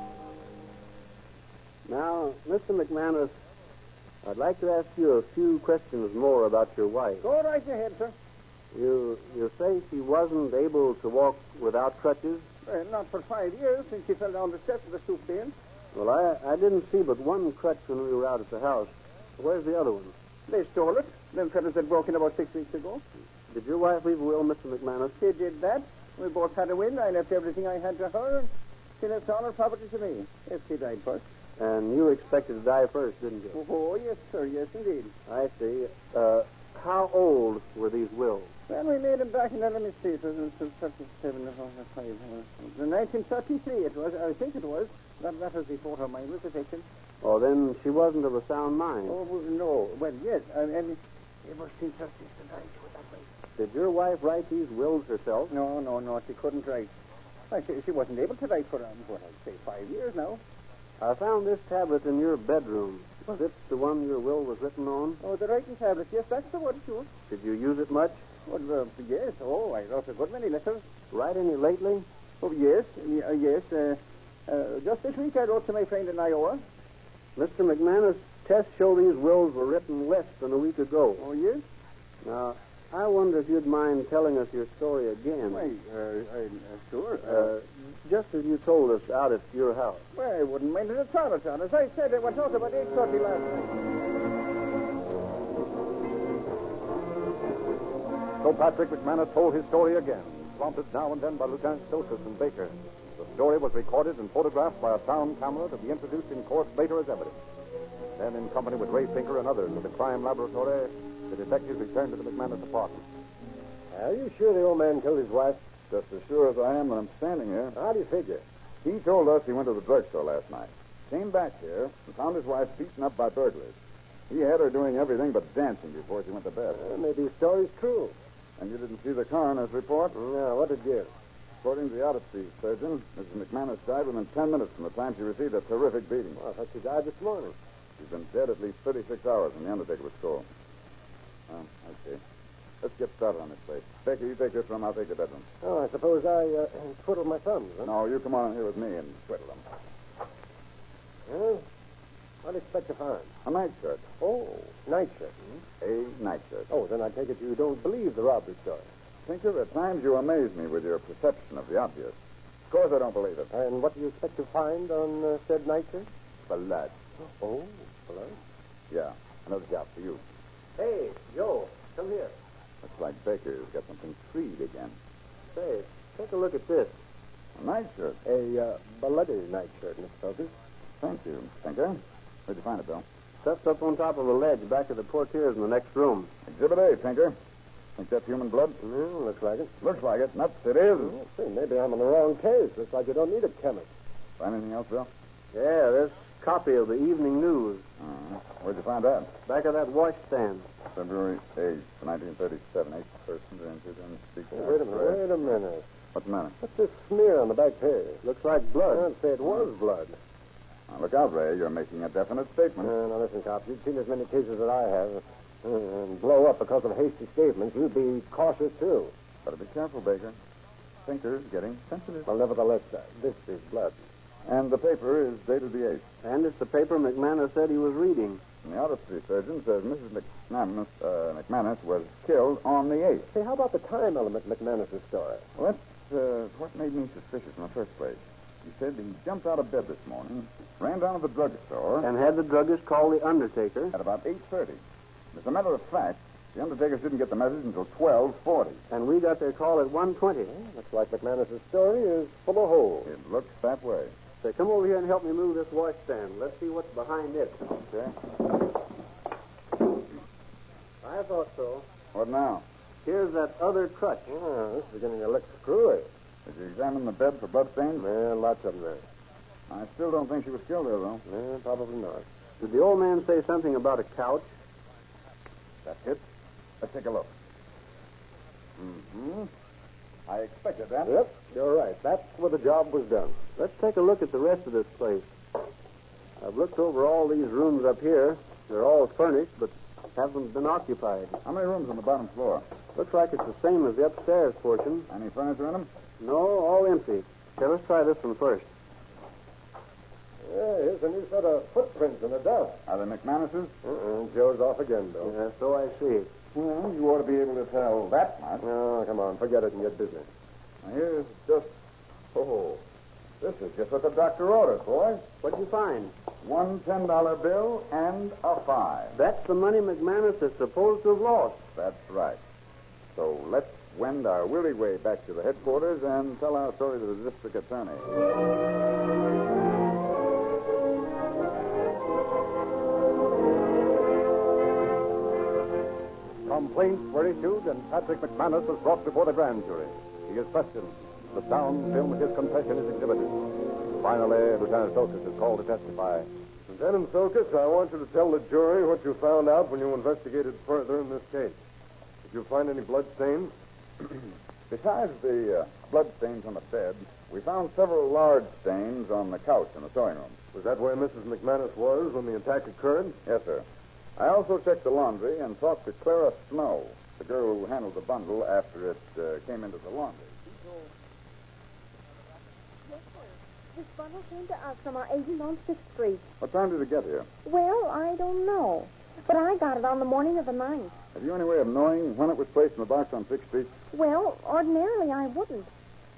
[SPEAKER 15] Now, Mr. McManus, I'd like to ask you a few questions more about your wife.
[SPEAKER 6] Go right ahead, sir.
[SPEAKER 15] You say she wasn't able to walk without crutches?
[SPEAKER 6] Well, not for 5 years, since she fell down the steps of the stoop there.
[SPEAKER 15] Well, I didn't see but one crutch when we were out at the house. Where's the other one?
[SPEAKER 6] They stole it. Them fellas had broken about 6 weeks ago.
[SPEAKER 15] Did your wife leave a will, Mr. McManus?
[SPEAKER 6] She did that. We both had a will. I left everything I had to her, and she left all her property to me. Yes, she died first.
[SPEAKER 15] And you expected to die first, didn't you?
[SPEAKER 6] Oh, yes, sir. Yes, indeed.
[SPEAKER 15] I see. How old were these wills?
[SPEAKER 6] Well, we made them back in, let me see, it was in 1933 it was. I think it was. That was before her mind was affected.
[SPEAKER 15] Oh, then she wasn't of a sound mind.
[SPEAKER 6] Oh, no. Well, yes. And ever since her sister died, she was that way.
[SPEAKER 15] Did your wife write these wills herself?
[SPEAKER 6] No. She couldn't write. She wasn't able to write for, what I'd say, 5 years now.
[SPEAKER 15] I found this tablet in your bedroom. Is it the one your will was written on?
[SPEAKER 6] Oh, the writing tablet. Yes, that's the one, sure.
[SPEAKER 15] Did you use it much?
[SPEAKER 6] Well, yes. Oh, I wrote a good many letters.
[SPEAKER 15] Write any lately?
[SPEAKER 6] Oh, yes. Yes. Just this week I wrote to my friend in Iowa.
[SPEAKER 15] Mr. McManus, tests show these wills were written less than a week ago.
[SPEAKER 6] Oh, yes?
[SPEAKER 15] Now, I wonder if you'd mind telling us your story again.
[SPEAKER 6] Why, sure.
[SPEAKER 15] Just as you told us out at your house.
[SPEAKER 6] Well, I wouldn't mind it at all. As I said, it went out about 8:30 last night.
[SPEAKER 9] So Patrick McManus told his story again, prompted now and then by Lieutenant Stokes and Baker. The story was recorded and photographed by a sound camera to be introduced in court later as evidence. Then, in company with Ray Pinker and others of the crime laboratory, the detectives returned to the McManus apartment.
[SPEAKER 14] Are you sure the old man killed his wife?
[SPEAKER 19] Just as sure as I am that I'm standing here.
[SPEAKER 14] How do you figure?
[SPEAKER 19] He told us he went to the drugstore last night. Came back here and found his wife beaten up by burglars. He had her doing everything but dancing before she went to bed.
[SPEAKER 14] Maybe his story's true.
[SPEAKER 19] And you didn't see the coroner's report?
[SPEAKER 14] No, what did you?
[SPEAKER 19] According to the autopsy surgeon, Mrs. McManus died within 10 minutes from the time she received a terrific beating.
[SPEAKER 14] Well, I thought she died this morning.
[SPEAKER 19] She's been dead at least 36 hours when the undertaker was called. I see. Let's get started on this place. Baker, you take this room, I'll take the bedroom.
[SPEAKER 14] Oh, I suppose I twiddle my thumbs, huh?
[SPEAKER 19] No, you come on in here with me and twiddle them.
[SPEAKER 14] Well, what do you expect to find?
[SPEAKER 19] A nightshirt.
[SPEAKER 14] Oh, nightshirt.
[SPEAKER 19] A nightshirt.
[SPEAKER 14] Oh, then I take it you don't believe the robbery story.
[SPEAKER 19] Tinker, at times you amaze me with your perception of the obvious. Of course I don't believe it.
[SPEAKER 14] And what do you expect to find on said nightshirt?
[SPEAKER 19] Blood.
[SPEAKER 14] Oh, blood?
[SPEAKER 19] Yeah, another job for you.
[SPEAKER 14] Hey, Joe, come here.
[SPEAKER 19] Looks like Baker's got something freed again.
[SPEAKER 14] Say, take a look at this.
[SPEAKER 19] A nightshirt.
[SPEAKER 14] A bloody nightshirt, Mr. Felton.
[SPEAKER 19] Thank you, Tinker. Where'd you find it, Bill?
[SPEAKER 18] Stuffed up on top of a ledge back of the portieres in the next room.
[SPEAKER 19] Exhibit A, Tinker. Think that's human blood?
[SPEAKER 14] Looks like it.
[SPEAKER 19] Looks like it. Nuts, it is.
[SPEAKER 14] Let's see, maybe I'm on the wrong case. Looks like you don't need a chemist.
[SPEAKER 19] Find anything else, Bill?
[SPEAKER 18] Yeah, this copy of the Evening News.
[SPEAKER 19] Where'd you find that?
[SPEAKER 18] Back of that washstand.
[SPEAKER 19] February 8th, 1937. 8 persons entered and speak.
[SPEAKER 14] Wait a minute.
[SPEAKER 19] What's the matter?
[SPEAKER 14] What's this smear on the back page?
[SPEAKER 18] Looks like blood.
[SPEAKER 14] I'd say it was blood.
[SPEAKER 19] Now, look out, Ray. You're making a definite statement.
[SPEAKER 14] Now, listen, cops. You've seen as many cases as I have. And blow up because of hasty statements. You'd be cautious, too.
[SPEAKER 19] Better be careful, Baker. Tinker's getting sensitive.
[SPEAKER 14] Well, nevertheless, this is blood.
[SPEAKER 19] And the paper is dated the 8th.
[SPEAKER 18] And it's the paper McManus said he was reading.
[SPEAKER 19] And the autopsy surgeon says Mrs. McManus was killed on the 8th.
[SPEAKER 14] Say, how about the time element in McManus' story?
[SPEAKER 19] Well, that's what made me suspicious in the first place. He said he jumped out of bed this morning, ran down to the drugstore.
[SPEAKER 18] And had the druggist call the undertaker.
[SPEAKER 19] At about 8:30. As a matter of fact, the undertakers didn't get the message until 12:40.
[SPEAKER 18] And we got their call at 1:20.
[SPEAKER 14] Looks like McManus' story is full of holes.
[SPEAKER 19] It looks that way.
[SPEAKER 18] Say, come over here and help me move this washstand. Let's see what's behind it.
[SPEAKER 19] Okay.
[SPEAKER 18] I thought so.
[SPEAKER 19] What now?
[SPEAKER 18] Here's that other crutch.
[SPEAKER 14] Oh, this is beginning to look screwy.
[SPEAKER 19] Did you examine the bed for bloodstains?
[SPEAKER 14] Yeah, lots of them there.
[SPEAKER 19] I still don't think she was killed there, though.
[SPEAKER 14] Yeah, probably not.
[SPEAKER 18] Did the old man say something about a couch?
[SPEAKER 19] That's it. Let's take a look. Mm-hmm. I expected that.
[SPEAKER 14] Yep, you're right. That's where the job was done.
[SPEAKER 18] Let's take a look at the rest of this place. I've looked over all these rooms up here. They're all furnished, but haven't been occupied.
[SPEAKER 19] How many rooms on the bottom floor?
[SPEAKER 18] Looks like it's the same as the upstairs portion.
[SPEAKER 19] Any furniture in them?
[SPEAKER 18] No, all empty. Okay, let's try this one first.
[SPEAKER 14] Yeah, here's a new set of footprints in the dust.
[SPEAKER 19] Are they McManus's?
[SPEAKER 14] Joe's off again, Bill.
[SPEAKER 18] Yeah, so I see.
[SPEAKER 19] Well, you ought to be able to tell that much.
[SPEAKER 14] Oh, come on. Forget it and get busy.
[SPEAKER 19] Now, here's just... Oh, this is just what the doctor ordered, boys.
[SPEAKER 18] What'd you find?
[SPEAKER 19] One $10 bill and a 5.
[SPEAKER 18] That's the money McManus is supposed to have lost.
[SPEAKER 19] That's right. So let's wend our weary way back to the headquarters and tell our story to the district attorney.
[SPEAKER 9] Complaints were issued, and Patrick McManus was brought before the grand jury. He is questioned. The sound film of his confession is exhibited. Finally, Lieutenant Sokas is called to testify.
[SPEAKER 20] Lieutenant Sokas, I want you to tell the jury what you found out when you investigated further in this case. Did you find any blood stains?
[SPEAKER 19] Besides the blood stains on the bed, we found several large stains on the couch in the sewing room.
[SPEAKER 20] Was that where Mrs. McManus was when the attack occurred?
[SPEAKER 19] Yes, sir. I also checked the laundry and talked to Clara Snow, the girl who handled the bundle after it came into the laundry.
[SPEAKER 4] Yes, sir. This bundle came to us from our agent on 6th Street.
[SPEAKER 19] What time did it get here?
[SPEAKER 4] Well, I don't know. But I got it on the morning of the 9th.
[SPEAKER 19] Have you any way of knowing when it was placed in the box on 6th Street?
[SPEAKER 4] Well, ordinarily I wouldn't.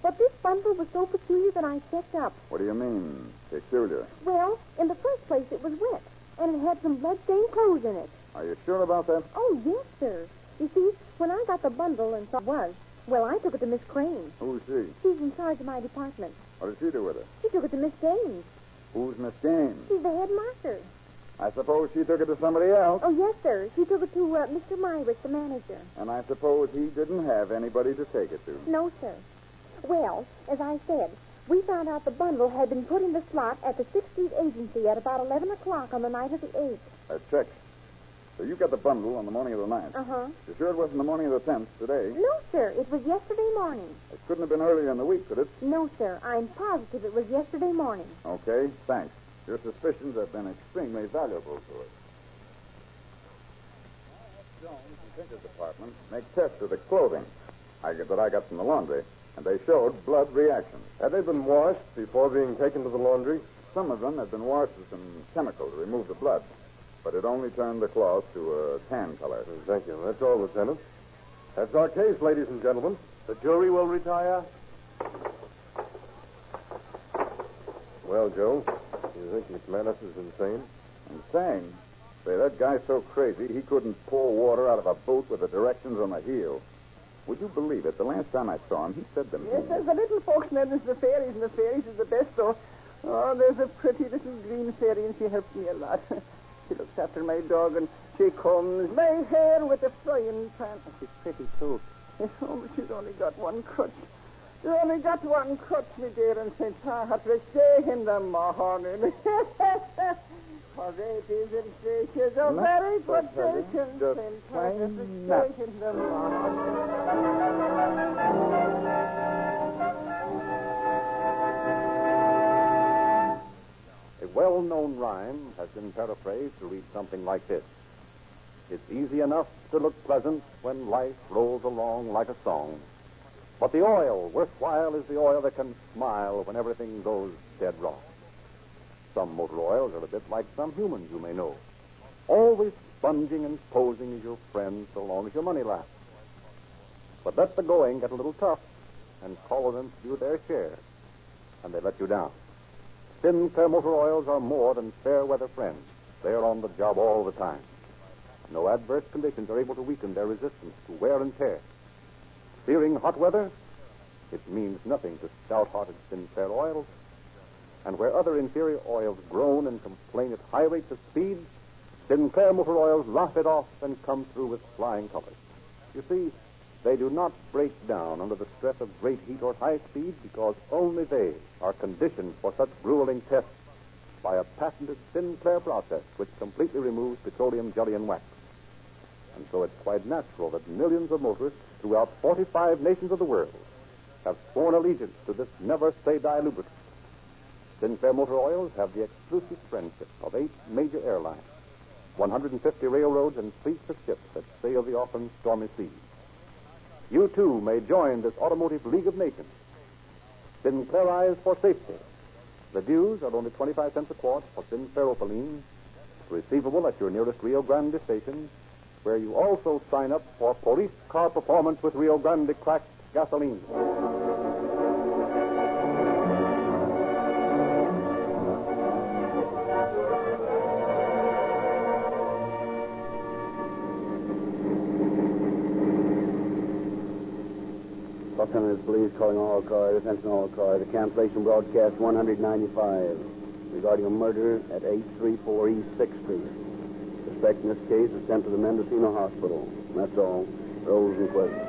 [SPEAKER 4] But this bundle was so peculiar that I checked up.
[SPEAKER 19] What do you mean, peculiar?
[SPEAKER 4] Well, in the first place, it was wet. And it had some blood-stained clothes in it.
[SPEAKER 19] Are you sure about that?
[SPEAKER 4] Oh, yes, sir. You see, when I got the bundle and saw it was, well, I took it to Miss Crane.
[SPEAKER 19] Who's she?
[SPEAKER 4] She's in charge of my department.
[SPEAKER 19] What did she do with it?
[SPEAKER 4] She took it to Miss Gaines.
[SPEAKER 19] Who's Miss Gaines?
[SPEAKER 4] She's the head marker.
[SPEAKER 19] I suppose she took it to somebody else.
[SPEAKER 4] Oh, yes, sir. She took it to Mr. Myrick, the manager.
[SPEAKER 19] And I suppose he didn't have anybody to take it to.
[SPEAKER 4] No, sir. Well, as I said, We found out the bundle had been put in the slot at the 6th Street Agency at about 11 o'clock on the night of the 8th.
[SPEAKER 19] Check. So you got the bundle on the morning of the 9th.
[SPEAKER 4] Uh-huh.
[SPEAKER 19] You sure it wasn't the morning of the 10th, today?
[SPEAKER 4] No, sir. It was yesterday morning.
[SPEAKER 19] It couldn't have been earlier in the week, could it?
[SPEAKER 4] No, sir. I'm positive it was yesterday morning.
[SPEAKER 19] Okay, thanks. Your suspicions have been extremely valuable to us. Jones and Tinker's department make tests of the clothing that I got from the laundry, and they showed blood reactions.
[SPEAKER 20] Had they been washed before being taken to the laundry?
[SPEAKER 19] Some of them had been washed with some chemical to remove the blood, but it only turned the cloth to a tan color.
[SPEAKER 20] Thank you. That's all, Lieutenant. That's our case, ladies and gentlemen.
[SPEAKER 5] The jury will retire.
[SPEAKER 20] Well, Joe, you think McManus is insane?
[SPEAKER 19] Insane? Say, that guy's so crazy he couldn't pour water out of a boot with the directions on the heel. Would you believe it? The last time I saw him, he said them.
[SPEAKER 22] Yes, there's the little folks known as the fairies, and the fairies is the best, though. Oh, there's a pretty little green fairy, and she helps me a lot. She looks after my dog, and she combs my hair with a frying pan. And she's pretty, too. Oh, but she's only got one crutch. She's only got one crutch, me dear, and St. Patrick's Day in the morning. For it is in creatures of very protection, St. Patrick's Day in the morning.
[SPEAKER 13] A well-known rhyme has been paraphrased to read something like this. It's easy enough to look pleasant when life rolls along like a song. But the oil worthwhile is the oil that can smile when everything goes dead wrong. Some motor oils are a bit like some humans you may know. Always sponging and posing as your friend so long as your money lasts. But let the going get a little tough and call them to do their share, and they let you down. Sinclair Motor Oils are more than fair weather friends. They're on the job all the time. No adverse conditions are able to weaken their resistance to wear and tear. Fearing hot weather? It means nothing to stout-hearted Sinclair oils. And where other inferior oils groan and complain at high rates of speed, Sinclair Motor Oils laugh it off and come through with flying colors. You see, they do not break down under the stress of great heat or high speed because only they are conditioned for such grueling tests by a patented Sinclair process which completely removes petroleum jelly and wax. And so it's quite natural that millions of motorists throughout 45 nations of the world have sworn allegiance to this never-say-die lubricant. Sinclair Motor Oils have the exclusive friendship of 8 major airlines, 150 railroads, and fleets of ships that sail the often stormy seas. You, too, may join this automotive League of Nations. Sinclairized for safety. The dues are only 25 cents a quart for Sinclair Opaline, receivable at your nearest Rio Grande station, where you also sign up for police car performance with Rio Grande cracked gasoline.
[SPEAKER 2] Los Angeles Police calling all cars, attention all cars. The cancellation broadcast 195 regarding a murder at 834 East 6th Street. Suspect in this case is sent to the Mendocino Hospital. That's all. Rolls and questions.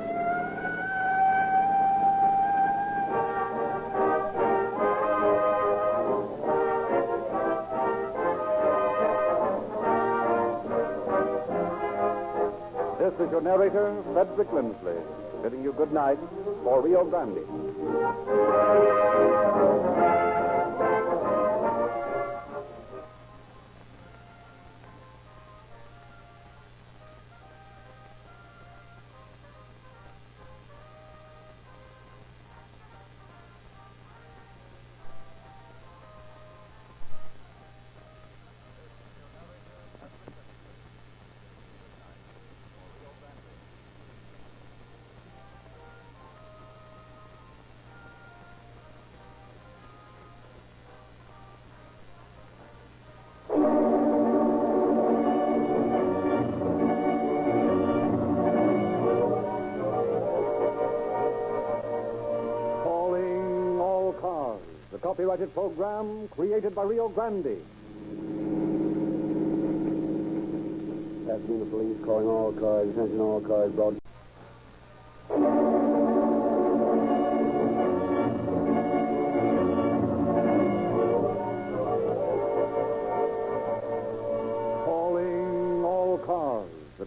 [SPEAKER 13] This is your narrator, Frederick Lindsley, bidding you good night for Rio Grande. Copyrighted program created by Rio Grande.
[SPEAKER 2] Pasadena Police calling all cars, attention all cars, broadcast.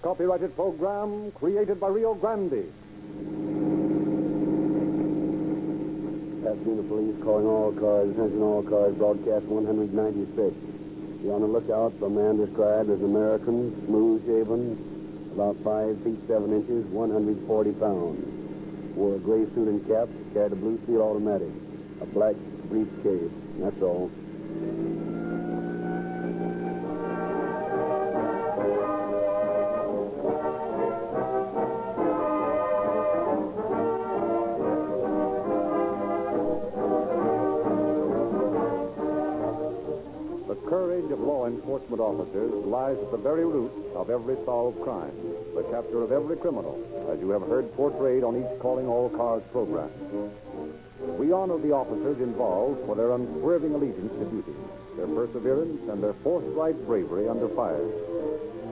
[SPEAKER 19] copyrighted program created by Rio Grande.
[SPEAKER 2] Pasadena Police calling all cars. Attention all cars. Broadcast 196. Be on the lookout for a man described as American, smooth-shaven, about 5 feet 7 inches, 140 pounds. Wore a gray suit and cap, carried a blue steel automatic, a black briefcase. That's all.
[SPEAKER 19] The courage of law enforcement officers lies at the very root of every solved crime, the capture of every criminal, as you have heard portrayed on each Calling All Cars program. We honor the officers involved for their unswerving allegiance to duty, their perseverance, and their forthright bravery under fire.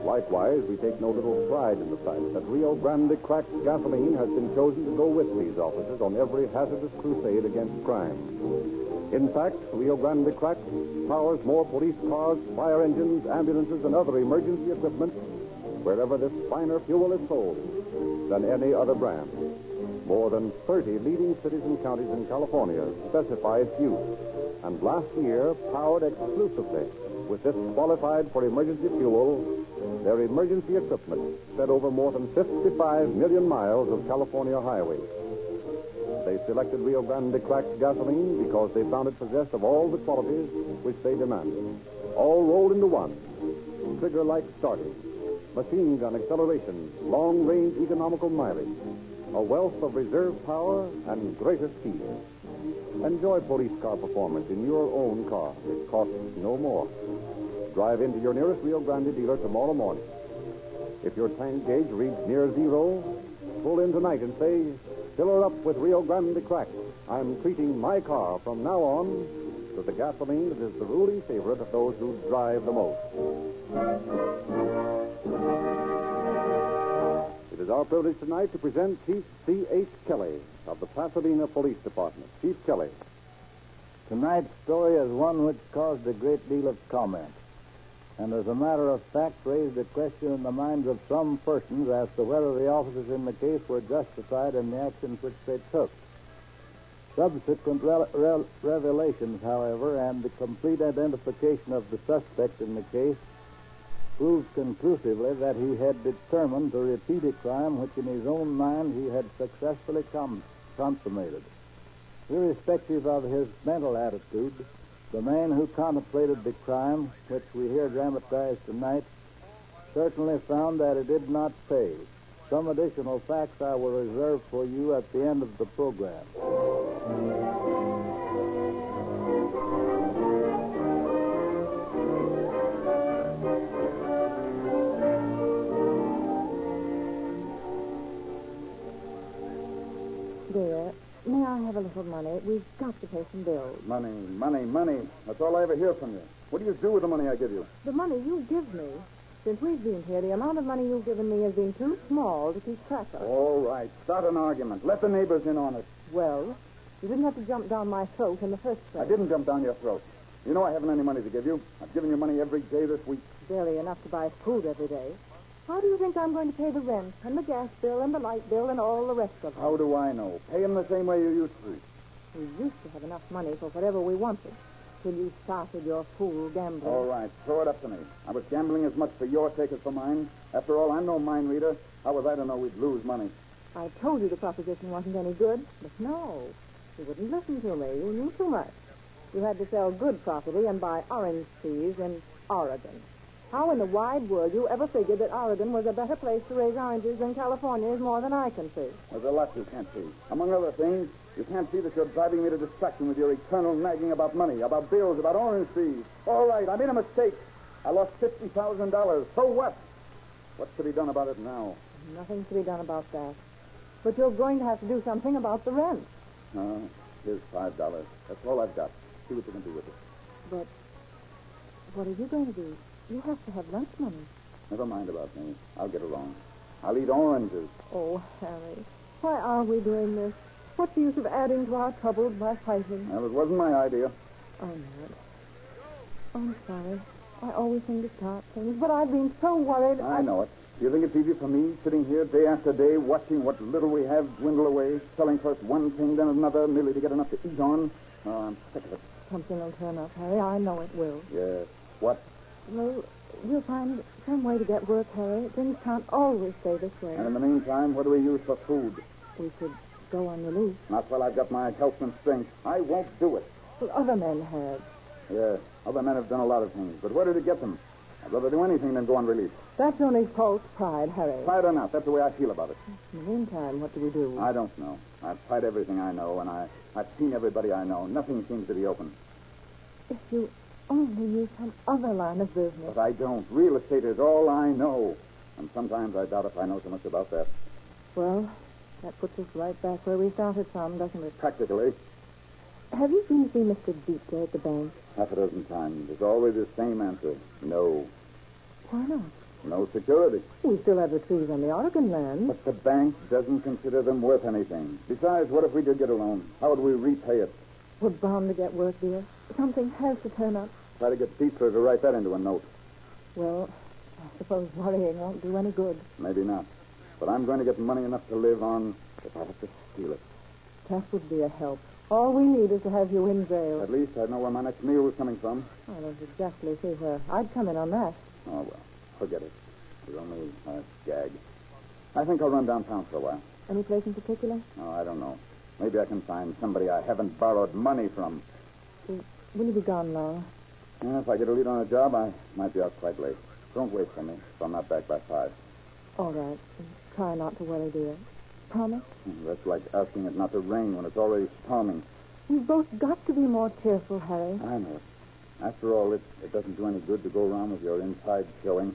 [SPEAKER 19] Likewise, we take no little pride in the fact that Rio Grande cracked gasoline has been chosen to go with these officers on every hazardous crusade against crime. In fact, Rio Grande Crack powers more police cars, fire engines, ambulances, and other emergency equipment wherever this finer fuel is sold than any other brand. More than 30 leading cities and counties in California specify its use, and last year powered exclusively with this qualified for emergency fuel. Their emergency equipment sped over more than 55 million miles of California highways. They selected Rio Grande cracked gasoline because they found it possessed of all the qualities which they demanded, all rolled into one. Trigger-like starting, machine gun acceleration, long-range economical mileage, a wealth of reserve power, and greater speed. Enjoy police car performance in your own car. It costs no more. Drive into your nearest Rio Grande dealer tomorrow morning. If your tank gauge reads near zero, pull in tonight and say, "Fill her up with Rio Grande Crack. I'm treating my car from now on to the gasoline that is the ruling favorite of those who drive the most." It is our privilege tonight to present Chief C.H. Kelly of the Pasadena Police Department. Chief Kelly.
[SPEAKER 1] Tonight's story is one which caused a great deal of comment, and as a matter of fact raised a question in the minds of some persons as to whether the officers in the case were justified in the actions which they took. Subsequent revelations, however, and the complete identification of the suspect in the case proves conclusively that he had determined to repeat a crime which in his own mind he had successfully consummated. Irrespective of his mental attitude, the man who contemplated the crime, which we hear dramatized tonight, certainly found that it did not pay. Some additional facts I will reserve for you at the end of the program.
[SPEAKER 11] Dear, may I have a little money? We've got to pay some bills.
[SPEAKER 18] Money, money, money. That's all I ever hear from you. What do you do with the money I give you?
[SPEAKER 11] The money you give me, since we've been here, the amount of money you've given me has been too small to keep track of.
[SPEAKER 18] All right. Start an argument. Let the neighbors in on it.
[SPEAKER 11] Well, you didn't have to jump down my throat in the first place.
[SPEAKER 18] I didn't jump down your throat. You know I haven't any money to give you. I've given you money every day this week.
[SPEAKER 11] Barely enough to buy food every day. How do you think I'm going to pay the rent and the gas bill and the light bill and all the rest of it?
[SPEAKER 18] How do I know? Pay him the same way you used to.
[SPEAKER 11] We used to have enough money for whatever we wanted till you started your fool gambling.
[SPEAKER 18] All right. Throw it up to me. I was gambling as much for your sake as for mine. After all, I'm no mind reader. How was I to know we'd lose money?
[SPEAKER 11] I told you the proposition wasn't any good, but no. You wouldn't listen to me. You knew too much. You had to sell good property and buy orange trees in Oregon. How in the wide world you ever figured that Oregon was a better place to raise oranges than California is more than I can see.
[SPEAKER 18] There's a lot you can't see. Among other things, you can't see that you're driving me to distraction with your eternal nagging about money, about bills, about orange trees. All right, I made a mistake. I lost $50,000. So what? What's to be done about it now?
[SPEAKER 11] Nothing's to be done about that. But you're going to have to do something about the rent.
[SPEAKER 18] Here's $5. That's all I've got. See what you can do with it.
[SPEAKER 11] But what are you going to do? You have to have lunch money.
[SPEAKER 18] Never mind about me. I'll get along. I'll eat oranges.
[SPEAKER 11] Oh, Harry, why are we doing this? What's the use of adding to our troubles by fighting?
[SPEAKER 18] Well, it wasn't my idea.
[SPEAKER 11] I know it. I'm sorry. I always seem to start things, but I've been so worried.
[SPEAKER 18] I know it.
[SPEAKER 17] Do you think it's easy for me, sitting here day after day, watching what little we have dwindle away, selling first one thing, then another, merely to get enough to eat on? Oh, I'm sick of it.
[SPEAKER 11] Something will turn up, Harry. I know it will.
[SPEAKER 17] Yes. What?
[SPEAKER 11] Well, we'll find some way to get work, Harry. Things can't always stay this way.
[SPEAKER 17] And in the meantime, what do we use for food?
[SPEAKER 11] We could go on release.
[SPEAKER 17] Not while I've got my health and strength. I won't do it.
[SPEAKER 11] Well, other men have.
[SPEAKER 17] Yes, other men have done a lot of things, but where did it get them? I'd rather do anything than go on release.
[SPEAKER 11] That's only false pride, Harry.
[SPEAKER 17] Pride or not, that's the way I feel about it.
[SPEAKER 11] In the meantime, what do we do?
[SPEAKER 17] I don't know. I've tried everything I know, and I've seen everybody I know. Nothing seems to be open.
[SPEAKER 11] If you only knew some other line of business.
[SPEAKER 17] But I don't. Real estate is all I know. And sometimes I doubt if I know so much about that.
[SPEAKER 11] Well, that puts us right back where we started from, doesn't it?
[SPEAKER 17] Practically.
[SPEAKER 11] Have you been to see Mr. Deepter at the bank?
[SPEAKER 17] Half a dozen times. There's always the same answer. No.
[SPEAKER 11] Why not?
[SPEAKER 17] No security.
[SPEAKER 11] We still have the trees on the Oregon land.
[SPEAKER 17] But the bank doesn't consider them worth anything. Besides, what if we did get a loan? How would we repay it?
[SPEAKER 11] We're bound to get work, dear. Something has to turn up.
[SPEAKER 17] Try to get Deepler to write that into a note.
[SPEAKER 11] Well, I suppose worrying won't do any good.
[SPEAKER 17] Maybe not. But I'm going to get money enough to live on if I have to steal it.
[SPEAKER 11] That would be a help. All we need is to have you in jail.
[SPEAKER 17] At least I'd know where my next meal was coming from.
[SPEAKER 11] I don't exactly see where I'd come in on that.
[SPEAKER 17] Oh, well, forget it. It was only a gag. I think I'll run downtown for a while.
[SPEAKER 11] Any place in particular?
[SPEAKER 17] Oh, I don't know. Maybe I can find somebody I haven't borrowed money from.
[SPEAKER 11] Will you be gone long?
[SPEAKER 17] Yeah, if I get a lead on a job, I might be out quite late. Don't wait for me, so I'm not back by 5.
[SPEAKER 11] All right. Try not to worry, dear. Promise?
[SPEAKER 17] That's like asking it not to rain when it's already storming.
[SPEAKER 11] You've both got to be more cheerful, Harry.
[SPEAKER 17] I know it. After all, it doesn't do any good to go around with your inside showing.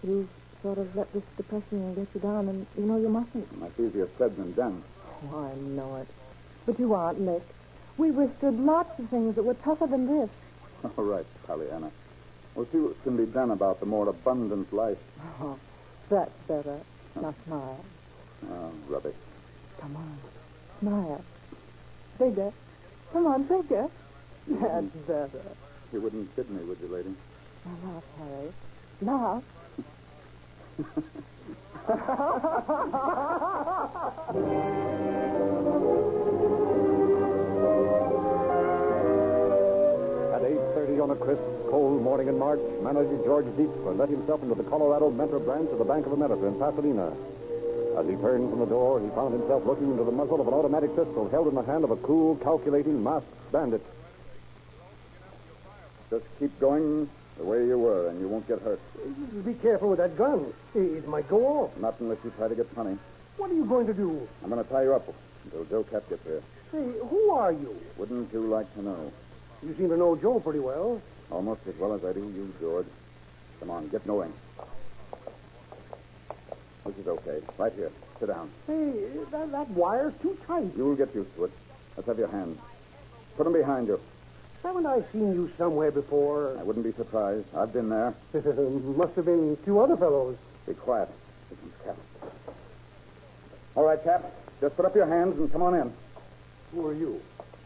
[SPEAKER 11] You sort of let this depression get you down, and you know you mustn't.
[SPEAKER 17] That's easier said than done.
[SPEAKER 11] Oh, I know it. But you aren't, Nick. We withstood lots of things that were tougher than this.
[SPEAKER 17] All right, Pollyanna. We'll see what can be done about the more abundant life.
[SPEAKER 11] Oh, that's better. Now smile.
[SPEAKER 17] Oh, rubbish.
[SPEAKER 11] Come on. Smile. Bigger. Come on, bigger. That's better.
[SPEAKER 17] You wouldn't kid me, would you, lady?
[SPEAKER 11] Now laugh, Harry. Laugh.
[SPEAKER 19] At 8:30 on a crisp, cold morning in March, manager George Deepler let himself into the Colorado Mentor branch of the Bank of America in Pasadena. As he turned from the door, he found himself looking into the muzzle of an automatic pistol held in the hand of a cool, calculating, masked bandit.
[SPEAKER 17] Just keep going the way you were, and you won't get hurt.
[SPEAKER 14] Be careful with that gun. It might go off.
[SPEAKER 17] Not unless you try to get funny.
[SPEAKER 14] What are you going to do?
[SPEAKER 17] I'm going to tie you up until Joe Cap gets here.
[SPEAKER 14] Say, who are you?
[SPEAKER 17] Wouldn't you like to know?
[SPEAKER 14] You seem to know Joe pretty well.
[SPEAKER 17] Almost as well as I do you, George. Come on, get going. This is okay. Right here. Sit down.
[SPEAKER 14] Hey, that wire's too tight.
[SPEAKER 17] You'll get used to it. Let's have your hands. Put them behind you.
[SPEAKER 14] Haven't I seen you somewhere before?
[SPEAKER 17] I wouldn't be surprised. I've been there.
[SPEAKER 14] Must have been 2 other fellows.
[SPEAKER 17] Be quiet. This is Cap. All right, Cap. Just put up your hands and come on in.
[SPEAKER 14] Who are you?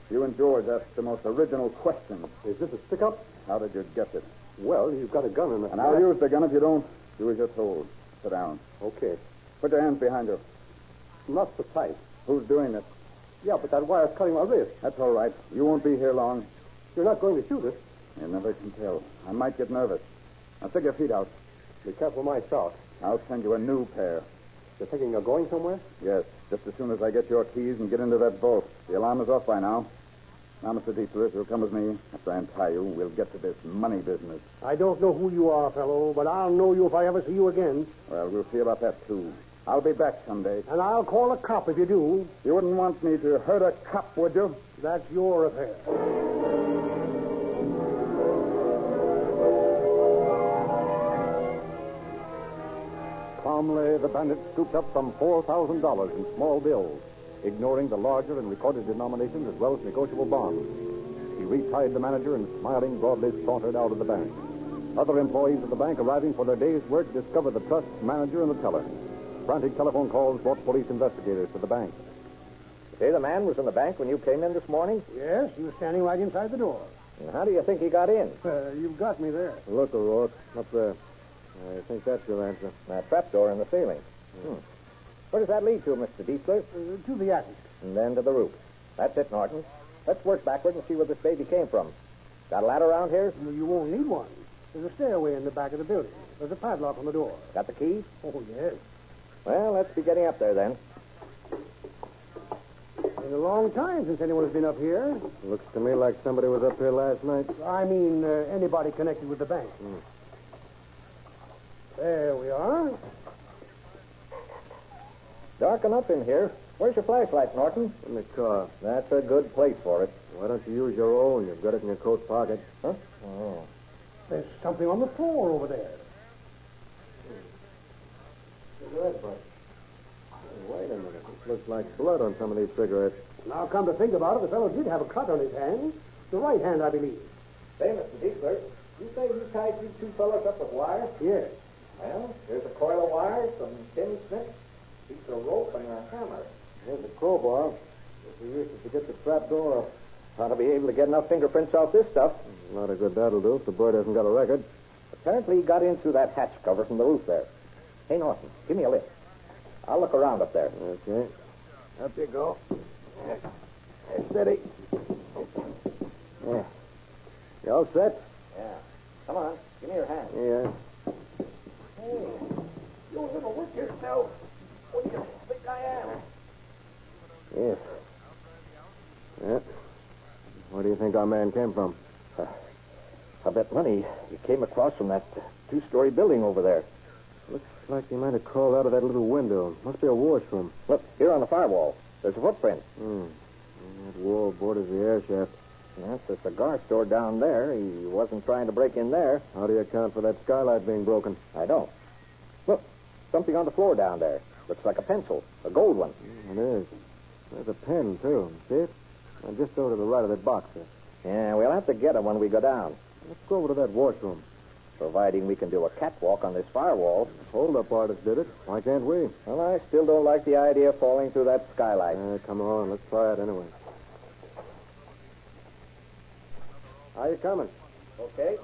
[SPEAKER 17] You and George asked the most original questions.
[SPEAKER 14] Is this a stick-up?
[SPEAKER 17] How did you guess it?
[SPEAKER 14] Well, you've got a gun in the...
[SPEAKER 17] And I'll use the gun if you don't. Do as you're told. Sit down.
[SPEAKER 14] Okay.
[SPEAKER 17] Put your hands behind you.
[SPEAKER 14] Not so tight.
[SPEAKER 17] Who's doing this?
[SPEAKER 14] Yeah, but that wire's cutting my wrist.
[SPEAKER 17] That's all right. You won't be here long.
[SPEAKER 14] You're not going to shoot us.
[SPEAKER 17] You never can tell. I might get nervous. Now, stick your feet out.
[SPEAKER 14] Be careful of my socks.
[SPEAKER 17] I'll send you a new pair.
[SPEAKER 14] You're thinking of going somewhere?
[SPEAKER 17] Yes, just as soon as I get your keys and get into that vault. The alarm is off by now. Now, Mr. Deepler, if you'll come with me, after I untie you, we'll get to this money business.
[SPEAKER 14] I don't know who you are, fellow, but I'll know you if I ever see you again.
[SPEAKER 17] Well, we'll see about that, too. I'll be back someday.
[SPEAKER 14] And I'll call a cop if you do.
[SPEAKER 17] You wouldn't want me to hurt a cop, would you?
[SPEAKER 14] That's your affair.
[SPEAKER 19] Calmly, the bandit scooped up some $4,000 in small bills, ignoring the larger and recorded denominations as well as negotiable bonds. He retied the manager and, smiling broadly, sauntered out of the bank. Other employees of the bank arriving for their day's work discovered the trust manager and the teller. Frantic telephone calls brought police investigators to the bank.
[SPEAKER 12] Say, the man was in the bank when you came in this morning?
[SPEAKER 14] Yes, he was standing right inside the door.
[SPEAKER 12] And how do you think he got in?
[SPEAKER 14] You've got me there.
[SPEAKER 17] Look, O'Rourke, up there.
[SPEAKER 8] I think that's your answer.
[SPEAKER 10] That trapdoor in the ceiling. Where does that lead to, Mr. Dietler?
[SPEAKER 14] To the attic.
[SPEAKER 10] And then to the roof. That's it, Norton. Let's work backward and see where this baby came from. Got a ladder around here?
[SPEAKER 14] Well, you won't need one. There's a stairway in the back of the building. There's a padlock on the door.
[SPEAKER 10] Got the key?
[SPEAKER 14] Oh, yes.
[SPEAKER 10] Well, let's be getting up there then.
[SPEAKER 14] Been a long time since anyone has been up here.
[SPEAKER 8] Looks to me like somebody was up here last night.
[SPEAKER 14] I mean, anybody connected with the bank. There we are.
[SPEAKER 10] Dark enough in here. Where's your flashlight, Norton?
[SPEAKER 8] In the car.
[SPEAKER 10] That's a good place for it.
[SPEAKER 8] Why don't you use your own? You've got it in your coat pocket.
[SPEAKER 10] Huh? Oh.
[SPEAKER 14] There's something on the floor over there.
[SPEAKER 8] Cigarette butt. Wait a minute. This looks like blood on some of these cigarettes.
[SPEAKER 14] Now, come to think about it, the fellow did have a cut on his hand. The right hand, I believe.
[SPEAKER 10] Say, Mr. Dietler, you say you tied these two fellows up with wire?
[SPEAKER 14] Yes.
[SPEAKER 10] Well, here's a coil of wire, some tin snips, a piece of rope, and a hammer.
[SPEAKER 8] Here's a crowbar. If we use it to get the trap door up.
[SPEAKER 10] Ought to be able to get enough fingerprints off this stuff.
[SPEAKER 8] Not a good that'll do if the bird hasn't got a record.
[SPEAKER 10] Apparently he got in through that hatch cover from the roof there. Hey, Norton, give me a lift. I'll look around up there.
[SPEAKER 8] Okay.
[SPEAKER 10] Up you go. Steady.
[SPEAKER 8] Yeah. You all set?
[SPEAKER 10] Yeah. Come on. Give me your hand.
[SPEAKER 8] Yeah.
[SPEAKER 10] Hey, you little whip yourself. What do you think I am?
[SPEAKER 8] Yes. Yeah. Where do you think our man came from?
[SPEAKER 10] I bet money he came across from that two-story building over there.
[SPEAKER 8] Looks like he might have crawled out of that little window. Must be a washroom.
[SPEAKER 10] Look, here on the firewall. There's a footprint.
[SPEAKER 8] That wall borders the air shaft.
[SPEAKER 10] That's the cigar store down there. He wasn't trying to break in there.
[SPEAKER 8] How do you account for that skylight being broken?
[SPEAKER 10] I don't. Look, something on the floor down there. Looks like a pencil. A gold one.
[SPEAKER 8] It is. There's a pen, too. See it? And just over to the right of that box there.
[SPEAKER 10] Yeah, we'll have to get it when we go down.
[SPEAKER 8] Let's go over to that washroom.
[SPEAKER 10] Providing we can do a catwalk on this firewall.
[SPEAKER 8] Hold-up artist did it. Why can't we?
[SPEAKER 10] Well, I still don't like the idea of falling through that skylight.
[SPEAKER 8] Come on. Let's try it anyway. How you coming?
[SPEAKER 10] Okay.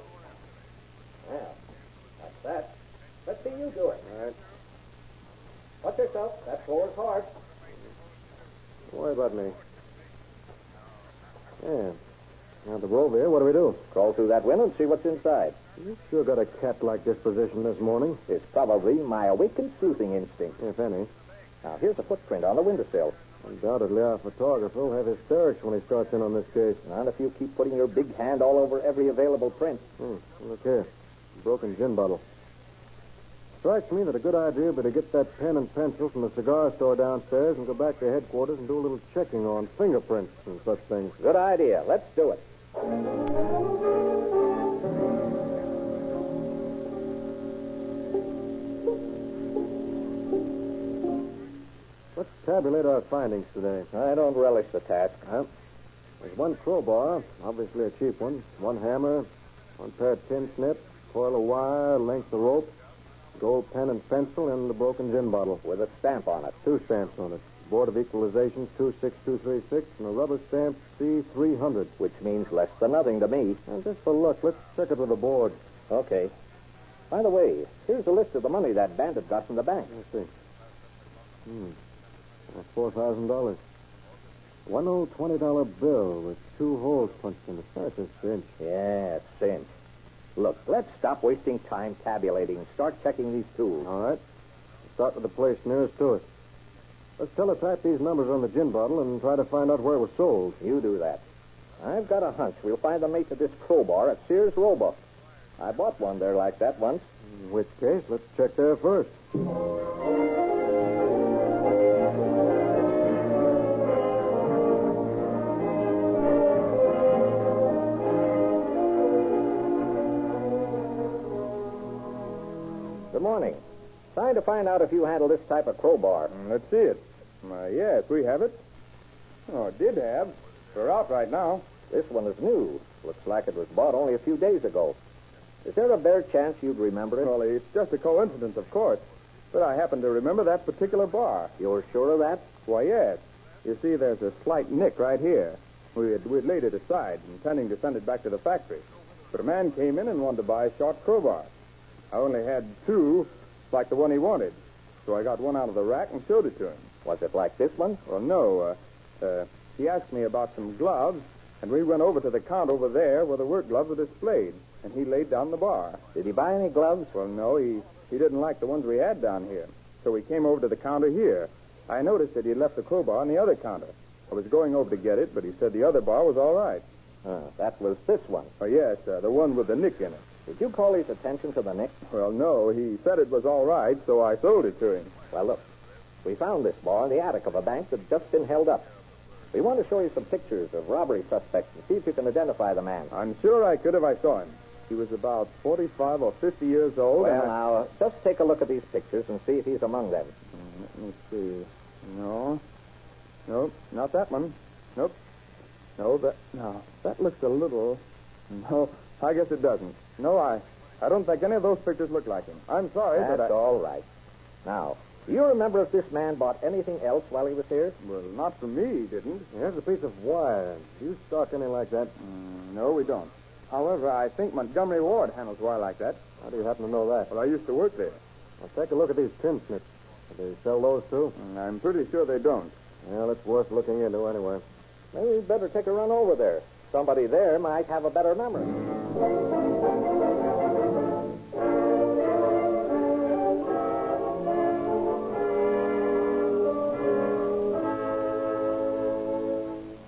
[SPEAKER 10] Well, that's that. Let's see you do it.
[SPEAKER 8] All right.
[SPEAKER 10] Watch yourself. That floor is hard.
[SPEAKER 8] Don't worry about me. Yeah. Now that we're over here, what do we do?
[SPEAKER 10] Crawl through that window and see what's inside.
[SPEAKER 8] You sure got a cat-like disposition this morning.
[SPEAKER 10] It's probably my awakened sleuthing instinct.
[SPEAKER 8] If any.
[SPEAKER 10] Now, here's a footprint on the windowsill.
[SPEAKER 8] Undoubtedly, our photographer will have hysterics when he starts in on this case.
[SPEAKER 10] Not if you keep putting your big hand all over every available print.
[SPEAKER 8] Look here. Broken gin bottle. Strikes me that a good idea would be to get that pen and pencil from the cigar store downstairs and go back to headquarters and do a little checking on fingerprints and such things.
[SPEAKER 10] Good idea. Let's do it.
[SPEAKER 8] Let's tabulate our findings today.
[SPEAKER 10] I don't relish the task.
[SPEAKER 8] There's one crowbar, obviously a cheap one, one hammer, one pair of tin snips, coil of wire, length of rope, gold pen and pencil, and the broken gin bottle.
[SPEAKER 10] With a stamp on it.
[SPEAKER 8] 2 stamps on it. Board of Equalizations 26236 and a rubber stamp C300.
[SPEAKER 10] Which means less than nothing to me.
[SPEAKER 8] And just for luck, let's check it with the board.
[SPEAKER 10] Okay. By the way, here's a list of the money that bandit got from the bank.
[SPEAKER 8] Let's see. That's $4,000. One old $20 bill with 2 holes punched in it. That's a cinch.
[SPEAKER 10] Yeah, it's cinch. Look, let's stop wasting time tabulating and start checking these tools.
[SPEAKER 8] All right. Start with the place nearest to us. Let's teletype these numbers on the gin bottle and try to find out where it was sold.
[SPEAKER 10] You do that. I've got a hunch we'll find the mate to this crowbar at Sears Roebuck. I bought one there like that once.
[SPEAKER 8] In which case, let's check there first.
[SPEAKER 10] Good morning. Trying to find out if you handle this type of crowbar.
[SPEAKER 5] Let's see it. Yes, we have it. Oh, did have. We're out right now.
[SPEAKER 10] This one is new. Looks like it was bought only a few days ago. Is there a bare chance you'd remember it?
[SPEAKER 5] Well, it's just a coincidence, of course. But I happen to remember that particular bar.
[SPEAKER 10] You're sure of that?
[SPEAKER 5] Why, yes. You see, there's a slight nick right here. We'd laid it aside, intending to send it back to the factory. But a man came in and wanted to buy a short crowbar. I only had two, like the one he wanted. So I got one out of the rack and showed it to him.
[SPEAKER 13] Was it like this one?
[SPEAKER 5] Well, no. He asked me about some gloves, and we went over to the counter over there where the work gloves were displayed, and he laid down the bar.
[SPEAKER 13] Did he buy any gloves?
[SPEAKER 5] Well, no, he didn't like the ones we had down here. So we came over to the counter here. I noticed that he left the crowbar on the other counter. I was going over to get it, but he said the other bar was all right.
[SPEAKER 13] That was this one.
[SPEAKER 5] Oh, yes, the one with the nick in it.
[SPEAKER 13] Did you call his attention to the nick?
[SPEAKER 5] Well, no, he said it was all right, so I sold it to him.
[SPEAKER 13] Well, look, we found this bar in the attic of a bank that's just been held up. We want to show you some pictures of robbery suspects and see if you can identify the man.
[SPEAKER 5] I'm sure I could if I saw him. He was about 45 or 50 years old.
[SPEAKER 13] Well, now, just take a look at these pictures and see if he's among them.
[SPEAKER 5] Let me see. No. Nope, not that one. Nope. No, that looks a little... No, I guess it doesn't. No, I don't think any of those pictures look like him. I'm sorry,
[SPEAKER 13] That's all right. Now, do you remember if this man bought anything else while he was here?
[SPEAKER 5] Well, not for me, he didn't.
[SPEAKER 8] Here's a piece of wire. Do you stock any like that?
[SPEAKER 5] No, we don't. However, I think Montgomery Ward handles wire like that.
[SPEAKER 8] How do you happen to know that?
[SPEAKER 5] Well, I used to work there.
[SPEAKER 8] Well, take a look at these tin snips. Do they sell those, too?
[SPEAKER 5] I'm pretty sure they don't.
[SPEAKER 8] Well, it's worth looking into anyway.
[SPEAKER 13] Maybe we'd better take a run over there. Somebody there might have a better memory.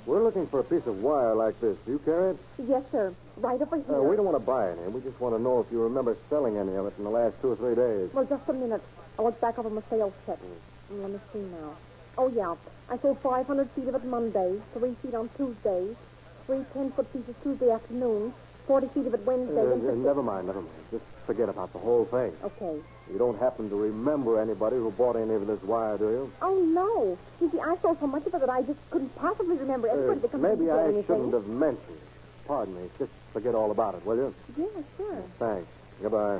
[SPEAKER 8] We're looking for a piece of wire like this. Do you carry it?
[SPEAKER 11] Yes, sir. Right over here.
[SPEAKER 8] We don't want to buy any. We just want to know if you remember selling any of it in the last 2 or 3 days.
[SPEAKER 11] Well, just a minute. I look back over my sales check. Let me see now. Oh, yeah. I sold 500 feet of it Monday, 3 feet on Tuesday, 3 10-foot pieces Tuesday afternoon, 40 feet of it Wednesday, and...
[SPEAKER 8] Never mind. Just forget about the whole thing.
[SPEAKER 11] Okay.
[SPEAKER 8] You don't happen to remember anybody who bought any of this wire, do you?
[SPEAKER 11] Oh, no. You see, I sold so much of it that I just couldn't possibly remember everybody that comes
[SPEAKER 8] Maybe I
[SPEAKER 11] anything.
[SPEAKER 8] shouldn't have mentioned. Pardon me. Just forget all about it, will you?
[SPEAKER 11] Yeah, sure.
[SPEAKER 8] Thanks. Goodbye.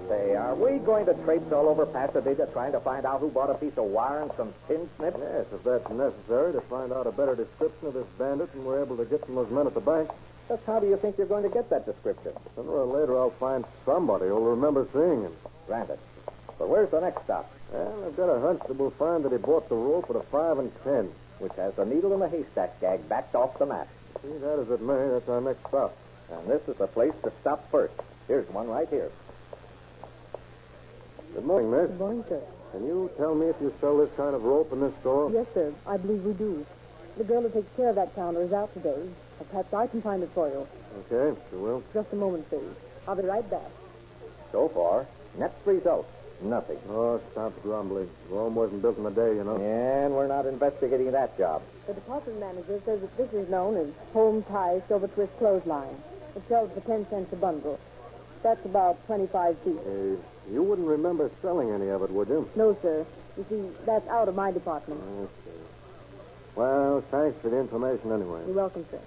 [SPEAKER 13] Say, are we going to traipse all over Pasadena trying to find out who bought a piece of wire and some tin snips?
[SPEAKER 8] Yes, if that's necessary to find out a better description of this bandit than we're able to get from those men at the bank.
[SPEAKER 13] Just how do you think you're going to get that description?
[SPEAKER 8] Sooner or later, I'll find somebody who'll remember seeing him.
[SPEAKER 13] Granted. But where's the next stop?
[SPEAKER 8] Well, I've got a hunch that we'll find that he bought the rope at a 5 and 10.
[SPEAKER 13] Which has the needle in the haystack gag backed off the map.
[SPEAKER 8] See, that as it may, that's our next stop.
[SPEAKER 13] And this is the place to stop first. Here's one right here.
[SPEAKER 8] Good morning, miss.
[SPEAKER 11] Good morning, sir.
[SPEAKER 8] Can you tell me if you sell this kind of rope in this store?
[SPEAKER 11] Yes, sir. I believe we do. The girl who takes care of that counter is out today. Perhaps I can find it for you.
[SPEAKER 8] Okay, you will.
[SPEAKER 11] Just a moment, please. I'll be right back.
[SPEAKER 13] So far, net result, nothing.
[SPEAKER 8] Oh, stop grumbling. Rome wasn't built in a day, you know.
[SPEAKER 13] And we're not investigating that job.
[SPEAKER 11] The department manager says that this is known as home tie silver twist clothesline. It sells for 10 cents a bundle. That's about 25 feet.
[SPEAKER 8] You wouldn't remember selling any of it, would you?
[SPEAKER 11] No, sir. You see, that's out of my department.
[SPEAKER 8] I see. Well, thanks for the information anyway.
[SPEAKER 11] You're welcome, sir.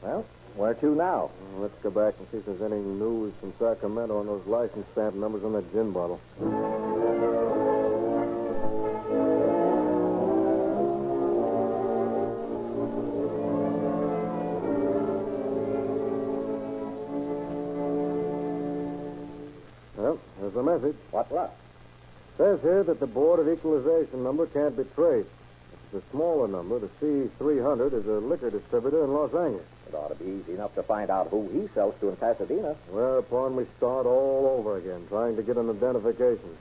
[SPEAKER 13] Well, where to now?
[SPEAKER 8] Well, let's go back and see if there's any news from Sacramento on those license stamp numbers on that gin bottle. Well, there's a message.
[SPEAKER 13] What's that?
[SPEAKER 8] Says here that the Board of Equalization number can't be traced. The smaller number, the C300, is a liquor distributor in Los Angeles.
[SPEAKER 13] It ought to be easy enough to find out who he sells to in Pasadena.
[SPEAKER 8] Whereupon we start all over again, trying to get an identification.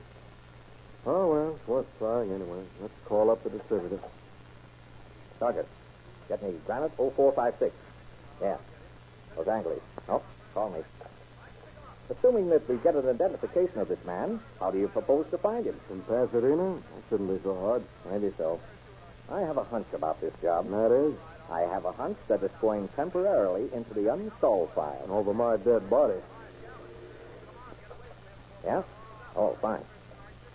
[SPEAKER 8] Oh, well, it's worth trying anyway. Let's call up the distributor.
[SPEAKER 13] Sergeant, get me Granite 0456. Yeah. Los Angeles. Oh, call me. Assuming that we get an identification of this man, how do you propose to find him?
[SPEAKER 8] In Pasadena? That shouldn't be so hard.
[SPEAKER 13] Maybe so. I have a hunch about this job.
[SPEAKER 8] And that is?
[SPEAKER 13] I have a hunch that it's going temporarily into the unsolved file.
[SPEAKER 8] Over my dead body.
[SPEAKER 13] Yeah? Oh, fine.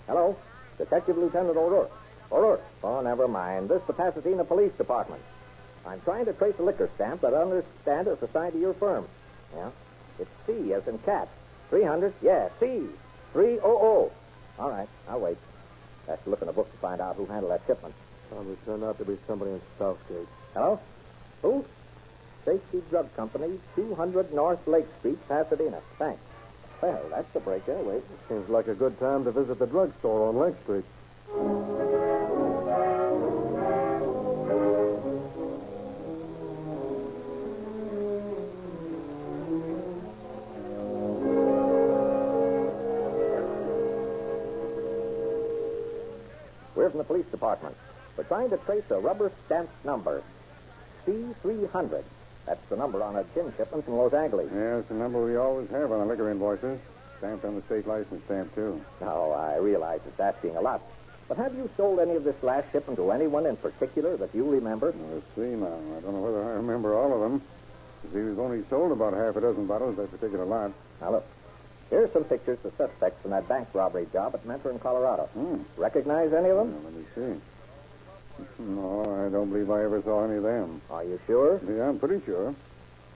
[SPEAKER 13] Hello? Detective Lieutenant O'Rourke. O'Rourke. Oh, never mind. This is the Pasadena Police Department. I'm trying to trace a liquor stamp that I understand is assigned to your firm. Yeah? It's C as in cat. 300. Yeah, C. 300. All right, I'll wait. I have to look in the book to find out who handled that shipment.
[SPEAKER 8] Probably turned out to be somebody in Southgate.
[SPEAKER 13] Hello? Who?
[SPEAKER 3] Safety Drug Company, 200 North Lake Street, Pasadena. Thanks. Well, that's the break anyway.
[SPEAKER 8] Seems like a good time to visit the drugstore on Lake Street.
[SPEAKER 3] We're from the police department. We're trying to trace a rubber stamped number. C300. That's the number on a gin shipment from Los Angeles.
[SPEAKER 21] Yeah, it's the number we always have on the liquor invoices. Stamped on the state license stamp, too.
[SPEAKER 3] Oh, I realize it's asking a lot. But have you sold any of this last shipment to anyone in particular that you remember?
[SPEAKER 21] Let's see now. I don't know whether I remember all of them. He was only sold about half a dozen bottles of that particular lot.
[SPEAKER 3] Now, look. Here's some pictures of suspects from that bank robbery job at Mentor in Colorado. Recognize any of them?
[SPEAKER 21] Let me see. No, I don't believe I ever saw any of them.
[SPEAKER 3] Are you sure?
[SPEAKER 21] Yeah, I'm pretty sure.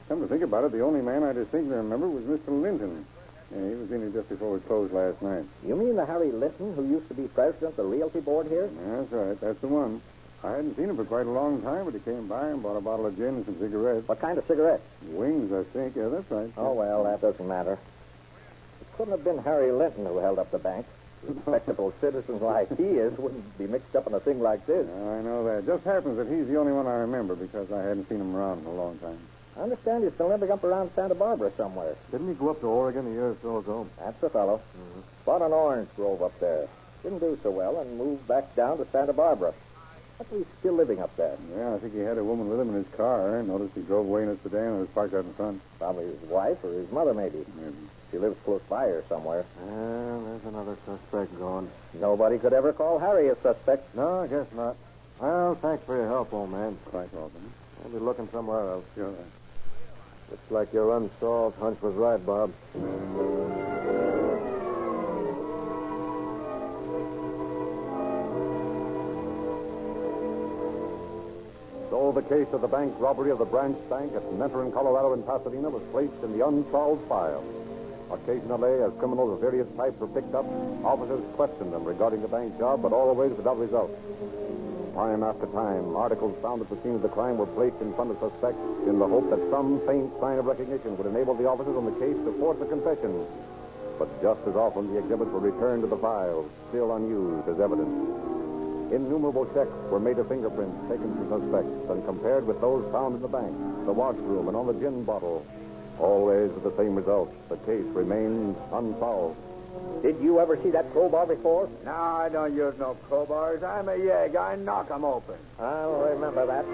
[SPEAKER 21] Come to think about it, the only man I distinctly remember was Mr. Linton. Yeah, he was in here just before we closed last night.
[SPEAKER 3] You mean the Harry Linton who used to be president of the realty board here?
[SPEAKER 21] That's right. That's the one. I hadn't seen him for quite a long time, but he came by and bought a bottle of gin and some cigarettes.
[SPEAKER 3] What kind of cigarettes?
[SPEAKER 21] Wings, I think. Yeah, that's right.
[SPEAKER 3] Oh, well, that doesn't matter. It couldn't have been Harry Linton who held up the bank. Respectable citizens like he is wouldn't be mixed up in a thing like this.
[SPEAKER 21] I know that. Just happens that he's the only one I remember because I hadn't seen him around in a long time.
[SPEAKER 3] I understand you're still living up around Santa Barbara somewhere.
[SPEAKER 8] Didn't he go up to Oregon a year or so ago?
[SPEAKER 3] That's the fellow. Bought an orange grove up there. Didn't do so well and moved back down to Santa Barbara. But he's still living up there.
[SPEAKER 21] Yeah, I think he had a woman with him in his car. I noticed he drove away in a sedan and was parked out in front.
[SPEAKER 3] Probably his wife or his mother, maybe. She lives close by here somewhere.
[SPEAKER 8] There's another suspect gone.
[SPEAKER 3] Nobody could ever call Harry a suspect.
[SPEAKER 8] No, I guess not. Well, thanks for your help, old man.
[SPEAKER 21] Quite welcome.
[SPEAKER 8] I'll be looking somewhere else.
[SPEAKER 21] Sure.
[SPEAKER 8] Looks like your unsolved hunch was right, Bob.
[SPEAKER 19] So the case of the bank robbery of the branch bank at Mentor in Colorado and Pasadena was placed in the unsolved file. Occasionally, as criminals of various types were picked up, officers questioned them regarding the bank job, but always without result. Time after time, articles found at the scene of the crime were placed in front of suspects in the hope that some faint sign of recognition would enable the officers on the case to force a confession. But just as often, the exhibits were returned to the files, still unused as evidence. Innumerable checks were made of fingerprints taken from suspects and compared with those found in the bank, the washroom, and on the gin bottle. Always with the same result. The case remains unsolved.
[SPEAKER 3] Did you ever see that crowbar before?
[SPEAKER 6] No, I don't use no crowbars. I'm a yegg. I knock 'em open.
[SPEAKER 3] I'll remember that.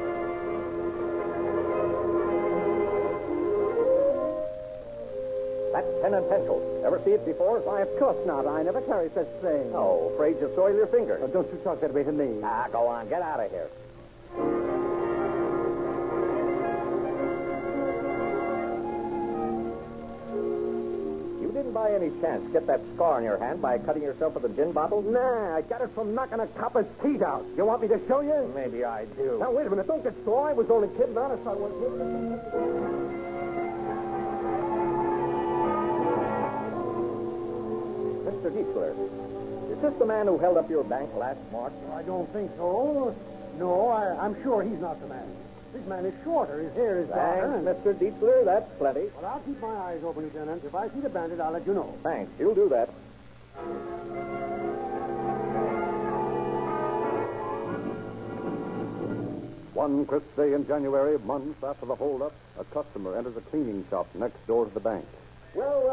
[SPEAKER 3] That pen and pencil. Ever see it before?
[SPEAKER 14] Why, of course not. I never carry such things.
[SPEAKER 3] Oh, afraid you'll soil your fingers.
[SPEAKER 14] Oh, don't you talk that way to me.
[SPEAKER 3] Ah, go on. Get out of here. You didn't by any chance get that scar on your hand by cutting yourself with a gin bottle?
[SPEAKER 14] Nah, I got it from knocking a copper's teeth out. You want me to show you?
[SPEAKER 3] Maybe I do.
[SPEAKER 14] Now, wait a minute. Don't get sore. I was only kidding. Honest, I wasn't.
[SPEAKER 3] Mr. Dietzler, is this the man who held up your bank last March?
[SPEAKER 14] I don't think so. No, I'm sure he's not the man. This man is shorter. His hair is darker.
[SPEAKER 3] Thanks, Mr. Dietzler. That's plenty.
[SPEAKER 14] Well, I'll keep my eyes open, Lieutenant. If I see the bandit, I'll let you know.
[SPEAKER 3] Thanks. You'll do that.
[SPEAKER 19] One crisp day in January, months after the holdup, a customer enters a cleaning shop next door to the bank.
[SPEAKER 14] Well.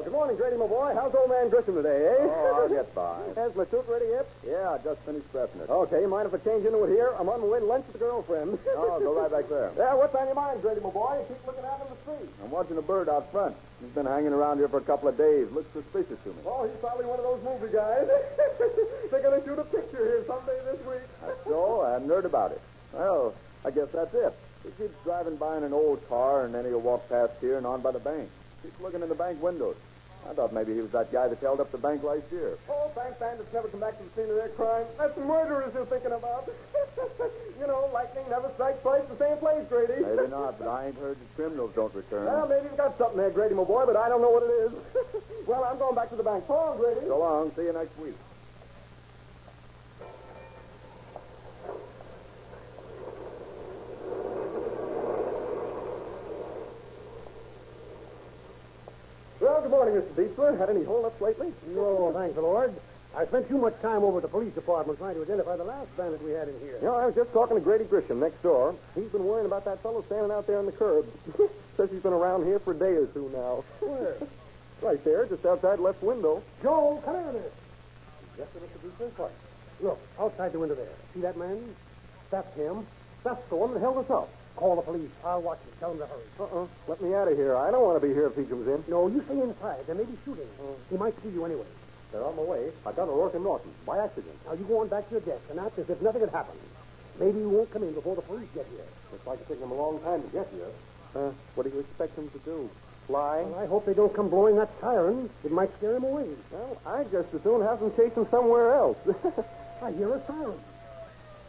[SPEAKER 14] Good morning, Grady, my boy. How's old man Grissom today, eh?
[SPEAKER 17] Oh, I'll get by.
[SPEAKER 14] Has my suit ready yet?
[SPEAKER 17] Yeah, I just finished pressing it.
[SPEAKER 14] Okay, mind if I change into it here? I'm on my way to lunch with the girlfriend.
[SPEAKER 17] No, go right back there.
[SPEAKER 14] Yeah, what's on your mind, Grady, my boy? You keep looking out in the street.
[SPEAKER 17] I'm watching a bird out front. He's been hanging around here for a couple of days. Looks suspicious to me.
[SPEAKER 14] Oh, he's probably one of those movie guys. They're going to shoot a picture here someday this week.
[SPEAKER 17] That's so? I hadn't heard about it. Well, I guess that's it. He keeps driving by in an old car, and then he'll walk past here and on by the bank. Keeps looking in the bank windows. I thought maybe he was that guy that held up the bank last year.
[SPEAKER 14] Oh, bank bandits never come back to the scene of their crime. That's the murderers you're thinking about. You know, lightning never strikes twice the same place, Grady.
[SPEAKER 17] Maybe not, but I ain't heard that criminals don't return.
[SPEAKER 14] Well, maybe you've got something there, Grady, my boy, but I don't know what it is. Well, I'm going back to the bank. So long, Grady.
[SPEAKER 17] So long. See you next week.
[SPEAKER 20] good morning, Mr. Diesler. Had any hold-ups lately?
[SPEAKER 7] No, thank the Lord. I spent too much time over at the police department trying to identify the last bandit we had in here.
[SPEAKER 20] You know, I was just talking to Grady Grisham next door. He's been worrying about that fellow standing out there on the curb. Says he's been around here for a day or two now.
[SPEAKER 7] Where?
[SPEAKER 20] Right there, just outside the left window.
[SPEAKER 7] Joe, come here a minute. Yes, sir, Mr. Diesler. What? Look, outside the window there. See that man? That's him. That's the one that held us up. Call the police. I'll watch him. Tell him to hurry.
[SPEAKER 20] Let me out of here. I don't want to be here if he comes in.
[SPEAKER 7] No, you stay inside. There may be shooting. He might see you anyway.
[SPEAKER 20] They're on the way. I got O'Rourke and Norton by accident.
[SPEAKER 7] Now, you go on back to your desk and act as if nothing had happened. Maybe you won't come in before the police get here.
[SPEAKER 20] Looks like it's taking them a long time to get here. What do you expect them to do? Fly?
[SPEAKER 7] Well, I hope they don't come blowing that siren. It might scare him away.
[SPEAKER 20] Well, I'd just as soon have them chase him somewhere else.
[SPEAKER 7] I hear a siren.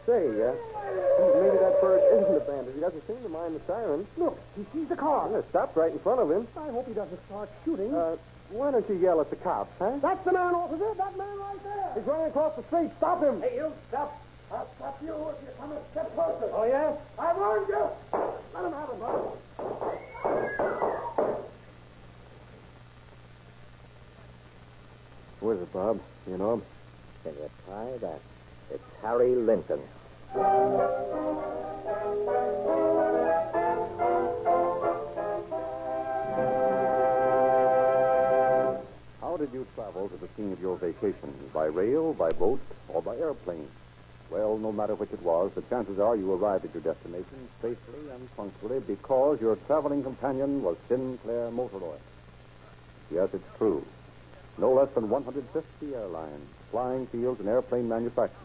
[SPEAKER 20] Say, maybe that bird isn't a bandit. He doesn't seem to mind the siren.
[SPEAKER 7] Look, he sees the car.
[SPEAKER 20] Well, it stopped right in front of him.
[SPEAKER 7] I hope he doesn't start shooting.
[SPEAKER 20] Why don't you yell at the cops, huh?
[SPEAKER 7] That's the man, officer. That man right there.
[SPEAKER 20] He's running across the street. Stop him.
[SPEAKER 7] Hey, you stop. I'll stop you if you come a step closer.
[SPEAKER 20] Oh, yeah?
[SPEAKER 7] I warned you. Let him have it, brother.
[SPEAKER 20] Who is it, Bob? You know him?
[SPEAKER 3] Can you try that? It's Harry Linton.
[SPEAKER 19] How did you travel to the scene of your vacation? By rail, by boat, or by airplane? Well, no matter which it was, the chances are you arrived at your destination safely and punctually because your traveling companion was Sinclair Motor Oil. Yes, it's true. No less than 150 airlines, flying fields, and airplane manufacturers,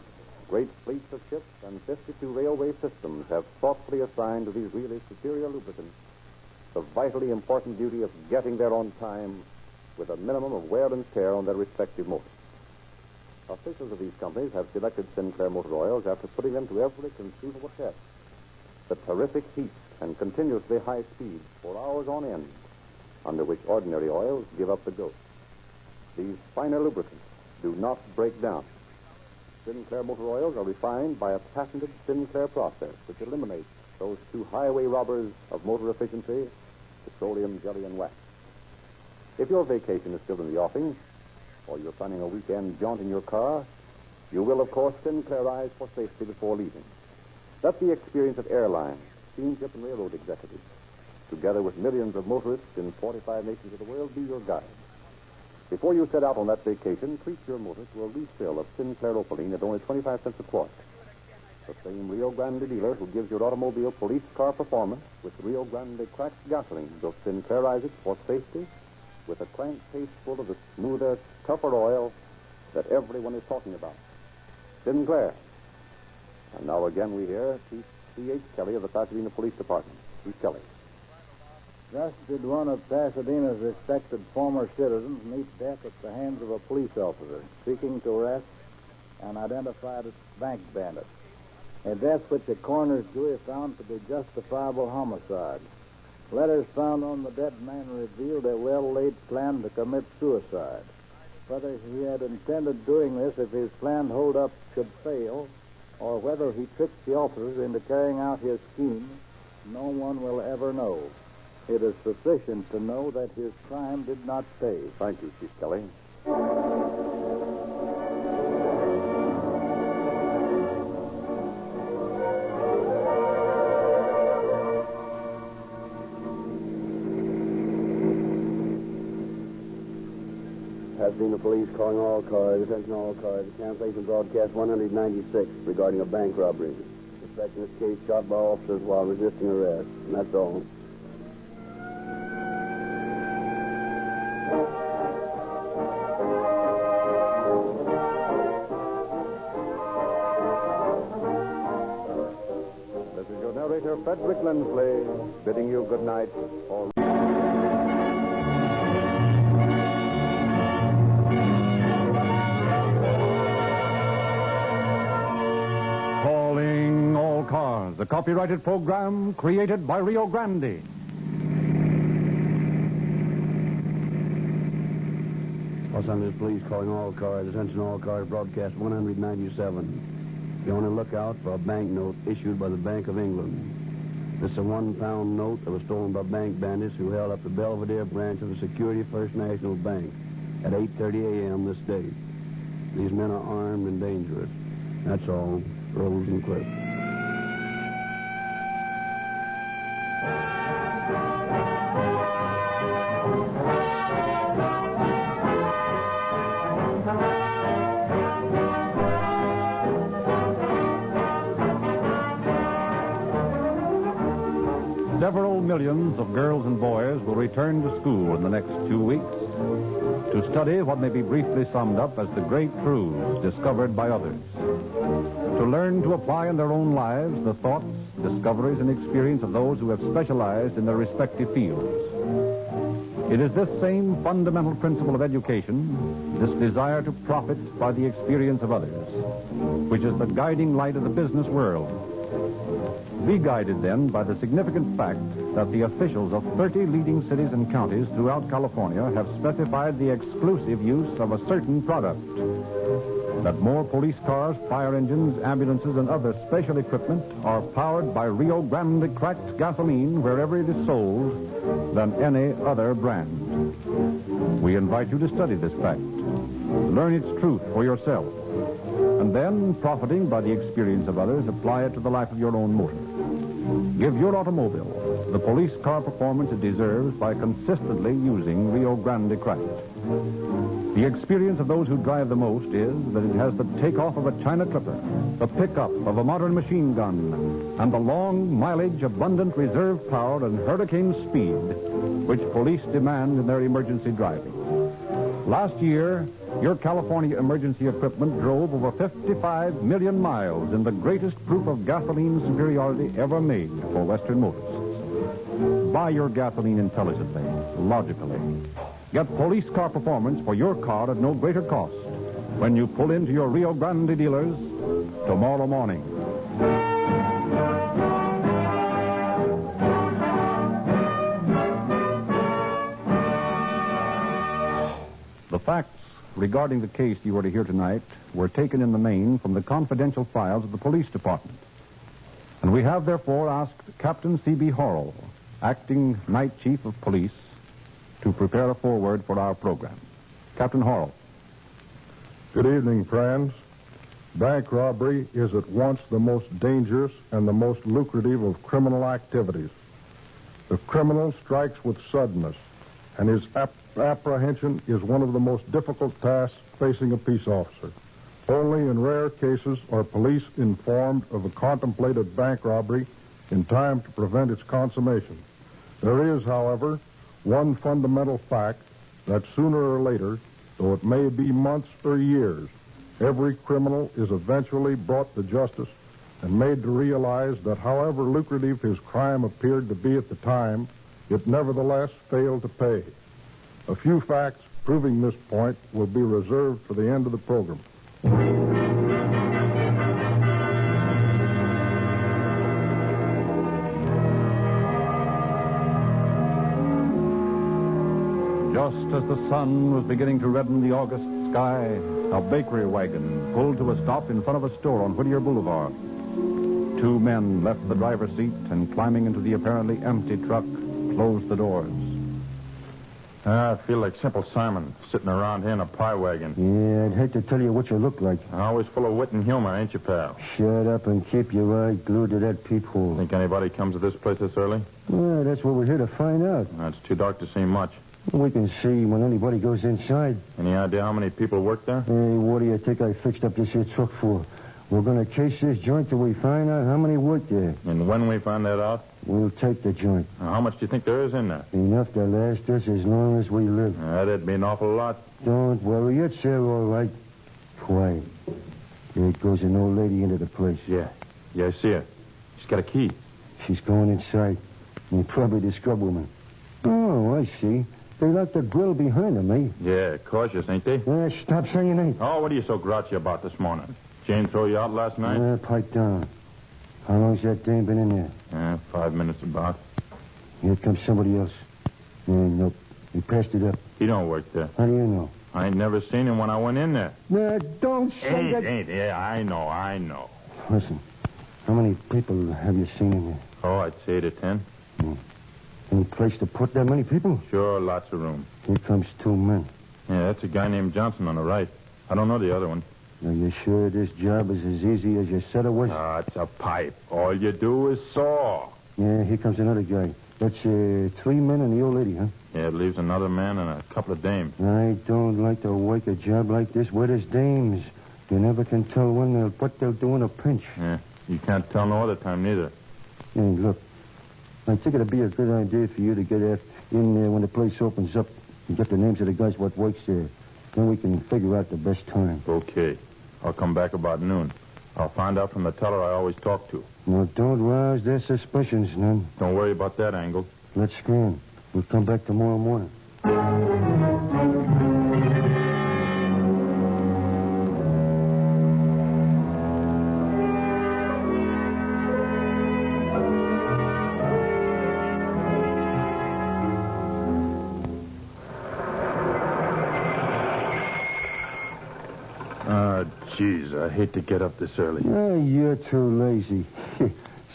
[SPEAKER 19] great fleets of ships, and 52 railway systems have thoughtfully assigned to these really superior lubricants the vitally important duty of getting there on time with a minimum of wear and tear on their respective motors. Officials of these companies have selected Sinclair Motor Oils after putting them to every conceivable test. The terrific heat and continuously high speeds for hours on end, under which ordinary oils give up the ghost. These finer lubricants do not break down. Sinclair Motor Oils are refined by a patented Sinclair process which eliminates those two highway robbers of motor efficiency, petroleum jelly and wax. If your vacation is still in the offing, or you're planning a weekend jaunt in your car, you will, of course, Sinclairize for safety before leaving. Let the experience of airlines, steamship, and railroad executives, together with millions of motorists in 45 nations of the world, be your guide. Before you set out on that vacation, treat your motor to a refill of Sinclair Opaline at only 25 cents a quart. The same Rio Grande dealer who gives your automobile police car performance with Rio Grande cracked gasoline will Sinclairize it for safety with a crankcase full of the smoother, tougher oil that everyone is talking about. Sinclair. And now again we hear Chief C.H. Kelly of the Pasadena Police Department. Chief Kelly.
[SPEAKER 1] Thus did one of Pasadena's respected former citizens meet death at the hands of a police officer seeking to arrest an identified bank bandit. A death which a coroner's jury found to be justifiable homicide. Letters found on the dead man revealed a well-laid plan to commit suicide. Whether he had intended doing this if his planned hold-up should fail, or whether he tricked the officers into carrying out his scheme, no one will ever know. It is sufficient to know that his crime did not pay.
[SPEAKER 19] Thank you, Chief Kelly.
[SPEAKER 2] Pasadena Police calling all cars. Attention all cars. Cancellation broadcast 196 regarding a bank robbery. Suspect in this case shot by officers while resisting arrest. And that's all.
[SPEAKER 19] This is your narrator, Frederick Lindsley, bidding you good night.
[SPEAKER 16] Calling all cars, a copyrighted program created by Rio Grande.
[SPEAKER 2] Los Angeles Police calling all cars. Attention all cars. Broadcast 197. Be on the lookout for a banknote issued by the Bank of England.
[SPEAKER 9] This is a £1 note that was stolen by bank bandits who held up the Belvedere branch of the Security First National Bank at 8:30 a.m. this day. These men are armed and dangerous. That's all. Rose and Cliff.
[SPEAKER 16] Several millions of girls and boys will return to school in the next 2 weeks to study what may be briefly summed up as the great truths discovered by others, to learn to apply in their own lives the thoughts, discoveries, and experience of those who have specialized in their respective fields. It is this same fundamental principle of education, this desire to profit by the experience of others, which is the guiding light of the business world. Be guided, then, by the significant fact that the officials of 30 leading cities and counties throughout California have specified the exclusive use of a certain product. That more police cars, fire engines, ambulances, and other special equipment are powered by Rio Grande cracked gasoline wherever it is sold than any other brand. We invite you to study this fact, learn its truth for yourself, and then, profiting by the experience of others, apply it to the life of your own motor. Give your automobile the police car performance it deserves by consistently using Rio Grande cracked. The experience of those who drive the most is that it has the takeoff of a China Clipper, the pickup of a modern machine gun, and the long mileage, abundant reserve power, and hurricane speed which police demand in their emergency driving. Last year, your California emergency equipment drove over 55 million miles in the greatest proof of gasoline superiority ever made for Western motorists. Buy your gasoline intelligently, logically. Get police car performance for your car at no greater cost when you pull into your Rio Grande dealers tomorrow morning. The facts regarding the case you are to hear tonight were taken in the main from the confidential files of the police department. And we have therefore asked Captain C.B. Horrell, acting night chief of police, to prepare a foreword for our program. Captain Horrell.
[SPEAKER 15] Good evening, friends. Bank robbery is at once the most dangerous and the most lucrative of criminal activities. The criminal strikes with suddenness, and his apprehension is one of the most difficult tasks facing a peace officer. Only in rare cases are police informed of a contemplated bank robbery in time to prevent its consummation. There is, however, one fundamental fact that sooner or later, though it may be months or years, every criminal is eventually brought to justice and made to realize that however lucrative his crime appeared to be at the time, it nevertheless failed to pay. A few facts proving this point will be reserved for the end of the program.
[SPEAKER 16] Just as the sun was beginning to redden the August sky, a bakery wagon pulled to a stop in front of a store on Whittier Boulevard. Two men left the driver's seat and, climbing into the apparently empty truck, closed the doors.
[SPEAKER 23] I feel like Simple Simon, sitting around here in a pie wagon.
[SPEAKER 24] Yeah, I'd hate to tell you what you look like.
[SPEAKER 23] Always full of wit and humor, ain't you, pal?
[SPEAKER 24] Shut up and keep your eye glued to that peephole.
[SPEAKER 23] Think anybody comes to this place this early?
[SPEAKER 24] Yeah, that's what we're here to find out.
[SPEAKER 23] It's too dark to see much.
[SPEAKER 24] We can see when anybody goes inside.
[SPEAKER 23] Any idea how many people work there?
[SPEAKER 24] Hey, what do you think I fixed up this here truck for? We're going to chase this joint till we find out how many work there.
[SPEAKER 23] And when we find that out?
[SPEAKER 24] We'll take the joint.
[SPEAKER 23] Now, how much do you think there is in there?
[SPEAKER 24] Enough to last us as long as we live.
[SPEAKER 23] That'd be an awful lot.
[SPEAKER 24] Don't worry, it's there all right. Quiet. There goes an old lady into the place.
[SPEAKER 23] Yeah, I see her. She's got a key.
[SPEAKER 24] She's going inside. And probably the scrub woman. Oh, I see. They locked the grill behind them, eh?
[SPEAKER 23] Yeah, cautious, ain't they?
[SPEAKER 24] Stop saying ain't.
[SPEAKER 23] Oh, what are you so grouchy about this morning? Jane throw you out last night?
[SPEAKER 24] Pipe down. How long's that dame been in there?
[SPEAKER 23] 5 minutes about.
[SPEAKER 24] Here comes somebody else. Nope. He passed it up.
[SPEAKER 23] He don't work there.
[SPEAKER 24] How do you know?
[SPEAKER 23] I ain't never seen him when I went in there.
[SPEAKER 24] Don't say that.
[SPEAKER 23] Yeah, I know.
[SPEAKER 24] Listen, how many people have you seen in there?
[SPEAKER 23] Oh, I'd say 8 or 10.
[SPEAKER 24] Any place to put that many people?
[SPEAKER 23] Sure, lots of room.
[SPEAKER 24] Here comes 2 men.
[SPEAKER 23] Yeah, that's a guy named Johnson on the right. I don't know the other one.
[SPEAKER 24] Are you sure this job is as easy as you said it was?
[SPEAKER 23] Ah, it's a pipe. All you do is saw.
[SPEAKER 24] Yeah, here comes another guy. That's 3 men and the old lady, huh?
[SPEAKER 23] Yeah, it leaves another man and a couple of dames.
[SPEAKER 24] I don't like to work a job like this where there's dames. You never can tell what they'll do in a pinch.
[SPEAKER 23] Yeah, you can't tell no other time neither.
[SPEAKER 24] Hey, look. I think it'd be a good idea for you to get in there when the place opens up and get the names of the guys what works there. Then we can figure out the best time.
[SPEAKER 23] Okay. I'll come back about noon. I'll find out from the teller I always talk to.
[SPEAKER 24] Now, don't rouse their suspicions, none.
[SPEAKER 23] Don't worry about that, Angle.
[SPEAKER 24] Let's scan. We'll come back tomorrow morning.
[SPEAKER 23] Jeez, I hate to get up this early.
[SPEAKER 24] You're too lazy.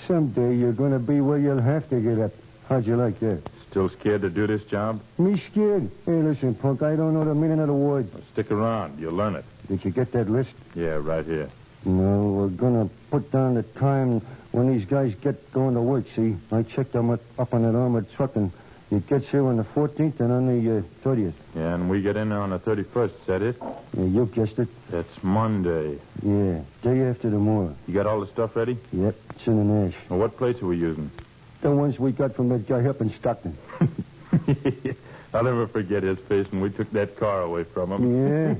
[SPEAKER 24] Someday you're going to be where you'll have to get up. How'd you like that?
[SPEAKER 23] Still scared to do this job?
[SPEAKER 24] Me scared? Hey, listen, punk, I don't know the meaning of the word.
[SPEAKER 23] Well, stick around. You'll learn it.
[SPEAKER 24] Did you get that list?
[SPEAKER 23] Yeah, right here.
[SPEAKER 24] No, we're going to put down the time when these guys get going to work, see? I checked them up on that armored truck, and it gets here on the 14th and on the 30th.
[SPEAKER 23] Yeah, and we get in there on the 31st. Is that it?
[SPEAKER 24] Yeah, you guessed it.
[SPEAKER 23] That's Monday.
[SPEAKER 24] Yeah, day after tomorrow.
[SPEAKER 23] You got all the stuff ready?
[SPEAKER 24] Yep, it's in the ash.
[SPEAKER 23] Well, what plates are we using?
[SPEAKER 24] The ones we got from that guy up in Stockton.
[SPEAKER 23] I'll never forget his face when we took that car away from him.
[SPEAKER 24] Yeah?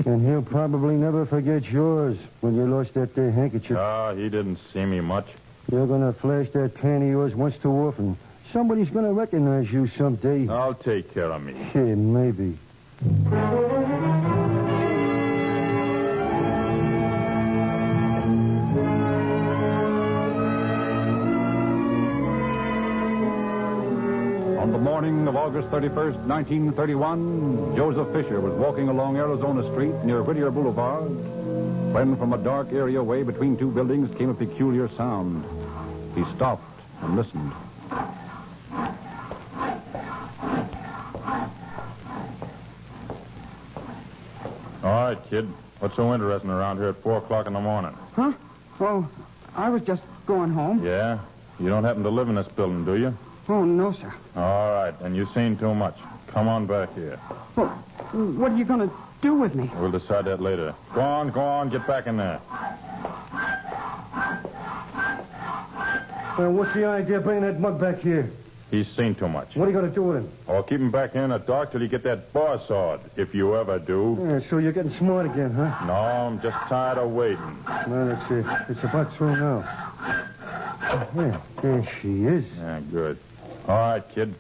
[SPEAKER 24] And he'll probably never forget yours when you lost that there handkerchief.
[SPEAKER 23] Ah, he didn't see me much.
[SPEAKER 24] You're going to flash that pan of yours once too often. Somebody's going to recognize you someday.
[SPEAKER 23] I'll take care of me.
[SPEAKER 24] Yeah, maybe.
[SPEAKER 16] On the morning of August 31st, 1931, Joseph Fisher was walking along Arizona Street near Whittier Boulevard when from a dark area way between 2 buildings came a peculiar sound. He stopped and listened.
[SPEAKER 23] All right, kid. What's so interesting around here at 4 o'clock in the morning?
[SPEAKER 4] Huh? Oh, I was just going home.
[SPEAKER 23] Yeah? You don't happen to live in this building, do you?
[SPEAKER 4] Oh, no, sir.
[SPEAKER 23] All right, and you've seen too much. Come on back here.
[SPEAKER 4] Well, what are you going to do with me?
[SPEAKER 23] We'll decide that later. Go on, get back in there.
[SPEAKER 24] Well, what's the idea of bringing that mug back here?
[SPEAKER 23] He's seen too much.
[SPEAKER 24] What are you going to do with him?
[SPEAKER 23] I'll keep him back here in the dark till you get that bar sawed, if you ever do.
[SPEAKER 24] Yeah, so you're getting smart again, huh?
[SPEAKER 23] No, I'm just tired of waiting.
[SPEAKER 24] Well, it's about through now. Yeah, there she is.
[SPEAKER 23] Yeah, good. All right, kid.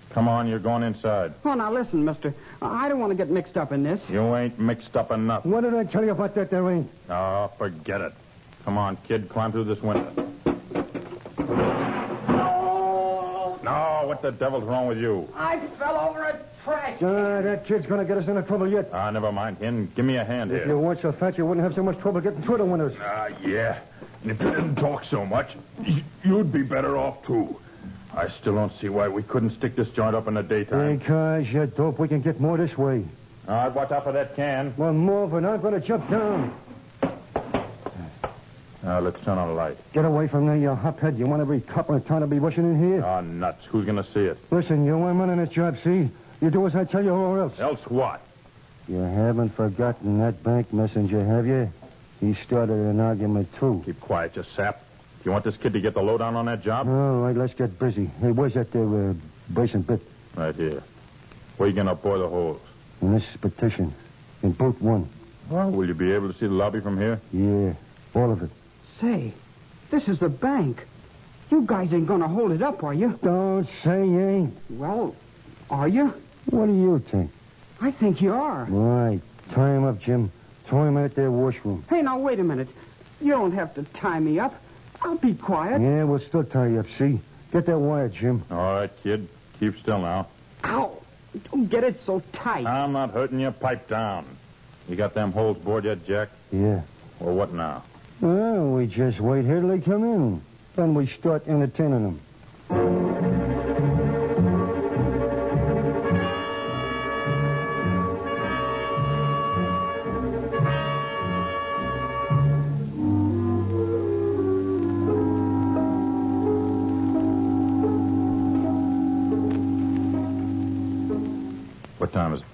[SPEAKER 23] Come on, you're going inside.
[SPEAKER 4] Oh, now listen, mister. I don't want to get mixed up in this.
[SPEAKER 23] You ain't mixed up in nothing.
[SPEAKER 24] What did I tell you about that there ain't?
[SPEAKER 23] Oh, forget it. Come on, kid, climb through this window. No, what the devil's wrong with you?
[SPEAKER 4] I fell over a trash.
[SPEAKER 24] That kid's going to get us into trouble yet.
[SPEAKER 23] Never mind him. Give me a hand
[SPEAKER 24] If
[SPEAKER 23] here.
[SPEAKER 24] you weren't so fat, you wouldn't have so much trouble getting through the windows.
[SPEAKER 23] Yeah. And if you didn't talk so much, you'd be better off, too. I still don't see why we couldn't stick this joint up in the daytime.
[SPEAKER 24] Because, you dope, we can get more this way.
[SPEAKER 23] All right, watch out for that can.
[SPEAKER 24] Well, more, but I'm going to jump down.
[SPEAKER 23] Now, let's turn on the light.
[SPEAKER 24] Get away from there, you hophead. You want every couple of time to be rushing in here?
[SPEAKER 23] Oh, nuts. Who's going to see it?
[SPEAKER 24] Listen, you weren't running this job, see? You do as I tell you or else.
[SPEAKER 23] Else what?
[SPEAKER 24] You haven't forgotten that bank messenger, have you? He started an argument, too.
[SPEAKER 23] Keep quiet, you sap. You want this kid to get the lowdown on that job?
[SPEAKER 24] All right, let's get busy. Hey, where's that there Basin bit?
[SPEAKER 23] Right here. Where you going to bore the holes?
[SPEAKER 24] In this petition. In boot 1.
[SPEAKER 23] Well, will you be able to see the lobby from here?
[SPEAKER 24] Yeah, all of it.
[SPEAKER 4] Say, this is the bank. You guys ain't going to hold it up, are you?
[SPEAKER 24] Don't say you ain't.
[SPEAKER 4] Well, are you?
[SPEAKER 24] What do you think?
[SPEAKER 4] I think you are.
[SPEAKER 24] Right. Tie him up, Jim. Throw him at their washroom.
[SPEAKER 4] Hey, now, wait a minute. You don't have to tie me up. I'll be quiet.
[SPEAKER 24] Yeah, we'll still tie you up, see? Get that wire, Jim.
[SPEAKER 23] All right, kid. Keep still now.
[SPEAKER 4] Ow. Don't get it so tight.
[SPEAKER 23] I'm not hurting you. Pipe down. You got them holes bored yet, Jack?
[SPEAKER 24] Yeah.
[SPEAKER 23] Well, what now?
[SPEAKER 24] Well, we just wait here till they come in. Then we start entertaining them.
[SPEAKER 23] What time is it?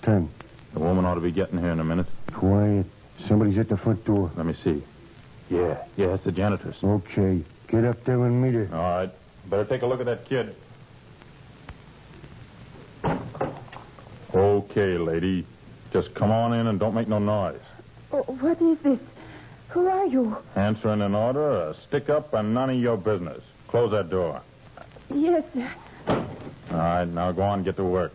[SPEAKER 24] 6:10.
[SPEAKER 23] The woman ought to be getting here in a minute.
[SPEAKER 24] Quiet. Somebody's at the front door.
[SPEAKER 23] Let me see. Yeah, it's the janitress.
[SPEAKER 24] Okay. Get up there and meet her.
[SPEAKER 23] All right. Better take a look at that kid. Okay, lady. Just come on in and don't make no noise.
[SPEAKER 10] Oh, what is this? Who are you?
[SPEAKER 23] Answering an order, stick up, and none of your business. Close that door.
[SPEAKER 10] Yes, sir.
[SPEAKER 23] All right, now go on and get to work.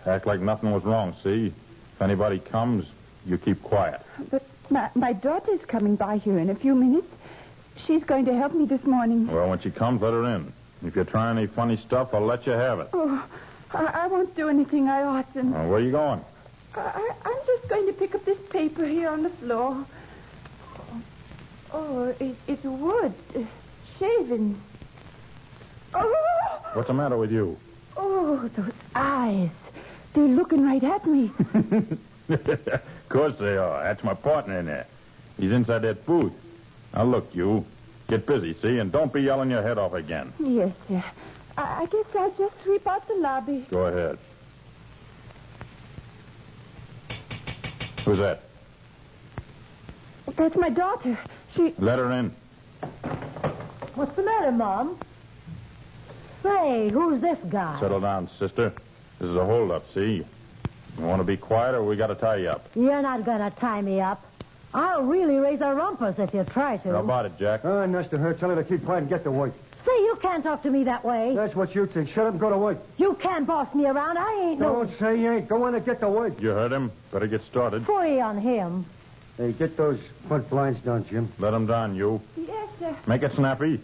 [SPEAKER 23] Act like nothing was wrong, see? If anybody comes, you keep quiet.
[SPEAKER 10] But my daughter's coming by here in a few minutes. She's going to help me this morning.
[SPEAKER 23] Well, when she comes, let her in. If you're trying any funny stuff, I'll let you have it.
[SPEAKER 10] Oh, I won't do anything I oughtn't.
[SPEAKER 23] Where are you going?
[SPEAKER 10] I'm just going to pick up this paper here on the floor. Oh, it's wood. Shaven. Oh!
[SPEAKER 23] What's the matter with you?
[SPEAKER 10] Oh, those eyes. They're looking right at me.
[SPEAKER 23] Of course they are. That's my partner in there. He's inside that booth. Now, look, you. Get busy, see? And don't be yelling your head off again.
[SPEAKER 10] Yes, sir. I guess I'll just sweep out the lobby.
[SPEAKER 23] Go ahead. Who's that?
[SPEAKER 10] That's my daughter. She...
[SPEAKER 23] Let her in.
[SPEAKER 12] What's the matter, Mom? Say, who's this guy?
[SPEAKER 23] Settle down, sister. This is a holdup, see? You want to be quiet or we got to tie you up?
[SPEAKER 12] You're not going to tie me up. I'll really raise a rumpus if you try to.
[SPEAKER 23] How about it, Jack?
[SPEAKER 24] Oh, nice to her. Tell her to keep quiet and get to work.
[SPEAKER 12] Say, you can't talk to me that way.
[SPEAKER 24] That's what you think. Shut up and go to work.
[SPEAKER 12] You can't boss me around. I ain't
[SPEAKER 24] Don't say you ain't. Go on and get to work.
[SPEAKER 23] You heard him. Better get started.
[SPEAKER 12] Free on him.
[SPEAKER 24] Hey, get those front blinds down, Jim.
[SPEAKER 23] Let them down, you.
[SPEAKER 10] Yes, sir.
[SPEAKER 23] Make it snappy.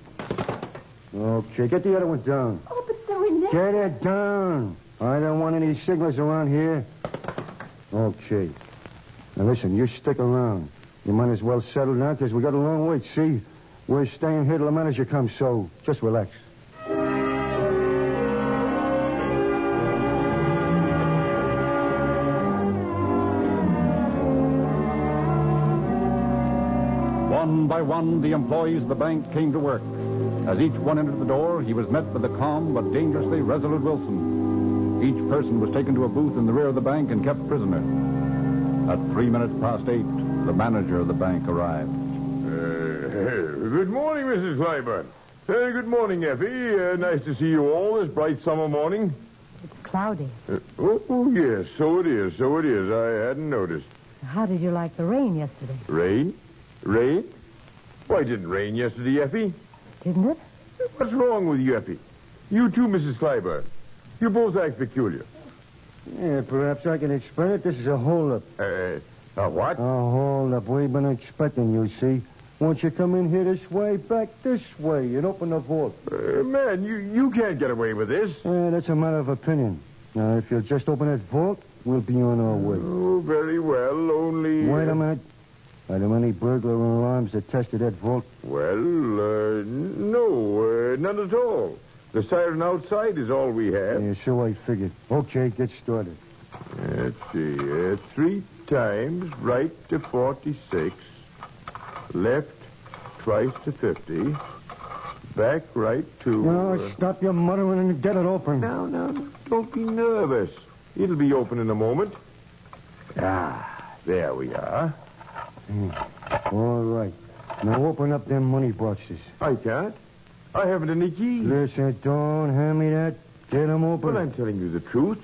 [SPEAKER 24] Okay, get the other one down.
[SPEAKER 10] Oh, but so in there...
[SPEAKER 24] Get it down. I don't want any signals around here. Okay. Now, listen, you stick around. You might as well settle down because we got a long wait, see? We're staying here till the manager comes, so just relax.
[SPEAKER 16] One by one, the employees of the bank came to work. As each one entered the door, he was met by the calm but dangerously resolute Wilson. Each person was taken to a booth in the rear of the bank and kept prisoner. At 8:03, the manager of the bank arrived.
[SPEAKER 23] Good morning, Mrs. Clyburn. Good morning, Effie. Nice to see you all this bright summer morning.
[SPEAKER 12] It's cloudy.
[SPEAKER 23] Oh, yes, so it is. I hadn't noticed.
[SPEAKER 12] How did you like the rain yesterday?
[SPEAKER 23] Rain? Rain? Why, it didn't rain yesterday, Effie.
[SPEAKER 12] Didn't it?
[SPEAKER 23] What's wrong with you, Effie? You too, Mrs. Clyburn. You both act peculiar.
[SPEAKER 24] Yeah, perhaps I can explain it. This is a holdup.
[SPEAKER 23] A what?
[SPEAKER 24] A holdup. We've been expecting you, see? Won't you come in here this way, back this way, and open the vault?
[SPEAKER 23] Man, you can't get away with this.
[SPEAKER 24] That's a matter of opinion. Now, if you'll just open that vault, we'll be on our way.
[SPEAKER 23] Oh, very well, only...
[SPEAKER 24] Wait a minute. Are there any burglar alarms that tested that vault?
[SPEAKER 23] Well, no, none at all. The siren outside is all we have.
[SPEAKER 24] Yeah, so I figured. Okay, get started.
[SPEAKER 23] Let's see. 3 times right to 46. Left twice to 50. Back right to...
[SPEAKER 24] No, stop your muttering and get it open.
[SPEAKER 23] No, don't be nervous. It'll be open in a moment. There we are.
[SPEAKER 24] All right. Now open up them money boxes.
[SPEAKER 23] I can't. I haven't any keys.
[SPEAKER 24] Listen, don't hand me that. Get them open.
[SPEAKER 23] Well, I'm telling you the truth.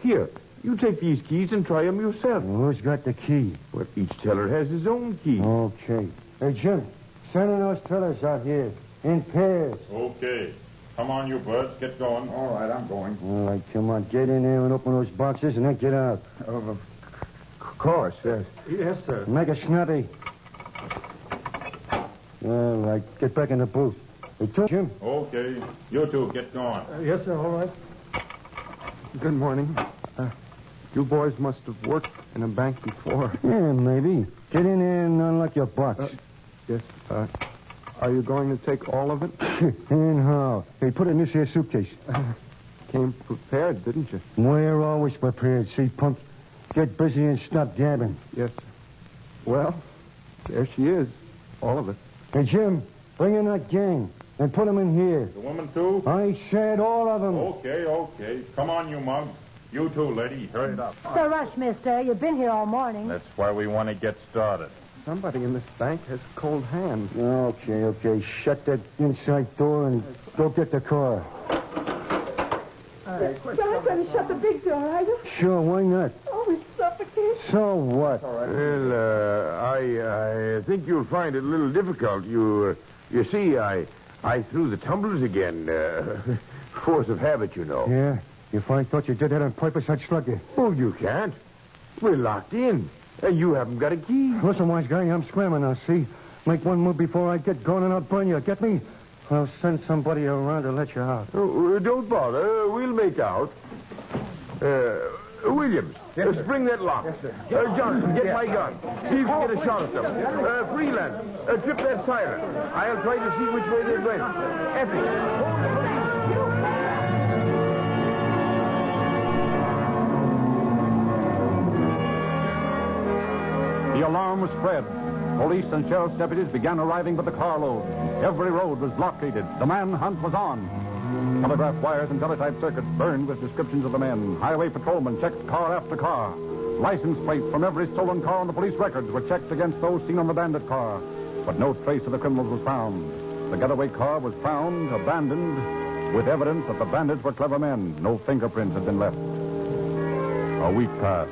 [SPEAKER 23] Here, you take these keys and try them yourself.
[SPEAKER 24] Well, who's got the key?
[SPEAKER 23] Well, each teller has his own key.
[SPEAKER 24] Okay. Hey, Jim, send in those tellers out here in pairs.
[SPEAKER 23] Okay. Come on, you birds. Get going. All right, I'm going.
[SPEAKER 24] All right, come on. Get in there and open those boxes and then get out.
[SPEAKER 23] Of course, yes.
[SPEAKER 7] Yes, sir.
[SPEAKER 24] Make it snappy. All right, get back in the booth. Hey, Jim.
[SPEAKER 23] Okay. You two, get going.
[SPEAKER 7] Yes, sir, all right.
[SPEAKER 5] Good morning. You boys must have worked in a bank before.
[SPEAKER 24] Yeah, maybe. Get in there and unlock your box.
[SPEAKER 5] Yes,
[SPEAKER 11] Are you going to take all of it?
[SPEAKER 24] And how? Hey, put it in this here suitcase.
[SPEAKER 11] Came prepared, didn't you?
[SPEAKER 24] We're always prepared, see, punk? Get busy and stop gabbing.
[SPEAKER 11] Yes, sir. Well, there she is. All of it.
[SPEAKER 24] Hey, Jim, bring in that gang and put them in here.
[SPEAKER 23] The woman, too?
[SPEAKER 24] I said all of them.
[SPEAKER 23] Okay. Come on, you mug. You too, lady. Hurry it up.
[SPEAKER 12] No rush, mister. You've been here all morning.
[SPEAKER 23] That's why we want to get started.
[SPEAKER 11] Somebody in this bank has cold hands.
[SPEAKER 24] Okay. Shut that inside door and go get the car.
[SPEAKER 10] You're not going to shut the big door, are you?
[SPEAKER 24] Sure, why not?
[SPEAKER 10] Oh, it's suffocating.
[SPEAKER 24] So what?
[SPEAKER 13] Well, I think you'll find it a little difficult. You see, I threw the tumblers again. Force of habit, you know.
[SPEAKER 24] Yeah? If I thought you did that on purpose, I'd slug you.
[SPEAKER 13] Oh, you can't. We're locked in. And you haven't got a key.
[SPEAKER 24] Listen, wise guy, I'm scrambling now, see? Make one move before I get going and I'll burn you. Get me? I'll send somebody around to let you out.
[SPEAKER 13] Oh, don't bother. We'll make out. Williams, spring that lock.
[SPEAKER 14] Yes, sir.
[SPEAKER 13] Johnson, get my gun. See if you can get a shot at them. Freeland, trip that siren. I'll try to see which way they went. Effie.
[SPEAKER 16] The alarm was spread. Police and sheriff's deputies began arriving with the carload. Every road was blockaded. The manhunt was on. Telegraph wires and teletype circuits burned with descriptions of the men. Highway patrolmen checked car after car. License plates from every stolen car on the police records were checked against those seen on the bandit car. But no trace of the criminals was found. The getaway car was found, abandoned, with evidence that the bandits were clever men. No fingerprints had been left. A week passed.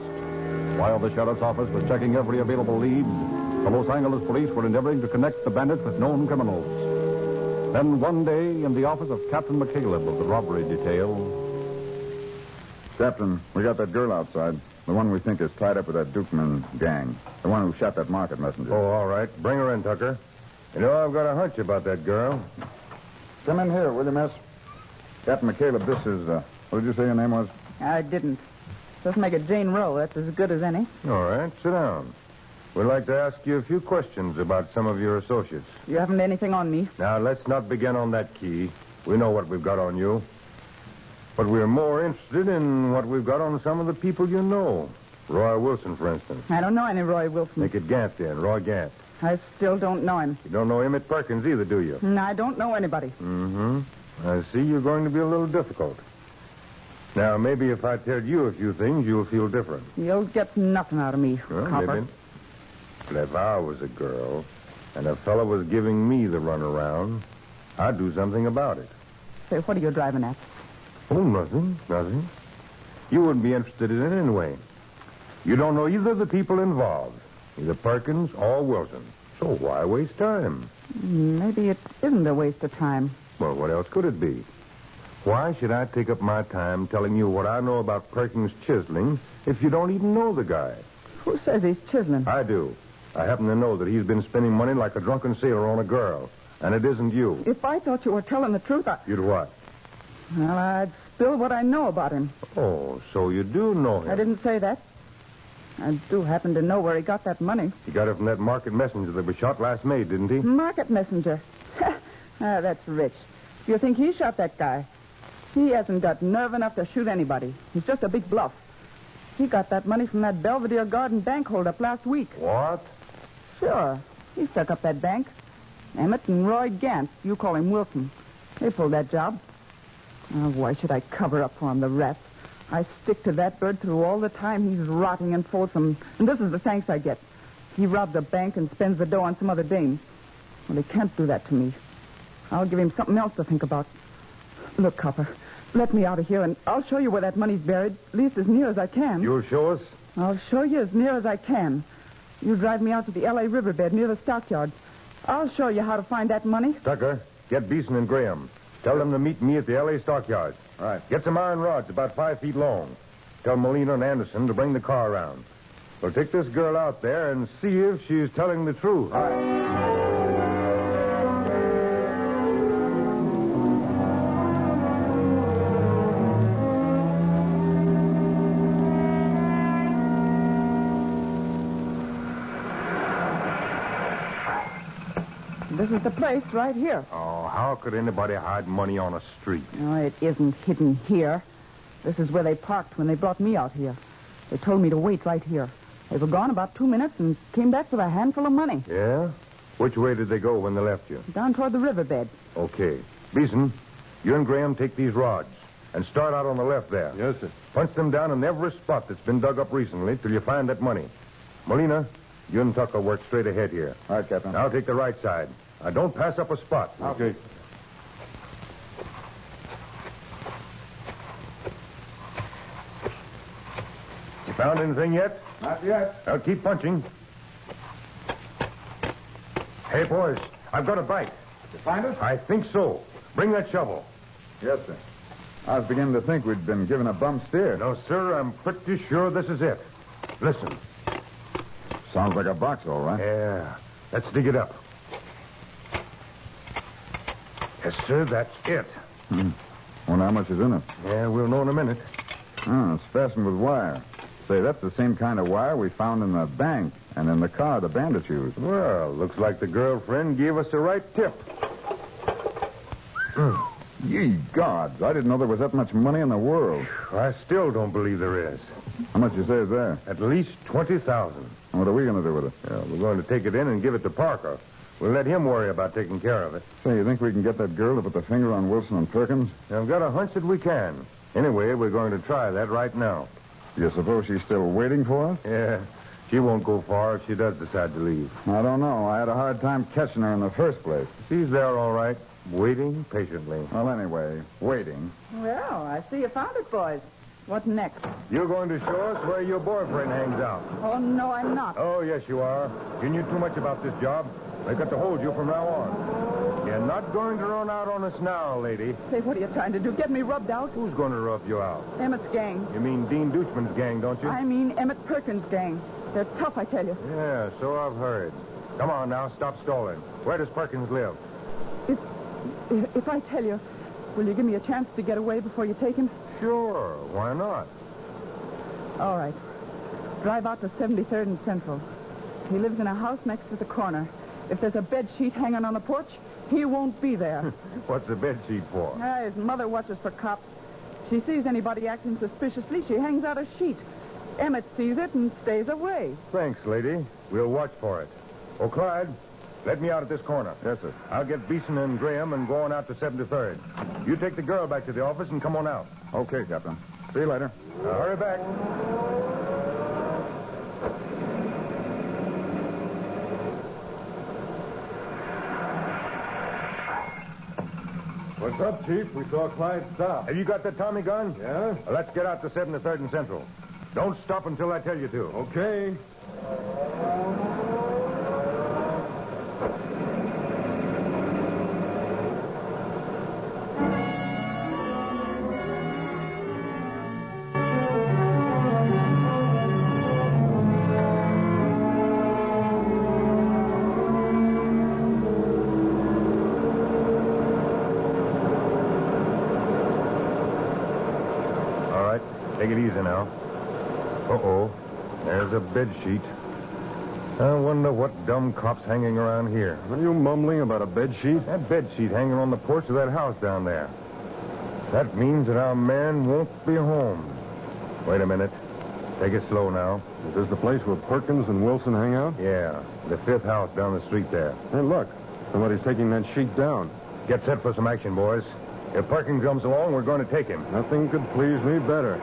[SPEAKER 16] While the sheriff's office was checking every available lead, the Los Angeles police were endeavoring to connect the bandits with known criminals. Then one day, in the office of Captain McCaleb of the robbery detail...
[SPEAKER 18] Captain, we got that girl outside. The one we think is tied up with that Dukeman gang. The one who shot that market messenger.
[SPEAKER 20] Oh, all right. Bring her in, Tucker. You know, I've got a hunch about that girl.
[SPEAKER 18] Come in here, will you, miss? Captain McCaleb, this is, what did you say your name was?
[SPEAKER 10] I didn't. Just make it Jane Rowe. That's as good as any.
[SPEAKER 20] All right, sit down. We'd like to ask you a few questions about some of your associates.
[SPEAKER 10] You haven't anything on me.
[SPEAKER 20] Now, let's not begin on that key. We know what we've got on you. But we're more interested in what we've got on some of the people you know. Roy Wilson, for instance.
[SPEAKER 10] I don't know any Roy Wilson.
[SPEAKER 20] Make it Gant, then. Roy Gant.
[SPEAKER 10] I still don't know him.
[SPEAKER 20] You don't know Emmett Perkins either, do you?
[SPEAKER 10] No, I don't know anybody.
[SPEAKER 20] Mm-hmm. I see you're going to be a little difficult. Now, maybe if I tell you a few things, you'll feel different.
[SPEAKER 10] You'll get nothing out of me,
[SPEAKER 20] Well,
[SPEAKER 10] copper.
[SPEAKER 20] maybe. But if I was a girl and a fellow was giving me the runaround, I'd do something about it.
[SPEAKER 10] Say, what are you driving at?
[SPEAKER 20] Oh, nothing. You wouldn't be interested in it anyway. You don't know either of the people involved, either Perkins or Wilson. So why waste time?
[SPEAKER 10] Maybe it isn't a waste of time.
[SPEAKER 20] Well, what else could it be? Why should I take up my time telling you what I know about Perkins chiseling if you don't even know the guy?
[SPEAKER 10] Who says he's chiseling?
[SPEAKER 20] I do. I happen to know that he's been spending money like a drunken sailor on a girl, and it isn't you.
[SPEAKER 10] If I thought you were telling the truth,
[SPEAKER 20] You'd what?
[SPEAKER 10] Well, I'd spill what I know about him.
[SPEAKER 20] Oh, so you do know him.
[SPEAKER 10] I didn't say that. I do happen to know where he got that money.
[SPEAKER 20] He got it from that market messenger that was shot last May, didn't he?
[SPEAKER 10] Market messenger. That's rich. You think he shot that guy? He hasn't got nerve enough to shoot anybody. He's just a big bluff. He got that money from that Belvedere Garden bank holdup last week.
[SPEAKER 20] What?
[SPEAKER 10] Sure. He stuck up that bank. Emmett and Roy Gant, you call him Wilson. They pulled that job. Oh, why should I cover up for him, the rats? I stick to that bird through all the time he's rotting in Folsom. And this is the thanks I get. He robbed a bank and spends the dough on some other dame. Well, he can't do that to me. I'll give him something else to think about. Look, Copper, let me out of here, and I'll show you where that money's buried, at least as near as I can.
[SPEAKER 20] You'll show us?
[SPEAKER 10] I'll show you as near as I can. You drive me out to the L.A. riverbed near the stockyards. I'll show you how to find that money.
[SPEAKER 20] Tucker, get Basin and Graham. Tell them to meet me at the L.A. stockyards. All right. Get some iron rods about 5 feet long. Tell Molina and Anderson to bring the car around. We'll take this girl out there and see if she's telling the truth. All right.
[SPEAKER 10] This is the place right here.
[SPEAKER 20] Oh, how could anybody hide money on a street?
[SPEAKER 10] No, it isn't hidden here. This is where they parked when they brought me out here. They told me to wait right here. They were gone about 2 minutes and came back with a handful of money.
[SPEAKER 20] Yeah? Which way did they go when they left you?
[SPEAKER 10] Down toward the riverbed.
[SPEAKER 20] Okay. Beeson, you and Graham take these rods and start out on the left there.
[SPEAKER 11] Yes, sir.
[SPEAKER 20] Punch them down in every spot that's been dug up recently till you find that money. Molina, you and Tucker work straight ahead here.
[SPEAKER 18] All right, Captain.
[SPEAKER 20] I'll take the right side. Now, don't pass up a spot.
[SPEAKER 11] Okay.
[SPEAKER 20] You found anything yet?
[SPEAKER 18] Not yet.
[SPEAKER 20] I'll keep punching. Hey, boys, I've got a bite.
[SPEAKER 18] You find it?
[SPEAKER 20] I think so. Bring that shovel.
[SPEAKER 18] Yes, sir. I was beginning to think we'd been given a bum steer.
[SPEAKER 20] No, sir, I'm pretty sure this is it. Listen.
[SPEAKER 18] Sounds like a box, all right.
[SPEAKER 20] Yeah. Let's dig it up. Yes, sir, that's it.
[SPEAKER 18] Wonder how much is in it.
[SPEAKER 20] Yeah, we'll know in a minute.
[SPEAKER 18] Oh, it's fastened with wire. Say, that's the same kind of wire we found in the bank and in the car the bandits used.
[SPEAKER 20] Well, looks like the girlfriend gave us the right tip.
[SPEAKER 18] Ye gods, I didn't know there was that much money in the world.
[SPEAKER 20] I still don't believe there is.
[SPEAKER 18] How much you say is there?
[SPEAKER 20] At least 20,000.
[SPEAKER 18] What are we going to do with it?
[SPEAKER 20] We're going to take it in and give it to Parker. We'll let him worry about taking care of it.
[SPEAKER 18] Say, you think we can get that girl to put the finger on Wilson and Perkins?
[SPEAKER 20] I've got a hunch that we can. Anyway, we're going to try that right now.
[SPEAKER 18] You suppose she's still waiting for us?
[SPEAKER 20] Yeah. She won't go far if she does decide to leave.
[SPEAKER 18] I don't know. I had a hard time catching her in the first place.
[SPEAKER 20] She's there all right, waiting patiently.
[SPEAKER 18] Well, anyway, waiting.
[SPEAKER 10] Well, I see you found it, boys. What next?
[SPEAKER 20] You're going to show us where your boyfriend hangs out.
[SPEAKER 10] Oh, no, I'm not.
[SPEAKER 20] Oh, yes, you are. You knew too much about this job. They've got to hold you from now on. You're not going to run out on us now, lady.
[SPEAKER 10] Say, what are you trying to do? Get me rubbed out?
[SPEAKER 20] Who's going to rub you out?
[SPEAKER 10] Emmett's gang.
[SPEAKER 20] You mean Dean Dutchman's gang, don't you?
[SPEAKER 10] I mean Emmett Perkins' gang. They're tough, I tell you.
[SPEAKER 20] Yeah, so I've heard. Come on now, stop stalling. Where does Perkins live?
[SPEAKER 10] If I tell you, will you give me a chance to get away before you take him?
[SPEAKER 20] Sure, why not?
[SPEAKER 10] All right. Drive out to 73rd and Central. He lives in a house next to the corner. If there's a bed sheet hanging on the porch, he won't be there.
[SPEAKER 20] What's the bed sheet for?
[SPEAKER 10] His mother watches for cops. She sees anybody acting suspiciously, she hangs out a sheet. Emmett sees it and stays away.
[SPEAKER 20] Thanks, lady. We'll watch for it. Oh, Clyde, let me out at this corner.
[SPEAKER 18] Yes, sir.
[SPEAKER 20] I'll get Beeson and Graham and go on out to 73rd. You take the girl back to the office and come on out.
[SPEAKER 18] Okay, Captain. See you later.
[SPEAKER 20] Hurry back.
[SPEAKER 11] What's up, Chief? We saw Clyde stop.
[SPEAKER 20] Have you got that Tommy gun?
[SPEAKER 11] Yeah?
[SPEAKER 20] Well, let's get out to 73rd and Central. Don't stop until I tell you to.
[SPEAKER 11] Okay.
[SPEAKER 20] Take it easy now. Uh-oh. There's a bed sheet. I wonder what dumb cop's hanging around here.
[SPEAKER 11] What are you mumbling about a bed sheet?
[SPEAKER 20] That bed sheet hanging on the porch of that house down there. That means that our man won't be home. Wait a minute. Take it slow now.
[SPEAKER 11] Is this the place where Perkins and Wilson hang out?
[SPEAKER 20] Yeah. The 5th house down the street there.
[SPEAKER 11] Hey, look. Somebody's taking that sheet down.
[SPEAKER 20] Get set for some action, boys. If Perkins comes along, we're going to take him.
[SPEAKER 11] Nothing could please me better.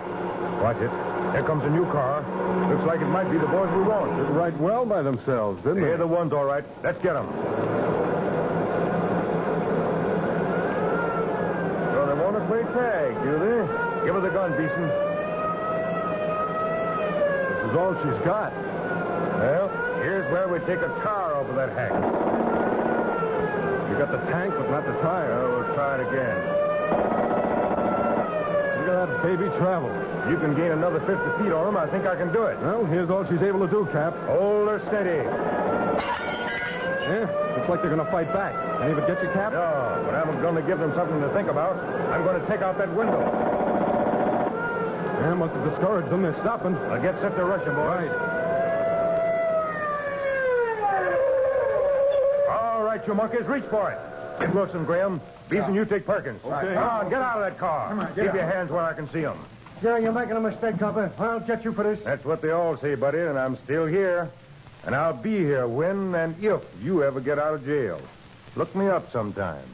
[SPEAKER 20] Watch it. Here comes a new car. Looks like it might be the boys we want.
[SPEAKER 11] Did right well by themselves, didn't they?
[SPEAKER 20] They're the ones, all right. Let's get them. So they want to play tag, do they? Give her the gun, Beeson.
[SPEAKER 11] This is all she's got.
[SPEAKER 20] Well, here's where we take a car over that hack.
[SPEAKER 11] You got the tank, but not the tire.
[SPEAKER 20] We'll try it again.
[SPEAKER 11] Look at that baby travel.
[SPEAKER 20] You can gain another 50 feet on him. I think I can do it.
[SPEAKER 11] Well, here's all she's able to do, Cap.
[SPEAKER 20] Hold her steady.
[SPEAKER 11] Yeah, looks like they're going to fight back. Any of it get you, Cap?
[SPEAKER 20] No, but I'm going to give them something to think about. I'm going to take out that window.
[SPEAKER 11] Yeah, must have discouraged them. They're stopping.
[SPEAKER 20] I'll get set to rush them, boys.
[SPEAKER 11] Right.
[SPEAKER 20] All right, right, you monkeys. Reach for it. Get Wilson, Graham. Beeson, you take Perkins.
[SPEAKER 7] Okay.
[SPEAKER 20] Come on, get out of that car.
[SPEAKER 7] Come on,
[SPEAKER 20] Keep
[SPEAKER 7] get
[SPEAKER 20] your
[SPEAKER 7] out.
[SPEAKER 20] hands where I can see them.
[SPEAKER 7] Yeah, you're making a mistake, Copper. I'll get you for this.
[SPEAKER 20] That's what they all say, buddy, and I'm still here. And I'll be here when and if you ever get out of jail. Look me up sometime.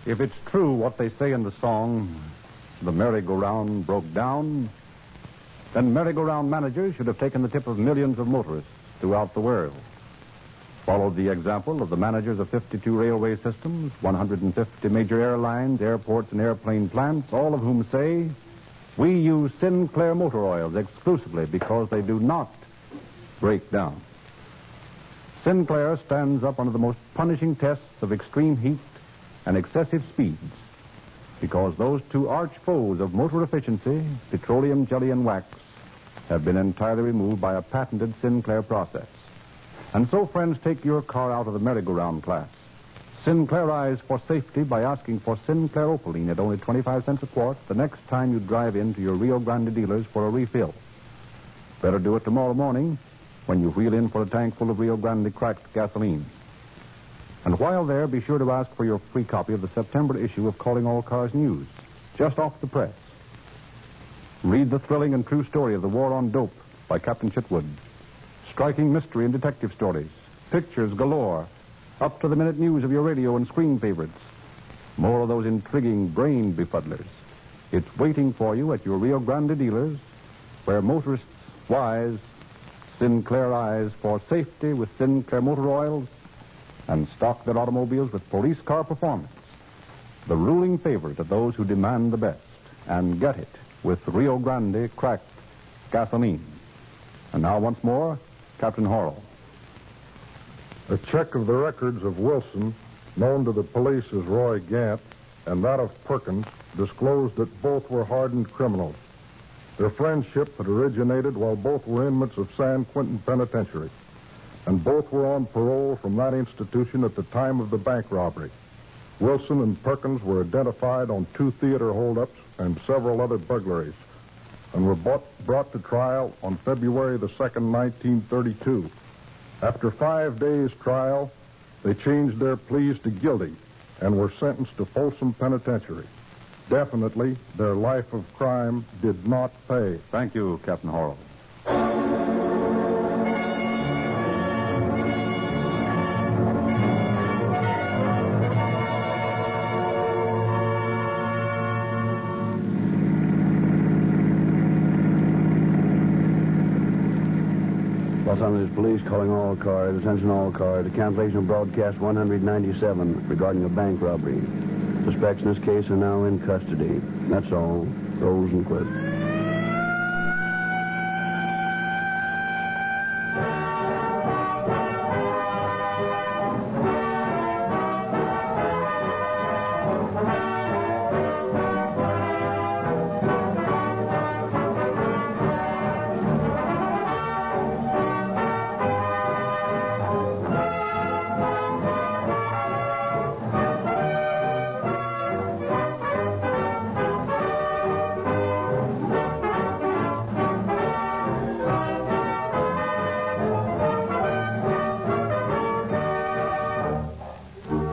[SPEAKER 16] If it's true what they say in the song, the merry-go-round broke down, then merry-go-round managers should have taken the tip of millions of motorists throughout the world. Followed the example of the managers of 52 railway systems, 150 major airlines, airports, and airplane plants, all of whom say, we use Sinclair motor oils exclusively because they do not break down. Sinclair stands up under the most punishing tests of extreme heat and excessive speeds, because those two arch foes of motor efficiency, petroleum jelly and wax, have been entirely removed by a patented Sinclair process. And so, friends, take your car out of the merry-go-round class. Sinclairize for safety by asking for Sinclair Opaline at only 25 cents a quart the next time you drive into your Rio Grande dealers for a refill. Better do it tomorrow morning when you wheel in for a tank full of Rio Grande cracked gasoline. And while there, be sure to ask for your free copy of the September issue of Calling All Cars News, just off the press. Read the thrilling and true story of the war on dope by Captain Chitwood. Striking mystery and detective stories, pictures galore, up-to-the-minute news of your radio and screen favorites. More of those intriguing brain befuddlers. It's waiting for you at your Rio Grande dealers, where motorists wise Sinclairize for safety with Sinclair motor oils and stock their automobiles with police car performance, the ruling favorite of those who demand the best, and get it with Rio Grande cracked gasoline. And now, once more, Captain Horrell.
[SPEAKER 15] A check of the records of Wilson, known to the police as Roy Gant, and that of Perkins, disclosed that both were hardened criminals. Their friendship had originated while both were inmates of San Quentin Penitentiary, and both were on parole from that institution at the time of the bank robbery. Wilson and Perkins were identified on 2 theater holdups and several other burglaries, and were brought to trial on February the 2nd, 1932. After 5 days' trial, they changed their pleas to guilty and were sentenced to Folsom Penitentiary. Definitely, their life of crime did not pay.
[SPEAKER 16] Thank you, Captain Horrell.
[SPEAKER 9] Los Angeles Police calling all cars. Attention all cars. The cancellation of broadcast 197 regarding a bank robbery. Suspects in this case are now in custody. That's all. Rosenquist.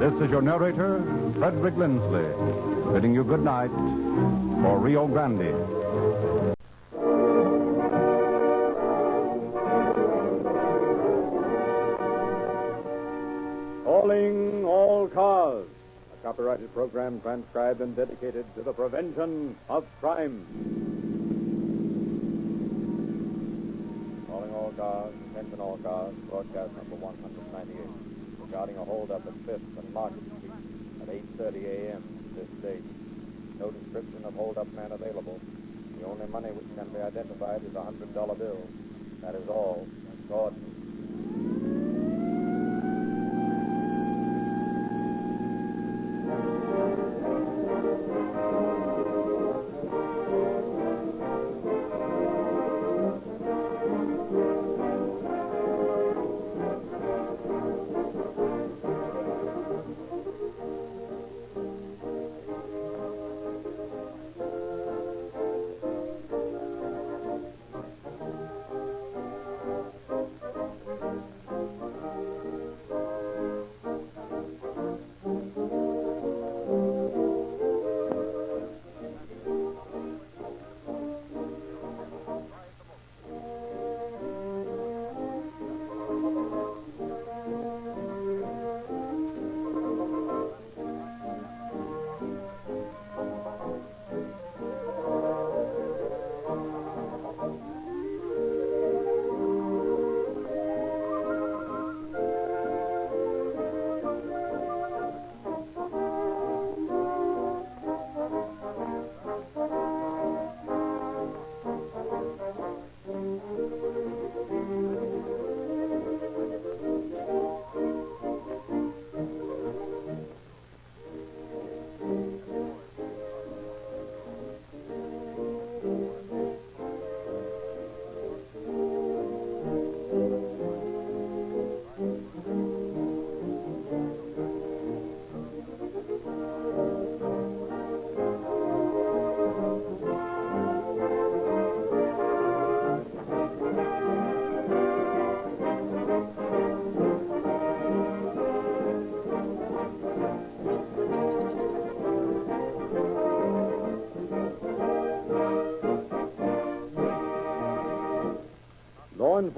[SPEAKER 16] This is your narrator, Frederick Lindsley, bidding you good night for Rio Grande.
[SPEAKER 17] Calling all cars. A copyrighted program transcribed and dedicated to the prevention of crime. Calling all cars, attention all cars, broadcast number 198. Regarding a holdup at 5th and Market Street at 8:30 a.m. this date. No description of holdup man available. The only money which can be identified is a $100 bill. That is all. Gordon.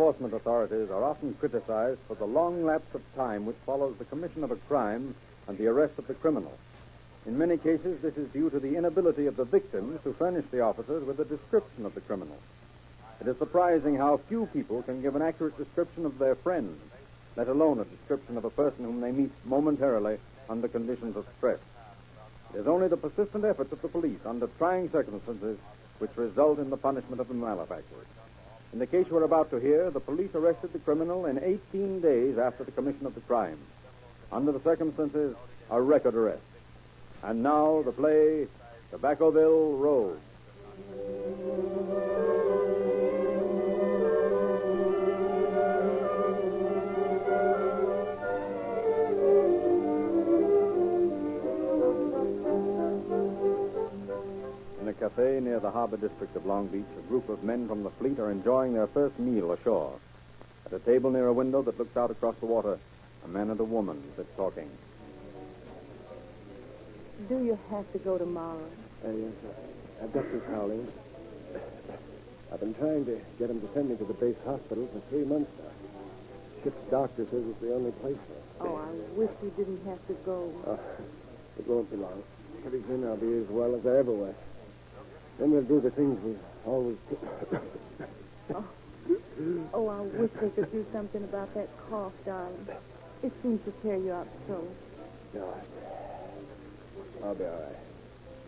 [SPEAKER 6] enforcement authorities are often criticized for the long lapse of time which follows the commission of a crime and the arrest of the criminal. In many cases, this is due to the inability of the victims to furnish the officers with a description of the criminal. It is surprising how few people can give an accurate description of their friends, let alone a description of a person whom they meet momentarily under conditions of stress. It is only the persistent efforts of the police under trying circumstances which result in the punishment of the malefactors. In the case we're about to hear, the police arrested the criminal in 18 days after the commission of the crime. Under the circumstances, a record arrest. And now the play, Tobaccoville Road. In a cafe near the harbor district of Long Beach, a group of men from the fleet are enjoying their first meal ashore. At a table near a window that looks out across the water, a man and a woman sit talking.
[SPEAKER 8] Do you have to go tomorrow?
[SPEAKER 21] Yes, I've got to, Colleen. I've been trying to get him to send me to the base hospital for 3 months now. Ship's doctor says it's the only place for him.
[SPEAKER 8] Oh, I wish you didn't have to go.
[SPEAKER 21] It won't be long. Pretty soon I'll be as well as I ever was. Then we'll do the things we always do.
[SPEAKER 8] Oh, I wish they could do something about that cough, darling. It seems to tear you up so.
[SPEAKER 21] No, I'll be all right.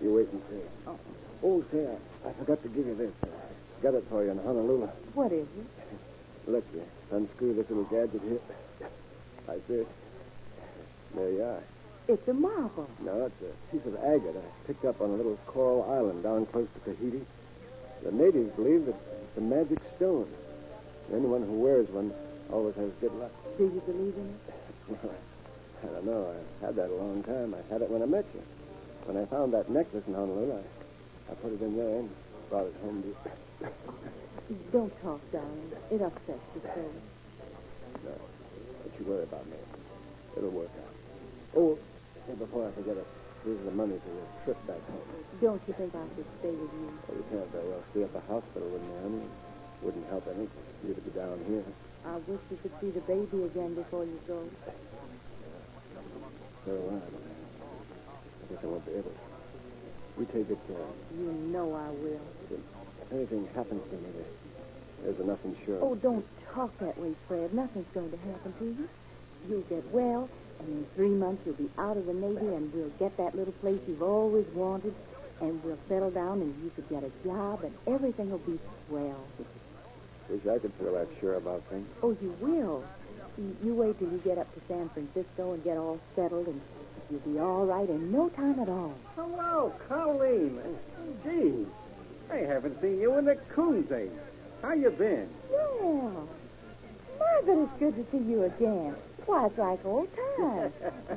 [SPEAKER 21] You wait and see. Oh, say, I forgot to give you this. I got it for you in Honolulu.
[SPEAKER 8] What is it?
[SPEAKER 21] Look, you unscrew this little gadget here. Like this. There you are.
[SPEAKER 8] It's a marble.
[SPEAKER 21] No, it's a piece of agate I picked up on a little coral island down close to Tahiti. The natives believe that it's a magic stone. Anyone who wears one always has good luck.
[SPEAKER 8] Do you believe in it?
[SPEAKER 21] Well, I don't know. I had that a long time. I had it when I met you. When I found that necklace in Honolulu, I put it in there and brought it home to you.
[SPEAKER 8] Don't talk, darling. It upsets you so.
[SPEAKER 21] No, don't you worry about me. It'll work out. Oh, hey, before I forget it, here's the money for your trip back home.
[SPEAKER 8] Don't you think I should stay with you?
[SPEAKER 21] Well, you can't very well stay at the hospital with me, honey. It wouldn't help any for you to be down here.
[SPEAKER 8] I wish you could see the baby again before you go.
[SPEAKER 21] So do I. I guess I won't be able to. You take good care.
[SPEAKER 8] You know I will.
[SPEAKER 21] If anything happens to me, there's enough insurance.
[SPEAKER 8] Oh, don't talk that way, Fred. Nothing's going to happen to you. You'll get well, and in 3 months you'll be out of the Navy, and we'll get that little place you've always wanted, and we'll settle down, and you could get a job, and everything will be swell.
[SPEAKER 21] Wish I could feel that sure about things.
[SPEAKER 8] Oh, you will. You wait till you get up to San Francisco and get all settled, and you'll be all right in no time at all.
[SPEAKER 22] Hello, Colleen. Gee, I haven't seen you in the coon's age. How you been?
[SPEAKER 8] Well, my, but it's good to see you again. Why, it's like old times.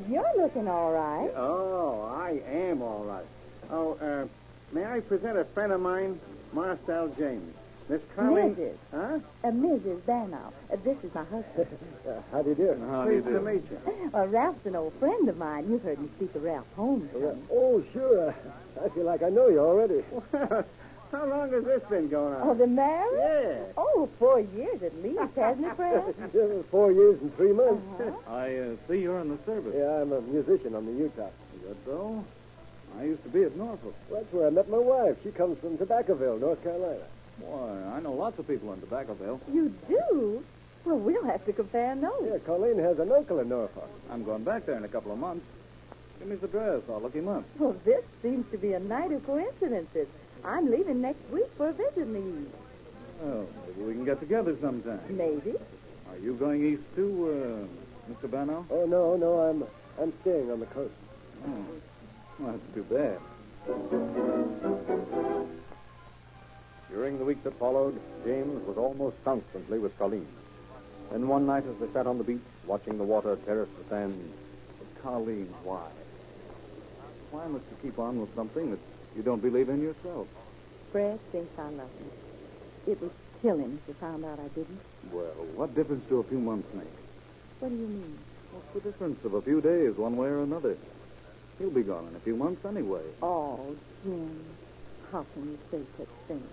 [SPEAKER 8] You're looking all right.
[SPEAKER 22] Oh, I am all right. Oh, may I present a friend of mine, Marcel James? Miss Colleen...
[SPEAKER 8] Mrs.
[SPEAKER 22] Huh?
[SPEAKER 8] Mrs. Bannow. This is my husband.
[SPEAKER 21] How do you do?
[SPEAKER 22] Pleased to meet you.
[SPEAKER 8] Ralph's an old friend of mine. You've heard me speak of Ralph Holmes.
[SPEAKER 21] Oh, sure. I feel like I know you already.
[SPEAKER 22] How long has this been going on?
[SPEAKER 8] Oh, the marriage?
[SPEAKER 22] Yeah.
[SPEAKER 8] Oh, 4 years at least, hasn't it, Fred?
[SPEAKER 21] 4 years and 3 months.
[SPEAKER 6] I see you're in the service.
[SPEAKER 21] Yeah, I'm a musician on the Utah.
[SPEAKER 6] Good, though. I used to be at Norfolk.
[SPEAKER 21] Well, that's where I met my wife. She comes from Tobaccoville, North Carolina.
[SPEAKER 6] Why, I know lots of people in Tobaccoville.
[SPEAKER 8] You do? Well, we'll have to compare notes.
[SPEAKER 21] Yeah, Colleen has an uncle in Norfolk.
[SPEAKER 6] I'm going back there in a couple of months. Give me his address. I'll look him up.
[SPEAKER 8] Well, this seems to be a night of coincidences. I'm leaving next week for a visit leave.
[SPEAKER 6] Well, maybe we can get together sometime.
[SPEAKER 8] Maybe.
[SPEAKER 6] Are you going east too, Mr. Bannow?
[SPEAKER 21] Oh, no, I'm staying on the coast.
[SPEAKER 6] Oh, well, that's too bad.
[SPEAKER 22] During the week that followed, James was almost constantly with Colleen. Then one night as they sat on the beach, watching the water terrace the sand,
[SPEAKER 6] Colleen, why? Why must you keep on with something that you don't believe in yourself?
[SPEAKER 8] Fred thinks I love him. It would kill him if he found out I didn't.
[SPEAKER 6] Well, what difference do a few months make?
[SPEAKER 8] What do you mean?
[SPEAKER 6] What's the difference of a few days, one way or another? He'll be gone in a few months anyway.
[SPEAKER 8] Oh, Jim, how can you say such things?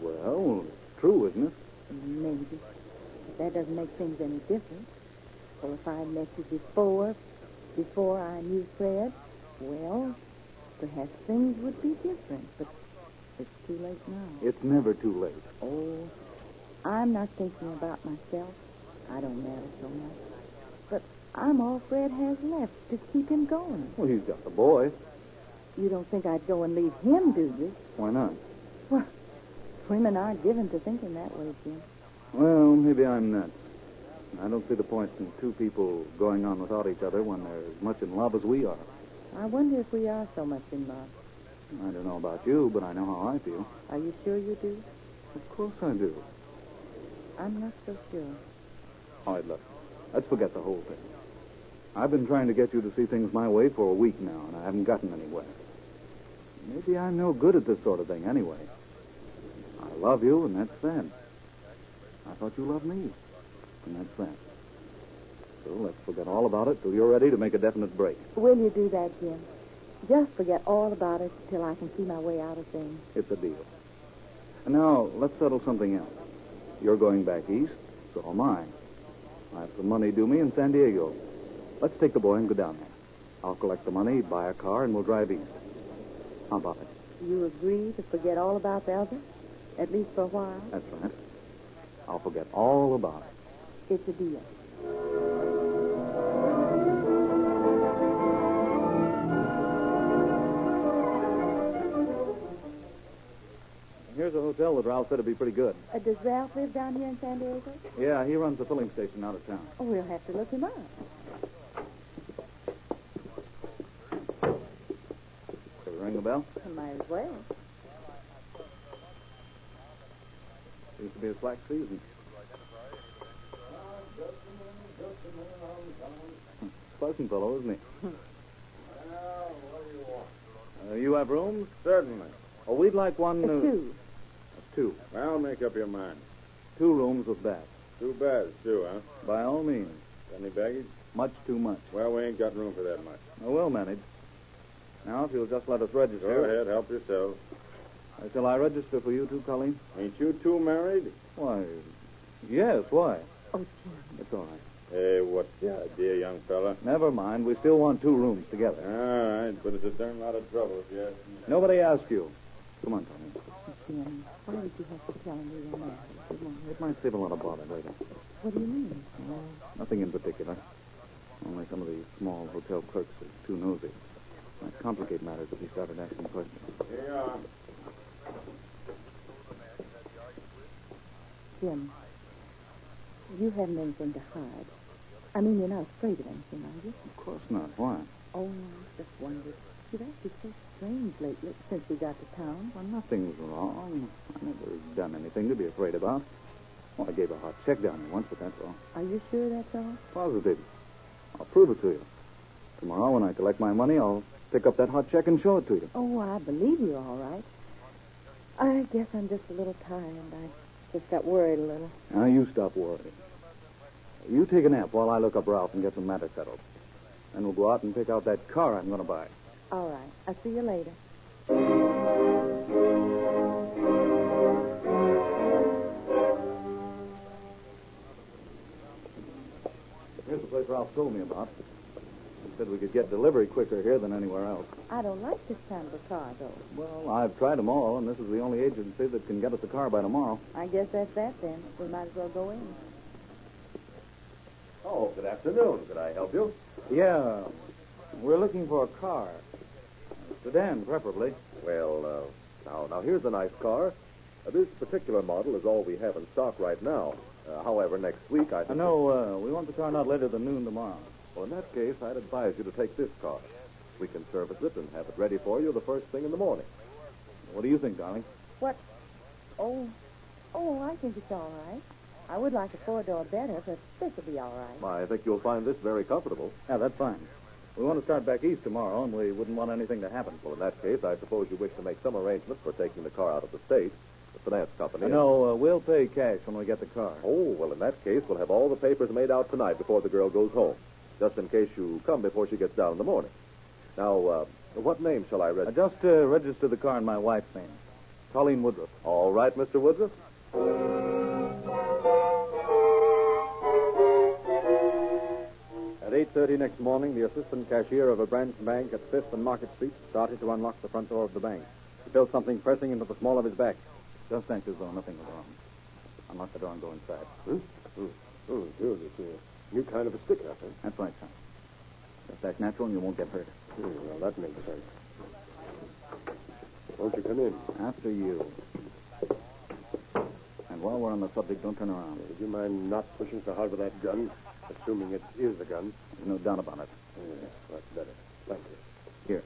[SPEAKER 6] Well, it's true, isn't it?
[SPEAKER 8] Maybe. that doesn't make things any different. Well, if I'd met you before I knew Fred, well, perhaps things would be different, but it's too late now.
[SPEAKER 6] It's never too late.
[SPEAKER 8] Oh, I'm not thinking about myself. I don't matter so much. But I'm all Fred has left to keep him going.
[SPEAKER 6] Well, he's got the boy.
[SPEAKER 8] You don't think I'd go and leave him, do you?
[SPEAKER 6] Why not?
[SPEAKER 8] Well, women aren't given to thinking that way, Jim.
[SPEAKER 6] Well, maybe I'm nuts. I don't see the point in two people going on without each other when they're as much in love as we are.
[SPEAKER 8] I wonder if we are so much in love.
[SPEAKER 6] I don't know about you, but I know how I feel.
[SPEAKER 8] Are you sure you do?
[SPEAKER 6] Of course I do.
[SPEAKER 8] I'm not so sure.
[SPEAKER 6] All right, look. Let's forget the whole thing. I've been trying to get you to see things my way for a week now, and I haven't gotten anywhere. Maybe I'm no good at this sort of thing anyway. I love you, and that's that. I thought you loved me, and that's that. So let's forget all about it till you're ready to make a definite break.
[SPEAKER 8] Will you do that, Jim? Just forget all about it till I can see my way out of things.
[SPEAKER 6] It's a deal. And now, let's settle something else. You're going back east, so am I. I have some money due me in San Diego. Let's take the boy and go down there. I'll collect the money, buy a car, and we'll drive east. How about it?
[SPEAKER 8] You agree to forget all about the other? At least for a while?
[SPEAKER 6] That's right. I'll forget all about it.
[SPEAKER 8] It's a deal.
[SPEAKER 6] Here's a hotel that Ralph said would be pretty good.
[SPEAKER 8] Does Ralph live down here in San Diego?
[SPEAKER 6] Yeah, he runs a filling station out of town.
[SPEAKER 8] Oh, we'll have to look him up.
[SPEAKER 6] Shall we ring the bell?
[SPEAKER 8] Might as well.
[SPEAKER 6] Seems to be a slack season. Pleasant fellow, isn't he?
[SPEAKER 5] What do you want?
[SPEAKER 6] You have rooms?
[SPEAKER 5] Certainly.
[SPEAKER 6] Oh, we'd like one...
[SPEAKER 8] two.
[SPEAKER 6] Two.
[SPEAKER 5] Well, make up your mind.
[SPEAKER 6] 2 rooms with baths.
[SPEAKER 5] 2 beds, too, huh?
[SPEAKER 6] By all means.
[SPEAKER 5] Got any baggage?
[SPEAKER 6] Much too much.
[SPEAKER 5] Well, we ain't got room for that much.
[SPEAKER 6] Oh, we'll manage. Now, if you'll just let us register...
[SPEAKER 5] Go ahead, help yourself.
[SPEAKER 6] Shall I register for you too, Colleen?
[SPEAKER 5] Ain't you two married?
[SPEAKER 6] Why, yes, why?
[SPEAKER 8] Oh, Jim.
[SPEAKER 6] It's all right.
[SPEAKER 5] Hey, what's the idea, young fella?
[SPEAKER 6] Never mind. We still want 2 rooms together.
[SPEAKER 5] All right, but it's a darn lot of trouble if you ask me.
[SPEAKER 6] Nobody asked you. Come on, Colleen.
[SPEAKER 8] Jim, why did you have to tell him we were married?
[SPEAKER 6] It might save a lot of bother later.
[SPEAKER 8] What do you mean?
[SPEAKER 6] Nothing in particular. Only some of the small hotel clerks are too nosy. Might complicate matters if he started asking questions.
[SPEAKER 5] Here you are.
[SPEAKER 8] Jim, you haven't anything to hide. I mean, you're not afraid of anything, are you?
[SPEAKER 6] Of course not. Why?
[SPEAKER 8] Oh, I just wondered. You've acted so strange lately since we got to town.
[SPEAKER 6] Well, nothing's wrong. I never done anything to be afraid about. Well, I gave a hot check down there once, but that's all.
[SPEAKER 8] Are you sure that's all?
[SPEAKER 6] Positive. I'll prove it to you. Tomorrow, when I collect my money, I'll pick up that hot check and show it to you.
[SPEAKER 8] Oh, I believe you all right. I guess I'm just a little tired. I just got worried a little.
[SPEAKER 6] Now, you stop worrying. You take a nap while I look up Ralph and get some matter settled. Then we'll go out and pick out that car I'm going to buy.
[SPEAKER 8] All right. I'll see you later.
[SPEAKER 6] Here's the place Ralph told me about. He said we could get delivery quicker here than anywhere else.
[SPEAKER 8] I don't like this kind of a car, though.
[SPEAKER 6] Well, I've tried them all, and this is the only agency that can get us a car by tomorrow.
[SPEAKER 8] I guess that's that, then. We might as well go in.
[SPEAKER 1] Oh, good afternoon. Could I help you?
[SPEAKER 6] Yeah. We're looking for a car. A sedan, preferably.
[SPEAKER 1] Well, now, here's a nice car. This particular model is all we have in stock right now. However, next week I think...
[SPEAKER 6] No, we want the car not later than noon tomorrow.
[SPEAKER 1] Well, in that case, I'd advise you to take this car. We can service it and have it ready for you the first thing in the morning.
[SPEAKER 6] What do you think, darling?
[SPEAKER 8] What? Oh, I think it's all right. I would like a 4-door better, but this will be all right.
[SPEAKER 1] I think you'll find this very comfortable.
[SPEAKER 6] Yeah, that's fine. We want to start back east tomorrow, and we wouldn't want anything to happen.
[SPEAKER 1] Well, in that case, I suppose you wish to make some arrangements for taking the car out of the state. The finance company...
[SPEAKER 6] No, we'll pay cash when we get the car.
[SPEAKER 1] Oh, well, in that case, we'll have all the papers made out tonight before the girl goes home, just in case you come before she gets down in the morning. Now, what name shall I register?
[SPEAKER 6] Just register the car in my wife's name. Colleen Woodruff.
[SPEAKER 1] All right, Mr. Woodruff.
[SPEAKER 22] 8:30 next morning, the assistant cashier of a branch bank at 5th and Market Street started to unlock the front door of the bank. He felt something pressing into the small of his back.
[SPEAKER 16] Just act as though nothing was wrong. Unlock the door and go inside.
[SPEAKER 21] Oh, sure. It's a new kind of a stick up, huh?
[SPEAKER 16] That's right, son. Just act natural and you won't get hurt.
[SPEAKER 21] Well, that makes sense. Won't you come in?
[SPEAKER 16] After you. And while we're on the subject, don't turn around.
[SPEAKER 21] Would you mind not pushing so hard with that gun? Assuming it is a gun.
[SPEAKER 16] There's no doubt about it.
[SPEAKER 21] Yes, that's better. Thank you.
[SPEAKER 16] Here.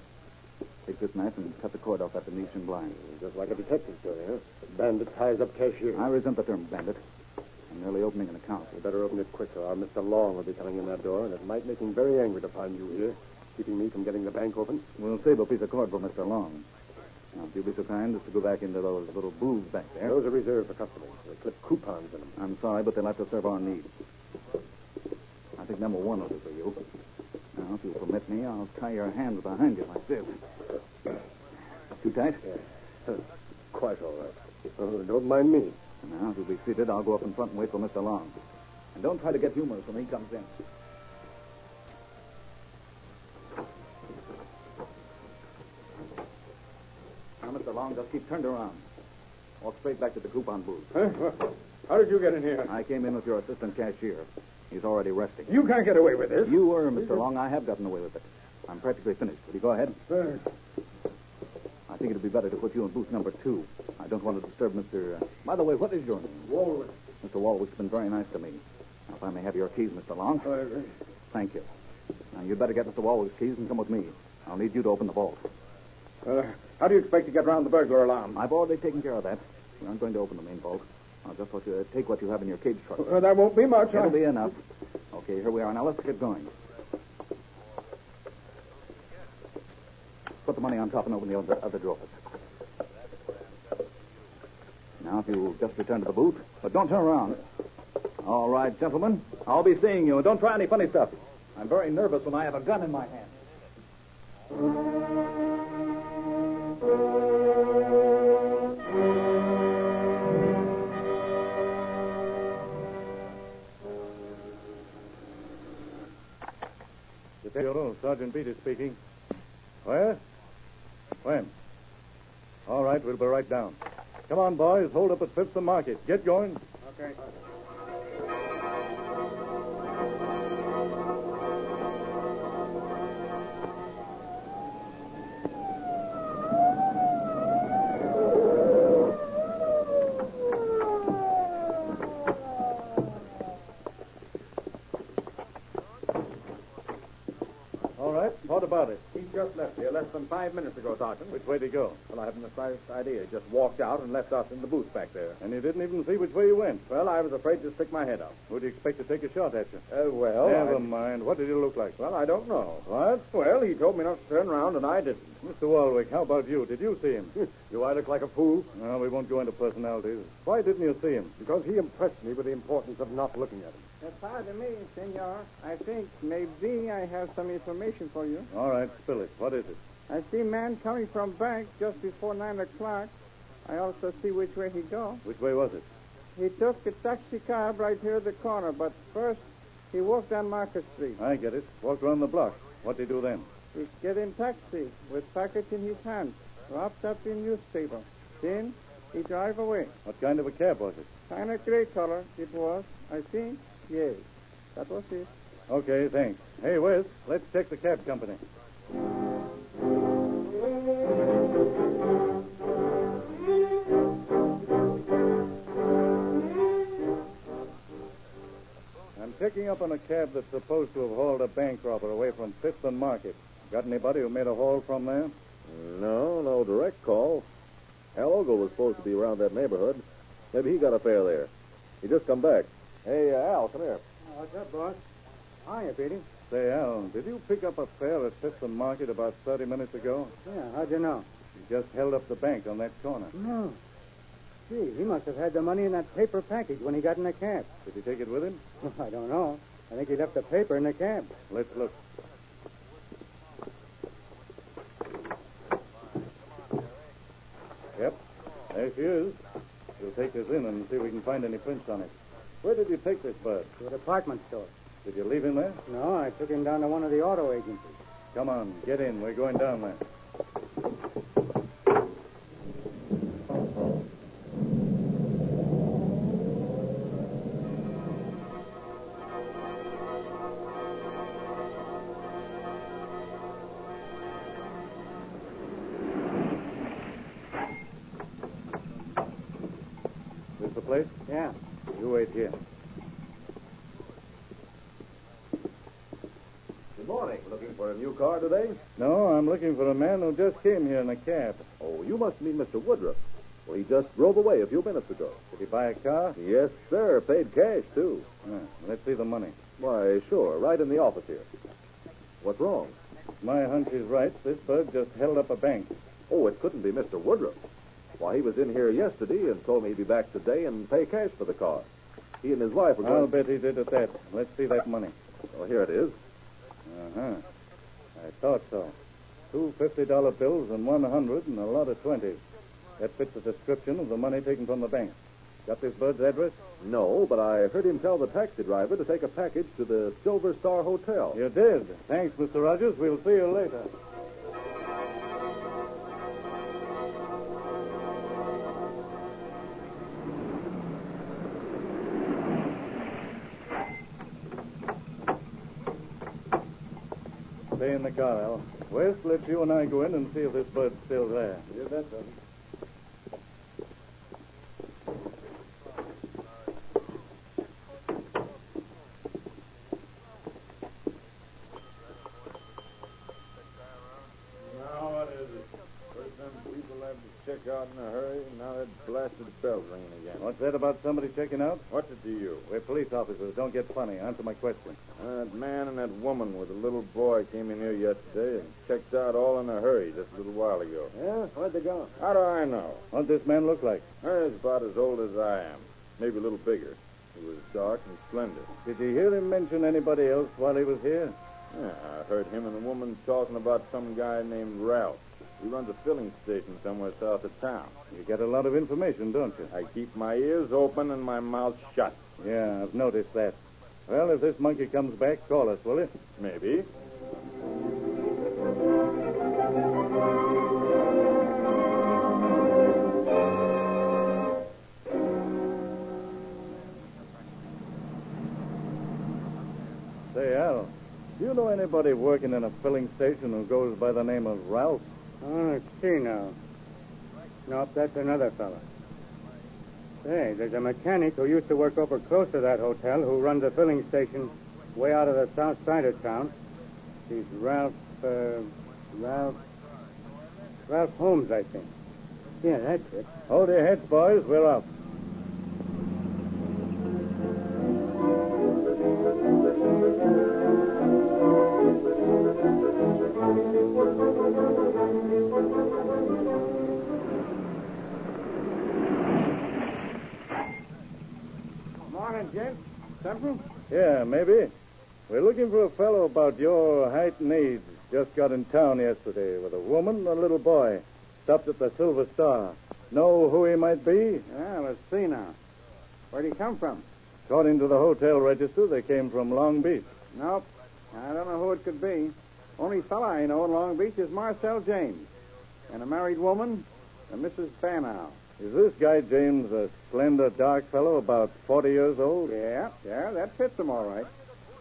[SPEAKER 16] Take this knife and cut the cord off that Venetian blind.
[SPEAKER 21] Just like a detective story, huh? A bandit ties up cashier.
[SPEAKER 16] I resent the term bandit. I'm merely opening an account.
[SPEAKER 21] You better open it quick, or Mr. Long will be coming in that door, and it might make him very angry to find you here, keeping me from getting the bank open.
[SPEAKER 16] We'll save a piece of cord for Mr. Long. Now, if you'll be so kind as to go back into those little booths back there.
[SPEAKER 21] Those are reserved for customers. They clip coupons in them.
[SPEAKER 16] I'm sorry, but they'll have to serve our needs. I think number one will do for you. Now, if you'll permit me, I'll tie your hands behind you like this. Too tight?
[SPEAKER 21] Yeah. Quite all right. Oh, don't mind me.
[SPEAKER 16] Now, if you'll be seated, I'll go up in front and wait for Mr. Long. And don't try to get humorous when he comes in. Now, Mr. Long, just keep turned around. Walk straight back to the coupon booth.
[SPEAKER 20] Huh? How did you get in here?
[SPEAKER 16] I came in with your assistant cashier. He's already resting.
[SPEAKER 20] You can't get away with this.
[SPEAKER 16] You were, Mr. Long. I have gotten away with it. I'm practically finished. Will you go ahead?
[SPEAKER 20] Thanks.
[SPEAKER 16] I think it'd be better to put you in booth number 2. I don't want to disturb Mr. By the way, what is your name?
[SPEAKER 20] Walwick.
[SPEAKER 16] Mr. Walwick's been very nice to me. Now, if I may have your keys, Mr. Long. Thank you. Now, you'd better get Mr. Walwick's keys and come with me. I'll need you to open the vault.
[SPEAKER 20] How do you expect to get around the burglar alarm?
[SPEAKER 16] I've already taken care of that. We aren't going to open the main vault. I'll just let you take what you have in your cage truck.
[SPEAKER 20] That won't be much.
[SPEAKER 16] It'll be enough. Okay, here we are. Now, let's get going. Put the money on top and open the other drawers. Now, if you'll just return to the booth, but don't turn around. All right, gentlemen. I'll be seeing you. Don't try any funny stuff. I'm very nervous when I have a gun in my hand.
[SPEAKER 2] Sergeant Beatty speaking. Where? When? All right, we'll be right down. Come on, boys. Hold up at 5th and Market. Get going.
[SPEAKER 7] Okay.
[SPEAKER 2] What about it?
[SPEAKER 6] He just left here less than 5 minutes ago, Sergeant.
[SPEAKER 2] Which way did he go?
[SPEAKER 6] Well, I haven't the slightest idea. He just walked out and left us in the booth back there.
[SPEAKER 2] And you didn't even see which way he went?
[SPEAKER 6] Well, I was afraid to stick my head out.
[SPEAKER 2] Who'd you expect to take a shot at you?
[SPEAKER 6] Never
[SPEAKER 2] mind. What did he look like?
[SPEAKER 6] Well, I don't know.
[SPEAKER 2] What?
[SPEAKER 6] Well, he told me not to turn around, and I didn't.
[SPEAKER 2] Mr. Walwick, how about you? Did you see him?
[SPEAKER 6] Do I look like a fool?
[SPEAKER 2] No, we won't go into personalities. Why didn't you see him?
[SPEAKER 7] Because he impressed me with the importance of not looking at him.
[SPEAKER 3] Pardon me, senor. I think maybe I have some information for you.
[SPEAKER 2] All right, spill it. What is it?
[SPEAKER 3] I see a man coming from bank just before 9 o'clock. I also see which way he go.
[SPEAKER 2] Which way was it?
[SPEAKER 3] He took a taxi cab right here at the corner, but first he walked down Market Street.
[SPEAKER 2] I get it. Walked around the block. What did he do then?
[SPEAKER 3] He get in taxi with package in his hand, wrapped up in newspaper. Then he drive away.
[SPEAKER 2] What kind of a cab was it?
[SPEAKER 3] Kind of gray color it was, I think. Yes, that was it.
[SPEAKER 2] Okay, thanks. Hey, Wes, let's check the cab company. I'm picking up on a cab that's supposed to have hauled a bank robber away from 5th and Market. Got anybody who made a haul from there?
[SPEAKER 1] No direct call. Al Ogle was supposed to be around that neighborhood. Maybe he got a fare there. He just come back. Hey, Al, come here.
[SPEAKER 7] What's up, boss? Hiya, Petey.
[SPEAKER 2] Say, Al, did you pick up a fare at 5th and Market about 30 minutes ago?
[SPEAKER 7] Yeah, how'd you know?
[SPEAKER 2] You just held up the bank on that corner.
[SPEAKER 7] No. Gee, he must have had the money in that paper package when he got in the cab.
[SPEAKER 2] Did he take it with him?
[SPEAKER 7] I don't know. I think he left the paper in the cab.
[SPEAKER 2] Let's look. Yep, there she is. We'll take this in and see if we can find any prints on it. Where did you take this bird?
[SPEAKER 7] To a department store.
[SPEAKER 2] Did you leave him there?
[SPEAKER 21] No, I took him down to one of the auto agencies.
[SPEAKER 2] Come on, get in. We're going down there. This the place?
[SPEAKER 21] Yeah.
[SPEAKER 2] You wait here.
[SPEAKER 1] Good morning. Looking for a new car today?
[SPEAKER 2] No, I'm looking for a man who just came here in a cab.
[SPEAKER 1] Oh, you must mean Mr. Woodruff. Well, he just drove away a few minutes ago.
[SPEAKER 2] Did he buy a car?
[SPEAKER 1] Yes, sir. Paid cash, too.
[SPEAKER 2] Let's see the money.
[SPEAKER 1] Why, sure. Right in the office here. What's wrong?
[SPEAKER 2] My hunch is right. This bird just held up a bank.
[SPEAKER 1] Oh, it couldn't be Mr. Woodruff. Why, he was in here yesterday and told me he'd be back today and pay cash for the car. He and his wife were going...
[SPEAKER 2] I'll bet he did at that. Let's see that money.
[SPEAKER 1] Well, here it is.
[SPEAKER 2] Uh-huh. I thought so. 2 $50 bills and 100 and a lot of 20s. That fits the description of the money taken from the bank. Got this bird's address?
[SPEAKER 1] No, but I heard him tell the taxi driver to take a package to the Silver Star Hotel.
[SPEAKER 2] You did. Thanks, Mr. Rogers. We'll see you later. Stay in the car, Al. West, let you and I go in and see if this bird's still there.
[SPEAKER 21] You bet, Doug.
[SPEAKER 13] Now, what is it? First them people have to check out in a hurry, and now that blasted bell's ringing again.
[SPEAKER 2] What's that about somebody checking out?
[SPEAKER 13] What's it to you?
[SPEAKER 2] We're police officers. Don't get funny. Answer my question.
[SPEAKER 13] That man and that woman with a little boy came in here yesterday and checked out all in a hurry just a little while ago.
[SPEAKER 21] Yeah? Where'd they go?
[SPEAKER 13] How do I know?
[SPEAKER 2] What'd this man look like?
[SPEAKER 13] He's about as old as I am. Maybe a little bigger. He was dark and slender.
[SPEAKER 2] Did you hear him mention anybody else while he was here?
[SPEAKER 13] Yeah, I heard him and the woman talking about some guy named Ralph. He runs a filling station somewhere south of town.
[SPEAKER 2] You get a lot of information, don't you?
[SPEAKER 13] I keep my ears open and my mouth shut.
[SPEAKER 2] Yeah, I've noticed that. Well, if this monkey comes back, call us, will you?
[SPEAKER 13] Maybe.
[SPEAKER 2] Say, Al, do you know anybody working in a filling station who goes by the name of Ralph?
[SPEAKER 21] Oh, let's see now. Nope, that's another fella. Say, there's a mechanic who used to work over close to that hotel who runs a filling station way out of the south side of town. He's Ralph Holmes, I think. Yeah, that's it.
[SPEAKER 2] Hold your heads, boys. We're off.
[SPEAKER 21] Morning, gents. Something?
[SPEAKER 2] Yeah, maybe. We're looking for a fellow about your height and age. Just got in town yesterday with a woman and a little boy. Stopped at the Silver Star. Know who he might be?
[SPEAKER 21] Yeah, let's see now. Where'd he come from?
[SPEAKER 2] According to the hotel register, they came from Long Beach.
[SPEAKER 21] Nope. I don't know who it could be. Only fella I know in Long Beach is Marcel James. And a married woman, a Mrs. Bannow.
[SPEAKER 2] Is this guy James a slender, dark fellow about 40 years old?
[SPEAKER 21] Yeah, that fits him all right.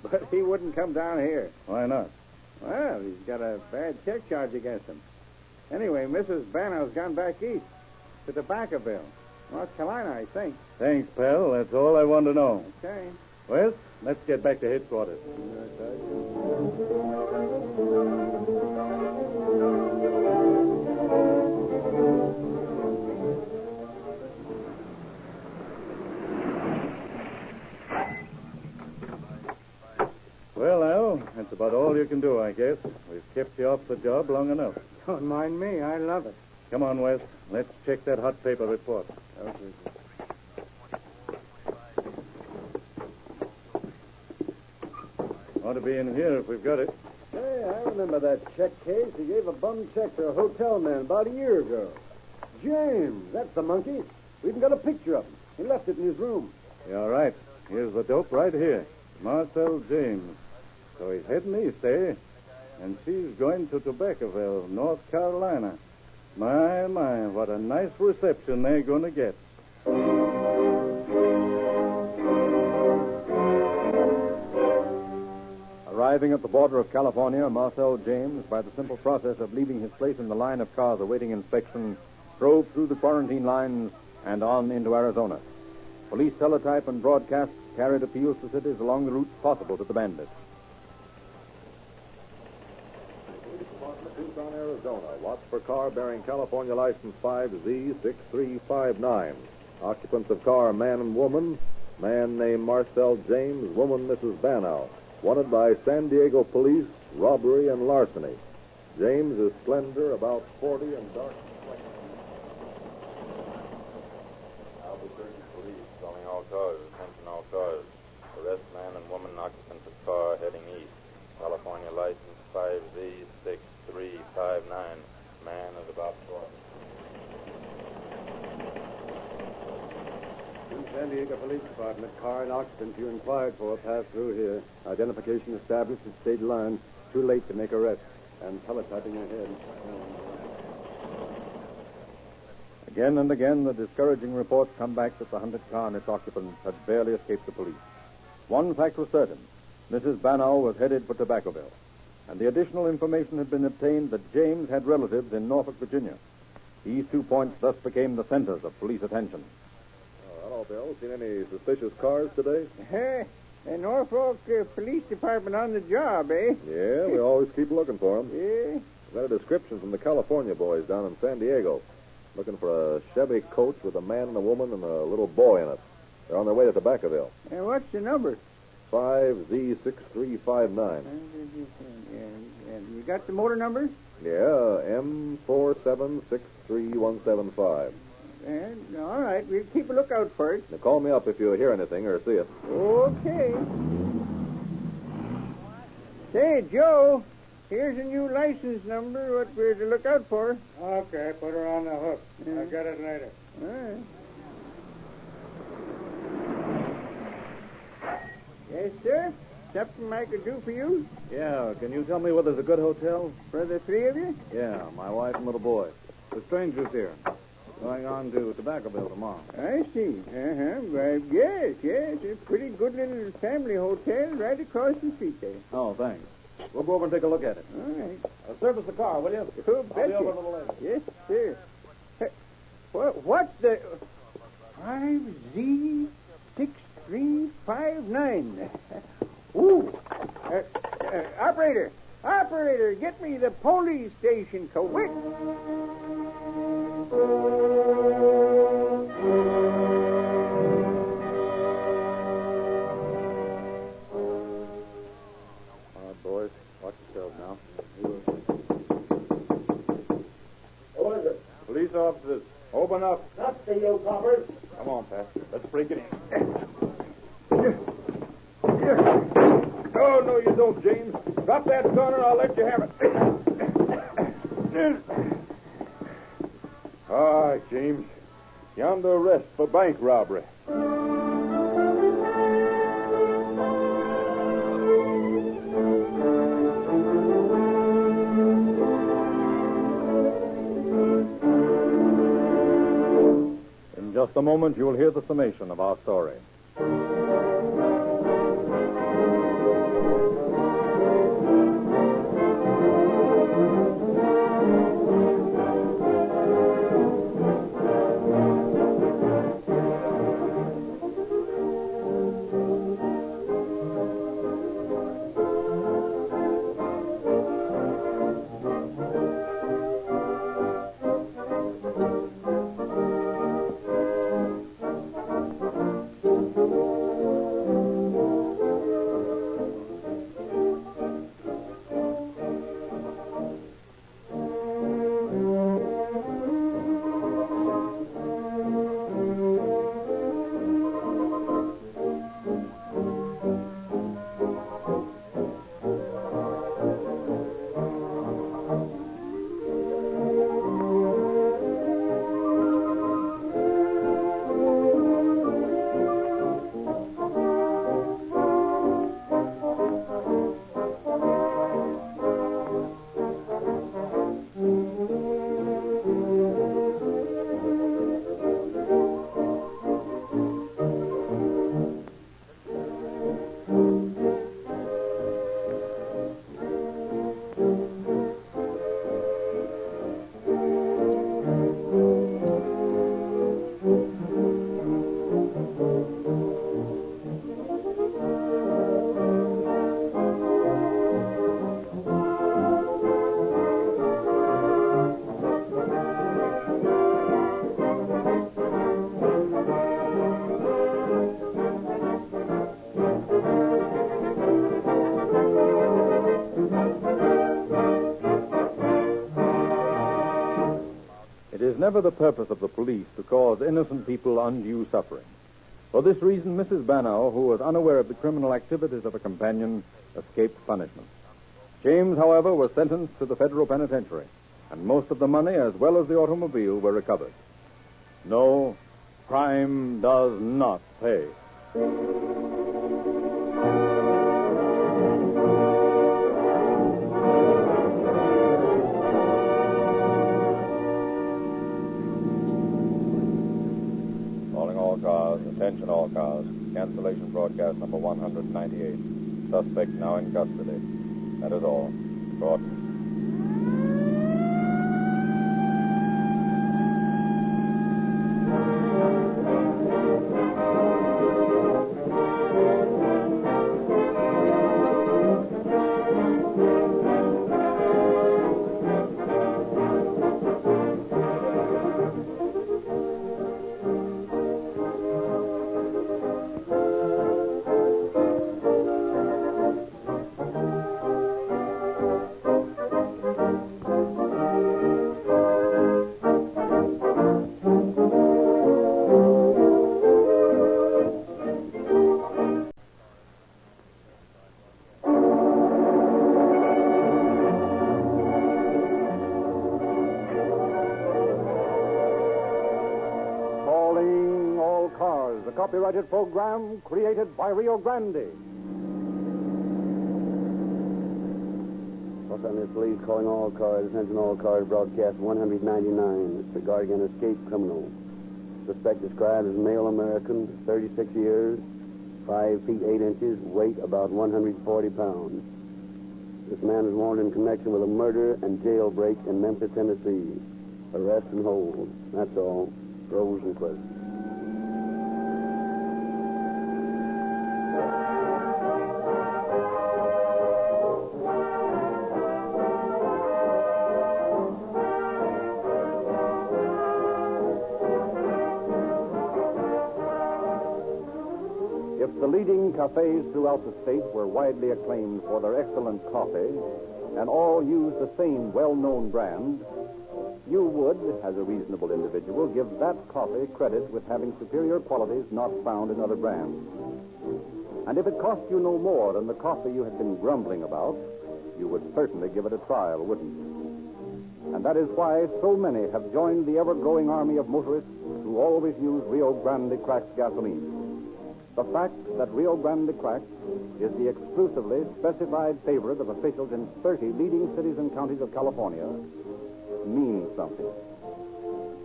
[SPEAKER 21] But he wouldn't come down here.
[SPEAKER 2] Why not?
[SPEAKER 21] Well, he's got a bad check charge against him. Anyway, Mrs. Bannow's gone back east to Tobaccoville, North Carolina, I think.
[SPEAKER 2] Thanks, pal. That's all I want to know.
[SPEAKER 21] Okay.
[SPEAKER 2] Well, let's get back to headquarters. Well, Al, that's about all you can do, I guess. We've kept you off the job long enough.
[SPEAKER 21] Don't mind me. I love it.
[SPEAKER 2] Come on, West. Let's check that hot paper report.
[SPEAKER 21] Okay.
[SPEAKER 2] Ought to be in here if we've got it.
[SPEAKER 21] Hey, I remember that check case. He gave a bum check to a hotel man about a year ago. James, that's the monkey. We even got a picture of him. He left it in his room.
[SPEAKER 2] Yeah, all right. Here's the dope right here. Marcel James. So he's heading east, eh? And she's going to Tobaccoville, North Carolina. My, what a nice reception they're going to get.
[SPEAKER 22] Arriving at the border of California, Marcel James, by the simple process of leaving his place in the line of cars awaiting inspection, drove through the quarantine lines and on into Arizona. Police teletype and broadcasts carried appeals to cities along the routes possible to the bandits.
[SPEAKER 1] Tucson, Arizona. Watch for car bearing California license 5Z6359. Occupants of car, man and woman. Man named Marcel James, woman Mrs. Banow. Wanted by San Diego police, robbery and larceny. James is slender, about 40 and dark.
[SPEAKER 4] Albuquerque police calling all cars. Attention all cars. Arrest man and woman occupants of car heading east. California license 5Z6359. Man is about 40.
[SPEAKER 22] San Diego Police Department. Car and occupant you inquired for passed through here. Identification established at state line. Too late to make arrest. And teletyping ahead. Again and again, the discouraging reports come back that the hunted car and its occupants had barely escaped the police. One fact was certain. Mrs. Banow was headed for Tobaccoville. And the additional information had been obtained that James had relatives in Norfolk, Virginia. These 2 points thus became the centers of police attention.
[SPEAKER 1] Hello, Bill. Seen any suspicious cars today?
[SPEAKER 3] The Norfolk Police Department on the job, eh?
[SPEAKER 1] Yeah, we always keep looking for them.
[SPEAKER 3] Yeah?
[SPEAKER 1] Got a description from the California boys down in San Diego. Looking for a Chevy coach with a man and a woman and a little boy in it. They're on their way to Tobaccoville.
[SPEAKER 3] And what's the number?
[SPEAKER 1] 5Z6359.
[SPEAKER 3] And you got the motor number?
[SPEAKER 1] Yeah, M4763175.
[SPEAKER 3] All right, we'll keep a lookout for it.
[SPEAKER 1] Now call me up if you hear anything or see it.
[SPEAKER 3] Okay. Say, Joe, here's a new license number, what we're to look out for.
[SPEAKER 21] Okay, put her on the hook. I'll get it later.
[SPEAKER 3] All right. Yes, sir? Something I could do for you?
[SPEAKER 22] Yeah, can you tell me where there's a good hotel?
[SPEAKER 3] For the three of you?
[SPEAKER 22] Yeah, my wife and little boy. The stranger's here. Going on to Tobaccoville tomorrow.
[SPEAKER 3] I see. Well, yes. A pretty good little family hotel right across the street there.
[SPEAKER 22] Oh, thanks. We'll go over and take a look at it.
[SPEAKER 3] All right.
[SPEAKER 22] Service the car, will you?
[SPEAKER 3] Oh,
[SPEAKER 22] I'll be
[SPEAKER 3] betcha.
[SPEAKER 22] over a little later.
[SPEAKER 3] Yes, sir. Hey, what's the 5Z6359? Ooh. Operator, get me the police station, quick.
[SPEAKER 22] All right, boys. Watch yourselves now.
[SPEAKER 7] Who is it?
[SPEAKER 22] Police officers, open up.
[SPEAKER 7] Not the you coppers.
[SPEAKER 22] Come on, Pastor. Let's break it in.
[SPEAKER 13] Oh, no, you don't, James. Drop that gun and I'll let you have it. All right, James. You're under arrest for bank robbery.
[SPEAKER 22] In just a moment, you'll hear the summation of our story. never the purpose of the police to cause innocent people undue suffering. For this reason, Mrs. Bannow, who was unaware of the criminal activities of a companion, escaped punishment. James, however, was sentenced to the federal penitentiary, and most of the money, as well as the automobile, were recovered. No, crime does not pay.
[SPEAKER 12] Attention all cars. Cancellation broadcast number 198. Suspect now in custody. That is all. Gordon.
[SPEAKER 6] Copyrighted program created by Rio Grande.
[SPEAKER 9] Los Angeles Police calling all cars. Attention all cars. Broadcast 199 regarding an escaped criminal. Suspect described as male American, 36 years, 5 feet 8 inches, weight about 140 pounds. This man is wanted in connection with a murder and jailbreak in Memphis, Tennessee. Arrest and hold. That's all. Rose and Quest.
[SPEAKER 6] The leading cafes throughout the state were widely acclaimed for their excellent coffee, and all used the same well-known brand. You would, as a reasonable individual, give that coffee credit with having superior qualities not found in other brands. And if it cost you no more than the coffee you had been grumbling about, you would certainly give it a trial, wouldn't you? And that is why so many have joined the ever-growing army of motorists who always use Rio Grande cracked gasoline. The fact that Rio Grande Cracked is the exclusively specified favorite of officials in 30 leading cities and counties of California means something.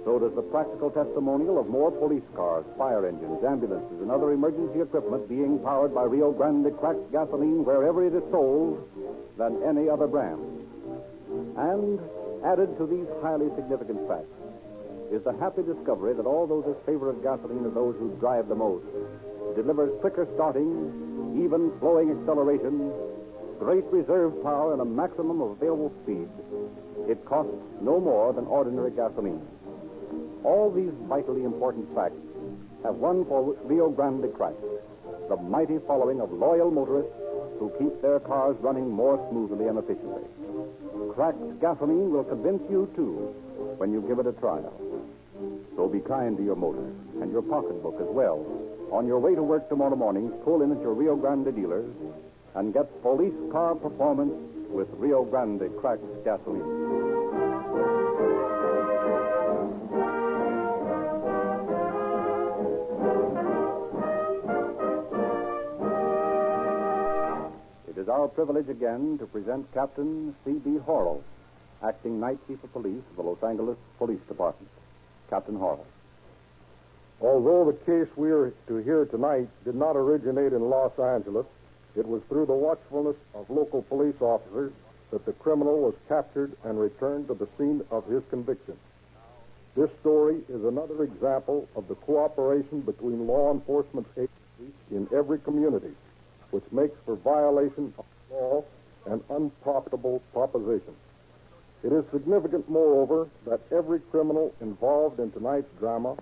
[SPEAKER 6] So does the practical testimonial of more police cars, fire engines, ambulances, and other emergency equipment being powered by Rio Grande Cracked gasoline wherever it is sold than any other brand. And added to these highly significant facts is the happy discovery that although this favorite gasoline of those who drive the most delivers quicker starting, even flowing acceleration, great reserve power, and a maximum of available speed, it costs no more than ordinary gasoline. All these vitally important facts have won for Rio Grande Cracked the mighty following of loyal motorists who keep their cars running more smoothly and efficiently. Cracked gasoline will convince you, too, when you give it a trial. So be kind to your motor and your pocketbook as well. On your way to work tomorrow morning, pull in at your Rio Grande dealer and get police car performance with Rio Grande cracked gasoline. It is our privilege again to present Captain C.B. Horrell, acting night chief of police of the Los Angeles Police Department. Captain Horrell.
[SPEAKER 15] Although the case we are to hear tonight did not originate in Los Angeles, it was through the watchfulness of local police officers that the criminal was captured and returned to the scene of his conviction. This story is another example of the cooperation between law enforcement agencies in every community, which makes for violation of law an unprofitable proposition. It is significant, moreover, that every criminal involved in tonight's drama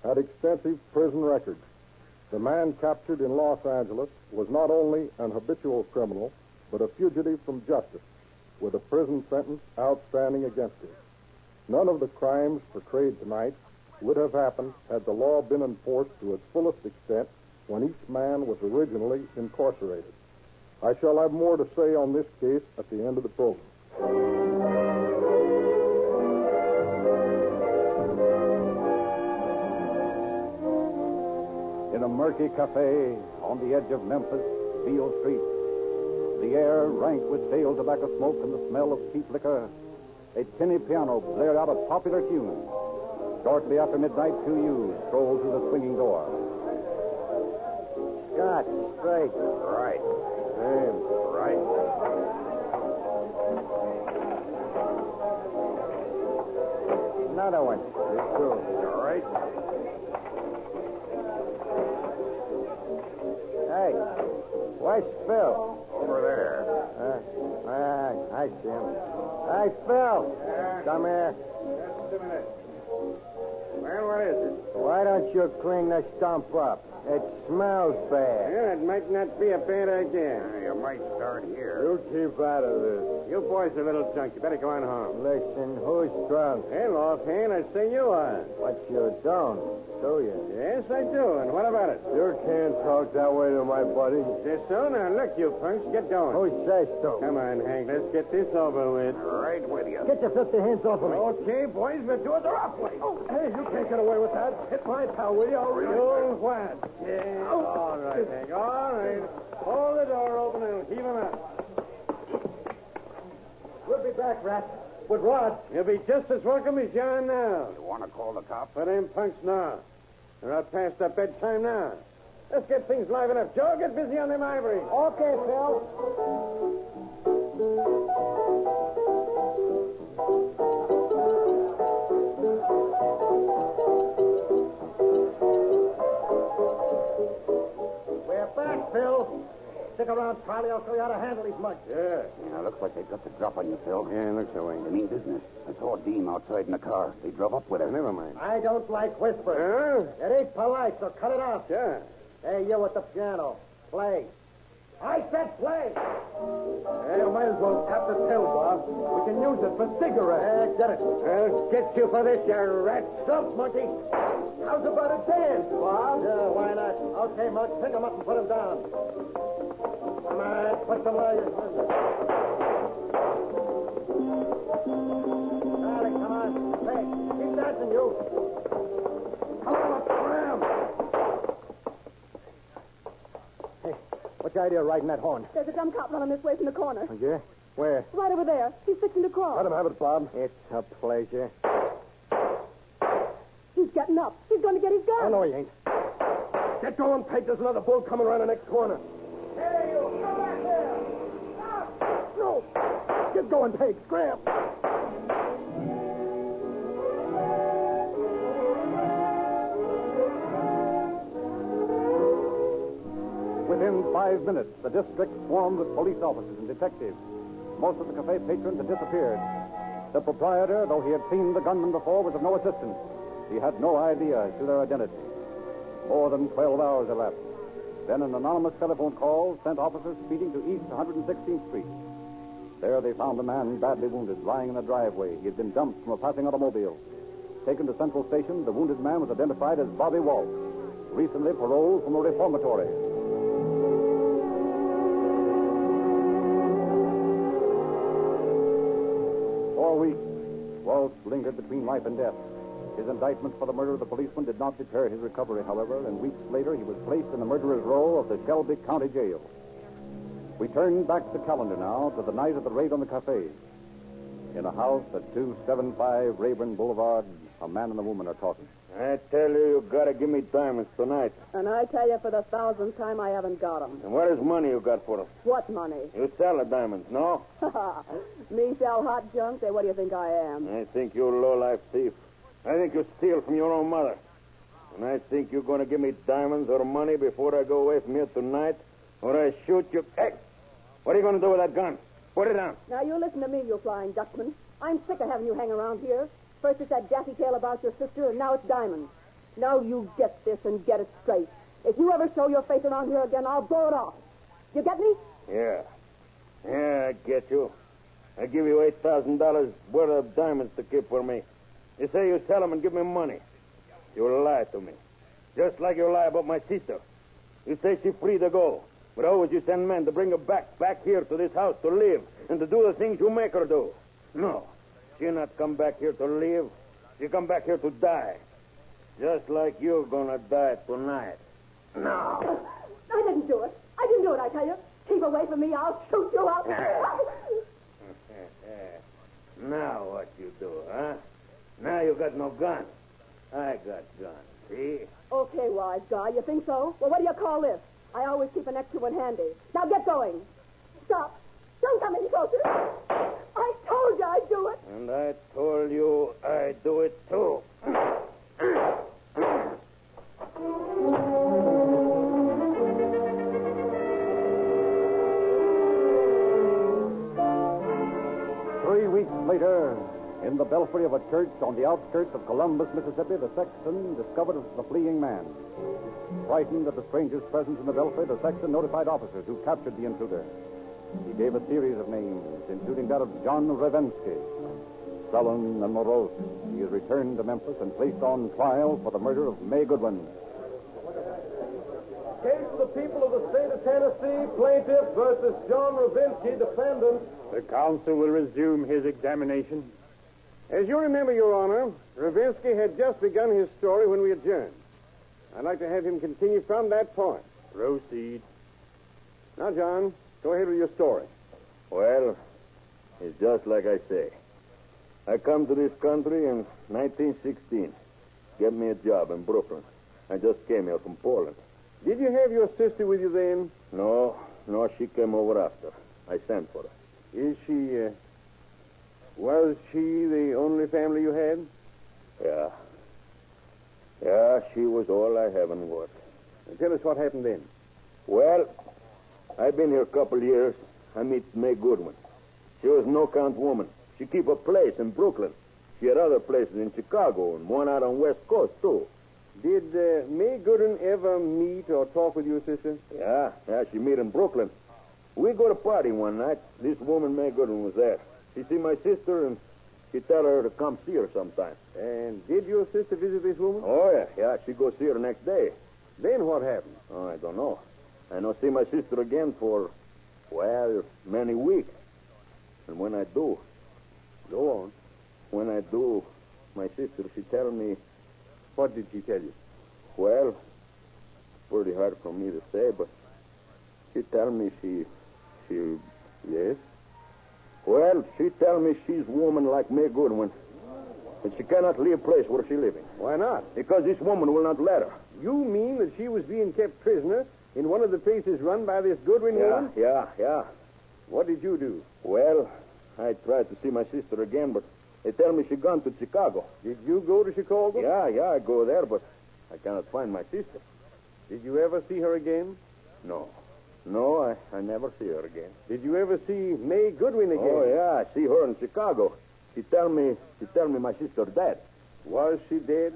[SPEAKER 15] had extensive prison records. The man captured in Los Angeles was not only an habitual criminal, but a fugitive from justice, with a prison sentence outstanding against him. None of the crimes portrayed tonight would have happened had the law been enforced to its fullest extent when each man was originally incarcerated. I shall have more to say on this case at the end of the program.
[SPEAKER 16] In a murky cafe on the edge of Memphis, Beale Street, the air rank with stale tobacco smoke and the smell of cheap liquor, a tinny piano blared out a popular tune. Shortly after midnight, two youths strolled through the swinging door.
[SPEAKER 14] Scott, straight.
[SPEAKER 13] Right.
[SPEAKER 14] James.
[SPEAKER 13] Right.
[SPEAKER 14] Another one.
[SPEAKER 13] This too. All right.
[SPEAKER 14] Hey, where's Phil?
[SPEAKER 13] Over there.
[SPEAKER 14] I see him. Hey, Phil. Come here.
[SPEAKER 21] Just a minute. Well, what is it?
[SPEAKER 14] Why don't you clean the stump up? It smells bad.
[SPEAKER 21] Yeah, it might not be a bad idea.
[SPEAKER 13] You might start here.
[SPEAKER 14] You keep out of this.
[SPEAKER 21] You boys are a little drunk. You better go on home.
[SPEAKER 14] Listen, who's drunk?
[SPEAKER 21] Hell, offhand, I'd say you are.
[SPEAKER 14] But you don't, do you?
[SPEAKER 21] Yes, I do. And what about it?
[SPEAKER 14] You can't talk that way to my buddy.
[SPEAKER 21] Just so? Now, look, you punks, get going.
[SPEAKER 14] Who says so?
[SPEAKER 21] Come on, Hank. Let's get this over with.
[SPEAKER 13] Right with you.
[SPEAKER 14] Get your filthy hands off of me.
[SPEAKER 21] Okay, boys, we'll do it the rough way.
[SPEAKER 14] Oh, hey, you can't get away with that. Hit my pal, will you? I'll really...
[SPEAKER 21] You what? Yeah. All right, Hank. All right. Hold the door open and keep him out.
[SPEAKER 14] We'll be back, Rat. With Rod.
[SPEAKER 21] You'll be just as welcome as you are now.
[SPEAKER 13] You want to call the cops?
[SPEAKER 21] For them punks, now. They're out past their bedtime now. Let's get things live enough. Joe, get busy on them ivories.
[SPEAKER 14] Okay, Phil. We're back, Phil. Stick around, Charlie. I'll show you how to handle these mugs.
[SPEAKER 21] Yeah.
[SPEAKER 19] Yeah, looks like they've got the drop on you, Phil.
[SPEAKER 21] Yeah, looks that way.
[SPEAKER 19] They mean business. I saw Dean outside in the car. They drove up with her.
[SPEAKER 21] Never mind.
[SPEAKER 14] I don't like whispering. It ain't polite, so cut it out.
[SPEAKER 21] Sure.
[SPEAKER 14] Hey, you with the piano. Play. I said play.
[SPEAKER 21] Well, might as well tap the pill, Bob. We can use it for cigarettes.
[SPEAKER 14] Get it.
[SPEAKER 21] I'll get you for this, you rat.
[SPEAKER 14] Stop, monkey. How's about a dance, Bob? Yeah, why not? Okay, Mug, pick him up and put him down. Come on, put some lawyers in this. Charlie, come on. Hey, keep dancing, you. Come on, Graham. Hey, what's your idea of riding that horn?
[SPEAKER 23] There's a dumb cop running this way from the corner.
[SPEAKER 14] Oh, yeah? Where?
[SPEAKER 23] Right over there. He's fixing to crawl.
[SPEAKER 14] Let him have it, Bob. It's a pleasure.
[SPEAKER 23] He's getting up. He's going to get his gun.
[SPEAKER 14] Oh, no, he ain't. Get going, Peg. There's another bull coming around the next corner.
[SPEAKER 21] Hey, you! Come back there! Stop!
[SPEAKER 14] No! Get going, Peg. Scram!
[SPEAKER 16] Within 5 minutes, the district swarmed with police officers and detectives. Most of the cafe patrons had disappeared. The proprietor, though he had seen the gunmen before, was of no assistance. He had no idea as to their identity. More than 12 hours elapsed. Then an anonymous telephone call sent officers speeding to East 116th Street. There they found a man badly wounded, lying in a driveway. He had been dumped from a passing automobile. Taken to Central Station, the wounded man was identified as Bobby Walsh, recently paroled from a reformatory. For weeks, Walsh lingered between life and death. His indictment for the murder of the policeman did not deter his recovery, however, and weeks later he was placed in the murderer's row of the Shelby County Jail. We turn back the calendar now to the night of the raid on the cafe. In a house at 275 Rayburn Boulevard, a man and a woman are talking.
[SPEAKER 2] I tell you gotta give me diamonds tonight.
[SPEAKER 23] And I tell you for the 1,000th time I haven't got them.
[SPEAKER 2] And what is money you got for them?
[SPEAKER 23] What money?
[SPEAKER 2] You sell the diamonds, no?
[SPEAKER 23] Me sell hot junk? Say, what do you think I am?
[SPEAKER 2] I think you're a low-life thief. I think you steal from your own mother. And I think you're going to give me diamonds or money before I go away from here tonight, or I shoot you. Hey, what are you going to do with that gun? Put it down.
[SPEAKER 23] Now, you listen to me, you flying Dutchman. I'm sick of having you hang around here. First it's that daffy tale about your sister, and now it's diamonds. Now you get this and get it straight. If you ever show your face around here again, I'll blow it off. You get me?
[SPEAKER 2] Yeah. Yeah, I get you. I give you $8,000 worth of diamonds to keep for me. You say you tell him and give me money. You lie to me. Just like you lie about my sister. You say she's free to go. But always you send men to bring her back here to this house to live and to do the things you make her do. No. She not come back here to live. She come back here to die. Just like you're gonna die tonight. Now.
[SPEAKER 23] I didn't do it. I didn't do it, I tell you. Keep away from me. I'll shoot you up.
[SPEAKER 2] Now what you do, huh? Now you got no gun. I got gun. See?
[SPEAKER 23] Okay, wise guy. You think so? Well, what do you call this? I always keep an extra one handy. Now get going. Stop. Don't come any closer. I told you I'd do it.
[SPEAKER 2] And I told you I'd do it too.
[SPEAKER 22] 3 weeks later, in the belfry of a church on the outskirts of Columbus, Mississippi, the sexton discovered the fleeing man. Frightened at the stranger's presence in the belfry, the sexton notified officers who captured the intruder. He gave a series of names, including that of John Revensky. Sullen and morose, he is returned to Memphis and placed on trial for the murder of May Goodwin.
[SPEAKER 14] Case of the people of the state of Tennessee, plaintiff versus John Revensky, defendant.
[SPEAKER 21] The counsel will resume his examination. As you remember, Your Honor, Revensky had just begun his story when we adjourned. I'd like to have him continue from that point. Proceed. Now, John, go ahead with your story.
[SPEAKER 2] Well, it's just like I say. I come to this country in 1916. Get me a job in Brooklyn. I just came here from Poland.
[SPEAKER 21] Did you have your sister with you then?
[SPEAKER 2] No, she came over after. I sent for her.
[SPEAKER 21] Is she, was she the only family you had?
[SPEAKER 2] Yeah. Yeah, she was all I have and what.
[SPEAKER 21] Tell us what happened then.
[SPEAKER 2] Well, I've been here a couple years. I meet May Goodwin. She was a no-count woman. She keep a place in Brooklyn. She had other places in Chicago and one out on West Coast, too.
[SPEAKER 21] Did May Goodwin ever meet or talk with your sister?
[SPEAKER 2] Yeah, she meet in Brooklyn. We go to party one night. This woman, May Goodwin, was there. She see my sister, and she tell her to come see her sometime.
[SPEAKER 21] And did your sister visit this woman?
[SPEAKER 2] Oh, yeah. She go see her the next day.
[SPEAKER 21] Then what happened?
[SPEAKER 2] Oh, I don't know. I don't see my sister again for, well, many weeks. And when I do...
[SPEAKER 21] Go on.
[SPEAKER 2] When I do, my sister, she tell me...
[SPEAKER 21] What did she tell you?
[SPEAKER 2] Well, pretty hard for me to say, but she tell me she... Yes? Well, she tell me she's a woman like May Goodwin. And she cannot leave a place where she's living.
[SPEAKER 21] Why not?
[SPEAKER 2] Because this woman will not let her.
[SPEAKER 21] You mean that she was being kept prisoner in one of the places run by this Goodwin woman?
[SPEAKER 2] Yeah.
[SPEAKER 21] What did you do?
[SPEAKER 2] Well, I tried to see my sister again, but they tell me she gone to Chicago.
[SPEAKER 21] Did you go to Chicago?
[SPEAKER 2] Yeah, I go there, but I cannot find my sister.
[SPEAKER 21] Did you ever see her again?
[SPEAKER 2] No, I never see her again.
[SPEAKER 21] Did you ever see May Goodwin again?
[SPEAKER 2] Oh, yeah, I see her in Chicago. She tell me my sister dead.
[SPEAKER 21] Was she dead?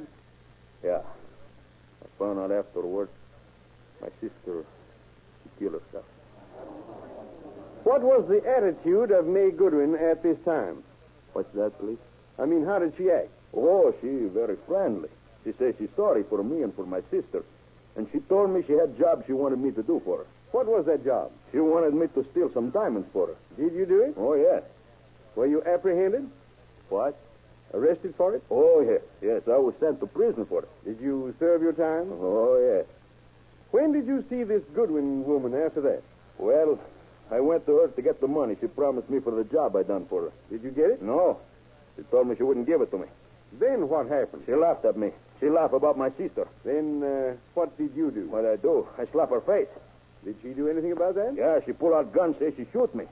[SPEAKER 2] Yeah. I found out afterwards my sister, she killed herself.
[SPEAKER 21] What was the attitude of May Goodwin at this time?
[SPEAKER 2] What's that, please?
[SPEAKER 21] I mean, how did she act?
[SPEAKER 2] Oh, she very friendly. She says she's sorry for me and for my sister. And she told me she had jobs she wanted me to do for her.
[SPEAKER 21] What was that job?
[SPEAKER 2] She wanted me to steal some diamonds for her.
[SPEAKER 21] Did you do it?
[SPEAKER 2] Oh, yes.
[SPEAKER 21] Were you apprehended?
[SPEAKER 2] What?
[SPEAKER 21] Arrested for it?
[SPEAKER 2] Oh, yes. Yes, I was sent to prison for it.
[SPEAKER 21] Did you serve your time?
[SPEAKER 2] Oh, yes.
[SPEAKER 21] When did you see this Goodwin woman after that?
[SPEAKER 2] Well, I went to her to get the money she promised me for the job I done for her.
[SPEAKER 21] Did you get it?
[SPEAKER 2] No. She told me she wouldn't give it to me.
[SPEAKER 21] Then what happened?
[SPEAKER 2] She laughed at me. She laughed about my sister.
[SPEAKER 21] Then what did you do?
[SPEAKER 2] What I do? I slap her face.
[SPEAKER 21] Did she do anything about that?
[SPEAKER 2] Yeah, she pulled out gun, says she shoot me.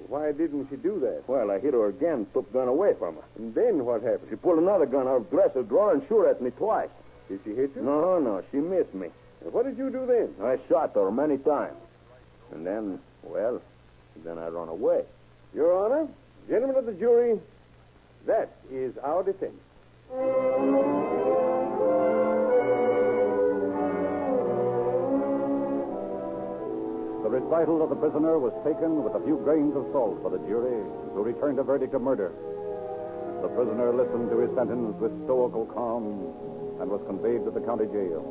[SPEAKER 21] Why didn't she do that?
[SPEAKER 2] Well, I hit her again, took gun away from her.
[SPEAKER 21] And then what happened?
[SPEAKER 2] She pulled another gun out of dresser drawer and shoot at me twice.
[SPEAKER 21] Did she hit you?
[SPEAKER 2] No, she missed me.
[SPEAKER 21] What did you do then?
[SPEAKER 2] I shot her many times. And then, well, then I run away.
[SPEAKER 21] Your Honor, gentlemen of the jury, that is our defense.
[SPEAKER 22] The recital of the prisoner was taken with a few grains of salt by the jury, who returned a verdict of murder. The prisoner listened to his sentence with stoical calm and was conveyed to the county jail.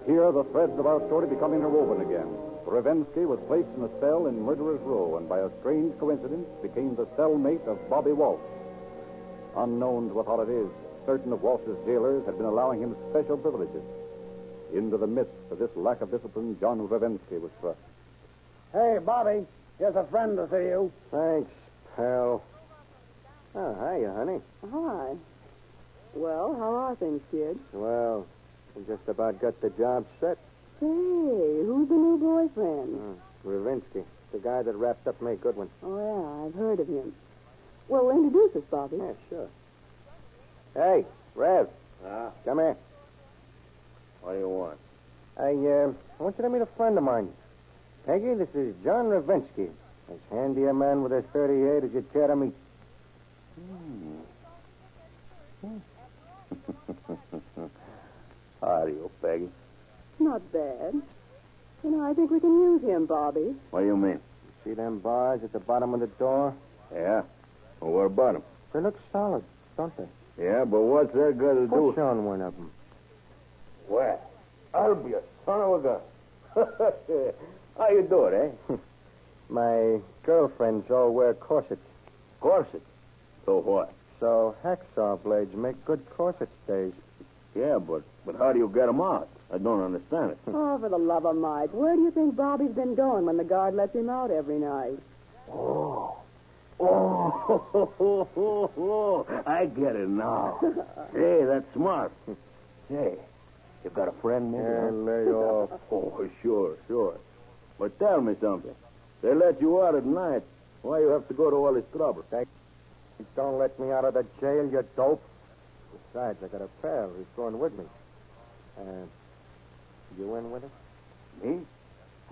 [SPEAKER 22] Here, the threads of our story become interwoven again. Revensky was placed in a cell in Murderer's Row and by a strange coincidence became the cellmate of Bobby Walsh. Unknown to authorities, certain of Walsh's jailers had been allowing him special privileges. Into the midst of this lack of discipline, John Revensky was thrust.
[SPEAKER 14] Hey, Bobby, here's a friend to see you.
[SPEAKER 5] Thanks, pal. Oh, hiya, honey.
[SPEAKER 23] Hi. Well, how are things, kid?
[SPEAKER 5] Well, we just about got the job set.
[SPEAKER 23] Say, who's the new boyfriend?
[SPEAKER 5] Revensky, the guy that wrapped up May Goodwin.
[SPEAKER 23] Oh, yeah, I've heard of him. Well, introduce us, Bobby.
[SPEAKER 5] Yeah, sure. Hey, Rev. Come here.
[SPEAKER 2] What do you want?
[SPEAKER 5] I want you to meet a friend of mine. Peggy, this is John Revensky. As handy a man with a 38 as you'd care to meet.
[SPEAKER 2] How are you, Peggy?
[SPEAKER 23] Not bad. You know, I think we can use him, Bobby.
[SPEAKER 2] What do you mean?
[SPEAKER 5] See them bars at the bottom of the door?
[SPEAKER 2] Yeah? Well, what about them?
[SPEAKER 5] They look solid, don't they?
[SPEAKER 2] Yeah, but what's that got to do?
[SPEAKER 5] Push on one of them.
[SPEAKER 2] Well, I'll be a son of a gun. How you do it, eh?
[SPEAKER 5] My girlfriends all wear corsets.
[SPEAKER 2] Corsets? So what?
[SPEAKER 5] So hacksaw blades make good corset stays.
[SPEAKER 2] Yeah, but how do you get them out? I don't understand it.
[SPEAKER 23] Oh, for the love of Mike, where do you think Bobby's been going when the guard lets him out every night?
[SPEAKER 2] Oh, I get it now. Hey, that's smart. Hey, you got a friend, maybe?
[SPEAKER 5] Yeah, lay off.
[SPEAKER 2] Oh, sure. But tell me something. They let you out at night. Why you have to go to all this trouble?
[SPEAKER 5] Don't let me out of the jail, you dope. Besides, I got a pal who's going with me. You in with us?
[SPEAKER 2] Me?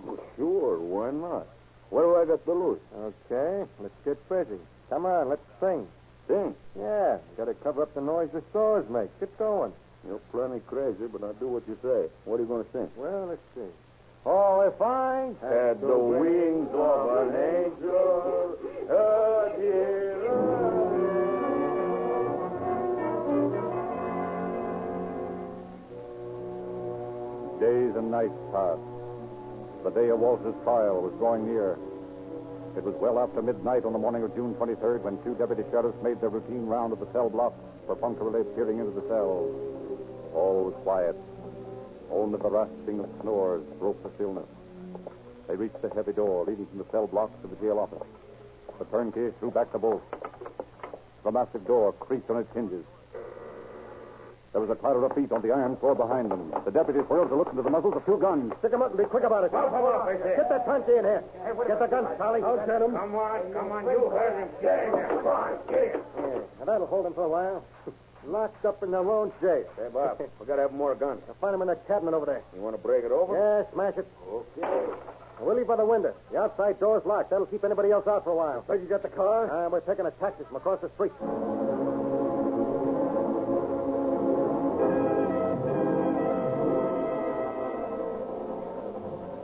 [SPEAKER 2] Well, sure, why not? What do I got to lose?
[SPEAKER 5] Okay, let's get busy. Come on, let's sing.
[SPEAKER 2] Sing?
[SPEAKER 5] Yeah, got to cover up the noise the stores make. Get going.
[SPEAKER 2] You're plenty crazy, but I'll do what you say. What are you going to sing?
[SPEAKER 5] Well, let's see.
[SPEAKER 2] Oh, if I had the wings of an angel,
[SPEAKER 22] Days and nights passed. The day of Walsh's trial was drawing near. It was well after midnight on the morning of June 23rd when two deputy sheriffs made their routine round of the cell block, perfunctorily peering into the cells. All was quiet. Only the rasping of snores broke the stillness. They reached the heavy door leading from the cell block to the jail office. The turnkey threw back the bolt. The massive door creaked on its hinges. There was a clatter of feet on the iron floor behind them. The deputies whirled to look into the muzzles of two guns.
[SPEAKER 14] Stick 'em up and be quick about it.
[SPEAKER 2] Come on, Basin.
[SPEAKER 14] Get that turnkey in here. Get the guns, Charlie. I'll get him.
[SPEAKER 2] Come on, you heard him. Get in there. Come on, get in.
[SPEAKER 5] Yeah, now that'll hold him for a while. Locked up in their own jail.
[SPEAKER 2] Hey, Bob, we got to have more guns.
[SPEAKER 5] I'll find them in the cabinet over there.
[SPEAKER 2] You want to break it over?
[SPEAKER 5] Yeah, smash it.
[SPEAKER 2] Okay.
[SPEAKER 5] We'll leave by the window. The outside door's locked. That'll keep anybody else out for a while.
[SPEAKER 14] Think you got the car?
[SPEAKER 5] We're taking a taxi from across the street.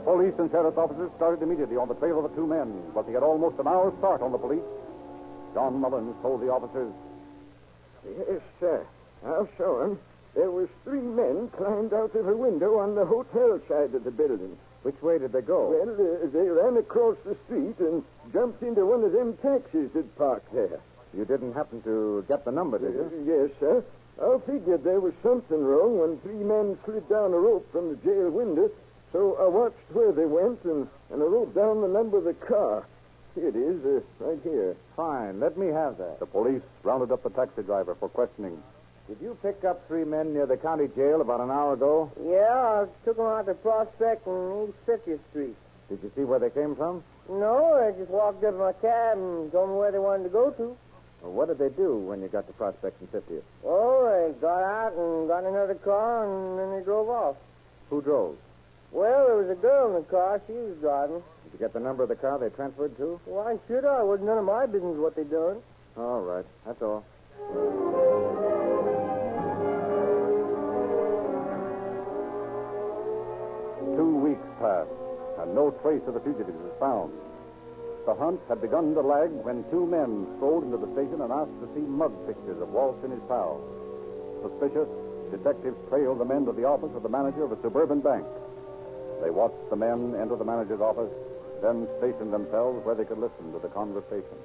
[SPEAKER 22] Police and sheriff's officers started immediately on the trail of the two men, but they had almost an hour's start on the police. John Mullins told the officers,
[SPEAKER 10] Yes, sir. I'll show 'em. There was 3 men climbed out of a window on the hotel side of the building.
[SPEAKER 5] Which way did they go?
[SPEAKER 10] Well, they ran across the street and jumped into one of them taxis that parked there.
[SPEAKER 5] You didn't happen to get the number, did you?
[SPEAKER 10] Yes, sir. I figured there was something wrong when 3 men slid down a rope from the jail window, so I watched where they went and I wrote down the number of the car. Here it is, right here.
[SPEAKER 5] Fine. Let me have that.
[SPEAKER 22] the police rounded up the taxi driver for questioning.
[SPEAKER 5] Did you pick up 3 men near the county jail about an hour ago?
[SPEAKER 3] Yeah, I took them out to Prospect and East 50th Street.
[SPEAKER 5] Did you see where they came from?
[SPEAKER 3] No, they just walked up in my cab and told me where they wanted to go to.
[SPEAKER 5] Well, what did they do when you got to Prospect and 50th?
[SPEAKER 3] Oh, they got out and got in another car and then they drove off.
[SPEAKER 5] Who drove?
[SPEAKER 3] Well, there was a girl in the car. She was driving.
[SPEAKER 5] Did you get the number of the car they transferred to?
[SPEAKER 3] Why should I? It wasn't none of my business what they done.
[SPEAKER 5] All right. That's all.
[SPEAKER 22] 2 weeks passed, and no trace of the fugitives was found. the hunt had begun to lag when two men strolled into the station and asked to see mug pictures of Walsh and his pal. Suspicious, detectives trailed the men to the office of the manager of a suburban bank. They watched the men enter the manager's office, then stationed themselves where they could listen to the conversation.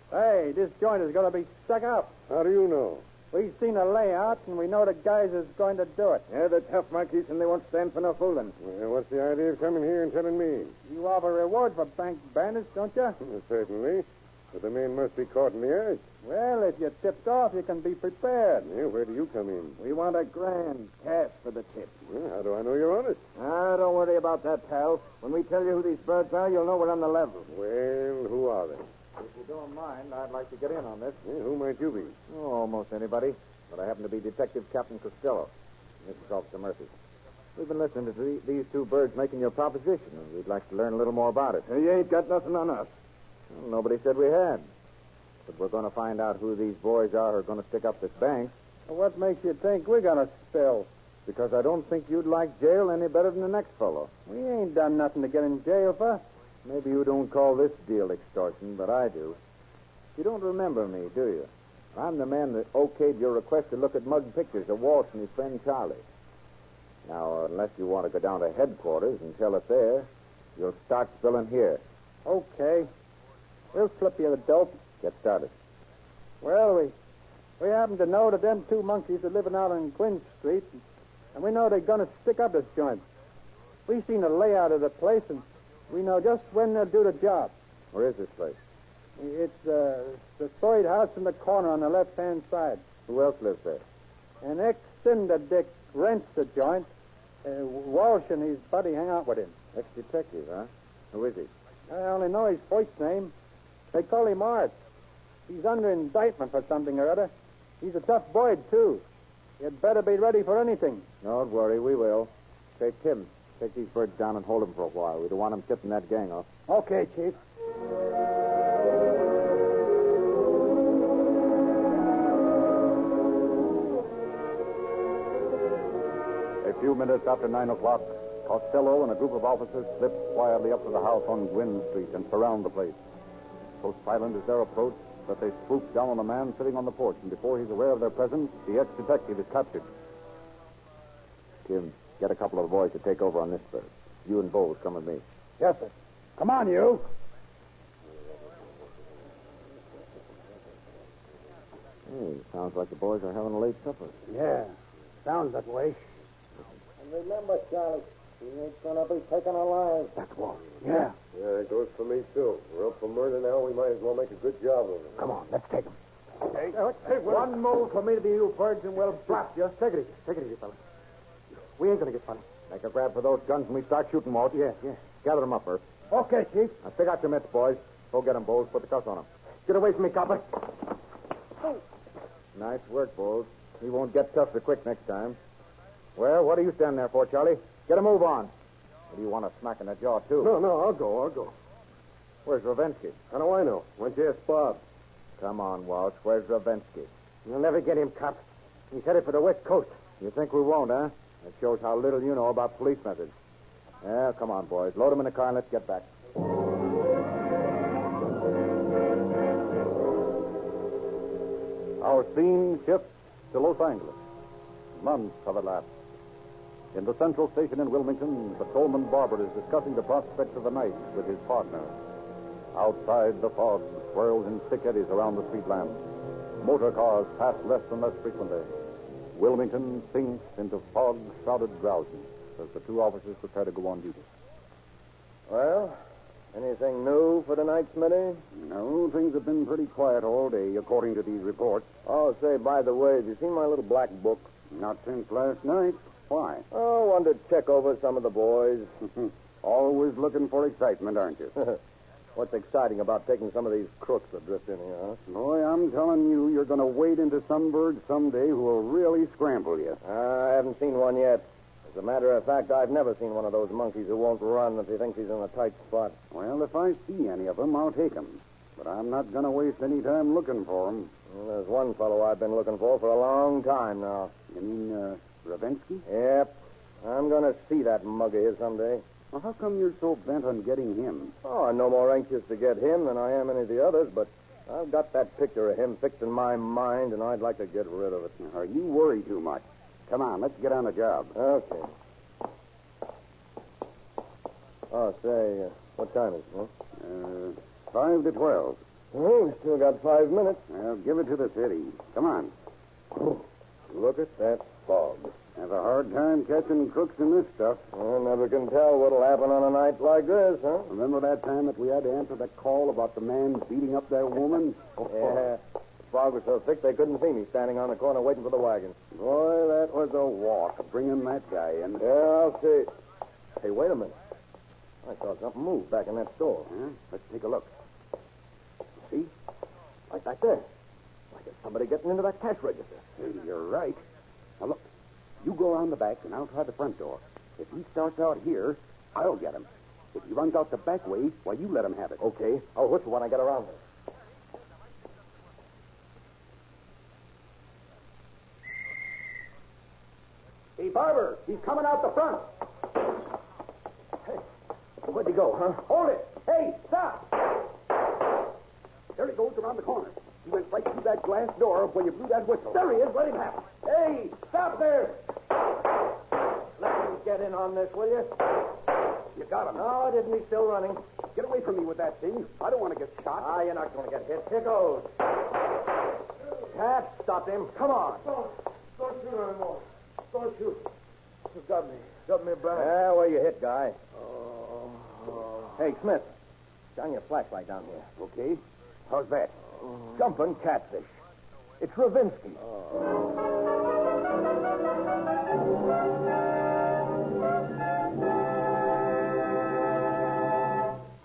[SPEAKER 21] Hey, this joint is going to be stuck up.
[SPEAKER 2] How do you know?
[SPEAKER 21] We've seen a layout, and we know the guys is going to do it.
[SPEAKER 2] Yeah, they're tough monkeys, and they won't stand for no fooling. Well, what's the idea of coming here and telling me?
[SPEAKER 21] You offer a reward for bank bandits, don't you?
[SPEAKER 2] Certainly. But the man must be caught in the act.
[SPEAKER 21] Well, if you're tipped off, you can be prepared.
[SPEAKER 2] Yeah, where do you come in?
[SPEAKER 19] We want $1,000 cash for the tip.
[SPEAKER 2] Well, how do I know you're honest?
[SPEAKER 19] Don't worry about that, pal. When we tell you who these birds are, you'll know we're on the level.
[SPEAKER 2] Well, who are they?
[SPEAKER 22] If you don't mind, I'd like to get in on this.
[SPEAKER 2] Yeah, who might you be?
[SPEAKER 22] Oh, almost anybody. But I happen to be Detective Captain Costello. This is Officer Murphy. We've been listening to these two birds making your proposition, and we'd like to learn a little more about it.
[SPEAKER 19] You ain't got nothing on us.
[SPEAKER 22] Well, nobody said we had. But we're going to find out who these boys are who are going to stick up this bank.
[SPEAKER 21] Well, what makes you think we're going to spill?
[SPEAKER 22] Because I don't think you'd like jail any better than the next fellow.
[SPEAKER 21] We ain't done nothing to get in jail for.
[SPEAKER 22] Maybe you don't call this deal extortion, but I do. You don't remember me, do you? I'm the man that okayed your request to look at mug pictures of Walsh and his friend Charlie. Now, unless you want to go down to headquarters and tell it there, you'll start spilling here.
[SPEAKER 21] Okay. We'll slip you the dope.
[SPEAKER 22] Get started.
[SPEAKER 21] Well, we happen to know that them two monkeys are living out on Quinn Street, and we know they're going to stick up this joint. We've seen the layout of the place, and we know just when they'll do the job.
[SPEAKER 22] Where is this place?
[SPEAKER 21] It's the third house in the corner on the left-hand side.
[SPEAKER 22] Who else lives there?
[SPEAKER 21] An ex-cinder dick rents the joint. Walsh and his buddy hang out with him.
[SPEAKER 22] Ex-detective, huh? Who is he?
[SPEAKER 21] I only know his first name. They call him Art. He's under indictment for something or other. He's a tough boy, too. You'd better be ready for anything.
[SPEAKER 22] Don't worry, we will. Say, Tim, take these birds down and hold them for a while. We don't want them tipping that gang off.
[SPEAKER 21] Okay, Chief.
[SPEAKER 22] A few minutes after 9 o'clock, Costello and a group of officers slip quietly up to the house on Gwynn Street and surround the place. So silent is their approach that they swoop down on a man sitting on the porch, and before he's aware of their presence, the ex-detective is captured. Tim, get a couple of the boys to take over on this bird. You and Bowles come with me.
[SPEAKER 19] Yes, sir. Come on, you.
[SPEAKER 22] Hey, sounds like the boys are having a late supper.
[SPEAKER 19] Yeah, sounds that way.
[SPEAKER 14] And remember, Charlie, he ain't gonna be taken alive.
[SPEAKER 19] That's Walsh. Yeah.
[SPEAKER 2] Yeah, it goes for me, too. We're up for murder now. We might as well make a good job of it.
[SPEAKER 19] Come on, let's take him.
[SPEAKER 14] Hey, one move for me to be you birds, and we'll blast you.
[SPEAKER 19] Take it easy. Take it easy, fella. We ain't gonna get funny.
[SPEAKER 22] Make a grab for those guns when we start shooting, Walt.
[SPEAKER 19] Yeah.
[SPEAKER 22] Gather them up, Earth.
[SPEAKER 19] Okay, Chief.
[SPEAKER 22] Now, stick out your mitts, boys. Go get them, Bowles. Put the cuffs on them.
[SPEAKER 19] Get away from me, copper.
[SPEAKER 22] Nice work, Bowles. He won't get tough so quick next time. Well, what are you standing there for, Charlie? Get a move on. Or do you want a smack in the jaw, too?
[SPEAKER 2] No, I'll go.
[SPEAKER 22] Where's Ravensky?
[SPEAKER 2] How do I know? Why don't you ask Bob?
[SPEAKER 22] Come on, Walsh. Where's Ravensky?
[SPEAKER 19] You'll never get him, cop. He's headed for the West Coast.
[SPEAKER 22] You think we won't, huh? That shows how little you know about police methods. Yeah, come on, boys. Load them in the car and let's get back. Our scene shifts to Los Angeles. Months have elapsed. In the central station in Wilmington, Patrolman Barber is discussing the prospects of the night with his partner. Outside, the fog swirls in thick eddies around the street lamps. Motor cars pass less and less frequently. Wilmington sinks into fog-shrouded drowsiness as the two officers prepare to go on duty.
[SPEAKER 2] Well, anything new for tonight, Smitty?
[SPEAKER 19] No, things have been pretty quiet all day, according to these reports.
[SPEAKER 2] Oh, say, by the way, have you seen my little black book?
[SPEAKER 19] Not since last night. Why?
[SPEAKER 2] Oh, wanted to check over some of the boys.
[SPEAKER 19] Always looking for excitement, aren't you?
[SPEAKER 2] What's exciting about taking some of these crooks that drift in here, huh?
[SPEAKER 19] Boy, I'm telling you, you're going to wade into some birds someday who will really scramble you.
[SPEAKER 2] I haven't seen one yet. As a matter of fact, I've never seen one of those monkeys who won't run if he thinks he's in a tight spot.
[SPEAKER 19] Well, if I see any of them, I'll take them. But I'm not going to waste any time looking for them.
[SPEAKER 2] Well, there's one fellow I've been looking for a long time now.
[SPEAKER 19] You mean, Ravensky?
[SPEAKER 2] Yep. I'm going to see that mug of his someday.
[SPEAKER 19] Well, how come you're so bent on getting him?
[SPEAKER 5] Oh, I'm no more anxious to get him than I am any of the others, but I've got that picture of him fixed in my mind, and I'd like to get rid of it.
[SPEAKER 19] You worry too much. Come on, let's get on the job.
[SPEAKER 5] Okay. Oh, say, what time is it, huh?
[SPEAKER 19] 5 to 12.
[SPEAKER 5] Oh, we still got 5 minutes.
[SPEAKER 19] Well, give it to the city. Come on.
[SPEAKER 5] Look at that fog.
[SPEAKER 19] Have a hard time catching crooks in this stuff.
[SPEAKER 5] I never can tell what'll happen on a night like this, huh?
[SPEAKER 19] Remember that time that we had to answer that call about the man beating up that woman?
[SPEAKER 5] Yeah. The fog was so thick they couldn't see me standing on the corner waiting for the wagon.
[SPEAKER 19] Boy, that was a walk, bringing that guy in.
[SPEAKER 5] Yeah, I'll see. Hey, wait a minute. I saw something move back in that store.
[SPEAKER 19] Huh? Let's take a look.
[SPEAKER 5] See? Right back there. Like there's somebody getting into that cash register.
[SPEAKER 19] Hey, you're right. Now, look. You go around the back and I'll try the front door. If he starts out here, I'll get him. If he runs out the back way, why, you let him have it.
[SPEAKER 5] Okay. I'll whistle when I get around there.
[SPEAKER 19] Hey, Barber, he's coming out the front.
[SPEAKER 5] Hey, where'd he go, huh?
[SPEAKER 19] Hold it. Hey, stop. There he goes around the corner. He went right through that glass door where you blew that whistle. There he is. Let him have it. Hey, stop there.
[SPEAKER 5] Let me get in on this, will you?
[SPEAKER 19] You got him.
[SPEAKER 5] Oh, didn't he still running?
[SPEAKER 19] Get away from me with that thing. I don't want to get shot.
[SPEAKER 5] Ah, you're not going to get hit. Here goes. Cat, stop him. Come on.
[SPEAKER 14] Don't shoot anymore. Don't shoot. You got me. Got me back.
[SPEAKER 5] Yeah, where you hit, guy.
[SPEAKER 14] Oh.
[SPEAKER 5] Hey, Smith. Shine your flashlight down here.
[SPEAKER 19] Okay. How's that?
[SPEAKER 5] Jumping catfish. It's Ravinsky.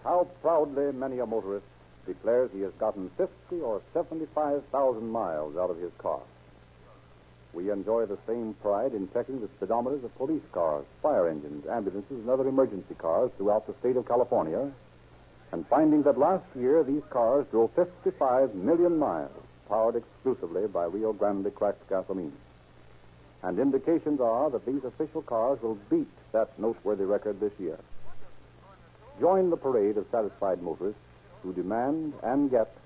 [SPEAKER 16] How proudly many a motorist declares he has gotten 50 or 75,000 miles out of his car. We enjoy the same pride in checking the speedometers of police cars, fire engines, ambulances, and other emergency cars throughout the state of California, and finding that last year these cars drove 55 million miles, powered exclusively by Rio Grande cracked gasoline. And indications are that these official cars will beat that noteworthy record this year. Join the parade of satisfied motorists who demand and get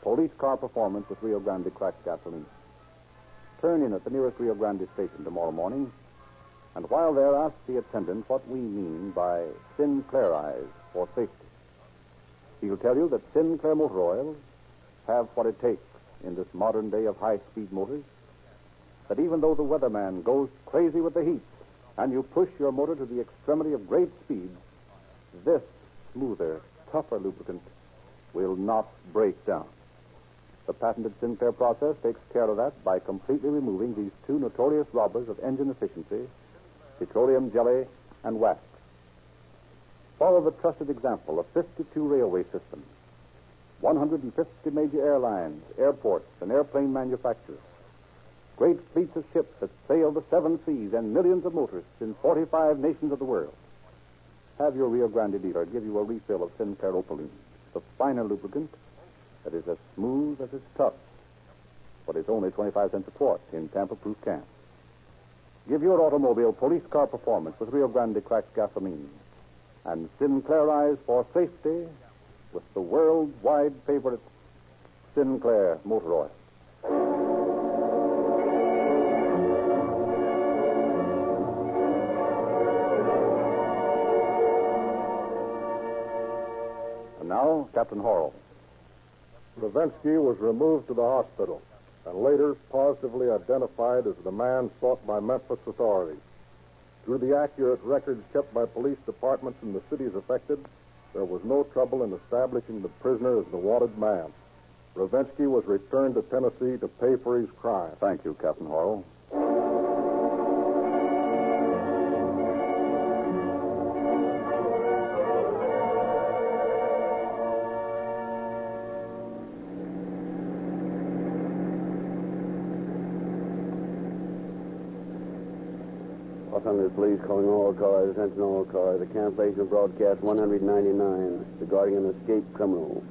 [SPEAKER 16] police car performance with Rio Grande cracked gasoline. Turn in at the nearest Rio Grande station tomorrow morning, and while there, ask the attendant what we mean by Sinclairized for safety. He'll tell you that Sinclair motor oils have what it takes in this modern day of high-speed motors, that even though the weatherman goes crazy with the heat and you push your motor to the extremity of great speed, this smoother, tougher lubricant will not break down. The patented Sinclair process takes care of that by completely removing these two notorious robbers of engine efficiency, petroleum jelly and wax. Follow the trusted example of 52 railway systems, 150 major airlines, airports, and airplane manufacturers, great fleets of ships that sail the 7 seas, and millions of motorists in 45 nations of the world. Have your Rio Grande dealer give you a refill of Sinclair Opaline, the finer lubricant that is as smooth as it's tough, but it's only 25 cents a quart in tamper-proof cans. Give your automobile police car performance with Rio Grande cracked gasoline, and Sinclairized for safety with the worldwide favorite Sinclair motor oil. And now, Captain Horrell.
[SPEAKER 15] Ravinsky was removed to the hospital and later positively identified as the man sought by Memphis authorities. Through the accurate records kept by police departments in the cities affected, there was no trouble in establishing the prisoner as the wanted man. Ravinsky was returned to Tennessee to pay for his crime.
[SPEAKER 16] Thank you, Captain Horrell.
[SPEAKER 19] Los Angeles Police calling all cars, attention all cars. The cancellation of broadcast 199 regarding an escaped criminal.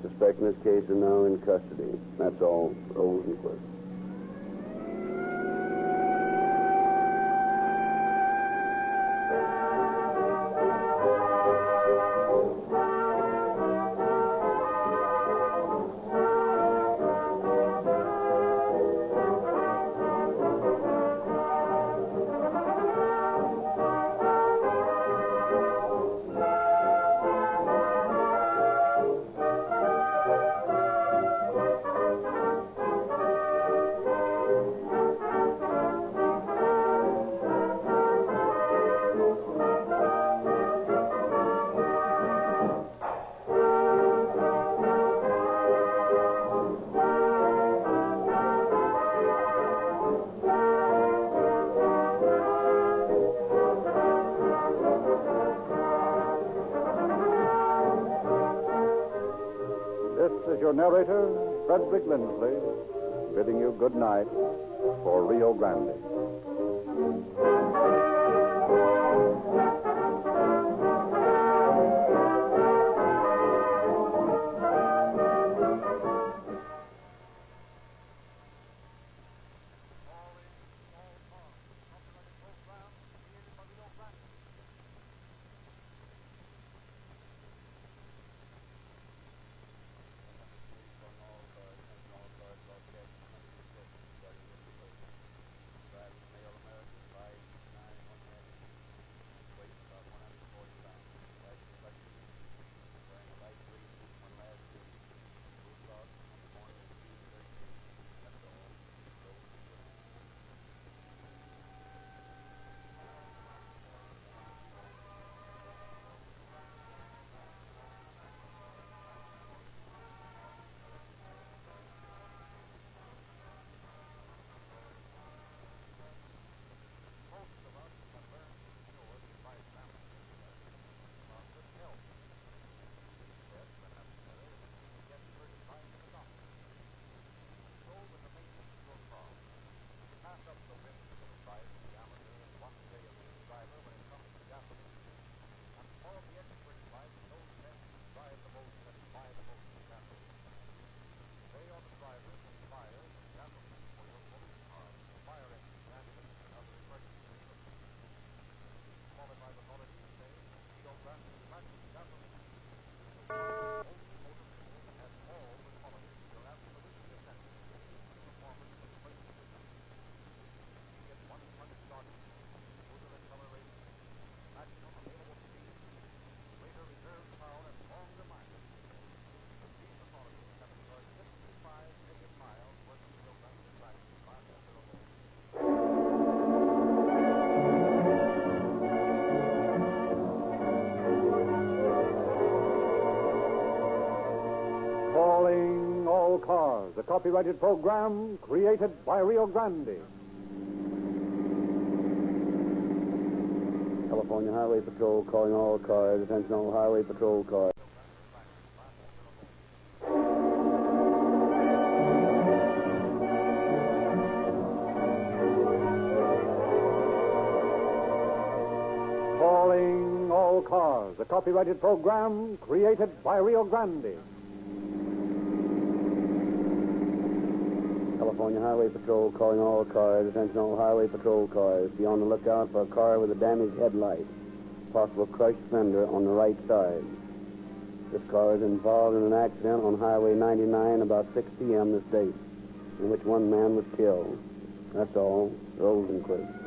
[SPEAKER 19] Suspect in this case is now in custody. That's all. Rosenquist.
[SPEAKER 22] This is your narrator, Frederick Lindsley, bidding you good night for Rio Grande. A copyrighted program created by Rio Grande.
[SPEAKER 19] California Highway Patrol calling all cars. Attention all highway patrol cars.
[SPEAKER 22] Calling all cars. A copyrighted program created by Rio Grande.
[SPEAKER 19] California Highway Patrol calling all cars. Attention all highway patrol cars. Be on the lookout for a car with a damaged headlight. Possible crushed fender on the right side. This car is involved in an accident on Highway 99 about 6 p.m. this date, in which one man was killed. That's all. Rosenquist.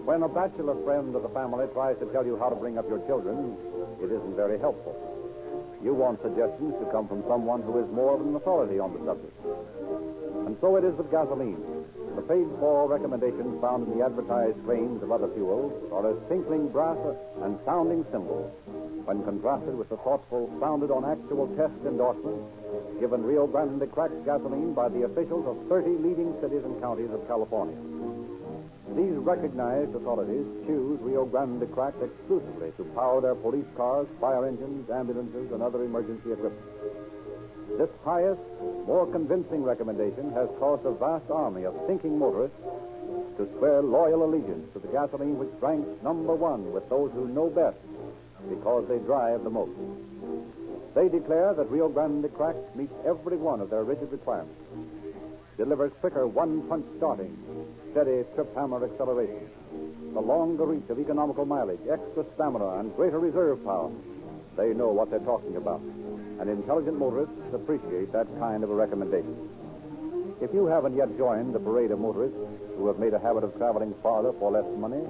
[SPEAKER 22] When a bachelor friend of the family tries to tell you how to bring up your children, it isn't very helpful. You want suggestions to come from someone who is more of an authority on the subject. And so it is with gasoline. The paid-for recommendations found in the advertised claims of other fuels are as tinkling brass and sounding cymbals when contrasted with the thoughtful, founded on actual test endorsements given Rio Grande cracked gasoline by the officials of 30 leading cities and counties of California. These recognized authorities choose Rio Grande cracked exclusively to power their police cars, fire engines, ambulances, and other emergency equipment. This highest, more convincing recommendation has caused a vast army of thinking motorists to swear loyal allegiance to the gasoline which ranks number one with those who know best because they drive the most. They declare that Rio Grande cracked meets every one of their rigid requirements. Delivers quicker one-punch starting, steady trip-hammer acceleration, the longer reach of economical mileage, extra stamina, and greater reserve power. They know what they're talking about, and intelligent motorists appreciate that kind of a recommendation. If you haven't yet joined the parade of motorists who have made a habit of traveling farther for less money,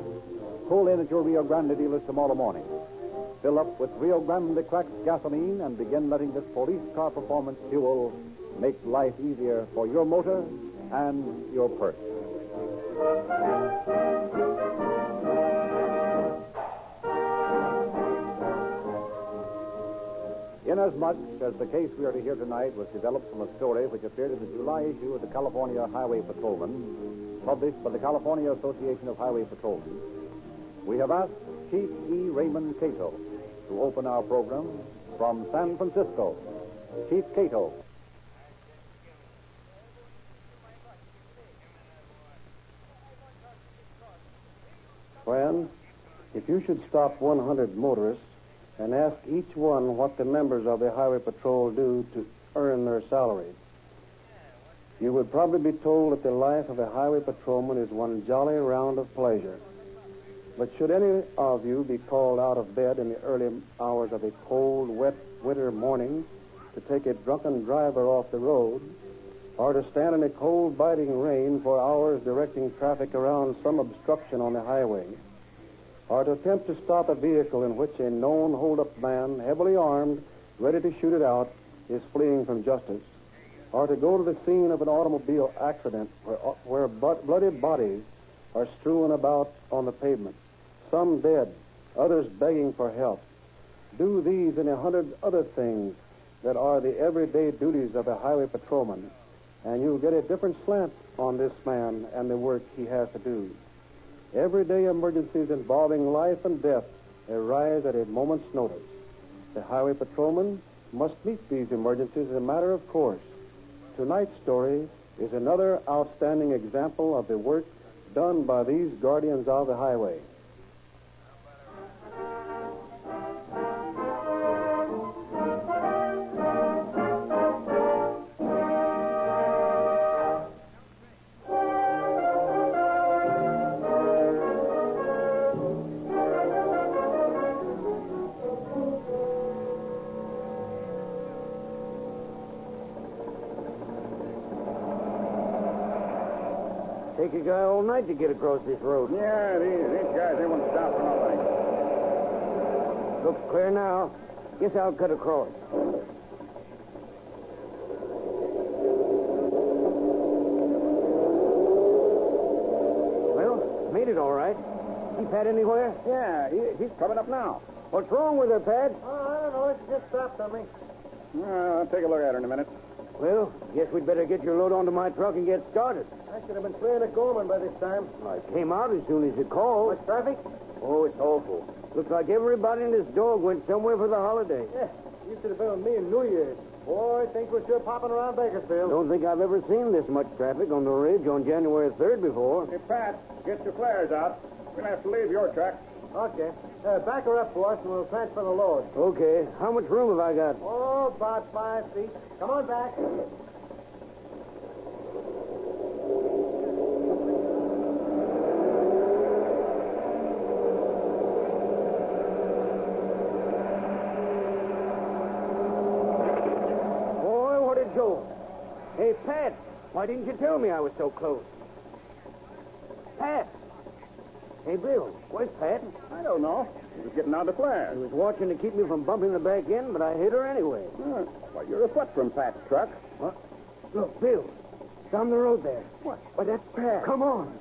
[SPEAKER 22] pull in at your Rio Grande dealers tomorrow morning. Fill up with Rio Grande cracked gasoline and begin letting this police car performance fuel make life easier for your motor and your purse. In Inasmuch as the case we are to hear tonight was developed from a story which appeared in the July issue of the California Highway Patrolman, published by the California Association of Highway Patrolmen, we have asked Chief E. Raymond Cato to open our program from San Francisco. Chief Cato.
[SPEAKER 7] Friend, if you should stop 100 motorists and ask each one what the members of the Highway Patrol do to earn their salaries, you would probably be told that the life of a highway patrolman is one jolly round of pleasure. But should any of you be called out of bed in the early hours of a cold, wet winter morning to take a drunken driver off the road, or to stand in a cold, biting rain for hours directing traffic around some obstruction on the highway, or to attempt to stop a vehicle in which a known hold-up man, heavily armed, ready to shoot it out, is fleeing from justice, or to go to the scene of an automobile accident where bloody bodies are strewn about on the pavement, some dead, others begging for help. Do these and 100 other things that are the everyday duties of a highway patrolman, and you'll get a different slant on this man and the work he has to do. Everyday emergencies involving life and death arise at a moment's notice. The highway patrolman must meet these emergencies as a matter of course. Tonight's story is another outstanding example of the work done by these guardians of the highway.
[SPEAKER 2] Take a guy all night to get across this road.
[SPEAKER 14] Yeah, these guys, they won't stop for nobody.
[SPEAKER 2] Looks clear now. Guess I'll cut across. Well, made it all right. See Pat anywhere?
[SPEAKER 14] Yeah, he's coming up now.
[SPEAKER 2] What's wrong with her, Pat?
[SPEAKER 14] Oh, I don't know. It just stopped on me. I'll take a look at her in a minute.
[SPEAKER 2] Well, guess we'd better get your load onto my truck and get started.
[SPEAKER 14] I should have been clearing at Gorman by this time.
[SPEAKER 2] I came out as soon as you called.
[SPEAKER 14] Much traffic?
[SPEAKER 2] Oh, it's awful. Looks like everybody and his dog went somewhere for the holiday.
[SPEAKER 14] Yeah, you should have been with me in New Year's. Boy, things were sure popping around Bakersfield.
[SPEAKER 2] Don't think I've ever seen this much traffic on the ridge on January 3rd before.
[SPEAKER 14] Hey, Pat, get your flares out. We're going to have to leave your track. Okay. Back her up for us and we'll transfer the load.
[SPEAKER 2] Okay. How much room have I got?
[SPEAKER 14] Oh, about 5 feet. Come on back.
[SPEAKER 2] Hey, Pat, why didn't you tell me I was so close? Pat! Hey, Bill, where's Pat?
[SPEAKER 14] I don't know. He was getting out the flares.
[SPEAKER 2] He was watching to keep me from bumping the back end, but I hit her anyway.
[SPEAKER 14] Well, you're a foot from Pat's truck.
[SPEAKER 2] What? Look, Bill, down the road there.
[SPEAKER 14] What?
[SPEAKER 2] Why, that's Pat. Come on.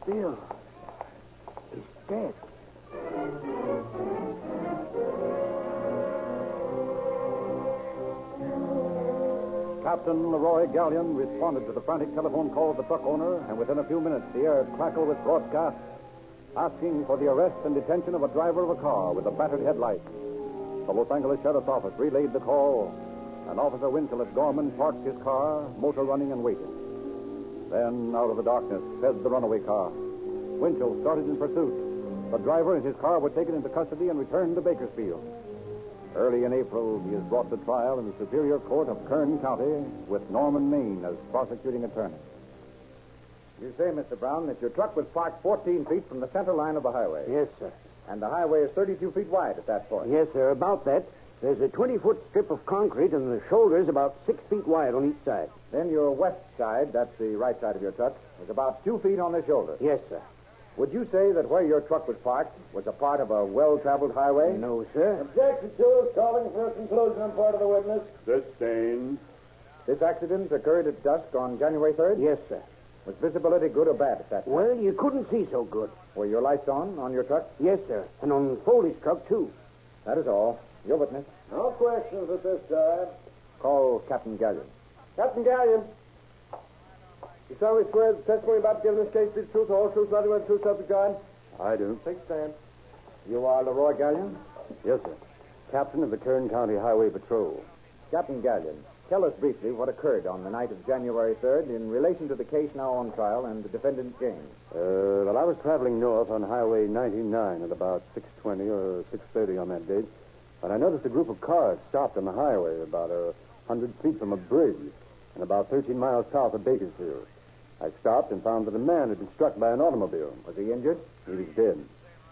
[SPEAKER 2] Bill, he's dead.
[SPEAKER 22] Captain Leroy Gallion responded to the frantic telephone call of the truck owner, and within a few minutes the air crackled with broadcasts asking for the arrest and detention of a driver of a car with a battered headlight. The Los Angeles Sheriff's Office relayed the call, and Officer Winchell at Gorman parked his car, motor running, and waited. Then, out of the darkness, sped the runaway car. Winchell started in pursuit. The driver and his car were taken into custody and returned to Bakersfield. Early in April, he is brought to trial in the Superior Court of Kern County with Norman Maine as prosecuting attorney.
[SPEAKER 6] You say, Mr. Brown, that your truck was parked 14 feet from the center line of the highway.
[SPEAKER 2] Yes, sir.
[SPEAKER 6] And the highway is 32 feet wide at that point.
[SPEAKER 2] Yes, sir, about that. There's a 20-foot strip of concrete, and the shoulder is about 6 feet wide on each side.
[SPEAKER 6] Then your west side, that's the right side of your truck, is about 2 feet on the shoulder.
[SPEAKER 2] Yes, sir.
[SPEAKER 6] Would you say that where your truck was parked was a part of a well-traveled highway?
[SPEAKER 2] No, sir.
[SPEAKER 14] Objection to calling for a conclusion on part of the witness.
[SPEAKER 6] Sustained. This accident occurred at dusk on January 3rd?
[SPEAKER 2] Yes, sir.
[SPEAKER 6] Was visibility good or bad at that time?
[SPEAKER 2] Well, you couldn't see so good.
[SPEAKER 6] Were your lights on your truck?
[SPEAKER 2] Yes, sir. And on Foley's truck, too.
[SPEAKER 6] That is all. Your witness.
[SPEAKER 14] No questions at this time.
[SPEAKER 6] Call Captain Gallion.
[SPEAKER 7] Captain Gallion. You solemnly swear the testimony about giving this case be the truth, the whole truth, nothing but the truth, self regard?
[SPEAKER 20] I do.
[SPEAKER 7] Take stand.
[SPEAKER 6] You are Leroy Gallion?
[SPEAKER 20] Yes, sir. Captain of the Kern County Highway Patrol.
[SPEAKER 6] Captain Gallion, tell us briefly what occurred on the night of January 3rd in relation to the case now on trial and the defendant James.
[SPEAKER 20] Well, I was traveling north on Highway 99 at about 6:20 or 6:30 on that date, but I noticed a group of cars stopped on the highway about 100 feet from a bridge and about 13 miles south of Bakersfield. I stopped and found that a man had been struck by an automobile.
[SPEAKER 6] Was he injured?
[SPEAKER 20] He was dead.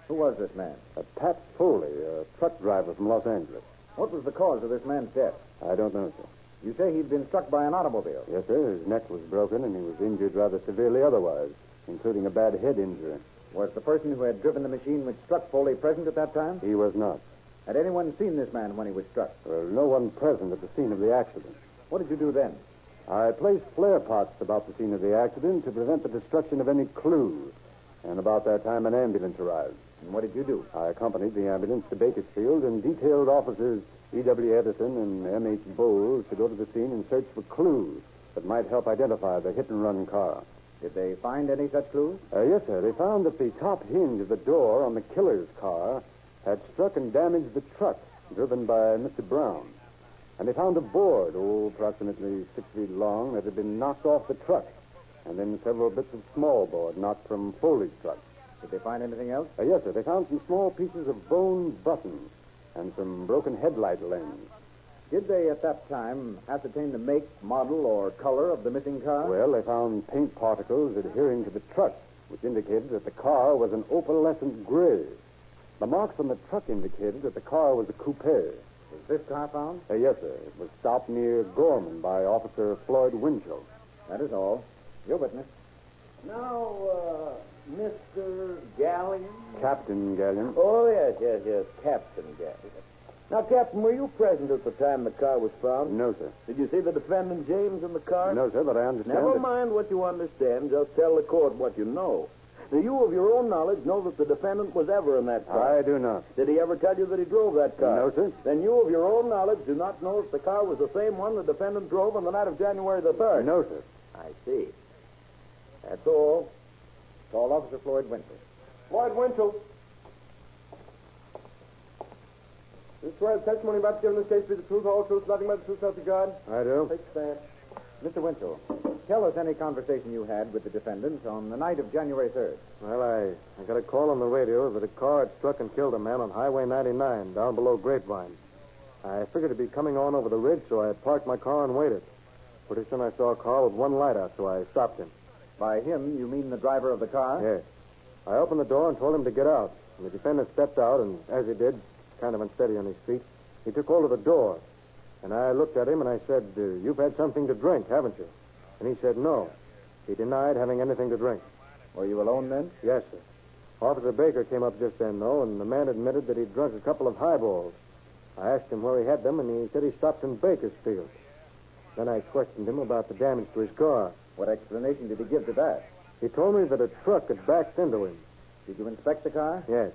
[SPEAKER 6] Who was this man?
[SPEAKER 20] Pat Foley, a truck driver from Los Angeles.
[SPEAKER 6] What was the cause of this man's death?
[SPEAKER 20] I don't know, sir.
[SPEAKER 6] You say he'd been struck by an automobile.
[SPEAKER 20] Yes, sir. His neck was broken and he was injured rather severely otherwise, including a bad head injury.
[SPEAKER 6] Was the person who had driven the machine which struck Foley present at that time?
[SPEAKER 20] He was not.
[SPEAKER 6] Had anyone seen this man when he was struck?
[SPEAKER 20] Well, no one present at the scene of the accident.
[SPEAKER 6] What did you do then?
[SPEAKER 20] I placed flare pots about the scene of the accident to prevent the destruction of any clues. And about that time, an ambulance arrived.
[SPEAKER 6] And what did you do?
[SPEAKER 20] I accompanied the ambulance to Bakersfield and detailed officers E.W. Edison and M.H. Bowles to go to the scene and search for clues that might help identify the hit-and-run car.
[SPEAKER 6] Did they find any such clues?
[SPEAKER 20] Yes, sir. They found that the top hinge of the door on the killer's car had struck and damaged the truck driven by Mr. Brown. And they found a board, approximately 6 feet long, that had been knocked off the truck, and then several bits of small board knocked from Foley's truck.
[SPEAKER 6] Did they find anything else?
[SPEAKER 20] Yes, sir. They found some small pieces of bone buttons and some broken headlight lens.
[SPEAKER 6] Did they, at that time, ascertain the make, model, or color of the missing car?
[SPEAKER 20] Well, they found paint particles adhering to the truck, which indicated that the car was an opalescent gray. The marks on the truck indicated that the car was a coupe.
[SPEAKER 6] Was this car found?
[SPEAKER 20] Yes, sir. It was stopped near Gorman by Officer Floyd Winchell.
[SPEAKER 6] That is all. Your witness.
[SPEAKER 2] Now, Mr. Gallion?
[SPEAKER 20] Captain Gallion.
[SPEAKER 2] Oh, yes, Captain Gallion. Now, Captain, were you present at the time the car was found?
[SPEAKER 20] No, sir.
[SPEAKER 2] Did you see the defendant, James, in the car?
[SPEAKER 20] No, sir, but I understand
[SPEAKER 2] Never
[SPEAKER 20] that...
[SPEAKER 2] mind what you understand. Just tell the court what you know. Do you, of your own knowledge, know that the defendant was ever in that car?
[SPEAKER 20] I do not.
[SPEAKER 2] Did he ever tell you that he drove that car?
[SPEAKER 20] No, sir.
[SPEAKER 2] Then you, of your own knowledge, do not know if the car was the same one the defendant drove on the night of January the 3rd?
[SPEAKER 20] No, sir.
[SPEAKER 2] I see. That's all.
[SPEAKER 6] Call Officer Floyd Winchell.
[SPEAKER 7] Floyd Winchell. You swear the testimony about giving this case be the truth, the whole truth, nothing but the truth, self regard?
[SPEAKER 20] I do.
[SPEAKER 7] Take stand.
[SPEAKER 6] Mr. Winchell, tell us any conversation you had with the defendant on the night of January 3rd.
[SPEAKER 5] Well, I got a call on the radio that a car had struck and killed a man on Highway 99 down below Grapevine. I figured to be coming on over the ridge, so I parked my car and waited. Pretty soon I saw a car with one light out, so I stopped him.
[SPEAKER 6] By him, you mean the driver of the car?
[SPEAKER 5] Yes. I opened the door and told him to get out. And the defendant stepped out, and as he did, kind of unsteady on his feet, he took hold of the door. And I looked at him and I said, you've had something to drink, haven't you? And he said no. He denied having anything to drink.
[SPEAKER 6] Were you alone then?
[SPEAKER 5] Yes, sir. Officer Baker came up just then, though, and the man admitted that he'd drunk a couple of highballs. I asked him where he had them, and he said he stopped in Bakersfield. Then I questioned him about the damage to his car.
[SPEAKER 6] What explanation did he give to that?
[SPEAKER 5] He told me that a truck had backed into him.
[SPEAKER 6] Did you inspect the car?
[SPEAKER 5] Yes.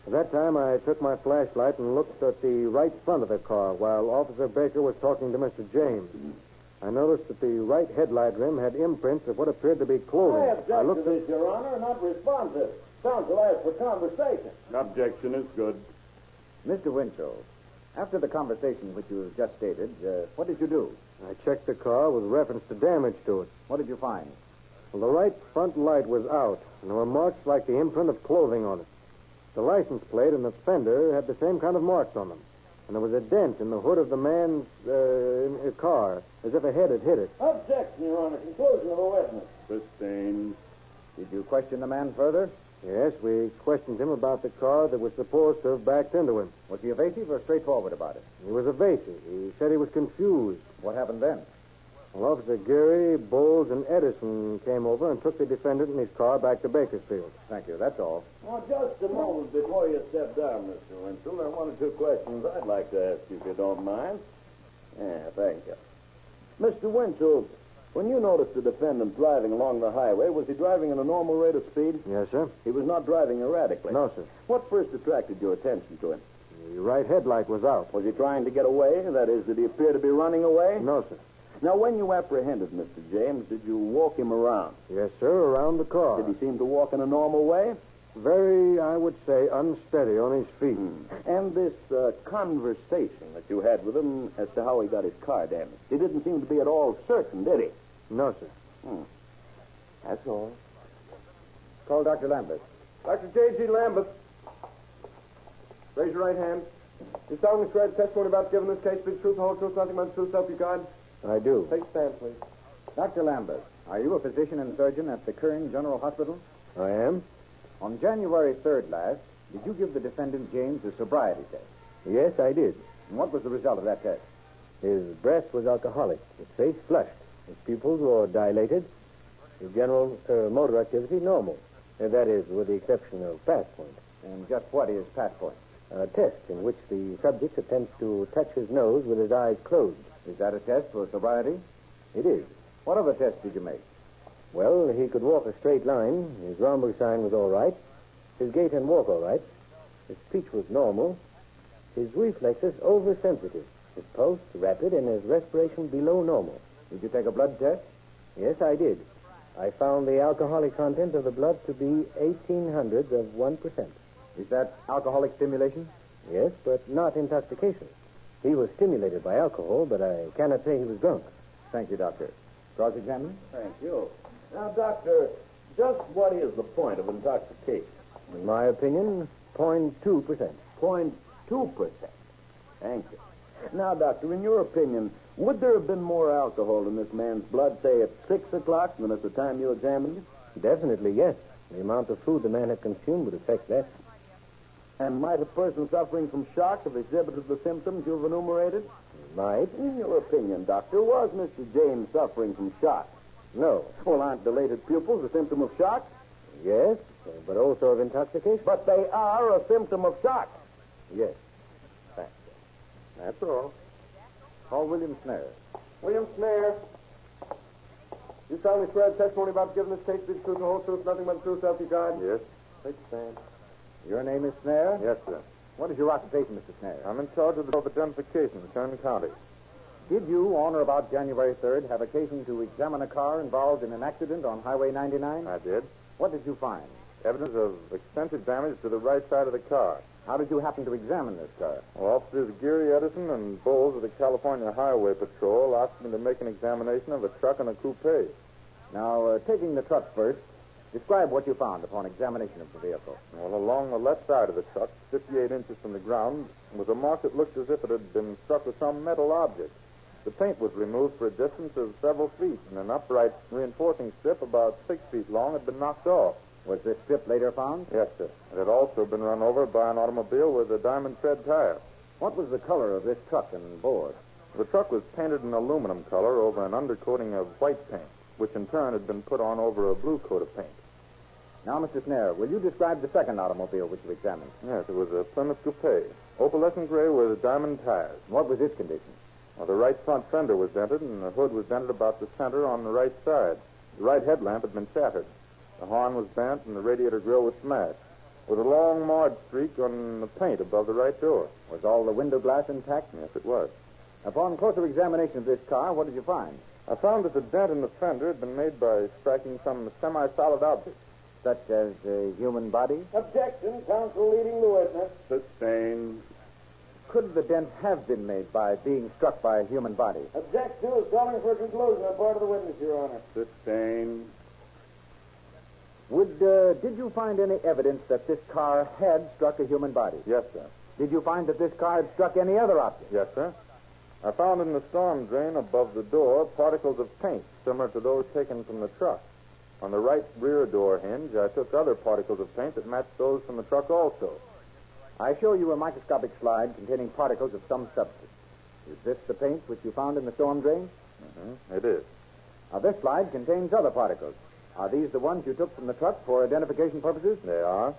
[SPEAKER 5] At that time, I took my flashlight and looked at the right front of the car while Officer Baker was talking to Mr. James. I noticed that the right headlight rim had imprints of what appeared to be clothing.
[SPEAKER 2] I object to this, Your Honor, not responsive. Counsel asked for conversation.
[SPEAKER 11] Objection is good.
[SPEAKER 6] Mr. Winchell, after the conversation which you just stated, what did you do?
[SPEAKER 5] I checked the car with reference to damage to it.
[SPEAKER 6] What did you find?
[SPEAKER 5] Well, the right front light was out, and there were marks like the imprint of clothing on it. The license plate and the fender had the same kind of marks on them. And there was a dent in the hood of the man's car, as if a head had hit it.
[SPEAKER 2] Objection, Your Honor. Conclusion of the witness.
[SPEAKER 11] Sustained.
[SPEAKER 6] Did you question the man further?
[SPEAKER 5] Yes, we questioned him about the car that was supposed to have backed into him.
[SPEAKER 6] Was he evasive or straightforward about it?
[SPEAKER 5] He was evasive. He said he was confused.
[SPEAKER 6] What happened then?
[SPEAKER 5] Well, Officer Geary, Bowles, and Edison came over and took the defendant in his car back to Bakersfield.
[SPEAKER 6] Thank you. That's all.
[SPEAKER 2] Now, just a moment before you step down, Mr. Winchell. There are one or two questions I'd like to ask you, if you don't mind. Yeah, thank you. Mr. Winchell, when you noticed the defendant driving along the highway, was he driving at a normal rate of speed?
[SPEAKER 5] Yes, sir.
[SPEAKER 2] He was not driving erratically?
[SPEAKER 5] No, sir.
[SPEAKER 2] What first attracted your attention to him?
[SPEAKER 8] The right headlight was out.
[SPEAKER 2] Was he trying to get away? That is, did he appear to be running away?
[SPEAKER 8] No, sir.
[SPEAKER 2] Now, when you apprehended Mr. James, did you walk him around?
[SPEAKER 8] Yes, sir, around the car.
[SPEAKER 2] Did he seem to walk in a normal way?
[SPEAKER 8] Very, I would say, unsteady on his feet.
[SPEAKER 2] And this conversation that you had with him as to how he got his car damaged, he didn't seem to be at all certain, did he?
[SPEAKER 8] No, sir.
[SPEAKER 2] That's all.
[SPEAKER 22] Call Dr. Lambert.
[SPEAKER 5] Dr. J.G. Lambert. Raise your right hand. You solemnly swear to testimony about giving this case the truth, the whole truth, nothing but the truth, help you God?
[SPEAKER 8] I do.
[SPEAKER 5] Take a stand, please.
[SPEAKER 22] Dr. Lambert, are you a physician and surgeon at the Kern General Hospital?
[SPEAKER 8] I am.
[SPEAKER 22] On January 3rd last, did you give the defendant James a sobriety test?
[SPEAKER 8] Yes, I did.
[SPEAKER 22] And what was the result of that test?
[SPEAKER 8] His breath was alcoholic. His face flushed. His pupils were dilated. His general motor activity normal. That is, with the exception of pass point.
[SPEAKER 22] And just what is pass point?
[SPEAKER 8] A test in which the subject attempts to touch his nose with his eyes closed.
[SPEAKER 22] Is that a test for sobriety?
[SPEAKER 8] It is.
[SPEAKER 22] What other tests did you make?
[SPEAKER 8] Well, he could walk a straight line. His rhomboid sign was all right. His gait and walk all right. His speech was normal. His reflexes oversensitive. His pulse rapid and his respiration below normal.
[SPEAKER 22] Did you take a blood test?
[SPEAKER 8] Yes, I did. I found the alcoholic content of the blood to be 0.1800 of 1%.
[SPEAKER 22] Is that alcoholic stimulation?
[SPEAKER 8] Yes, but not intoxication. He was stimulated by alcohol, but I cannot say he was drunk.
[SPEAKER 22] Thank you, Doctor. Cross-examine?
[SPEAKER 2] Thank you. Now, Doctor, just what is the point of intoxication?
[SPEAKER 8] In my opinion, 0.2%.
[SPEAKER 2] 0.2%. Thank you. Now, Doctor, in your opinion, would there have been more alcohol in this man's blood, say, at 6 o'clock than at the time you examined him?
[SPEAKER 8] Definitely, yes. The amount of food the man had consumed would affect that.
[SPEAKER 2] And might a person suffering from shock have exhibited the symptoms you've enumerated?
[SPEAKER 8] Might.
[SPEAKER 2] In your opinion, Doctor, was Mr. James suffering from shock?
[SPEAKER 8] No.
[SPEAKER 2] Well, aren't dilated pupils a symptom of shock?
[SPEAKER 8] Yes, but also of intoxication.
[SPEAKER 2] But they are a symptom of shock.
[SPEAKER 8] Yes.
[SPEAKER 2] Thank you. That's all.
[SPEAKER 22] Call William Snare.
[SPEAKER 5] William Snare. You solemnly swear to testimony about giving this case the truth, the whole truth, nothing but the truth, help you God?
[SPEAKER 13] Yes.
[SPEAKER 5] Take a stand.
[SPEAKER 22] Your name is Snare?
[SPEAKER 13] Yes, sir.
[SPEAKER 22] What is your occupation, Mr. Snare?
[SPEAKER 13] I'm in charge of the identification in Kern County.
[SPEAKER 22] Did you, on or about January 3rd, have occasion to examine a car involved in an accident on Highway 99?
[SPEAKER 13] I did.
[SPEAKER 22] What did you find?
[SPEAKER 13] Evidence of extensive damage to the right side of the car.
[SPEAKER 22] How did you happen to examine this car?
[SPEAKER 13] Well, Officers Geary, Edison, and Bowles of the California Highway Patrol asked me to make an examination of a truck and a coupe.
[SPEAKER 22] Now, taking the truck first, describe what you found upon examination of the vehicle.
[SPEAKER 13] Well, along the left side of the truck, 58 inches from the ground, was a mark that looked as if it had been struck with some metal object. The paint was removed for a distance of several feet, and an upright reinforcing strip about 6 feet long had been knocked off.
[SPEAKER 22] Was this strip later found?
[SPEAKER 13] Yes, sir. It had also been run over by an automobile with a diamond tread tire.
[SPEAKER 22] What was the color of this truck and board?
[SPEAKER 13] The truck was painted in aluminum color over an undercoating of white paint, which in turn had been put on over a blue coat of paint.
[SPEAKER 22] Now, Mr. Snare, will you describe the second automobile which you examined?
[SPEAKER 13] Yes, it was a Plymouth coupe, opalescent gray with diamond tires.
[SPEAKER 22] What was its condition?
[SPEAKER 13] Well, the right front fender was dented, and the hood was dented about the center on the right side. The right headlamp had been shattered. The horn was bent, and the radiator grill was smashed, with a long marred streak on the paint above the right door.
[SPEAKER 22] Was all the window glass intact?
[SPEAKER 13] Yes, it was.
[SPEAKER 22] Upon closer examination of this car, what did you find?
[SPEAKER 13] I found that the dent in the fender had been made by striking some semi-solid object.
[SPEAKER 22] Such as a human body?
[SPEAKER 2] Objection. Counsel leading the witness.
[SPEAKER 11] Sustained.
[SPEAKER 22] Could the dent have been made by being struck by a human body?
[SPEAKER 2] Objection is calling for a conclusion on part of the witness, Your Honor.
[SPEAKER 11] Sustained.
[SPEAKER 22] Did you find any evidence that this car had struck a human body?
[SPEAKER 13] Yes, sir.
[SPEAKER 22] Did you find that this car had struck any other object?
[SPEAKER 13] Yes, sir. I found in the storm drain above the door particles of paint similar to those taken from the truck. On the right rear door hinge, I took other particles of paint that matched those from the truck also.
[SPEAKER 22] I show you a microscopic slide containing particles of some substance. Is this the paint which you found in the storm drain?
[SPEAKER 13] Mm-hmm. It is.
[SPEAKER 22] Now, this slide contains other particles. Are these the ones you took from the truck for identification purposes?
[SPEAKER 13] They are.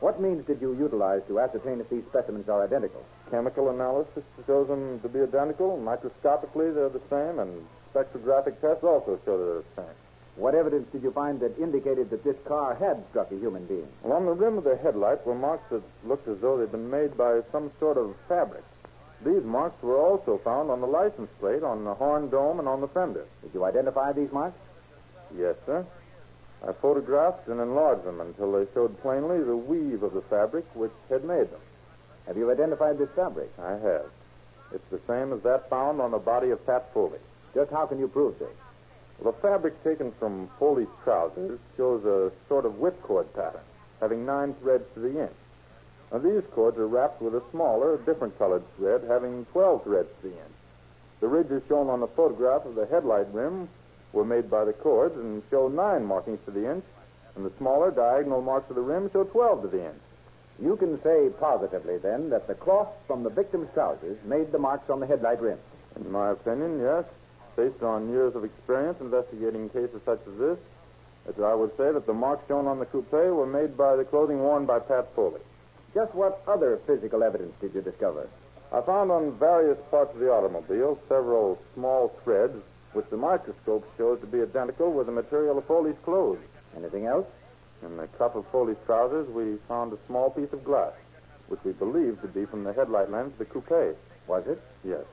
[SPEAKER 22] What means did you utilize to ascertain if these specimens are identical?
[SPEAKER 13] Chemical analysis shows them to be identical. Microscopically, they're the same, and spectrographic tests also show they're the same.
[SPEAKER 6] What evidence did you find that indicated that this car had struck a human being?
[SPEAKER 13] Well, on the rim of the headlight were marks that looked as though they'd been made by some sort of fabric. These marks were also found on the license plate, on the horn dome, and on the fender.
[SPEAKER 6] Did you identify these marks?
[SPEAKER 13] Yes, sir. I photographed and enlarged them until they showed plainly the weave of the fabric which had made them.
[SPEAKER 6] Have you identified this fabric?
[SPEAKER 13] I have. It's the same as that found on the body of Pat Foley.
[SPEAKER 6] Just how can you prove this?
[SPEAKER 13] Well, the fabric taken from Foley's trousers shows a sort of whipcord pattern, having 9 threads to the inch. Now, these cords are wrapped with a smaller, different-colored thread, having 12 threads to the inch. The ridges shown on the photograph of the headlight rim were made by the cords and show 9 markings to the inch, and the smaller diagonal marks of the rim show 12 to the inch.
[SPEAKER 6] You can say positively, then, that the cloth from the victim's trousers made the marks on the headlight rim.
[SPEAKER 13] In my opinion, yes. Based on years of experience investigating cases such as this, I would say that the marks shown on the coupe were made by the clothing worn by Pat Foley.
[SPEAKER 6] Just what other physical evidence did you discover?
[SPEAKER 13] I found on various parts of the automobile several small threads which the microscope shows to be identical with the material of Foley's clothes.
[SPEAKER 6] Anything else?
[SPEAKER 13] In the cuff of Foley's trousers, we found a small piece of glass, which we believed to be from the headlight lens of the coupe.
[SPEAKER 6] Was it?
[SPEAKER 13] Yes.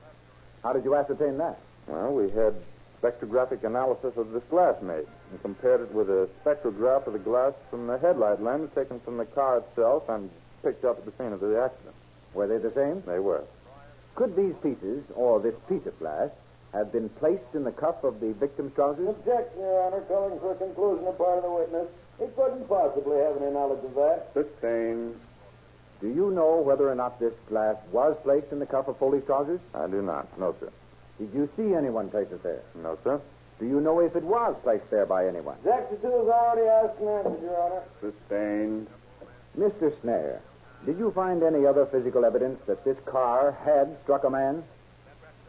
[SPEAKER 6] How did you ascertain that?
[SPEAKER 13] Well, we had spectrographic analysis of this glass made and compared it with a spectrograph of the glass from the headlight lens taken from the car itself and picked up at the scene of the accident.
[SPEAKER 6] Were they the same?
[SPEAKER 13] They were.
[SPEAKER 6] Could these pieces, or this piece of glass, have been placed in the cuff of the victim's trousers?
[SPEAKER 2] Objection, Your Honor. Calling for a conclusion of part of the witness. He couldn't possibly have any knowledge of that.
[SPEAKER 11] Sustained.
[SPEAKER 6] Do you know whether or not this glass was placed in the cuff of Foley's trousers?
[SPEAKER 13] I do not. No, sir.
[SPEAKER 6] Did you see anyone place it there?
[SPEAKER 13] No, sir.
[SPEAKER 6] Do you know if it was placed there by anyone?
[SPEAKER 2] Objection to is already asked and answered, Your Honor.
[SPEAKER 11] Sustained.
[SPEAKER 6] Mr. Snare, did you find any other physical evidence that this car had struck a man?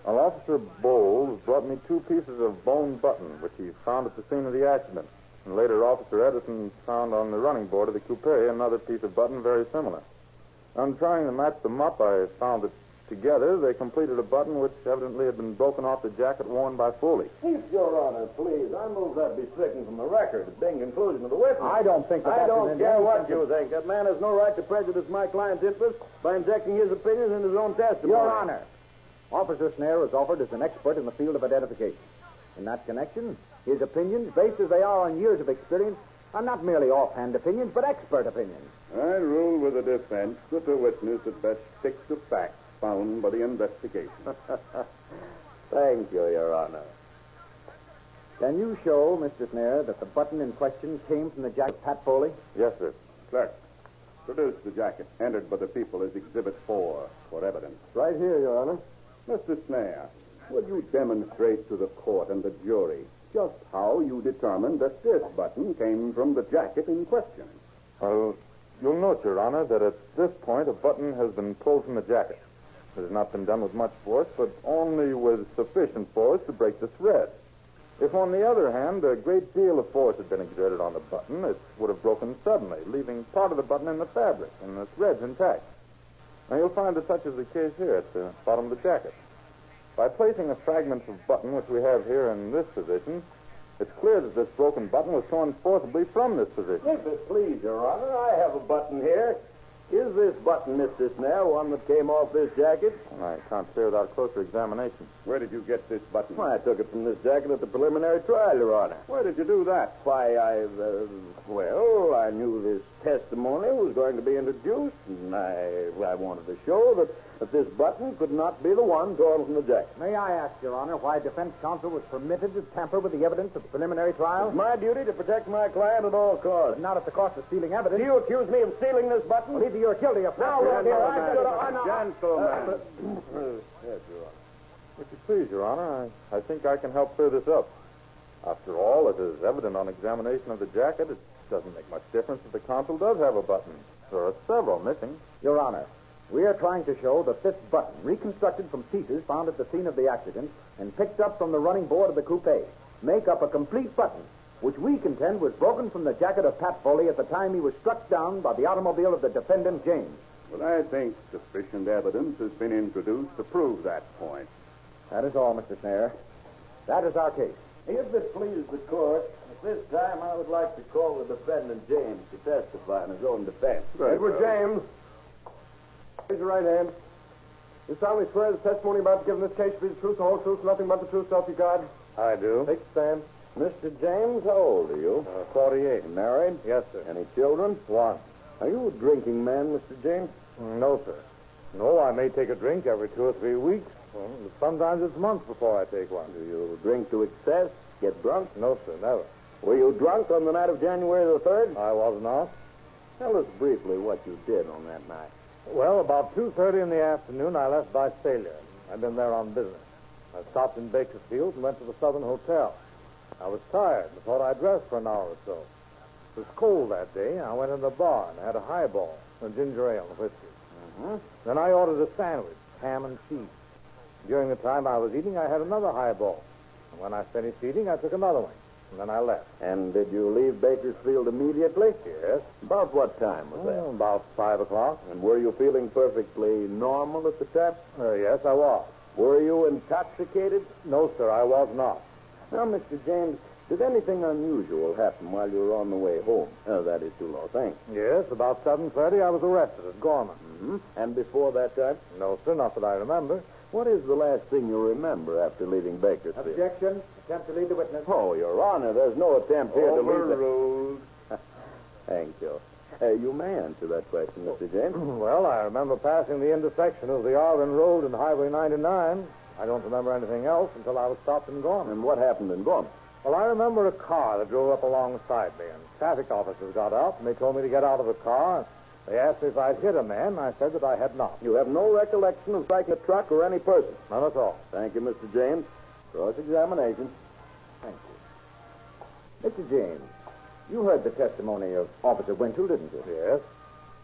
[SPEAKER 13] Well, Officer Bowles brought me 2 pieces of bone button, which he found at the scene of the accident. And later, Officer Edison found on the running board of the coupe another piece of button very similar. On trying to match them up, I found that together they completed a button which evidently had been broken off the jacket worn by Foley.
[SPEAKER 2] Chief, Your Honor, please. I move that be stricken from the record, being conclusion of the witness.
[SPEAKER 6] I don't think that
[SPEAKER 2] I
[SPEAKER 6] that's
[SPEAKER 2] don't
[SPEAKER 6] an
[SPEAKER 2] care what
[SPEAKER 6] indictment.
[SPEAKER 2] you think. That man has no right to prejudice my client's interest by injecting his opinions into his own testimony.
[SPEAKER 6] Your Honor, Officer Snare is offered as an expert in the field of identification. In that connection, his opinions, based as they are on years of experience, are not merely offhand opinions, but expert opinions.
[SPEAKER 11] I rule with the defense that the witness had best stick to facts found by the investigation.
[SPEAKER 2] Thank you, Your Honor.
[SPEAKER 6] Can you show, Mr. Snare, that the button in question came from the jacket of Pat Foley?
[SPEAKER 13] Yes, sir.
[SPEAKER 11] Clerk, produce the jacket entered by the people as Exhibit 4 for evidence.
[SPEAKER 2] Right here, Your Honor.
[SPEAKER 11] Mr. Snare, will you demonstrate to the court and the jury just how you determined that this button came from the jacket in question?
[SPEAKER 13] Well, you'll note, Your Honor, that at this point a button has been pulled from the jacket. It has not been done with much force, but only with sufficient force to break the thread. If, on the other hand, a great deal of force had been exerted on the button, it would have broken suddenly, leaving part of the button in the fabric and the threads intact. Now, you'll find that such is the case here at the bottom of the jacket. By placing a fragment of button, which we have here in this position, it's clear that this broken button was torn forcibly from this position.
[SPEAKER 2] If it please, Your Honor, I have a button here. Is this button, Mr. Snare, one that came off this jacket?
[SPEAKER 13] I can't say without closer examination.
[SPEAKER 11] Where did you get this button?
[SPEAKER 2] Well, I took it from this jacket at the preliminary trial, Your Honor.
[SPEAKER 11] Where did you do that?
[SPEAKER 2] Why, I knew this testimony was going to be introduced, and I wanted to show that this button could not be the one torn from the jacket.
[SPEAKER 6] May I ask, Your Honor, why defense counsel was permitted to tamper with the evidence of the preliminary trial?
[SPEAKER 2] It's my duty to protect my client at all costs.
[SPEAKER 6] But not at the cost of stealing evidence.
[SPEAKER 2] Do you accuse me of stealing this button?
[SPEAKER 6] Well, either you're guilty of...
[SPEAKER 2] Now, look here,
[SPEAKER 11] Gentlemen.
[SPEAKER 13] Yes, Your Honor. If you please, Your Honor, I think I can help clear this up. After all, it is evident on examination of the jacket, it doesn't make much difference if the consul does have a button. There are several missing.
[SPEAKER 6] Your Honor, we are trying to show that this button, reconstructed from pieces found at the scene of the accident and picked up from the running board of the coupe, make up a complete button, which we contend was broken from the jacket of Pat Foley at the time he was struck down by the automobile of the defendant, James.
[SPEAKER 11] Well, I think sufficient evidence has been introduced to prove that point.
[SPEAKER 6] That is all, Mr. Snare. That is our case.
[SPEAKER 2] If it pleases the court, at this time I would like to call the defendant James to testify in his own defense.
[SPEAKER 4] Edward James. Raise your right hand. You solemnly swear the testimony about to give in this case be the truth, the whole truth, nothing but the truth, self you God?
[SPEAKER 13] I do.
[SPEAKER 4] Take a stand.
[SPEAKER 2] Mr. James, how old are you?
[SPEAKER 13] 48.
[SPEAKER 2] You married?
[SPEAKER 13] Yes, sir.
[SPEAKER 2] Any children?
[SPEAKER 13] One.
[SPEAKER 2] Are you a drinking man, Mr. James?
[SPEAKER 13] No, sir. No, I may take a drink every 2 or 3 weeks. Well, sometimes it's months before I take one.
[SPEAKER 2] Do you drink to excess? Get drunk?
[SPEAKER 13] No, sir, never.
[SPEAKER 2] Were you drunk on the night of January the 3rd?
[SPEAKER 13] I was not.
[SPEAKER 2] Tell us briefly what you did on that night.
[SPEAKER 13] Well, about 2:30 in the afternoon, I left Visalia. I've been there on business. I stopped in Bakersfield and went to the Southern Hotel. I was tired and thought I'd rest for an hour or so. It was cold that day. I went in the bar and had a highball, a ginger ale and whiskey. Then I ordered a sandwich, ham and cheese. During the time I was eating, I had another highball. And when I finished eating, I took another one. And then I left.
[SPEAKER 2] And did you leave Bakersfield immediately?
[SPEAKER 13] Yes.
[SPEAKER 2] About what time was that?
[SPEAKER 13] About 5 o'clock.
[SPEAKER 2] And were you feeling perfectly normal at the time?
[SPEAKER 13] Yes, I was.
[SPEAKER 2] Were you intoxicated?
[SPEAKER 13] No, sir, I was not.
[SPEAKER 2] Now, Mr. James, did anything unusual happen while you were on the way home? That is to Los Angeles.
[SPEAKER 13] Yes, about 7:30, I was arrested at Gorman.
[SPEAKER 2] And before that time?
[SPEAKER 13] No, sir, not that I remember.
[SPEAKER 2] What is the last thing you remember after leaving Bakersfield?
[SPEAKER 14] Objection. Attempt to lead the witness.
[SPEAKER 2] Oh, Your Honor, there's no attempt here to lead
[SPEAKER 13] Overruled.
[SPEAKER 2] Thank you. You may answer that question, Mr. James.
[SPEAKER 13] Well, I remember passing the intersection of the Arvin Road and Highway 99. I don't remember anything else until I was stopped in Gorman.
[SPEAKER 2] And what happened in Gorman?
[SPEAKER 13] Well, I remember a car that drove up alongside me, and traffic officers got out, and they told me to get out of the car. They asked me if I'd hit a man, and I said that I had not.
[SPEAKER 2] You have no recollection of striking a truck or any person?
[SPEAKER 13] None at all.
[SPEAKER 2] Thank you, Mr. James. Cross-examination.
[SPEAKER 14] Thank you. Mr. James, you heard the testimony of Officer Winchell, didn't you?
[SPEAKER 13] Yes.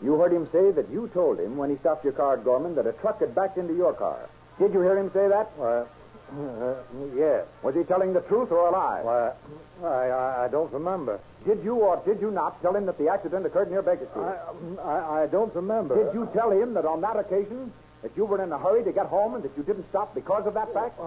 [SPEAKER 14] You heard him say that you told him when he stopped your car at Gorman that a truck had backed into your car. Did you hear him say that?
[SPEAKER 13] Yes.
[SPEAKER 14] Was he telling the truth or a lie?
[SPEAKER 13] I don't remember.
[SPEAKER 14] Did you or did you not tell him that the accident occurred near Bakersfield?
[SPEAKER 13] I don't remember.
[SPEAKER 14] Did you tell him that on that occasion that you were in a hurry to get home and that you didn't stop because of that fact?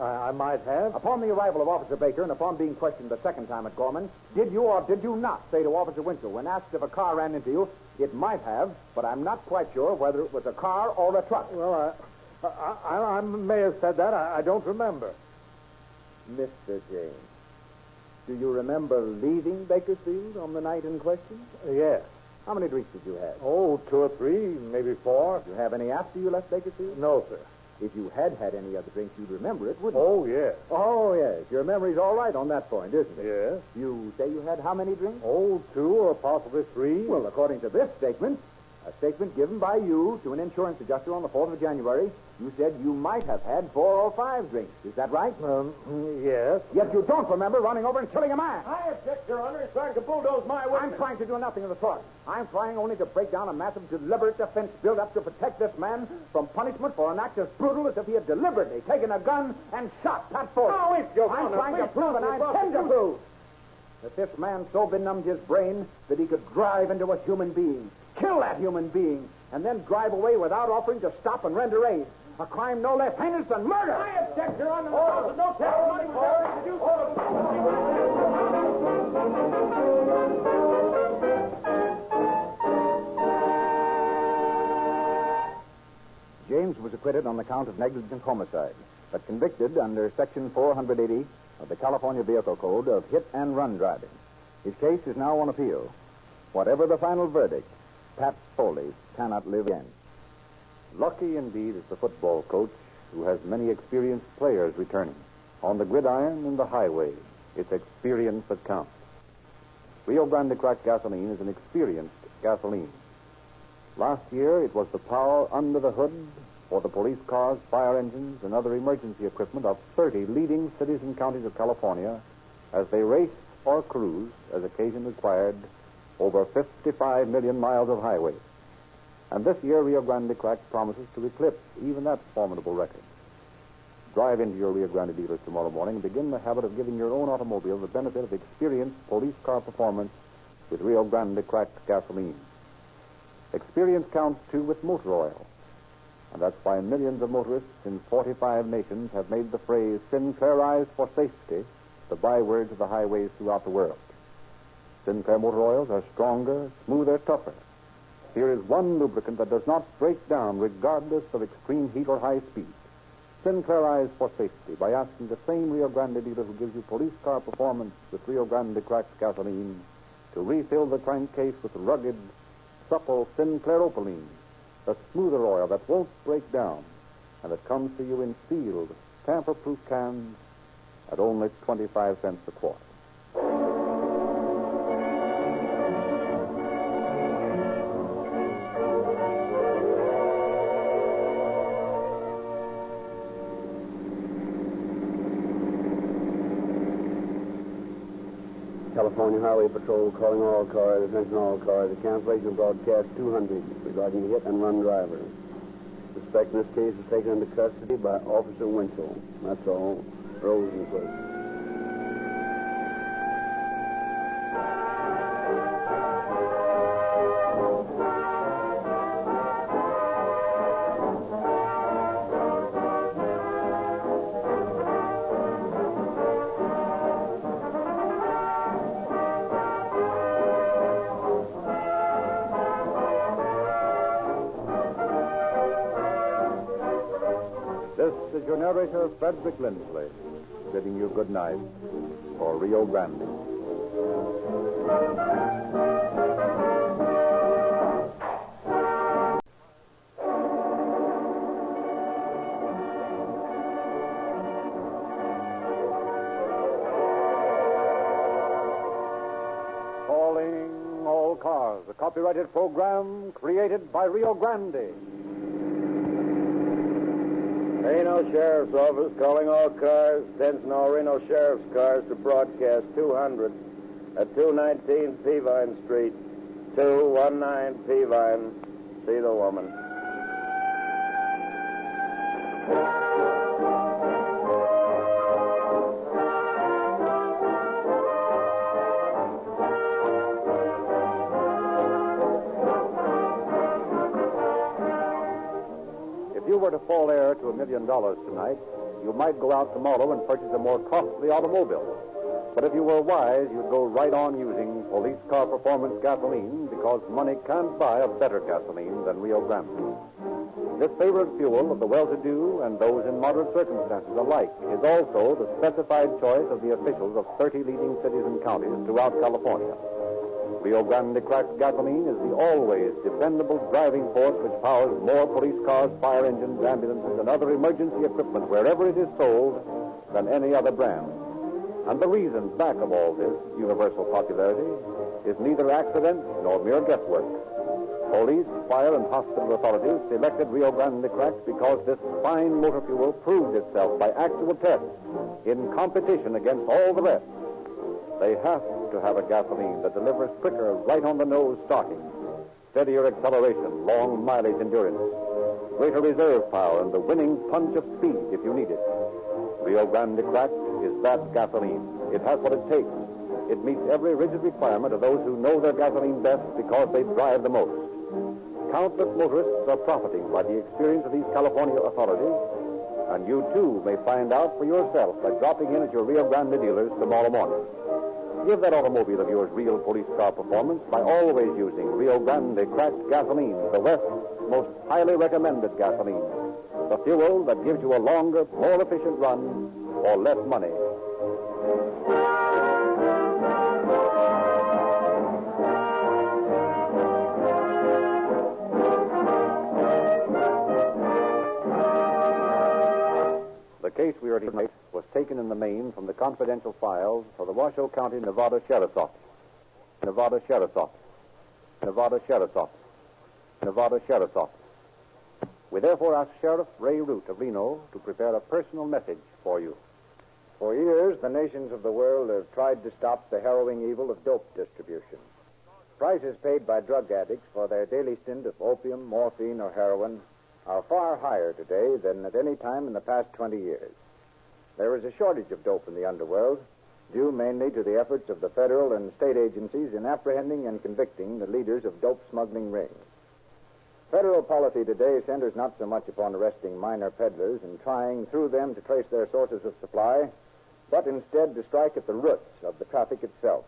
[SPEAKER 13] I might have.
[SPEAKER 14] Upon the arrival of Officer Baker and upon being questioned the second time at Gorman, did you or did you not say to Officer Winchell, when asked if a car ran into you, it might have, but I'm not quite sure whether it was a car or a truck?
[SPEAKER 13] Well, I may have said that. I don't remember.
[SPEAKER 14] Mr. James, do you remember leaving Bakersfield on the night in question?
[SPEAKER 13] Yes.
[SPEAKER 14] How many drinks did you have?
[SPEAKER 13] Oh, 2 or 3, maybe 4.
[SPEAKER 14] Did you have any after you left Bakersfield?
[SPEAKER 13] No, sir.
[SPEAKER 14] If you had had any other drinks, you'd remember it, wouldn't
[SPEAKER 13] you? Oh, yes.
[SPEAKER 14] Oh, yes. Your memory's all right on that point, isn't it?
[SPEAKER 13] Yes.
[SPEAKER 14] You say you had how many drinks?
[SPEAKER 13] Oh, 2 or possibly 3.
[SPEAKER 14] Well, according to this statement, a statement given by you to an insurance adjuster on the 4th of January, you said you might have had 4 or 5 drinks. Is that right?
[SPEAKER 13] Yes.
[SPEAKER 14] Yet you don't remember running over and killing a man. I object, Your Honor. He's trying to bulldoze my witness. I'm trying to do nothing of the sort. I'm trying only to break down a massive deliberate defense built up to protect this man from punishment for an act as brutal as if he had deliberately taken a gun and shot Pat Ford. Now, if Your I'm Honor, trying to please prove, and I stop intend to yourself. prove, that this man so benumbed his brain that he could drive into a human being, kill that human being, and then drive away without offering to stop and render aid. A crime no less heinous than murder. I object, Your Honor. No testimony was ever introduced. James was acquitted on the count of negligent homicide, but convicted under Section 480 of the California Vehicle Code of hit and run driving. His case is now on appeal. Whatever the final verdict, Pat Foley cannot live again. Lucky indeed is the football coach who has many experienced players returning. On the gridiron and the highway, it's experience that counts. Rio Grande cracked gasoline is an experienced gasoline. Last year, it was the power under the hood for the police cars, fire engines, and other emergency equipment of 30 leading cities and counties of California as they raced or cruised, as occasion required, over 55 million miles of highway. And this year, Rio Grande Crack promises to eclipse even that formidable record. Drive into your Rio Grande dealers tomorrow morning and begin the habit of giving your own automobile the benefit of experienced police car performance with Rio Grande Cracked gasoline. Experience counts, too, with motor oil. And that's why millions of motorists in 45 nations have made the phrase Sinclairized for safety the bywords of the highways throughout the world. Sinclair motor oils are stronger, smoother, tougher. Here is one lubricant that does not break down regardless of extreme heat or high speed. Sinclair eyes for safety by asking the same Rio Grande dealer who gives you police car performance with Rio Grande cracked gasoline to refill the crankcase with rugged, supple Sinclair Opaline, the smoother oil that won't break down and that comes to you in sealed, tamper-proof cans at only 25 cents a quart.
[SPEAKER 19] California Highway Patrol calling all cars, attention all cars. A cancellation broadcast 200 regarding hit and run driver. Suspect in this case is taken into custody by Officer Winchell. That's all. Rosenquist.
[SPEAKER 14] This is your narrator, Frederick Lindsley, bidding you good night for Rio Grande. Calling all cars, a copyrighted program created by Rio Grande.
[SPEAKER 2] Reno Sheriff's Office calling all cars, attention all Reno Sheriff's cars to broadcast 200 at 219 Peavine Street, 219 Peavine. See the woman.
[SPEAKER 14] If you were to fall heir to $1 million tonight, you might go out tomorrow and purchase a more costly automobile. But if you were wise, you'd go right on using police car performance gasoline because money can't buy a better gasoline than Rio Grande. This favorite fuel of the well-to-do and those in moderate circumstances alike is also the specified choice of the officials of 30 leading cities and counties throughout California. Rio Grande cracked gasoline is the always dependable driving force which powers more police cars, fire engines, ambulances, and other emergency equipment wherever it is sold than any other brand. And the reason back of all this universal popularity is neither accident nor mere guesswork. Police, fire, and hospital authorities selected Rio Grande cracked because this fine motor fuel proved itself by actual tests in competition against all the rest. They have to have a gasoline that delivers quicker, right-on-the-nose stocking, steadier acceleration, long mileage endurance, greater reserve power, and the winning punch of speed if you need it. Rio Grande cracked is that gasoline. It has what it takes. It meets every rigid requirement of those who know their gasoline best because they drive the most. Countless motorists are profiting by the experience of these California authorities, and you too may find out for yourself by dropping in at your Rio Grande dealers tomorrow morning. Give that automobile of yours real police car performance by always using Rio Grande cracked gasoline, the West's most highly recommended gasoline. The fuel that gives you a longer, more efficient run for less money. The case we are tonight was taken in the main from the confidential files of the Washoe County, Nevada Sheriff's Office. Nevada Sheriff's Office. Nevada Sheriff's Office. Nevada Sheriff's Office. We therefore ask Sheriff Ray Root of Reno to prepare a personal message for you.
[SPEAKER 1] For years, the nations of the world have tried to stop the harrowing evil of dope distribution. Prices paid by drug addicts for their daily stint of opium, morphine, or heroin are far higher today than at any time in the past 20 years. There is a shortage of dope in the underworld, due mainly to the efforts of the federal and state agencies in apprehending and convicting the leaders of dope smuggling rings. Federal policy today centers not so much upon arresting minor peddlers and trying through them to trace their sources of supply, but instead to strike at the roots of the traffic itself.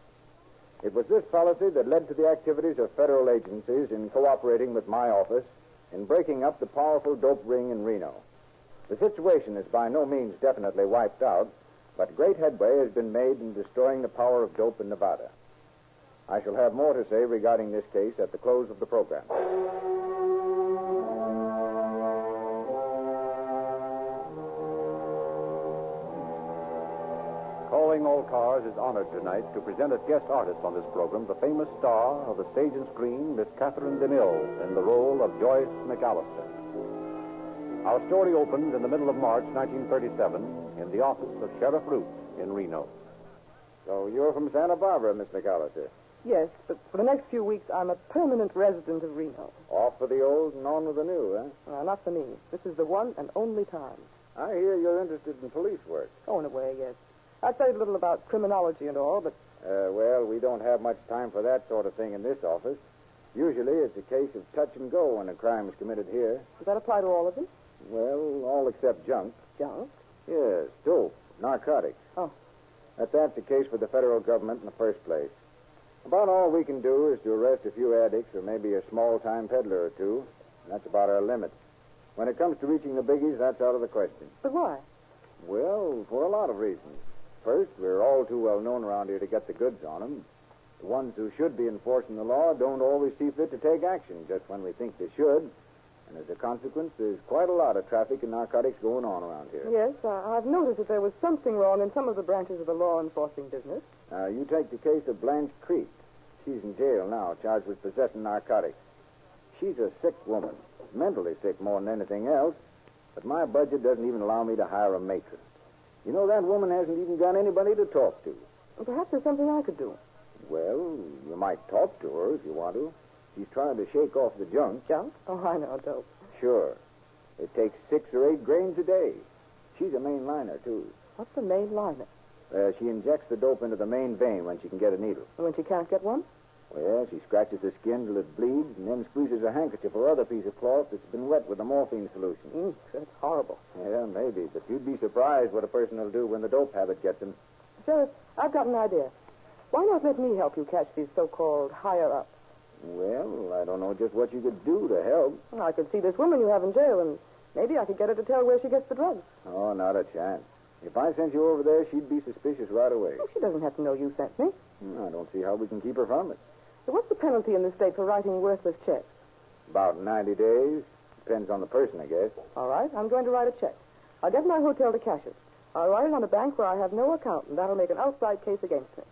[SPEAKER 1] It was this policy that led to the activities of federal agencies in cooperating with my office in breaking up the powerful dope ring in Reno. The situation is by no means definitely wiped out, but great headway has been made in destroying the power of dope in Nevada. I shall have more to say regarding this case at the close of the program.
[SPEAKER 14] Calling All Cars is honored tonight to present as guest artist on this program the famous star of the stage and screen, Miss Catherine DeMille, in the role of Joyce McAllister. Our story opens in the middle of March 1937 in the office of Sheriff Root in Reno.
[SPEAKER 1] So you're from Santa Barbara, Miss McAllister.
[SPEAKER 23] Yes, but for the next few weeks, I'm a permanent resident of Reno.
[SPEAKER 1] Off for the old and on with the new, eh?
[SPEAKER 23] Not for me. This is the one and only time.
[SPEAKER 1] I hear you're interested in police work.
[SPEAKER 23] Oh, in a way, yes. I've studied a little about criminology and all, but...
[SPEAKER 1] Well, we don't have much time for that sort of thing in this office. Usually it's a case of touch and go when a crime is committed here.
[SPEAKER 23] Does that apply to all of them?
[SPEAKER 1] Well, all except junk.
[SPEAKER 23] Junk?
[SPEAKER 1] Yes, dope, narcotics.
[SPEAKER 23] Oh.
[SPEAKER 1] That's the case for the federal government in the first place. About all we can do is to arrest a few addicts or maybe a small-time peddler or two. And that's about our limit. When it comes to reaching the biggies, that's out of the question.
[SPEAKER 23] But why?
[SPEAKER 1] Well, for a lot of reasons. First, we're all too well known around here to get the goods on them. The ones who should be enforcing the law don't always see fit to take action just when we think they should. And as a consequence, there's quite a lot of traffic and narcotics going on around here.
[SPEAKER 23] Yes, I've noticed that there was something wrong in some of the branches of the law enforcing business.
[SPEAKER 1] You take the case of Blanche Creek. She's in jail now, charged with possessing narcotics. She's a sick woman, mentally sick more than anything else, but my budget doesn't even allow me to hire a matron. You know, that woman hasn't even got anybody to talk to.
[SPEAKER 23] Perhaps there's something I could do.
[SPEAKER 1] Well, you might talk to her if you want to. She's trying to shake off the junk.
[SPEAKER 23] Junk? Oh, I know, dope.
[SPEAKER 1] Sure. It takes 6 or 8 grains a day. She's a main liner, too.
[SPEAKER 23] What's the main liner?
[SPEAKER 1] She injects the dope into the main vein when she can get a needle.
[SPEAKER 23] And when she can't get one?
[SPEAKER 1] Well, she scratches the skin till it bleeds and then squeezes a handkerchief or other piece of cloth that's been wet with the morphine solution.
[SPEAKER 23] That's horrible.
[SPEAKER 1] Yeah, maybe, but you'd be surprised what a person will do when the dope habit gets him.
[SPEAKER 23] Sheriff, I've got an idea. Why not let me help you catch these so-called higher-ups?
[SPEAKER 1] Well, I don't know just what you could do to help.
[SPEAKER 23] Well, I could see this woman you have in jail, and maybe I could get her to tell where she gets the drugs.
[SPEAKER 1] Oh, not a chance. If I sent you over there, she'd be suspicious right away.
[SPEAKER 23] Well, she doesn't have to know you sent me.
[SPEAKER 1] I don't see how we can keep her from it.
[SPEAKER 23] So what's the penalty in this state for writing worthless checks?
[SPEAKER 1] About 90 days. Depends on the person, I guess.
[SPEAKER 23] All right, I'm going to write a check. I'll get my hotel to cash it. I'll write it on a bank where I have no account, and that'll make an outside case against me.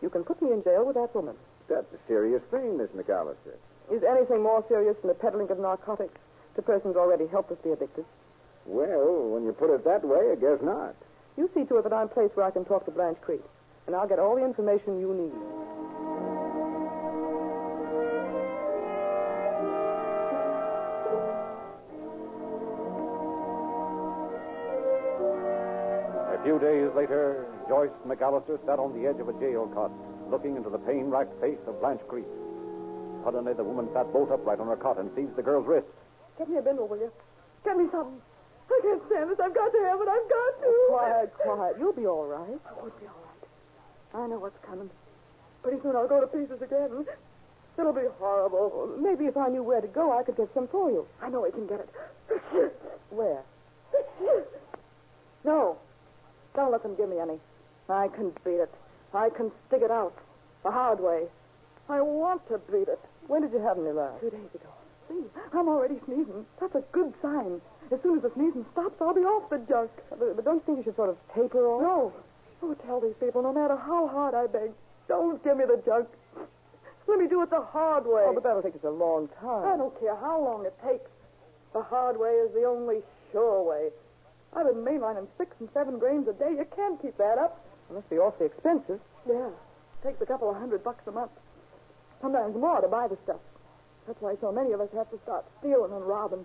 [SPEAKER 23] You can put me in jail with that woman.
[SPEAKER 1] That's a serious thing, Miss McAllister.
[SPEAKER 23] Is anything more serious than the peddling of narcotics to persons already helplessly addicted?
[SPEAKER 1] Well, when you put it that way, I guess not.
[SPEAKER 23] You see to it that I'm placed where I can talk to Blanche Creek, and I'll get all the information you need.
[SPEAKER 14] A few days later, Joyce McAllister sat on the edge of a jail cot, looking into the pain-racked face of Blanche Creek. Suddenly, the woman sat bolt upright on her cot and seized the girl's wrist.
[SPEAKER 23] Get me a bindle, will you? Get me something. I can't stand this. I've got to have it. I've got to. Oh, quiet. You'll be all right. I would be all right. I know what's coming. Pretty soon I'll go to pieces again. It'll be horrible. Maybe if I knew where to go, I could get some for you. I know I can get it. Where? No. Don't let them give me any. I can beat it. I can stick it out. The hard way. I want to beat it. When did you have any last? 2 days ago. See, I'm already sneezing. That's a good sign. As soon as the sneezing stops, I'll be off the junk. But don't you think you should sort of taper off? No. Oh, tell these people, no matter how hard I beg, don't give me the junk. Let me do it the hard way. Oh, but that'll take us a long time. I don't care how long it takes. The hard way is the only sure way. I've been mainlining 6 and 7 grains a day. You can't keep that up. It must be awfully expensive. Yeah. Takes a couple of $100 a month. Sometimes more to buy the stuff. That's why so many of us have to start stealing and robbing.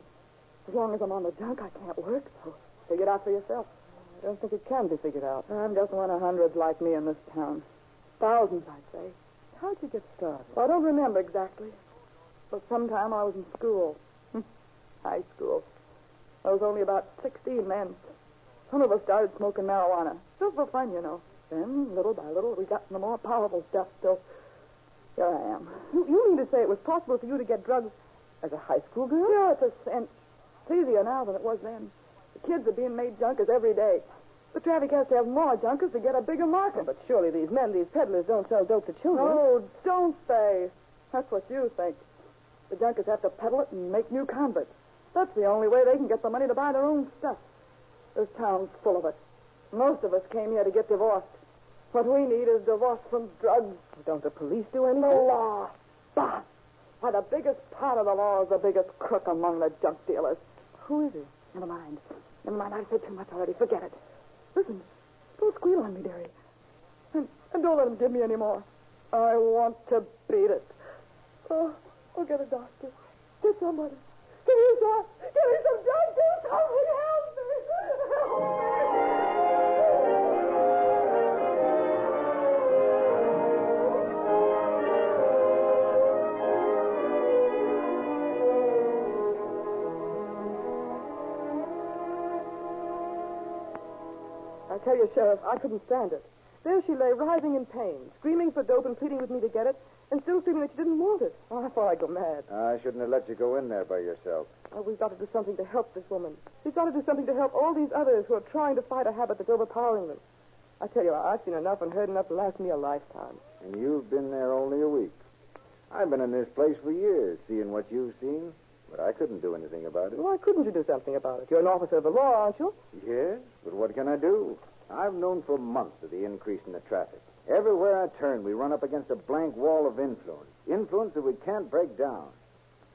[SPEAKER 23] As long as I'm on the junk, I can't work. So figure it out for yourself. I don't think it can be figured out. I'm just one of hundreds like me in this town. Thousands, I'd say. How'd you get started? Well, I don't remember exactly. But sometime I was in school. High school. There was only about 16 men.
[SPEAKER 12] Some of us started smoking marijuana. Just for fun, you know. Then, little by little, we got into more powerful stuff. So, here I am. You mean to say it was possible for you to get drugs as a high school girl? Sure, it's easier now than it was then. The kids are being made junkers every day. The traffic has to have more junkers to get a bigger market.
[SPEAKER 23] But surely these peddlers don't sell dope to children.
[SPEAKER 12] No, don't they? That's what you think. The junkers have to peddle it and make new converts. That's the only way they can get the money to buy their own stuff. This town's full of it. Most of us came here to get divorced. What we need is divorce from drugs.
[SPEAKER 23] Don't the police do anything?
[SPEAKER 12] The law. Bah! Why, the biggest part of the law is the biggest crook among the junk dealers.
[SPEAKER 23] Who is he?
[SPEAKER 12] Never mind. I said too much already. Forget it. Listen, don't squeal on me, dearie. And don't let him give me any more. I want to beat it. Oh, I'll get a doctor. Get somebody. Give me some doctors. Somebody help me. Help me. I tell you, Sheriff, I couldn't stand it. There she lay, writhing in pain, screaming for dope and pleading with me to get it, and still screaming that she didn't want it. Oh, I thought I'd go mad.
[SPEAKER 1] I shouldn't have let you go in there by yourself.
[SPEAKER 12] Oh, we've got to do something to help this woman. We've got to do something to help all these others who are trying to fight a habit that's overpowering them. I tell you, I've seen enough and heard enough to last me a lifetime.
[SPEAKER 1] And you've been there only a week. I've been in this place for years, seeing what you've seen, but I couldn't do anything about it.
[SPEAKER 12] Why couldn't you do something about it? You're an officer of the law, aren't you?
[SPEAKER 1] Yes, but what can I do? I've known for months of the increase in the traffic. Everywhere I turn, we run up against a blank wall of influence. Influence that we can't break down.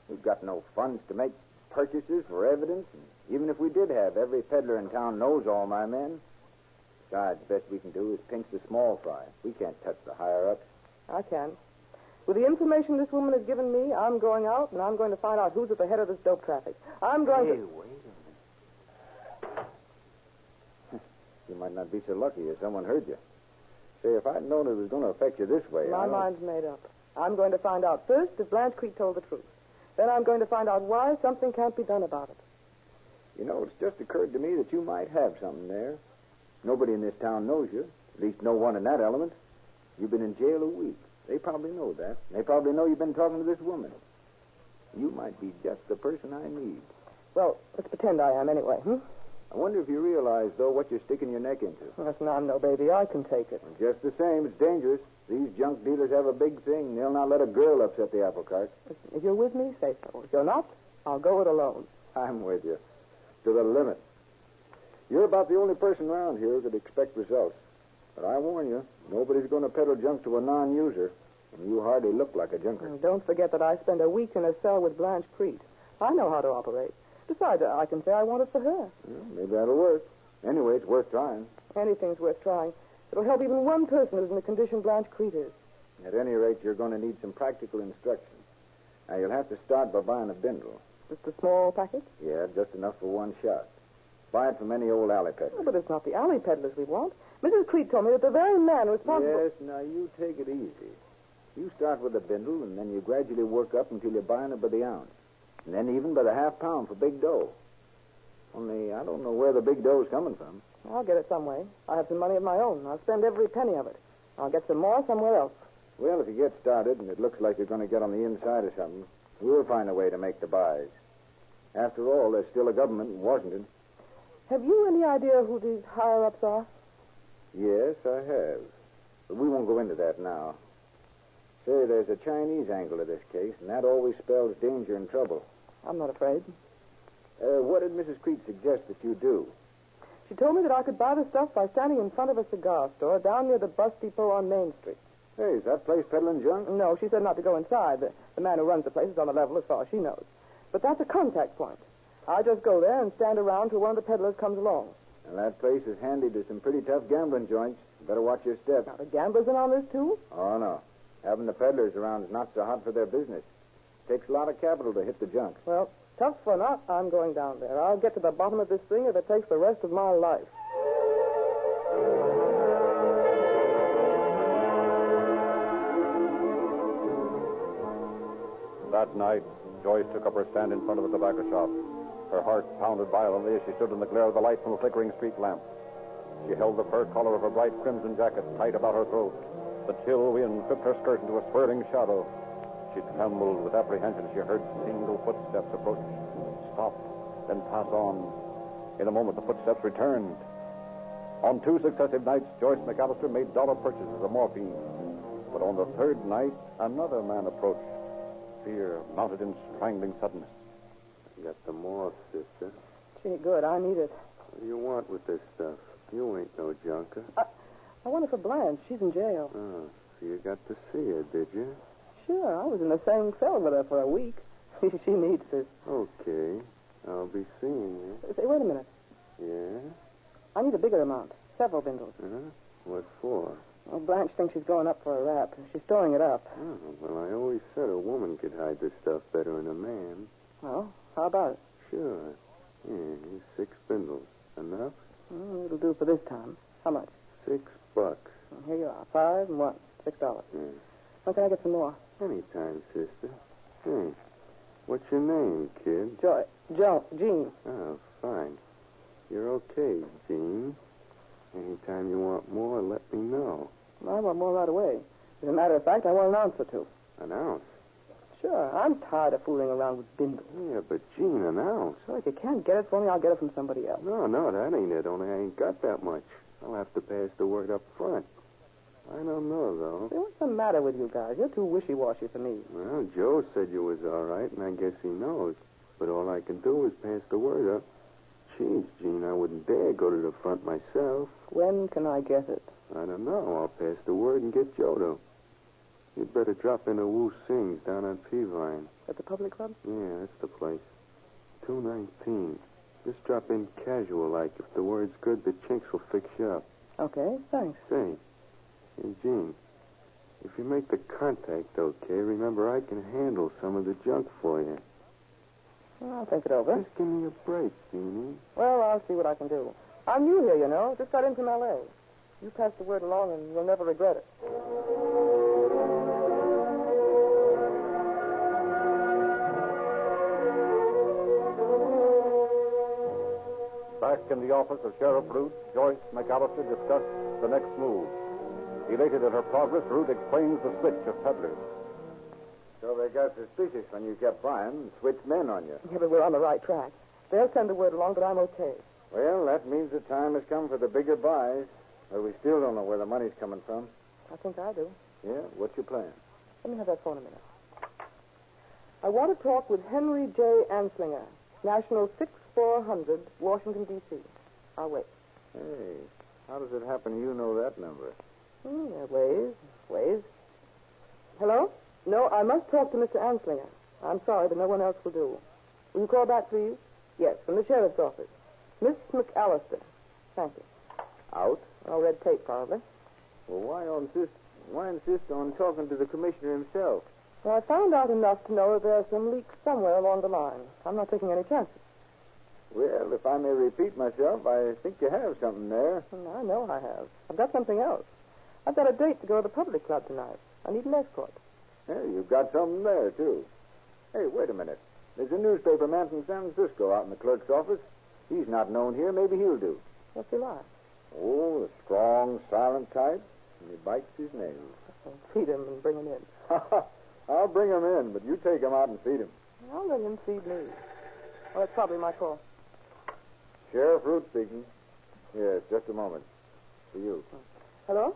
[SPEAKER 1] We've got no funds to make purchases for evidence, and even if we did have, every peddler in town knows all my men. Besides, the best we can do is pinch the small fry. We can't touch the higher-ups.
[SPEAKER 12] I can. With the information this woman has given me, I'm going out, and I'm going to find out who's at the head of this dope traffic. I'm going to...
[SPEAKER 1] Hey, wait a minute. You might not be so lucky if someone heard you. Say, if I'd known it was going to affect you this way...
[SPEAKER 12] My mind's made up. I'm going to find out first if Blanche Creek told the truth. Then I'm going to find out why something can't be done about it.
[SPEAKER 1] You know, it's just occurred to me that you might have something there. Nobody in this town knows you. At least no one in that element. You've been in jail a week. They probably know that. They probably know you've been talking to this woman. You might be just the person I need.
[SPEAKER 12] Well, let's pretend I am anyway,
[SPEAKER 1] I wonder if you realize, though, what you're sticking your neck into.
[SPEAKER 12] Listen, I'm no baby. I can take it.
[SPEAKER 1] And just the same, it's dangerous. These junk dealers have a big thing. They'll not let a girl upset the apple cart.
[SPEAKER 12] Listen, if you're with me, say so. If you're not, I'll go it alone.
[SPEAKER 1] I'm with you. To the limit. You're about the only person around here who could expect results. But I warn you, nobody's going to peddle junk to a non-user. And you hardly look like a junker.
[SPEAKER 12] And don't forget that I spent a week in a cell with Blanche Creek. I know how to operate. Besides, I can say I want it for her.
[SPEAKER 1] Well, maybe that'll work. Anyway, it's worth trying.
[SPEAKER 12] Anything's worth trying. It'll help even one person who's in the condition Blanche Creek is.
[SPEAKER 1] At any rate, you're going to need some practical instruction. Now, you'll have to start by buying a bindle.
[SPEAKER 12] Just a small packet?
[SPEAKER 1] Yeah, just enough for one shot. Buy it from any old alley peddler.
[SPEAKER 12] Oh, but it's not the alley peddlers we want. Mrs. Creek told me that the very man responsible...
[SPEAKER 1] Yes, now you take it easy. You start with a bindle, and then you gradually work up until you're buying it by the ounce. And then even by the half pound for big dough. Only, I don't know where the big dough's coming from.
[SPEAKER 12] I'll get it some way. I have some money of my own. I'll spend every penny of it. I'll get some more somewhere else.
[SPEAKER 1] Well, if you get started and it looks like you're going to get on the inside of something, we'll find a way to make the buys. After all, there's still a government in Washington.
[SPEAKER 12] Have you any idea who these higher-ups are?
[SPEAKER 1] Yes, I have. But we won't go into that now. Say, there's a Chinese angle to this case, and that always spells danger and trouble.
[SPEAKER 12] I'm not afraid.
[SPEAKER 1] What did Mrs. Creek suggest that you do?
[SPEAKER 12] She told me that I could buy the stuff by standing in front of a cigar store down near the bus depot on Main Street.
[SPEAKER 1] Hey, is that place peddling junk?
[SPEAKER 12] No, she said not to go inside. The man who runs the place is on the level as far as she knows. But that's a contact point. I just go there and stand around till one of the peddlers comes along.
[SPEAKER 1] And that place is handy to some pretty tough gambling joints. You better watch your step.
[SPEAKER 12] Now, the gamblers in on this, too?
[SPEAKER 1] Oh, no. Having the peddlers around is not so hot for their business. Takes a lot of capital to hit the junk.
[SPEAKER 12] Well, tough or not, I'm going down there. I'll get to the bottom of this thing if it takes the rest of my life.
[SPEAKER 22] That night, Joyce took up her stand in front of a tobacco shop. Her heart pounded violently as she stood in the glare of the light from the flickering street lamp. She held the fur collar of her bright crimson jacket tight about her throat. The chill wind whipped her skirt into a swirling shadow. She trembled with apprehension as she heard single footsteps approach. Stop, then pass on. In a moment, the footsteps returned. On 2 successive nights, Joyce McAllister made dollar purchases of morphine. But on the 3rd night, another man approached. Fear mounted in strangling suddenness.
[SPEAKER 19] Got the morph, sister.
[SPEAKER 12] Gee, good. I need it.
[SPEAKER 19] What do you want with this stuff? You ain't no junker.
[SPEAKER 12] I want it for Blanche. She's in jail.
[SPEAKER 19] Oh, so you got to see her, did you?
[SPEAKER 12] Sure. I was in the same cell with her for a week. She needs this.
[SPEAKER 19] Okay. I'll be seeing you.
[SPEAKER 12] Say, wait a minute.
[SPEAKER 19] Yeah?
[SPEAKER 12] I need a bigger amount. Several bindles.
[SPEAKER 19] What for?
[SPEAKER 12] Well, Blanche thinks she's going up for a rap. She's storing it up.
[SPEAKER 19] Oh, well, I always said a woman could hide this stuff better than a man.
[SPEAKER 12] Well, how about it?
[SPEAKER 19] Sure. Yeah, here's 6 bindles. Enough?
[SPEAKER 12] It'll do for this time. How much?
[SPEAKER 19] $6.
[SPEAKER 12] Well, here you are. 5 and 1. $6. When can I get some more?
[SPEAKER 19] Anytime, sister. Hey, what's your name, kid?
[SPEAKER 12] Jean.
[SPEAKER 19] Oh, fine. You're okay, Jean. Anytime you want more, let me know.
[SPEAKER 12] I want more right away. As a matter of fact, I want an ounce or 2.
[SPEAKER 19] An ounce?
[SPEAKER 12] Sure. I'm tired of fooling around with bindles.
[SPEAKER 19] Yeah, but Jean, an ounce.
[SPEAKER 12] So if you can't get it for me, I'll get it from somebody else.
[SPEAKER 19] No, that ain't it. Only I ain't got that much. I'll have to pass the word up front. I don't know, though.
[SPEAKER 12] Say, what's the matter with you guys? You're too wishy-washy for me.
[SPEAKER 19] Well, Joe said you was all right, and I guess he knows. But all I can do is pass the word up. Jeez, Jean, I wouldn't dare go to the front myself.
[SPEAKER 12] When can I get it?
[SPEAKER 19] I don't know. I'll pass the word and get Joe to. You'd better drop in a Wu Sing's down on Peavine.
[SPEAKER 12] At the public club?
[SPEAKER 19] Yeah, that's the place. 219. Just drop in casual like. If the word's good, the chinks will fix you up.
[SPEAKER 12] Okay, thanks.
[SPEAKER 19] Say, hey, Jean, if you make the contact okay, remember I can handle some of the junk for you.
[SPEAKER 12] Well, I'll think it over.
[SPEAKER 19] Just give me a break, Jeannie.
[SPEAKER 12] Well, I'll see what I can do. I'm new here, you know. Just got in from L.A. You pass the word along and you'll never regret it.
[SPEAKER 22] Back in the office of Sheriff Root, Joyce McAllister discussed the next move. Elated at her progress, Root explains the switch of peddlers.
[SPEAKER 5] So they got suspicious when you kept buying and switched men on you.
[SPEAKER 12] Yeah, but we're on the right track. They'll send the word along, but I'm okay.
[SPEAKER 5] Well, that means the time has come for the bigger buys. But we still don't know where the money's coming from.
[SPEAKER 12] I think I do.
[SPEAKER 5] Yeah? What's your plan?
[SPEAKER 12] Let me have that phone a minute. I want to talk with Henry J. Anslinger, National 6400, Washington, D.C. I'll wait.
[SPEAKER 5] Hey, how does it happen you know that number?
[SPEAKER 12] Ways. Hello? No, I must talk to Mr. Anslinger. I'm sorry, but no one else will do. Will you call back, please? Yes, from the sheriff's office. Miss McAllister. Thank you.
[SPEAKER 5] Out?
[SPEAKER 12] Oh, red tape, probably.
[SPEAKER 5] Well, why insist on talking to the commissioner himself?
[SPEAKER 12] Well, I found out enough to know that there's some leak somewhere along the line. I'm not taking any chances.
[SPEAKER 5] Well, if I may repeat myself, I think you have something there.
[SPEAKER 12] I know I have. I've got something else. I've got a date to go to the public club tonight. I need an escort.
[SPEAKER 5] Hey, you've got something there, too. Hey, wait a minute. There's a newspaper man from San Francisco out in the clerk's office. He's not known here. Maybe he'll do.
[SPEAKER 12] What's he like?
[SPEAKER 5] Oh, a strong, silent type. And he bites his nails.
[SPEAKER 12] I'll feed him and bring him in.
[SPEAKER 5] I'll bring him in, but you take him out and feed him.
[SPEAKER 12] I'll let him feed me. Well, that's probably my call.
[SPEAKER 5] Sheriff Root speaking. Yes, just a moment. For you.
[SPEAKER 12] Hello?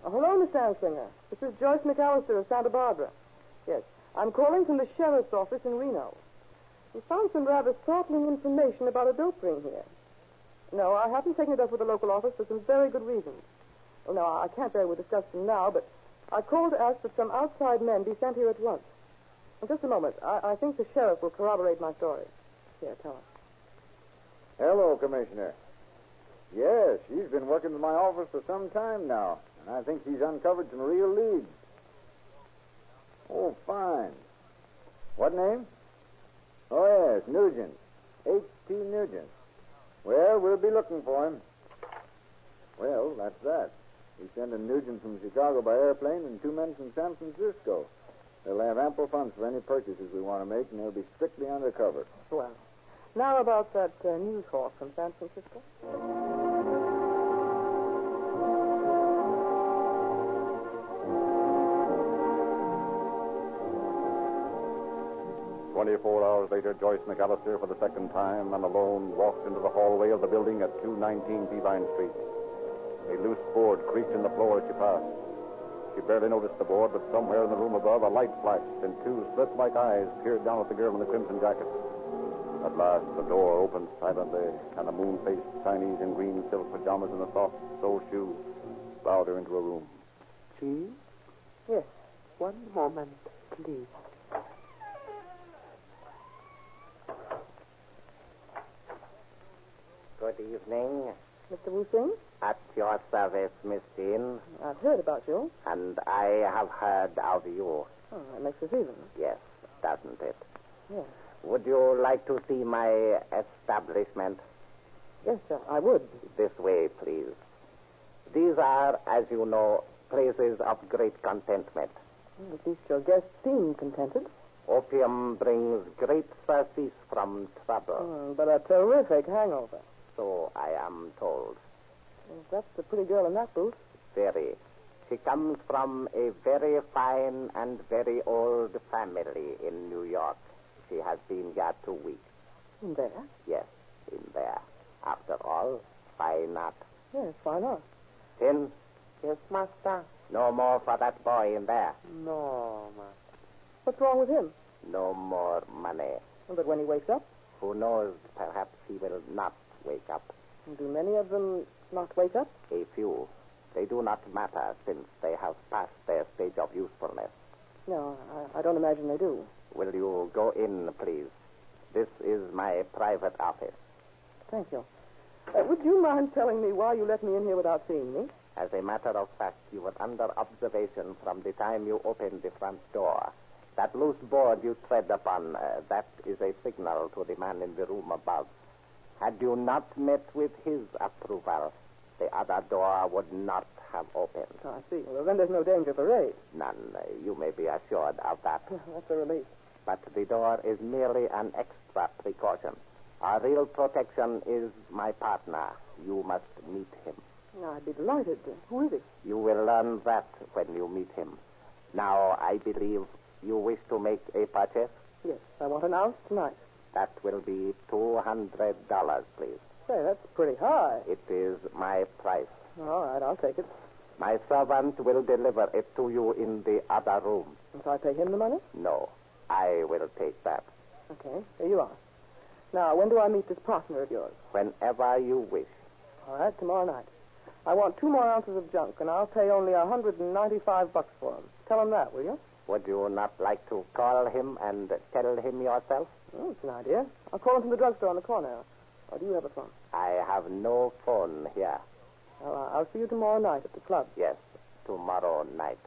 [SPEAKER 12] Oh, hello, Mr. Anslinger. This is Joyce McAllister of Santa Barbara. Yes, I'm calling from the sheriff's office in Reno. We found some rather startling information about a dope ring here. No, I haven't taken it up with the local office for some very good reasons. Well, no, I can't very well discuss them now, but I called to ask that some outside men be sent here at once. In just a moment. I think the sheriff will corroborate my story. Here, tell him.
[SPEAKER 5] Hello, Commissioner. Yes, she's been working in my office for some time now, and I think she's uncovered some real leads. Oh, fine. What name? Oh, yes, Nugent. H.T. Nugent. Well, we'll be looking for him. Well, that's that. We send a Nugent from Chicago by airplane and 2 men from San Francisco. They'll have ample funds for any purchases we want to make, and they'll be strictly undercover.
[SPEAKER 12] Well, Now about that news horse from San Francisco.
[SPEAKER 14] 24 hours later, Joyce McAllister, for the second time and alone, walked into the hallway of the building at 219 Peavine Street. A loose board creaked in the floor as she passed. She barely noticed the board, but somewhere in the room above, a light flashed, and two slit-like eyes peered down at the girl in the crimson jacket. At last, the door opened silently, and a moon-faced Chinese in green silk pajamas and a soft sole shoe bowed her into a room.
[SPEAKER 9] Chief? Yes. One moment, please.
[SPEAKER 17] Good evening.
[SPEAKER 12] Mr. Wu Sing?
[SPEAKER 17] At your service, Miss Jean.
[SPEAKER 12] I've heard about you.
[SPEAKER 17] And I have heard of you.
[SPEAKER 12] Oh, that makes us even.
[SPEAKER 17] Yes, doesn't it?
[SPEAKER 12] Yes.
[SPEAKER 17] Would you like to see my establishment?
[SPEAKER 12] Yes, sir, I would.
[SPEAKER 17] This way, please. These are, as you know, places of great contentment.
[SPEAKER 12] Well, at least your guests seem contented.
[SPEAKER 17] Opium brings great surcease from trouble.
[SPEAKER 12] But a terrific hangover.
[SPEAKER 17] So I am told.
[SPEAKER 12] Well, that's the pretty girl in that booth.
[SPEAKER 17] Very. She comes from a very fine and very old family in New York. She has been here 2 weeks.
[SPEAKER 12] In there?
[SPEAKER 17] Yes, in there. After all, why not?
[SPEAKER 12] Yes, why not?
[SPEAKER 17] Tin?
[SPEAKER 9] Yes, master.
[SPEAKER 17] No more for that boy in there.
[SPEAKER 9] No, master.
[SPEAKER 12] What's wrong with him?
[SPEAKER 17] No more money.
[SPEAKER 12] But when he wakes up?
[SPEAKER 17] Who knows? Perhaps he will not wake up.
[SPEAKER 12] Do many of them not wake up?
[SPEAKER 17] A few. They do not matter since they have passed their stage of usefulness.
[SPEAKER 12] No, I don't imagine they do.
[SPEAKER 17] Will you go in, please? This is my private office.
[SPEAKER 12] Thank you. Would you mind telling me why you let me in here without seeing me?
[SPEAKER 17] As a matter of fact, you were under observation from the time you opened the front door. That loose board you tread upon, that is a signal to the man in the room above. Had you not met with his approval, the other door would not have opened.
[SPEAKER 12] Oh, I see. Well, then there's no danger for raid.
[SPEAKER 17] None. You may be assured of that.
[SPEAKER 12] That's a relief.
[SPEAKER 17] But the door is merely an extra precaution. Our real protection is my partner. You must meet him.
[SPEAKER 12] I'd be delighted. Who is he?
[SPEAKER 17] You will learn that when you meet him. Now, I believe you wish to make a purchase?
[SPEAKER 12] Yes, I want an ounce tonight.
[SPEAKER 17] That will be $200, please.
[SPEAKER 12] Say, that's pretty high.
[SPEAKER 17] It is my price.
[SPEAKER 12] All right, I'll take it.
[SPEAKER 17] My servant will deliver it to you in the other room.
[SPEAKER 12] And so I pay him the money?
[SPEAKER 17] No, I will take that.
[SPEAKER 12] Okay, here you are. Now, when do I meet this partner of yours?
[SPEAKER 17] Whenever you wish.
[SPEAKER 12] All right, tomorrow night. I want 2 more ounces of junk, and I'll pay only $195 for them. Tell him that, will you?
[SPEAKER 17] Would you not like to call him and tell him yourself?
[SPEAKER 12] Oh, it's an idea. I'll call him from the drugstore on the corner. Or do you have a phone?
[SPEAKER 17] I have no phone here.
[SPEAKER 12] Well, I'll see you tomorrow night at the club.
[SPEAKER 17] Yes, tomorrow night.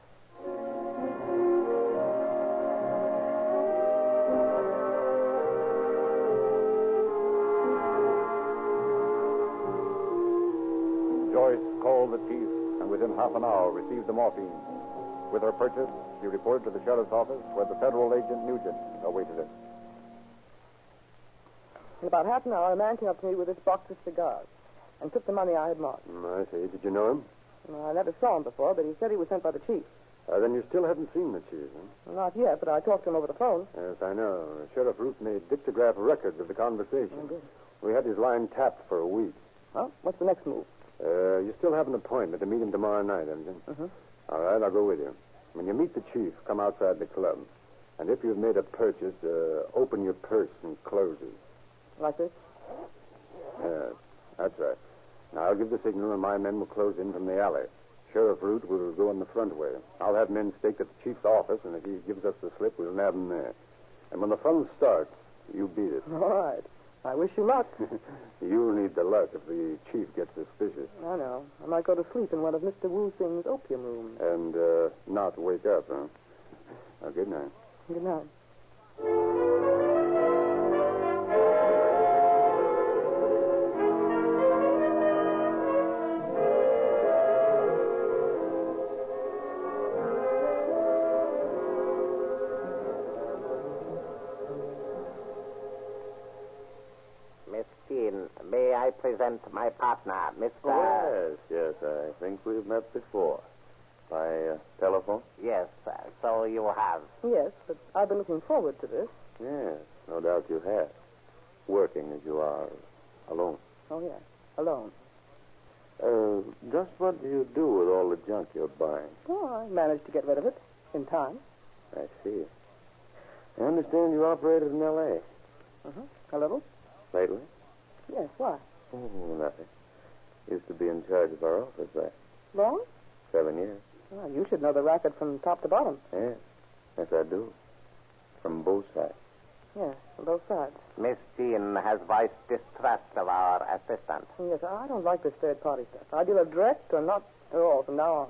[SPEAKER 14] Joyce called the chief, and within half an hour received the morphine. With her purchase, she reported to the sheriff's office, where the federal agent Nugent awaited her.
[SPEAKER 12] In about half an hour, a man came up to me with this box of cigars and took the money I had marked.
[SPEAKER 4] I see. Did you know him?
[SPEAKER 12] Well, I never saw him before, but he said he was sent by the chief.
[SPEAKER 4] Then you still haven't seen the chief, huh?
[SPEAKER 12] Well, not yet, but I talked to him over the phone.
[SPEAKER 4] Yes, I know. Sheriff Root made dictograph records of the conversation.
[SPEAKER 12] Oh, good.
[SPEAKER 4] We had his line tapped for a week.
[SPEAKER 12] Well, what's the next move?
[SPEAKER 4] You still have an appointment to meet him tomorrow night, haven't you?
[SPEAKER 12] Mm-hmm.
[SPEAKER 4] All right, I'll go with you. When you meet the chief, come outside the club. And if you've made a purchase, open your purse and close it.
[SPEAKER 12] Like this?
[SPEAKER 4] Yes, that's right. Now, I'll give the signal, and my men will close in from the alley. Sheriff Root will go in the front way. I'll have men staked at the chief's office, and if he gives us the slip, we'll nab him there. And when the fun starts, you beat it.
[SPEAKER 12] All right. I wish you luck.
[SPEAKER 4] You'll need the luck if the chief gets suspicious.
[SPEAKER 12] I know. I might go to sleep in one of Mr. Wu Sing's opium rooms.
[SPEAKER 4] And not wake up, huh? Well, good night.
[SPEAKER 12] Good night.
[SPEAKER 17] present my partner, Mr.
[SPEAKER 19] Yes, I think we've met before. By telephone?
[SPEAKER 17] Yes, so you have.
[SPEAKER 12] Yes, but I've been looking forward to this.
[SPEAKER 19] Yes, no doubt you have. Working as you are, alone.
[SPEAKER 12] Oh, yes, alone.
[SPEAKER 19] Just what do you do with all the junk you're buying?
[SPEAKER 12] Oh, I managed to get rid of it in time.
[SPEAKER 19] I see. I understand you operated in L.A.
[SPEAKER 12] A little?
[SPEAKER 19] Lately?
[SPEAKER 12] Yes, why?
[SPEAKER 19] Oh, nothing. Used to be in charge of our office there.
[SPEAKER 12] Long?
[SPEAKER 19] 7 years.
[SPEAKER 12] Well, you should know the racket from top to bottom.
[SPEAKER 19] Yes. Yes, I do. From both sides.
[SPEAKER 12] Yes, from both sides.
[SPEAKER 17] Miss Jean has voiced distrust of our assistant.
[SPEAKER 12] Yes, I don't like this third-party stuff. I deal direct or not at all from now on.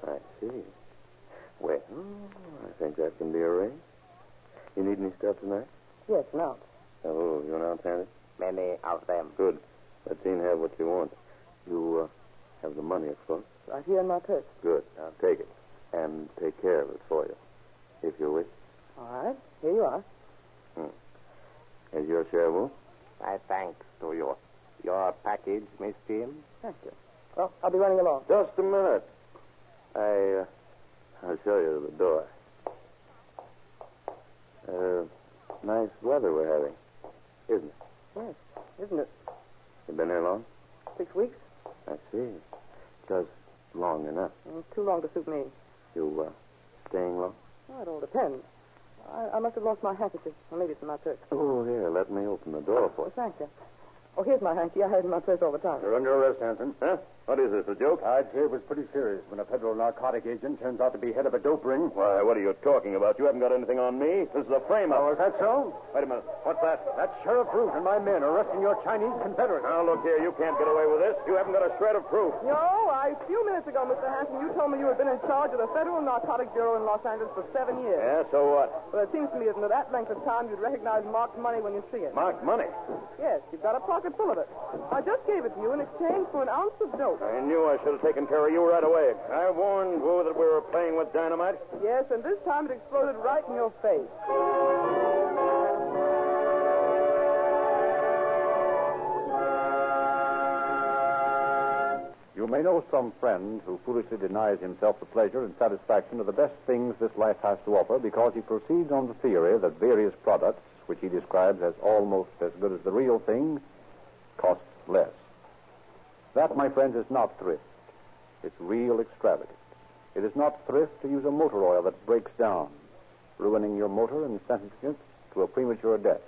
[SPEAKER 19] I see. Well, I think that can be arranged. You need any stuff tonight?
[SPEAKER 12] Yes, now.
[SPEAKER 19] Oh, you announce it?
[SPEAKER 17] Many of them.
[SPEAKER 19] Good. Let Jean have what you want. You have the money, of course.
[SPEAKER 12] Right here in my purse.
[SPEAKER 19] Good. Now take it. And take care of it for you, if you wish.
[SPEAKER 12] All right. Here you are.
[SPEAKER 19] Is your share, Wolf?
[SPEAKER 17] My thanks to you. Your package, Miss Jean?
[SPEAKER 12] Thank you. Well, I'll be running along.
[SPEAKER 19] Just a minute. I'll show you the door. Nice weather we're having, isn't it?
[SPEAKER 12] Yes, isn't it?
[SPEAKER 19] You been here long?
[SPEAKER 12] 6 weeks.
[SPEAKER 19] I see. Just long enough.
[SPEAKER 12] Too long to suit me.
[SPEAKER 19] You, staying long?
[SPEAKER 12] Well, it all depends. I must have lost my handkerchief. Or maybe it's in my purse.
[SPEAKER 19] Oh, here, let me open the door for you.
[SPEAKER 12] Thank you. Oh, here's my hanky. I had it in my purse all the time.
[SPEAKER 11] You're under arrest, Hanson.
[SPEAKER 19] Huh? What is this, a joke?
[SPEAKER 11] I'd say it was pretty serious when a federal narcotic agent turns out to be head of a dope ring.
[SPEAKER 2] Why, what are you talking about? You haven't got anything on me. This is a frame-up.
[SPEAKER 11] Oh, is that so?
[SPEAKER 2] Wait a minute. What's that?
[SPEAKER 11] That's Sheriff Root and my men arresting your Chinese Confederate.
[SPEAKER 2] Now, look here. You can't get away with this. You haven't got a shred of proof.
[SPEAKER 12] No, a few minutes ago, Mr. Hanson, you told me you had been in charge of the Federal Narcotic Bureau in Los Angeles for 7 years.
[SPEAKER 2] Yeah, so what?
[SPEAKER 12] Well, it seems to me that in that length of time, you'd recognize marked money when you see it.
[SPEAKER 2] Marked money?
[SPEAKER 12] Yes, you've got a pocket full of it. I just gave it to you in exchange for an ounce of dope.
[SPEAKER 2] I knew I should have taken care of you right away. I warned Wu that we were playing with dynamite.
[SPEAKER 12] Yes, and this time it exploded right in your face.
[SPEAKER 22] You may know some friend who foolishly denies himself the pleasure and satisfaction of the best things this life has to offer because he proceeds on the theory that various products, which he describes as almost as good as the real thing, cost less. That, my friends, is not thrift. It's real extravagance. It is not thrift to use a motor oil that breaks down, ruining your motor and sentencing it to a premature death.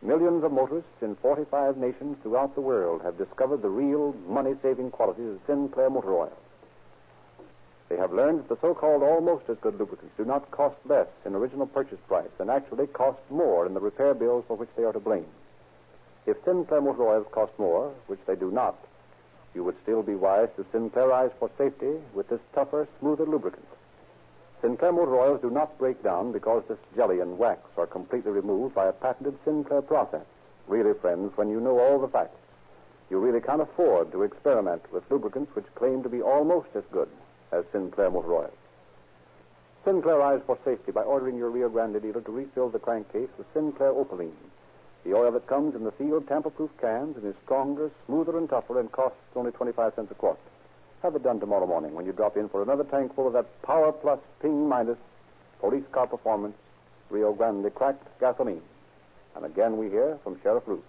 [SPEAKER 22] Millions of motorists in 45 nations throughout the world have discovered the real money-saving qualities of Sinclair motor oil. They have learned that the so-called almost as good lubricants do not cost less in original purchase price and actually cost more in the repair bills for which they are to blame. If Sinclair motor oils cost more, which they do not, you would still be wise to Sinclairize for safety with this tougher, smoother lubricant. Sinclair motor oils do not break down because this jelly and wax are completely removed by a patented Sinclair process. Really, friends, when you know all the facts, you really can't afford to experiment with lubricants which claim to be almost as good as Sinclair motor oils. Sinclairize for safety by ordering your Rio Grande dealer to refill the crankcase with Sinclair Opaline, the oil that comes in the sealed tamper-proof cans and is stronger, smoother, and tougher and costs only 25 cents a quart. Have it done tomorrow morning when you drop in for another tank full of that Power Plus Ping Minus Police Car Performance Rio Grande cracked gasoline. And again we hear from Sheriff Root.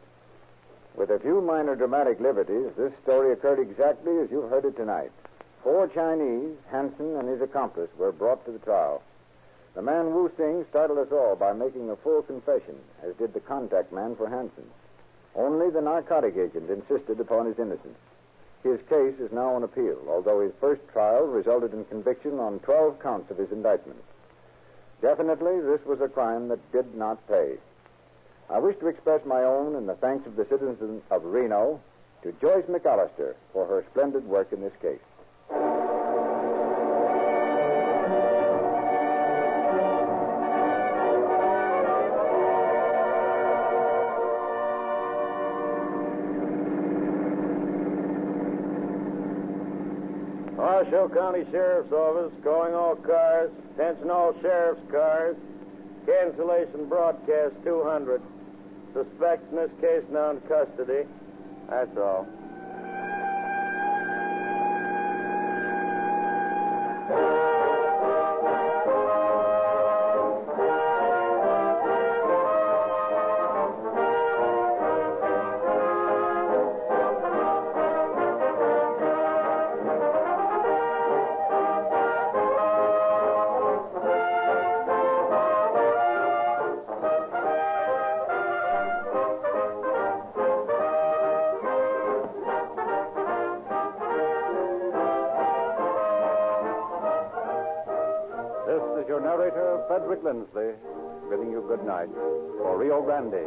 [SPEAKER 1] With a few minor dramatic liberties, this story occurred exactly as you've heard it tonight. 4 Chinese, Hanson and his accomplice, were brought to the trial. The man Wu Sing startled us all by making a full confession, as did the contact man for Hanson. Only the narcotic agent insisted upon his innocence. His case is now on appeal, although his first trial resulted in conviction on 12 counts of his indictment. Definitely, this was a crime that did not pay. I wish to express my own and the thanks of the citizens of Reno to Joyce McAllister for her splendid work in this case.
[SPEAKER 2] Washoe County Sheriff's Office, calling all cars, attention all sheriff's cars, cancellation broadcast 200. Suspect in this case now in custody.
[SPEAKER 4] That's all.
[SPEAKER 22] This is your narrator, Frederick Lindsley, bidding you good night for Rio Grande.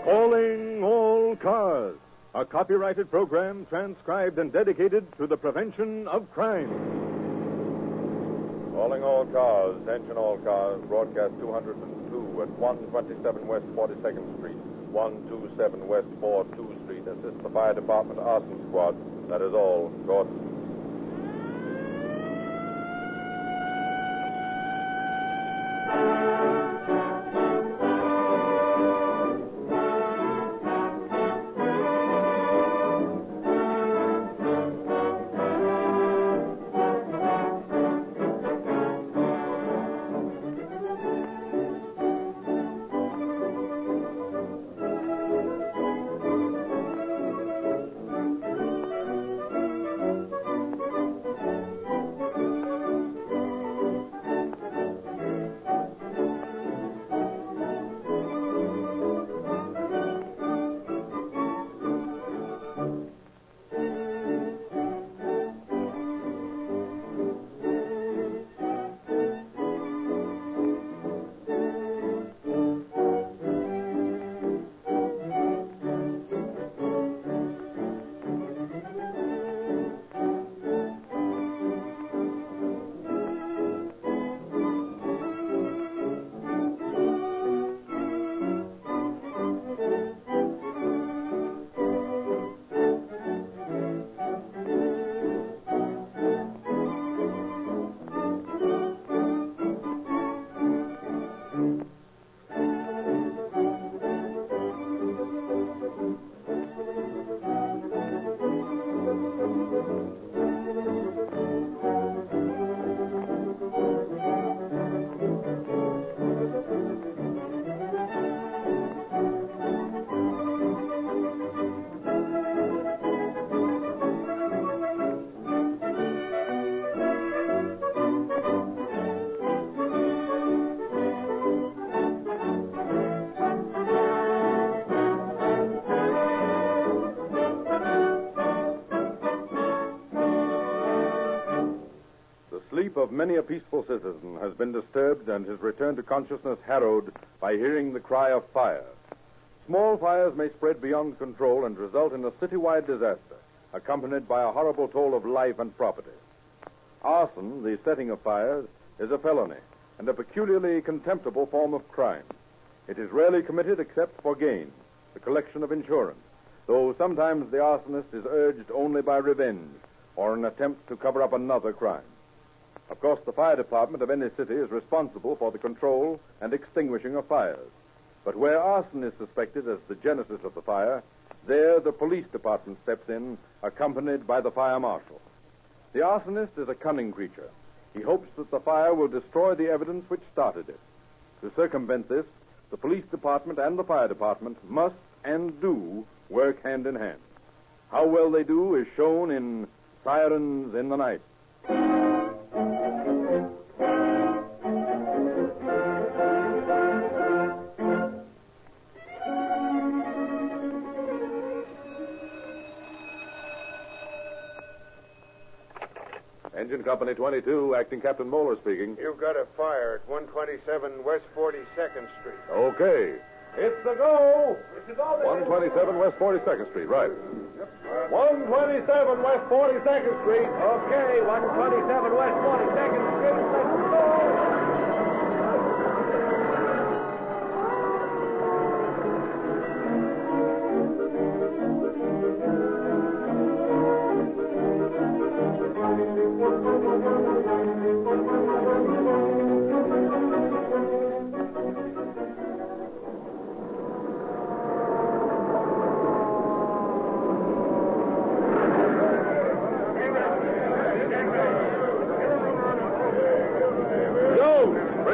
[SPEAKER 3] Calling All Cars, a copyrighted program transcribed and dedicated to the prevention of crime.
[SPEAKER 13] Calling all cars, attention all cars, broadcast 202 at 127 West 42nd Street, 127 West 42 Street. Assist the fire department arson squad. That is all. Gordon.
[SPEAKER 3] Of many a peaceful citizen has been disturbed and his return to consciousness harrowed by hearing the cry of fire. Small fires may spread beyond control and result in a citywide disaster, accompanied by a horrible toll of life and property. Arson, the setting of fires, is a felony and a peculiarly contemptible form of crime. It is rarely committed except for gain, the collection of insurance, though sometimes the arsonist is urged only by revenge or an attempt to cover up another crime. Of course, the fire department of any city is responsible for the control and extinguishing of fires. But where arson is suspected as the genesis of the fire, there the police department steps in, accompanied by the fire marshal. The arsonist is a cunning creature. He hopes that the fire will destroy the evidence which started it. To circumvent this, the police department and the fire department must and do work hand in hand. How well they do is shown in Sirens in the Night.
[SPEAKER 13] Engine Company 22, Acting Captain Moeller speaking.
[SPEAKER 2] You've got a fire at 127 West 42nd Street.
[SPEAKER 13] Okay.
[SPEAKER 2] It's the go!
[SPEAKER 13] 127 West 42nd Street, right.
[SPEAKER 2] 127 West 42nd Street. Okay, 127 West 42nd Street.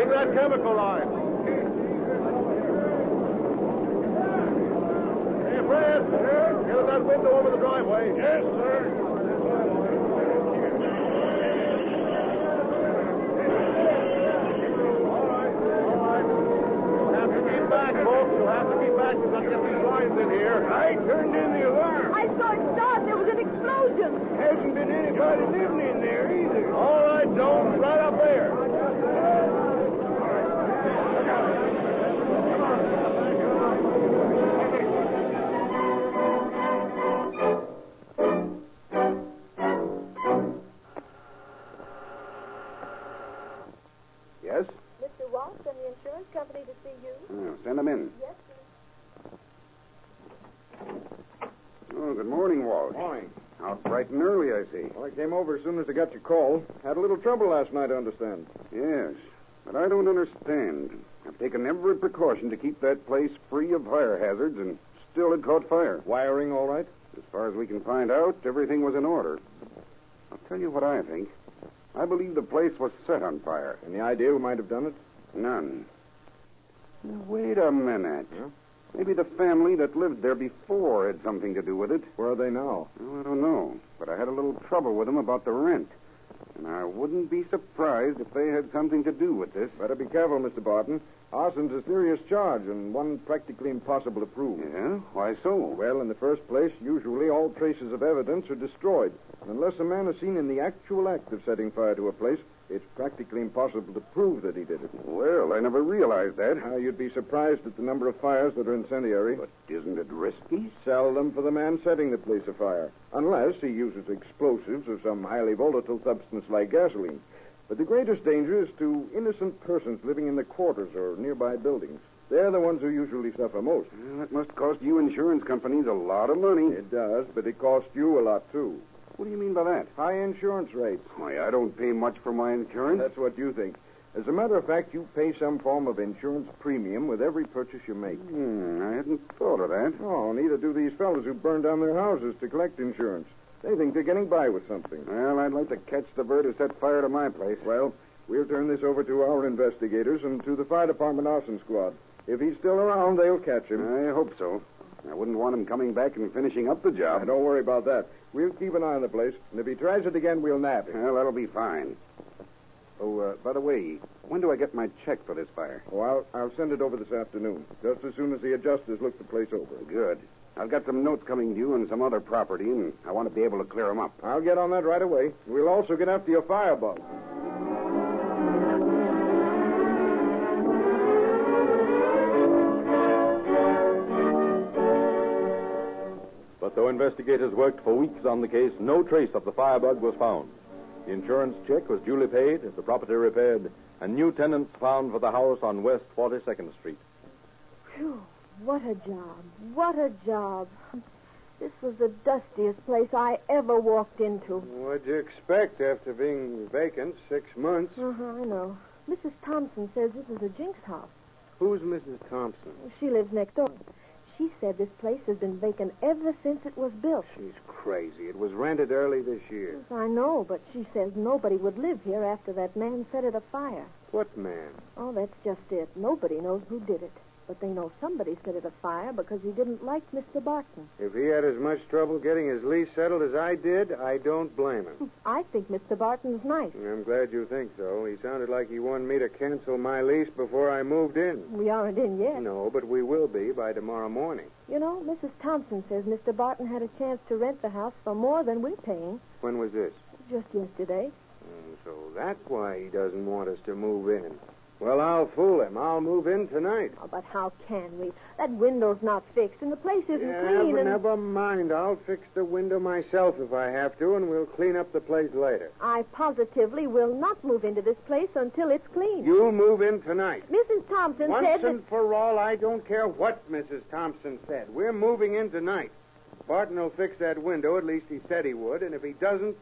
[SPEAKER 2] Bring that chemical line. Hey, Fred. Get at that window over the driveway. Yes, sir. You'll have to be back. We've got to get these lines in here. I turned in the alarm.
[SPEAKER 12] I saw it start. There was an explosion.
[SPEAKER 2] Hasn't been anybody living in there either. All right, Jones, right up there.
[SPEAKER 11] Yes?
[SPEAKER 23] Mr. Walsh and the insurance company to see you.
[SPEAKER 11] Send them in.
[SPEAKER 23] Yes,
[SPEAKER 11] Oh, good morning, Walt.
[SPEAKER 13] Morning.
[SPEAKER 11] Out bright and early, I see.
[SPEAKER 13] Well, I came over as soon as I got your call. Had a little trouble last night, I understand.
[SPEAKER 11] Yes, but I don't understand. I've taken every precaution to keep that place free of fire hazards, and still it caught fire.
[SPEAKER 13] Wiring all right?
[SPEAKER 11] As far as we can find out, everything was in order. I'll tell you what I think. I believe the place was set on fire.
[SPEAKER 13] Any idea who might have done it?
[SPEAKER 11] None. Now, wait a minute. Yeah? Maybe the family that lived there before had something to do with it.
[SPEAKER 13] Where are they now?
[SPEAKER 11] Well, I don't know, but I had a little trouble with them about the rent. And I wouldn't be surprised if they had something to do with this.
[SPEAKER 13] Better be careful, Mr. Barton. Arson's a serious charge and one practically impossible to prove.
[SPEAKER 11] Yeah? Why so?
[SPEAKER 13] Well, in the first place, usually all traces of evidence are destroyed. And unless a man is seen in the actual act of setting fire to a place, it's practically impossible to prove that he did it.
[SPEAKER 11] Well, I never realized that.
[SPEAKER 13] You'd be surprised at the number of fires that are incendiary.
[SPEAKER 11] But isn't it risky?
[SPEAKER 13] Seldom for the man setting the place afire, unless he uses explosives or some highly volatile substance like gasoline. But the greatest danger is to innocent persons living in the quarters or nearby buildings. They're the ones who usually suffer most.
[SPEAKER 11] Well, that must cost you insurance companies a lot of money.
[SPEAKER 13] It does, but it costs you a lot, too.
[SPEAKER 11] What do you mean by that?
[SPEAKER 13] High insurance rates.
[SPEAKER 11] Why, I don't pay much for my insurance.
[SPEAKER 13] That's what you think. As a matter of fact, you pay some form of insurance premium with every purchase you make.
[SPEAKER 11] I hadn't thought of that.
[SPEAKER 13] Oh, neither do these fellows who burn down their houses to collect insurance. They think they're getting by with something.
[SPEAKER 11] Well, I'd like to catch the bird who set fire to my place.
[SPEAKER 13] Well, we'll turn this over to our investigators and to the fire department arson squad. If he's still around, they'll catch him.
[SPEAKER 11] I hope so. I wouldn't want him coming back and finishing up the job.
[SPEAKER 13] Don't worry about that. We'll keep an eye on the place, and if he tries it again, we'll nab him.
[SPEAKER 11] Well, that'll be fine. Oh, by the way, when do I get my check for this fire?
[SPEAKER 13] Oh, I'll send it over this afternoon, just as soon as the adjusters look the place over.
[SPEAKER 11] Good. I've got some notes coming due on some other property, and I want to be able to clear them up.
[SPEAKER 13] I'll get on that right away. We'll also get after your firebug.
[SPEAKER 3] But though investigators worked for weeks on the case, no trace of the firebug was found. The insurance check was duly paid, the property repaired, and new tenants found for the house on West 42nd Street.
[SPEAKER 23] Phew, what a job. What a job. This was the dustiest place I ever walked into.
[SPEAKER 5] What'd you expect after being vacant 6 months?
[SPEAKER 23] I know. Mrs. Thompson says this is a jinx house.
[SPEAKER 5] Who's Mrs. Thompson?
[SPEAKER 23] She lives next door. She said this place has been vacant ever since it was built.
[SPEAKER 5] She's crazy. It was rented early this year.
[SPEAKER 23] Yes, I know, but she says nobody would live here after that man set it afire.
[SPEAKER 5] What man?
[SPEAKER 23] Oh, that's just it. Nobody knows who did it. But they know somebody set it afire because he didn't like Mr. Barton.
[SPEAKER 5] If he had as much trouble getting his lease settled as I did, I don't blame him.
[SPEAKER 23] I think Mr. Barton's nice.
[SPEAKER 5] I'm glad you think so. He sounded like he wanted me to cancel my lease before I moved in.
[SPEAKER 23] We aren't in yet.
[SPEAKER 5] No, but we will be by tomorrow morning.
[SPEAKER 23] You know, Mrs. Thompson says Mr. Barton had a chance to rent the house for more than we're paying.
[SPEAKER 5] When was this?
[SPEAKER 23] Just yesterday.
[SPEAKER 5] So that's why he doesn't want us to move in. Well, I'll fool him. I'll move in tonight.
[SPEAKER 23] Oh, but how can we? That window's not fixed, and the place isn't clean.
[SPEAKER 5] But never mind. I'll fix the window myself if I have to, and we'll clean up the place later.
[SPEAKER 23] I positively will not move into this place until it's clean.
[SPEAKER 5] You'll move in tonight.
[SPEAKER 23] Mrs. Thompson
[SPEAKER 5] Once
[SPEAKER 23] said
[SPEAKER 5] and for all, I don't care what Mrs. Thompson said. We're moving in tonight. Barton will fix that window. At least he said he would. And if he doesn't,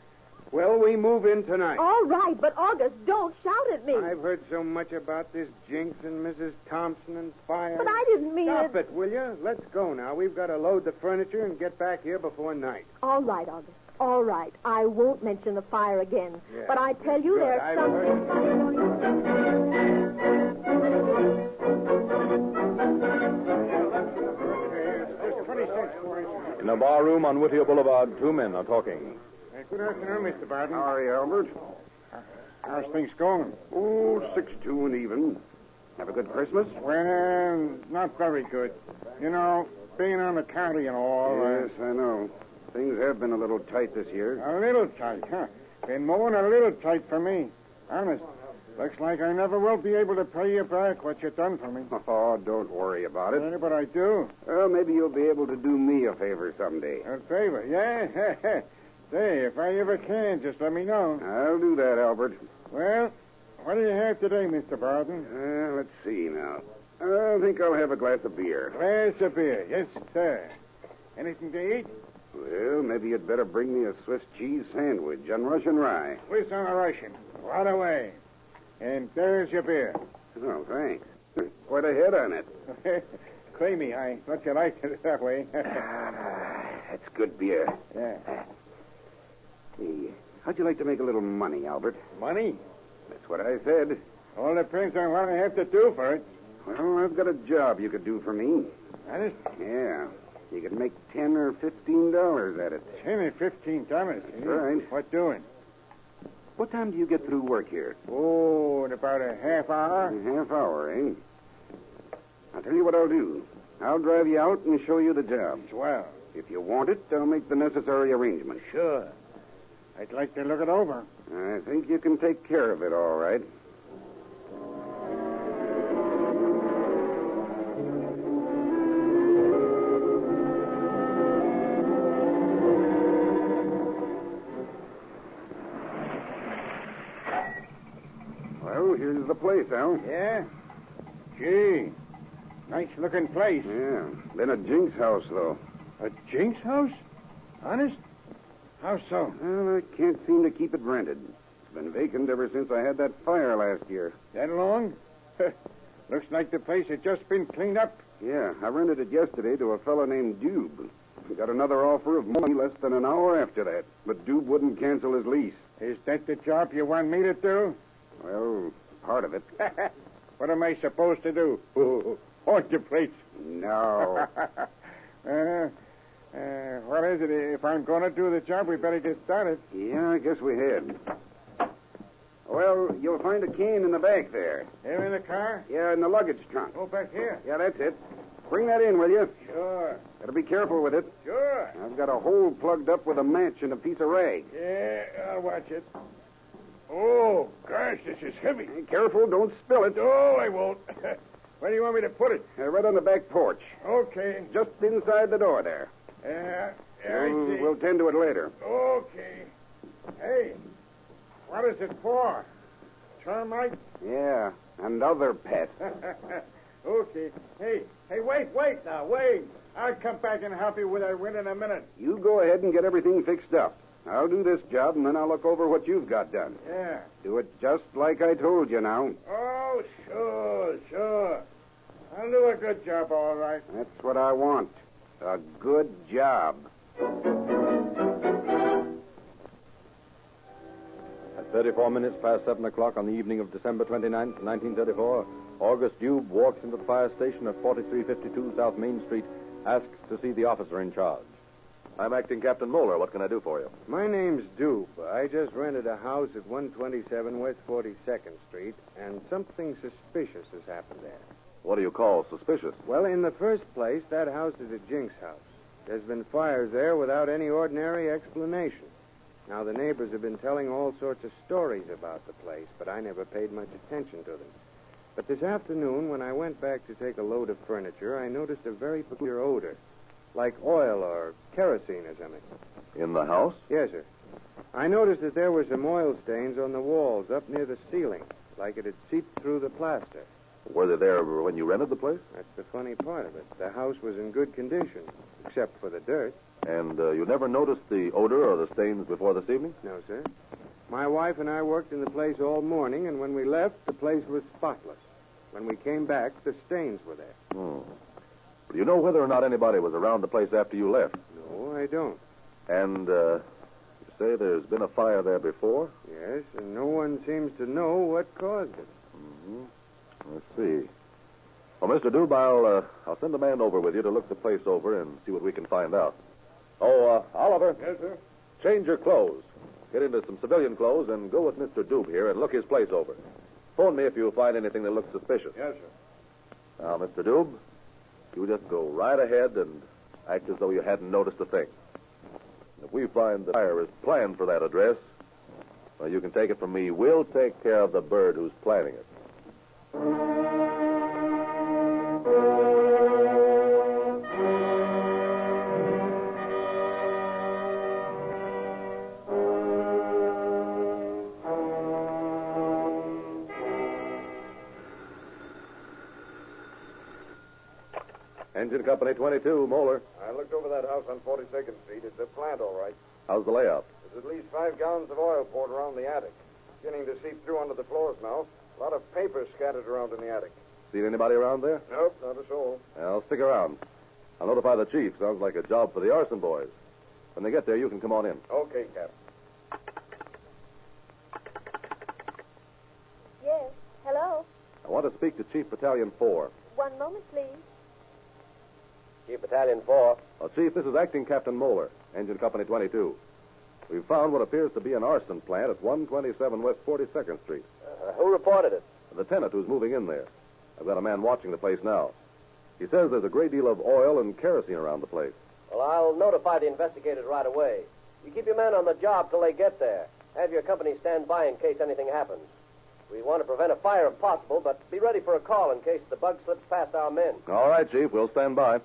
[SPEAKER 5] well, we move in tonight.
[SPEAKER 23] All right, but August, don't shout at me.
[SPEAKER 5] I've heard so much about this jinx and Mrs. Thompson and fire.
[SPEAKER 23] But I didn't mean
[SPEAKER 5] Stop it, will you? Let's go now. We've got to load the furniture and get back here before night.
[SPEAKER 23] All right, August. All right. I won't mention the fire again.
[SPEAKER 5] Yeah.
[SPEAKER 23] But I tell you,
[SPEAKER 5] Good.
[SPEAKER 23] there's
[SPEAKER 5] I've
[SPEAKER 23] something...
[SPEAKER 3] In a bar room on Whittier Boulevard, two men are talking.
[SPEAKER 2] Good afternoon, Mr. Barton.
[SPEAKER 11] How are you, Albert?
[SPEAKER 2] How's things going?
[SPEAKER 11] Oh, 6-2 and even. Have a good Christmas?
[SPEAKER 2] Well, not very good. You know, being on the county and all.
[SPEAKER 11] Yes, I know. Things have been a little tight this year.
[SPEAKER 2] A little tight, huh? Been more than a little tight for me. Honest. Looks like I never will be able to pay you back what you done for me.
[SPEAKER 11] Oh, don't worry about it.
[SPEAKER 2] But I do.
[SPEAKER 11] Well, maybe you'll be able to do me a favor someday.
[SPEAKER 2] A favor? Yeah? Say, if I ever can, just let me know.
[SPEAKER 11] I'll do that, Albert.
[SPEAKER 2] Well, what do you have today, Mr. Barton?
[SPEAKER 11] Let's see now. I think I'll have a glass of beer.
[SPEAKER 2] Glass of beer, yes, sir. Anything to eat?
[SPEAKER 11] Well, maybe you'd better bring me a Swiss cheese sandwich on Russian rye.
[SPEAKER 2] Swiss on a Russian. Right away. And there's your beer.
[SPEAKER 11] Oh, thanks. Quite a head on it.
[SPEAKER 2] Creamy. I thought you liked it that way.
[SPEAKER 11] That's good beer.
[SPEAKER 2] Yeah.
[SPEAKER 11] Hey, how'd you like to make a little money, Albert?
[SPEAKER 2] Money?
[SPEAKER 11] That's what I said.
[SPEAKER 2] All depends on what I have to do for it.
[SPEAKER 11] Well, I've got a job you could do for me.
[SPEAKER 2] Honest?
[SPEAKER 11] Yeah. You could make $10 or $15 at it.
[SPEAKER 2] $10 or $15?
[SPEAKER 11] That's right.
[SPEAKER 2] What doing?
[SPEAKER 11] What time do you get through work here?
[SPEAKER 2] Oh, in about a half hour.
[SPEAKER 11] A half hour, eh? I'll tell you what I'll do. I'll drive you out and show you the job.
[SPEAKER 2] Swell.
[SPEAKER 11] If you want it, I'll make the necessary arrangements.
[SPEAKER 2] Sure. I'd like to look it over.
[SPEAKER 11] I think you can take care of it all right. Well, here's the place, Al.
[SPEAKER 2] Yeah? Gee, nice-looking place.
[SPEAKER 11] Yeah. Been a jinx house, though.
[SPEAKER 2] A jinx house? Honest? How so?
[SPEAKER 11] Well, I can't seem to keep it rented. It's been vacant ever since I had that fire last year.
[SPEAKER 2] That long? Looks like the place had just been cleaned up.
[SPEAKER 11] Yeah, I rented it yesterday to a fellow named Dube. Got another offer of money less than an hour after that, but Dube wouldn't cancel his lease.
[SPEAKER 2] Is that the job you want me to do?
[SPEAKER 11] Well, part of it.
[SPEAKER 2] What am I supposed to do? Haunt your place?
[SPEAKER 11] No.
[SPEAKER 2] What is it? If I'm going to do the job, we better get started.
[SPEAKER 11] Yeah, I guess we had. Well, you'll find a cane in the back there.
[SPEAKER 2] Here in the car?
[SPEAKER 11] Yeah, in the luggage trunk.
[SPEAKER 2] Oh, back here?
[SPEAKER 11] Yeah, that's it. Bring that in, will you?
[SPEAKER 2] Sure.
[SPEAKER 11] Gotta be careful with it.
[SPEAKER 2] Sure.
[SPEAKER 11] I've got a hole plugged up with a match and a piece of rag.
[SPEAKER 2] Yeah, I'll watch it. Oh, gosh, this is heavy.
[SPEAKER 11] Hey, careful, don't spill it.
[SPEAKER 2] Oh, I won't. Where do you want me to put it?
[SPEAKER 11] Right on the back porch.
[SPEAKER 2] Okay.
[SPEAKER 11] Just inside the door there.
[SPEAKER 2] I see.
[SPEAKER 11] We'll tend to it later.
[SPEAKER 2] Okay. Hey, what is it for? Termite?
[SPEAKER 11] Yeah, and other pests.
[SPEAKER 2] Okay. Hey, wait now, wait. I'll come back and help you with that wind in a minute.
[SPEAKER 11] You go ahead and get everything fixed up. I'll do this job, and then I'll look over what you've got done.
[SPEAKER 2] Yeah.
[SPEAKER 11] Do it just like I told you now.
[SPEAKER 2] Oh, sure. I'll do a good job, all right.
[SPEAKER 11] That's what I want. A good job.
[SPEAKER 3] At 34 minutes past 7 o'clock on the evening of December 29th, 1934, August Dube walks into the fire station at 4352 South Main Street, asks to see the officer in charge. I'm acting Captain Moeller. What can I do for you?
[SPEAKER 10] My name's Dube. I just rented a house at 127 West 42nd Street, and something suspicious has happened there.
[SPEAKER 3] What do you call suspicious?
[SPEAKER 10] Well, in the first place, that house is a jinx house. There's been fires there without any ordinary explanation. Now, the neighbors have been telling all sorts of stories about the place, but I never paid much attention to them. But this afternoon, when I went back to take a load of furniture, I noticed a very peculiar odor, like oil or kerosene or something.
[SPEAKER 3] In the house?
[SPEAKER 10] Yes, sir. I noticed that there were some oil stains on the walls up near the ceiling, like it had seeped through the plaster.
[SPEAKER 3] Were they there when you rented the place?
[SPEAKER 10] That's the funny part of it. The house was in good condition, except for the dirt.
[SPEAKER 3] And you never noticed the odor or the stains before this evening?
[SPEAKER 10] No, sir. My wife and I worked in the place all morning, and when we left, the place was spotless. When we came back, the stains were there.
[SPEAKER 3] Do you know whether or not anybody was around the place after you left?
[SPEAKER 10] No, I don't.
[SPEAKER 3] And you say there's been a fire there before?
[SPEAKER 10] Yes, and no one seems to know what caused it.
[SPEAKER 3] Let's see. Well, Mr. Dube, I'll send a man over with you to look the place over and see what we can find out.
[SPEAKER 15] Oh, Oliver.
[SPEAKER 11] Yes, sir?
[SPEAKER 15] Change your clothes. Get into some civilian clothes and go with Mr. Doob here and look his place over. Phone me if you find anything that looks suspicious.
[SPEAKER 11] Yes, sir.
[SPEAKER 15] Now, Mr. Doob, you just go right ahead and act as though you hadn't noticed a thing. If we find the fire is planned for that address, well, you can take it from me. We'll take care of the bird who's planning it. Engine Company 22, Moeller.
[SPEAKER 13] I looked over that house on 42nd Street. It's a plant, all right.
[SPEAKER 15] How's the layout?
[SPEAKER 13] There's at least 5 gallons of oil poured around the attic. Beginning to seep through under the floors now. A lot of paper scattered around in the attic.
[SPEAKER 15] Seen anybody around there?
[SPEAKER 13] Nope, not a soul.
[SPEAKER 15] Well, stick around. I'll notify the chief. Sounds like a job for the arson boys. When they get there, you can come on in.
[SPEAKER 13] Okay, Cap.
[SPEAKER 18] Yes. Hello.
[SPEAKER 15] I want to speak to Chief Battalion 4.
[SPEAKER 18] One moment, please.
[SPEAKER 15] Chief Battalion 4. Chief, this is Acting Captain Moeller, Engine Company 22. We've found what appears to be an arson plant at 127 West 42nd Street.
[SPEAKER 21] Who reported it?
[SPEAKER 15] The tenant who's moving in there. I've got a man watching the place now. He says there's a great deal of oil and kerosene around the place.
[SPEAKER 21] Well, I'll notify the investigators right away. You keep your men on the job till they get there. Have your company stand by in case anything happens. We want to prevent a fire if possible, but be ready for a call in case the bug slips past our men.
[SPEAKER 15] All right, Chief. We'll stand by.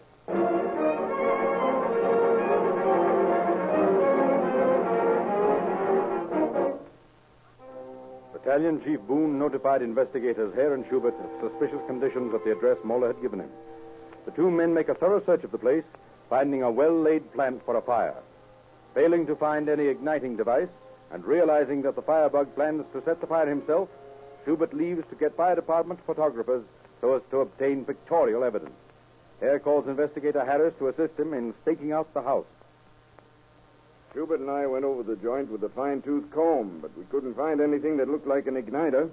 [SPEAKER 3] Battalion Chief Boone notified investigators Hare and Schubert of suspicious conditions at the address Moeller had given him. The two men make a thorough search of the place, finding a well-laid plant for a fire. Failing to find any igniting device, and realizing that the firebug plans to set the fire himself, Schubert leaves to get fire department photographers so as to obtain pictorial evidence. Hare calls Investigator Harris to assist him in staking out the house.
[SPEAKER 13] Schubert and I went over the joint with a fine-tooth comb, but we couldn't find anything that looked like an igniter.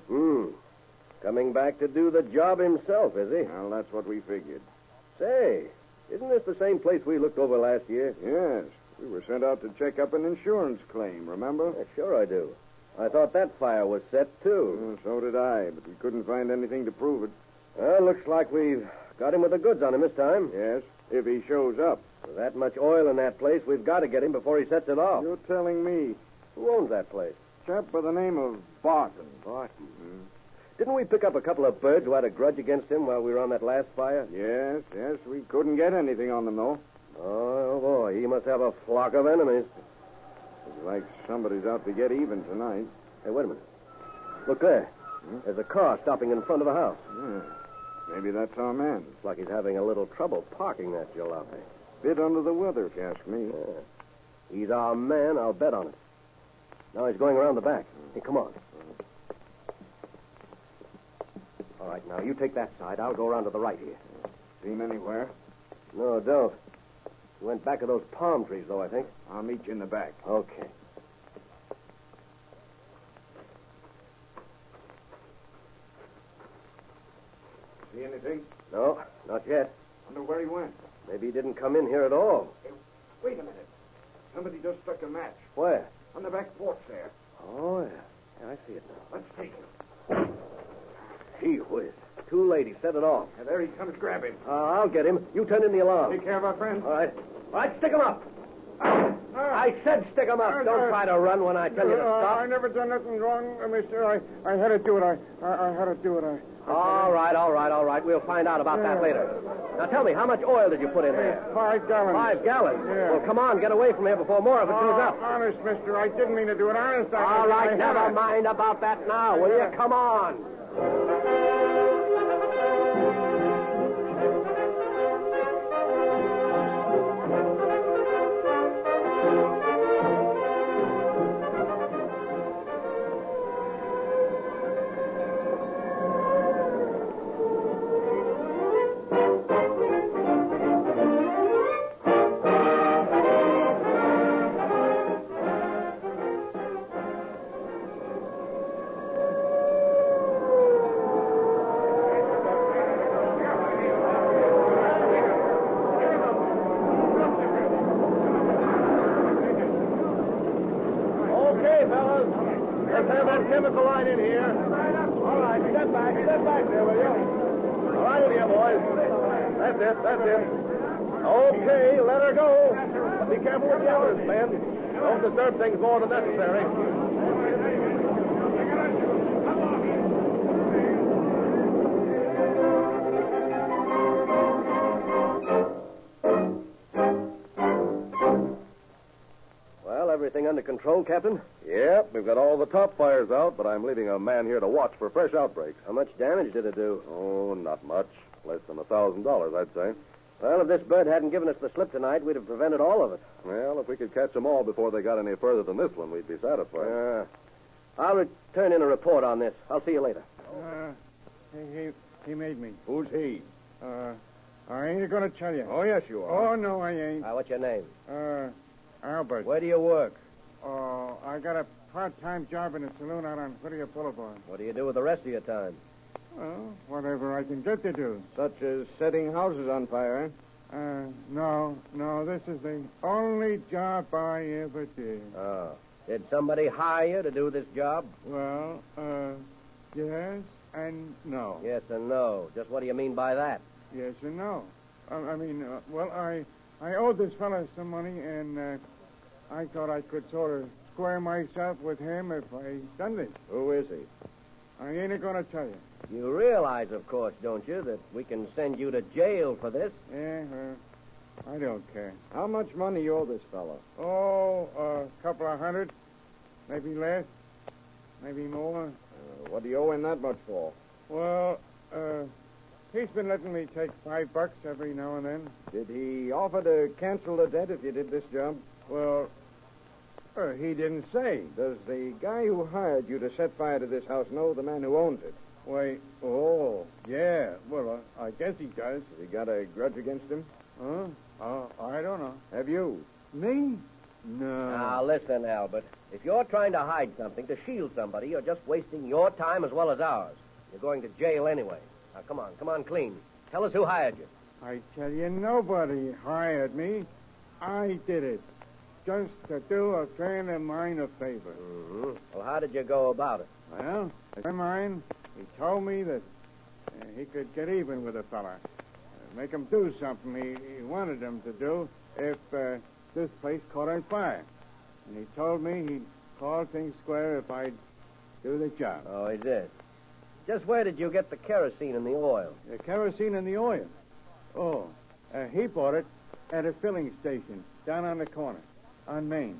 [SPEAKER 21] Coming back to do the job himself, is he?
[SPEAKER 13] Well, that's what we figured.
[SPEAKER 21] Say, isn't this the same place we looked over last year?
[SPEAKER 13] Yes. We were sent out to check up an insurance claim, remember?
[SPEAKER 21] Yeah, sure I do. I thought that fire was set, too.
[SPEAKER 13] So did I, but we couldn't find anything to prove it.
[SPEAKER 21] Well, looks like we've got him with the goods on him this time.
[SPEAKER 13] Yes, if he shows up.
[SPEAKER 21] With that much oil in that place, we've got to get him before he sets it off.
[SPEAKER 13] You're telling me.
[SPEAKER 21] Who owns that place?
[SPEAKER 13] Chap by the name of Barton.
[SPEAKER 21] Barton? Didn't we pick up a couple of birds who had a grudge against him while we were on that last fire?
[SPEAKER 13] Yes. We couldn't get anything on them, though.
[SPEAKER 21] Oh, boy. He must have a flock of enemies.
[SPEAKER 13] Looks like somebody's out to get even tonight.
[SPEAKER 21] Hey, wait a minute. Look there. There's a car stopping in front of the house.
[SPEAKER 13] Yeah. Maybe that's our man.
[SPEAKER 21] Looks like he's having a little trouble parking that jalopy.
[SPEAKER 13] Bit under the weather, if you ask me.
[SPEAKER 21] Yeah. He's our man, I'll bet on it. Now he's going around the back. Hey, come on. All right, now you take that side. I'll go around to the right here.
[SPEAKER 13] See him anywhere?
[SPEAKER 21] No, don't. He went back of those palm trees, though, I think.
[SPEAKER 13] I'll meet you in the back.
[SPEAKER 21] Okay.
[SPEAKER 13] See anything?
[SPEAKER 21] No, not yet.
[SPEAKER 13] Wonder where he went.
[SPEAKER 21] Maybe he didn't come in here at all.
[SPEAKER 13] Hey, wait a minute. Somebody just struck a match.
[SPEAKER 21] Where?
[SPEAKER 13] On the back porch there.
[SPEAKER 21] Oh, yeah. I see it now.
[SPEAKER 13] Let's take him.
[SPEAKER 21] Gee whiz. Two ladies set it off.
[SPEAKER 13] There he comes. Grab him.
[SPEAKER 21] I'll get him. You turn in the alarm.
[SPEAKER 13] Take care of our friend.
[SPEAKER 21] All right. All right, stick him up. I said stick him up. Don't try to run when I tell you to stop.
[SPEAKER 13] I never done nothing wrong, mister. I had to do it. I had to do it.
[SPEAKER 21] All right. We'll find out about that later. Now tell me, how much oil did you put in there?
[SPEAKER 13] 5 gallons.
[SPEAKER 21] 5 gallons?
[SPEAKER 13] Yeah.
[SPEAKER 21] Well, come on, get away from here before more of it goes up.
[SPEAKER 13] Honest, mister, I didn't mean to do it. Honest,
[SPEAKER 21] All right, never mind about that now, will you? Come on.
[SPEAKER 2] right in here. All right, step back there, will you? All right in here, boys. That's it. Okay, let her go. But be careful with the evidence, men. Don't disturb things more than necessary.
[SPEAKER 21] Everything under control, Captain?
[SPEAKER 15] Yep, we've got all the top fires out, but I'm leaving a man here to watch for fresh outbreaks.
[SPEAKER 21] How much damage did it do?
[SPEAKER 15] Oh, not much. Less than $1,000, I'd say.
[SPEAKER 21] Well, if this bird hadn't given us the slip tonight, we'd have prevented all of it.
[SPEAKER 15] Well, if we could catch them all before they got any further than this one, we'd be satisfied.
[SPEAKER 21] I'll return in a report on this. I'll see you later.
[SPEAKER 7] He made me.
[SPEAKER 2] Who's he?
[SPEAKER 7] I ain't going to tell you.
[SPEAKER 2] Oh, yes, you are.
[SPEAKER 7] Oh, no, I ain't.
[SPEAKER 21] What's your name?
[SPEAKER 7] Albert.
[SPEAKER 21] Where do you work?
[SPEAKER 7] Oh, I got a part-time job in a saloon out on Whittier Boulevard.
[SPEAKER 21] What do you do with the rest of your time?
[SPEAKER 7] Well, whatever I can get to do.
[SPEAKER 10] Such as setting houses on fire,
[SPEAKER 7] No, this is the only job I ever did.
[SPEAKER 21] Oh. Did somebody hire you to do this job?
[SPEAKER 7] Well, yes and no.
[SPEAKER 21] Yes and no. Just what do you mean by that?
[SPEAKER 7] Yes and no. I owed this fella some money, and I thought I could sort of square myself with him if I done this.
[SPEAKER 10] Who is he?
[SPEAKER 7] I ain't going to tell you.
[SPEAKER 21] You realize, of course, don't you, that we can send you to jail for this?
[SPEAKER 7] Yeah, I don't care.
[SPEAKER 10] How much money you owe this fellow?
[SPEAKER 7] Oh, a couple of hundred. Maybe less. Maybe more.
[SPEAKER 10] What do you owe him that much for?
[SPEAKER 7] Well, he's been letting me take $5 every now and then.
[SPEAKER 10] Did he offer to cancel the debt if you did this job?
[SPEAKER 7] Well, he didn't say.
[SPEAKER 10] Does the guy who hired you to set fire to this house know the man who owns it?
[SPEAKER 7] Why, yeah. Well, I guess he does.
[SPEAKER 10] Has he got a grudge against him?
[SPEAKER 7] Huh? I don't know.
[SPEAKER 10] Have you?
[SPEAKER 7] Me? No.
[SPEAKER 21] Now, listen, Albert. If you're trying to hide something, to shield somebody, you're just wasting your time as well as ours. You're going to jail anyway. Now, come on, clean. Tell us who hired you.
[SPEAKER 7] I tell you, nobody hired me. I did it. Just to do a friend of mine a favor.
[SPEAKER 21] Mm-hmm. Well, how did you go about it?
[SPEAKER 7] Well, a friend of mine, he told me that he could get even with a fella. Make him do something he wanted him to do if this place caught on fire. And he told me he'd call things square if I'd do the job.
[SPEAKER 21] Oh, he did? Just where did you get the kerosene and the oil?
[SPEAKER 7] The kerosene and the oil? Oh, he bought it at a filling station down on the corner on Main.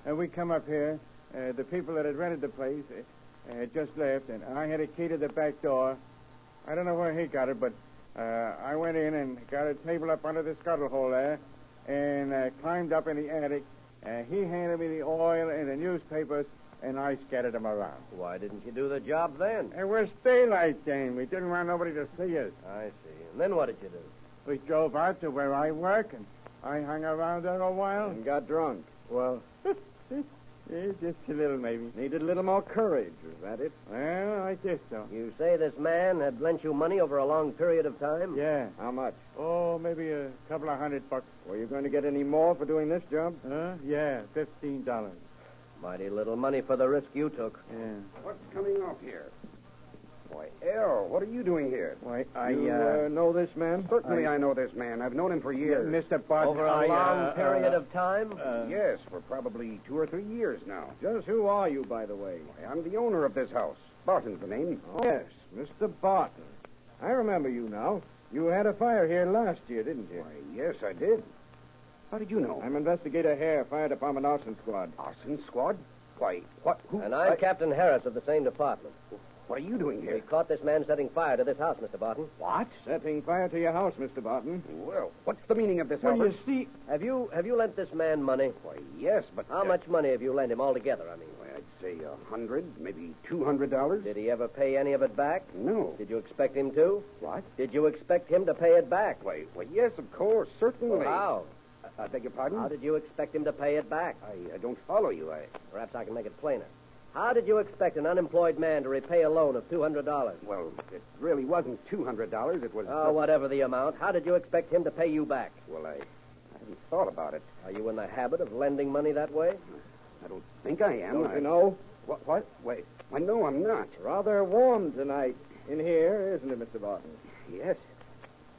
[SPEAKER 7] We come up here. The people that had rented the place had just left, and I had a key to the back door. I don't know where he got it, but I went in and got a table up under the scuttle hole there and climbed up in the attic. He handed me the oil and the newspapers, and I scattered them around.
[SPEAKER 21] Why didn't you do the job then?
[SPEAKER 7] It was daylight then. We didn't want nobody to see us.
[SPEAKER 21] I see. And then what did you do?
[SPEAKER 7] We drove out to where I work, and I hung around there a while.
[SPEAKER 10] And got drunk.
[SPEAKER 7] Well, just a little, maybe.
[SPEAKER 10] Needed a little more courage, is that it?
[SPEAKER 7] Well, I guess so.
[SPEAKER 21] You say this man had lent you money over a long period of time?
[SPEAKER 7] Yeah.
[SPEAKER 10] How much?
[SPEAKER 7] Oh, maybe a couple of $100.
[SPEAKER 10] Were you going to get any more for doing this job?
[SPEAKER 7] Yeah, $15.
[SPEAKER 21] Mighty little money for the risk you took.
[SPEAKER 7] Yeah.
[SPEAKER 11] What's coming off here? Why, Al, what are you doing here?
[SPEAKER 7] Why,
[SPEAKER 10] You know this man?
[SPEAKER 11] Certainly I know this man. I've known him for years.
[SPEAKER 7] Mr. Barton,
[SPEAKER 21] Over a long period of time?
[SPEAKER 11] Yes, for probably 2 or 3 years now.
[SPEAKER 10] Just who are you, by the way?
[SPEAKER 11] Why, I'm the owner of this house. Barton's the name.
[SPEAKER 10] Oh, yes, Mr. Barton. I remember you now. You had a fire here last year, didn't you?
[SPEAKER 11] Why, yes, I did. How did you know?
[SPEAKER 10] I'm Investigator Hare, Fire Department Arson Squad.
[SPEAKER 11] Arson Squad? Why, what? Who?
[SPEAKER 21] And I'm Captain Harris of the same department.
[SPEAKER 11] What are you doing here?
[SPEAKER 21] We caught this man setting fire to this house, Mr. Barton.
[SPEAKER 11] What?
[SPEAKER 10] Setting fire to your house, Mr. Barton.
[SPEAKER 11] Well, what's the meaning of this,
[SPEAKER 7] Well,
[SPEAKER 11] Albert?
[SPEAKER 7] you see...
[SPEAKER 21] Have you lent this man money?
[SPEAKER 11] Why, yes, but...
[SPEAKER 21] How much money have you lent him altogether, I mean?
[SPEAKER 11] Why, I'd say $100, maybe $200.
[SPEAKER 21] Did he ever pay any of it back?
[SPEAKER 11] No.
[SPEAKER 21] Did you expect him to?
[SPEAKER 11] What?
[SPEAKER 21] Did you expect him to pay it back?
[SPEAKER 11] Why, yes, of course, certainly.
[SPEAKER 21] Well, how?
[SPEAKER 11] I beg your pardon?
[SPEAKER 21] How did you expect him to pay it back?
[SPEAKER 11] I don't follow you.
[SPEAKER 21] Perhaps I can make it plainer. How did you expect an unemployed man to repay a loan of $200?
[SPEAKER 11] Well, it really wasn't $200. It was...
[SPEAKER 21] Oh, whatever the amount. How did you expect him to pay you back?
[SPEAKER 11] Well, I hadn't thought about it.
[SPEAKER 21] Are you in the habit of lending money that way?
[SPEAKER 11] I don't think I am.
[SPEAKER 10] Don't you know?
[SPEAKER 11] What? Wait.
[SPEAKER 8] Why, no, I'm not.
[SPEAKER 10] Rather warm tonight in here, isn't it, Mr. Barton?
[SPEAKER 8] Yes.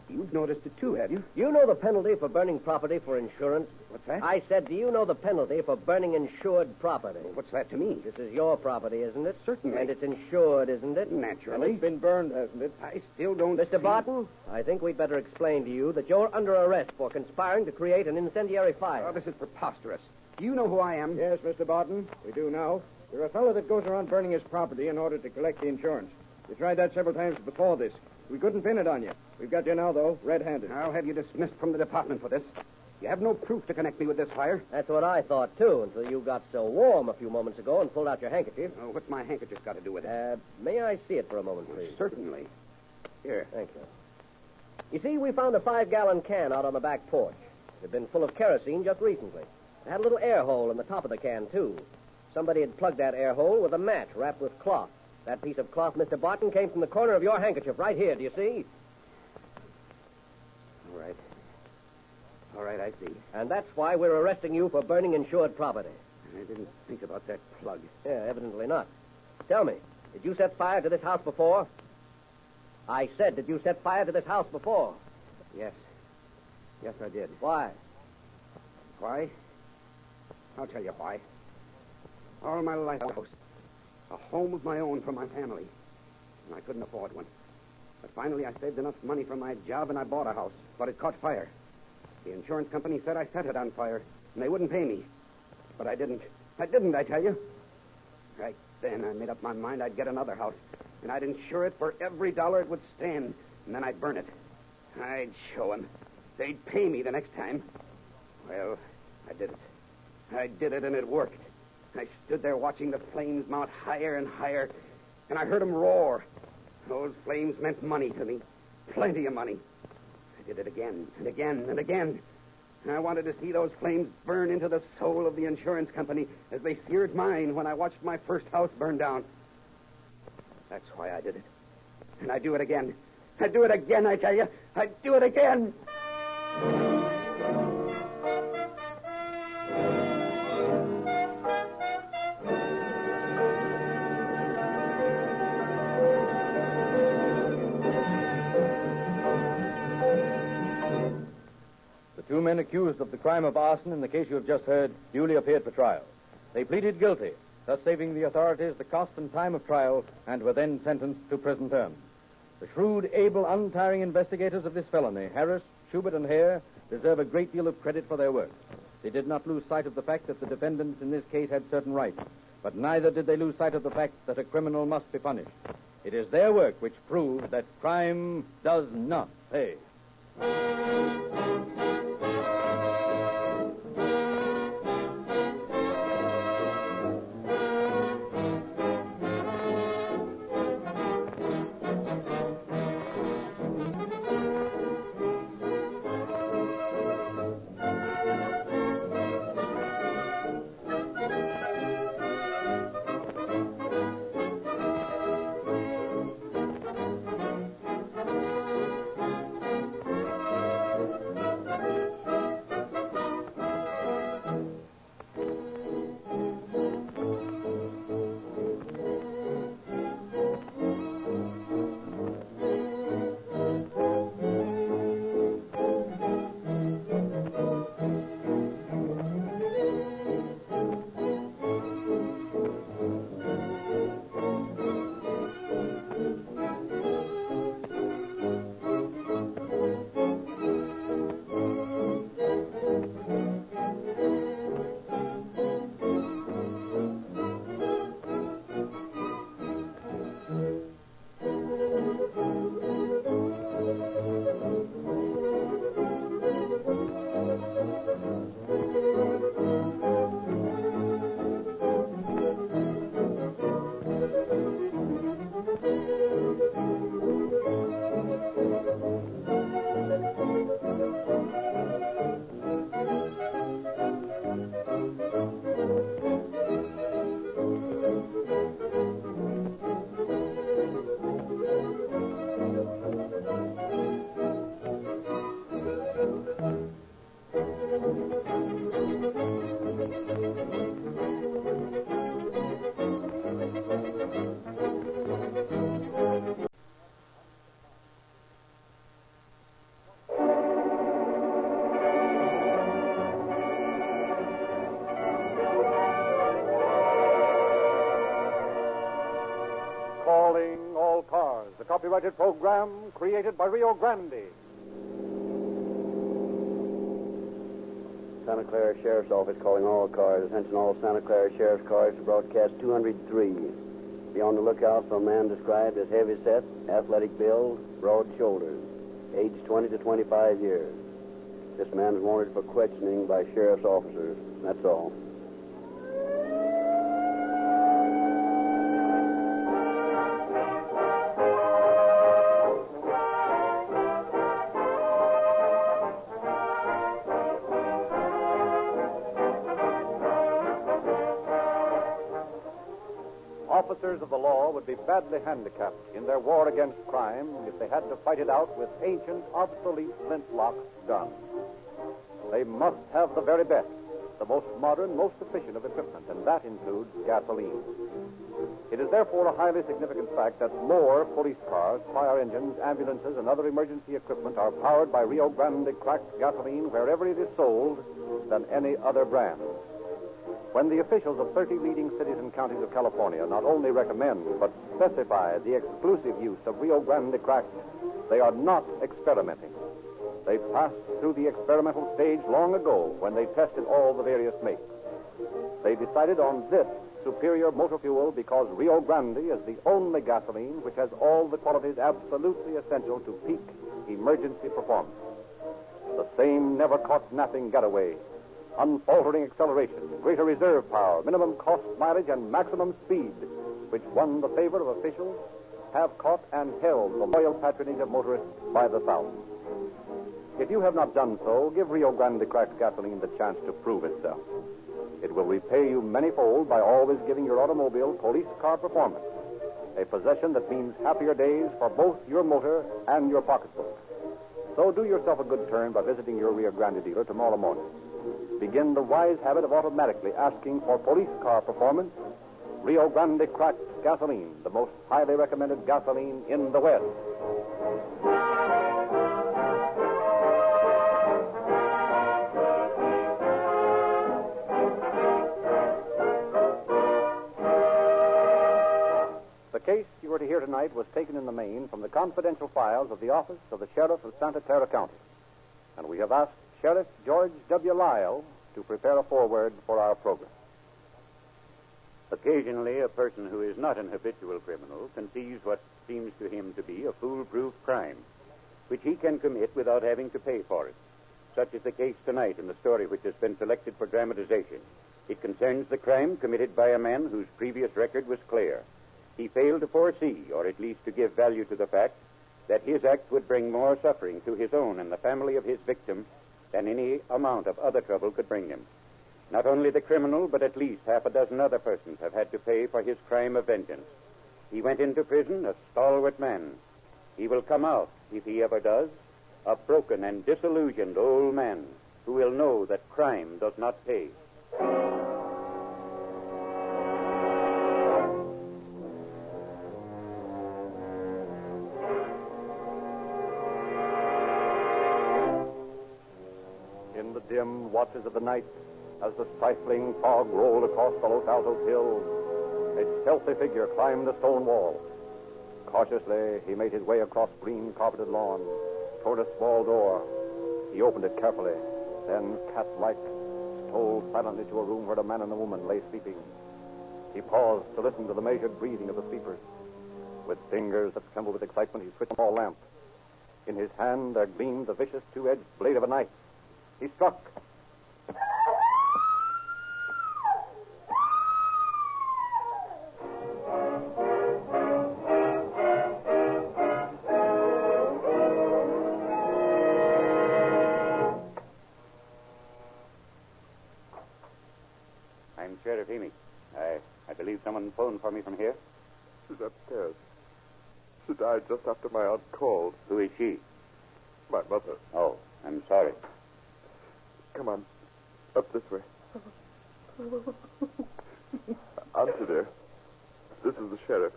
[SPEAKER 8] You've noticed it too, have you?
[SPEAKER 21] You know the penalty for burning property for insurance?
[SPEAKER 8] What's that?
[SPEAKER 21] I said, do you know the penalty for burning insured property?
[SPEAKER 8] What's that to me?
[SPEAKER 21] This is your property, isn't it?
[SPEAKER 8] Certainly.
[SPEAKER 21] And it's insured, isn't it?
[SPEAKER 8] Naturally.
[SPEAKER 21] And it's been burned, hasn't it?
[SPEAKER 8] I still don't...
[SPEAKER 21] Mr. Barton, I think we'd better explain to you that you're under arrest for conspiring to create an incendiary fire.
[SPEAKER 8] Oh, this is preposterous. Do you know who I am?
[SPEAKER 10] Yes, Mr. Barton, we do now. You're a fellow that goes around burning his property in order to collect the insurance. You tried that several times before this. We couldn't pin it on you. We've got you now, though, red-handed.
[SPEAKER 8] I'll have you dismissed from the department for this. You have no proof to connect me with this fire.
[SPEAKER 21] That's what I thought, too, until you got so warm a few moments ago and pulled out your handkerchief.
[SPEAKER 8] Oh, what's my handkerchief got to do with it?
[SPEAKER 21] May I see it for a moment, please?
[SPEAKER 8] Certainly. Here.
[SPEAKER 21] Thank you. You see, we found a 5-gallon can out on the back porch. It had been full of kerosene just recently. It had a little air hole in the top of the can, too. Somebody had plugged that air hole with a match wrapped with cloth. That piece of cloth, Mr. Barton, came from the corner of your handkerchief right here. Do you see?
[SPEAKER 8] All right. All right, I see.
[SPEAKER 21] And that's why we're arresting you for burning insured property.
[SPEAKER 8] I didn't think about that plug.
[SPEAKER 21] Yeah, evidently not. Tell me, did you set fire to this house before? I said, did you set fire to this house before?
[SPEAKER 8] Yes. Yes, I did.
[SPEAKER 21] Why?
[SPEAKER 8] Why? I'll tell you why. All my life, I was a home of my own for my family. And I couldn't afford one. But finally, I saved enough money from my job and I bought a house. But it caught fire. The insurance company said I set it on fire, and they wouldn't pay me. But I didn't. I tell you. Right then, I made up my mind I'd get another house, and I'd insure it for every dollar it would stand, and then I'd burn it. I'd show them. They'd pay me the next time. Well, I did it. I did it, and it worked. I stood there watching the flames mount higher and higher, and I heard them roar. Those flames meant money to me. Plenty of money. I did it again and again and again. I wanted to see those flames burn into the soul of the insurance company as they seared mine when I watched my first house burn down. That's why I did it. And I'd do it again. I'd do it again, I tell you. I'd do it again.
[SPEAKER 22] The 2 men accused of the crime of arson in the case you have just heard duly appeared for trial. They pleaded guilty, thus saving the authorities the cost and time of trial, and were then sentenced to prison terms. The shrewd, able, untiring investigators of this felony, Harris, Schubert, and Hare, deserve a great deal of credit for their work. They did not lose sight of the fact that the defendants in this case had certain rights, but neither did they lose sight of the fact that a criminal must be punished. It is their work which proves that crime does not pay.
[SPEAKER 6] copyrighted program created by Rio Grande.
[SPEAKER 19] Santa Clara Sheriff's Office calling all cars. Attention all Santa Clara Sheriff's cars to broadcast 203. Be on the lookout for a man described as heavy set, athletic build, broad shoulders, age 20 to 25 years. This man is wanted for questioning by sheriff's officers. That's all.
[SPEAKER 6] Officers of the law would be badly handicapped in their war against crime if they had to fight it out with ancient, obsolete flintlock guns. They must have the very best, the most modern, most efficient of equipment, and that includes gasoline. It is therefore a highly significant fact that more police cars, fire engines, ambulances, and other emergency equipment are powered by Rio Grande cracked gasoline wherever it is sold than any other brand. When the officials of 30 leading cities and counties of California not only recommend but specify the exclusive use of Rio Grande cracked, they are not experimenting. They passed through the experimental stage long ago when they tested all the various makes. They decided on this superior motor fuel because Rio Grande is the only gasoline which has all the qualities absolutely essential to peak emergency performance. The same never-caught napping getaway, unfaltering acceleration, greater reserve power, minimum cost mileage, and maximum speed, which won the favor of officials, have caught and held the loyal patronage of motorists by the thousands. If you have not done so, give Rio Grande cracked gasoline the chance to prove itself. It will repay you manyfold by always giving your automobile police car performance, a possession that means happier days for both your motor and your pocketbook. So do yourself a good turn by visiting your Rio Grande dealer tomorrow morning. Begin the wise habit of automatically asking for police car performance. Rio Grande cracked gasoline, the most highly recommended gasoline in the West. The case you are to hear tonight was taken in the main from the confidential files of the office of the Sheriff of Santa Clara County. And we have asked Sheriff George W. Lyle to prepare a foreword for our program.
[SPEAKER 16] Occasionally, a person who is not an habitual criminal conceives what seems to him to be a foolproof crime, which he can commit without having to pay for it. Such is the case tonight in the story which has been selected for dramatization. It concerns the crime committed by a man whose previous record was clear. He failed to foresee, or at least to give value to the fact, that his act would bring more suffering to his own and the family of his victim than any amount of other trouble could bring him. Not only the criminal, but at least half a dozen other persons have had to pay for his crime of vengeance. He went into prison a stalwart man. He will come out, if he ever does, a broken and disillusioned old man who will know that crime does not pay.
[SPEAKER 6] In the dim watches of the night, as the stifling fog rolled across the Los Altos hills, a stealthy figure climbed the stone wall. Cautiously, he made his way across green carpeted lawn toward a small door. He opened it carefully, then, cat-like, stole silently to a room where a man and a woman lay sleeping. He paused to listen to the measured breathing of the sleepers. With fingers that trembled with excitement, he switched the hall lamp. In his hand there gleamed the vicious two-edged blade of a knife. He struck.
[SPEAKER 16] I'm Sheriff Amy. I believe someone phoned for me from here.
[SPEAKER 20] She's upstairs. She died just after my aunt called.
[SPEAKER 16] Who is she?
[SPEAKER 20] My mother.
[SPEAKER 16] Oh, I'm sorry.
[SPEAKER 20] Come on. Up this way. Auntie, dear. This is the sheriff.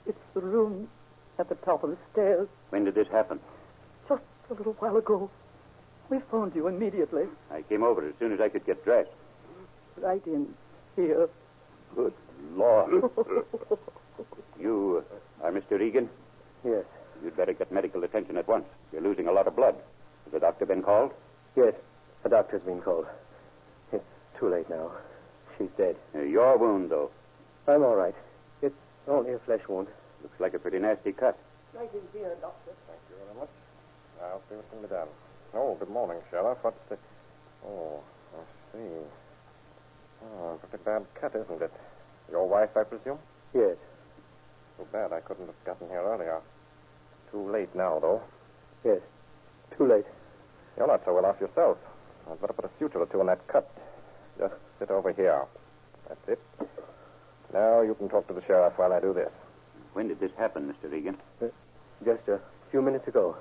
[SPEAKER 12] It's the room at the top of the stairs.
[SPEAKER 16] When did this happen?
[SPEAKER 12] Just a little while ago. We phoned you immediately.
[SPEAKER 16] I came over as soon as I could get dressed.
[SPEAKER 12] Right in here.
[SPEAKER 16] Good Lord. You are Mr. Regan?
[SPEAKER 9] Yes.
[SPEAKER 16] You'd better get medical attention at once. You're losing a lot of blood. Has the doctor been called?
[SPEAKER 9] Yes. A doctor's been called. It's too late now. She's dead.
[SPEAKER 16] Your wound, though.
[SPEAKER 9] I'm all right. It's only a flesh wound.
[SPEAKER 16] Looks like a pretty nasty cut.
[SPEAKER 23] Nice in here, Doctor.
[SPEAKER 13] Thank you very much. I'll see what can be done. Oh, good morning, Sheriff. What's the... Oh, I see. Oh, pretty bad cut, isn't it? Your wife, I presume?
[SPEAKER 9] Yes.
[SPEAKER 13] Too bad I couldn't have gotten here earlier. Too late now, though.
[SPEAKER 9] Yes. Too late.
[SPEAKER 13] You're not so well off yourself. I'd better put a suture or two on that cut. Just sit over here. That's it. Now you can talk to the sheriff while I do this.
[SPEAKER 16] When did this happen, Mr. Regan?
[SPEAKER 9] Just a few minutes ago.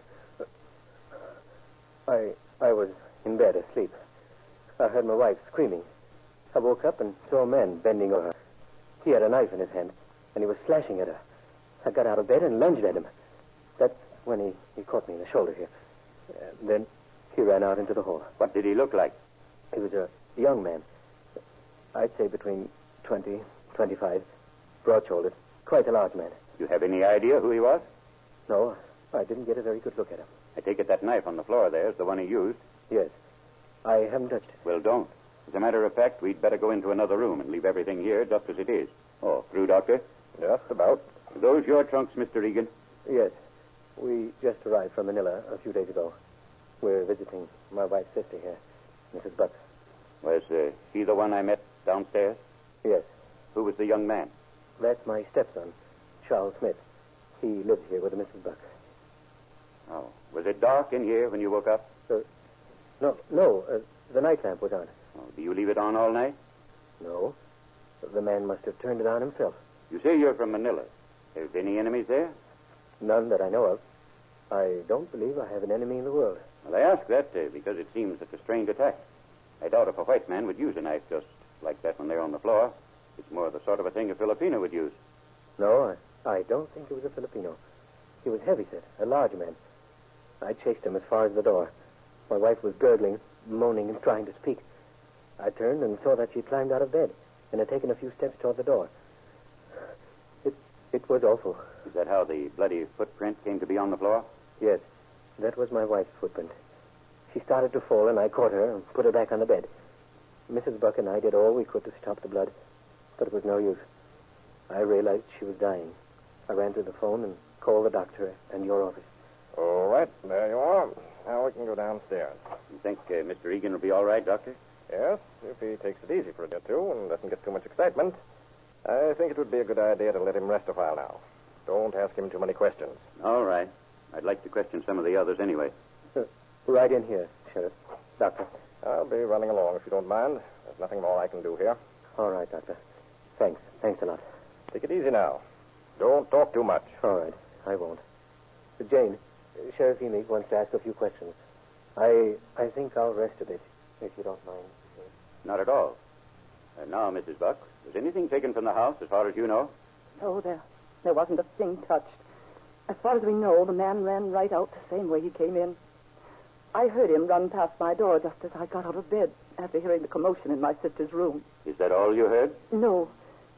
[SPEAKER 9] I was in bed asleep. I heard my wife screaming. I woke up and saw a man bending over her. He had a knife in his hand, and he was slashing at her. I got out of bed and lunged at him. That's when he caught me in the shoulder here. Then he ran out into the hall.
[SPEAKER 16] What did he look like?
[SPEAKER 9] He was a young man. I'd say between 20, 25, broad-shouldered, quite a large man.
[SPEAKER 16] You have any idea who he was?
[SPEAKER 9] No, I didn't get a very good look at him.
[SPEAKER 16] I take it that knife on the floor there is the one he used.
[SPEAKER 9] Yes. I haven't touched it.
[SPEAKER 16] Well, don't. As a matter of fact, we'd better go into another room and leave everything here just as it is. Oh, through, Doctor?
[SPEAKER 13] Just about.
[SPEAKER 16] Are those your trunks, Mr. Regan?
[SPEAKER 9] Yes. We just arrived from Manila a few days ago. We're visiting my wife's sister here, Mrs. Bucks.
[SPEAKER 16] Was he the one I met downstairs?
[SPEAKER 9] Yes.
[SPEAKER 16] Who was the young man?
[SPEAKER 9] That's my stepson, Charles Smith. He lives here with Mrs. Bucks.
[SPEAKER 16] Oh. Was it dark in here when you woke up?
[SPEAKER 9] No. The night lamp was on.
[SPEAKER 16] Oh, do you leave it on all night?
[SPEAKER 9] No. The man must have turned it on himself.
[SPEAKER 16] You say you're from Manila. There's any enemies there?
[SPEAKER 9] None that I know of. I don't believe I have an enemy in the world.
[SPEAKER 16] Well, I ask that because it seems such a strange attack. I doubt if a white man would use a knife just like that when they're on the floor. It's more the sort of a thing a Filipino would use.
[SPEAKER 9] No, I don't think it was a Filipino. He was heavy-set, a large man. I chased him as far as the door. My wife was gurgling, moaning, and trying to speak. I turned and saw that she climbed out of bed and had taken a few steps toward the door. It was awful.
[SPEAKER 16] Is that how the bloody footprint came to be on the floor?
[SPEAKER 9] Yes. That was my wife's footprint. She started to fall, and I caught her and put her back on the bed. Mrs. Buck and I did all we could to stop the blood, but it was no use. I realized she was dying. I ran to the phone and called the doctor and your office.
[SPEAKER 13] All right, there you are. Now we can go downstairs.
[SPEAKER 16] You think Mr. Egan will be all right, Doctor?
[SPEAKER 13] Yes, if he takes it easy for a day or two and doesn't get too much excitement. I think it would be a good idea to let him rest a while now. Don't ask him too many questions.
[SPEAKER 16] All right. I'd like to question some of the others anyway.
[SPEAKER 9] Right in here, Sheriff. Doctor.
[SPEAKER 13] I'll be running along if you don't mind. There's nothing more I can do here.
[SPEAKER 9] All right, Doctor. Thanks. Thanks a lot.
[SPEAKER 13] Take it easy now. Don't talk too much.
[SPEAKER 9] All right. I won't. Jane, Sheriff Emig wants to ask a few questions. I think I'll rest a bit, if you don't mind.
[SPEAKER 16] Not at all. And now, Mrs. Buck, was anything taken from the house as far as you know?
[SPEAKER 12] No, there wasn't a thing touched. As far as we know, the man ran right out the same way he came in. I heard him run past my door just as I got out of bed after hearing the commotion in my sister's room.
[SPEAKER 16] Is that all you heard?
[SPEAKER 12] No.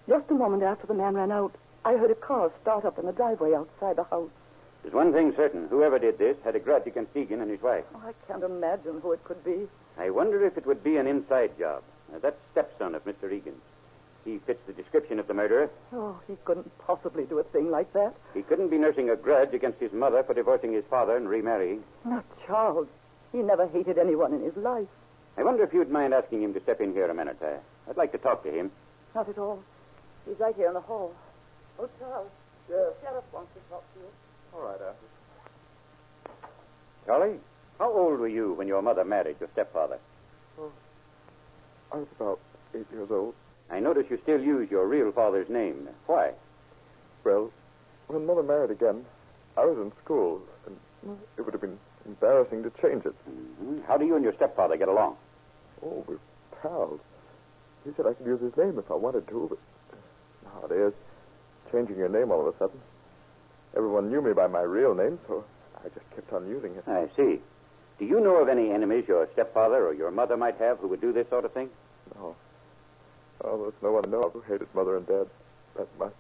[SPEAKER 12] Just a moment after the man ran out, I heard a car start up in the driveway outside the house.
[SPEAKER 16] There's one thing certain. Whoever did this had a grudge against Egan and his wife.
[SPEAKER 12] Oh, I can't imagine who it could be.
[SPEAKER 16] I wonder if it would be an inside job. That stepson of Mr. Egan. He fits the description of the murderer.
[SPEAKER 12] Oh, he couldn't possibly do a thing like that.
[SPEAKER 16] He couldn't be nursing a grudge against his mother for divorcing his father and remarrying.
[SPEAKER 12] Not Charles. He never hated anyone in his life.
[SPEAKER 16] I wonder if you'd mind asking him to step in here a minute. I'd like to talk to him.
[SPEAKER 12] Not at all. He's right here in the hall. Oh, Charles. The sheriff wants to talk to you.
[SPEAKER 13] All right, Arthur.
[SPEAKER 16] Charlie, how old were you when your mother married your stepfather?
[SPEAKER 20] Oh, I was about 8 years old.
[SPEAKER 16] I notice you still use your real father's name. Why?
[SPEAKER 20] Well, when Mother married again, I was in school, and it would have been embarrassing to change it.
[SPEAKER 16] Mm-hmm. How do you and your stepfather get along?
[SPEAKER 20] Oh, we're pals. He said I could use his name if I wanted to, but nowadays, changing your name all of a sudden. Everyone knew me by my real name, so I just kept on using it.
[SPEAKER 16] I see. Do you know of any enemies your stepfather or your mother might have who would do this sort of thing?
[SPEAKER 20] No. Oh, there's no one I know who hated Mother and Dad that much.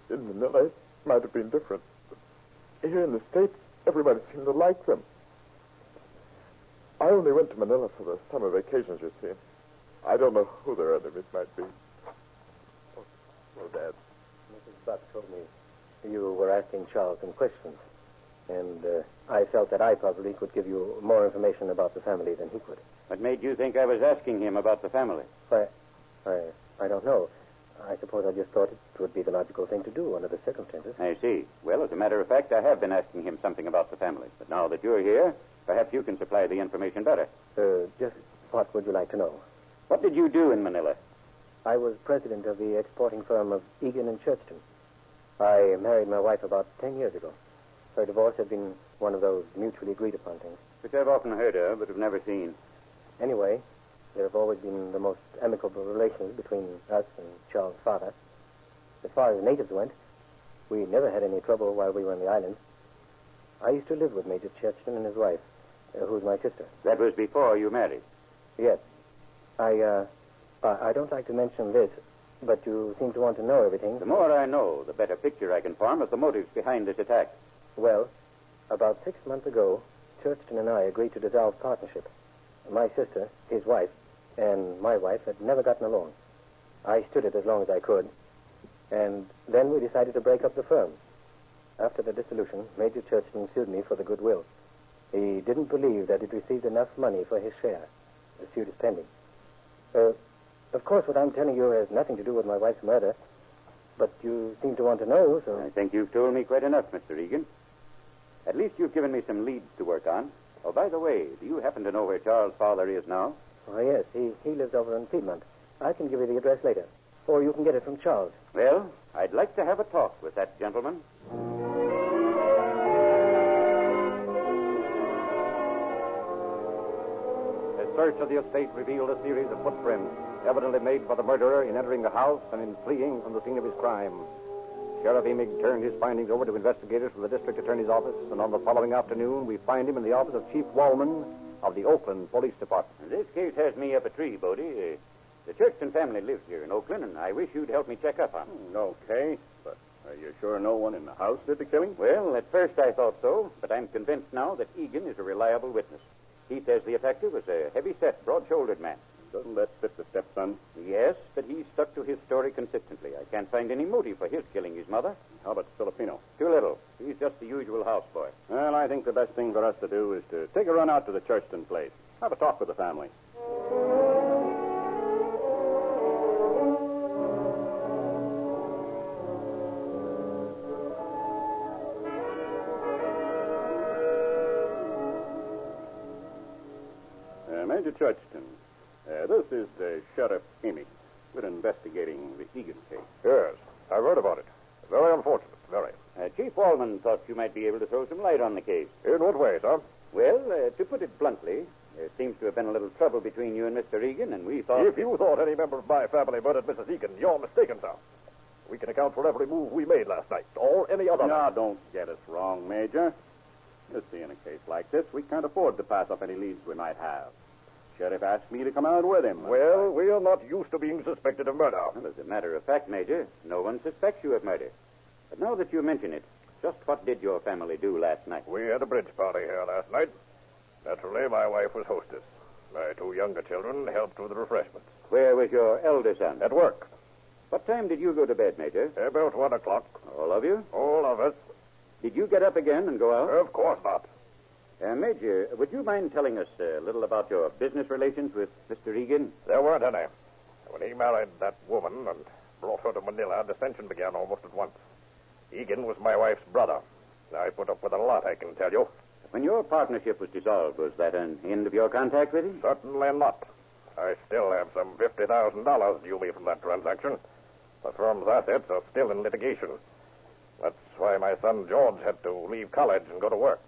[SPEAKER 20] In Manila, might have been different. Here in the States, everybody seemed to like them. I only went to Manila for the summer vacations, you see. I don't know who their enemies might be. Oh, Dad.
[SPEAKER 9] Mrs. Buck told me you were asking Charles some questions. And I felt that I probably could give you more information about the family than he could.
[SPEAKER 16] What made you think I was asking him about the family?
[SPEAKER 9] Why, I don't know. I suppose I just thought it would be the logical thing to do under the circumstances.
[SPEAKER 16] I see. Well, as a matter of fact, I have been asking him something about the family. But now that you're here, perhaps you can supply the information better.
[SPEAKER 9] Just what would you like to know?
[SPEAKER 16] What did you do in Manila?
[SPEAKER 9] I was president of the exporting firm of Egan and Churchton. I married my wife about 10 years ago. Her divorce had been one of those mutually agreed upon things.
[SPEAKER 16] Which I've often heard of, but have never seen.
[SPEAKER 9] Anyway, there have always been the most amicable relations between us and Charles' father. As far as natives went, we never had any trouble while we were on the island. I used to live with Major Churchton and his wife, who's my sister.
[SPEAKER 16] That was before you married?
[SPEAKER 9] Yes. I don't like to mention this, but you seem to want to know everything.
[SPEAKER 16] The more I know, the better picture I can form of the motives behind this attack.
[SPEAKER 9] Well, about 6 months ago, Churchton and I agreed to dissolve partnership. My sister, his wife, and my wife had never gotten along. I stood it as long as I could. And then we decided to break up the firm. After the dissolution, Major Churchton sued me for the goodwill. He didn't believe that he'd received enough money for his share. The suit is pending. Of course, what I'm telling you has nothing to do with my wife's murder. But you seem to want to know, so...
[SPEAKER 16] I think you've told me quite enough, Mr. Egan. At least you've given me some leads to work on. Oh, by the way, do you happen to know where Charles' father is now?
[SPEAKER 9] Oh, yes. He lives over in Piedmont. I can give you the address later. Or you can get it from Charles.
[SPEAKER 16] Well, I'd like to have a talk with that gentleman.
[SPEAKER 6] A search of the estate revealed a series of footprints, evidently made by the murderer in entering the house and in fleeing from the scene of his crime. Sheriff Emig turned his findings over to investigators from the district attorney's office, and on the following afternoon, we find him in the office of Chief Wallman of the Oakland Police Department.
[SPEAKER 16] This case has me up a tree, Bodie. The Churchton family lives here in Oakland, and I wish you'd help me check up on them.
[SPEAKER 11] Okay, but are you sure no one in the house did the killing?
[SPEAKER 16] Well, at first I thought so, but I'm convinced now that Egan is a reliable witness. He says the attacker was a heavy-set, broad-shouldered man.
[SPEAKER 11] Doesn't that fit the stepson?
[SPEAKER 16] Yes, but he's stuck to his story consistently. I can't find any motive for his killing his mother.
[SPEAKER 11] How about Filipino?
[SPEAKER 16] Too little. He's just the usual houseboy.
[SPEAKER 11] Well, I think the best thing for us to do is to take a run out to the Churchton place. Have a talk with the family. Major Churchton, this is Sheriff Emig. We're investigating the Egan case.
[SPEAKER 6] Yes, I've heard about it. Very unfortunate, very.
[SPEAKER 16] Chief Wallman thought you might be able to throw some light on the case.
[SPEAKER 6] In what way, sir?
[SPEAKER 16] Well, to put it bluntly, there seems to have been a little trouble between you and Mr. Egan, and we thought...
[SPEAKER 6] If you thought any member of my family murdered Mrs. Egan, you're mistaken, sir. We can account for every move we made last night, or any other.
[SPEAKER 11] Now, don't get us wrong, Major. You see, in a case like this, we can't afford to pass up any leads we might have. Sheriff asked me to come out with him.
[SPEAKER 6] Well, we are not used to being suspected of murder.
[SPEAKER 16] Well, as a matter of fact, Major, no one suspects you of murder. But now that you mention it, just what did your family do last night?
[SPEAKER 6] We had a bridge party here last night. Naturally, my wife was hostess. My two younger children helped with the refreshments.
[SPEAKER 16] Where was your elder son?
[SPEAKER 6] At work.
[SPEAKER 16] What time did you go to bed, Major?
[SPEAKER 6] About 1 o'clock.
[SPEAKER 16] All of you?
[SPEAKER 6] All of us.
[SPEAKER 16] Did you get up again and go out?
[SPEAKER 6] Of course not.
[SPEAKER 16] Major, would you mind telling us a little about your business relations with Mr. Egan?
[SPEAKER 6] There weren't any. When he married that woman and brought her to Manila, dissension began almost at once. Egan was my wife's brother. I put up with a lot, I can tell you.
[SPEAKER 16] When your partnership was dissolved, was that an end of your contact with him?
[SPEAKER 6] Certainly not. I still have some $50,000 due me from that transaction. The firm's assets are still in litigation. That's why my son George had to leave college and go to work.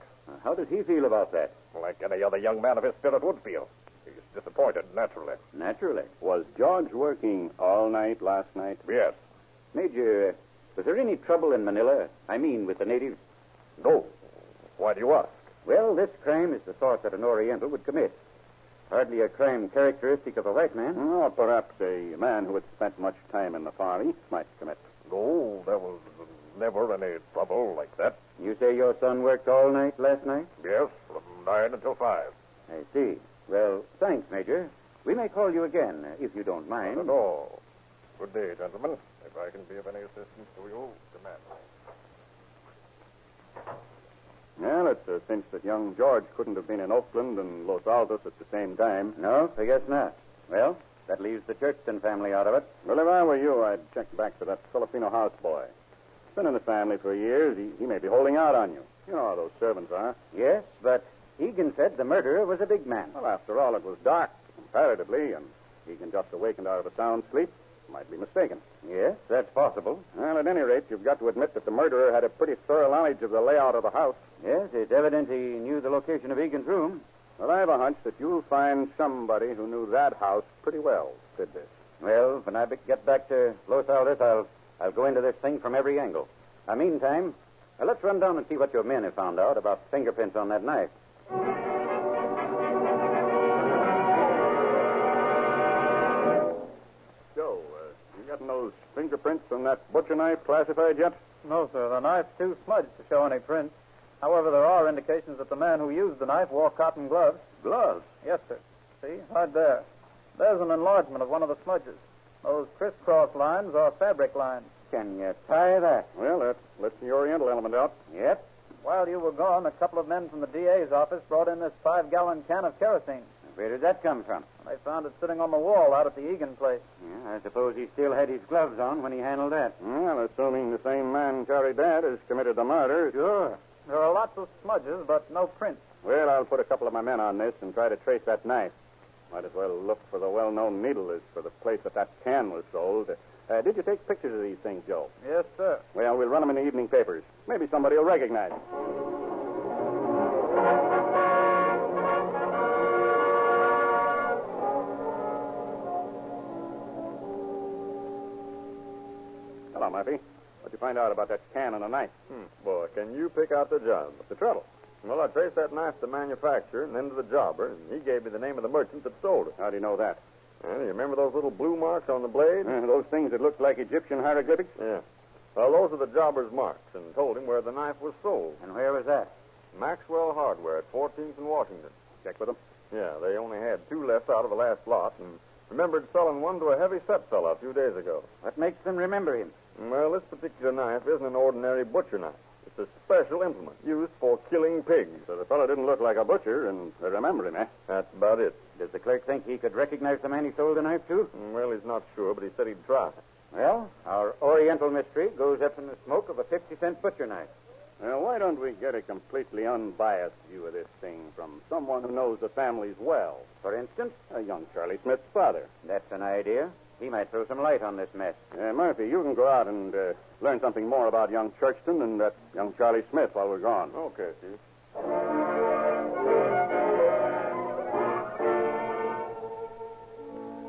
[SPEAKER 16] How does he feel about that?
[SPEAKER 6] Like any other young man of his spirit would feel. He's disappointed, naturally.
[SPEAKER 16] Naturally.
[SPEAKER 11] Was George working all night last night?
[SPEAKER 6] Yes.
[SPEAKER 16] Major, was there any trouble in Manila? I mean, with the natives?
[SPEAKER 6] No. Why do you ask?
[SPEAKER 16] Well, this crime is the sort that an Oriental would commit. Hardly a crime characteristic of a white man.
[SPEAKER 11] Or perhaps a man who had spent much time in the Far East might commit.
[SPEAKER 6] No, there was
[SPEAKER 4] never any trouble like that.
[SPEAKER 16] You say your son worked all night last night?
[SPEAKER 4] Yes, from 9 until 5.
[SPEAKER 16] I see. Well, thanks, Major. We may call you again, if you don't mind.
[SPEAKER 4] Not at all. Good day, gentlemen. If I can be of any assistance to you, command me.
[SPEAKER 6] Well, it's a cinch that young George couldn't have been in Oakland and Los Altos at the same time.
[SPEAKER 16] No, I guess not. Well, that leaves the Churchton family out of it.
[SPEAKER 6] Well, if I were you, I'd check back to that Filipino houseboy. Been in the family for years. He may be holding out on you. You know how those servants are.
[SPEAKER 16] Yes, but Egan said the murderer was a big man.
[SPEAKER 6] Well, after all, it was dark, comparatively, and Egan just awakened out of a sound sleep. Might be mistaken.
[SPEAKER 16] Yes, that's possible.
[SPEAKER 6] Well, at any rate, you've got to admit that the murderer had a pretty thorough knowledge of the layout of the house.
[SPEAKER 16] Yes, it's evident he knew the location of Egan's room.
[SPEAKER 6] Well, I have a hunch that you'll find somebody who knew that house pretty well, did this.
[SPEAKER 16] Well, when I get back to Los Altos, I'll go into this thing from every angle. Meantime, let's run down and see what your men have found out about fingerprints on that knife.
[SPEAKER 6] Joe, you gotten those fingerprints on that butcher knife classified yet?
[SPEAKER 1] No, sir. The knife's too smudged to show any prints. However, there are indications that the man who used the knife wore cotton gloves.
[SPEAKER 6] Gloves?
[SPEAKER 1] Yes, sir. See, right there. There's an enlargement of one of the smudges. Those crisscross lines are fabric lines.
[SPEAKER 16] Can you tie that?
[SPEAKER 6] Well, that lets the Oriental element out.
[SPEAKER 1] Yep. While you were gone, a couple of men from the DA's office brought in this 5-gallon can of kerosene.
[SPEAKER 16] Where did that come from?
[SPEAKER 1] They found it sitting on the wall out at the Egan place.
[SPEAKER 16] Yeah, I suppose he still had his gloves on when he handled that.
[SPEAKER 6] Well, assuming the same man carried that has committed the murder.
[SPEAKER 16] Sure.
[SPEAKER 1] There are lots of smudges, but no prints.
[SPEAKER 6] Well, I'll put a couple of my men on this and try to trace that knife. Might as well look for the well-known needle as for the place that can was sold. Did you take pictures of these things, Joe?
[SPEAKER 1] Yes, sir.
[SPEAKER 6] Well, we'll run them in the evening papers. Maybe somebody will recognize them. Hello, Murphy. What'd you find out about that can and a knife?
[SPEAKER 13] Boy, can you pick out the job?
[SPEAKER 6] What's the trouble?
[SPEAKER 13] Well, I traced that knife to the manufacturer and then to the jobber, and he gave me the name of the merchant that sold it.
[SPEAKER 6] How do you know that?
[SPEAKER 13] And you remember those little blue marks on the blade?
[SPEAKER 6] Those things that looked like Egyptian hieroglyphics?
[SPEAKER 13] Yeah. Well, those are the jobber's marks, and told him where the knife was sold.
[SPEAKER 16] And where was that?
[SPEAKER 13] Maxwell Hardware at 14th and Washington.
[SPEAKER 6] Check with them?
[SPEAKER 13] Yeah, they only had 2 left out of the last lot, and remembered selling one to a heavy set fella a few days ago.
[SPEAKER 16] What makes them remember him?
[SPEAKER 13] Well, this particular knife isn't an ordinary butcher knife. It's a special implement used for killing pigs.
[SPEAKER 6] So the fellow didn't look like a butcher, and they remember him, eh?
[SPEAKER 13] That's about it.
[SPEAKER 16] Does the clerk think he could recognize the man he sold the knife to?
[SPEAKER 13] Well, he's not sure, but he said he'd try.
[SPEAKER 16] Well, our Oriental mystery goes up in the smoke of a 50-cent butcher knife.
[SPEAKER 6] Well, why don't we get a completely unbiased view of this thing from someone who knows the families well?
[SPEAKER 16] For instance?
[SPEAKER 6] Young Charlie Smith's father.
[SPEAKER 16] That's an idea. He might throw some light on this mess.
[SPEAKER 6] Murphy, you can go out and learn something more about young Churchton and that young Charlie Smith while we're gone.
[SPEAKER 13] Okay, Steve.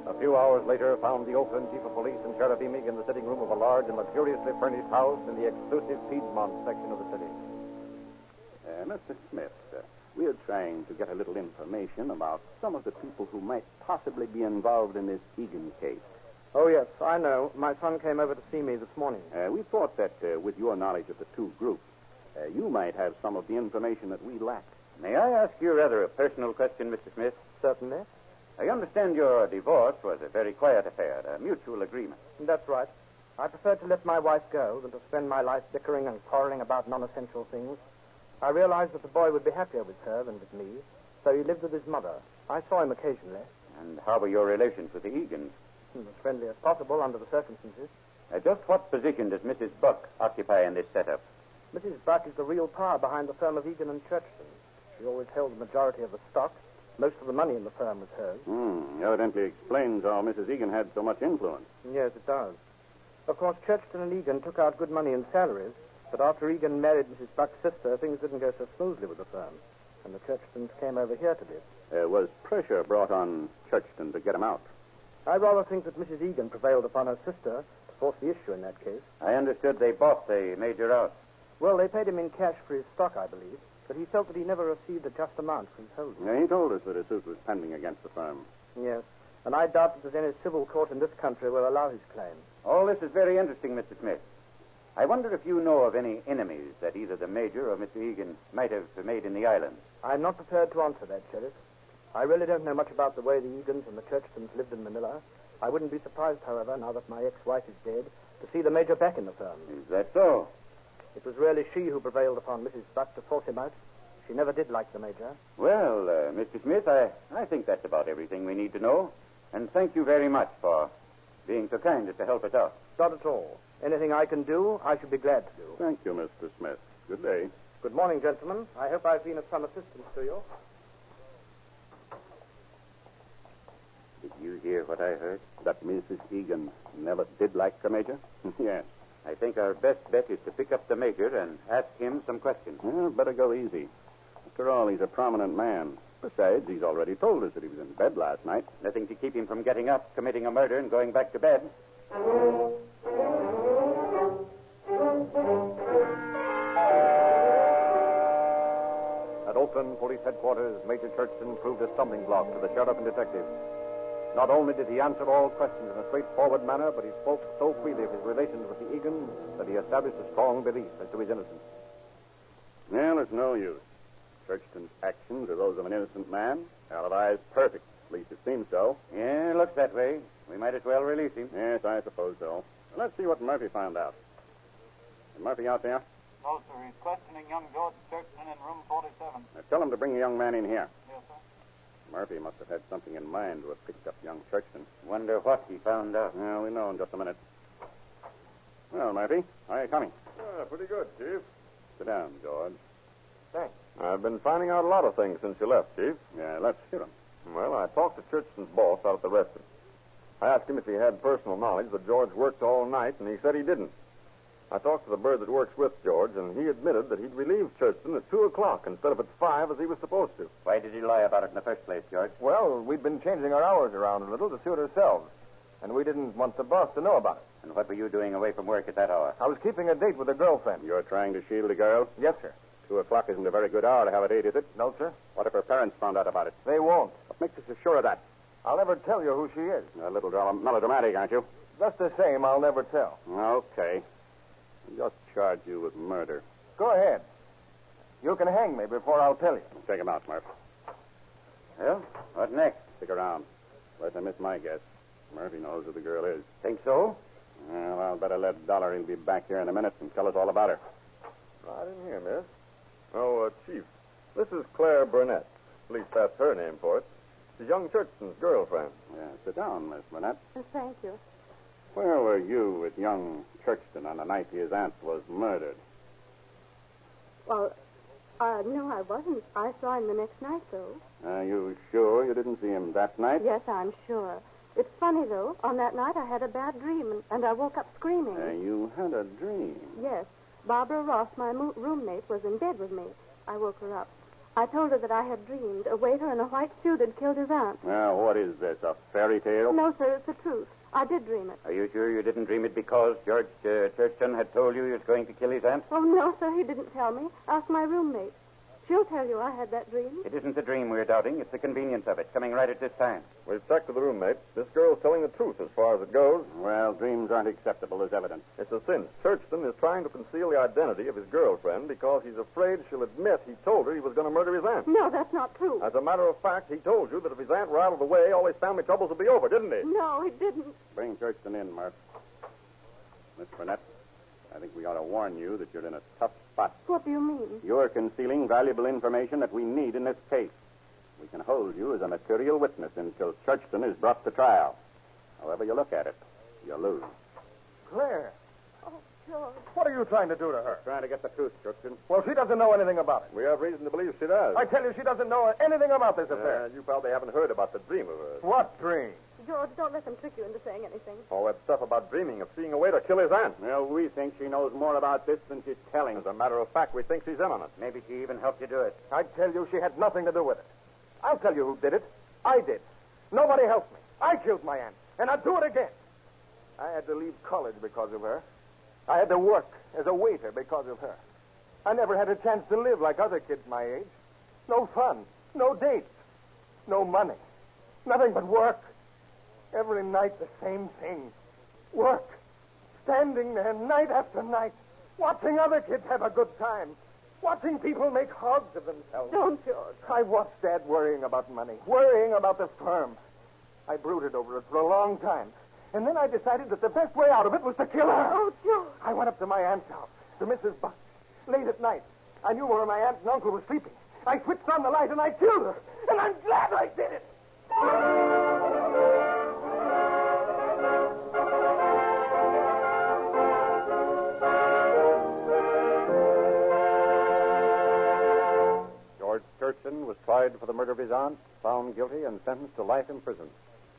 [SPEAKER 6] A few hours later, found the Oakland chief of police and Sheriff Emig in the sitting room of a large and luxuriously furnished house in the exclusive Piedmont section of the city. Mr. Smith, we're trying to get a little information about some of the people who might possibly be involved in this Egan case.
[SPEAKER 5] Oh, yes, I know. My son came over to see me this morning.
[SPEAKER 6] We thought that with your knowledge of the two groups, you might have some of the information that we lack.
[SPEAKER 16] May I ask you rather a personal question, Mr. Smith?
[SPEAKER 5] Certainly.
[SPEAKER 16] I understand your divorce was a very quiet affair, a mutual agreement.
[SPEAKER 5] That's right. I preferred to let my wife go than to spend my life bickering and quarreling about non-essential things. I realized that the boy would be happier with her than with me, so he lived with his mother. I saw him occasionally.
[SPEAKER 16] And how were your relations with the Egans?
[SPEAKER 5] As friendly as possible under the circumstances.
[SPEAKER 16] Just what position does Mrs. Buck occupy in this setup?
[SPEAKER 5] Mrs. Buck is the real power behind the firm of Egan and Churchton. She always held the majority of the stock. Most of the money in the firm was hers.
[SPEAKER 6] Evidently explains how Mrs. Egan had so much influence.
[SPEAKER 5] Yes, it does. Of course, Churchton and Egan took out good money in salaries, but after Egan married Mrs. Buck's sister, things didn't go so smoothly with the firm, and the Churchtons came over here to live.
[SPEAKER 6] Was pressure brought on Churchton to get him out?
[SPEAKER 5] I rather think that Mrs. Egan prevailed upon her sister to force the issue in that case.
[SPEAKER 16] I understood they bought the major out.
[SPEAKER 5] Well, they paid him in cash for his stock, I believe, but he felt that he never received a just amount for his holding.
[SPEAKER 6] Yeah, he told us that a suit was pending against the firm.
[SPEAKER 5] Yes, and I doubt that there's any civil court in this country will allow his claim.
[SPEAKER 16] All this is very interesting, Mr. Smith. I wonder if you know of any enemies that either the Major or Mr. Egan might have made in the island.
[SPEAKER 14] I'm not prepared to answer that, Sheriff. I really don't know much about the way the Egans and the Churchtons lived in Manila. I wouldn't be surprised, however, now that my ex-wife is dead, to see the Major back in the firm.
[SPEAKER 16] Is that so?
[SPEAKER 14] It was really she who prevailed upon Mrs. Buck to force him out. She never did like the Major.
[SPEAKER 16] Well, Mr. Smith, I think that's about everything we need to know. And thank you very much for being so kind as to help us out.
[SPEAKER 14] Not at all. Anything I can do, I should be glad to do.
[SPEAKER 11] Thank you, Mr. Smith. Good day.
[SPEAKER 14] Good morning, gentlemen. I hope I've been of some assistance to you.
[SPEAKER 16] Did you hear what I heard?
[SPEAKER 4] That Mrs. Egan never did like the Major?
[SPEAKER 16] Yes. I think our best bet is to pick up the Major and ask him some questions.
[SPEAKER 4] Well, better go easy. After all, he's a prominent man. Besides, he's already told us that he was in bed last night.
[SPEAKER 16] Nothing to keep him from getting up, committing a murder, and going back to bed.
[SPEAKER 6] At Oakland Police Headquarters, Major Churchton proved a stumbling block to the sheriff and detectives. Not only did he answer all questions in a straightforward manner, but he spoke so freely of his relations with the Egans that he established a strong belief as to his innocence.
[SPEAKER 4] Well, it's no use. Churchton's actions are those of an innocent man. Alibi is perfect. At least it seems so.
[SPEAKER 16] Yeah, it looks that way. We might as well release him.
[SPEAKER 4] Yes, I suppose so. Well, let's see what Murphy found out. Is Murphy out there?
[SPEAKER 1] No, sir. He's questioning young George Churchton in room 47.
[SPEAKER 4] Tell him to bring the young man in here.
[SPEAKER 1] Yes, sir.
[SPEAKER 4] Murphy must have had something in mind to have picked up young Churchton.
[SPEAKER 16] Wonder what he found out.
[SPEAKER 4] Well, we know in just a minute. Well, Murphy, how are you coming?
[SPEAKER 2] Pretty good, Chief.
[SPEAKER 4] Sit down, George.
[SPEAKER 2] Thanks. I've been finding out a lot of things since you left, Chief.
[SPEAKER 4] Yeah, let's hear them.
[SPEAKER 2] Well, I talked to Churchton's boss out at the restaurant. I asked him if he had personal knowledge that George worked all night, and he said he didn't. I talked to the bird that works with George, and he admitted that he'd relieved Churchton at 2 o'clock instead of at 5 as he was supposed to.
[SPEAKER 16] Why did he lie about it in the first place, George?
[SPEAKER 5] Well, we'd been changing our hours around a little to suit ourselves, and we didn't want the boss to know about it.
[SPEAKER 16] And what were you doing away from work at that hour?
[SPEAKER 5] I was keeping a date with a girlfriend.
[SPEAKER 4] You're trying to shield a girl?
[SPEAKER 5] Yes, sir.
[SPEAKER 4] 2 o'clock isn't a very good hour to have a date, is it?
[SPEAKER 5] No, sir.
[SPEAKER 4] What if her parents found out about it?
[SPEAKER 5] They won't.
[SPEAKER 4] What makes us so sure of that?
[SPEAKER 5] I'll never tell you who she is.
[SPEAKER 4] A little melodramatic, aren't you?
[SPEAKER 5] Just the same, I'll never tell.
[SPEAKER 4] Okay. I'll just charge you with murder.
[SPEAKER 5] Go ahead. You can hang me before I'll tell you.
[SPEAKER 4] Take him out, Murph.
[SPEAKER 16] Well, what next?
[SPEAKER 4] Stick around. Unless I miss my guess. Murphy knows who the girl is.
[SPEAKER 16] Think so?
[SPEAKER 4] Well, I'll better let Dollar. He'll be back here in a minute and tell us all about her.
[SPEAKER 2] Right in here, miss. Oh, Chief, this is Claire Burnett. At least that's her name for it. She's young Churchton's girlfriend.
[SPEAKER 4] Yeah, sit down, Miss Burnett.
[SPEAKER 23] Thank you.
[SPEAKER 4] Where were you with young Churchton on the night his aunt was murdered?
[SPEAKER 23] Well, no, I wasn't. I saw him the next night, though.
[SPEAKER 4] Are you sure you didn't see him that night?
[SPEAKER 23] Yes, I'm sure. It's funny, though. On that night, I had a bad dream, and I woke up screaming.
[SPEAKER 4] You had a dream?
[SPEAKER 23] Yes. Barbara Ross, my roommate, was in bed with me. I woke her up. I told her that I had dreamed a waiter in a white suit had killed his aunt.
[SPEAKER 4] Now, what is this, a fairy tale?
[SPEAKER 23] No, sir, it's the truth. I did dream it.
[SPEAKER 16] Are you sure you didn't dream it because George Churchton had told you he was going to kill his aunt?
[SPEAKER 23] Oh, no, sir, he didn't tell me. Ask my roommate. She'll tell you I had that dream.
[SPEAKER 16] It isn't the dream we're doubting. It's the convenience of it, coming right at this time.
[SPEAKER 2] We've checked with the roommate. This girl's telling the truth as far as it goes.
[SPEAKER 4] Well, dreams aren't acceptable as evidence.
[SPEAKER 2] It's a sin. Churchton is trying to conceal the identity of his girlfriend because he's afraid she'll admit he told her he was going to murder his aunt.
[SPEAKER 23] No, that's not true.
[SPEAKER 2] As a matter of fact, he told you that if his aunt were out of the way, all his family troubles would be over, didn't he?
[SPEAKER 23] No, he didn't.
[SPEAKER 4] Bring Churchton in, Murph. Miss Burnett, I think we ought to warn you that you're in a tough spot.
[SPEAKER 23] What do you mean?
[SPEAKER 4] You're concealing valuable information that we need in this case. We can hold you as a material witness until Churchton is brought to trial. However you look at it, you lose.
[SPEAKER 5] Claire,
[SPEAKER 23] Oh, George.
[SPEAKER 5] what are you trying to do to her?
[SPEAKER 4] Trying to get the truth, Churchton.
[SPEAKER 5] Well, she doesn't know anything about it.
[SPEAKER 2] We have reason to believe she does.
[SPEAKER 5] I tell you, she doesn't know anything about this affair.
[SPEAKER 2] You probably haven't heard about the dream of hers.
[SPEAKER 5] What dream?
[SPEAKER 23] George, don't let them trick you into saying anything.
[SPEAKER 2] All that stuff about dreaming of seeing a way to kill his aunt.
[SPEAKER 4] Well, we think she knows more about this than she's telling.
[SPEAKER 2] As a matter of fact, we think she's in on it.
[SPEAKER 16] Maybe she even helped you do it.
[SPEAKER 5] I tell you, she had nothing to do with it. I'll tell you who did it. I did. Nobody helped me. I killed my aunt, and I'd do it again. I had to leave college because of her. I had to work as a waiter because of her. I never had a chance to live like other kids my age. No fun, no dates, no money, nothing but work. Every night the same thing. Work. Standing there night after night,
[SPEAKER 3] Watching other kids have a good time. Watching people make hogs of themselves.
[SPEAKER 12] Don't, George.
[SPEAKER 3] I watched Dad worrying about money, worrying about the firm. I brooded over it for a long time. And then I decided that the best way out of it was to kill her.
[SPEAKER 12] Oh, George.
[SPEAKER 3] I went up to my aunt's house, to Mrs. Buck, late at night. I knew where my aunt and uncle were sleeping. I switched on the light and I killed her. And I'm glad I did it.
[SPEAKER 6] George Churchton was tried for the murder of his aunt, found guilty, and sentenced to life in prison.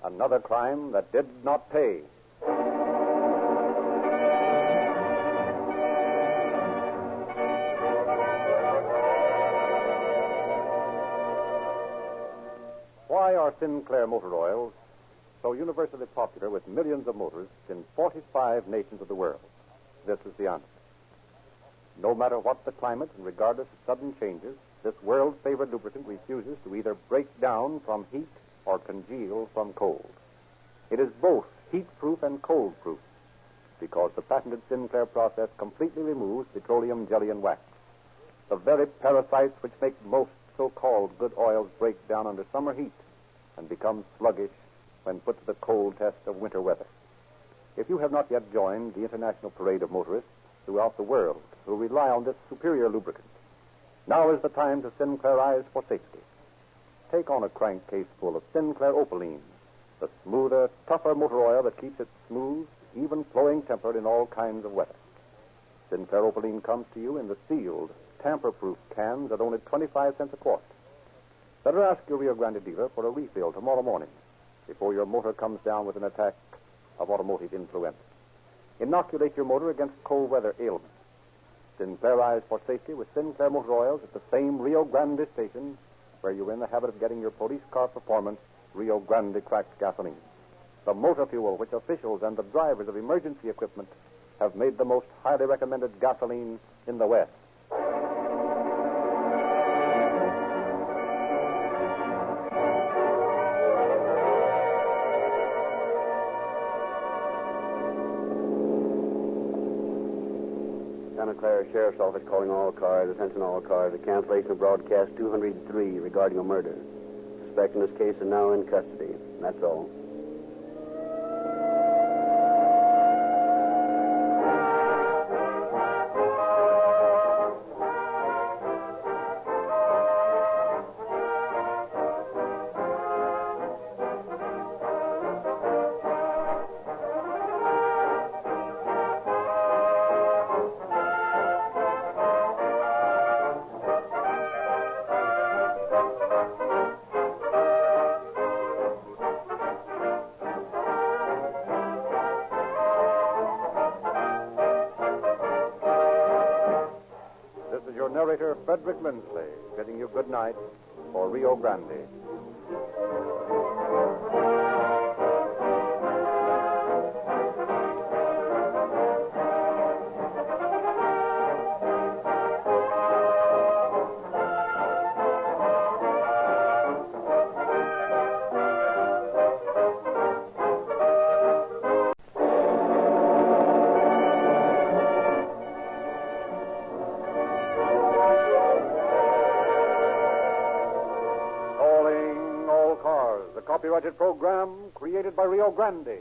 [SPEAKER 6] Another crime that did not pay. Why are Sinclair motor oils so universally popular with millions of motorists in 45 nations of the world? This is the answer. No matter what the climate and regardless of sudden changes, this world-favored lubricant refuses to either break down from heat or congeal from cold. It is both heat-proof and cold-proof because the patented Sinclair process completely removes petroleum jelly and wax, the very parasites which make most so-called good oils break down under summer heat and become sluggish when put to the cold test of winter weather. If you have not yet joined the international parade of motorists throughout the world who rely on this superior lubricant, now is the time to Sinclairize for safety. Take on a crankcase full of Sinclair Opaline, the smoother, tougher motor oil that keeps its smooth, even flowing temper in all kinds of weather. Sinclair Opaline comes to you in the sealed, tamper-proof cans at only 25 cents a quart. Better ask your Rio Grande dealer for a refill tomorrow morning before your motor comes down with an attack of automotive influenza. Inoculate your motor against cold weather ailments. Sinclairize for safety with Sinclair motor oils at the same Rio Grande station where you're in the habit of getting your police car performance Rio Grande cracked gasoline. The motor fuel which officials and the drivers of emergency equipment have made the most highly recommended gasoline in the West.
[SPEAKER 19] Santa Clara Sheriff's Office calling all cars. Attention all cars. A cancellation of broadcast 203 regarding a murder. Suspect in this case is now in custody. That's all.
[SPEAKER 6] Narrator Frederick Lindsley, bidding you good night for Rio Grande. Copyrighted program created by Rio Grande.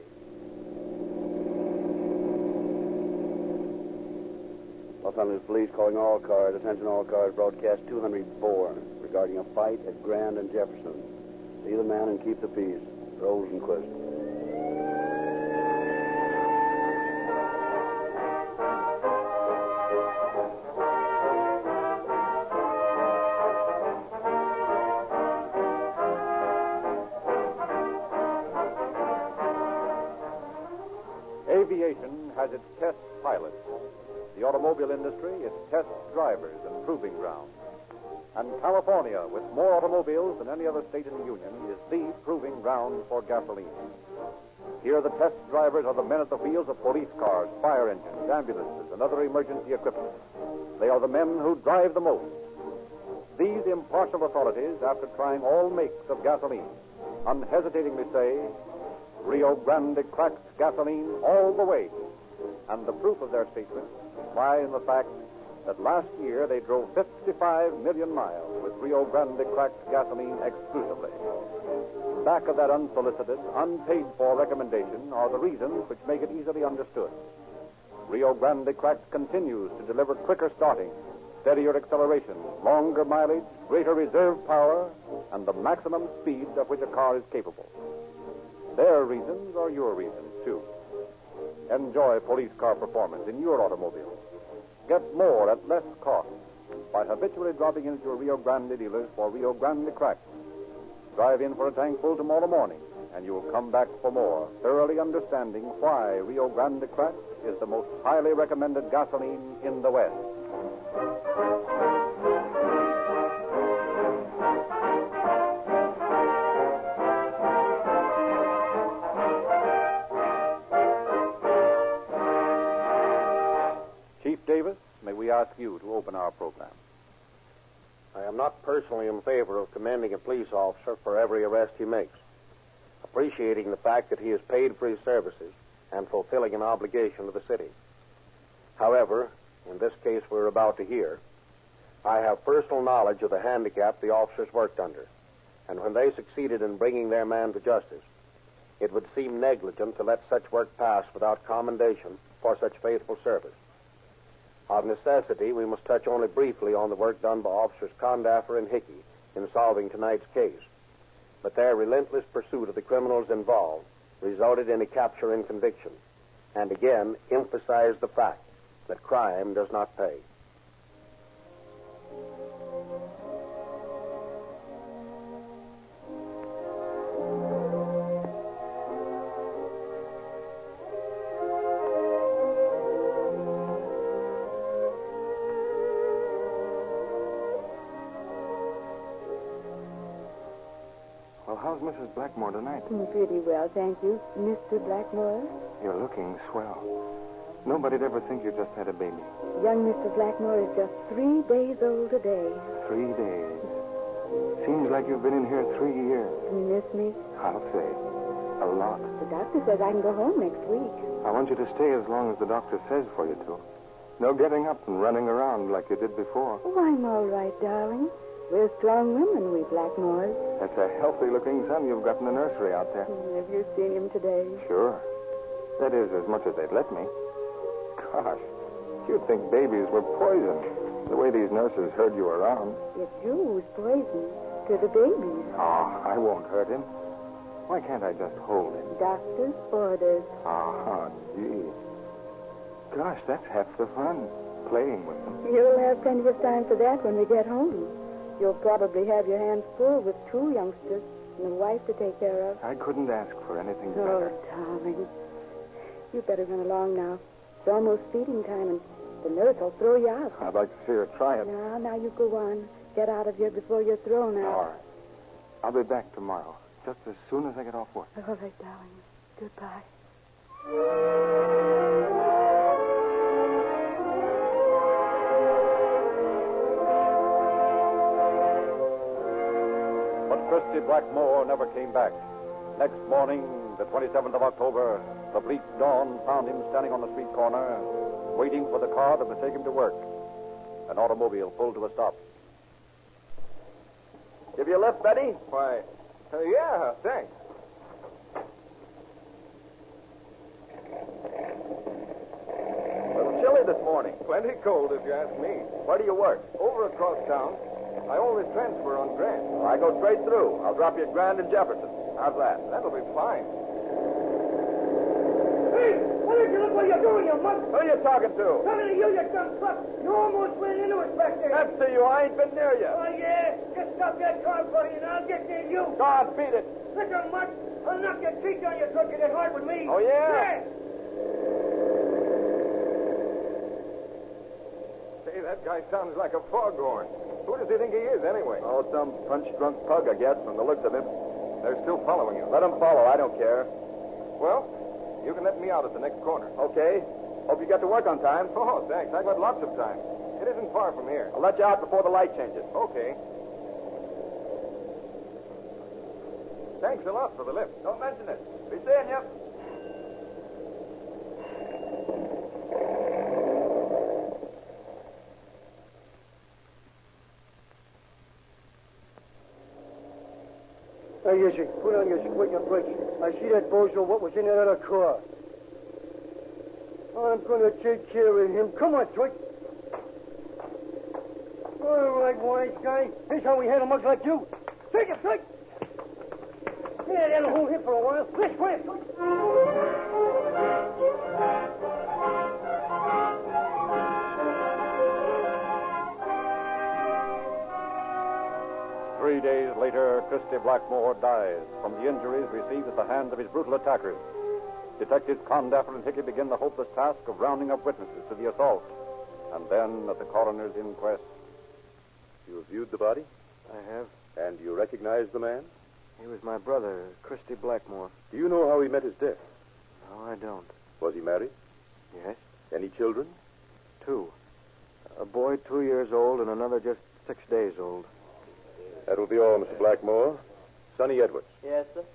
[SPEAKER 19] Los Angeles Police calling all cars. Attention all cars. Broadcast 204 regarding a fight at Grand and Jefferson. See the man and keep the peace. Rosenquist.
[SPEAKER 6] Aviation has its test pilots. The automobile industry, its test drivers and proving grounds. And California, with more automobiles than any other state in the Union, is the proving ground for gasoline. Here, the test drivers are the men at the wheels of police cars, fire engines, ambulances, and other emergency equipment. They are the men who drive the most. These impartial authorities, after trying all makes of gasoline, unhesitatingly say, Rio Grande cracks gasoline all the way. And the proof of their statement lie in the fact that last year they drove 55 million miles with Rio Grande cracked gasoline exclusively. Back of that unsolicited, unpaid-for recommendation are the reasons which make it easily understood. Rio Grande cracked continues to deliver quicker starting, steadier acceleration, longer mileage, greater reserve power, and the maximum speed of which a car is capable. Their reasons are your reasons, too. Enjoy police car performance in your automobile. Get more at less cost by habitually dropping into your Rio Grande dealers for Rio Grande cracked. Drive in for a tank full tomorrow morning, and you'll come back for more, thoroughly understanding why Rio Grande cracked is the most highly recommended gasoline in the West. Chief Davis, may we ask you to open our program?
[SPEAKER 15] I am not personally in favor of commending a police officer for every arrest he makes, appreciating the fact that he is paid for his services and fulfilling an obligation to the city. However, in this case we're about to hear, I have personal knowledge of the handicap the officers worked under, and when they succeeded in bringing their man to justice, it would seem negligent to let such work pass without commendation for such faithful service. Of necessity, we must touch only briefly on the work done by Officers Condaffer and Hickey in solving tonight's case. But their relentless pursuit of the criminals involved resulted in a capture and conviction, and again emphasized the fact that crime does not pay.
[SPEAKER 20] How's Mrs. Blackmore tonight?
[SPEAKER 17] Pretty well, thank you. Mr. Blackmore?
[SPEAKER 20] You're looking swell. Nobody'd ever think you just had a baby.
[SPEAKER 17] Young Mr. Blackmore is just 3 days old today.
[SPEAKER 20] 3 days. Seems like you've been in here 3 years.
[SPEAKER 17] You miss me?
[SPEAKER 20] I'll say. A lot.
[SPEAKER 17] The doctor says I can go home next week.
[SPEAKER 20] I want you to stay as long as the doctor says for you to. No getting up and running around like you did before.
[SPEAKER 17] Oh, I'm all right, darling. We're strong women, we Blackmores.
[SPEAKER 20] That's a healthy-looking son you've got in the nursery out there.
[SPEAKER 17] Have you seen him today?
[SPEAKER 20] Sure. That is, as much as they'd let me. Gosh, you'd think babies were poison, the way these nurses herd you around.
[SPEAKER 17] It's you who's poison to the babies.
[SPEAKER 20] Oh, I won't hurt him. Why can't I just hold him?
[SPEAKER 17] Doctor's orders.
[SPEAKER 20] Ah, gee. Gosh, that's half the fun, playing with them.
[SPEAKER 17] You'll have plenty of time for that when we get home. You'll probably have your hands full with 2 youngsters and a wife to take care of.
[SPEAKER 20] I couldn't ask for anything
[SPEAKER 17] Oh,
[SPEAKER 20] better.
[SPEAKER 17] darling. You better run along now. It's almost feeding time, and the nurse will throw you out.
[SPEAKER 20] I'd like to see her try it.
[SPEAKER 17] Now you go on. Get out of here before you're thrown out.
[SPEAKER 20] All right. I'll be back tomorrow, just as soon as I get off work.
[SPEAKER 17] All right, darling. Goodbye.
[SPEAKER 6] Christy Blackmore never came back. Next morning, the 27th of October, the bleak dawn found him standing on the street corner, waiting for the car that would take him to work. An automobile pulled to a stop.
[SPEAKER 3] Give you a lift, Betty?
[SPEAKER 20] Why, yeah, thanks.
[SPEAKER 3] A little chilly this morning.
[SPEAKER 20] Plenty cold, if you ask me.
[SPEAKER 3] Where do you work?
[SPEAKER 20] Over across town. I always transfer on Grant.
[SPEAKER 3] I go straight through. I'll drop you at Grand and Jefferson. How's that?
[SPEAKER 20] That'll be fine.
[SPEAKER 18] Hey, why don't you look what you're doing, you mug?
[SPEAKER 3] Who are you talking to?
[SPEAKER 18] Talking to you, you dumb truck. You almost ran into us back there.
[SPEAKER 3] That's to you. I ain't been near you.
[SPEAKER 18] Oh, yeah? Just stop that car for you, and I'll get near you.
[SPEAKER 3] Go on, beat it.
[SPEAKER 18] Listen, Mug, I'll knock your teeth on your truck you get hard with me.
[SPEAKER 3] Oh, yeah?
[SPEAKER 20] Say, that guy sounds like a foghorn. Who does he think he is, anyway?
[SPEAKER 3] Oh, some punch-drunk pug, I guess, from the looks of him.
[SPEAKER 20] They're still following you.
[SPEAKER 3] Let them follow. I don't care.
[SPEAKER 20] Well, you can let me out at the next corner.
[SPEAKER 3] Okay. Hope you get to work on time.
[SPEAKER 20] Oh, thanks. I've got lots of time. It isn't far from here.
[SPEAKER 3] I'll let you out before the light changes.
[SPEAKER 20] Okay. Thanks a lot for the lift.
[SPEAKER 3] Don't mention it. Be seeing you.
[SPEAKER 18] Hey, Izzy, put on your squeaking brakes. I see that bozo what was in that other car. I'm going to take care of him. Come on, Twig. All right, wise guy. Here's how we handle mugs like you. Take it, Twig. Yeah, that'll hold him for a while. Let's grab, Twig.
[SPEAKER 6] 3 days later, Christy Blackmore dies from the injuries received at the hands of his brutal attackers. Detectives Condaffer and Hickey begin the hopeless task of rounding up witnesses to the assault. And then, at the coroner's inquest...
[SPEAKER 20] You have viewed the body?
[SPEAKER 14] I have.
[SPEAKER 20] And you recognize the man?
[SPEAKER 14] He was my brother, Christy Blackmore.
[SPEAKER 20] Do you know how he met his death?
[SPEAKER 14] No, I don't.
[SPEAKER 20] Was he married?
[SPEAKER 14] Yes.
[SPEAKER 20] Any children?
[SPEAKER 14] 2. A boy 2 years old and another just 6 days old.
[SPEAKER 20] That will be all, Mr. Blackmore. Sonny Edwards.
[SPEAKER 7] Yes, sir?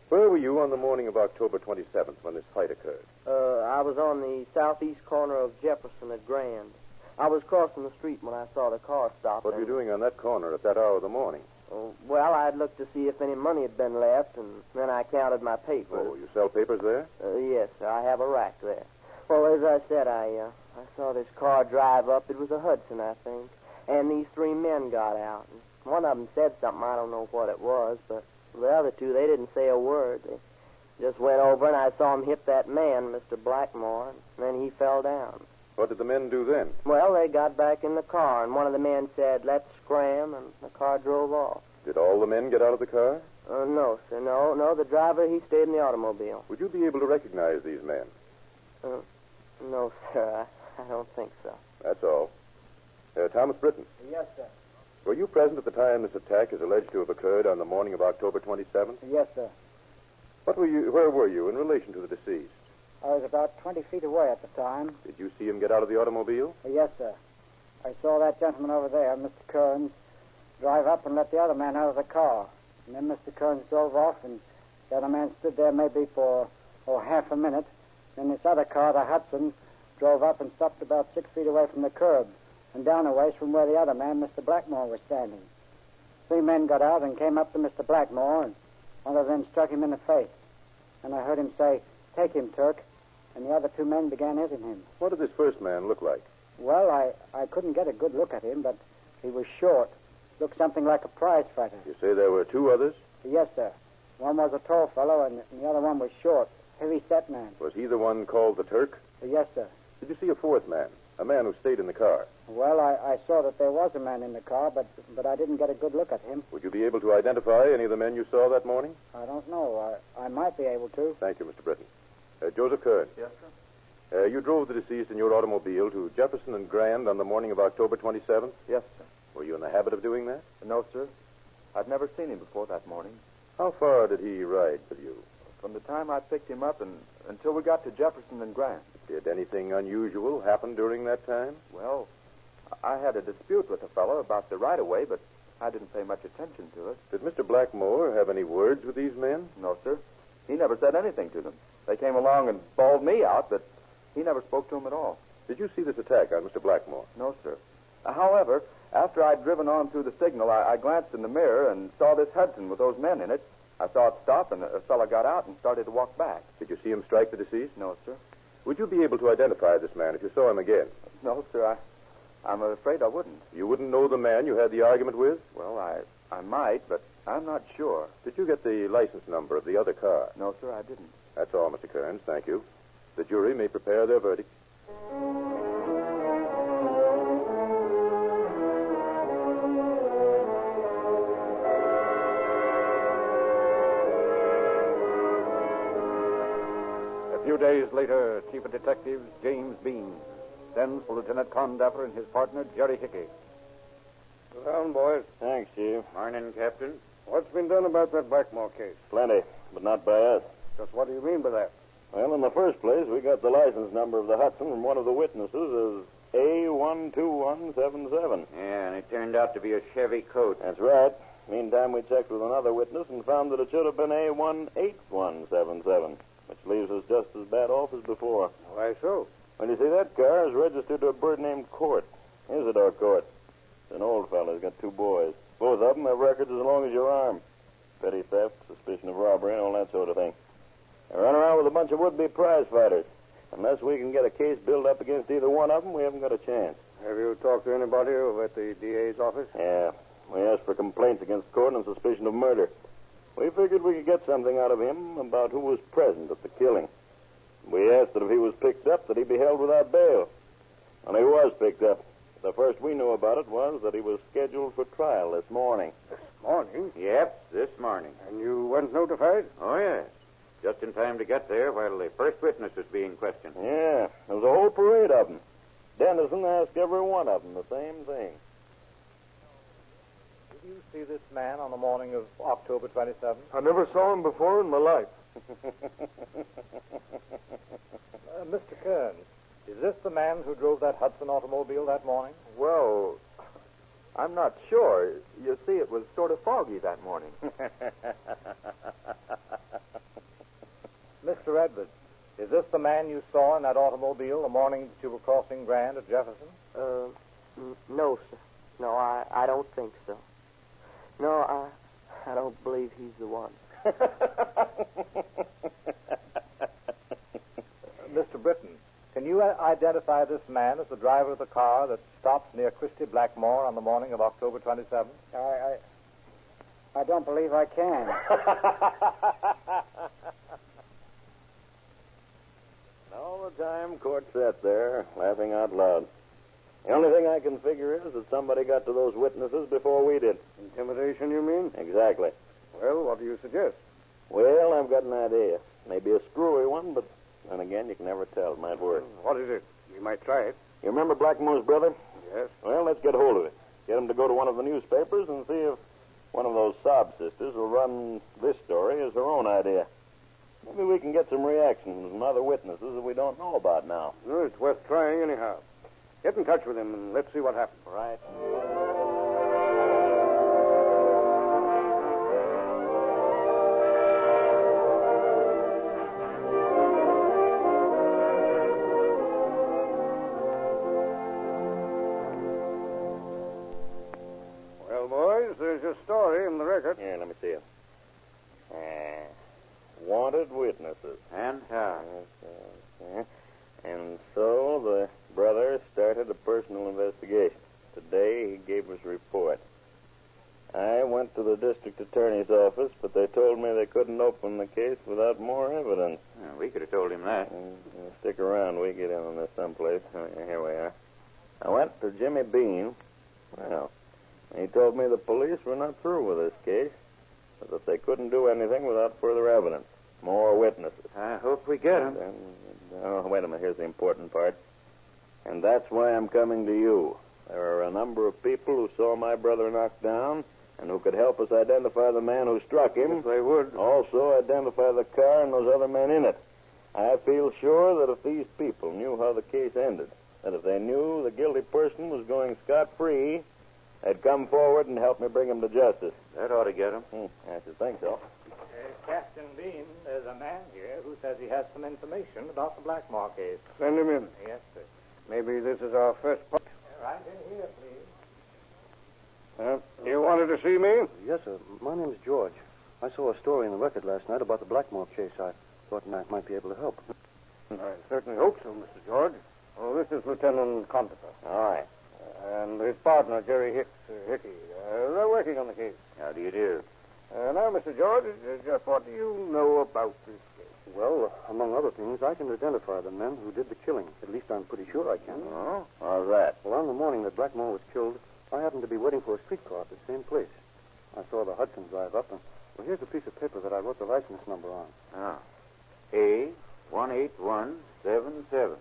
[SPEAKER 20] Where were you on the morning of October 27th when this fight occurred?
[SPEAKER 7] I was on the southeast corner of Jefferson at Grand. I was crossing the street when I saw the car stop.
[SPEAKER 20] What were you doing on that corner at that hour of the morning?
[SPEAKER 7] Oh, well, I'd looked to see if any money had been left, and then I counted my papers.
[SPEAKER 20] Oh, you sell papers there?
[SPEAKER 7] Yes, sir. I have a rack there. Well, as I said, I saw this car drive up. It was a Hudson, I think. And these 3 men got out. And one of them said something. I don't know what it was, but the other 2, they didn't say a word. They just went over, and I saw him hit that man, Mr. Blackmore, and then he fell down.
[SPEAKER 20] What did the men do then?
[SPEAKER 7] Well, they got back in the car, and one of the men said, "Let's scram," and the car drove off.
[SPEAKER 20] Did all the men get out of the car?
[SPEAKER 7] No, sir. No, the driver, he stayed in the automobile.
[SPEAKER 20] Would you be able to recognize these men?
[SPEAKER 7] No, sir. I don't think so.
[SPEAKER 20] That's all. Thomas Britton.
[SPEAKER 10] Yes, sir.
[SPEAKER 20] Were you present at the time this attack is alleged to have occurred on the morning of October 27th?
[SPEAKER 10] Yes, sir.
[SPEAKER 20] Where were you in relation to the deceased?
[SPEAKER 10] I was about 20 feet away at the time.
[SPEAKER 20] Did you see him get out of the automobile?
[SPEAKER 10] Yes, sir. I saw that gentleman over there, Mr. Kearns, drive up and let the other man out of the car. And then Mr. Kearns drove off, and the other man stood there maybe for half a minute. Then this other car, the Hudson, drove up and stopped about 6 feet away from the curb and down a ways from where the other man, Mr. Blackmore, was standing. 3 men got out and came up to Mr. Blackmore, and one of them struck him in the face. And I heard him say, "Take him, Turk." And the other 2 men began hitting him.
[SPEAKER 20] What did this first man look like?
[SPEAKER 10] Well, I couldn't get a good look at him, but he was short. Looked something like a prize fighter.
[SPEAKER 20] You say there were 2 others?
[SPEAKER 10] Yes, sir. One was a tall fellow, and the other one was short, heavy-set man.
[SPEAKER 20] Was he the one called the Turk?
[SPEAKER 10] Yes, sir.
[SPEAKER 20] Did you see a 4th man? A man who stayed in the car?
[SPEAKER 10] Well, I saw that there was a man in the car, but I didn't get a good look at him.
[SPEAKER 20] Would you be able to identify any of the men you saw that morning?
[SPEAKER 10] I don't know. I might be able to.
[SPEAKER 20] Thank you, Mr. Britton. Joseph Kearns.
[SPEAKER 5] Yes, sir.
[SPEAKER 20] You drove the deceased in your automobile to Jefferson and Grand on the morning of October 27th?
[SPEAKER 5] Yes, sir.
[SPEAKER 20] Were you in the habit of doing that?
[SPEAKER 5] No, sir. I'd never seen him before that morning.
[SPEAKER 20] How far did he ride with you?
[SPEAKER 5] From the time I picked him up until we got to Jefferson and Grand.
[SPEAKER 20] Did anything unusual happen during that time?
[SPEAKER 5] Well, I had a dispute with a fellow about the right-of-way, but I didn't pay much attention to it.
[SPEAKER 20] Did Mr. Blackmore have any words with these men?
[SPEAKER 5] No, sir. He never said anything to them. They came along and bawled me out, but he never spoke to them at all.
[SPEAKER 20] Did you see this attack on Mr. Blackmore?
[SPEAKER 5] No, sir. However, after I'd driven on through the signal, I glanced in the mirror and saw this Hudson with those men in it. I saw it stop, and a fellow got out and started to walk back.
[SPEAKER 20] Did you see him strike the deceased?
[SPEAKER 5] No, sir.
[SPEAKER 20] Would you be able to identify this man if you saw him again?
[SPEAKER 5] No, sir. I'm afraid I wouldn't.
[SPEAKER 20] You wouldn't know the man you had the argument with?
[SPEAKER 5] Well, I might, but I'm not sure.
[SPEAKER 20] Did you get the license number of the other car?
[SPEAKER 5] No, sir, I didn't.
[SPEAKER 20] That's all, Mr. Kearns. Thank you. The jury may prepare their verdict.
[SPEAKER 6] A few days later, Chief of Detectives James Bean sends for Lieutenant Condaffer and his partner, Jerry Hickey.
[SPEAKER 15] Down, boys.
[SPEAKER 2] Thanks, Chief.
[SPEAKER 15] Morning, Captain. What's been done about that Blackmore case?
[SPEAKER 2] Plenty, but not by us.
[SPEAKER 15] Just what do you mean by that?
[SPEAKER 2] Well, in the first place, we got the license number of the Hudson from one of the witnesses as A12177.
[SPEAKER 16] Yeah, and it turned out to be a Chevy Colt.
[SPEAKER 2] That's right. Meantime, we checked with another witness and found that it should have been A18177, which leaves us just as bad off as before.
[SPEAKER 15] Why so?
[SPEAKER 2] Well, you see, that car is registered to a bird named Court. Isidore Court. It's an old fellow. He's got 2 boys. Both of them have records as long as your arm. Petty theft, be prize fighters. Unless we can get a case built up against either one of them, we haven't got a chance.
[SPEAKER 15] Have you talked to anybody over at the DA's office?
[SPEAKER 2] Yeah. We asked for complaints against Court on suspicion of murder. We figured we could get something out of him about who was present at the killing. We asked that if he was picked up, that he be held without bail. And he was picked up. The first we knew about it was that he was scheduled for trial this morning.
[SPEAKER 15] This morning?
[SPEAKER 16] Yep, this morning.
[SPEAKER 15] And you weren't notified?
[SPEAKER 16] Oh, yes. Just in time to get there while the first witness was being questioned.
[SPEAKER 2] Yeah, there was a whole parade of them. Dennison asked every one of them the same thing.
[SPEAKER 6] Did you see this man on the morning of October 27th?
[SPEAKER 3] I never saw him before in my life.
[SPEAKER 6] Mr. Kearns, is this the man who drove that Hudson automobile that morning?
[SPEAKER 13] Well, I'm not sure. You see, it was sort of foggy that morning.
[SPEAKER 6] Mr. Edwards, is this the man you saw in that automobile the morning that you were crossing Grand at Jefferson?
[SPEAKER 7] No, sir. No, I don't think so. No, I don't believe he's the one.
[SPEAKER 6] Mr. Britton, can you identify this man as the driver of the car that stopped near Christie Blackmore on the morning of October 27th?
[SPEAKER 10] I don't believe I can.
[SPEAKER 2] All the time, Court sat there, laughing out loud. The only thing I can figure is that somebody got to those witnesses before we did.
[SPEAKER 15] Intimidation, you mean?
[SPEAKER 2] Exactly.
[SPEAKER 15] Well, what do you suggest?
[SPEAKER 2] Well, I've got an idea. Maybe a screwy one, but then again, you can never tell. It might work.
[SPEAKER 15] What is it? We might try it.
[SPEAKER 2] You remember Blackmore's brother?
[SPEAKER 15] Yes.
[SPEAKER 2] Well, let's get hold of it. Get him to go to one of the newspapers and see if one of those sob sisters will run this story as her own idea. Maybe we can get some reactions from other witnesses that we don't know about now.
[SPEAKER 15] Well, it's worth trying anyhow. Get in touch with him and let's see what happens.
[SPEAKER 2] Right.
[SPEAKER 15] Well, boys, there's your story in the record.
[SPEAKER 2] Here, let me see it. Wanted witnesses.
[SPEAKER 16] And how?
[SPEAKER 2] And so the brother started a personal investigation. Today he gave us a report. I went to the district attorney's office, but they told me they couldn't open the case without more evidence.
[SPEAKER 16] We could have told him that.
[SPEAKER 2] Stick around. We get in on this someplace. Here we are. I went to Jimmy Bean. Well, he told me the police were not through with this case, but that they couldn't do anything without further evidence. More witnesses.
[SPEAKER 16] I hope we get them.
[SPEAKER 2] Oh, wait a minute. Here's the important part. And that's why I'm coming to you. There are a number of people who saw my brother knocked down and who could help us identify the man who struck him.
[SPEAKER 15] If they would.
[SPEAKER 2] Also identify the car and those other men in it. I feel sure that if these people knew how the case ended, that if they knew the guilty person was going scot-free, they'd come forward and help me bring him to justice.
[SPEAKER 16] That ought to get him.
[SPEAKER 2] I should think so.
[SPEAKER 6] Captain Bean, there's a man here who says he has some information about the Blackmore case.
[SPEAKER 15] Send him in.
[SPEAKER 6] Yes, sir.
[SPEAKER 15] Maybe this is our first part.
[SPEAKER 6] Right in here, please.
[SPEAKER 15] You wanted to see me?
[SPEAKER 8] Yes, sir. My name's George. I saw a story in the record last night about the Blackmore case. I thought I might be able to help.
[SPEAKER 15] I certainly hope so, Mr. George. Oh, this is Lieutenant Contifer.
[SPEAKER 2] All right.
[SPEAKER 15] And his partner, Jerry Hickey. They're working on the case.
[SPEAKER 16] How do you do?
[SPEAKER 15] Now, Mr. George, just what do you know about this case?
[SPEAKER 8] Well, among other things, I can identify the men who did the killing. At least I'm pretty sure I can.
[SPEAKER 2] Oh? How's that?
[SPEAKER 8] Well, on the morning that Blackmore was killed, I happened to be waiting for a streetcar at the same place. I saw the Hudson drive up, and well, here's a piece of paper that I wrote the license number on.
[SPEAKER 16] A18177.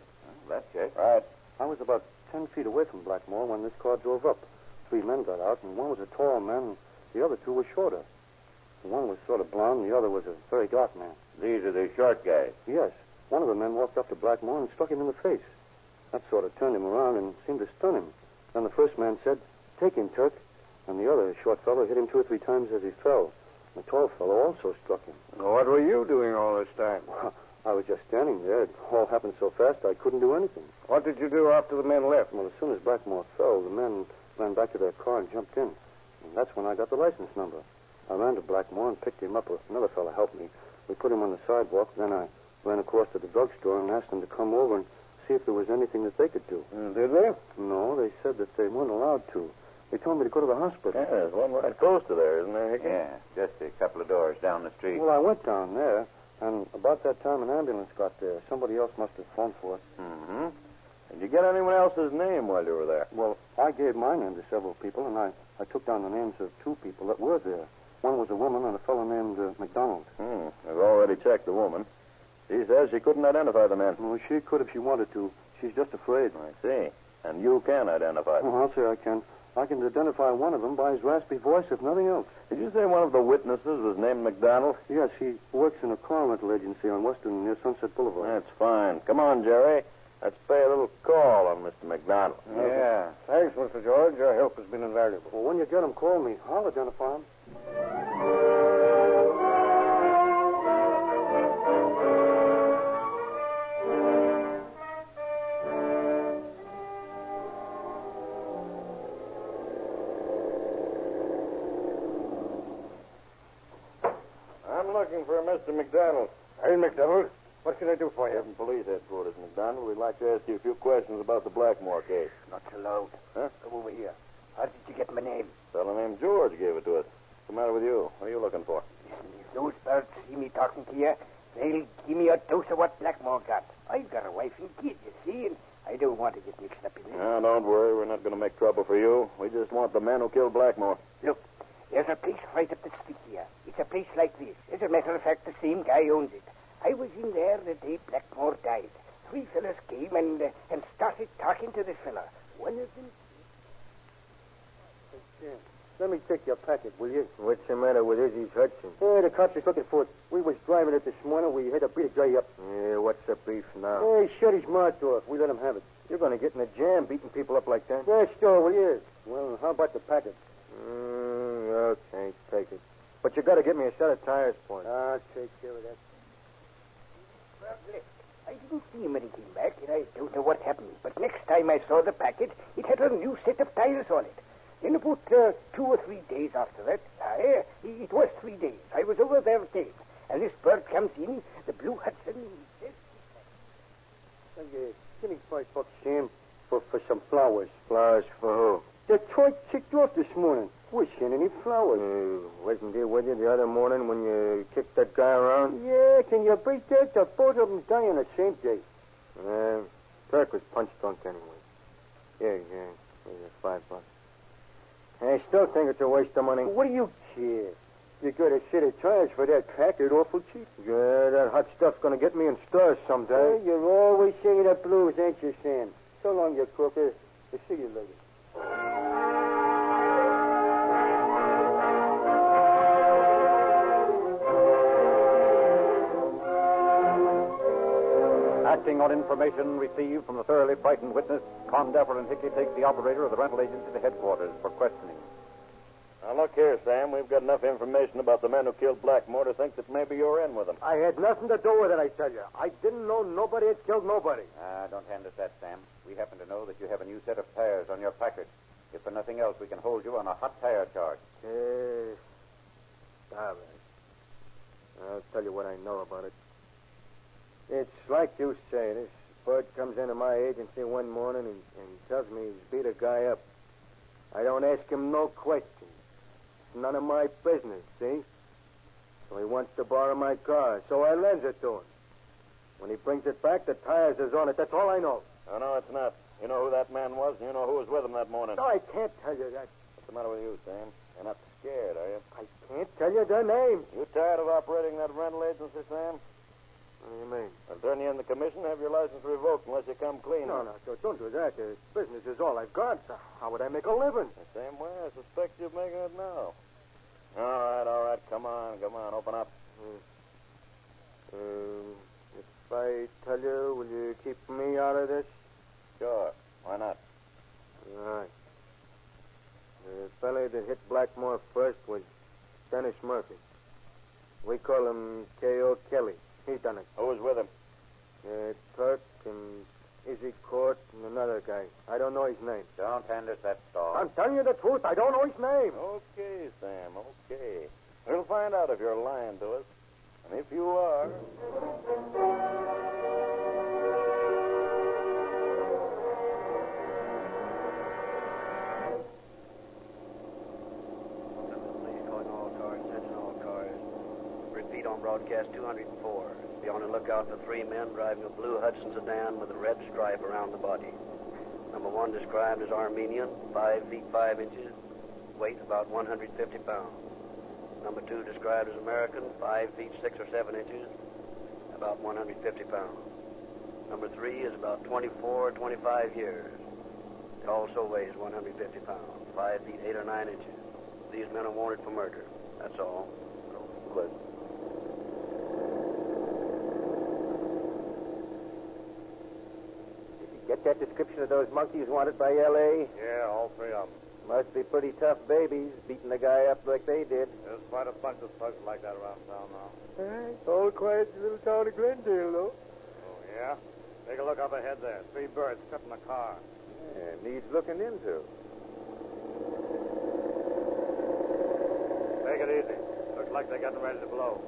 [SPEAKER 16] That checks.
[SPEAKER 8] Right. I was about 10 feet away from Blackmore when this car drove up. 3 men got out, and one was a tall man, and the other 2 were shorter. One was sort of blond, and the other was a very dark man.
[SPEAKER 2] These are the short guys?
[SPEAKER 8] Yes. One of the men walked up to Blackmore and struck him in the face. That sort of turned him around and seemed to stun him. Then the first man said, "Take him, Turk." And the other short fellow hit him 2 or 3 times as he fell. The tall fellow also struck him.
[SPEAKER 15] What were you doing all this time?
[SPEAKER 8] I was just standing there. It all happened so fast I couldn't do anything.
[SPEAKER 15] What did you do after the men left?
[SPEAKER 8] Well, as soon as Blackmore fell, the men ran back to their car and jumped in. And that's when I got the license number. I ran to Blackmore and picked him up. Another fellow helped me. We put him on the sidewalk. Then I Ran across to the drugstore and asked them to come over and see if there was anything that they could do.
[SPEAKER 2] Did they?
[SPEAKER 8] No, they said that they weren't allowed to. They told me to go to the hospital.
[SPEAKER 2] Yeah, there's one right close to there, isn't there, Hickey?
[SPEAKER 16] Yeah, just a couple of doors down the street.
[SPEAKER 8] Well, I went down there, and about that time an ambulance got there. Somebody else must have phoned for it.
[SPEAKER 2] Mm-hmm. Did you get anyone else's name while you were there?
[SPEAKER 8] Well, I gave my name to several people, and I took down the names of 2 people that were there. One was a woman and a fellow named McDonald.
[SPEAKER 2] We've already checked the woman. She says she couldn't identify the men.
[SPEAKER 8] Well, she could if she wanted to. She's just afraid.
[SPEAKER 2] I see. And you can identify them.
[SPEAKER 8] Well, I'll say I can. I can identify one of them by his raspy voice, if nothing else.
[SPEAKER 2] Did you say one of the witnesses was named McDonald?
[SPEAKER 8] Yes, he works in a car rental agency on Western near Sunset Boulevard.
[SPEAKER 2] That's fine. Come on, Jerry. Let's pay a little call on Mr. McDonald.
[SPEAKER 18] Yeah. Thanks, Mr. George. Your help has been invaluable.
[SPEAKER 8] Well, when you get him, call me. I'll identify him.
[SPEAKER 2] I'm looking for Mr. McDonald.
[SPEAKER 18] Hey, McDonald. What can I do for you?
[SPEAKER 2] From police headquarters, McDonald. We'd like to ask you a few questions about the Blackmore case.
[SPEAKER 18] Not so loud.
[SPEAKER 2] Huh?
[SPEAKER 18] Come over here. How did you get my name?
[SPEAKER 2] A fellow named George gave it to us. What's the matter with you? What are you looking for?
[SPEAKER 18] Listen, if those birds see me talking to you, they'll give me a dose of what Blackmore got. I've got a wife and kid, you see, and I don't want to get mixed up in this.
[SPEAKER 2] No, don't worry. We're not going to make trouble for you. We just want the man who killed Blackmore.
[SPEAKER 18] Look, there's a place right up the street here. It's a place like this. As a matter of fact, the same guy owns it. I was in there the day Blackmore died. 3 fellas came and started talking to this fella. One of them...
[SPEAKER 3] Let me take your packet, will you?
[SPEAKER 14] What's the matter with Izzy's Hudson?
[SPEAKER 3] Hey, the cops is looking for it. We was driving it this morning. We hit a beat guy up.
[SPEAKER 14] Yeah, what's the beef now?
[SPEAKER 3] Hey, shut his mouth off. We let him have it.
[SPEAKER 14] You're going to get in a jam beating people up like that?
[SPEAKER 3] Yeah, sure, will you? Well, how about the packet?
[SPEAKER 14] Okay, take it. But you got to get me a set of tires for it.
[SPEAKER 3] I'll take care of that.
[SPEAKER 18] Well, look, I didn't see him when he came back, and I don't know what happened. But next time I saw the packet, it had a new set of tires on it. In about 2 or 3 days after that, it was 3 days. I was over there again, and this bird comes in, the blue Hudson, and he says...
[SPEAKER 3] Give me $5, Sam, for some flowers.
[SPEAKER 14] Flowers for who?
[SPEAKER 3] The toy kicked off this morning. We sent any flowers.
[SPEAKER 14] Wasn't he with you the other morning when you kicked that guy around?
[SPEAKER 3] Yeah, can you beat that? The both of them dying the same day.
[SPEAKER 14] Turk was punch drunk anyway. Yeah, $5. I still think it's a waste of money.
[SPEAKER 3] What do you care? You got a set of tires for that packet awful cheap.
[SPEAKER 14] Yeah, that hot stuff's going to get me in stores someday.
[SPEAKER 3] Well, you're always singing the blues, ain't you, Sam? So long, you croaker. I'll see you later.
[SPEAKER 6] Acting on information received from the thoroughly frightened witness, Condeffer and Hickey take the operator of the rental agency to headquarters for questioning.
[SPEAKER 2] Now, look here, Sam. We've got enough information about the men who killed Blackmore to think that maybe you're in with them.
[SPEAKER 3] I had nothing to do with it, I tell you. I didn't know nobody had killed nobody.
[SPEAKER 6] Don't hand us that, Sam. We happen to know that you have a new set of tires on your package. If for nothing else, we can hold you on a hot tire charge.
[SPEAKER 14] All right. I'll tell you what I know about it. It's like you say. This bird comes into my agency one morning and tells me he's beat a guy up. I don't ask him no questions. It's none of my business, see? So he wants to borrow my car, so I lends it to him. When he brings it back, the tires is on it. That's all I know.
[SPEAKER 2] No, it's not. You know who that man was, and you know who was with him that morning.
[SPEAKER 3] No, I can't tell you that.
[SPEAKER 2] What's the matter with you, Sam? You're not scared, are you?
[SPEAKER 3] I can't tell you their names.
[SPEAKER 2] You tired of operating that rental agency, Sam?
[SPEAKER 14] What do you mean?
[SPEAKER 2] I'll turn you in the commission, have your license revoked unless you come clean.
[SPEAKER 3] No, don't do that. Business is all I've got. How would I make a living?
[SPEAKER 2] The same way I suspect you're making it now. All right. Come on. Open up.
[SPEAKER 14] If I tell you, will you keep me out of this?
[SPEAKER 2] Sure. Why not?
[SPEAKER 14] All right. The fellow that hit Blackmore first was Dennis Murphy. We call him K.O. Kelly. He done it.
[SPEAKER 2] Who was with him?
[SPEAKER 14] Turk and Izzy Court and another guy. I don't know his name.
[SPEAKER 6] Don't hand us that star.
[SPEAKER 14] I'm telling you the truth. I don't know his name.
[SPEAKER 2] Okay, Sam, okay. We'll find out if you're lying to us. And if you are...
[SPEAKER 9] broadcast 204. Be on the lookout for 3 men driving a blue Hudson sedan with a red stripe around the body. Number 1 described as Armenian, 5 feet 5 inches, weight about 150 pounds. Number 2 described as American, 5 feet 6 or 7 inches, about 150 pounds. Number 3 is about 24 or 25 years. It also weighs 150 pounds, 5 feet 8 or 9 inches. These men are wanted for murder. That's all.
[SPEAKER 20] Good.
[SPEAKER 14] Did you get that description of those monkeys wanted by L.A.?
[SPEAKER 2] Yeah, all 3 of them.
[SPEAKER 14] Must be pretty tough babies, beating the guy up like they did.
[SPEAKER 2] There's quite a bunch of thugs like that around town now.
[SPEAKER 14] All quiet in the little town of Glendale, though.
[SPEAKER 2] Oh, yeah? Take a look up ahead there. 3 birds stuck in the car.
[SPEAKER 14] Yeah, needs looking into.
[SPEAKER 2] Take it easy. Looks like they're getting ready to blow.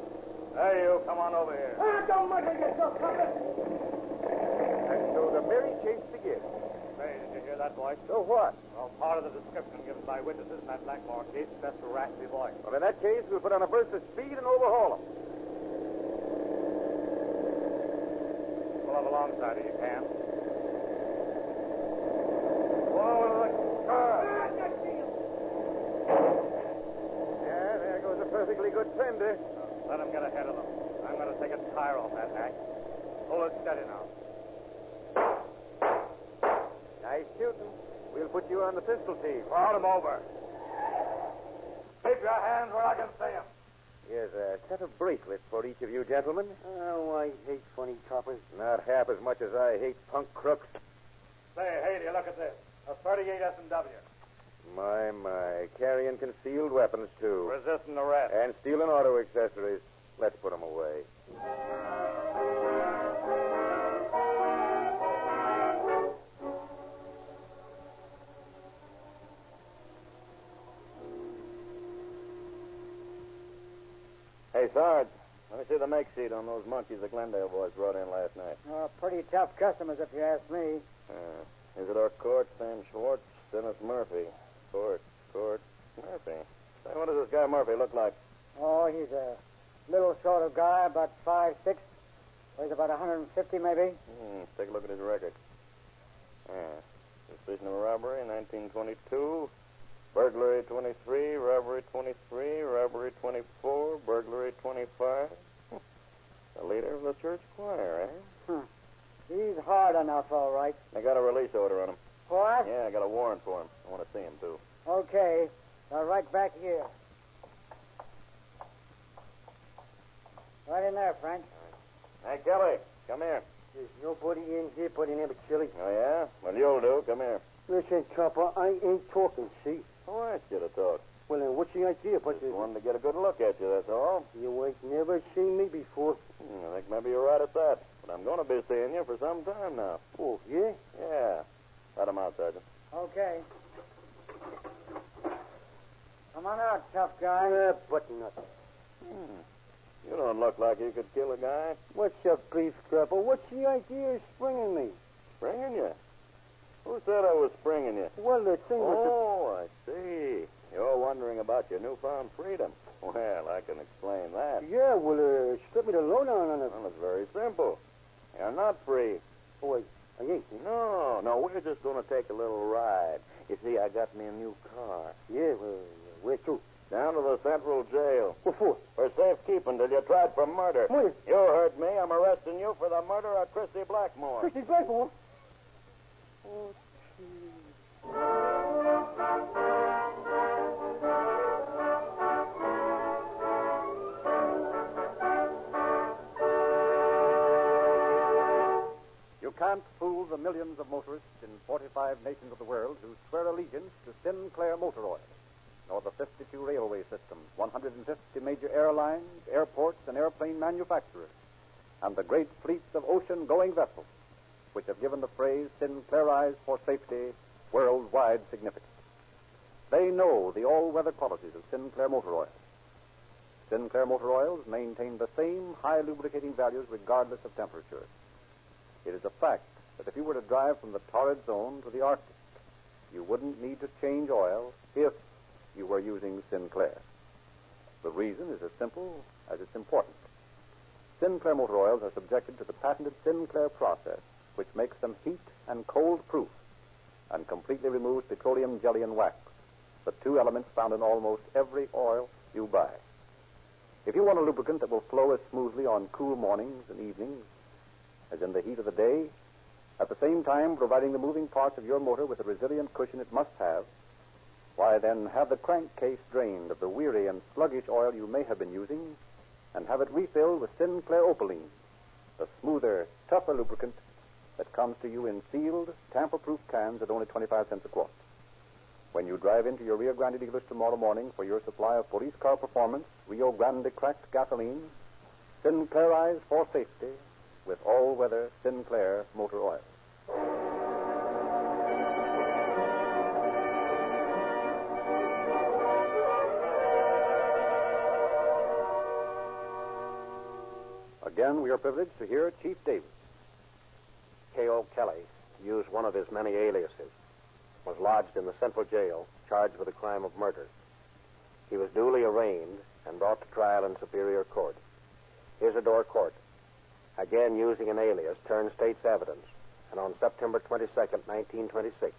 [SPEAKER 2] Hey, you, come on over here.
[SPEAKER 3] Don't mutter yourself, Papa.
[SPEAKER 14] And so the merry chase begins.
[SPEAKER 2] Hey, did you hear that voice?
[SPEAKER 14] So what?
[SPEAKER 2] Well, part of the description given by witnesses in that Blackmore case, that's a raspy voice.
[SPEAKER 14] Well, in that case, we'll put on a burst of speed and overhaul them.
[SPEAKER 2] Pull up alongside if you can. Whoa, look.
[SPEAKER 14] Yeah, there goes a perfectly good fender.
[SPEAKER 2] Let him get ahead of them. I'm going to take a tire off that hack. Pull it steady now.
[SPEAKER 14] Nice shooting. We'll put you on the pistol team.
[SPEAKER 2] Crowd him over. Keep your hands where I can see them.
[SPEAKER 14] Here's a set of bracelets for each of you gentlemen.
[SPEAKER 8] Oh, I hate funny coppers.
[SPEAKER 14] Not half as much as I hate punk crooks.
[SPEAKER 2] Say, Haiti, look at this. A 38 S&W.
[SPEAKER 14] My. Carrying concealed weapons, too.
[SPEAKER 2] Resisting arrest.
[SPEAKER 14] And stealing auto accessories. Let's put them away.
[SPEAKER 2] Hey, Sarge, let me see the make sheet on those monkeys the Glendale boys brought in last night.
[SPEAKER 10] Pretty tough customers, if you ask me.
[SPEAKER 2] Isidore Court, Sam Schwartz, Dennis Murphy. Court, Murphy. Say, what does this guy Murphy look like?
[SPEAKER 10] Oh, he's a little sort of guy, about 5'6". Weighs about 150, maybe.
[SPEAKER 2] Take a look at his record. Suspicion of a robbery, 1922. Burglary, 23. Robbery, 23. Robbery, 24. Burglary, 25. The leader of the church choir, eh?
[SPEAKER 10] He's hard enough, all right.
[SPEAKER 2] I got a release order on him.
[SPEAKER 10] What?
[SPEAKER 2] Yeah, I got a warrant for him. I want to see him, too.
[SPEAKER 10] Okay. Now, right back here. Right in there, Frank.
[SPEAKER 2] Hey, Kelly, come here.
[SPEAKER 8] There's nobody in here but in but Chili.
[SPEAKER 2] Oh, yeah? Well, you'll do. Come here.
[SPEAKER 8] Listen, Copper, I ain't talking, see?
[SPEAKER 2] Oh, I asked you to talk.
[SPEAKER 8] Well, then, what's the idea?
[SPEAKER 2] Just wanted to get a good look at you, that's all.
[SPEAKER 8] You ain't never seen me before.
[SPEAKER 2] I think maybe you're right at that. But I'm going to be seeing you for some time now.
[SPEAKER 8] Oh, yeah?
[SPEAKER 2] Yeah. Let him out, Sergeant.
[SPEAKER 10] Okay. Come on out, tough guy.
[SPEAKER 8] Button up.
[SPEAKER 2] You don't look like you could kill a guy.
[SPEAKER 8] What's up, beef scrapper? What's the idea of springing me?
[SPEAKER 2] Springing you? Who said I was springing you?
[SPEAKER 8] Well, the thing was...
[SPEAKER 2] Oh, I see. You're wondering about your newfound freedom. Well, I can explain that.
[SPEAKER 8] Yeah, well, strip me the lowdown on it.
[SPEAKER 2] Well, it's very simple. You're not free.
[SPEAKER 8] Oh, I ain't.
[SPEAKER 2] No, we're just going to take a little ride. You see, I got me a new car.
[SPEAKER 8] Yeah, well, where to?
[SPEAKER 2] Down to the central jail.
[SPEAKER 8] What for?
[SPEAKER 2] For safekeeping till you're tried for murder.
[SPEAKER 8] What?
[SPEAKER 2] You heard me. I'm arresting you for the murder of Christy Blackmore.
[SPEAKER 8] Christy Blackmore? Oh,
[SPEAKER 6] You can't fool the millions of motorists in 45 nations of the world who swear allegiance to Sinclair Motor Oil, nor the 52 railway systems, 150 major airlines, airports, and airplane manufacturers, and the great fleets of ocean-going vessels, which have given the phrase Sinclairized for safety worldwide significance. They know the all-weather qualities of Sinclair Motor Oil. Sinclair Motor Oils maintain the same high lubricating values regardless of temperature. It is a fact that if you were to drive from the torrid zone to the Arctic, you wouldn't need to change oil if you were using Sinclair. The reason is as simple as it's important. Sinclair motor oils are subjected to the patented Sinclair process, which makes them heat and cold proof and completely removes petroleum jelly and wax, the two elements found in almost every oil you buy. If you want a lubricant that will flow as smoothly on cool mornings and evenings as in the heat of the day, at the same time providing the moving parts of your motor with the resilient cushion it must have, why then have the crankcase drained of the weary and sluggish oil you may have been using and have it refilled with Sinclair Opaline, the smoother, tougher lubricant that comes to you in sealed, tamper-proof cans at only 25 cents a quart. When you drive into your Rio Grande dealers tomorrow morning for your supply of police car performance, Rio Grande cracked gasoline, Sinclairized for safety with all-weather Sinclair motor oil. Again, we are privileged to hear Chief Davis.
[SPEAKER 15] K.O. Kelly used one of his many aliases, was lodged in the Central Jail, charged with the crime of murder. He was duly arraigned and brought to trial in Superior Court. Isidore Court, again using an alias, turned state's evidence, and on September 22nd, 1926,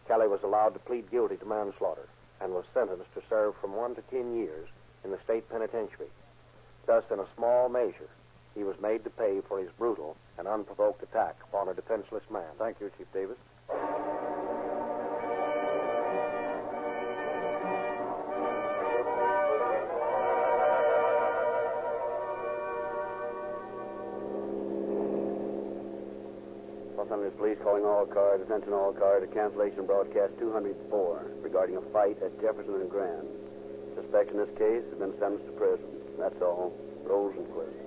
[SPEAKER 15] Kelly was allowed to plead guilty to manslaughter and was sentenced to serve from 1 to 10 years in the state penitentiary. Thus, in a small measure, he was made to pay for his brutal and unprovoked attack upon a defenseless man.
[SPEAKER 6] Thank you, Chief Davis.
[SPEAKER 9] Los Angeles Police calling all cars, attention all cars, to cancellation broadcast 204 regarding a fight at Jefferson and Grand. Suspect in this case has been sentenced to prison. That's all. Rosenquist.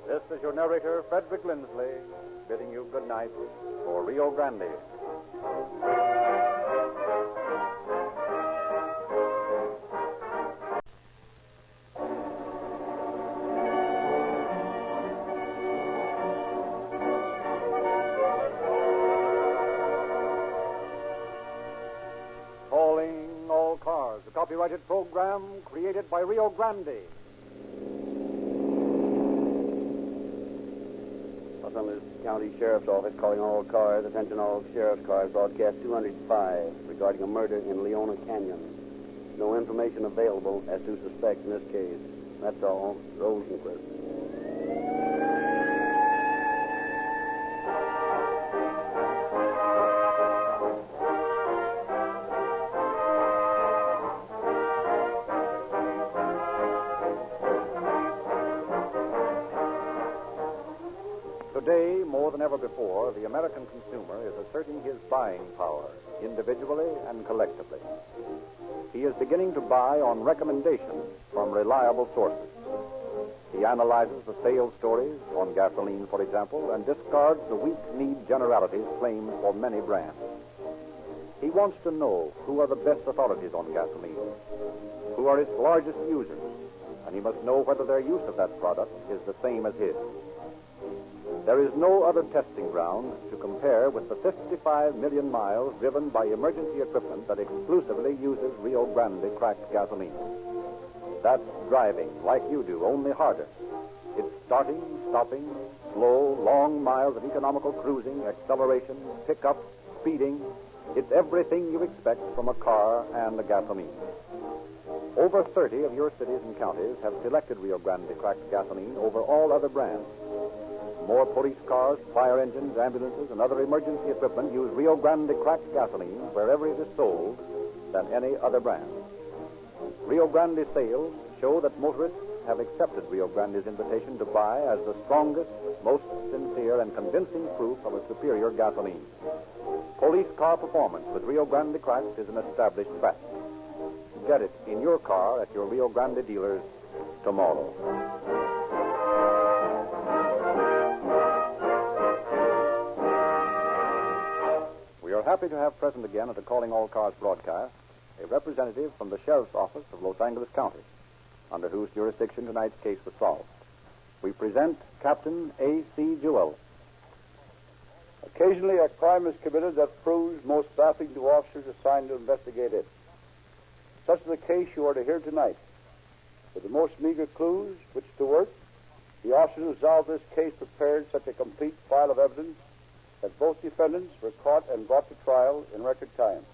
[SPEAKER 6] This is your narrator, Frederick Lindsley, bidding you good night for Rio Grande. Calling all cars, a copyrighted program created by Rio Grande.
[SPEAKER 9] Los Angeles County Sheriff's Office calling all cars, attention all sheriff's cars, broadcast 205 regarding a murder in Leona Canyon. No information available as to suspect in this case. That's all. Rosenquist.
[SPEAKER 6] Today, more than ever before, the American consumer is asserting his buying power, individually and collectively. He is beginning to buy on recommendation from reliable sources. He analyzes the sales stories on gasoline, for example, and discards the weak-kneed generalities claimed for many brands. He wants to know who are the best authorities on gasoline, who are its largest users, and he must know whether their use of that product is the same as his. There is no other testing ground to compare with the 55 million miles driven by emergency equipment that exclusively uses Rio Grande cracked gasoline. That's driving like you do, only harder. It's starting, stopping, slow, long miles of economical cruising, acceleration, pickup, speeding. It's everything you expect from a car and a gasoline. Over 30 of your cities and counties have selected Rio Grande cracked gasoline over all other brands. More police cars, fire engines, ambulances, and other emergency equipment use Rio Grande cracked gasoline wherever it is sold than any other brand. Rio Grande sales show that motorists have accepted Rio Grande's invitation to buy as the strongest, most sincere, and convincing proof of a superior gasoline. Police car performance with Rio Grande cracked is an established fact. Get it in your car at your Rio Grande dealers tomorrow. We are happy to have present again at the Calling All Cars broadcast a representative from the Sheriff's Office of Los Angeles County. under whose jurisdiction tonight's case was solved. We present Captain A.C. Jewell.
[SPEAKER 11] Occasionally, a crime is committed that proves most baffling to officers assigned to investigate it. Such is the case you are to hear tonight. With the most meager clues which to work, the officers who resolved this case prepared such a complete file of evidence that both defendants were caught and brought to trial in record time.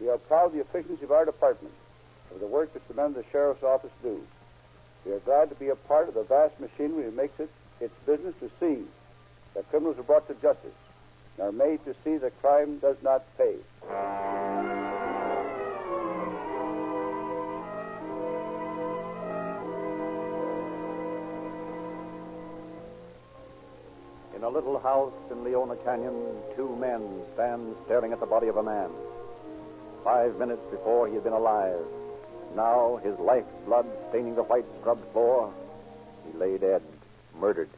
[SPEAKER 11] We are proud of the efficiency of our department, of the work which the men of the sheriff's office do. We are glad to be a part of the vast machinery that makes it its business to see that criminals are brought to justice and are made to see that crime does not pay.
[SPEAKER 6] In a little house in Leona Canyon, two men stand staring at the body of a man. 5 minutes before he had been alive. Now, his lifeblood staining the white scrubbed floor, he lay dead, murdered.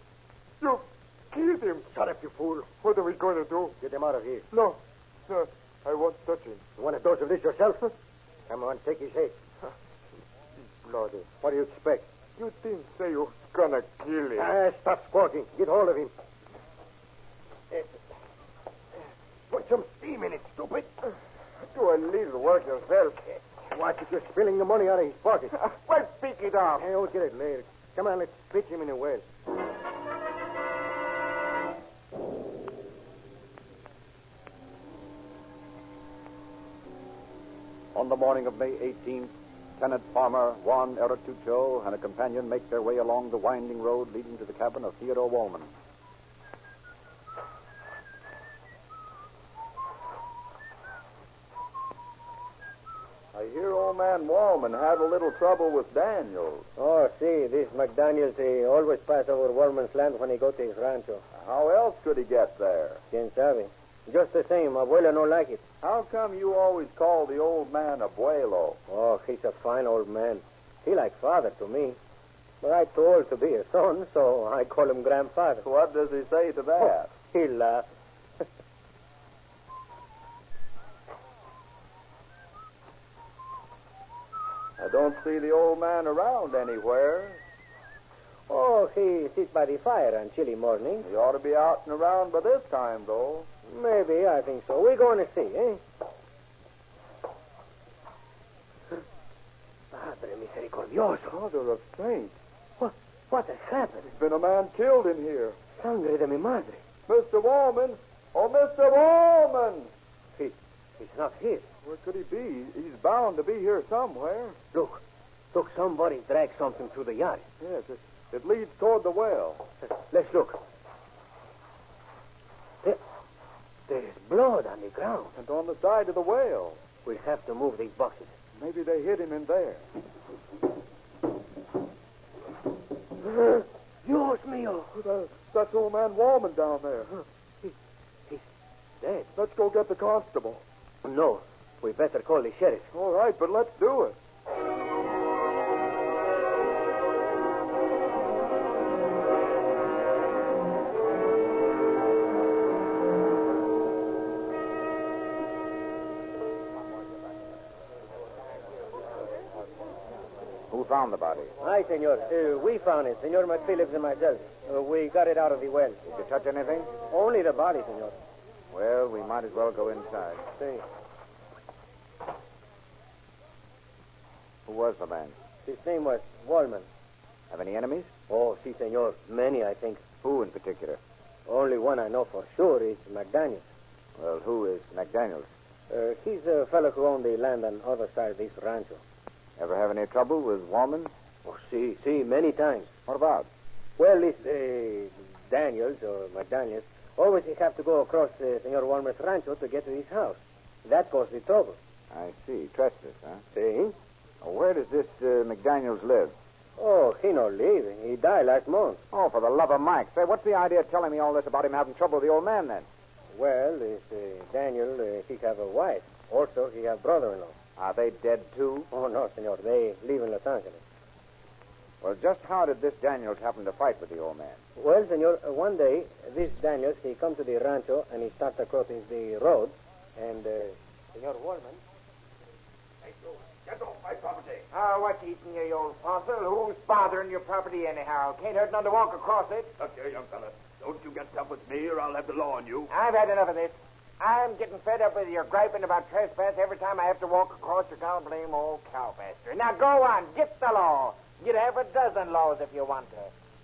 [SPEAKER 3] You killed him.
[SPEAKER 14] Shut up, you fool.
[SPEAKER 3] What are we going to do?
[SPEAKER 14] Get him out of here.
[SPEAKER 3] No, I won't touch him.
[SPEAKER 14] You want a dose of this yourself? Come on, take his head.
[SPEAKER 3] Bloody.
[SPEAKER 14] What do you expect?
[SPEAKER 3] You didn't say you was gonna kill him.
[SPEAKER 14] Stop squawking. Get hold of him. Put some steam in it, stupid.
[SPEAKER 3] Do a little work yourself.
[SPEAKER 14] Watch it, you're spilling the money out of his pocket.
[SPEAKER 3] Well, pick it up.
[SPEAKER 14] Hey, we'll get it later. Come on, let's pitch him in a well.
[SPEAKER 6] On the morning of May 18th, Tenant Farmer Juan Aratucho and a companion make their way along the winding road leading to the cabin of Theodore Wallman.
[SPEAKER 5] I hear old man Wallman had a little trouble with Daniels.
[SPEAKER 14] Oh, see, this McDaniels, he always pass over Wallman's land when he go to his rancho.
[SPEAKER 5] How else could he get there?
[SPEAKER 14] Quien sabe. Just the same, abuela don't like it.
[SPEAKER 5] How come you always call the old man abuelo?
[SPEAKER 14] Oh, he's a fine old man. He like father to me. But I'm too old to be a son, so I call him grandfather.
[SPEAKER 5] What does he say to that?
[SPEAKER 14] He laughs.
[SPEAKER 5] I don't see the old man around anywhere.
[SPEAKER 14] Oh, he sits by the fire on chilly morning.
[SPEAKER 5] He ought to be out and around by this time, though.
[SPEAKER 14] Maybe, I think so. We're going to see, eh? Padre misericordioso.
[SPEAKER 5] Mother of saints.
[SPEAKER 14] What has happened?
[SPEAKER 5] There's been a man killed in here.
[SPEAKER 14] Sangre de mi madre.
[SPEAKER 5] Mr. Wallman. Oh, Mr. Wallman.
[SPEAKER 14] He's not here.
[SPEAKER 5] Where could he be? He's bound to be here somewhere.
[SPEAKER 14] Look, somebody dragged something through the yard.
[SPEAKER 5] Yes, it leads toward the well.
[SPEAKER 14] Let's look. There's blood on the ground.
[SPEAKER 5] And on the side of the well.
[SPEAKER 14] We'll have to move these boxes.
[SPEAKER 5] Maybe they hid him in there.
[SPEAKER 14] Dios mío.
[SPEAKER 5] That's old man Wallman down there.
[SPEAKER 14] He's dead.
[SPEAKER 5] Let's go get the constable.
[SPEAKER 14] No, we better call the sheriff.
[SPEAKER 5] All right, but let's do it.
[SPEAKER 16] Who found the body?
[SPEAKER 14] Aye, senor. We found it, Senor McPhillips and myself. We got it out of the well.
[SPEAKER 16] Did you touch anything?
[SPEAKER 14] Only the body, senor.
[SPEAKER 16] Well, we might as well go inside.
[SPEAKER 14] See.
[SPEAKER 16] Who was the man?
[SPEAKER 14] His name was Wallman.
[SPEAKER 16] Have any enemies?
[SPEAKER 14] Oh, si, senor. Many, I think.
[SPEAKER 16] Who in particular?
[SPEAKER 14] Only one I know for sure is McDaniels.
[SPEAKER 16] Well, who is McDaniels?
[SPEAKER 14] He's a fellow who owned the land on the other side of this rancho.
[SPEAKER 16] Ever have any trouble with Wallman?
[SPEAKER 14] Oh, si, many times.
[SPEAKER 16] What about?
[SPEAKER 14] Well, this Daniels, or McDaniels, always have to go across Senor Wallman's rancho to get to his house. That caused the trouble.
[SPEAKER 16] I see. Trespass, huh?
[SPEAKER 14] See?
[SPEAKER 16] Where does this McDaniels live?
[SPEAKER 14] Oh, he not leaving. He died last month.
[SPEAKER 16] Oh, for the love of Mike. Say, what's the idea of telling me all this about him having trouble with the old man, then?
[SPEAKER 14] Well, this Daniel, he have a wife. Also, he have brother-in-law.
[SPEAKER 16] Are they dead, too?
[SPEAKER 14] Oh, no, senor. They live in Los Angeles.
[SPEAKER 16] Well, just how did this Daniels happen to fight with the old man?
[SPEAKER 14] Well, senor, one day, this Daniels, he come to the rancho, and he start across the road, and Senor Wallman...
[SPEAKER 15] Get off my property.
[SPEAKER 5] Now,
[SPEAKER 18] what's eating you, you old fossil? Who's bothering your property anyhow? Can't hurt none to walk across it.
[SPEAKER 2] Look here, young fella. Don't you get tough with me, or I'll have the law on you.
[SPEAKER 18] I've had enough of this. I'm getting fed up with your griping about trespass every time I have to walk across your blame old cow pasture. Now go on, get the law. Get half a dozen laws if you want to.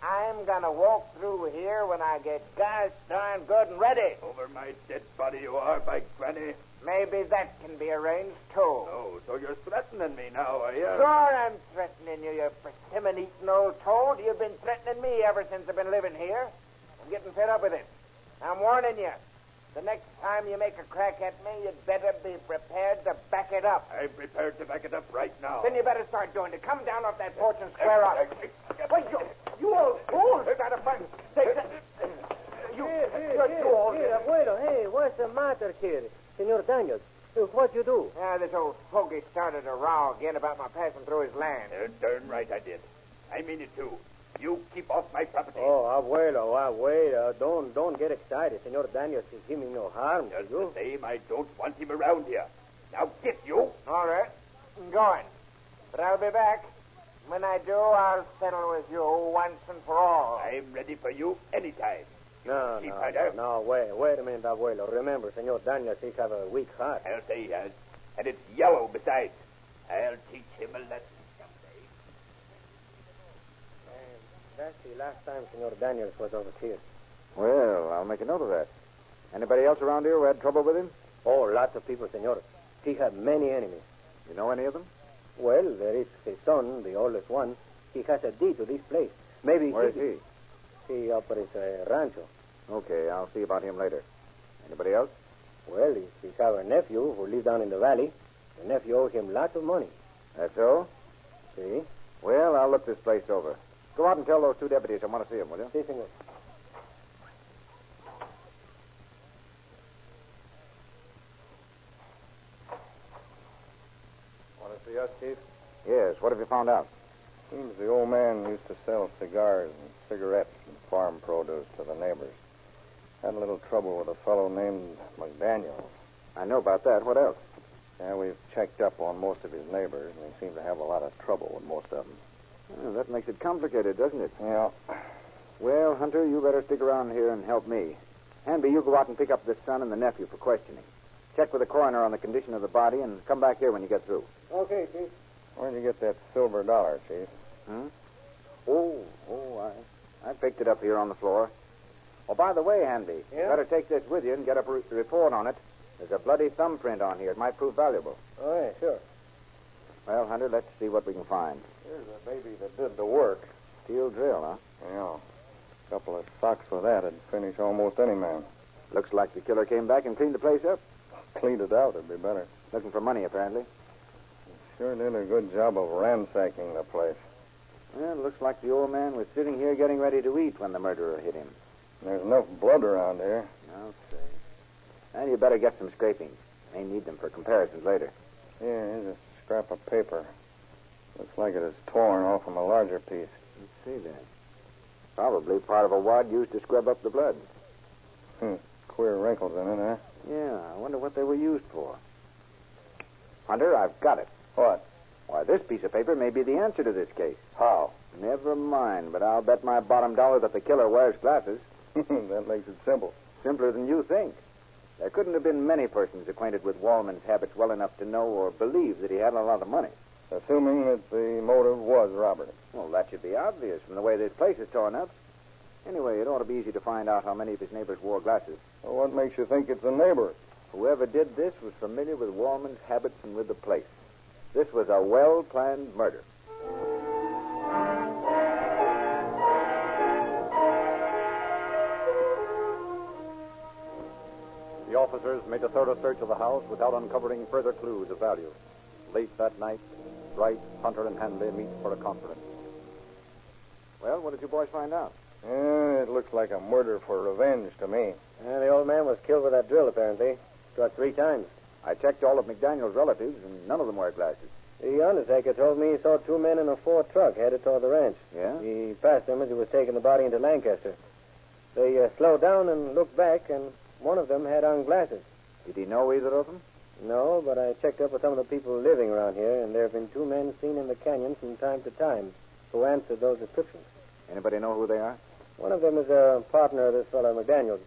[SPEAKER 18] I'm gonna walk through here when I get gosh darn good and ready.
[SPEAKER 2] Over my dead body you are, by granny.
[SPEAKER 18] Maybe that can be arranged, too.
[SPEAKER 2] Oh, so you're threatening me now, are you?
[SPEAKER 18] Sure I'm threatening you, you persimmon-eating old toad. You've been threatening me ever since I've been living here. I'm getting fed up with it. I'm warning you. The next time you make a crack at me, you'd better be prepared to back it up.
[SPEAKER 2] I'm prepared to back it up right now.
[SPEAKER 18] Then you better start doing it. Come down off that porch and square up. Wait, you old fool! Got a fun. You're too old.
[SPEAKER 7] Abuelo, hey, what's the matter here? Senor Daniels, what'd you do?
[SPEAKER 18] This old fogey started a row again about my passing through his land.
[SPEAKER 2] Darn right I did. I mean it, too. You keep off my property.
[SPEAKER 7] Oh, abuelo, don't get excited. Senor Daniels is him no harm to you.
[SPEAKER 2] Just the same, I don't want him around here. Now get you.
[SPEAKER 18] All right. I'm going. But I'll be back. When I do, I'll settle with you once and for all.
[SPEAKER 2] I'm ready for you anytime.
[SPEAKER 7] No, wait a minute, abuelo. Remember, Senor Daniels, he have a weak heart.
[SPEAKER 2] I'll say he has. And it's yellow besides. I'll teach him a lesson.
[SPEAKER 7] That's the last time Senor Daniels was over here.
[SPEAKER 6] Well, I'll make a note of that. Anybody else around here who had trouble with him?
[SPEAKER 7] Oh, lots of people, Senor. He had many enemies.
[SPEAKER 6] You know any of them?
[SPEAKER 7] Well, there is his son, the oldest one. He has a deed to this place. Maybe
[SPEAKER 6] Where is he?
[SPEAKER 7] He operates a rancho.
[SPEAKER 6] Okay, I'll see about him later. Anybody else?
[SPEAKER 7] Well, he has a nephew who lives down in the valley. The nephew owes him lots of money.
[SPEAKER 6] That's so?
[SPEAKER 7] See?
[SPEAKER 6] Well, I'll look this place over. Go out and tell those two deputies I want to see them, will you?
[SPEAKER 7] Si, senor.
[SPEAKER 5] Want to see us, Chief?
[SPEAKER 6] Yes, what have you found out?
[SPEAKER 5] Seems the old man used to sell cigars and cigarettes and farm produce to the neighbors. Had a little trouble with a fellow named McDaniel.
[SPEAKER 6] I know about that. What else?
[SPEAKER 5] Yeah, we've checked up on most of his neighbors, and they seem to have a lot of trouble with most of them.
[SPEAKER 6] Well, that makes it complicated, doesn't it?
[SPEAKER 5] Yeah.
[SPEAKER 6] Well, Hunter, you better stick around here and help me. Hanby, you go out and pick up the son and the nephew for questioning. Check with the coroner on the condition of the body and come back here when you get through.
[SPEAKER 7] Okay, Chief.
[SPEAKER 5] Where'd you get that silver dollar, Chief?
[SPEAKER 6] I picked it up here on the floor. Oh, by the way, Hanby, you better take this with you and get a report on it. There's a bloody thumbprint on here. It might prove valuable.
[SPEAKER 7] Oh, yeah, sure.
[SPEAKER 6] Well, Hunter, let's see what we can find.
[SPEAKER 5] Here's a baby that did the work.
[SPEAKER 6] Steel drill, huh?
[SPEAKER 5] Yeah. A couple of socks with that would finish almost any man.
[SPEAKER 6] Looks like the killer came back and cleaned the place up.
[SPEAKER 5] Cleaned it out, it'd be better.
[SPEAKER 6] Looking for money, apparently.
[SPEAKER 5] Sure did a good job of ransacking the place.
[SPEAKER 6] Well, looks like the old man was sitting here getting ready to eat when the murderer hit him.
[SPEAKER 5] There's enough blood around here.
[SPEAKER 6] Okay. And you better get some scrapings. May need them for comparisons later.
[SPEAKER 5] Here, here's a scrap of paper. Looks like it is torn off from a larger piece.
[SPEAKER 6] Let's see that. Probably part of a wad used to scrub up the blood.
[SPEAKER 5] Queer wrinkles in it, huh?
[SPEAKER 6] Yeah, I wonder what they were used for. Hunter, I've got it.
[SPEAKER 5] What?
[SPEAKER 6] Why, this piece of paper may be the answer to this case.
[SPEAKER 5] How?
[SPEAKER 6] Never mind, but I'll bet my bottom dollar that the killer wears glasses.
[SPEAKER 5] That makes it simple.
[SPEAKER 6] Simpler than you think. There couldn't have been many persons acquainted with Wallman's habits well enough to know or believe that he had a lot of money.
[SPEAKER 5] Assuming that the motive was robbery.
[SPEAKER 6] Well, that should be obvious from the way this place is torn up. Anyway, it ought to be easy to find out how many of his neighbors wore glasses.
[SPEAKER 5] Well, what makes you think it's a neighbor?
[SPEAKER 6] Whoever did this was familiar with Wallman's habits and with the place. This was a well-planned murder. The officers made a thorough search of the house without uncovering further clues of value. Late that night, Wright, Hunter, and Hanley meet for a conference. Well, what did you boys find out?
[SPEAKER 5] It looks like a murder for revenge to me.
[SPEAKER 7] The old man was killed with that drill, apparently. Struck 3 times.
[SPEAKER 6] I checked all of McDaniel's relatives, and none of them wear glasses.
[SPEAKER 7] The undertaker told me he saw 2 men in a Ford truck headed toward the ranch.
[SPEAKER 6] Yeah?
[SPEAKER 7] He passed them as he was taking the body into Lancaster. They slowed down and looked back, and one of them had on glasses.
[SPEAKER 6] Did he know either of them?
[SPEAKER 14] No, but I checked up with some of the people living around here, and there have been 2 men seen in the canyon from time to time who answered those descriptions.
[SPEAKER 6] Anybody know who they are?
[SPEAKER 14] One of them is a partner of this fellow McDaniel,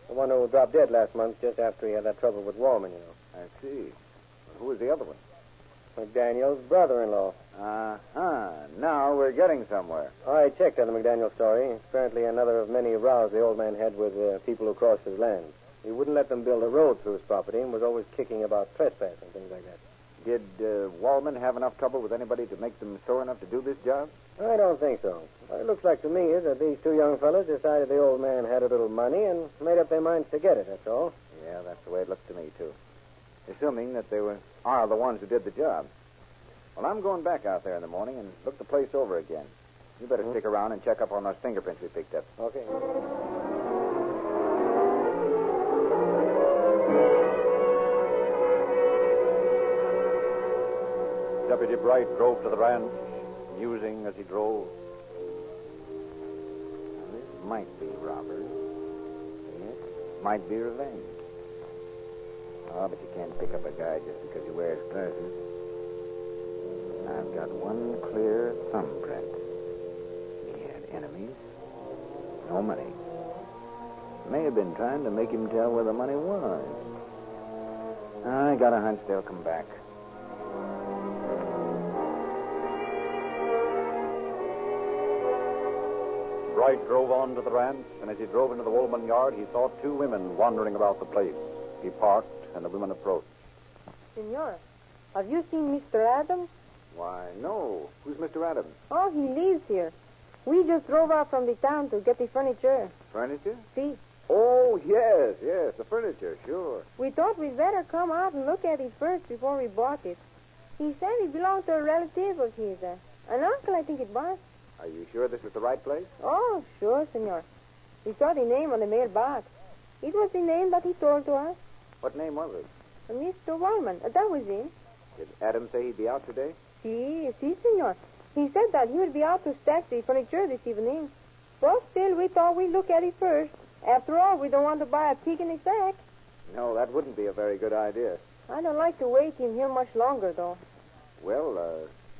[SPEAKER 14] the one who dropped dead last month just after he had that trouble with Wallman, you know.
[SPEAKER 6] I see. Who was the other one?
[SPEAKER 14] McDaniel's brother-in-law.
[SPEAKER 6] Now we're getting somewhere.
[SPEAKER 14] I checked on the McDaniel story. Apparently another of many rows the old man had with people who crossed his land. He wouldn't let them build a road through his property and was always kicking about trespass and things like that.
[SPEAKER 6] Did Wallman have enough trouble with anybody to make them sore enough to do this job?
[SPEAKER 14] I don't think so. What it looks like to me is that these 2 young fellows decided the old man had a little money and made up their minds to get it, that's all.
[SPEAKER 6] Yeah, that's the way it looks to me, too. Assuming that they are the ones who did the job. Well, I'm going back out there in the morning and look the place over again. You better stick around and check up on those fingerprints we picked up.
[SPEAKER 14] Okay.
[SPEAKER 6] Deputy Bright drove to the ranch, musing as he drove. Now, this might be robbery. Yes, might be revenge. Oh, but you can't pick up a guy just because he wears glasses. I've got one clear thumbprint. He had enemies. No money. May have been trying to make him tell where the money was. I got a hunch they'll come back. Bright drove on to the ranch, and as he drove into the Woolman yard, he saw 2 women wandering about the place. He parked, and the women approached.
[SPEAKER 1] Senor, have you seen Mr. Adams?
[SPEAKER 6] Why, no. Who's Mr. Adams?
[SPEAKER 1] Oh, he lives here. We just drove out from the town to get the furniture.
[SPEAKER 6] Furniture?
[SPEAKER 1] See?
[SPEAKER 6] Oh, yes, the furniture, sure.
[SPEAKER 1] We thought we'd better come out and look at it first before we bought it. He said it belonged to a relative of his. An uncle, I think it was.
[SPEAKER 6] Are you sure this is the right place?
[SPEAKER 1] Oh, sure, senor. We saw the name on the mailbox. It was the name that he told to us.
[SPEAKER 6] What name was it?
[SPEAKER 1] Mr. Wallman. That was him.
[SPEAKER 6] Did Adams say he'd be out today?
[SPEAKER 1] Si, senor. He said that he would be out to stack the furniture this evening. But still, we thought we'd look at it first. After all, we don't want to buy a pig in a sack.
[SPEAKER 6] No, that wouldn't be a very good idea.
[SPEAKER 1] I don't like to wait in here much longer, though.
[SPEAKER 6] Well,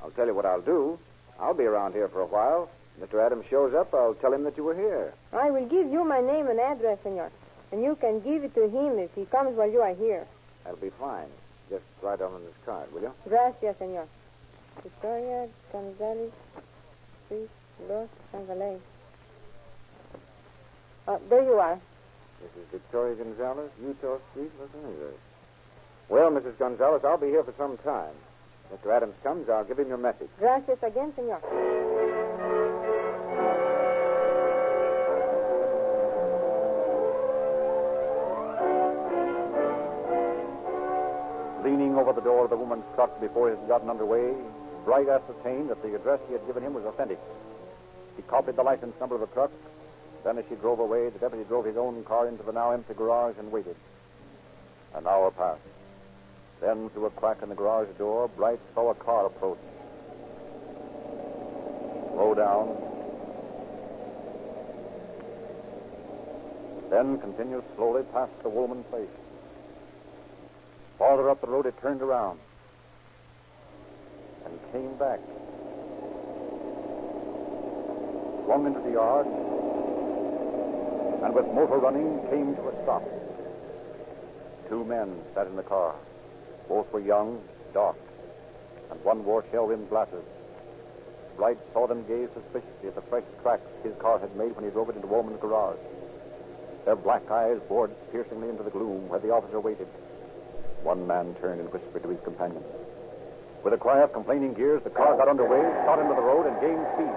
[SPEAKER 6] I'll tell you what I'll do. I'll be around here for a while. If Mr. Adams shows up, I'll tell him that you were here.
[SPEAKER 1] I will give you my name and address, senor. And you can give it to him if he comes while you are here.
[SPEAKER 6] That'll be fine. Just write on this card, will you?
[SPEAKER 1] Gracias, senor. Victoria Gonzalez Street, Los Angeles. There you are.
[SPEAKER 6] This is Victoria Gonzalez, Utah Street, Los Angeles. Well, Mrs. Gonzalez, I'll be here for some time. Mr. Adams comes, I'll give him your message.
[SPEAKER 1] Gracias again, senor.
[SPEAKER 6] Leaning over the door of the woman's truck before he had gotten underway, Bright ascertained that the address he had given him was authentic. He copied the license number of the truck. Then, as she drove away, the deputy drove his own car into the now empty garage and waited. An hour passed. Then, through a crack in the garage door, Bright saw a car approach. Slow down. Then continued slowly past the Woolman place. Farther up the road, it turned around and came back. Swung into the yard, and with motor running, came to a stop. 2 men sat in the car. Both were young, dark, and one wore shell-rimmed glasses. Bright saw them gaze suspiciously at the fresh tracks his car had made when he drove it into Woolman's garage. Their black eyes bored piercingly into the gloom where the officer waited. One man turned and whispered to his companion. With a cry of complaining gears, the car got underway, shot into the road, and gained speed.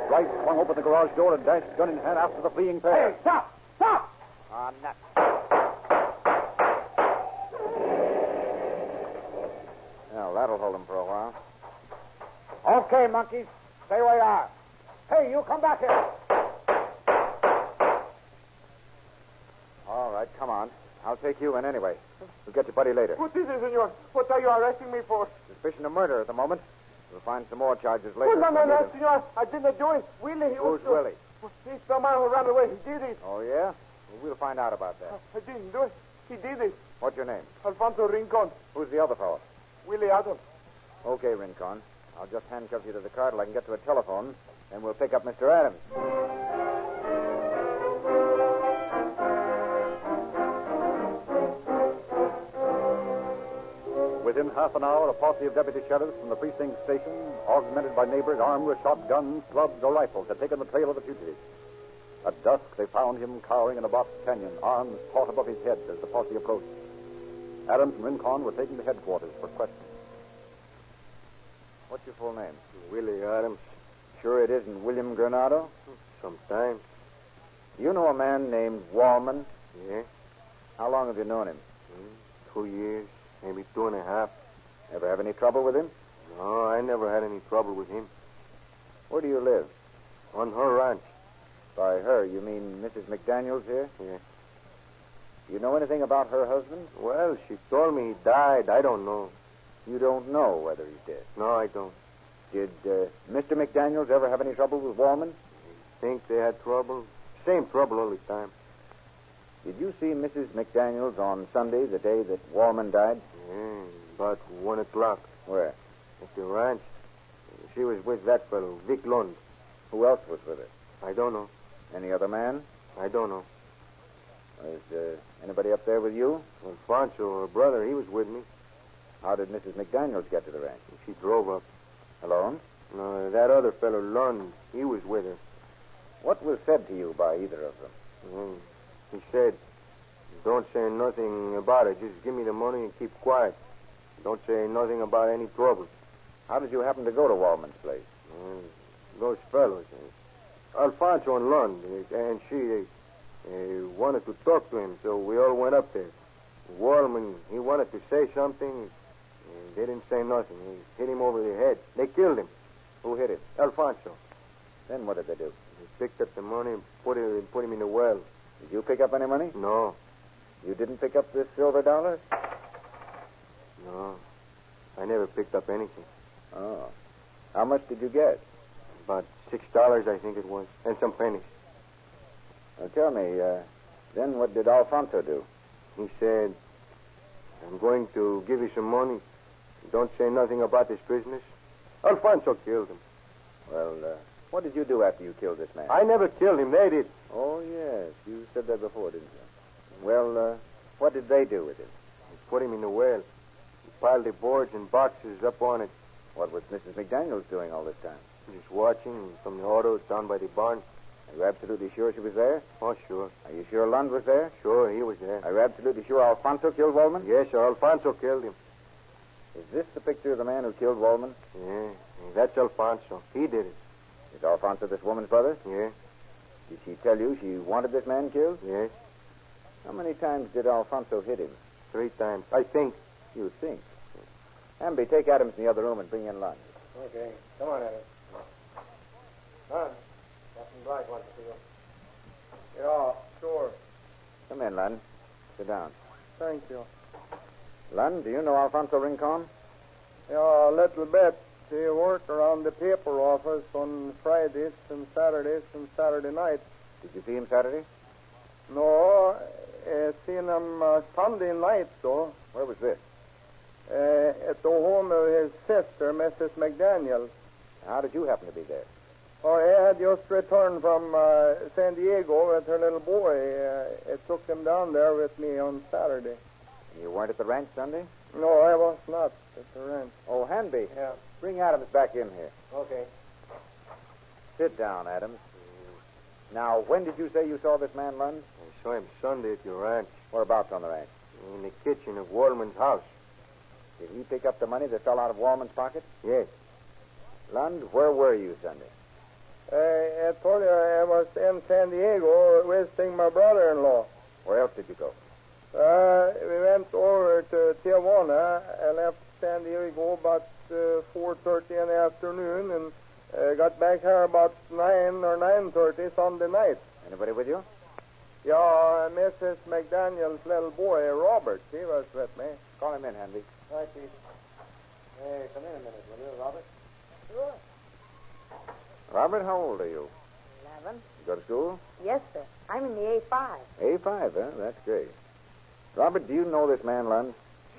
[SPEAKER 6] Bright swung open the garage door and dashed gun in hand after the fleeing pair.
[SPEAKER 18] Hey, stop! Stop!
[SPEAKER 6] Ah, nuts. Well, that'll hold him for a while.
[SPEAKER 18] Okay, monkeys. Stay where you are. Hey, you come back here.
[SPEAKER 6] All right, come on. I'll take you in anyway. We'll get your buddy later.
[SPEAKER 3] What is it, senor? What are you arresting me for?
[SPEAKER 6] Suspicion of murder at the moment. We'll find some more charges later.
[SPEAKER 3] Oh, no, senor. I didn't do it. Willie,
[SPEAKER 6] Who's Willie?
[SPEAKER 3] He's the man who ran away. He did it.
[SPEAKER 6] Oh, yeah? Well, we'll find out about that.
[SPEAKER 3] I didn't do it. He did it.
[SPEAKER 6] What's your name?
[SPEAKER 3] Alfonso Rincon.
[SPEAKER 6] Who's the other fellow?
[SPEAKER 3] Willie Adams.
[SPEAKER 6] Okay, Rincon. I'll just handcuff you to the car till I can get to a telephone, and we'll pick up Mr. Adams. Within half an hour, a posse of deputy sheriffs from the precinct station, augmented by neighbors armed with shotguns, clubs, or rifles, had taken the trail of the fugitive. At dusk, they found him cowering in a box canyon, arms taut above his head as the posse approached. Adams and Rincon were taken to headquarters for questioning. What's your full name?
[SPEAKER 14] Willie Adams.
[SPEAKER 6] Sure it isn't William Granado?
[SPEAKER 14] Sometimes.
[SPEAKER 6] Do you know a man named Wallman?
[SPEAKER 14] Yeah.
[SPEAKER 6] How long have you known him?
[SPEAKER 14] 2 years, maybe 2.5.
[SPEAKER 6] Ever have any trouble with him?
[SPEAKER 14] No, I never had any trouble with him.
[SPEAKER 6] Where do you live?
[SPEAKER 14] On her ranch.
[SPEAKER 6] By her, you mean Mrs. McDaniels here?
[SPEAKER 14] Yeah.
[SPEAKER 6] Do you know anything about her husband?
[SPEAKER 14] Well, she told me he died. I don't know.
[SPEAKER 6] You don't know whether he's dead?
[SPEAKER 14] No, I don't.
[SPEAKER 6] Did Mr. McDaniels ever have any trouble with Wallman?
[SPEAKER 14] Think they had trouble? Same trouble all the time.
[SPEAKER 6] Did you see Mrs. McDaniels on Sunday, the day that Wallman died?
[SPEAKER 14] Yeah, about 1 o'clock.
[SPEAKER 6] Where?
[SPEAKER 14] At the ranch. She was with that fellow, Vic Lund.
[SPEAKER 6] Who else was with her?
[SPEAKER 14] I don't know.
[SPEAKER 6] Any other man?
[SPEAKER 14] I don't know.
[SPEAKER 6] Was anybody up there with you?
[SPEAKER 14] Alfonso, her brother, he was with me.
[SPEAKER 6] How did Mrs. McDaniels get to the ranch?
[SPEAKER 14] She drove up.
[SPEAKER 6] Alone?
[SPEAKER 14] No, that other fellow, Lund, he was with her.
[SPEAKER 6] What was said to you by either of them?
[SPEAKER 14] He said, don't say nothing about it. Just give me the money and keep quiet. Don't say nothing about any trouble.
[SPEAKER 6] How did you happen to go to Wallman's place?
[SPEAKER 14] Those fellows, Alfonso and Lund, and she, they wanted to talk to him, so we all went up there. Wallman, he wanted to say something. They didn't say nothing. He hit him over the head. They killed him.
[SPEAKER 6] Who hit him?
[SPEAKER 14] Alfonso.
[SPEAKER 6] Then what did they do?
[SPEAKER 14] They picked up the money and put him in the well.
[SPEAKER 6] Did you pick up any money?
[SPEAKER 14] No.
[SPEAKER 6] You didn't pick up this silver dollar?
[SPEAKER 14] No. I never picked up anything.
[SPEAKER 6] Oh. How much did you get?
[SPEAKER 14] About $6, I think it was, and some pennies.
[SPEAKER 6] Now tell me, then what did Alfonso do?
[SPEAKER 14] He said, I'm going to give you some money. Don't say nothing about this business. Alfonso killed him.
[SPEAKER 6] Well, what did you do after you killed this man?
[SPEAKER 14] I never killed him. They did.
[SPEAKER 6] Oh, yes. You said that before, didn't you? Well, what did they do with him?
[SPEAKER 14] They put him in the well. He piled the boards and boxes up on it.
[SPEAKER 6] What was Mrs. McDaniels doing all this time?
[SPEAKER 14] Just watching from the auto down by the barn.
[SPEAKER 6] Are you absolutely sure she was there?
[SPEAKER 14] Oh, sure.
[SPEAKER 6] Are you sure Lund was there?
[SPEAKER 14] Sure, he was there.
[SPEAKER 6] Are you absolutely sure Alfonso killed Wallman?
[SPEAKER 14] Yes, sir. Alfonso killed him.
[SPEAKER 6] Is this the picture of the man who killed Wallman?
[SPEAKER 14] Yeah, that's Alfonso. He did it.
[SPEAKER 6] Is Alfonso this woman's brother?
[SPEAKER 14] Yeah.
[SPEAKER 6] Did she tell you she wanted this man killed?
[SPEAKER 14] Yes.
[SPEAKER 6] How many times did Alfonso hit him?
[SPEAKER 14] 3 times. I think.
[SPEAKER 6] You think? Amby, take Adams in the other room and bring in Lund.
[SPEAKER 3] Okay. Come on, Adams. Lund, Captain Black wants to see you.
[SPEAKER 5] Yeah, sure.
[SPEAKER 6] Come in, Lund. Sit down.
[SPEAKER 5] Thank you.
[SPEAKER 6] Lund, do you know Alfonso Rincon?
[SPEAKER 5] Yeah, a little bit. He worked around the paper office on Fridays and Saturdays and Saturday nights.
[SPEAKER 6] Did you see him Saturday?
[SPEAKER 5] No, I seen him Sunday night, though.
[SPEAKER 6] Where was this?
[SPEAKER 5] At the home of his sister, Mrs. McDaniel.
[SPEAKER 6] How did you happen to be there?
[SPEAKER 5] Oh, I had just returned from San Diego with her little boy. I took him down there with me on Saturday.
[SPEAKER 6] And you weren't at the ranch Sunday?
[SPEAKER 5] No, I was not at the ranch.
[SPEAKER 6] Oh, Hanby.
[SPEAKER 5] Yeah.
[SPEAKER 6] Bring Adams back in here.
[SPEAKER 3] Okay.
[SPEAKER 6] Sit down, Adams. Now, when did you say you saw this man, Lund?
[SPEAKER 14] I saw him Sunday at your ranch.
[SPEAKER 6] Whereabouts on the ranch?
[SPEAKER 14] In the kitchen of Wallman's house.
[SPEAKER 6] Did he pick up the money that fell out of Wallman's pocket?
[SPEAKER 14] Yes.
[SPEAKER 6] Lund, where were you Sunday?
[SPEAKER 5] I told you I was in San Diego visiting my brother-in-law.
[SPEAKER 6] Where else did you go?
[SPEAKER 5] We went over to Tijuana. I left San Diego about 4:30 in the afternoon and got back here about 9 or 9:30 Sunday night.
[SPEAKER 6] Anybody with you?
[SPEAKER 5] Yeah, Mrs. McDaniel's little boy, Robert. He was with me.
[SPEAKER 6] Call him in, Hanby.
[SPEAKER 3] Right, Chief. Hey, come in a minute, will you, Robert? Sure.
[SPEAKER 6] Robert, how old are you?
[SPEAKER 17] 11.
[SPEAKER 6] You go to school?
[SPEAKER 17] Yes, sir. I'm in the A5.
[SPEAKER 6] A5, huh? That's great.
[SPEAKER 14] Robert, do you know this man, Lund?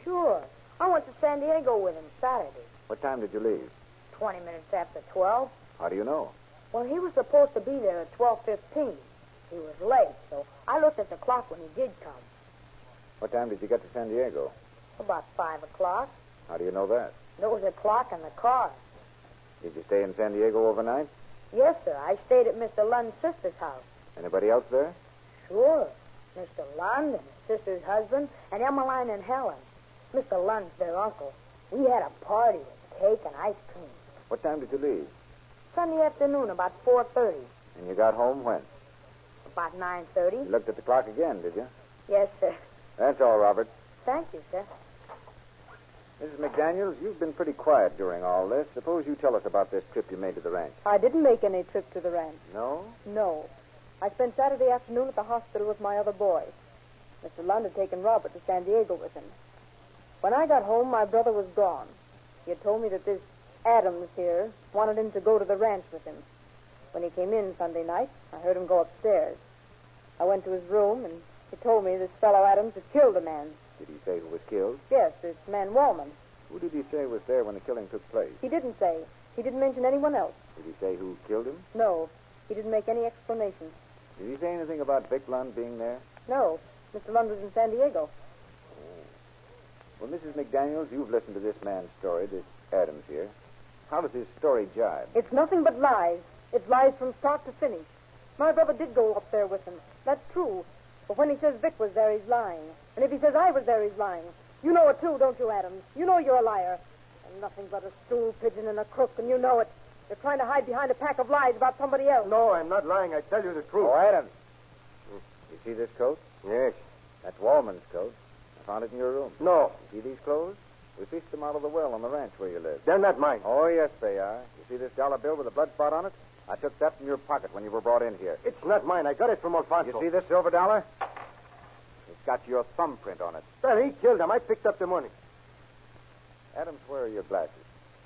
[SPEAKER 21] Sure. I went to San Diego with him Saturday.
[SPEAKER 14] What time did you leave?
[SPEAKER 21] 20 minutes after 12.
[SPEAKER 14] How do you know?
[SPEAKER 21] Well, he was supposed to be there at 12:15. He was late, so I looked at the clock when he did come.
[SPEAKER 14] What time did you get to San Diego?
[SPEAKER 21] About 5 o'clock.
[SPEAKER 14] How do you know that?
[SPEAKER 21] There was a clock in the car.
[SPEAKER 14] Did you stay in San Diego overnight?
[SPEAKER 21] Yes, sir. I stayed at Mr. Lund's sister's house.
[SPEAKER 14] Anybody else there?
[SPEAKER 21] Sure. Mr. Lund and his sister's husband, and Emmeline and Helen. Mr. Lund's their uncle. We had a party with cake and ice cream.
[SPEAKER 14] What time did you leave?
[SPEAKER 21] Sunday afternoon, about 4:30.
[SPEAKER 14] And you got home when?
[SPEAKER 21] About 9:30.
[SPEAKER 14] You looked at the clock again, did you?
[SPEAKER 21] Yes, sir.
[SPEAKER 14] That's all, Robert.
[SPEAKER 21] Thank you, sir.
[SPEAKER 14] Mrs. McDaniels, you've been pretty quiet during all this. Suppose you tell us about this trip you made to the ranch.
[SPEAKER 12] I didn't make any trip to the ranch.
[SPEAKER 14] No?
[SPEAKER 12] No. I spent Saturday afternoon at the hospital with my other boy. Mr. Lund had taken Robert to San Diego with him. When I got home, my brother was gone. He had told me that this Adams here wanted him to go to the ranch with him. When he came in Sunday night, I heard him go upstairs. I went to his room, and he told me this fellow Adams had killed a man.
[SPEAKER 14] Did he say who was killed?
[SPEAKER 12] Yes, this man Wallman.
[SPEAKER 14] Who did he say was there when the killing took place?
[SPEAKER 12] He didn't say. He didn't mention anyone else.
[SPEAKER 14] Did he say who killed him?
[SPEAKER 12] No, he didn't make any explanation.
[SPEAKER 14] Did he say anything about Vic Lund being there?
[SPEAKER 12] No, Mr. Lund was in San Diego.
[SPEAKER 14] Well, Mrs. McDaniels, you've listened to this man's story, this Adams here. How does his story jibe?
[SPEAKER 12] It's nothing but lies. It's lies from start to finish. My brother did go up there with him. That's true. But when he says Vic was there, he's lying. And if he says I was there, he's lying. You know it, too, don't you, Adams? You know you're a liar. And nothing but a stool pigeon and a crook, and you know it. You're trying to hide behind a pack of lies about somebody else.
[SPEAKER 3] No, I'm not lying. I tell you the truth.
[SPEAKER 14] Oh, Adams. You see this coat?
[SPEAKER 3] Yes.
[SPEAKER 14] That's Wallman's coat. I found it in your room.
[SPEAKER 3] No.
[SPEAKER 14] You see these clothes? We fished them out of the well on the ranch where you live.
[SPEAKER 3] They're not mine.
[SPEAKER 14] Oh, yes, they are. You see this dollar bill with a blood spot on it? I took that from your pocket when you were brought in here.
[SPEAKER 3] It's not mine. I got it from Alfonso.
[SPEAKER 14] You see this silver dollar? It's got your thumbprint on it.
[SPEAKER 3] Well, he killed him. I picked up the money.
[SPEAKER 14] Adams, where are your glasses?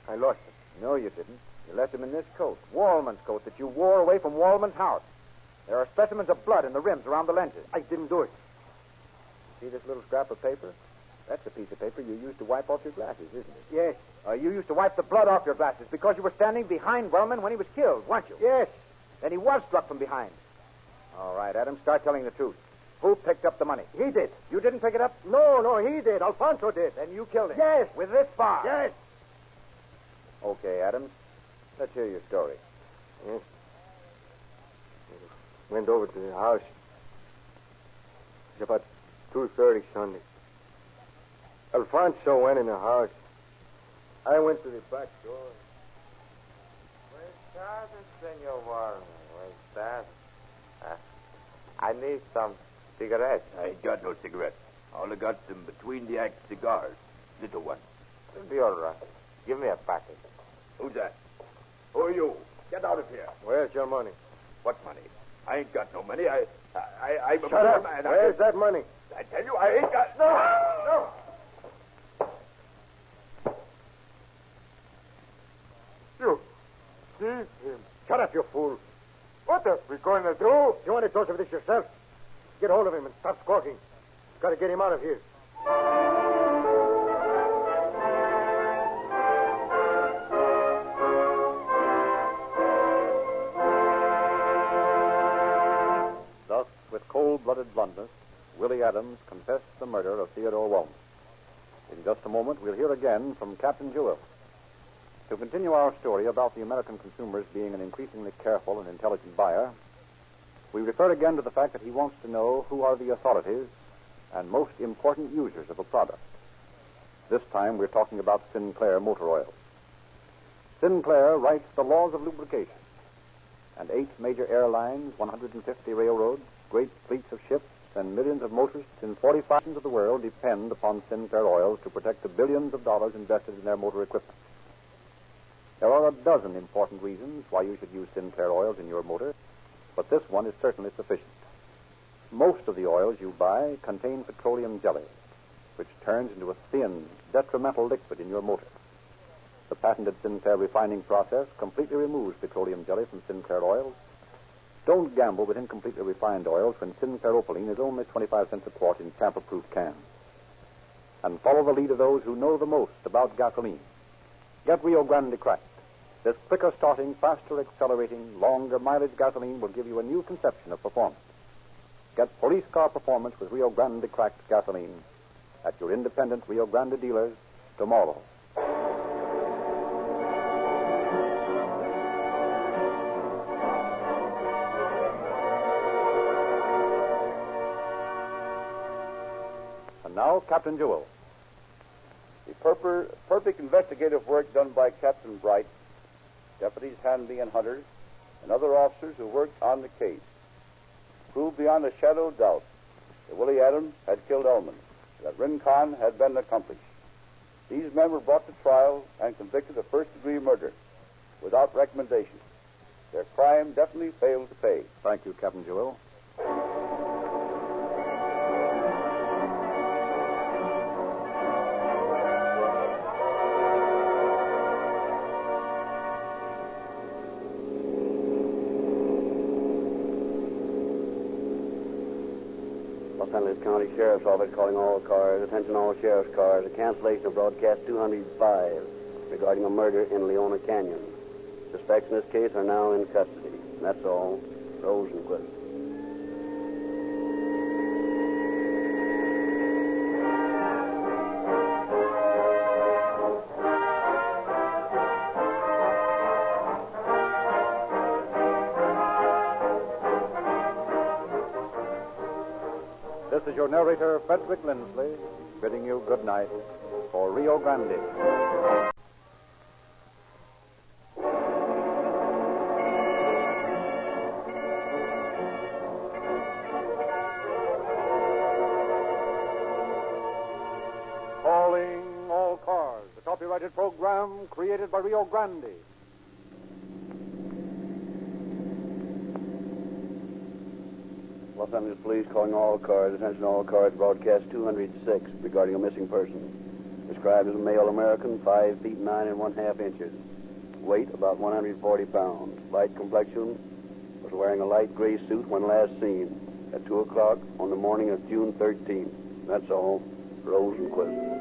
[SPEAKER 3] I lost them.
[SPEAKER 14] No, you didn't. You left them in this coat, Wallman's coat, that you wore away from Wallman's house. There are specimens of blood in the rims around the lenses.
[SPEAKER 3] I didn't do it.
[SPEAKER 14] See this little scrap of paper? That's the piece of paper you used to wipe off your glasses, isn't it?
[SPEAKER 3] Yes.
[SPEAKER 14] You used to wipe the blood off your glasses because you were standing behind Wellman when he was killed, weren't you?
[SPEAKER 3] Yes.
[SPEAKER 14] Then he was struck from behind. All right, Adams, start telling the truth. Who picked up the money?
[SPEAKER 3] He did.
[SPEAKER 14] You didn't pick it up?
[SPEAKER 3] No, he did. Alfonso did.
[SPEAKER 14] Then you killed him?
[SPEAKER 3] Yes.
[SPEAKER 14] With this bar?
[SPEAKER 3] Yes.
[SPEAKER 14] Okay, Adams. Let's hear your story.
[SPEAKER 3] Yes. Went over to the house. It's about 2:30 Sunday. Alfonso went in the house. I went to the back door.
[SPEAKER 22] Where's Senor Warren? Where's that? I need some cigarettes.
[SPEAKER 23] I ain't got no cigarettes. I only got them between the act cigars. Little one.
[SPEAKER 22] It'll be all right. Give me a packet.
[SPEAKER 23] Who's that? Who are you? Get out of here.
[SPEAKER 3] Where's your money?
[SPEAKER 23] What money? I ain't got no money. I'm a
[SPEAKER 3] Shut
[SPEAKER 23] poor
[SPEAKER 3] up.
[SPEAKER 23] man.
[SPEAKER 3] Where's that money?
[SPEAKER 23] I tell you, I ain't got... No!
[SPEAKER 3] You see him. Shut up, you fool. What are we going to do? You want to talk of this yourself? Get hold of him and stop squawking. Got to get him out of here.
[SPEAKER 6] Thus, with cold-blooded bluntness, Willie Adams confessed the murder of Theodore Wallman. In just a moment, we'll hear again from Captain Jewell. To continue our story about the American consumers being an increasingly careful and intelligent buyer, we refer again to the fact that he wants to know who are the authorities and most important users of a product. This time, we're talking about Sinclair motor oil. Sinclair writes the laws of lubrication, and 8 major airlines, 150 railroads, great fleets of ships, and millions of motorists in 45 nations of the world depend upon Sinclair oils to protect the billions of dollars invested in their motor equipment. There are a dozen important reasons why you should use Sinclair oils in your motor, but this one is certainly sufficient. Most of the oils you buy contain petroleum jelly, which turns into a thin, detrimental liquid in your motor. The patented Sinclair refining process completely removes petroleum jelly from Sinclair oils, Don't gamble with incompletely refined oils when syntheropylene is only 25 cents a quart in tamper-proof cans. And follow the lead of those who know the most about gasoline. Get Rio Grande Cracked. This quicker starting, faster accelerating, longer mileage gasoline will give you a new conception of performance. Get police car performance with Rio Grande Cracked gasoline at your independent Rio Grande dealers tomorrow. And now, Captain Jewell.
[SPEAKER 11] The perfect investigative work done by Captain Bright, Deputies Hanley and Hunter, and other officers who worked on the case proved beyond a shadow of doubt that Willie Adams had killed Elman, that Rincon had been accomplished. These men were brought to trial and convicted of first-degree murder without recommendation. Their crime definitely failed to pay.
[SPEAKER 6] Thank you, Captain Jewell.
[SPEAKER 9] Los Angeles County Sheriff's Office calling all cars. Attention all sheriff's cars. A cancellation of broadcast 205 regarding a murder in Leona Canyon. Suspects in this case are now in custody. And that's all. Rosenquist.
[SPEAKER 6] This is your narrator, Frederick Lindsley, bidding you good night for Rio Grande. Calling all cars, the copyrighted program created by Rio Grande.
[SPEAKER 9] Los Angeles Police calling all cars. Attention all cars. Broadcast 206 regarding a missing person. Described as a male American, 5 feet 9 and 1/2 inches. Weight about 140 pounds. Light complexion. Was wearing a light gray suit when last seen at 2 o'clock on the morning of June 13th. That's all. Rosenquist.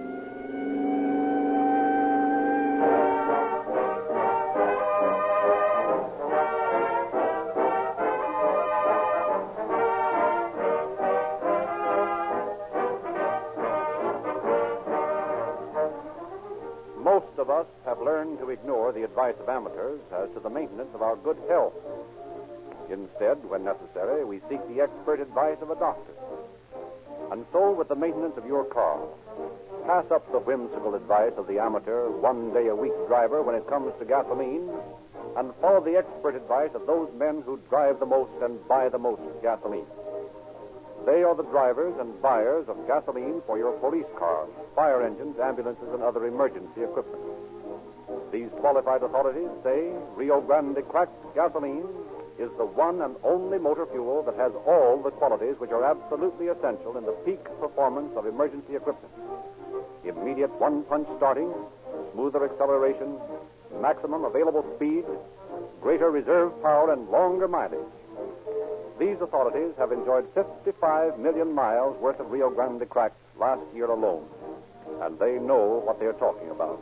[SPEAKER 6] Most of us have learned to ignore the advice of amateurs as to the maintenance of our good health. Instead, when necessary, we seek the expert advice of a doctor. And so with the maintenance of your car. Pass up the whimsical advice of the amateur, one-day-a-week driver when it comes to gasoline, and follow the expert advice of those men who drive the most and buy the most gasoline. They are the drivers and buyers of gasoline for your police cars, fire engines, ambulances, and other emergency equipment. These qualified authorities say Rio Grande Cracked gasoline is the one and only motor fuel that has all the qualities which are absolutely essential in the peak performance of emergency equipment. Immediate one-punch starting, smoother acceleration, maximum available speed, greater reserve power, and longer mileage. These authorities have enjoyed 55 million miles worth of Rio Grande Cracked last year alone, and they know what they're talking about.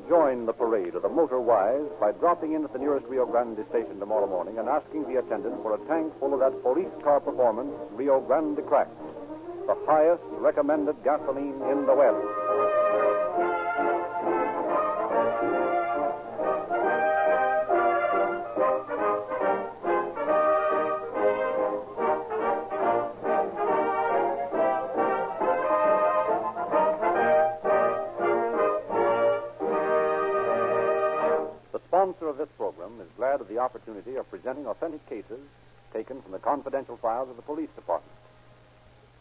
[SPEAKER 6] Join the parade of the motor wise by dropping in at the nearest Rio Grande station tomorrow morning and asking the attendant for a tank full of that police car performance Rio Grande Cracked, the highest recommended gasoline in the West. The sponsor of this program is glad of the opportunity of presenting authentic cases taken from the confidential files of the police department.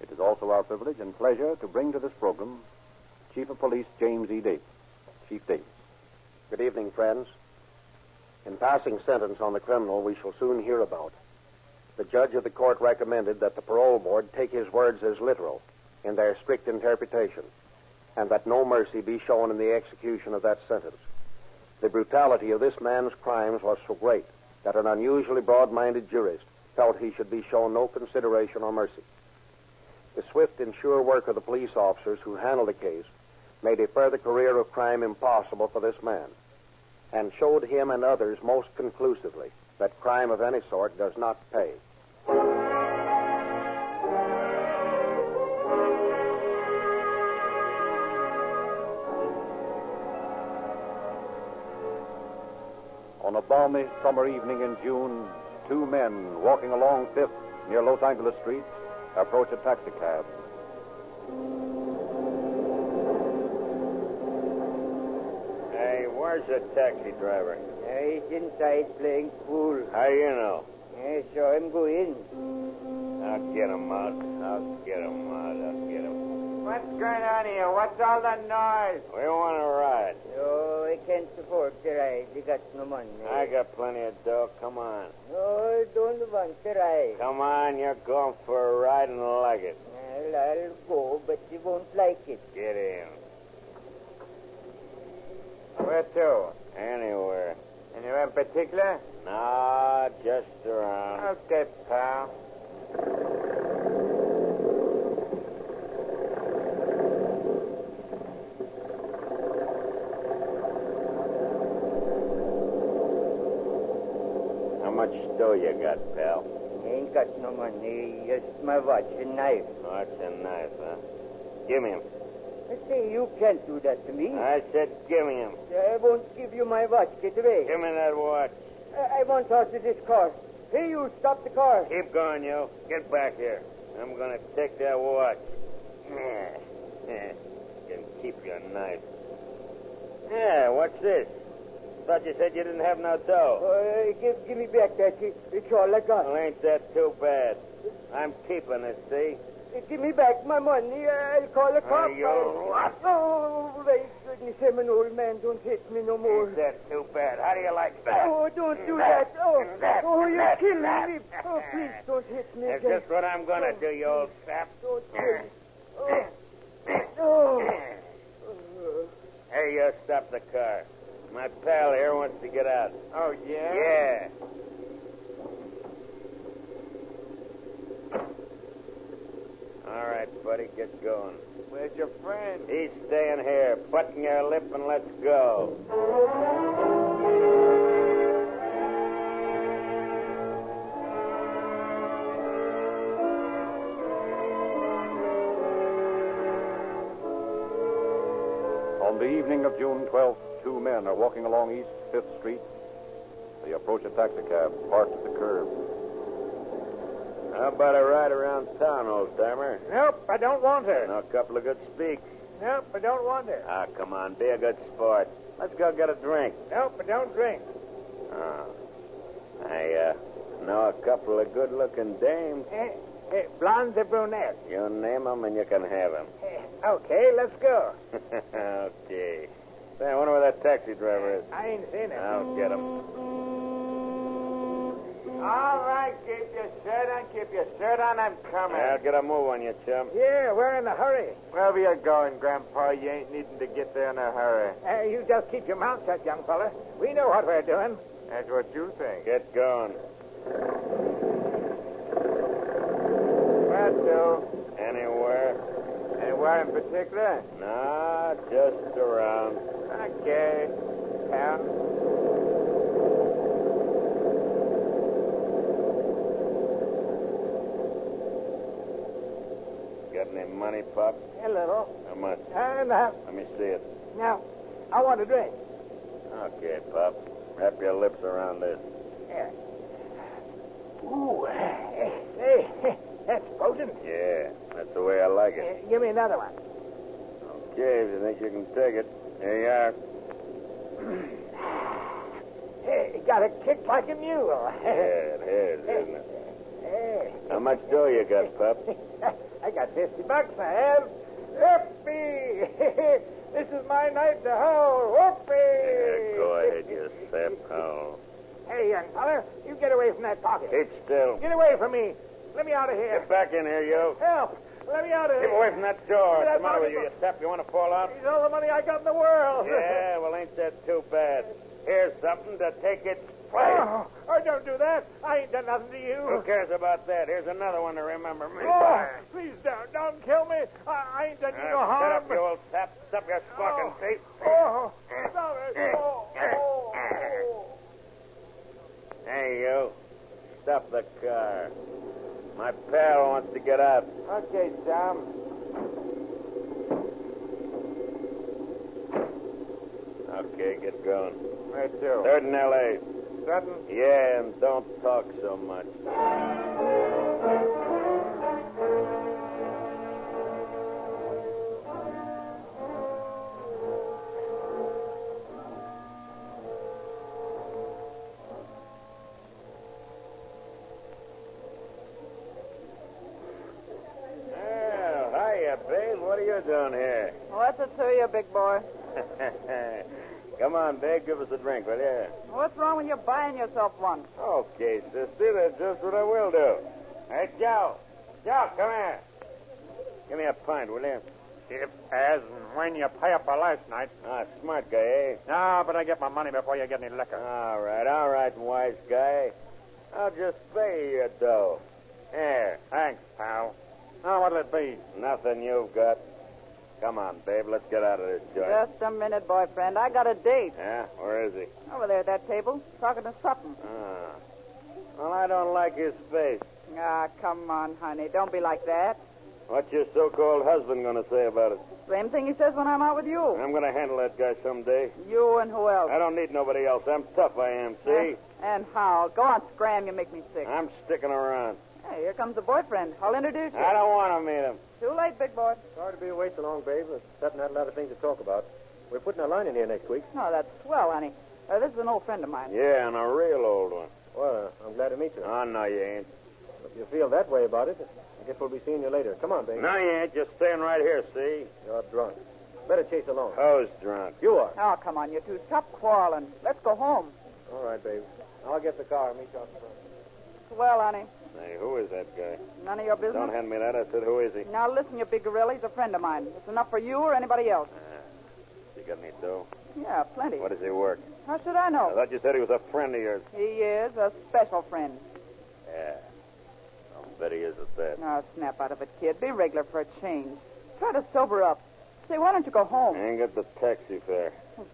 [SPEAKER 6] It is also our privilege and pleasure to bring to this program Chief of Police James E. Davis. Chief Davis.
[SPEAKER 15] Good evening, friends. In passing sentence on the criminal we shall soon hear about, the judge of the court recommended that the parole board take his words as literal in their strict interpretation, and that no mercy be shown in the execution of that sentence. The brutality of this man's crimes was so great that an unusually broad-minded jurist felt he should be shown no consideration or mercy. The swift and sure work of the police officers who handled the case made a further career of crime impossible for this man, and showed him and others most conclusively that crime of any sort does not pay.
[SPEAKER 6] On a balmy summer evening in June, two men walking along 5th near Los Angeles Street approach a taxicab.
[SPEAKER 2] Hey, where's the taxi driver?
[SPEAKER 18] He's inside playing pool.
[SPEAKER 2] How you know?
[SPEAKER 18] I saw him go in.
[SPEAKER 2] I'll get him out. I'll get him.
[SPEAKER 22] What's going on here? What's all the noise?
[SPEAKER 2] We want to ride.
[SPEAKER 18] Oh, I can't afford to ride. I got no money.
[SPEAKER 2] I got plenty of dough. Come on.
[SPEAKER 18] No, I don't want to ride.
[SPEAKER 2] Come on, you're going for a ride and like it.
[SPEAKER 18] Well, I'll go, but you won't like it.
[SPEAKER 2] Get in.
[SPEAKER 22] Where to?
[SPEAKER 2] Anywhere.
[SPEAKER 22] Anywhere in particular?
[SPEAKER 2] Nah, just around.
[SPEAKER 22] Okay, pal.
[SPEAKER 2] How much dough you got, pal?
[SPEAKER 18] I ain't got no money. Just my watch and knife.
[SPEAKER 2] Watch and knife, huh? Give me him.
[SPEAKER 18] I say, you can't do that to me.
[SPEAKER 2] I said give me him.
[SPEAKER 18] I won't give you my watch. Get away.
[SPEAKER 2] Give me that watch.
[SPEAKER 18] I want out of this car. Hey, you, stop the car.
[SPEAKER 2] Keep going, you. Get back here. I'm going to take that watch. You can keep your knife. Yeah, what's this? Thought you said you didn't have no dough.
[SPEAKER 18] Give me back that. It's all I got.
[SPEAKER 2] Well, ain't that too bad? I'm keeping it, see?
[SPEAKER 18] Give me back my money. I'll call the cops. Oh, my goodness, I'm an old man. Don't hit me no more.
[SPEAKER 2] Ain't that too bad? How do you like that?
[SPEAKER 18] Oh, don't do that. Oh, you're killing me. Oh, please, don't hit me
[SPEAKER 2] That's
[SPEAKER 18] again.
[SPEAKER 2] just what I'm going to do, you old sap.
[SPEAKER 18] Don't kill me. Oh.
[SPEAKER 2] Hey, you stop the car. My pal here wants to get out.
[SPEAKER 22] Oh, yeah?
[SPEAKER 2] Yeah. All right, buddy, get going.
[SPEAKER 22] Where's your friend?
[SPEAKER 2] He's staying here. Button your lip and let's go.
[SPEAKER 6] On the evening of June 12th, two men are walking along East 5th Street. They approach a taxicab parked at the curb.
[SPEAKER 2] How about a ride around town, old-timer?
[SPEAKER 22] Nope, I don't want her.
[SPEAKER 2] No, a couple of good speaks.
[SPEAKER 22] Nope, I don't want her.
[SPEAKER 2] Ah, come on, be a good sport. Let's go get a drink.
[SPEAKER 22] Nope, I don't drink.
[SPEAKER 2] Oh. I know a couple of good-looking dames.
[SPEAKER 22] Blondes or brunettes?
[SPEAKER 2] You name them and you can have them.
[SPEAKER 22] Okay, let's go.
[SPEAKER 2] Okay. Say, I wonder where that taxi driver is.
[SPEAKER 22] I ain't seen him.
[SPEAKER 2] I'll get him.
[SPEAKER 22] All right, keep your shirt on. I'm coming.
[SPEAKER 2] I'll get a move on you, chum.
[SPEAKER 22] Yeah, we're in a hurry. Wherever you're going, Grandpa, you ain't needing to get there in a hurry. You just keep your mouth shut, young fella. We know what we're doing. That's what you think.
[SPEAKER 2] Get going.
[SPEAKER 22] Where to?
[SPEAKER 2] Anywhere.
[SPEAKER 22] Anywhere in particular?
[SPEAKER 2] Nah, just around.
[SPEAKER 22] Okay. Yeah.
[SPEAKER 2] Got any money, Pop?
[SPEAKER 22] A little.
[SPEAKER 2] How much?
[SPEAKER 22] Enough.
[SPEAKER 2] Let me see it.
[SPEAKER 22] Now, I want a drink.
[SPEAKER 2] Okay, Pop. Wrap your lips around this.
[SPEAKER 22] Yeah. Ooh. Hey, that's potent.
[SPEAKER 2] Yeah, that's the way I like it.
[SPEAKER 22] Give me another one.
[SPEAKER 2] Okay, if you think you can take it. Here you are.
[SPEAKER 22] Hey, got a kick like a mule.
[SPEAKER 2] Yeah, it is, isn't it?
[SPEAKER 22] Hey.
[SPEAKER 2] How much dough you got, Pop?
[SPEAKER 22] I got $50, I have. Whoopee! This is my night to howl. Whoopee!
[SPEAKER 2] Yeah, go ahead, you sap howl.
[SPEAKER 22] Hey, young fella, you get away from that pocket.
[SPEAKER 2] Keep still.
[SPEAKER 22] Get away from me. Let me out of here.
[SPEAKER 2] Get back in here, you.
[SPEAKER 22] Help! Let me out of here.
[SPEAKER 2] Keep away from that door.
[SPEAKER 22] Give me that
[SPEAKER 2] What's the matter with you,
[SPEAKER 22] pocket.
[SPEAKER 2] you sap? You want to fall out?
[SPEAKER 22] It's all the money I got in the world.
[SPEAKER 2] Yeah, well, ain't that too bad. Here's something to take its place.
[SPEAKER 22] Oh, don't do that. I ain't done nothing to you.
[SPEAKER 2] Who cares about that? Here's another one to remember me
[SPEAKER 22] Oh,
[SPEAKER 2] by.
[SPEAKER 22] please don't kill me. I ain't done you no harm.
[SPEAKER 2] Shut up, you old sap. Stop your squawking face.
[SPEAKER 22] Oh, stop it. Oh.
[SPEAKER 2] Hey, you. Stop the car. My pal wants to get out.
[SPEAKER 22] Okay, Sam.
[SPEAKER 2] Okay, get going.
[SPEAKER 22] Where to?
[SPEAKER 2] Third in L.A.
[SPEAKER 22] Certain?
[SPEAKER 2] Yeah, and don't talk so much. Well, hiya, babe. What are you doing here?
[SPEAKER 12] What's it to you, big boy?
[SPEAKER 2] Come on, babe. Give us a drink, will you?
[SPEAKER 12] What's wrong with you buying yourself one?
[SPEAKER 2] Okay, sister. That's just what I will do. Hey, Joe. Joe, come here. Give me a pint, will you?
[SPEAKER 22] If, as, and when you pay up for last night.
[SPEAKER 2] Ah, smart guy, eh?
[SPEAKER 22] No, but I get my money before you get any liquor.
[SPEAKER 2] All right, wise guy. I'll just pay you your dough. Here.
[SPEAKER 22] Thanks, pal. Now, what'll it be?
[SPEAKER 2] Nothing you've got. Come on, babe. Let's get out of this joint.
[SPEAKER 12] Just a minute, boyfriend. I got a date.
[SPEAKER 2] Yeah? Where is he?
[SPEAKER 12] Over there at that table, talking to something.
[SPEAKER 2] Ah. Well, I don't like his face.
[SPEAKER 12] Ah, come on, honey. Don't be like that.
[SPEAKER 2] What's your so-called husband going to say about it?
[SPEAKER 12] Same thing he says when I'm out with you.
[SPEAKER 2] I'm going to handle that guy someday.
[SPEAKER 12] You and who else?
[SPEAKER 2] I don't need nobody else. I'm tough, I am, see?
[SPEAKER 12] And how? Go on, scram. You make me sick.
[SPEAKER 2] I'm sticking around.
[SPEAKER 12] Hey, here comes the boyfriend. I'll introduce you.
[SPEAKER 2] I don't want to meet him.
[SPEAKER 12] Too late, big boy.
[SPEAKER 14] Sorry to be away so long, babe. Sutton had a lot of things to talk about. We're putting a line in here next week.
[SPEAKER 12] Oh, that's swell, honey. This is an old friend of mine.
[SPEAKER 2] Yeah, and a real old one.
[SPEAKER 14] Well, I'm glad to meet you.
[SPEAKER 2] Oh, no, you ain't.
[SPEAKER 14] If you feel that way about it, I guess we'll be seeing you later. Come on, babe.
[SPEAKER 2] No, you ain't. Just staying right here, see?
[SPEAKER 14] You're drunk. Better chase along.
[SPEAKER 2] Who's drunk?
[SPEAKER 14] You are.
[SPEAKER 12] Oh, come on, you two. Stop quarreling. Let's go home.
[SPEAKER 14] All right, babe. I'll get the car and meet you out front.
[SPEAKER 12] Swell, honey.
[SPEAKER 2] Hey, who is that guy?
[SPEAKER 12] None of your business.
[SPEAKER 2] Don't hand me that. I said, who is he?
[SPEAKER 12] Now, listen, you big gorilla. He's a friend of mine. It's enough for you or anybody else.
[SPEAKER 2] You got any dough?
[SPEAKER 12] Yeah, plenty.
[SPEAKER 2] What does he work?
[SPEAKER 12] How should I know?
[SPEAKER 2] I thought you said he was a friend of yours.
[SPEAKER 12] He is a special friend.
[SPEAKER 2] Yeah. I'll bet he is at that.
[SPEAKER 12] Now, snap out of it, kid. Be regular for a change. Try to sober up. Say, why don't you go home?
[SPEAKER 2] I ain't got the taxi fare.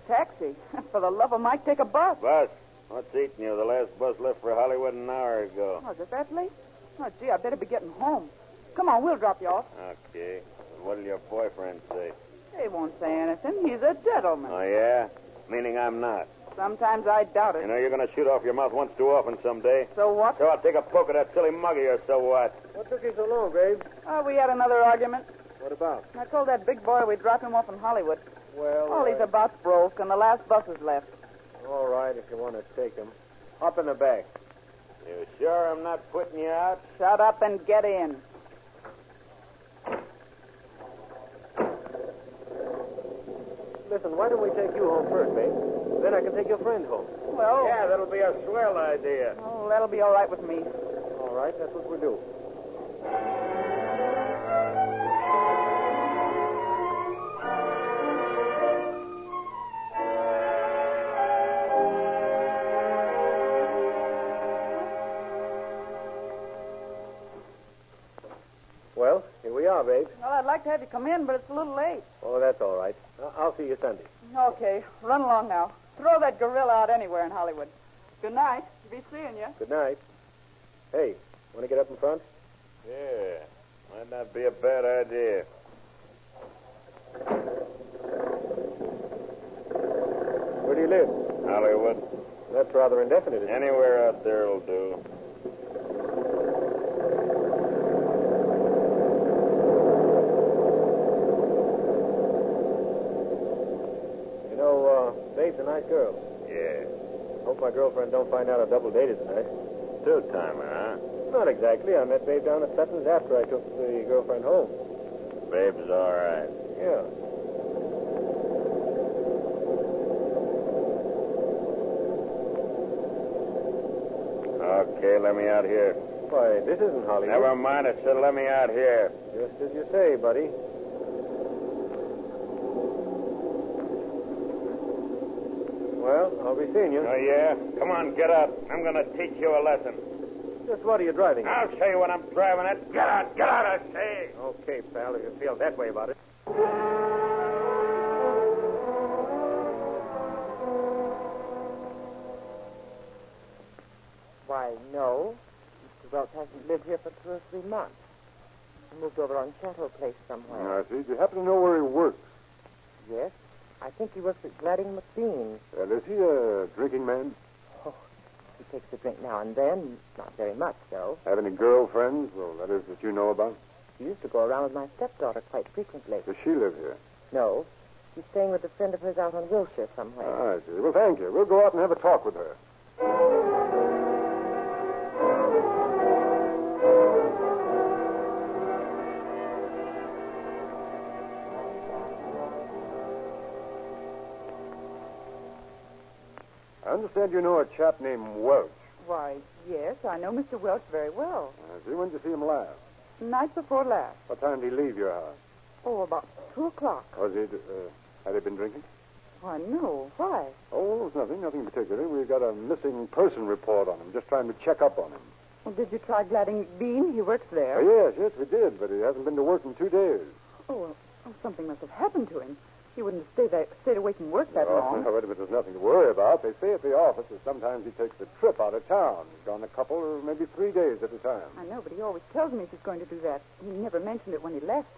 [SPEAKER 12] Taxi? For the love of Mike, take a bus.
[SPEAKER 2] Bus? What's eating you? The last bus left for Hollywood an hour ago.
[SPEAKER 12] Oh, is it that late? Oh, gee, I better be getting home. Come on, we'll drop you off.
[SPEAKER 2] Okay. What'll your boyfriend say?
[SPEAKER 12] He won't say anything. He's a gentleman.
[SPEAKER 2] Oh, yeah? Meaning I'm not.
[SPEAKER 12] Sometimes I doubt it.
[SPEAKER 2] You know, you're going to shoot off your mouth once too often someday.
[SPEAKER 12] So what?
[SPEAKER 2] So I'll take a poke at that silly mug of yours, so what?
[SPEAKER 14] What took you so long, babe?
[SPEAKER 12] Oh, we had another argument.
[SPEAKER 14] What about?
[SPEAKER 12] I told that big boy we'd drop him off in Hollywood.
[SPEAKER 14] Well,
[SPEAKER 12] Oh, he's about broke, and the last bus is left.
[SPEAKER 14] All right, if you want to take him. Up in the back.
[SPEAKER 2] You sure I'm not putting you out?
[SPEAKER 12] Shut up and get in.
[SPEAKER 14] Listen, why don't we take you home first, babe? Then I can take your friend home.
[SPEAKER 12] Well...
[SPEAKER 2] Yeah, that'll be a swell idea.
[SPEAKER 12] Oh, that'll be all right with me.
[SPEAKER 14] All right, that's what we'll do. Well, here we are, babe.
[SPEAKER 12] Well, I'd like to have you come in, but it's a little late.
[SPEAKER 14] Oh, that's all right. I'll see you Sunday.
[SPEAKER 12] Okay, run along now. Throw that gorilla out anywhere in Hollywood. Good night. Be seeing you.
[SPEAKER 14] Good night. Hey, want to get up in front?
[SPEAKER 2] Yeah, might not be a bad idea.
[SPEAKER 14] Where do you live?
[SPEAKER 2] Hollywood.
[SPEAKER 14] That's rather indefinite, isn't it?
[SPEAKER 2] Anywhere out there will do.
[SPEAKER 14] Babe's a nice girl.
[SPEAKER 2] Yeah.
[SPEAKER 14] Hope my girlfriend don't find out I double dated tonight.
[SPEAKER 2] Two-timer, huh?
[SPEAKER 14] Not exactly. I met Babe down at Sutton's after I took the girlfriend home.
[SPEAKER 2] Babe's all right.
[SPEAKER 14] Yeah.
[SPEAKER 2] Okay, let me out here.
[SPEAKER 14] Why, this isn't Hollywood.
[SPEAKER 2] Never mind, I said let me out here.
[SPEAKER 14] Just as you say, buddy. Well,
[SPEAKER 15] Well, I'll be seeing you.
[SPEAKER 2] Oh, yeah? Come on, get up. I'm going to teach you a lesson.
[SPEAKER 15] Just what are you driving at?
[SPEAKER 2] I'll show you what I'm driving at. Get out, I say.
[SPEAKER 15] Okay, pal, if you feel that way about it.
[SPEAKER 4] Why, no. Mr. Welch hasn't lived here for 2 or 3 months. He moved over on Chateau Place somewhere.
[SPEAKER 11] I see. Do you happen to know where he works?
[SPEAKER 4] Yes. I think he works at Gladding McBean.
[SPEAKER 11] Is he a drinking man?
[SPEAKER 4] Oh, he takes a drink now and then. Not very much, though.
[SPEAKER 11] Have any girlfriends? Well, that is, that you know about?
[SPEAKER 4] He used to go around with my stepdaughter quite frequently.
[SPEAKER 11] Does she live here?
[SPEAKER 4] No. She's staying with a friend of hers out on Wilshire somewhere.
[SPEAKER 11] I see. Well, thank you. We'll go out and have a talk with her. I understand you know a chap named Welch.
[SPEAKER 12] Why, yes, I know Mr. Welch very well.
[SPEAKER 11] I see. When did you see him last?
[SPEAKER 12] Night before last.
[SPEAKER 11] What time did he leave your house?
[SPEAKER 12] Oh, about 2 o'clock.
[SPEAKER 11] Was he, had he been drinking?
[SPEAKER 12] Why, no. Why?
[SPEAKER 11] Oh, nothing in particular. We've got a missing person report on him, just trying to check up on him.
[SPEAKER 12] Well, did you try Gladding McBean? He works there.
[SPEAKER 11] Yes, we did, but he hasn't been to work in 2 days.
[SPEAKER 12] Oh, something must have happened to him. He wouldn't have stayed away from work that long.
[SPEAKER 11] No, but there's nothing to worry about. They say at the office that sometimes he takes a trip out of town. He's gone a couple or maybe 3 days at a time.
[SPEAKER 12] I know, but he always tells me he's going to do that. He never mentioned it when he left.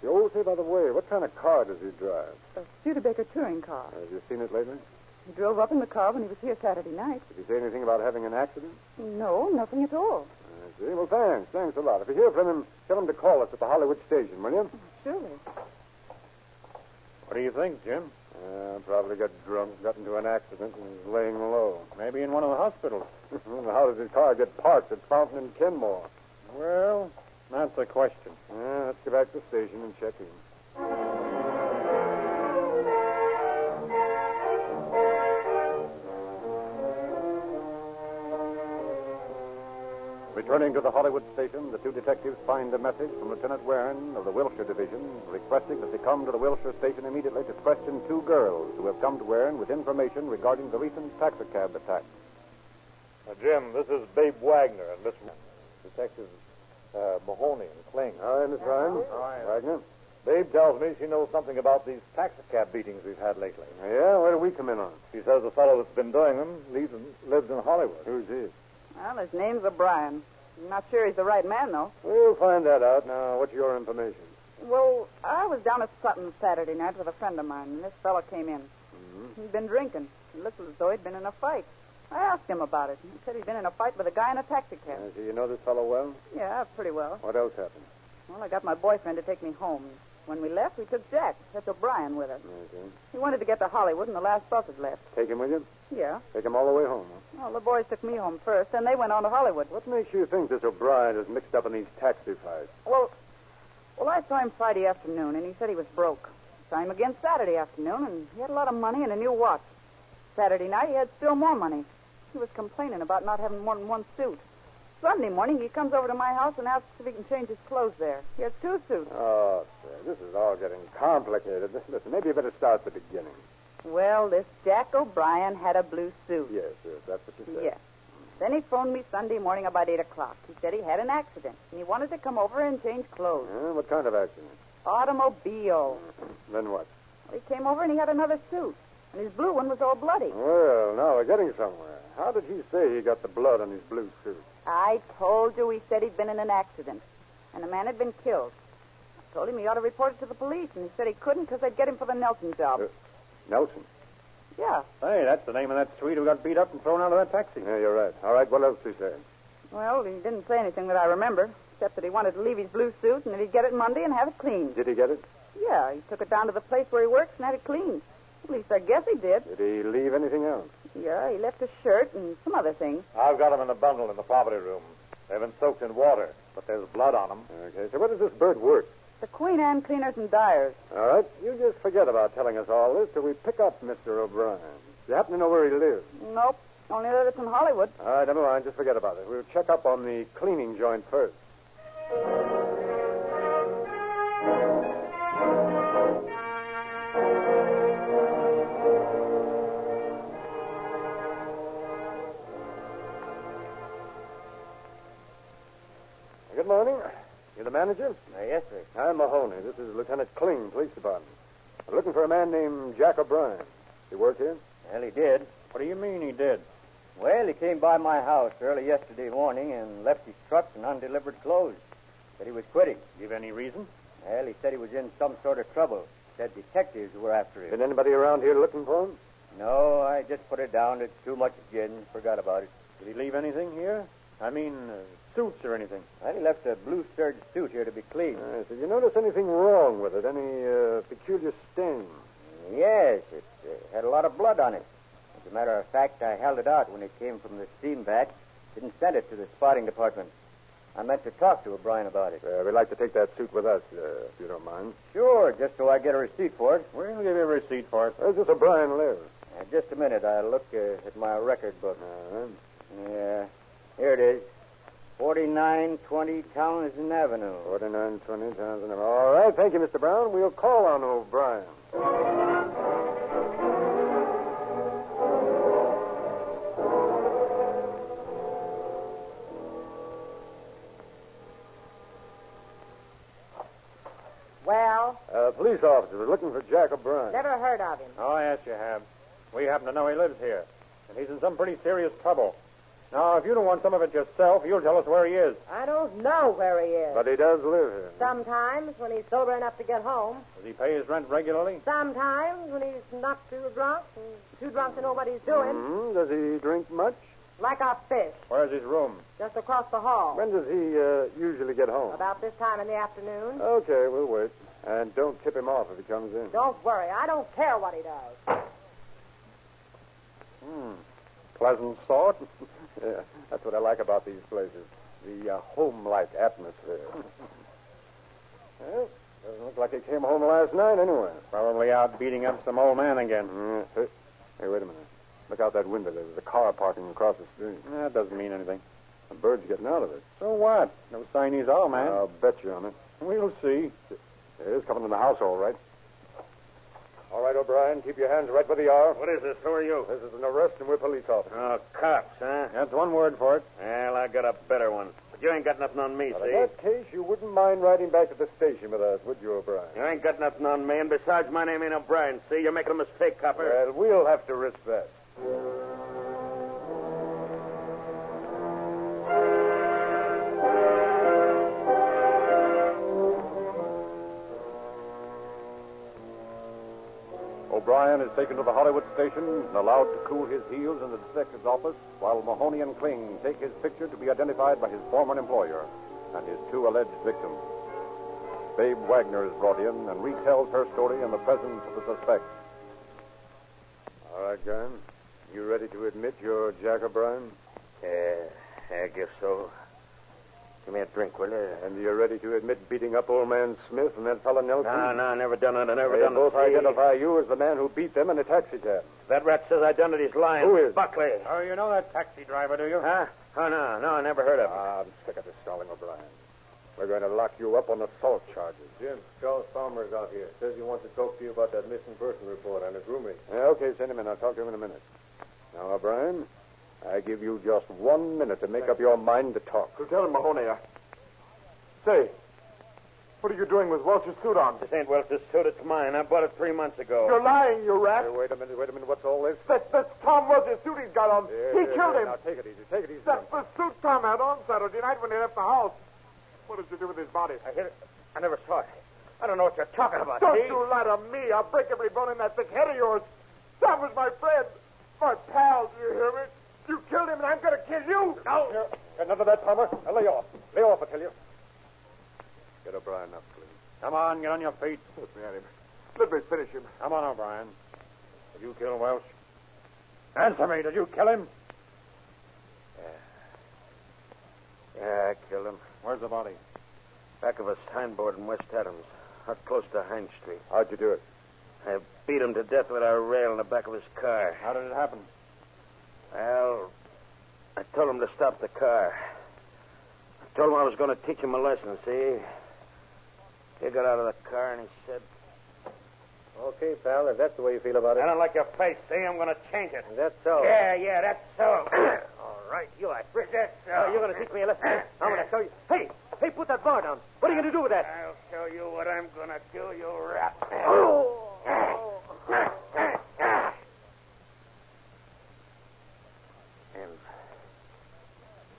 [SPEAKER 11] Oh, say, by the way, what kind of car does he drive?
[SPEAKER 12] A Studebaker touring car.
[SPEAKER 11] Have you seen it lately?
[SPEAKER 12] He drove up in the car when he was here Saturday night.
[SPEAKER 11] Did he say anything about having an accident?
[SPEAKER 12] No, nothing at all.
[SPEAKER 11] I see. Well, thanks a lot. If you hear from him, tell him to call us at the Hollywood station, will you?
[SPEAKER 12] Surely.
[SPEAKER 15] What do you think, Jim?
[SPEAKER 11] Probably got drunk, got into an accident, and is laying low.
[SPEAKER 15] Maybe in one of the hospitals.
[SPEAKER 11] How does his car get parked at Fountain and Kenmore?
[SPEAKER 15] Well, that's the question.
[SPEAKER 11] Let's get back to the station and check in.
[SPEAKER 6] Returning to the Hollywood station, the 2 detectives find a message from Lieutenant Warren of the Wilshire Division requesting that they come to the Wilshire station immediately to question 2 girls who have come to Warren with information regarding the recent taxicab attack.
[SPEAKER 15] Jim, this is Babe Wagner and Miss Detectives Mahoney and Kling.
[SPEAKER 11] Hi, Miss Ryan.
[SPEAKER 15] Hi.
[SPEAKER 11] Wagner.
[SPEAKER 15] Babe tells me she knows something about these taxicab beatings we've had lately.
[SPEAKER 11] Yeah, where do we come in on?
[SPEAKER 15] She says the fellow that's been doing them lives in Hollywood.
[SPEAKER 11] Who's he?
[SPEAKER 12] Well, his name's O'Brien. I'm not sure he's the right man, though.
[SPEAKER 11] We'll find that out. Now, what's your information?
[SPEAKER 12] Well, I was down at Sutton Saturday night with a friend of mine, and this fellow came in.
[SPEAKER 11] Mm-hmm.
[SPEAKER 12] He'd been drinking. He looked as though he'd been in a fight. I asked him about it. He said he'd been in a fight with a guy in a taxicab.
[SPEAKER 11] So you know this fellow well?
[SPEAKER 12] Yeah, pretty well.
[SPEAKER 11] What else happened?
[SPEAKER 12] Well, I got my boyfriend to take me home. When we left, we took Jack. That's O'Brien with us.
[SPEAKER 11] Okay.
[SPEAKER 12] He wanted to get to Hollywood, and the last bus had left.
[SPEAKER 11] Take him with you?
[SPEAKER 12] Yeah.
[SPEAKER 11] Take him all the way home, huh?
[SPEAKER 12] Well, the boys took me home first, then they went on to Hollywood.
[SPEAKER 11] What makes you think this O'Brien is mixed up in these taxi fights?
[SPEAKER 12] Well, I saw him Friday afternoon, and he said he was broke. Saw him again Saturday afternoon, and he had a lot of money and a new watch. Saturday night, he had still more money. He was complaining about not having more than one suit. Sunday morning, he comes over to my house and asks if he can change his clothes there. He has 2 suits.
[SPEAKER 11] Oh, sir, this is all getting complicated. Listen, maybe you better start at the beginning.
[SPEAKER 12] Well, this Jack O'Brien had a blue suit.
[SPEAKER 11] Yes, that's what you said.
[SPEAKER 12] Yes. Then he phoned me Sunday morning about 8 o'clock. He said he had an accident, and he wanted to come over and change clothes.
[SPEAKER 11] What kind of accident?
[SPEAKER 12] Automobile.
[SPEAKER 11] Then what?
[SPEAKER 12] Well, he came over and he had another suit, and his blue one was all bloody.
[SPEAKER 11] Well, now we're getting somewhere. How did he say he got the blood on his blue suit?
[SPEAKER 12] I told you he said he'd been in an accident, and a man had been killed. I told him he ought to report it to the police, and he said he couldn't because they'd get him for the Nelson job.
[SPEAKER 11] Nelson?
[SPEAKER 12] Yeah.
[SPEAKER 15] Hey, that's the name of that Swede who got beat up and thrown out of that taxi.
[SPEAKER 11] Yeah, you're right. All right, what else did he say?
[SPEAKER 12] Well, he didn't say anything that I remember, except that he wanted to leave his blue suit and that he'd get it Monday and have it cleaned.
[SPEAKER 11] Did he get it?
[SPEAKER 12] Yeah, he took it down to the place where he works and had it cleaned. At least I guess he did.
[SPEAKER 11] Did he leave anything else?
[SPEAKER 12] Yeah, he left a shirt and some other things.
[SPEAKER 15] I've got them in a bundle in the property room. They've been soaked in water, but there's blood on them.
[SPEAKER 11] Okay, so what does this bird work?
[SPEAKER 12] The Queen Anne Cleaners and Dyers.
[SPEAKER 11] All right, you just forget about telling us all this till we pick up Mr. O'Brien. You happen to know where he lives?
[SPEAKER 12] Nope, only that it's in Hollywood.
[SPEAKER 11] All right, never mind, just forget about it. We'll check up on the cleaning joint first. morning. You the manager?
[SPEAKER 14] Yes, sir.
[SPEAKER 11] I'm Mahoney. This is Lieutenant Kling, Police Department. We're looking for a man named Jack O'Brien. He work here?
[SPEAKER 14] Well, he did.
[SPEAKER 11] What do you mean he did?
[SPEAKER 14] Well, he came by my house early yesterday morning and left his truck and undelivered clothes. Said he was quitting.
[SPEAKER 11] Give any reason?
[SPEAKER 14] Well, he said he was in some sort of trouble. Said detectives were after him.
[SPEAKER 11] Been anybody around here looking for him?
[SPEAKER 14] No, I just put it down to too much gin. Forgot about it.
[SPEAKER 11] Did he leave anything here? I mean, suits or anything?
[SPEAKER 14] Well, he left a blue serge suit here to be cleaned.
[SPEAKER 11] Did you notice anything wrong with it? Any peculiar stain?
[SPEAKER 14] Yes, it had a lot of blood on it. As a matter of fact, I held it out when it came from the steam vat. Didn't send it to the spotting department. I meant to talk to O'Brien about it.
[SPEAKER 11] We'd like to take that suit with us, if you don't mind.
[SPEAKER 14] Sure, just so I get a receipt for it.
[SPEAKER 11] We'll give you a receipt for it. Where's this O'Brien live?
[SPEAKER 14] Just a minute. I'll look at my record book. Yeah, here it is. 4920 Townsend Avenue.
[SPEAKER 11] 4920 Townsend Avenue. All right, thank you, Mr. Brown. We'll call on O'Brien.
[SPEAKER 21] Well?
[SPEAKER 11] Police officer. We're looking for Jack O'Brien.
[SPEAKER 21] Never heard of him.
[SPEAKER 11] Oh, yes, you have. We happen to know he lives here. And he's in some pretty serious trouble. Now, if you don't want some of it yourself, you'll tell us where he is.
[SPEAKER 21] I don't know where he is.
[SPEAKER 11] But he does live here.
[SPEAKER 21] Sometimes when he's sober enough to get home.
[SPEAKER 11] Does he pay his rent regularly?
[SPEAKER 21] Sometimes when he's not too drunk to know what he's doing.
[SPEAKER 11] Mm-hmm. Does he drink much?
[SPEAKER 21] Like a fish.
[SPEAKER 11] Where's his room?
[SPEAKER 21] Just across the hall.
[SPEAKER 11] When does he usually get home?
[SPEAKER 21] About this time in the afternoon.
[SPEAKER 11] Okay, we'll wait. And don't tip him off if he comes in.
[SPEAKER 21] Don't worry. I don't care what he does.
[SPEAKER 11] Pleasant sort. Yeah, that's what I like about these places. The home-like atmosphere. Well, doesn't look like he came home last night anyway. Probably out beating up some old man again. Hey, wait a minute. Look out that window. There's a car parking across the street. That doesn't mean anything. The bird's getting out of it. So what? No sign he's all, man. I'll bet you on it. We'll see. It is coming in the house, all right. All right, O'Brien, keep your hands right where they are.
[SPEAKER 2] What is this? Who are you?
[SPEAKER 11] This is an arrest, and we're police officers.
[SPEAKER 2] Oh, cops, huh?
[SPEAKER 11] That's one word for it.
[SPEAKER 2] Well, I got a better one. But you ain't got nothing on me,
[SPEAKER 11] Well,
[SPEAKER 2] see?
[SPEAKER 11] in that case, you wouldn't mind riding back to the station with us, would you, O'Brien?
[SPEAKER 2] You ain't got nothing on me, and besides, my name ain't O'Brien, see? You're making a mistake, copper.
[SPEAKER 11] Well, we'll have to risk that.
[SPEAKER 6] O'Brien is taken to the Hollywood station and allowed to cool his heels in the detective's office while Mahoney and Kling take his picture to be identified by his former employer and his two alleged victims. Babe Wagner is brought in and retells her story in the presence of the suspect.
[SPEAKER 11] All right, Graham. You ready to admit you're Jack O'Brien?
[SPEAKER 9] I guess so. Give me a drink, will you?
[SPEAKER 11] And you're ready to admit beating up old man Smith and that fellow Nelson?
[SPEAKER 2] No, never done it. I never
[SPEAKER 11] They
[SPEAKER 2] done
[SPEAKER 11] both
[SPEAKER 2] it. See?
[SPEAKER 11] identify you as the man who beat them in a taxi cab.
[SPEAKER 2] That rat says identity's lying.
[SPEAKER 11] Who is?
[SPEAKER 2] Buckley.
[SPEAKER 11] Oh, you know that taxi driver, do you?
[SPEAKER 2] Huh? Oh, no, I never heard of him.
[SPEAKER 11] I'm sick of this stalling, O'Brien. We're going to lock you up on assault charges.
[SPEAKER 13] Jim, Charles Palmer's out here. Says he wants to talk to you about that missing person report on his roommate.
[SPEAKER 11] Okay, send him in. I'll talk to him in a minute. Now, O'Brien, I give you just 1 minute to make up your mind to talk.
[SPEAKER 3] Lieutenant Mahoney, Say, what are you doing with Welch's suit on?
[SPEAKER 2] This ain't Welch's suit. It's mine. I bought it 3 months ago.
[SPEAKER 3] You're lying, you rat.
[SPEAKER 11] Hey, wait a minute. What's all this?
[SPEAKER 3] That's Tom Welch's suit he's got on. He killed him.
[SPEAKER 11] Now, take it easy. Take it easy.
[SPEAKER 3] That's the suit Tom had on Saturday night when he left the house. What did you do with his body?
[SPEAKER 2] I hit it. I never saw it. I don't know what you're talking about.
[SPEAKER 3] Don't
[SPEAKER 2] see?
[SPEAKER 3] you lie to me. I'll break every bone in that thick head of yours. Tom was my friend. My pal, do you hear me? You killed him, and I'm going to kill you.
[SPEAKER 11] No. None of that, Palmer. Now, lay off. Lay off, I tell you. Get O'Brien up, please. Come on, get on your feet.
[SPEAKER 3] Let me at him. Let me finish him.
[SPEAKER 11] Come on, O'Brien. Did you kill Welch? Answer me. Did you kill him?
[SPEAKER 9] Yeah, I killed him.
[SPEAKER 11] Where's the body?
[SPEAKER 9] Back of a signboard in West Adams, out close to Hines Street.
[SPEAKER 11] How'd you do it?
[SPEAKER 9] I beat him to death with a rail in the back of his car.
[SPEAKER 11] How did it happen?
[SPEAKER 9] Well, I told him to stop the car. I told him I was going to teach him a lesson, see? He got out of the car and he said...
[SPEAKER 14] Okay, pal, if that's the way you feel about it.
[SPEAKER 2] I don't like your face, see? I'm going to change it.
[SPEAKER 14] That's so.
[SPEAKER 2] Yeah, that's so. All right, you like. That's so.
[SPEAKER 14] You're going to teach me a lesson. I'm going to show you. Hey, put that bar down. What are you going to do with that?
[SPEAKER 2] I'll show you what I'm going to do, you rat.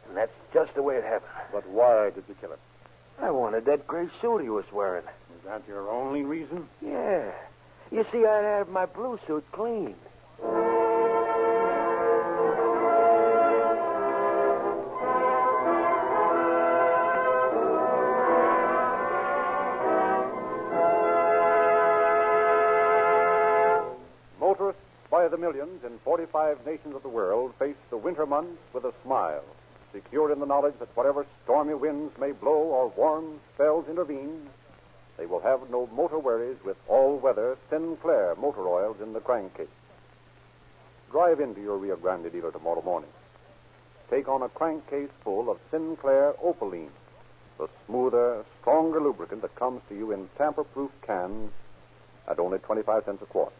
[SPEAKER 15] And that's just the way it happened.
[SPEAKER 6] But why did you kill him?
[SPEAKER 15] I wanted that gray suit he was wearing.
[SPEAKER 6] Is that your only reason?
[SPEAKER 15] Yeah. You see, I'd have my blue suit clean.
[SPEAKER 6] Motorists by the millions in 45 nations of the world face the winter months with a smile, secured in the knowledge that whatever stormy winds may blow or warm spells intervene, they will have no motor worries with all-weather Sinclair motor oils in the crankcase. Drive into your Rio Grande dealer tomorrow morning. Take on a crankcase full of Sinclair Opaline, the smoother, stronger lubricant that comes to you in tamper-proof cans at only 25 cents a quart.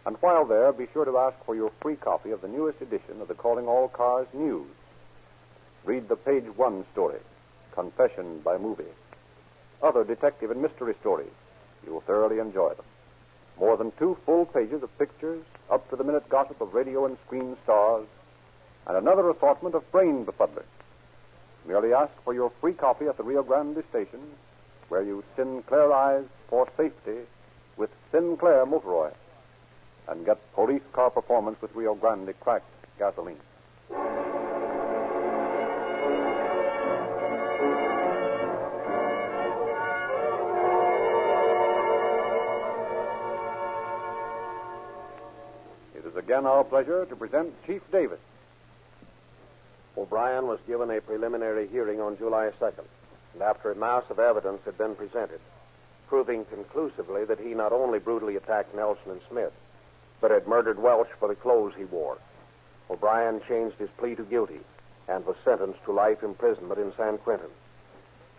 [SPEAKER 6] And while there, be sure to ask for your free copy of the newest edition of the Calling All Cars News. Read the page 1 story, Confession by Movie. Other detective and mystery stories. You will thoroughly enjoy them. More than 2 full pages of pictures, up-to-the-minute gossip of radio and screen stars, and another assortment of brain befuddlers. Merely ask for your free copy at the Rio Grande station, where you Sinclairize for safety with Sinclair motor oil, and get police car performance with Rio Grande cracked gasoline. Again, our pleasure to present Chief Davis.
[SPEAKER 15] O'Brien was given a preliminary hearing on July 2nd, and after a mass of evidence had been presented, proving conclusively that he not only brutally attacked Nelson and Smith, but had murdered Welch for the clothes he wore, O'Brien changed his plea to guilty and was sentenced to life imprisonment in San Quentin.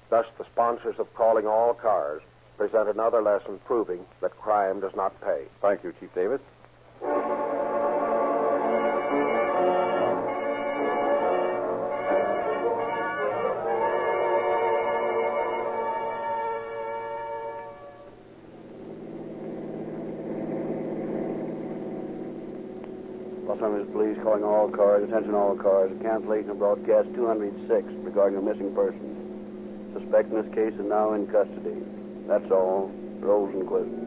[SPEAKER 15] Thus, the sponsors of Calling All Cars present another lesson proving that crime does not pay.
[SPEAKER 6] Thank you, Chief Davis.
[SPEAKER 23] Los Angeles Police calling all cars, attention all cars, cancellation of broadcast 206 regarding a missing person. Suspect in this case is now in custody. That's all. Rosenquist.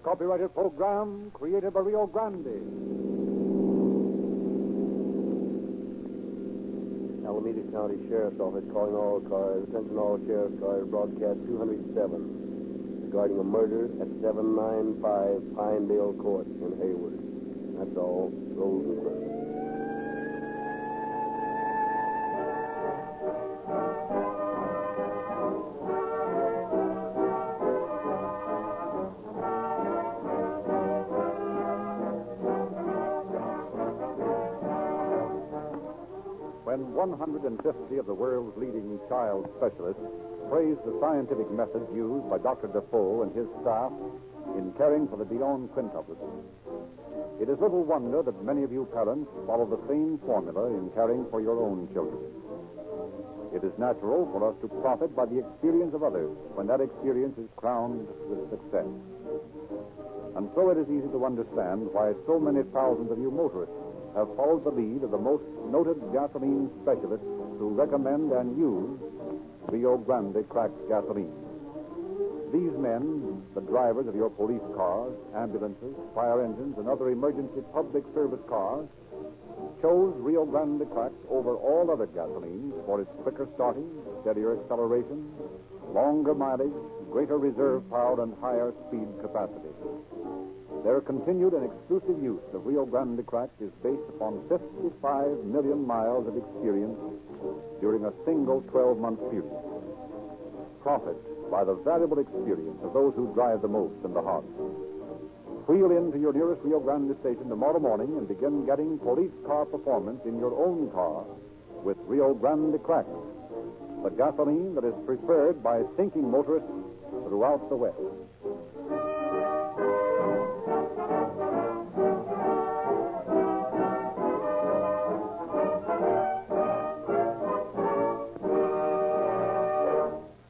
[SPEAKER 6] copyrighted program created by Rio Grande.
[SPEAKER 23] Alameda County Sheriff's Office calling all cars. Attention all sheriff's cars. Broadcast 207 regarding a murder at 795 Pinedale Court in Hayward. That's all. Rosenberg.
[SPEAKER 6] When 150 of the world's leading child specialists praise the scientific methods used by Dr. Defoe and his staff in caring for the Dion quintuplets, it is little wonder that many of you parents follow the same formula in caring for your own children. It is natural for us to profit by the experience of others when that experience is crowned with success. And so it is easy to understand why so many thousands of you motorists have followed the lead of the most noted gasoline specialists who recommend and use Rio Grande cracked gasoline. These men, the drivers of your police cars, ambulances, fire engines, and other emergency public service cars, chose Rio Grande cracked over all other gasolines for its quicker starting, steadier acceleration, longer mileage, greater reserve power, and higher speed capacity. Their continued and exclusive use of Rio Grande cracked is based upon 55 million miles of experience during a single 12-month period. Profit by the valuable experience of those who drive the most and the hardest. Wheel into your nearest Rio Grande station tomorrow morning and begin getting police car performance in your own car with Rio Grande cracked, the gasoline that is preferred by thinking motorists throughout the West.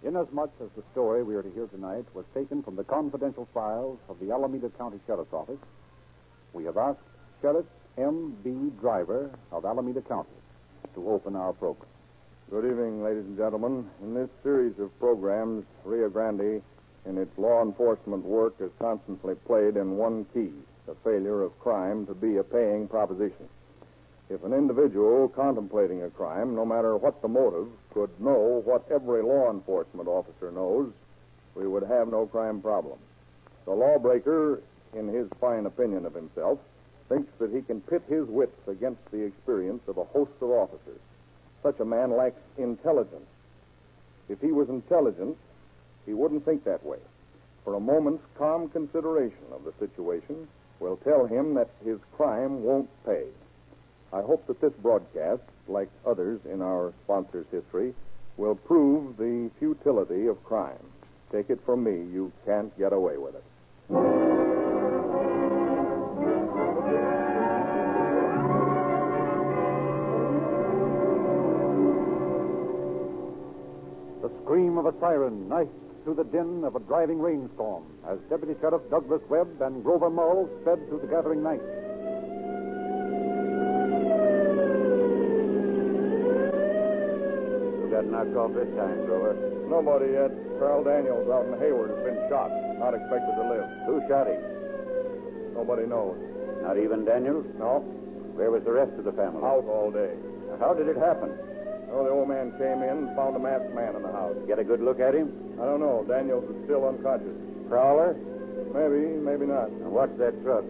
[SPEAKER 6] Inasmuch as the story we are to hear tonight was taken from the confidential files of the Alameda County Sheriff's Office, we have asked Sheriff M.B. Driver of Alameda County to open our program.
[SPEAKER 2] Good evening, ladies and gentlemen. In this series of programs, Rio Grande, in its law enforcement work, has constantly played in one key, the failure of crime to be a paying proposition. If an individual contemplating a crime, no matter what the motive, could know what every law enforcement officer knows, we would have no crime problem. The lawbreaker, in his fine opinion of himself, thinks that he can pit his wits against the experience of a host of officers. Such a man lacks intelligence. If he was intelligent, he wouldn't think that way. For a moment's calm consideration of the situation will tell him that his crime won't pay. I hope that this broadcast, like others in our sponsor's history, will prove the futility of crime. Take it from me, you can't get away with it.
[SPEAKER 6] The scream of a siren knifed through the din of a driving rainstorm as Deputy Sheriff Douglas Webb and Grover Morrow sped through the gathering night.
[SPEAKER 16] Knocked off this time, Grover.
[SPEAKER 2] Nobody yet. Carl Daniels out in Hayward has been shot. Not expected to live.
[SPEAKER 16] Who shot him?
[SPEAKER 2] Nobody knows.
[SPEAKER 16] Not even Daniels?
[SPEAKER 2] No.
[SPEAKER 16] Where was the rest of the family?
[SPEAKER 2] Out all day.
[SPEAKER 16] How did it happen?
[SPEAKER 2] Well, the old man came in and found a masked man in the house.
[SPEAKER 16] Get a good look at him?
[SPEAKER 2] I don't know. Daniels is still unconscious.
[SPEAKER 16] Prowler?
[SPEAKER 2] Maybe, maybe not.
[SPEAKER 16] Now, what's that truck?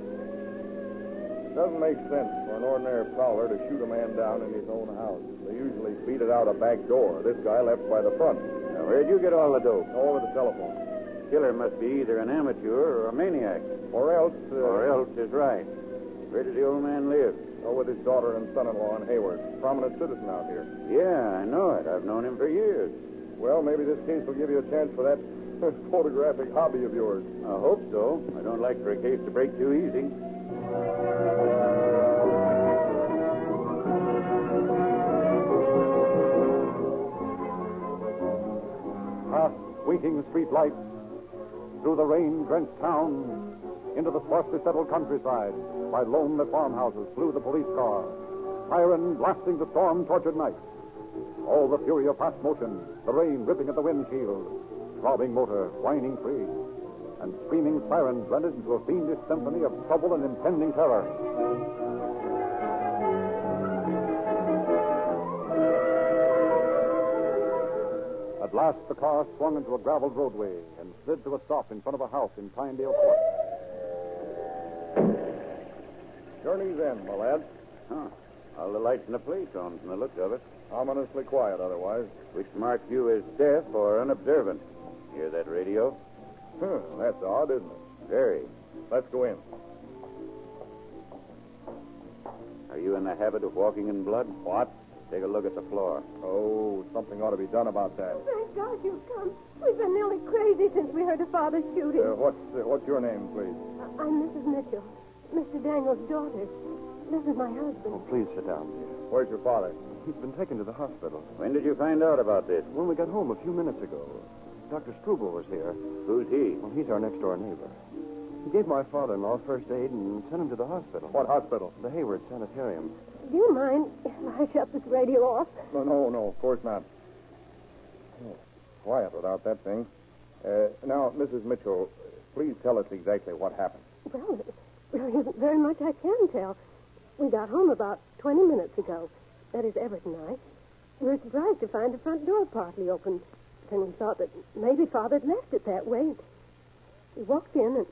[SPEAKER 2] Doesn't make sense for an ordinary prowler to shoot a man down in his own house. They usually beat it out a back door. This guy left by the front.
[SPEAKER 16] Now, where'd you get all the dope?
[SPEAKER 2] Over the telephone.
[SPEAKER 16] Killer must be either an amateur or a maniac.
[SPEAKER 2] Or else
[SPEAKER 16] is right. Where does the old man live?
[SPEAKER 2] Oh, with his daughter and son-in-law in Hayward. Prominent citizen out here.
[SPEAKER 16] Yeah, I know it. I've known him for years.
[SPEAKER 2] Well, maybe this case will give you a chance for that photographic hobby of yours.
[SPEAKER 16] I hope so. I don't like for a case to break too easy.
[SPEAKER 6] Past winking street lights, through the rain-drenched town, into the sparsely settled countryside, by lonely farmhouses flew the police car, siren blasting the storm-tortured night. All the fury of fast motion, the rain ripping at the windshield, throbbing motor, whining free. and screaming sirens blended into a fiendish symphony of trouble and impending terror. At last, the car swung into a graveled roadway and slid to a stop in front of a house in Pinedale Court.
[SPEAKER 5] Journey's end, my lad.
[SPEAKER 16] Huh. All the lights in the place on from the looks of it.
[SPEAKER 5] Ominously quiet otherwise.
[SPEAKER 16] Which marks you as deaf or unobservant. Hear that radio?
[SPEAKER 5] That's odd, isn't it?
[SPEAKER 16] Very.
[SPEAKER 5] Let's go in.
[SPEAKER 16] Are you in the habit of walking in blood?
[SPEAKER 5] What?
[SPEAKER 16] Take a look at the floor.
[SPEAKER 5] Oh, something ought to be done about that.
[SPEAKER 1] Thank God you've come. We've been nearly crazy since we heard of Father's shooting.
[SPEAKER 5] What's your name, please?
[SPEAKER 1] I'm Mrs. Mitchell, Mr. Daniel's daughter. This is my husband.
[SPEAKER 5] Oh, please sit down, dear. Where's your father?
[SPEAKER 10] He's been taken to the hospital.
[SPEAKER 16] When did you find out about this?
[SPEAKER 10] When we got home a few minutes ago. Dr. Struble was here.
[SPEAKER 16] Who's he?
[SPEAKER 10] Well, he's our next-door neighbor. He gave my father-in-law first aid and sent him to the hospital.
[SPEAKER 5] What hospital?
[SPEAKER 10] The Hayward Sanitarium.
[SPEAKER 1] Do you mind if I shut this radio off?
[SPEAKER 5] No, of course not. Oh, quiet without that thing. Now, Mrs. Mitchell, please tell us exactly what happened.
[SPEAKER 1] Well, there isn't very much I can tell. We got home about 20 minutes ago. That is, Everett and I. We were surprised to find the front door partly open. Then we thought that maybe Father had left it that way. We walked in and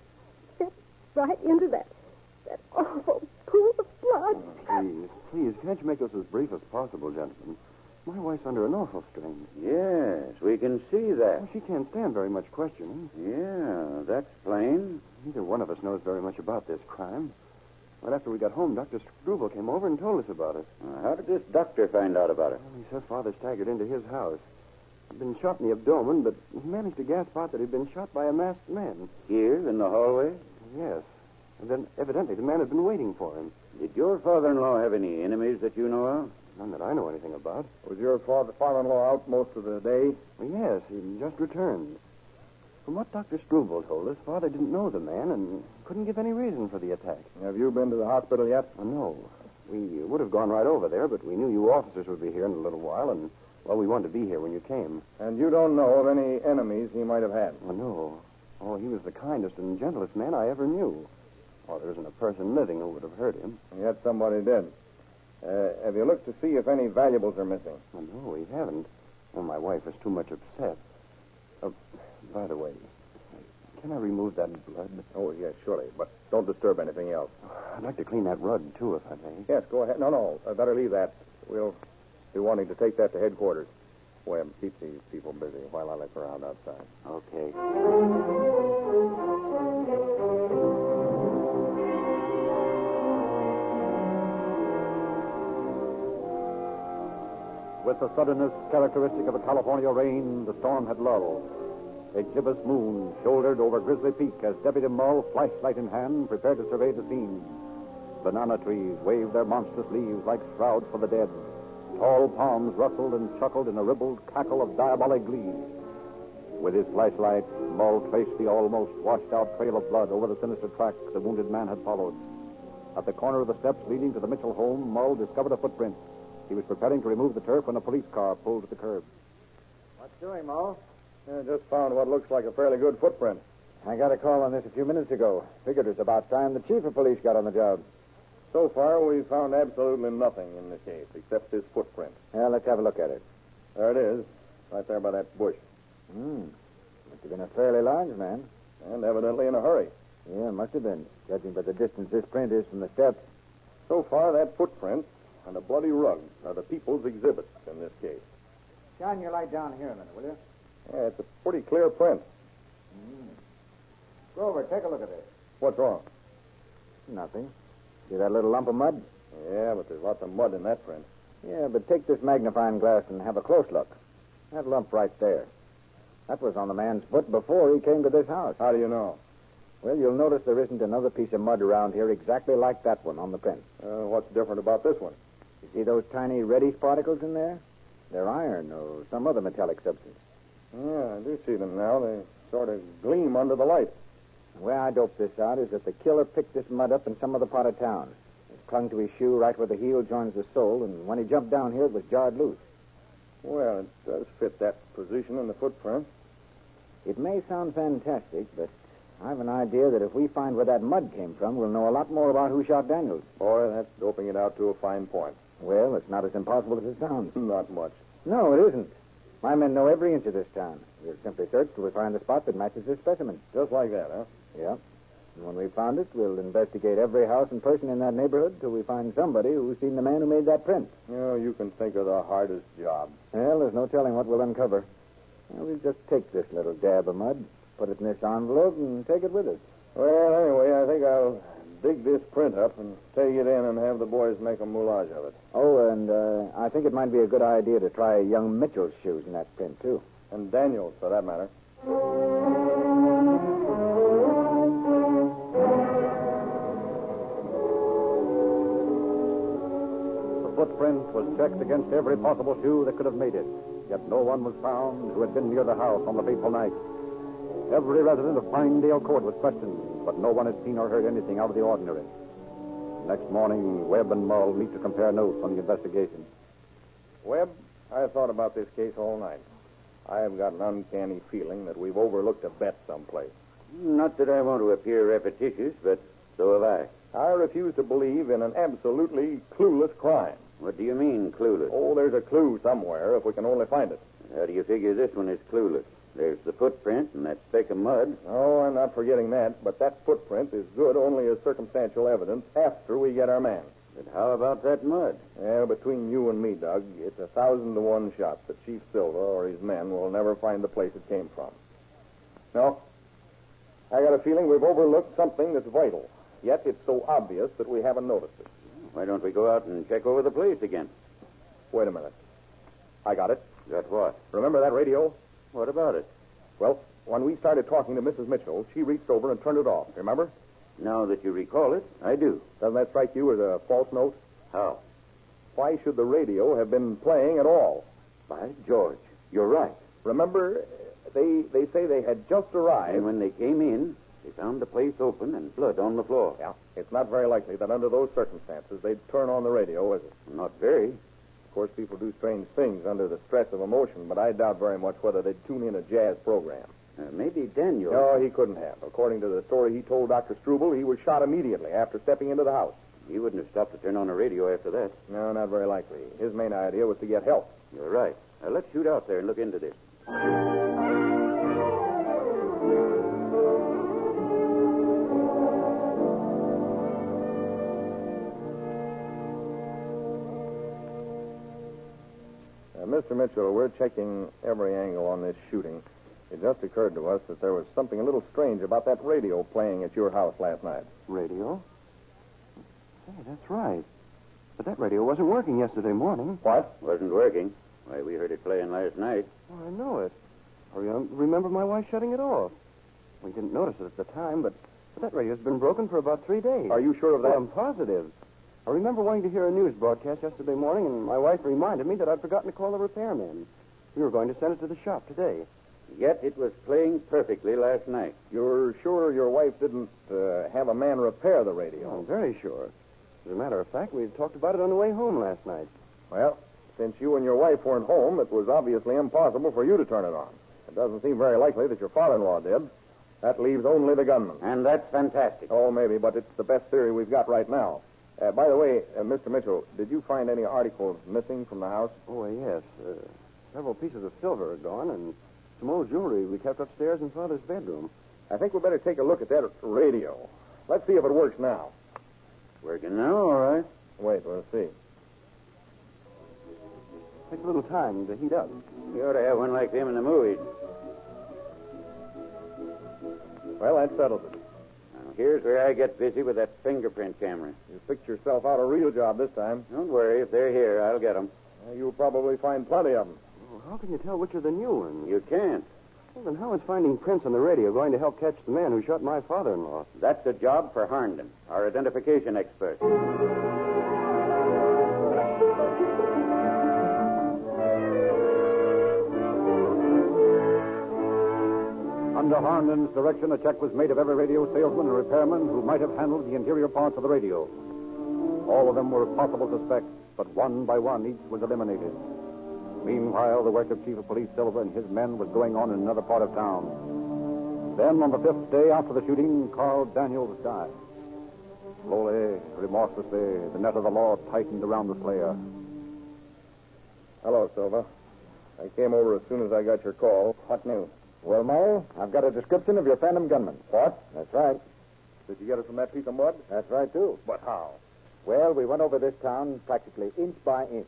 [SPEAKER 1] stepped right into that awful pool of blood.
[SPEAKER 10] Please, can't you make this as brief as possible, gentlemen? My wife's under an awful strain.
[SPEAKER 16] Yes, we can see that.
[SPEAKER 10] Well, she can't stand very much questioning.
[SPEAKER 16] Yeah, that's plain.
[SPEAKER 10] Neither one of us knows very much about this crime. Right after we got home, Dr. Struble came over and told us about it.
[SPEAKER 16] How did this doctor find out about it?
[SPEAKER 10] Well, he said Father staggered into his house. He'd been shot in the abdomen, but he managed to gasp out that he'd been shot by a masked man.
[SPEAKER 16] Here, in the hallway?
[SPEAKER 10] Yes. And then, evidently, the man had been waiting for him.
[SPEAKER 16] Did your father-in-law have any enemies that you know of?
[SPEAKER 10] None that I know anything about.
[SPEAKER 5] Was your father-in-law out most of the day?
[SPEAKER 10] Well, yes, he just returned. From what Dr. Struble told us, Father didn't know the man and couldn't give any reason for the attack.
[SPEAKER 5] Have you been to the hospital yet?
[SPEAKER 10] No. We would have gone right over there, but we knew you officers would be here in a little while, and, well, we wanted to be here when you came.
[SPEAKER 5] And you don't know of any enemies he might have had?
[SPEAKER 10] Well, no. Oh, he was the kindest and gentlest man I ever knew. Oh, there isn't a person living who would have hurt him.
[SPEAKER 5] Yet somebody did. Have you looked to see if any valuables are missing?
[SPEAKER 10] Well, no, we haven't. Well, my wife is too much upset. By the way, can I remove that blood?
[SPEAKER 5] Oh, yes, surely. But don't disturb anything else.
[SPEAKER 10] I'd like to clean that rug, too, if I may.
[SPEAKER 5] Yes, go ahead. No. Better leave that. We'll be wanting to take that to headquarters. Webb, keep these people busy while I look around outside.
[SPEAKER 10] Okay.
[SPEAKER 6] With the suddenness characteristic of a California rain, the storm had lulled. A gibbous moon shouldered over Grizzly Peak as Deputy Mull, flashlight in hand, prepared to survey the scene. Banana trees waved their monstrous leaves like shrouds for the dead. Tall palms rustled and chuckled in a ribald cackle of diabolic glee. With his flashlight, Mull traced the almost washed-out trail of blood over the sinister track the wounded man had followed. At the corner of the steps leading to the Mitchell home, Mull discovered a footprint. He was preparing to remove the turf when a police car pulled to the curb.
[SPEAKER 19] What's doing, Mull?
[SPEAKER 5] I just found what looks like a fairly good footprint.
[SPEAKER 19] I got a call on this a few minutes ago. Figured it was about time the chief of police got on the job.
[SPEAKER 5] So far, we've found absolutely nothing in the case except this footprint.
[SPEAKER 19] Well, let's have a look at it.
[SPEAKER 5] There it is, right there by that bush.
[SPEAKER 19] Must have been a fairly large man.
[SPEAKER 5] And evidently in a hurry.
[SPEAKER 19] Yeah, must have been, judging by the distance this print is from the steps.
[SPEAKER 5] So far, that footprint and a bloody rug are the people's exhibits in this case.
[SPEAKER 19] Shine your light down here a minute, will you?
[SPEAKER 5] Yeah, it's a pretty clear print.
[SPEAKER 19] Grover, take a look at this.
[SPEAKER 5] What's wrong?
[SPEAKER 19] Nothing. See that little lump of mud?
[SPEAKER 5] Yeah, but there's lots of mud in that print.
[SPEAKER 19] Yeah, but take this magnifying glass and have a close look. That lump right there. That was on the man's foot before he came to this house.
[SPEAKER 5] How do you know?
[SPEAKER 19] Well, you'll notice there isn't another piece of mud around here exactly like that one on the print.
[SPEAKER 5] What's different about this one?
[SPEAKER 19] You see those tiny reddish particles in there? They're iron or some other metallic substance.
[SPEAKER 5] Yeah, I do see them now. They sort of gleam under the light.
[SPEAKER 19] The way I dope this out is that the killer picked this mud up in some other part of town. It clung to his shoe right where the heel joins the sole, and when he jumped down here, it was jarred loose.
[SPEAKER 5] Well, it does fit that position in the footprint.
[SPEAKER 19] It may sound fantastic, but I have an idea that if we find where that mud came from, we'll know a lot more about who shot Daniels.
[SPEAKER 5] Boy, that's doping it out to a fine point.
[SPEAKER 19] Well, it's not as impossible as it sounds.
[SPEAKER 5] Not much.
[SPEAKER 19] No, it isn't. My men know every inch of this town. We'll simply search till we find the spot that matches this specimen.
[SPEAKER 5] Just like that, huh?
[SPEAKER 19] Yeah. And when we've found it, we'll investigate every house and person in that neighborhood till we find somebody who's seen the man who made that print.
[SPEAKER 5] You can think of the hardest job.
[SPEAKER 19] Well, there's no telling what we'll uncover. Well, we'll just take this little dab of mud, put it in this envelope, and take it with us.
[SPEAKER 5] Well, anyway, I think I'll dig this print up and take it in and have the boys make a moulage of it.
[SPEAKER 19] Oh, and I think it might be a good idea to try young Mitchell's shoes in that print, too.
[SPEAKER 5] And Daniel's, for that matter.
[SPEAKER 6] The footprint was checked against every possible shoe that could have made it. Yet no one was found who had been near the house on the fateful night. Every resident of Pinedale Court was questioned, but no one had seen or heard anything out of the ordinary. Next morning, Webb and Mull meet to compare notes on the investigation.
[SPEAKER 5] Webb, I've thought about this case all night. I've got an uncanny feeling that we've overlooked a bet someplace.
[SPEAKER 16] Not that I want to appear repetitious, but so have I.
[SPEAKER 5] I refuse to believe in an absolutely clueless crime.
[SPEAKER 16] What do you mean, clueless?
[SPEAKER 5] Oh, there's a clue somewhere, if we can only find it.
[SPEAKER 16] How do you figure this one is clueless? There's the footprint and that speck of mud.
[SPEAKER 5] Oh, I'm not forgetting that, but that footprint is good only as circumstantial evidence after we get our man.
[SPEAKER 16] But how about that mud?
[SPEAKER 5] Well, between you and me, Doug, it's 1,000 to 1 shot that Chief Silva or his men will never find the place it came from. No, I got a feeling we've overlooked something that's vital, yet it's so obvious that we haven't noticed it.
[SPEAKER 16] Why don't we go out and check over the place again?
[SPEAKER 5] Wait a minute. I got it.
[SPEAKER 16] Got what?
[SPEAKER 5] Remember that radio?
[SPEAKER 16] What about it?
[SPEAKER 5] Well, when we started talking to Mrs. Mitchell, she reached over and turned it off. Remember?
[SPEAKER 16] Now that you recall it, I do.
[SPEAKER 5] Doesn't that strike you as a false note?
[SPEAKER 16] How?
[SPEAKER 5] Why should the radio have been playing at all?
[SPEAKER 16] By George, you're right.
[SPEAKER 5] Remember, they say they had just arrived.
[SPEAKER 16] And when they came in, they found the place open and blood on the floor.
[SPEAKER 5] Yeah, it's not very likely that under those circumstances they'd turn on the radio, is it?
[SPEAKER 16] Not very.
[SPEAKER 5] Of course, people do strange things under the stress of emotion, but I doubt very much whether they'd tune in a jazz program.
[SPEAKER 16] Maybe Daniel...
[SPEAKER 5] No, he couldn't have. According to the story he told Dr. Struble, he was shot immediately after stepping into the house.
[SPEAKER 16] He wouldn't have stopped to turn on a radio after that.
[SPEAKER 5] No, not very likely. His main idea was to get help.
[SPEAKER 16] You're right. Now, let's shoot out there and look into this.
[SPEAKER 5] Mr. Mitchell, we're checking every angle on this shooting. It just occurred to us that there was something a little strange about that radio playing at your house last night.
[SPEAKER 10] Radio? Say, that's right. But that radio wasn't working yesterday morning.
[SPEAKER 5] What?
[SPEAKER 16] Wasn't working. Why, we heard it playing last night.
[SPEAKER 10] Oh, I know it. I remember my wife shutting it off. We didn't notice it at the time, but that radio's been broken for about 3 days.
[SPEAKER 5] Are you sure of that?
[SPEAKER 10] Oh, I'm positive. I remember wanting to hear a news broadcast yesterday morning, and my wife reminded me that I'd forgotten to call the repairman. We were going to send it to the shop today.
[SPEAKER 16] Yet it was playing perfectly last night.
[SPEAKER 5] You're sure your wife didn't have a man repair the radio?
[SPEAKER 10] Oh, I'm very sure. As a matter of fact, we had talked about it on the way home last night.
[SPEAKER 5] Well, since you and your wife weren't home, it was obviously impossible for you to turn it on. It doesn't seem very likely that your father-in-law did. That leaves only the gunman.
[SPEAKER 16] And that's fantastic.
[SPEAKER 5] Oh, maybe, but it's the best theory we've got right now. By the way, Mr. Mitchell, did you find any articles missing from the house?
[SPEAKER 10] Oh, yes. Several pieces of silver are gone, and some old jewelry we kept upstairs in Father's bedroom.
[SPEAKER 5] I think we'd better take a look at that radio. Let's see if it works now.
[SPEAKER 16] Working now, all right.
[SPEAKER 5] Wait, we'll see.
[SPEAKER 10] Takes a little time to heat up.
[SPEAKER 16] You ought to have one like them in the movies.
[SPEAKER 5] Well, that settles it.
[SPEAKER 16] Now, here's where I get busy with that fingerprint camera.
[SPEAKER 5] You picked yourself out a real job this time.
[SPEAKER 16] Don't worry. If they're here, I'll get them.
[SPEAKER 5] You'll probably find plenty of them.
[SPEAKER 10] Oh, how can you tell which are the new ones?
[SPEAKER 16] You can't.
[SPEAKER 10] Well, then how is finding prints on the radio going to help catch the man who shot my father-in-law?
[SPEAKER 16] That's a job for Harnden, our identification expert.
[SPEAKER 6] Under Harnden's direction, a check was made of every radio salesman and repairman who might have handled the interior parts of the radio. All of them were possible suspects, but one by one each was eliminated. Meanwhile, the work of Chief of Police Silva and his men was going on in another part of town. Then, on the 5th day after the shooting, Carl Daniels died. Slowly, remorselessly, the net of the law tightened around the slayer.
[SPEAKER 13] Hello, Silva. I came over as soon as I got your call.
[SPEAKER 19] What news? Well, Mo, I've got a description of your phantom gunman.
[SPEAKER 13] What?
[SPEAKER 19] That's right.
[SPEAKER 13] Did you get it from that piece of mud?
[SPEAKER 19] That's right, too.
[SPEAKER 13] But how?
[SPEAKER 19] Well, we went over this town practically inch by inch.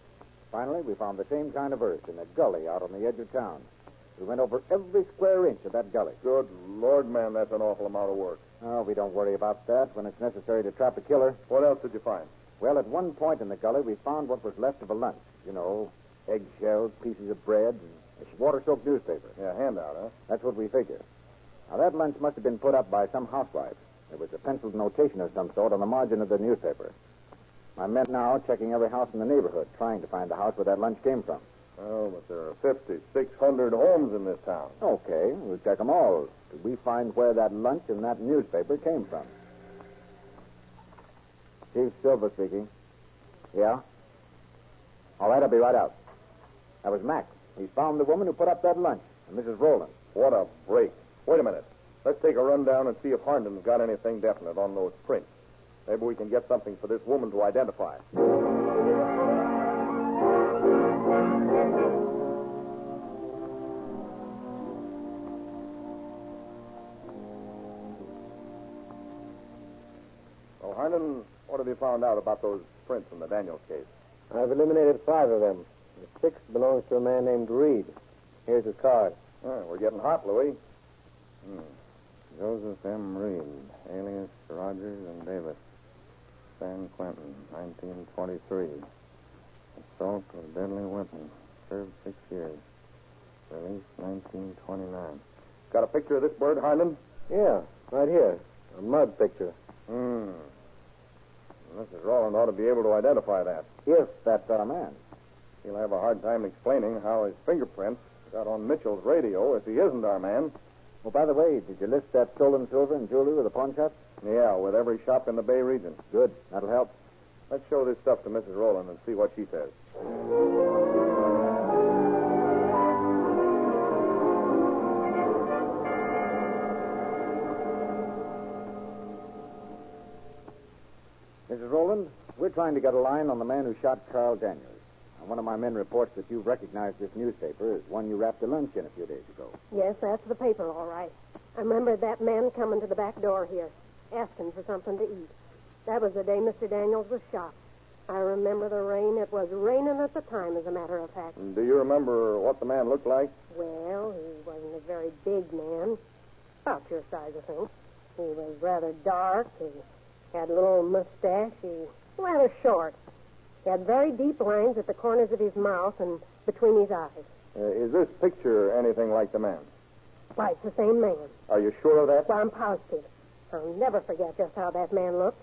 [SPEAKER 19] Finally, we found the same kind of earth in a gully out on the edge of town. We went over every square inch of that gully.
[SPEAKER 13] Good Lord, man, that's an awful amount of work.
[SPEAKER 19] Oh, we don't worry about that when it's necessary to trap a killer.
[SPEAKER 13] What else did you find?
[SPEAKER 19] Well, at one point in the gully, we found what was left of a lunch. You know, eggshells, pieces of bread, and a water-soaked newspaper.
[SPEAKER 13] Yeah, handout, huh?
[SPEAKER 19] That's what we figure. Now, that lunch must have been put up by some housewife. There was a penciled notation of some sort on the margin of the newspaper. My men now checking every house in the neighborhood, trying to find the house where that lunch came from.
[SPEAKER 13] Oh, but there are 600 homes in this town.
[SPEAKER 19] Okay, we'll check them all. Did we find where that lunch and that newspaper came from? Chief Silva speaking. Yeah? All right, I'll be right out. That was Mac. He found the woman who put up that lunch, and Mrs. Rowland.
[SPEAKER 13] What a break. Wait a minute. Let's take a run down and see if Harnden's got anything definite on those prints. Maybe we can get something for this woman to identify. Well, Harnden, what have you found out about those prints in the Daniels case?
[SPEAKER 14] I've eliminated 5 of them. The 6th belongs to a man named Reed. Here's his card.
[SPEAKER 13] We're getting hot, Louis.
[SPEAKER 7] Joseph M. Reed, alias Rogers and Davis. San Quentin, 1923. Assault with a deadly weapon. Served 6 years. Released 1929.
[SPEAKER 13] Got a picture of this bird, Harnden?
[SPEAKER 14] Yeah, right here. A mud picture.
[SPEAKER 13] Mrs. Rowland ought to be able to identify that.
[SPEAKER 19] If that's our man.
[SPEAKER 13] He'll have a hard time explaining how his fingerprints got on Mitchell's radio if he isn't our man.
[SPEAKER 19] Oh, by the way, did you list that stolen silver and jewelry with the pawn shop?
[SPEAKER 13] Yeah, with every shop in the Bay region.
[SPEAKER 19] Good. That'll help.
[SPEAKER 13] Let's show this stuff to Mrs. Rowland and see what she says.
[SPEAKER 19] Mrs. Rowland, we're trying to get a line on the man who shot Carl Daniels. And one of my men reports that you've recognized this newspaper as one you wrapped a lunch in a few days ago.
[SPEAKER 1] Yes, that's the paper, all right. I remember that man coming to the back door here, asking for something to eat. That was the day Mr. Daniels was shot. I remember the rain. It was raining at the time, as a matter of fact.
[SPEAKER 13] Do you remember what the man looked like?
[SPEAKER 1] Well, he wasn't a very big man. About your size, I think. He was rather dark. He had a little mustache. He was rather short. He had very deep lines at the corners of his mouth and between his eyes.
[SPEAKER 13] Is this picture anything like the man?
[SPEAKER 1] Why, it's the same man.
[SPEAKER 13] Are you sure of that?
[SPEAKER 1] Well, I'm positive. I'll never forget just how that man looked.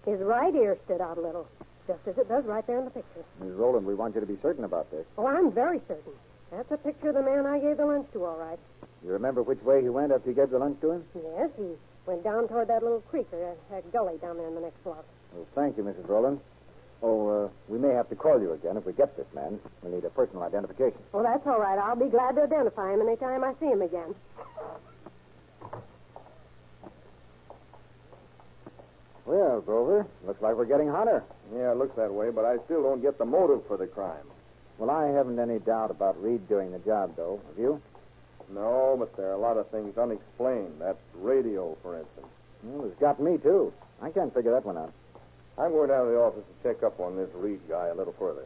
[SPEAKER 1] His right ear stood out a little, just as it does right there in the picture.
[SPEAKER 19] Mrs. Rowland, we want you to be certain about this.
[SPEAKER 1] Oh, I'm very certain. That's a picture of the man I gave the lunch to, all right.
[SPEAKER 19] You remember which way he went after you gave the lunch to him?
[SPEAKER 1] Yes, he went down toward that little creek or that gully down there in the next block.
[SPEAKER 19] Well, thank you, Mrs. Rowland. Oh, we may have to call you again if we get this man. We'll need a personal identification.
[SPEAKER 1] Well, that's all right. I'll be glad to identify him any time I see him again.
[SPEAKER 19] Well, Grover, looks like we're getting hotter.
[SPEAKER 13] Yeah, it looks that way, but I still don't get the motive for the crime.
[SPEAKER 19] Well, I haven't any doubt about Reed doing the job, though. Have you?
[SPEAKER 13] No, but there are a lot of things unexplained. That radio, for instance.
[SPEAKER 19] Well, it's got me, too. I can't figure that one out.
[SPEAKER 13] I'm going down to the office to check up on this Reed guy a little further.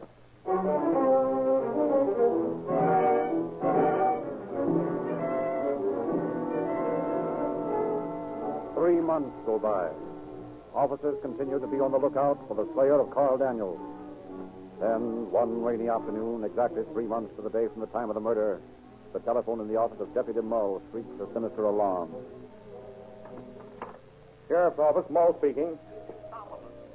[SPEAKER 6] 3 months go by. Officers continue to be on the lookout for the slayer of Carl Daniels. Then, one rainy afternoon, exactly 3 months to the day from the time of the murder, the telephone in the office of Deputy Mull shrieks a sinister alarm.
[SPEAKER 13] Sheriff's office, Mull speaking.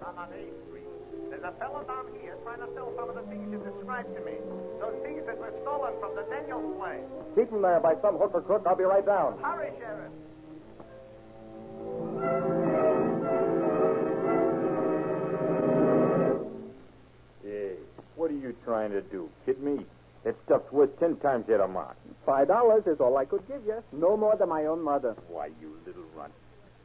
[SPEAKER 8] I'm on A Street. There's a fellow down here trying to sell some of the things you described to me. Those things that were stolen from the Daniels place.
[SPEAKER 13] Keep him there by some hook or crook. I'll be right down.
[SPEAKER 8] Hurry, Sheriff.
[SPEAKER 16] Hey, what are you trying to do? Kid me?
[SPEAKER 13] That stuff's worth 10 times that amount.
[SPEAKER 5] $5 is all I could give you. No more than my own mother.
[SPEAKER 13] Why, you little runt.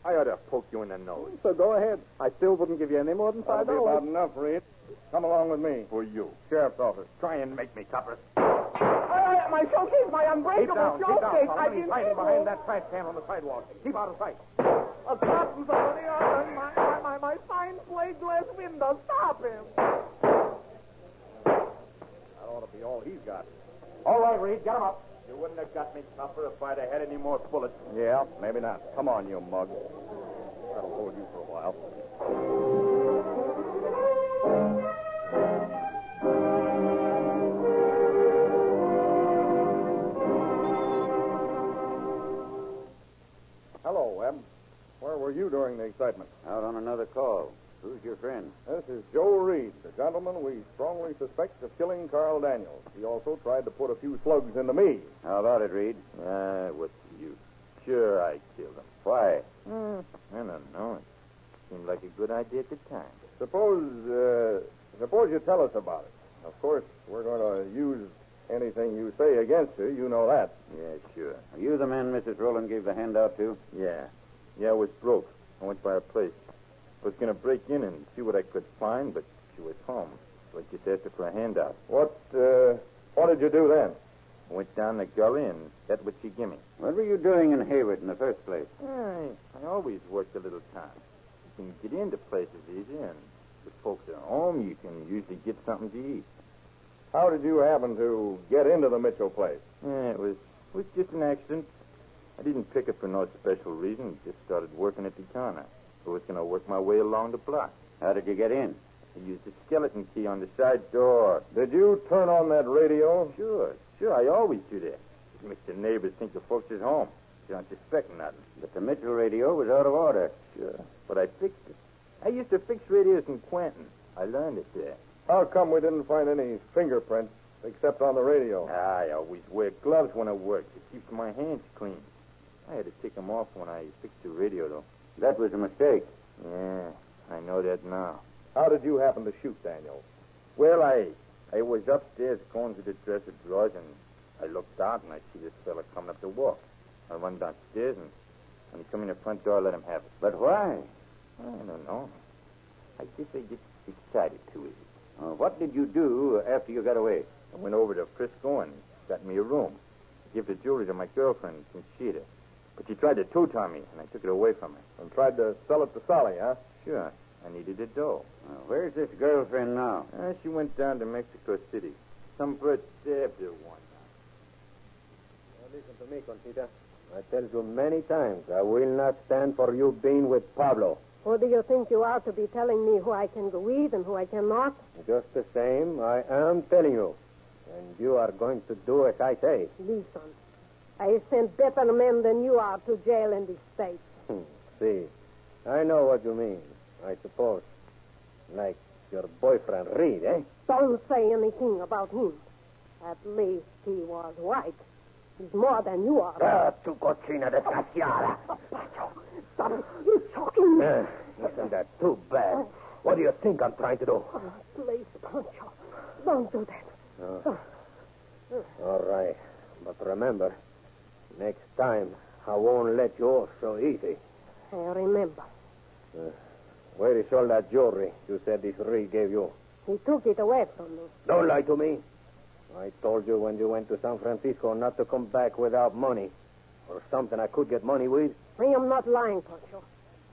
[SPEAKER 13] I ought to poke you in the nose.
[SPEAKER 5] So go ahead. I still wouldn't give you any more than $5.
[SPEAKER 13] That'll be about enough, Reed. Come along with me. For you. Sheriff's office. Try and make me coppers.
[SPEAKER 5] My showcase, my unbreakable showcase.
[SPEAKER 13] I've been hiding behind that trash can on the sidewalk. Keep out of sight.
[SPEAKER 5] A carton's over the other. My fine plate glass window. Stop him.
[SPEAKER 13] That ought to be all he's got. All right, Reed, get him up. You wouldn't have got me, copper, if I'd have had any more bullets. Yeah, maybe not. Come on, you mug. That'll hold you for a while. Hello, Webb. Where were you during the excitement?
[SPEAKER 16] Out on another call. Who's your friend?
[SPEAKER 13] This is Joe Reed, the gentleman we strongly suspect of killing Carl Daniels. He also tried to put a few slugs into me.
[SPEAKER 16] How about it, Reed?
[SPEAKER 13] What's the use? Sure, I killed him.
[SPEAKER 16] Why?
[SPEAKER 13] I don't know. It seemed like a good idea at the time. Suppose you tell us about it. Of course, we're going to use anything you say against her. You know that.
[SPEAKER 16] Yeah, sure. Are you the man Mrs. Rowland gave the handout to?
[SPEAKER 13] Yeah. Yeah, I was broke. I went by her place. I was going to break in and see what I could find, but she was home. So I just asked her for a handout. What did you do then? I went down the gully and got what she gave me.
[SPEAKER 16] What were you doing in Hayward in the first place?
[SPEAKER 13] I always worked a little time. You can get into places easier, and with folks at home, you can usually get something to eat. How did you happen to get into the Mitchell place? It was just an accident. I didn't pick it for no special reason. Just started working at the corner. I was going to work my way along the block.
[SPEAKER 16] How did you get in?
[SPEAKER 13] I used a skeleton key on the side door. Did you turn on that radio? Sure. I always do that. It makes the neighbors think the folks is home. They don't suspect nothing.
[SPEAKER 16] But the Mitchell radio was out of order.
[SPEAKER 13] Sure. But I fixed it. I used to fix radios in Quentin. I learned it there. How come we didn't find any fingerprints except on the radio? I always wear gloves when I work. It keeps my hands clean. I had to take them off when I fixed the radio, though.
[SPEAKER 16] That was a mistake.
[SPEAKER 13] Yeah, I know that now. How did you happen to shoot Daniels? Well, I was upstairs going to the dresser drawers, and I looked out, and I see this fella coming up the walk. I run downstairs, and when he come in the front door, I let him have it.
[SPEAKER 16] But why?
[SPEAKER 13] I don't know. I guess I get excited too easy.
[SPEAKER 16] What did you do after you got away?
[SPEAKER 13] I went over to Frisco and got me a room. I gave the jewelry to my girlfriend, Conchita. But she tried to toot-on me, and I took it away from her. And tried to sell it to Sally, huh? Sure. I needed a dough.
[SPEAKER 16] Where's this girlfriend now?
[SPEAKER 13] She went down to Mexico City. Some bird stabbed her one time.
[SPEAKER 14] Now listen to me, Conchita. I tell you many times, I will not stand for you being with Pablo.
[SPEAKER 1] Who do you think you are to be telling me who I can go with and who I cannot?
[SPEAKER 14] Just the same, I am telling you. And you are going to do as I say.
[SPEAKER 1] Listen, I sent better men than you are to jail in this state.
[SPEAKER 14] See, I know what you mean, I suppose. Like your boyfriend Reed, eh?
[SPEAKER 1] Don't say anything about him. At least he was white. He's more than you are.
[SPEAKER 14] Ah, tu cochina desgraciada.
[SPEAKER 1] Stop it. You're choking me.
[SPEAKER 14] Isn't that too bad? What do you think I'm trying to do?
[SPEAKER 1] Please, Pancho. Don't do that.
[SPEAKER 14] All right. But remember, next time, I won't let you off so easy.
[SPEAKER 1] I remember.
[SPEAKER 14] Where is all that jewelry you said this Reed gave you?
[SPEAKER 1] He took it away from me.
[SPEAKER 14] Don't lie to me. I told you when you went to San Francisco not to come back without money. Or something I could get money with.
[SPEAKER 1] I am not lying, Pancho.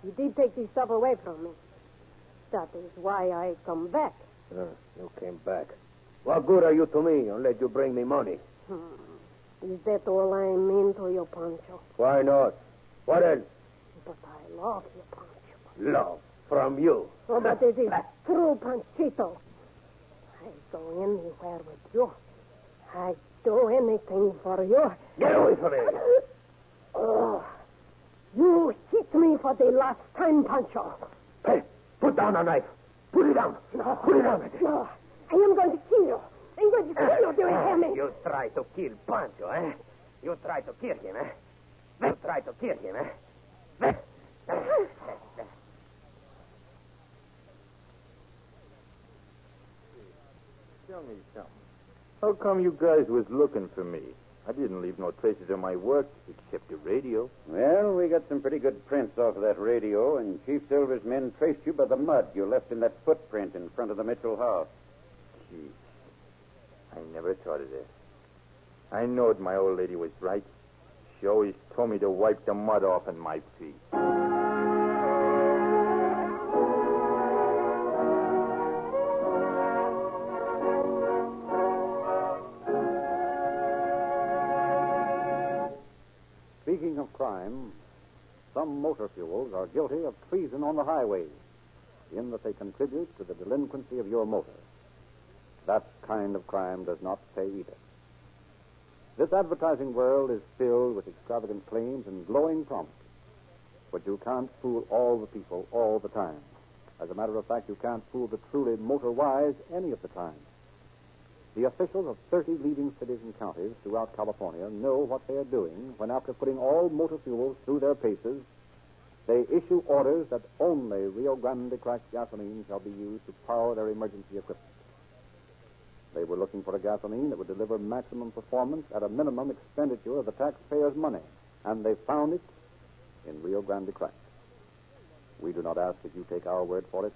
[SPEAKER 1] He did take this stuff away from me. That is why I come back.
[SPEAKER 14] You came back. What good are you to me unless you bring me money?
[SPEAKER 1] Is that all I mean to you, Pancho?
[SPEAKER 14] Why not? What else?
[SPEAKER 1] But I love you, Pancho.
[SPEAKER 14] Love? From you?
[SPEAKER 1] Oh, but it is true, Panchito. I go anywhere with you. I do anything for you.
[SPEAKER 14] Get away from me.
[SPEAKER 1] Oh, you hit me for the last time, Pancho.
[SPEAKER 14] Hey, put down the knife. Put it down.
[SPEAKER 1] No.
[SPEAKER 14] Put it down.
[SPEAKER 1] No, I am going to kill you. I'm going to kill you. Do you hear me?
[SPEAKER 14] You try to kill Pancho, eh? You try to kill him, eh? You try to kill him, eh?
[SPEAKER 13] Tell me something. How come you guys was looking for me? I didn't leave no traces of my work except the radio.
[SPEAKER 16] Well, we got some pretty good prints off of that radio, and Chief Silver's men traced you by the mud you left in that footprint in front of the Mitchell house.
[SPEAKER 13] Gee, I never thought of that. I knowed my old lady was right. She always told me to wipe the mud off in my feet.
[SPEAKER 6] Speaking of crime, some motor fuels are guilty of treason on the highways, in that they contribute to the delinquency of your motor. That kind of crime does not pay either. This advertising world is filled with extravagant claims and glowing promises, but you can't fool all the people all the time. As a matter of fact, you can't fool the truly motor-wise any of the time. The officials of 30 leading cities and counties throughout California know what they are doing when, after putting all motor fuels through their paces, they issue orders that only Rio Grande cracked gasoline shall be used to power their emergency equipment. They were looking for a gasoline that would deliver maximum performance at a minimum expenditure of the taxpayers' money, and they found it in Rio Grande cracked. We do not ask that you take our word for it.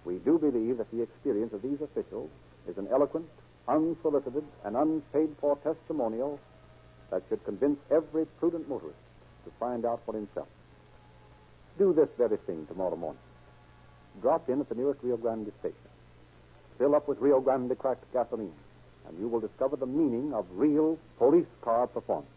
[SPEAKER 6] We do believe that the experience of these officials is an eloquent, unsolicited, and unpaid-for testimonial that should convince every prudent motorist to find out for himself. Do this very thing tomorrow morning. Drop in at the nearest Rio Grande station. Fill up with Rio Grande cracked gasoline, and you will discover the meaning of real police car performance.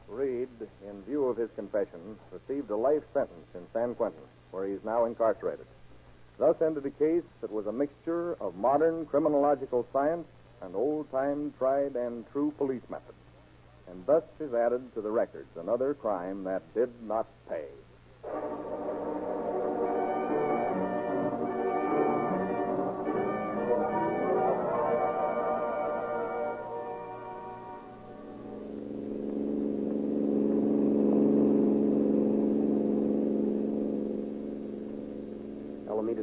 [SPEAKER 17] Reed, in view of his confession, received a life sentence in San Quentin, where he is now incarcerated. Thus ended a case that was a mixture of modern criminological science and old-time tried and true police methods. And thus is added to the records another crime that did not pay.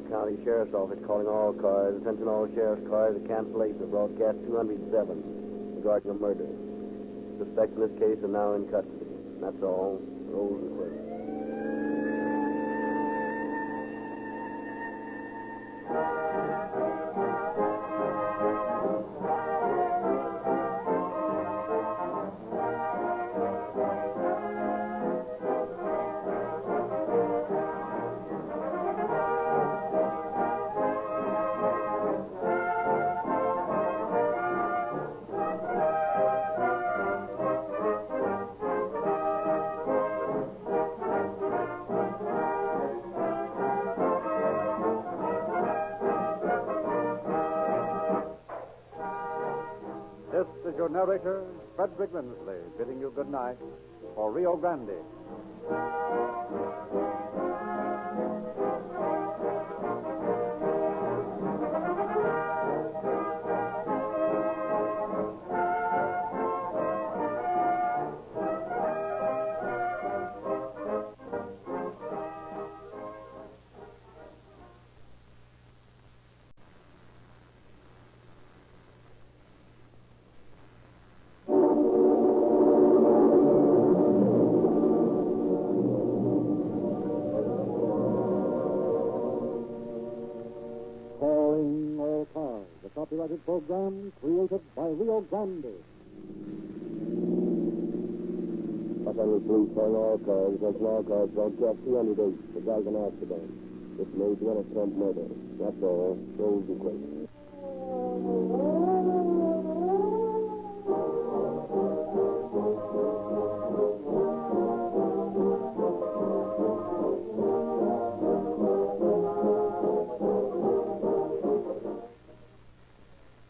[SPEAKER 23] County Sheriff's Office calling all cars. Attention all sheriff's cars. A cancellation of broadcast 207 regarding a murder. Suspects in this case are now in custody. That's all. Rolls and quits.
[SPEAKER 6] This is your narrator, Frederick Lindsley, bidding you good night for Rio Grande. Copyrighted program created by Rio Grande.
[SPEAKER 23] Los Angeles Police calling all cars. Attention all cars. Broadcast 208 regarding an accident. This may be an attempt murder. That's all. Rolls and quits.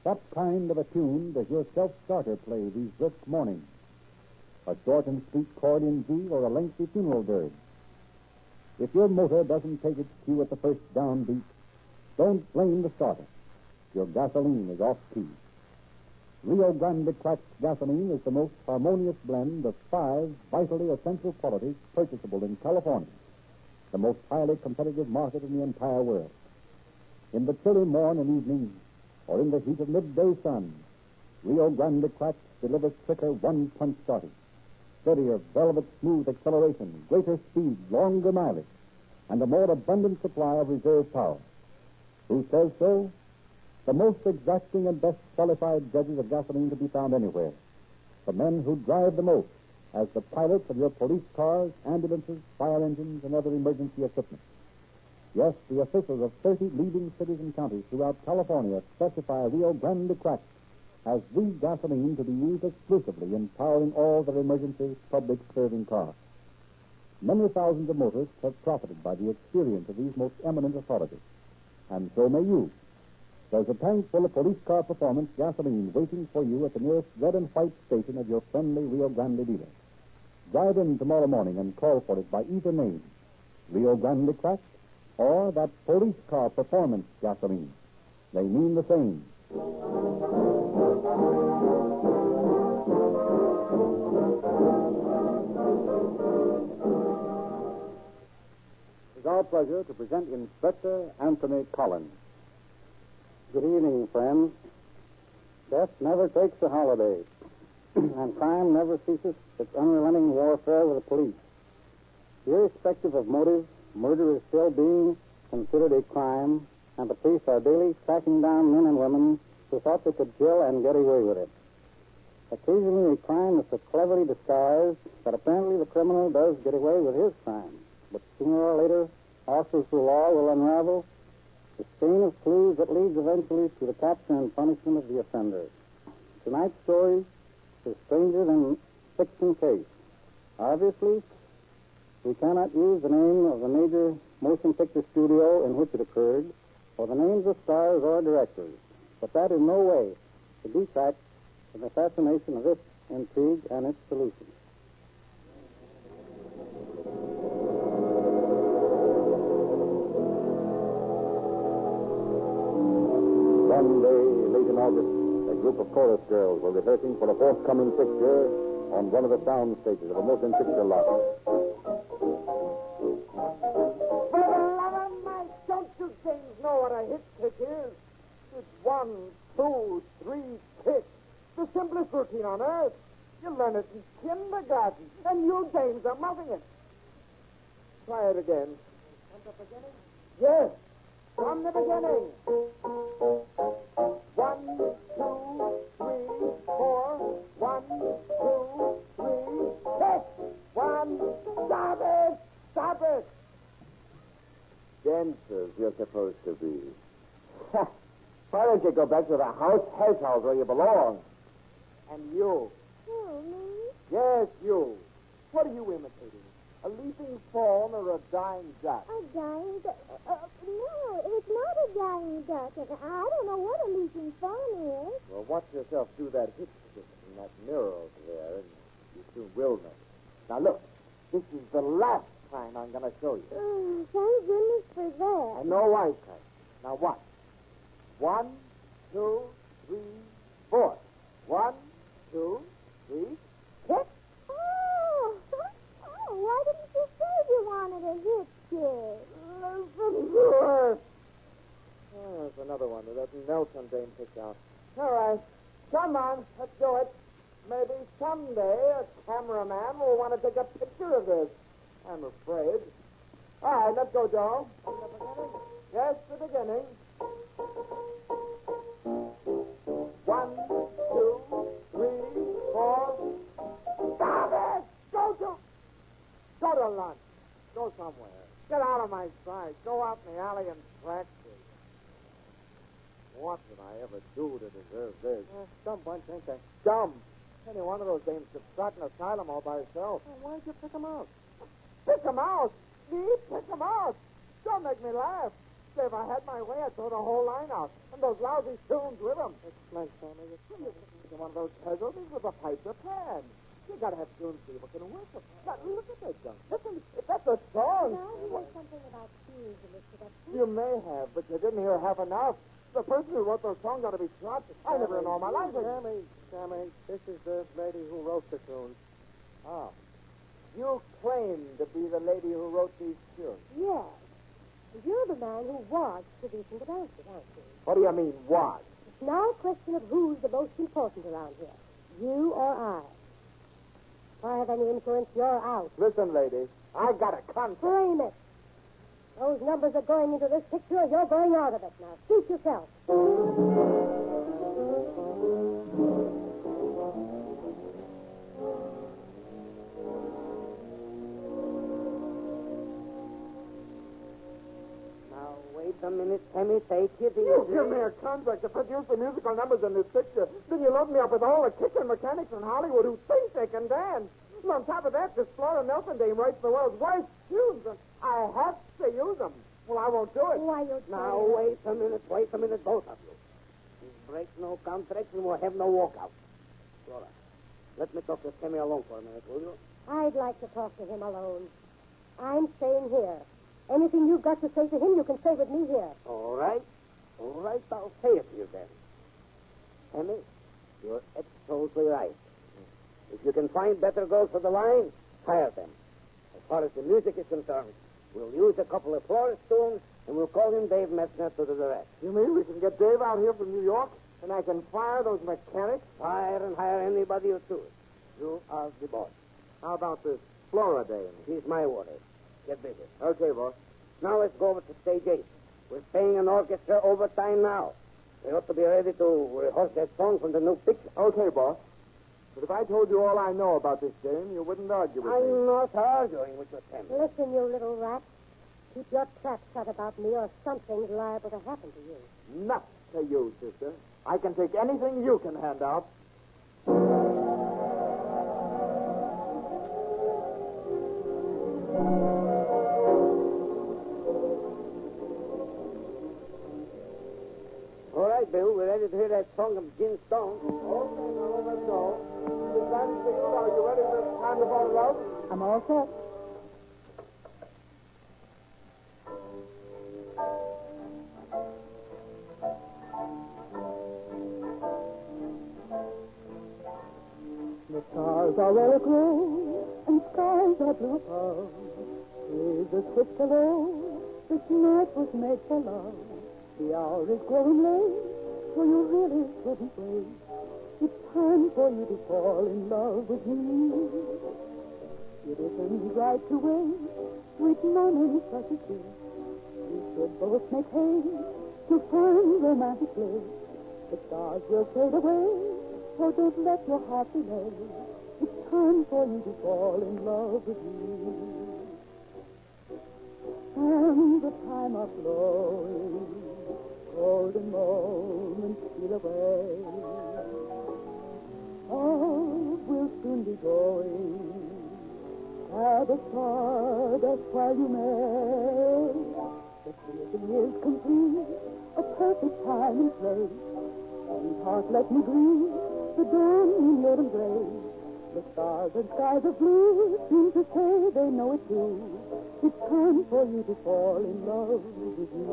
[SPEAKER 6] What kind of a tune does your self-starter play these brisk mornings? A short and sweet chord in G or a lengthy funeral dirge? If your motor doesn't take its cue at the first downbeat, don't blame the starter.
[SPEAKER 18] your gasoline is off-key. Rio Grande cracked gasoline is the most harmonious blend of 5 vitally essential qualities purchasable in California, the most highly competitive market in the entire world. In the chilly morn and evening, or in the heat of midday sun, Rio Grande cracked delivers quicker one-punch starting, steadier velvet smooth acceleration, greater speed, longer mileage, and a more abundant supply of reserve power. Who says so? The most exacting and best qualified judges of gasoline to be found anywhere. The men who drive the most as the pilots of your police cars, ambulances, fire engines, and other emergency equipment. Yes, the officials of 30 leading cities and counties throughout California specify Rio Grande cracked as the gasoline to be used exclusively in powering all their emergency public serving cars. Many thousands of motorists have profited by the experience of these most eminent authorities, and so may you. There's a tank full of police car performance gasoline waiting for you at the nearest red and white station of your friendly Rio Grande dealer. Drive in tomorrow morning and call for it by either name, Rio Grande cracked or that police car performance gasoline. They mean the same.
[SPEAKER 17] It's our pleasure to present Inspector Anthony Collins.
[SPEAKER 20] Good evening, friends. Death never takes a holiday, and crime never ceases its unrelenting warfare with the police. Irrespective of motive, murder is still being considered a crime, and the police are daily tracking down men and women who thought they could kill and get away with it. Occasionally, a crime is so cleverly disguised that apparently the criminal does get away with his crime, but sooner or later, officers of the law will unravel the chain of clues that leads eventually to the capture and punishment of the offender. Tonight's story is stranger than fiction case. Obviously, we cannot use the name of the major motion picture studio in which it occurred, or the names of stars or directors, but that in no way to detract from the fascination of this intrigue and its solution.
[SPEAKER 17] One day, late in August, a group of chorus girls were rehearsing for a forthcoming picture on one of the sound stages of a motion picture lot.
[SPEAKER 22] For the love of Mike, don't you James know what a hit kick is? It's 1, 2, 3 kicks. The simplest routine on earth. You learn it in kindergarten, and you James are muffing it. Try it again. From the beginning? Yes, from the beginning. 1, 2, 3, 4. 1, 2, 3, kick. 1. Stop it! Stop it!
[SPEAKER 24] Dancers you're supposed to be. Why don't you go back to the house where you belong?
[SPEAKER 22] And you.
[SPEAKER 21] Oh, me?
[SPEAKER 22] Yes, you. What are you imitating? A leaping fawn or a dying duck?
[SPEAKER 21] A dying duck? No, it's not a dying duck. And I don't know what a leaping fawn is.
[SPEAKER 24] Well, watch yourself do that hip kick in that mirror over there, and you soon will know.
[SPEAKER 22] Now, look. This is the last time I'm going to show you.
[SPEAKER 21] Oh, thank goodness for that.
[SPEAKER 22] And no life time. Now, watch. 1, 2, 3, 4. 1, 2, 3, kick.
[SPEAKER 21] Oh, why didn't you say you wanted a hip kick?
[SPEAKER 22] Listen to her. Oh, there's another one that Nelson Dame picked out. All right. Come on, let's do it. Maybe someday a cameraman will want to take a picture of this. I'm afraid. All right, let's go, Joe. From the beginning? Yes, the beginning. 1, 2, 3, 4. Stop it! Go to lunch. Go somewhere. Get out of my sight. Go out in the alley and practice. What did I ever do to deserve this?
[SPEAKER 24] Dumb bunch, ain't they?
[SPEAKER 22] Dumb. Any one of those dames could start an asylum all by herself.
[SPEAKER 24] Well, why don't you pick them out?
[SPEAKER 22] Pick them out? Me? Pick them out? Don't make me laugh. Say, if I had my way, I'd throw the whole line out. And those lousy tunes with them.
[SPEAKER 24] Explain, Sammy.
[SPEAKER 22] You're one of those casualties with a piper pan. You gotta have tunes people can work with. Now, look at that junk. Listen, that's a song.
[SPEAKER 21] Now, you heard something about tears, Elizabeth.
[SPEAKER 22] You may have, but you didn't hear half enough. The person who wrote those songs ought to be shot. I never in all my life.
[SPEAKER 14] Sammy, this is the lady who wrote the tunes. Oh. You claim to be the lady who wrote these tunes.
[SPEAKER 1] Yes. You're the man who was producing the dances, aren't you?
[SPEAKER 22] What do you mean, was?
[SPEAKER 1] It's now a question of who's the most important around here, you or I. If I have any influence, you're out.
[SPEAKER 22] Listen, lady, I got a contract.
[SPEAKER 1] Frame it. Those numbers are going into this picture, you're going out of it. Now, suit yourself.
[SPEAKER 14] Wait a minute, Sammy. Take it easy.
[SPEAKER 22] You give me a contract to produce the musical numbers in this picture. Then you load me up with all the kitchen mechanics in Hollywood who think they can dance. And on top of that, this Flora Nelson dame writes the world's worst tunes, and I have to use them. Well, I won't do it.
[SPEAKER 1] Why, you
[SPEAKER 14] Now, wait a minute, both of you. You break no contracts and we'll have no walkout. Flora, let me talk to Sammy alone for a minute, will you?
[SPEAKER 1] I'd like to talk to him alone. I'm staying here. Anything you've got to say to him, you can say with me here.
[SPEAKER 14] All right, I'll say it to you then. Sammy, you're absolutely right. If you can find better girls for the line, hire them. As far as the music is concerned, we'll use a couple of Flora tunes, and we'll call him Dave Messner to do the rest.
[SPEAKER 22] You mean we can get Dave out here from New York, and I can fire those mechanics?
[SPEAKER 14] Fire and hire anybody you choose. You are the boss.
[SPEAKER 22] How about this Flora dame?
[SPEAKER 14] She's my order. Get busy.
[SPEAKER 22] Okay, boss.
[SPEAKER 14] Now let's go over to stage 8. We're paying an orchestra overtime now. We ought to be ready to rehearse that song from the new picture.
[SPEAKER 22] Okay, boss. But if I told you all I know about this dame, you wouldn't argue with me.
[SPEAKER 14] I'm not arguing with you, Sammy.
[SPEAKER 1] Listen, you little rat. Keep your trap shut about me, or something's liable to happen to you.
[SPEAKER 22] Not to you, sister. I can take anything you can hand out.
[SPEAKER 14] All right, Bill, we're ready to hear that song of Jim Stone.
[SPEAKER 22] Okay, now let's go. Is that it for you? Are you ready for Time to Fall in Love?
[SPEAKER 1] I'm all set.
[SPEAKER 3] The stars are all aglow, and skies are blue above. Jesus sits alone, this night was made for love. The hour is growing late, so you really couldn't wait. It's time for you to fall in love with me. It isn't right to wait, sweet moments such as this. We should both make haste to find romantic bliss. The stars will fade away, so don't let your heart delay. It's time for you to fall in love with me. And the time are flowing, golden moments steal away. Oh, we'll soon be going. Grab a stardust while you may. The feeling is complete, a perfect time and place. Sweetheart, let me breathe the dawn in your embrace. The stars and skies of blue seem to say they know it too. It's time for you to fall in love with me.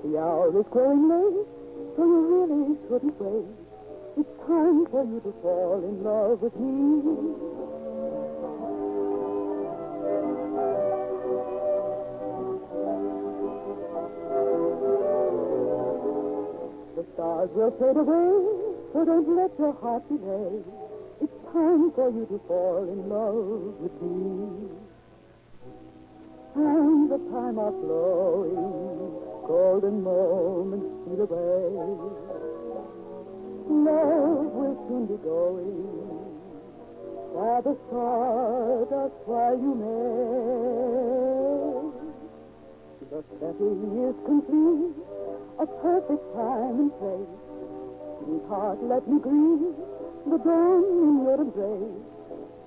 [SPEAKER 3] The hour is growing late, so you really couldn't wait. It's time for you to fall in love with me. The stars will fade away, so don't let your heart delay. It's time for you to fall in love with me. And the time are flowing, golden moments steal away. Love will soon be going. Grab a stardust while you may. The setting is complete, a perfect time and place. Sweetheart, let me breathe the dawn in your embrace.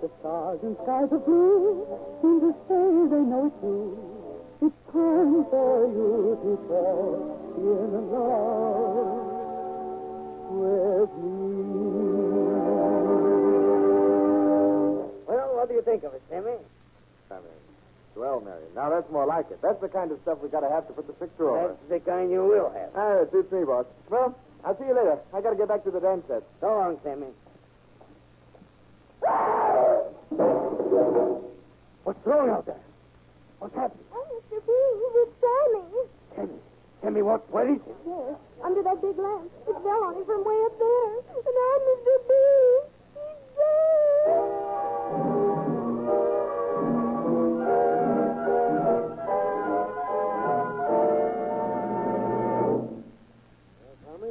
[SPEAKER 3] The stars and skies of blue seem to say they know it's true. It's time for you to fall in love with me.
[SPEAKER 14] think of it, Sammy?
[SPEAKER 17] Swell, Mary. Now that's more like it. That's the kind of stuff we gotta have to put the fixture over.
[SPEAKER 14] That's the kind you will have.
[SPEAKER 17] Ah, it suits me, boss. Well, I'll see you later. I gotta get back to the dance set.
[SPEAKER 14] So long, Sammy. What's wrong out there? What's happened?
[SPEAKER 4] Oh, Mr. Bean, it's Sammy.
[SPEAKER 14] Sammy, what? Where is he?
[SPEAKER 4] Yes, under that big lamp. It fell on him from way up there. And I'm Mr. Bean. He's dead.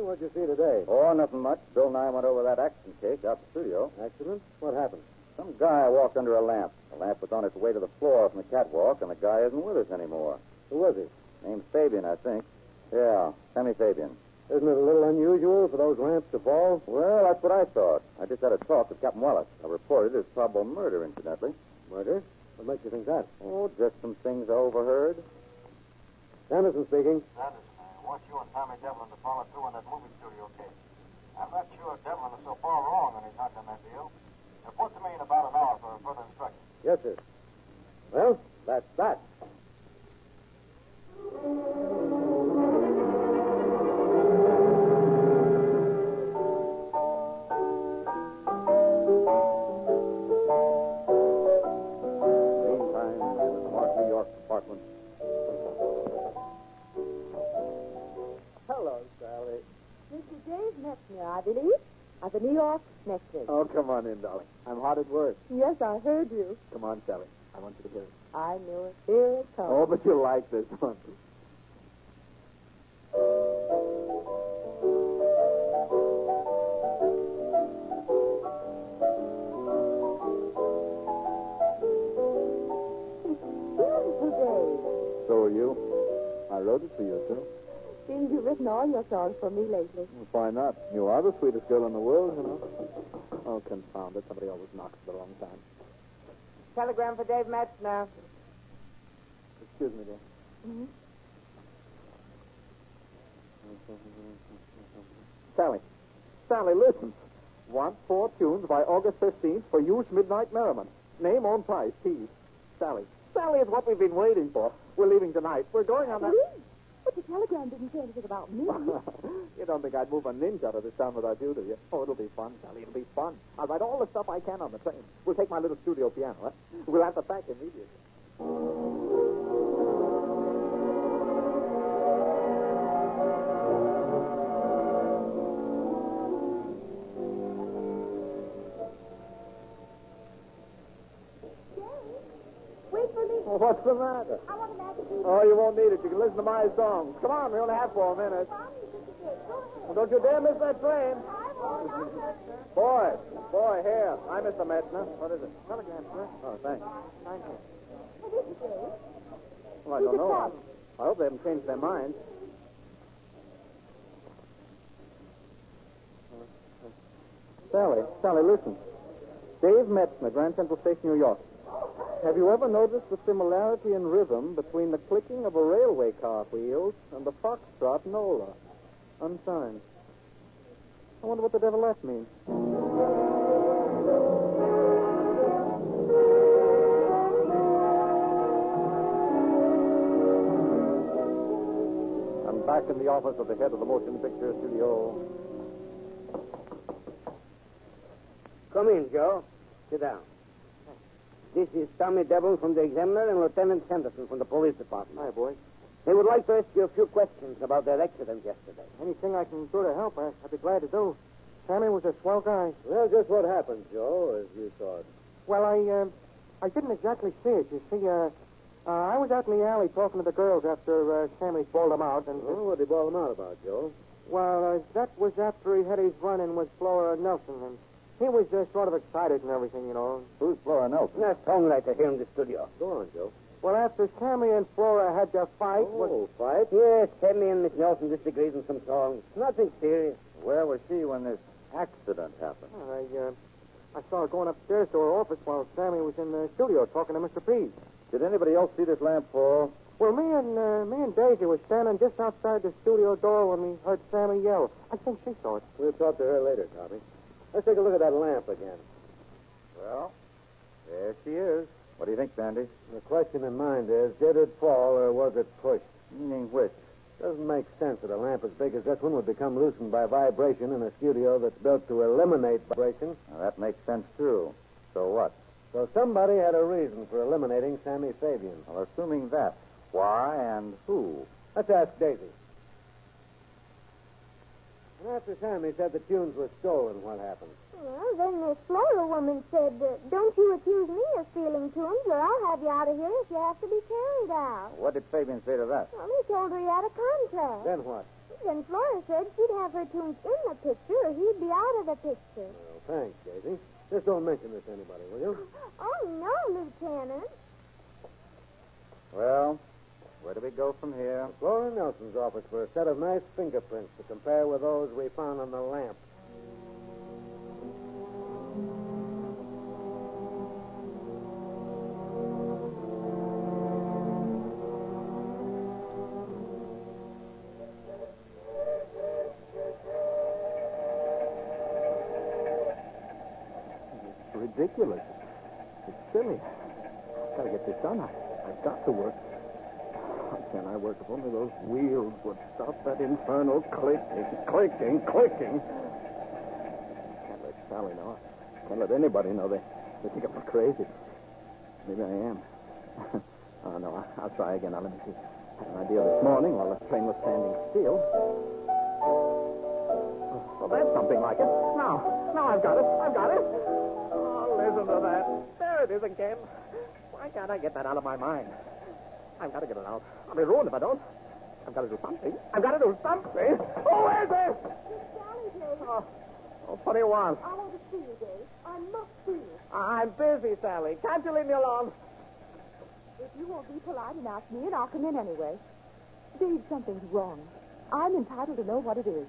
[SPEAKER 17] What'd you see today?
[SPEAKER 19] Oh, nothing much. Bill and I went over that accident case out the studio.
[SPEAKER 17] Accident? What happened?
[SPEAKER 19] Some guy walked under a lamp. The lamp was on its way to the floor from the catwalk, and the guy isn't with us anymore.
[SPEAKER 17] Who was he?
[SPEAKER 19] Name's Fabian, I think. Yeah, Sammy Fabian.
[SPEAKER 17] Isn't it a little unusual for those lamps to fall?
[SPEAKER 19] Well, that's what I thought. I just had a talk with Captain Wallace. I reported his probable murder, incidentally.
[SPEAKER 17] Murder? What makes you think that?
[SPEAKER 19] Oh, just some things I overheard.
[SPEAKER 17] Sanderson speaking.
[SPEAKER 15] Sanderson, I want you and Tommy Devlin to follow through on that movie studio case. I'm not sure Devlin is so far wrong on his hunch on that deal. Report to me in about an hour for further instructions.
[SPEAKER 17] Yes, sir. Well, that's that.
[SPEAKER 19] Meantime, in the Smart New York apartment.
[SPEAKER 9] Hello, Sally.
[SPEAKER 21] Mr. Dave Metzner, I believe, at the New York Nexus.
[SPEAKER 9] Oh, come on in, darling. I'm hard at work.
[SPEAKER 21] Yes, I heard you.
[SPEAKER 9] Come on, Sally. I want you to hear it.
[SPEAKER 21] I knew it. Here it comes.
[SPEAKER 9] Oh, but you'll like this one.
[SPEAKER 21] Beautiful, Dave.
[SPEAKER 9] So are you. I wrote it for you, too.
[SPEAKER 21] Seems you've written all your songs for me lately.
[SPEAKER 9] Why not? You are the sweetest girl in the world, you know. Oh, confound it. Somebody always knocks at the wrong time.
[SPEAKER 21] Telegram for Dave Metzner.
[SPEAKER 9] Excuse me, dear.
[SPEAKER 21] Mm-hmm.
[SPEAKER 9] Sally, listen. Want 4 tunes by August 15th for use midnight merriment. Name, own price, tease. Sally is what we've been waiting for. We're leaving tonight. We're going on that...
[SPEAKER 21] Please? But the telegram didn't say anything about me.
[SPEAKER 9] You don't think I'd move a ninja out of this town without you, do you? Oh, it'll be fun, Sally. It'll be fun. I'll write all the stuff I can on the train. We'll take my little studio piano, huh? We'll have the back immediately.
[SPEAKER 21] Wait for me.
[SPEAKER 9] Well, what's the matter?
[SPEAKER 21] I want a magazine.
[SPEAKER 9] Oh, you won't need it. You can listen to my songs. Come on, we only have 4 minutes. Well, don't you dare miss that train. Boy, here. I'm Mr. Metzner. What is it? Telegram, sir. Oh, thanks. Sign here. Well, I don't know. I hope they haven't changed their minds. Sally, listen. Dave Metzner, Grand Central Station, New York. Have you ever noticed the similarity in rhythm between the clicking of a railway car wheels and the foxtrot Nola? Unsigned. I wonder what the devil that means.
[SPEAKER 6] I'm back in the office of the head of the motion picture studio.
[SPEAKER 14] Come in, Joe. Sit down. This is Tommy Devil from the Examiner and Lieutenant Sanderson from the police department.
[SPEAKER 9] Hi, boy.
[SPEAKER 14] They would like to ask you a few questions about that accident yesterday.
[SPEAKER 9] Anything I can do to help, I'd be glad to do. Sammy was a swell guy.
[SPEAKER 17] Well, just what happened, Joe, as you saw it?
[SPEAKER 9] Well, I didn't exactly see it. You see, I was out in the alley talking to the girls after Sammy bawled them out. And,
[SPEAKER 17] what did he bawl them out about, Joe?
[SPEAKER 9] Well, that was after he had his run-in with Flora Nelson, and he was sort of excited and everything, you know.
[SPEAKER 19] Who's Flora Nelson?
[SPEAKER 14] That's songwriter here in the studio.
[SPEAKER 17] Go on, Joe.
[SPEAKER 9] Well, after Sammy and Flora had their fight...
[SPEAKER 14] Fight? Yes, Sammy and Miss Nelson disagreed on some songs. Nothing serious.
[SPEAKER 19] Where was she when this accident happened?
[SPEAKER 9] Well, I saw her going upstairs to her office while Sammy was in the studio talking to Mr. P.
[SPEAKER 19] Did anybody else see this lamp fall?
[SPEAKER 9] Well, me and Daisy were standing just outside the studio door when we heard Sammy yell. I think she saw it.
[SPEAKER 17] We'll talk to her later, Tommy. Let's take a look at that lamp again.
[SPEAKER 19] Well,
[SPEAKER 7] There she is. What do you think, Sandy?
[SPEAKER 24] The question in mind is, did it fall or was it pushed?
[SPEAKER 7] Meaning which?
[SPEAKER 24] Doesn't make sense that a lamp as big as this one would become loosened by vibration in a studio that's built to eliminate vibration.
[SPEAKER 7] Now, that makes sense, too. So what?
[SPEAKER 24] So somebody had a reason for eliminating Sammy Fabian.
[SPEAKER 7] Well, assuming that, why and who?
[SPEAKER 24] Let's ask Daisy. And after Sammy said the tunes were stolen, what happened?
[SPEAKER 4] Well, then the Explorer woman said, don't you accuse me of stealing tunes, or I'll have you out of here if you have to be carried out.
[SPEAKER 7] What did Fabian say to that?
[SPEAKER 4] Well, he told her he had a contract.
[SPEAKER 24] Then what?
[SPEAKER 4] Then Flora said she'd have her tunes in the picture, or he'd be out of the picture.
[SPEAKER 24] Well, thanks, Daisy. Just don't mention this to anybody, will you?
[SPEAKER 4] Oh, no, Lieutenant.
[SPEAKER 7] Well, where do we go from here?
[SPEAKER 24] Flora Nelson's office for a set of nice fingerprints to compare with those we found on the lamp.
[SPEAKER 2] It's ridiculous. It's silly. I've got to get this done. I've got to work. How can I work if only those wheels would stop that infernal clicking? Can't let Sally know. Can't let anybody know. They think I'm crazy. Maybe I am. Oh, no, I'll try again. Now, let me see. I had an idea this morning while the train was standing still. Well, that's something like it. Now I've got it. Oh, listen to that. There it is again. Why can't I get that out of my mind? I've got to get it out. I'll be ruined if I don't. I've got to do something. Who is it?
[SPEAKER 4] Sally, Dave.
[SPEAKER 2] Oh, what do you want?
[SPEAKER 4] I want to see you, Dave. I must see you.
[SPEAKER 2] I'm busy, Sally. Can't you leave me alone?
[SPEAKER 10] If you won't be polite and ask me, and I'll come in anyway. Dave, something's wrong. I'm entitled to know what it is.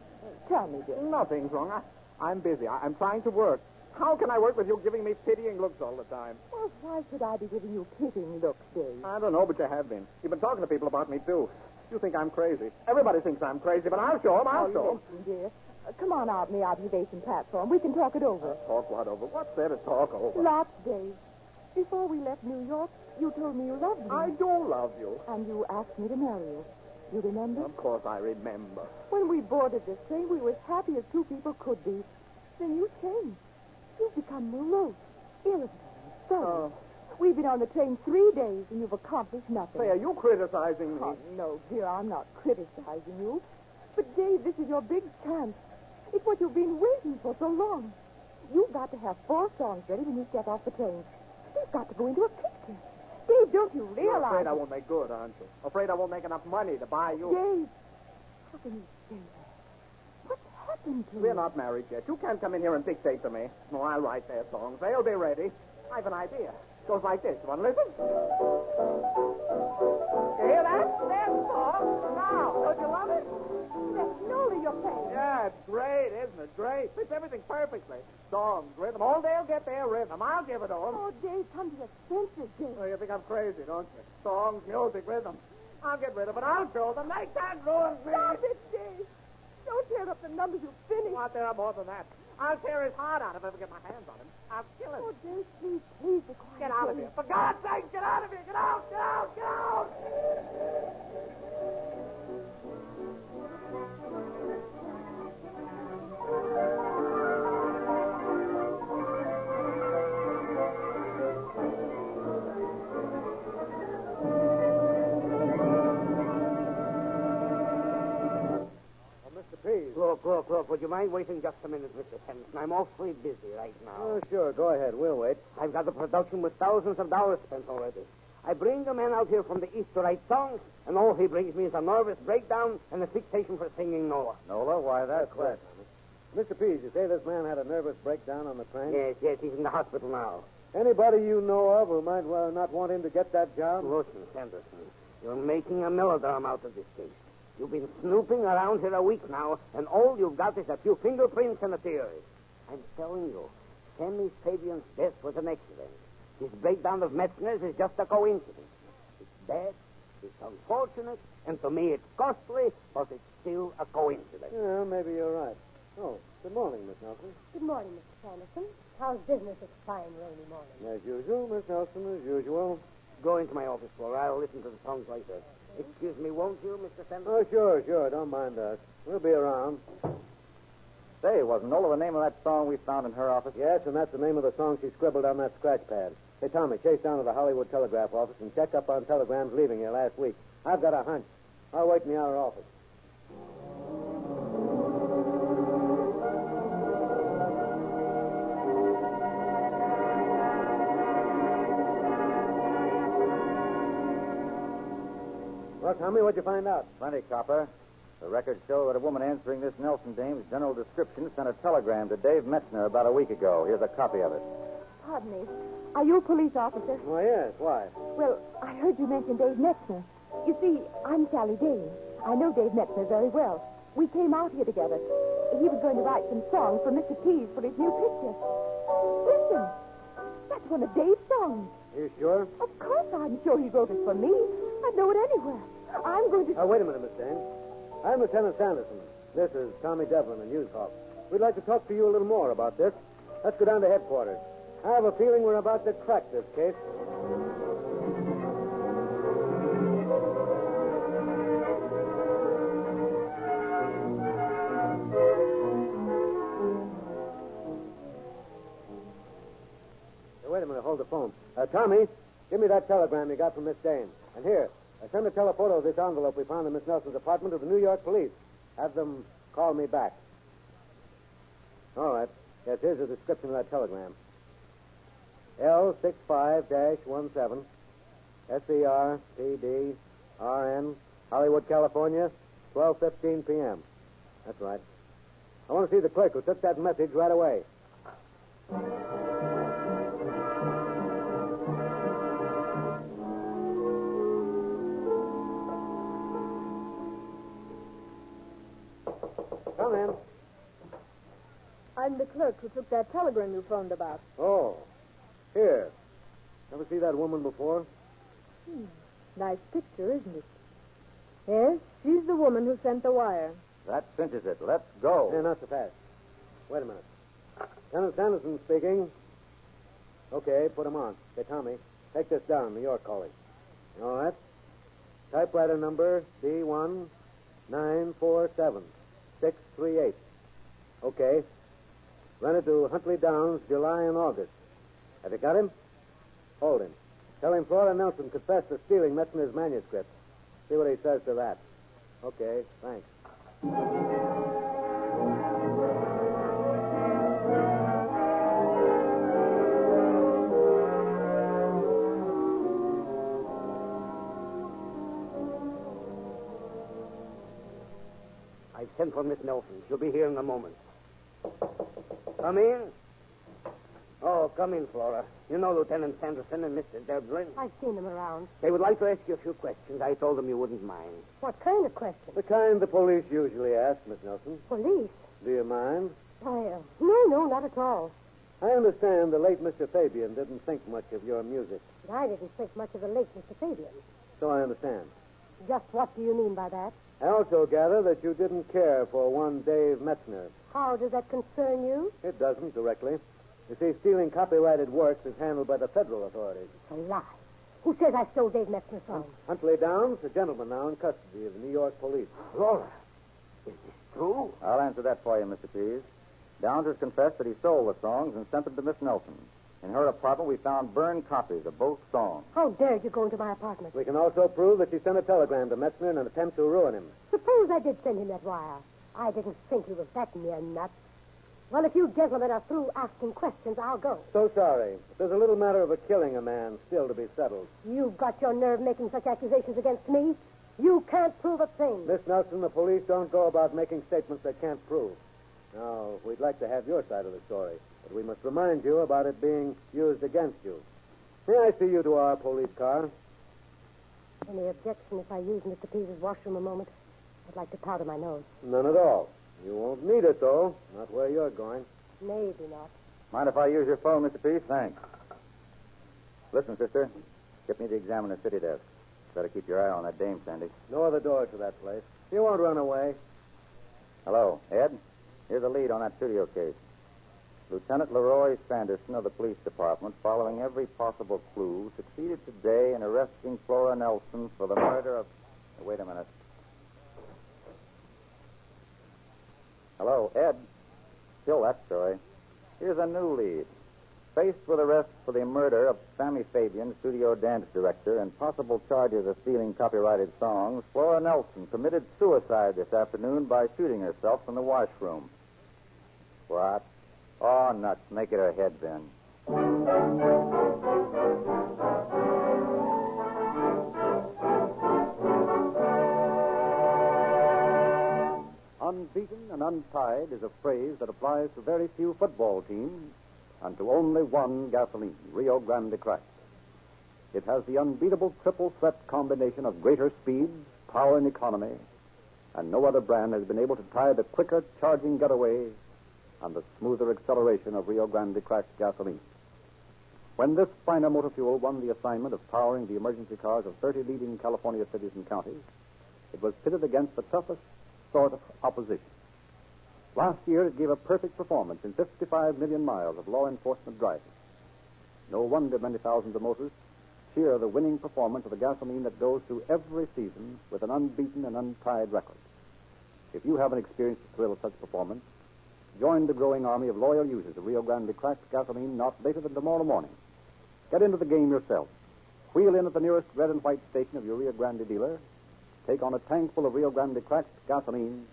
[SPEAKER 10] Tell me, Dave.
[SPEAKER 2] Nothing's wrong. I'm busy. I'm trying to work. How can I work with you giving me pitying looks all the time?
[SPEAKER 10] Well, why should I be giving you pitying looks, Dave?
[SPEAKER 2] I don't know, but you have been. You've been talking to people about me, too. You think I'm crazy. Everybody thinks I'm crazy, but I'll show them. I'll show them.
[SPEAKER 10] Listen, dear. Come on out in the observation platform. We can talk it over.
[SPEAKER 2] Talk what over? What's there to talk over?
[SPEAKER 10] Lots, Dave. Before we left New York, you told me you loved me.
[SPEAKER 2] I do love you.
[SPEAKER 10] And you asked me to marry you. You remember?
[SPEAKER 2] Of course I remember.
[SPEAKER 10] When we boarded this train, we were as happy as two people could be. Then you changed. You've become morose, irritable, and sullen. We've been on the train 3 days, and you've accomplished nothing.
[SPEAKER 2] Say, are you criticizing me?
[SPEAKER 10] Oh, no, dear, I'm not criticizing you. But, Dave, this is your big chance. It's what you've been waiting for so long. You've got to have 4 songs ready when you step off the train. You've got to go into a picture. Dave, don't you realize...
[SPEAKER 2] You're afraid I won't make good, aren't you? Afraid I won't make enough money to buy you...
[SPEAKER 10] Dave, how can you say that? What's happened to you?
[SPEAKER 2] We're not married yet. You can't come in here and dictate to me. No, I'll write their songs. They'll be ready. I have an idea. It goes like this. You want to listen? You hear that? Their song. Now, don't you love it?
[SPEAKER 10] That's Nola you're playing.
[SPEAKER 2] Yeah, it's great, isn't it? Great. Fits everything perfectly. Songs, rhythm. All they'll get their rhythm. I'll give it to them.
[SPEAKER 10] Oh, Dave, come to your senses, Dave.
[SPEAKER 2] Oh, you think I'm crazy, don't you? Songs, music, rhythm. I'll get rid of it. I'll show them. They can't ruin me.
[SPEAKER 10] Stop it, Dave. Don't tear up the numbers you finished.
[SPEAKER 2] What, there are more than that. I'll tear his heart out if I ever get my hands on him. I'll kill him.
[SPEAKER 10] Oh, Dave, please be quiet.
[SPEAKER 2] Get out of here. For God's sake, get out of here. Get out, get out, get out.
[SPEAKER 22] Look, would you mind waiting just a minute, Mr. Henderson? I'm awfully busy right now.
[SPEAKER 24] Oh, sure. Go ahead. We'll wait.
[SPEAKER 22] I've got the production with thousands of dollars spent already. I bring the man out here from the East to write songs, and all he brings me is a nervous breakdown and a fixation for singing Nola.
[SPEAKER 24] Nola? Why, that's right. Mr. Pease, you say this man had a nervous breakdown on the train?
[SPEAKER 22] Yes, he's in the hospital now.
[SPEAKER 24] Anybody you know of who might not want him to get that job?
[SPEAKER 22] Listen, Henderson, you're making a melodrama out of this case. You've been snooping around here a week now, and all you've got is a few fingerprints and a theory. I'm telling you, Sammy Fabian's death was an accident. His breakdown of Metzner's is just a coincidence. It's bad, it's unfortunate, and to me it's costly, but it's still a coincidence.
[SPEAKER 24] Yeah, maybe you're right. Oh, good morning, Miss Nelson.
[SPEAKER 1] Good morning, Mr. Sanderson. How's business this fine, rainy morning?
[SPEAKER 24] As usual, Miss Nelson, as usual.
[SPEAKER 5] Go into my office, Flora. I'll listen to the songs later. Excuse me, won't you, Mr. Fenton?
[SPEAKER 24] Oh, sure. Don't mind us. We'll be around.
[SPEAKER 19] Say, wasn't Nola the name of that song we found in her office?
[SPEAKER 24] Yes, and that's the name of the song she scribbled on that scratch pad. Hey, Tommy, chase down to the Hollywood Telegraph office and check up on telegrams leaving here last week. I've got a hunch. I'll wait in the outer office. Well, Tommy, what'd you find out?
[SPEAKER 19] Plenty, Copper. The records show that a woman answering this Nelson dame's general description sent a telegram to Dave Metzner about a week ago. Here's a copy of it.
[SPEAKER 10] Pardon me. Are you a police officer?
[SPEAKER 24] Oh, yes. Why?
[SPEAKER 10] Well, I heard you mention Dave Metzner. You see, I'm Sally Dane. I know Dave Metzner very well. We came out here together. He was going to write some songs for Mr. Pease for his new picture. Listen. That's one of Dave's songs.
[SPEAKER 24] You sure?
[SPEAKER 10] Of course I'm sure he wrote it for me. I'd know it anywhere. I'm going to...
[SPEAKER 24] Wait a minute, Miss Dane. I'm Lieutenant Sanderson. This is Tommy Devlin, the news hawk. We'd like to talk to you a little more about this. Let's go down to headquarters. I have a feeling we're about to crack this case. Wait a minute, hold the phone. Tommy, give me that telegram you got from Miss Dane. And here, send a telephoto of this envelope we found in Miss Nelson's apartment to the New York police. Have them call me back. All right. Yes, here's a description of that telegram. L65-17, SERPDRN, Hollywood, California, 12:15 p.m. That's right. I want to see the clerk who took that message right away. Come in.
[SPEAKER 10] I'm the clerk who took that telegram you phoned about.
[SPEAKER 24] Oh. Here. Ever see that woman before?
[SPEAKER 10] Nice picture, isn't it? Yes, she's the woman who sent the wire.
[SPEAKER 19] That cinches it. Let's go.
[SPEAKER 24] Yeah, not so fast. Wait a minute. Lieutenant Sanderson speaking. Okay, put him on. Hey, Tommy, take this down. New York calling. All right. Typewriter number D1947638. Okay. Run it to Huntley Downs, July and August. Have you got him? Hold him. Tell him Flora Nelson confessed to stealing Metzner's manuscript. See what he says to that. Okay, thanks.
[SPEAKER 5] I've sent for Miss Nelson. She'll be here in a moment. Come in. Oh, come in, Flora. You know Lieutenant Sanderson and Mr. Devlin.
[SPEAKER 1] I've seen them around.
[SPEAKER 5] They would like to ask you a few questions. I told them you wouldn't mind.
[SPEAKER 1] What kind of questions?
[SPEAKER 24] The kind the police usually ask, Miss Nelson.
[SPEAKER 1] Police?
[SPEAKER 24] Do you mind?
[SPEAKER 1] Why, no, not at all.
[SPEAKER 24] I understand the late Mr. Fabian didn't think much of your music.
[SPEAKER 1] But I didn't think much of the late Mr. Fabian.
[SPEAKER 24] So I understand.
[SPEAKER 1] Just what do you mean by that?
[SPEAKER 24] I also gather that you didn't care for one Dave Metzner.
[SPEAKER 1] How does that concern you?
[SPEAKER 24] It doesn't directly. You see, stealing copyrighted works is handled by the federal authorities.
[SPEAKER 1] It's a lie. Who says I stole Dave Metzner's song?
[SPEAKER 24] Huntley Downs, a gentleman now in custody of the New York police.
[SPEAKER 5] Flora, is this true?
[SPEAKER 19] I'll answer that for you, Mr. Pease. Downs has confessed that he stole the songs and sent them to Miss Nelson. In her apartment, we found burned copies of both songs.
[SPEAKER 1] How dared you go into my apartment?
[SPEAKER 24] We can also prove that she sent a telegram to Metzner in an attempt to ruin him.
[SPEAKER 1] Suppose I did send him that wire. I didn't think he was that near nuts. Well, if you gentlemen are through asking questions, I'll go.
[SPEAKER 24] So sorry. But there's a little matter of killing a man still to be settled.
[SPEAKER 1] You've got your nerve making such accusations against me. You can't prove a thing.
[SPEAKER 24] Miss Nelson, the police don't go about making statements they can't prove. Now, we'd like to have your side of the story, but we must remind you about it being used against you. May I see you to our police car?
[SPEAKER 1] Any objection if I use Mr. Pease's washroom a moment? I'd like to powder my nose.
[SPEAKER 24] None at all. You won't need it, though. Not where you're going.
[SPEAKER 1] Maybe not.
[SPEAKER 19] Mind if I use your phone, Mr. Pease? Thanks. Listen, sister. Get me the Examiner City desk. Better keep your eye on that dame, Sandy.
[SPEAKER 24] No other doors to that place. You won't run away.
[SPEAKER 19] Hello, Ed? Here's a lead on that studio case. Lieutenant Leroy Sanderson of the police department, following every possible clue, succeeded today in arresting Flora Nelson for the murder of... Wait a minute. Hello, Ed. Kill that story. Here's a new lead. Faced with arrest for the murder of Sammy Fabian, studio dance director, and possible charges of stealing copyrighted songs, Flora Nelson committed suicide this afternoon by shooting herself from the washroom. What? Oh, nuts. Make it her head, then.
[SPEAKER 6] Unbeaten and untied is a phrase that applies to very few football teams and to only one gasoline, Rio Grande Cracked. It has the unbeatable triple threat combination of greater speed, power, and economy, and no other brand has been able to tie the quicker charging getaway and the smoother acceleration of Rio Grande Cracked gasoline. When this finer motor fuel won the assignment of powering the emergency cars of 30 leading California cities and counties, it was pitted against the toughest sort of opposition. Last year, it gave a perfect performance in 55 million miles of law enforcement driving. No wonder many thousands of motorists cheer the winning performance of a gasoline that goes through every season with an unbeaten and untied record. If you haven't experienced the thrill of such performance, join the growing army of loyal users of Rio Grande Cracked gasoline not later than tomorrow morning. Get into the game yourself. Wheel in at the nearest red and white station of your Rio Grande dealer. Take on a tank full of Rio Grande Cracked gasoline,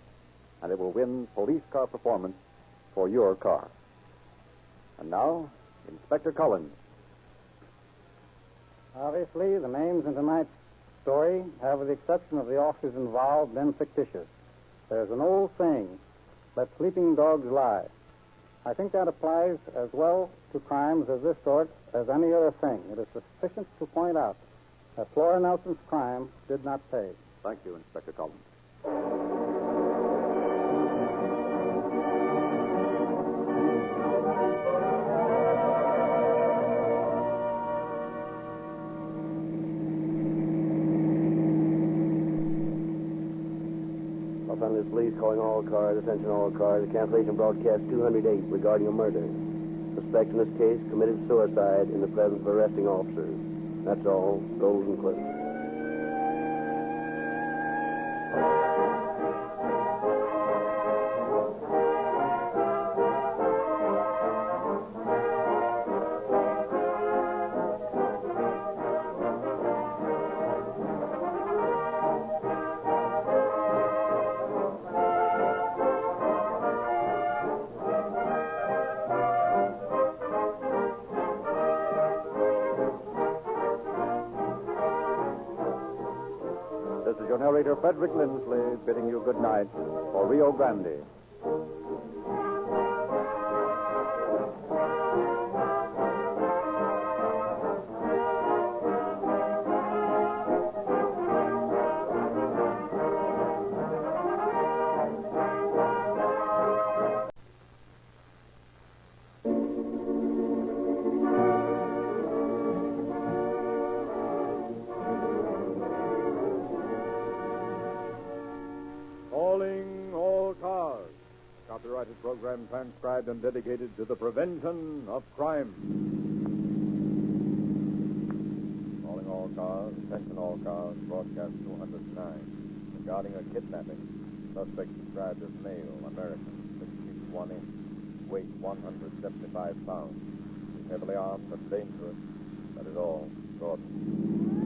[SPEAKER 6] and it will win police car performance for your car. And now, Inspector Collins.
[SPEAKER 20] Obviously, the names in tonight's story have, with the exception of the officers involved, been fictitious. There's an old saying, let sleeping dogs lie. I think that applies as well to crimes of this sort as any other thing. It is sufficient to point out that Flora Nelson's crime did not pay.
[SPEAKER 6] Thank you, Inspector Collins.
[SPEAKER 23] Los Angeles Police calling all cars, attention all cars. Cancellation broadcast 208 regarding a murder. Suspect in this case committed suicide in the presence of arresting officers. That's all. Golden Cliff.
[SPEAKER 6] This is your narrator, Frederick Lindsley, bidding you good night for Rio Grande.
[SPEAKER 13] Calling all cars. Copyrighted program transcribed and dedicated to the prevention of crime. Calling all cars, attention all cars, broadcast 209. Regarding a kidnapping, suspect described as male, American, 6 feet 1 inch, weight 175 pounds. He's heavily armed and dangerous. That is all. Gordon.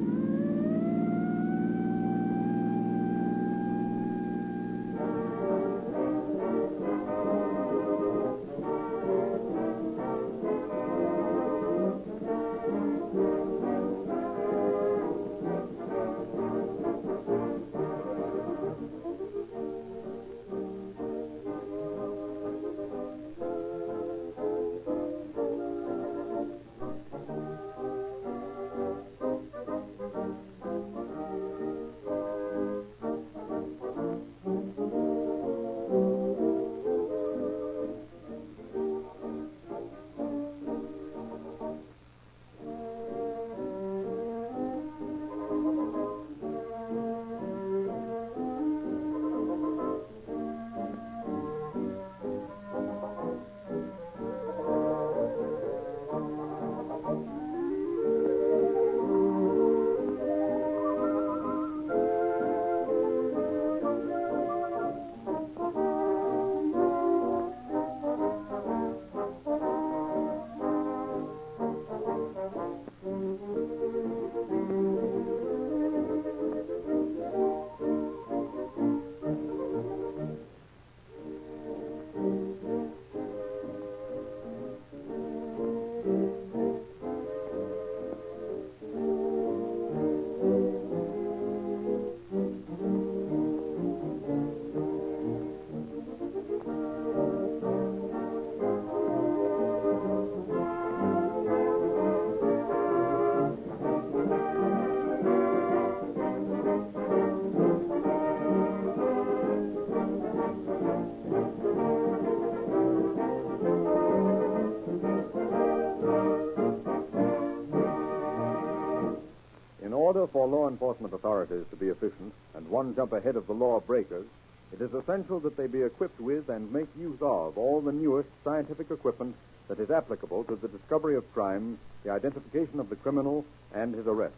[SPEAKER 17] order for law enforcement authorities to be efficient and one jump ahead of the law breakers, it is essential that they be equipped with and make use of all the newest scientific equipment that is applicable to the discovery of crimes, the identification of the criminal, and his arrest.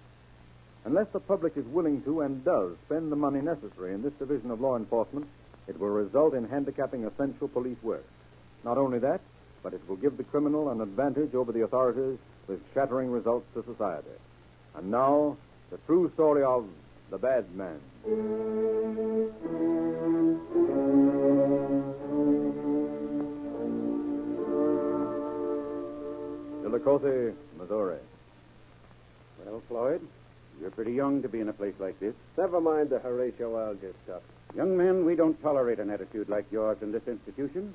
[SPEAKER 17] Unless the public is willing to and does spend the money necessary in this division of law enforcement, it will result in handicapping essential police work. Not only that, but it will give the criminal an advantage over the authorities with shattering results to society. And now, the true story of the bad man. Chillicothe, Missouri.
[SPEAKER 8] Well, Floyd, you're pretty young to be in a place like this.
[SPEAKER 14] Never mind the Horatio Alger stuff.
[SPEAKER 8] Young men, we don't tolerate an attitude like yours in this institution.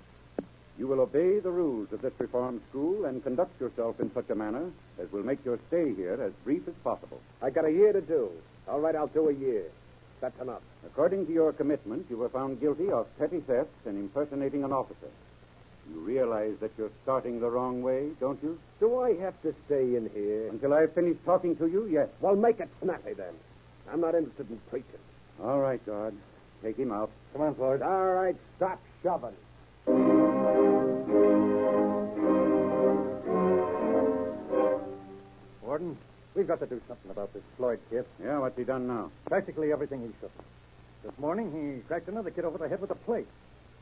[SPEAKER 8] You will obey the rules of this reform school and conduct yourself in such a manner as will make your stay here as brief as possible.
[SPEAKER 14] I got a year to do. All right, I'll do a year. That's enough.
[SPEAKER 8] According to your commitment, you were found guilty of petty theft and impersonating an officer. You realize that you're starting the wrong way, don't you?
[SPEAKER 14] Do I have to stay in here?
[SPEAKER 8] Until I've finished talking to you, yes.
[SPEAKER 14] Well, make it snappy then. I'm not interested in preaching.
[SPEAKER 8] All right, guard. Take him out.
[SPEAKER 14] Come on, Floyd. All right, stop shoving.
[SPEAKER 11] Warden, we've got to do something about this Floyd kid.
[SPEAKER 8] Yeah, what's he done now?
[SPEAKER 11] Practically everything he should. This morning, he cracked another kid over the head with a plate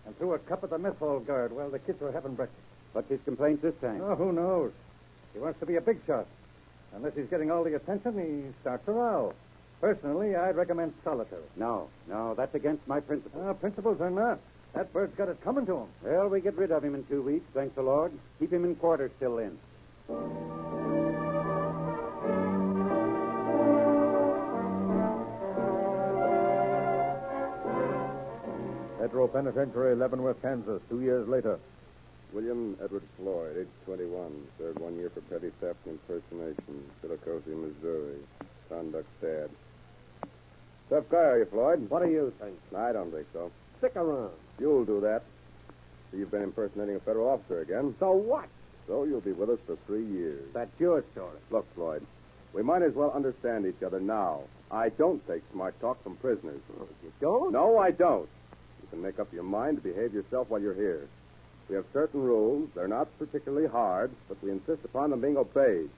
[SPEAKER 11] and threw a cup at the mess hall guard while the kids were having breakfast.
[SPEAKER 8] What's his complaint this time?
[SPEAKER 11] Oh, who knows? He wants to be a big shot. Unless he's getting all the attention, he starts a row. Personally, I'd recommend solitary.
[SPEAKER 8] No, that's against my principles.
[SPEAKER 11] Principles or not. That bird's got it coming to him.
[SPEAKER 8] Well, we get rid of him in 2 weeks, thanks the Lord. Keep him in quarters till then.
[SPEAKER 17] Federal Penitentiary, Leavenworth, Kansas, 2 years later.
[SPEAKER 12] William Edward Floyd, age 21, served 1 year for petty theft and impersonation. Chillicothe, Missouri. Conduct bad. Tough guy, are you, Floyd?
[SPEAKER 14] What do you think?
[SPEAKER 12] I don't think so.
[SPEAKER 14] Stick around.
[SPEAKER 12] You'll do that. So you've been impersonating a federal officer again.
[SPEAKER 14] So what?
[SPEAKER 12] So you'll be with us for 3 years.
[SPEAKER 14] That's your story.
[SPEAKER 12] Look, Floyd, we might as well understand each other now. I don't take smart talk from prisoners.
[SPEAKER 14] Oh, you don't?
[SPEAKER 12] No, I don't. You can make up your mind to behave yourself while you're here. We have certain rules. They're not particularly hard, but we insist upon them being obeyed.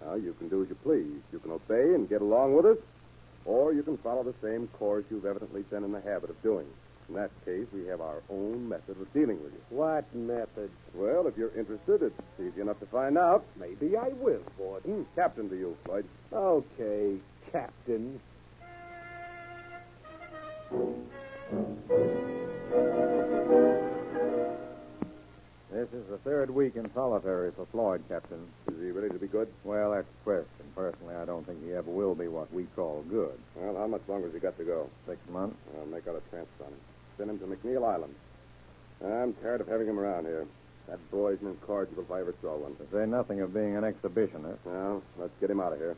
[SPEAKER 12] Now, you can do as you please. You can obey and get along with us, or you can follow the same course you've evidently been in the habit of doing. In that case, we have our own method of dealing with you.
[SPEAKER 14] What method?
[SPEAKER 12] Well, if you're interested, it's easy enough to find out.
[SPEAKER 14] Maybe I will, Warden.
[SPEAKER 12] Captain to you, Floyd.
[SPEAKER 14] Okay, Captain.
[SPEAKER 17] This is the 3rd week in solitary for Floyd, Captain.
[SPEAKER 12] Is he ready to be good?
[SPEAKER 17] Well, that's the question. Personally, I don't think he ever will be what we call good.
[SPEAKER 12] Well, how much longer has he got to go?
[SPEAKER 17] 6 months.
[SPEAKER 12] I'll make out a transfer on him. Send him to McNeil Island. I'm tired of having him around here. That boy's an incorrigible if I ever saw one.
[SPEAKER 17] To say nothing of being an exhibitionist.
[SPEAKER 12] Well, let's get him out of here.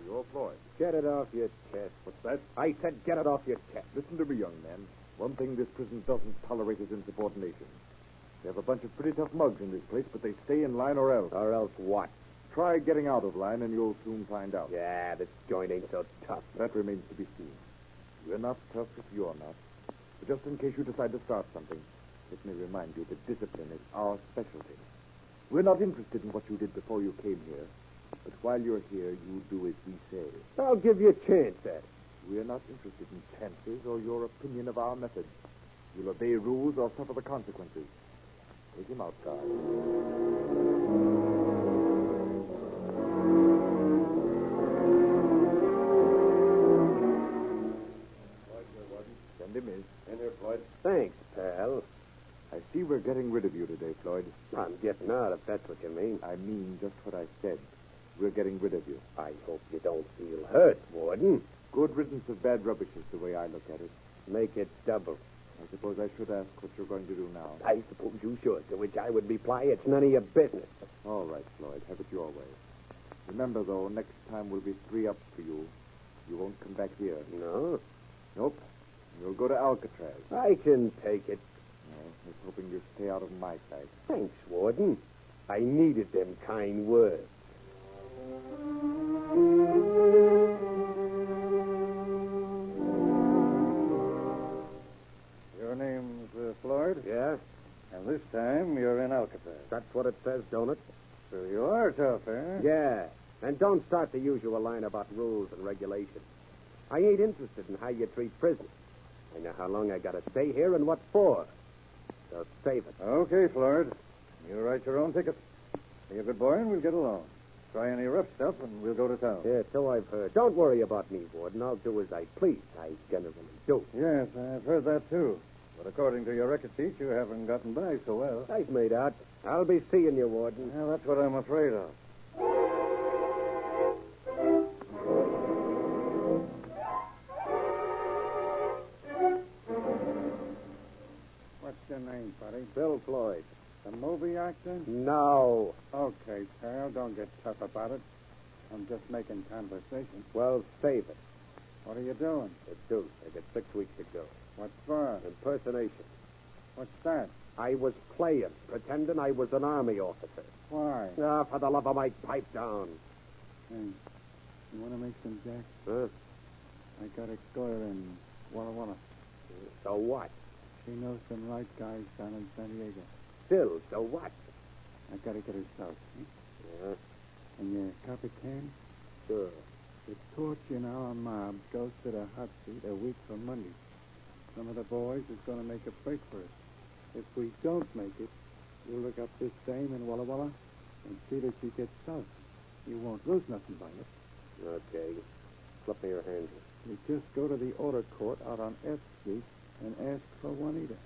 [SPEAKER 17] You're Floyd.
[SPEAKER 14] Get it off your chest.
[SPEAKER 16] What's that?
[SPEAKER 14] I said get it off your chest.
[SPEAKER 16] Listen to me, young man. One thing this prison doesn't tolerate is insubordination. We have a bunch of pretty tough mugs in this place, but they stay in line or else.
[SPEAKER 14] Or else what?
[SPEAKER 16] Try getting out of line, and you'll soon find out.
[SPEAKER 14] Yeah, this joint ain't so tough.
[SPEAKER 16] That remains to be seen. We're not tough if you're not. But just in case you decide to start something, let me remind you that discipline is our specialty. We're not interested in what you did before you came here. But while you're here, you do as we say.
[SPEAKER 14] I'll give you a chance, Ed.
[SPEAKER 16] We're not interested in chances or your opinion of our methods. You'll obey rules or suffer the consequences. Take him out, guard. Send him in.
[SPEAKER 12] In here, Floyd.
[SPEAKER 14] Thanks, pal.
[SPEAKER 16] I see we're getting rid of you today, Floyd.
[SPEAKER 14] I'm getting out, if that's what you mean.
[SPEAKER 16] I mean just what I said. We're getting rid of you.
[SPEAKER 14] I hope you don't feel hurt, Warden.
[SPEAKER 16] Good riddance of bad rubbish is the way I look at it.
[SPEAKER 14] Make it double.
[SPEAKER 16] I suppose I should ask what you're going to do now.
[SPEAKER 14] I suppose you should, to which I would reply, it's none of your business.
[SPEAKER 16] All right, Floyd, have it your way. Remember, though, next time we'll be 3 up for you. You won't come back here.
[SPEAKER 14] No?
[SPEAKER 16] Nope. You'll go to Alcatraz.
[SPEAKER 14] I can take it.
[SPEAKER 16] No, I was hoping you'd stay out of my sight.
[SPEAKER 14] Thanks, Warden.
[SPEAKER 3] I needed them kind words.
[SPEAKER 11] Your name's Floyd?
[SPEAKER 3] Yeah?
[SPEAKER 11] And this time you're in Alcatraz.
[SPEAKER 3] That's what it says, don't it?
[SPEAKER 11] So you are tough, eh?
[SPEAKER 3] Yeah. And don't start the usual line about rules and regulations. I ain't interested in how you treat prisoners. I know how long I gotta stay here and what for. So save it.
[SPEAKER 11] Okay, Floyd. You write your own ticket. Be a good boy and we'll get along. Try any rough stuff and we'll go to town.
[SPEAKER 3] Yeah, so I've heard. Don't worry about me, Warden. I'll do as I please. I generally do.
[SPEAKER 11] Yes, I've heard that too. But according to your record sheet, you haven't gotten by so well.
[SPEAKER 3] I've made out. I'll be seeing you, Warden.
[SPEAKER 11] Well, that's what I'm afraid of.
[SPEAKER 20] What's your name, buddy?
[SPEAKER 3] Bill Floyd.
[SPEAKER 20] The movie actor?
[SPEAKER 3] No.
[SPEAKER 20] Okay, pal. Don't get tough about it. I'm just making conversation.
[SPEAKER 3] Well, save it.
[SPEAKER 20] What are you doing?
[SPEAKER 3] It's due. I got 6 weeks to go.
[SPEAKER 20] What for?
[SPEAKER 3] Impersonation.
[SPEAKER 20] What's that?
[SPEAKER 3] I was playing, pretending I was an army officer.
[SPEAKER 20] Why?
[SPEAKER 3] Ah, for the love of Mike, pipe down.
[SPEAKER 20] Hey, you want to make some jack?
[SPEAKER 3] Huh?
[SPEAKER 20] I got a girl in Walla Walla.
[SPEAKER 3] So what?
[SPEAKER 20] She knows some right guys down in San Diego.
[SPEAKER 3] Still, so what?
[SPEAKER 20] I gotta get her south.
[SPEAKER 3] Yeah?
[SPEAKER 20] And you copy can?
[SPEAKER 3] Sure.
[SPEAKER 20] The torch in our mob goes to the hot seat a week from Monday. Some of the boys is going to make a break for it. If we don't make it, you look up this dame in Walla Walla and see that she gets south. You won't lose nothing by it.
[SPEAKER 3] Okay. Slip me your hand.
[SPEAKER 20] You just go to the order court out on F Street and ask for Juanita.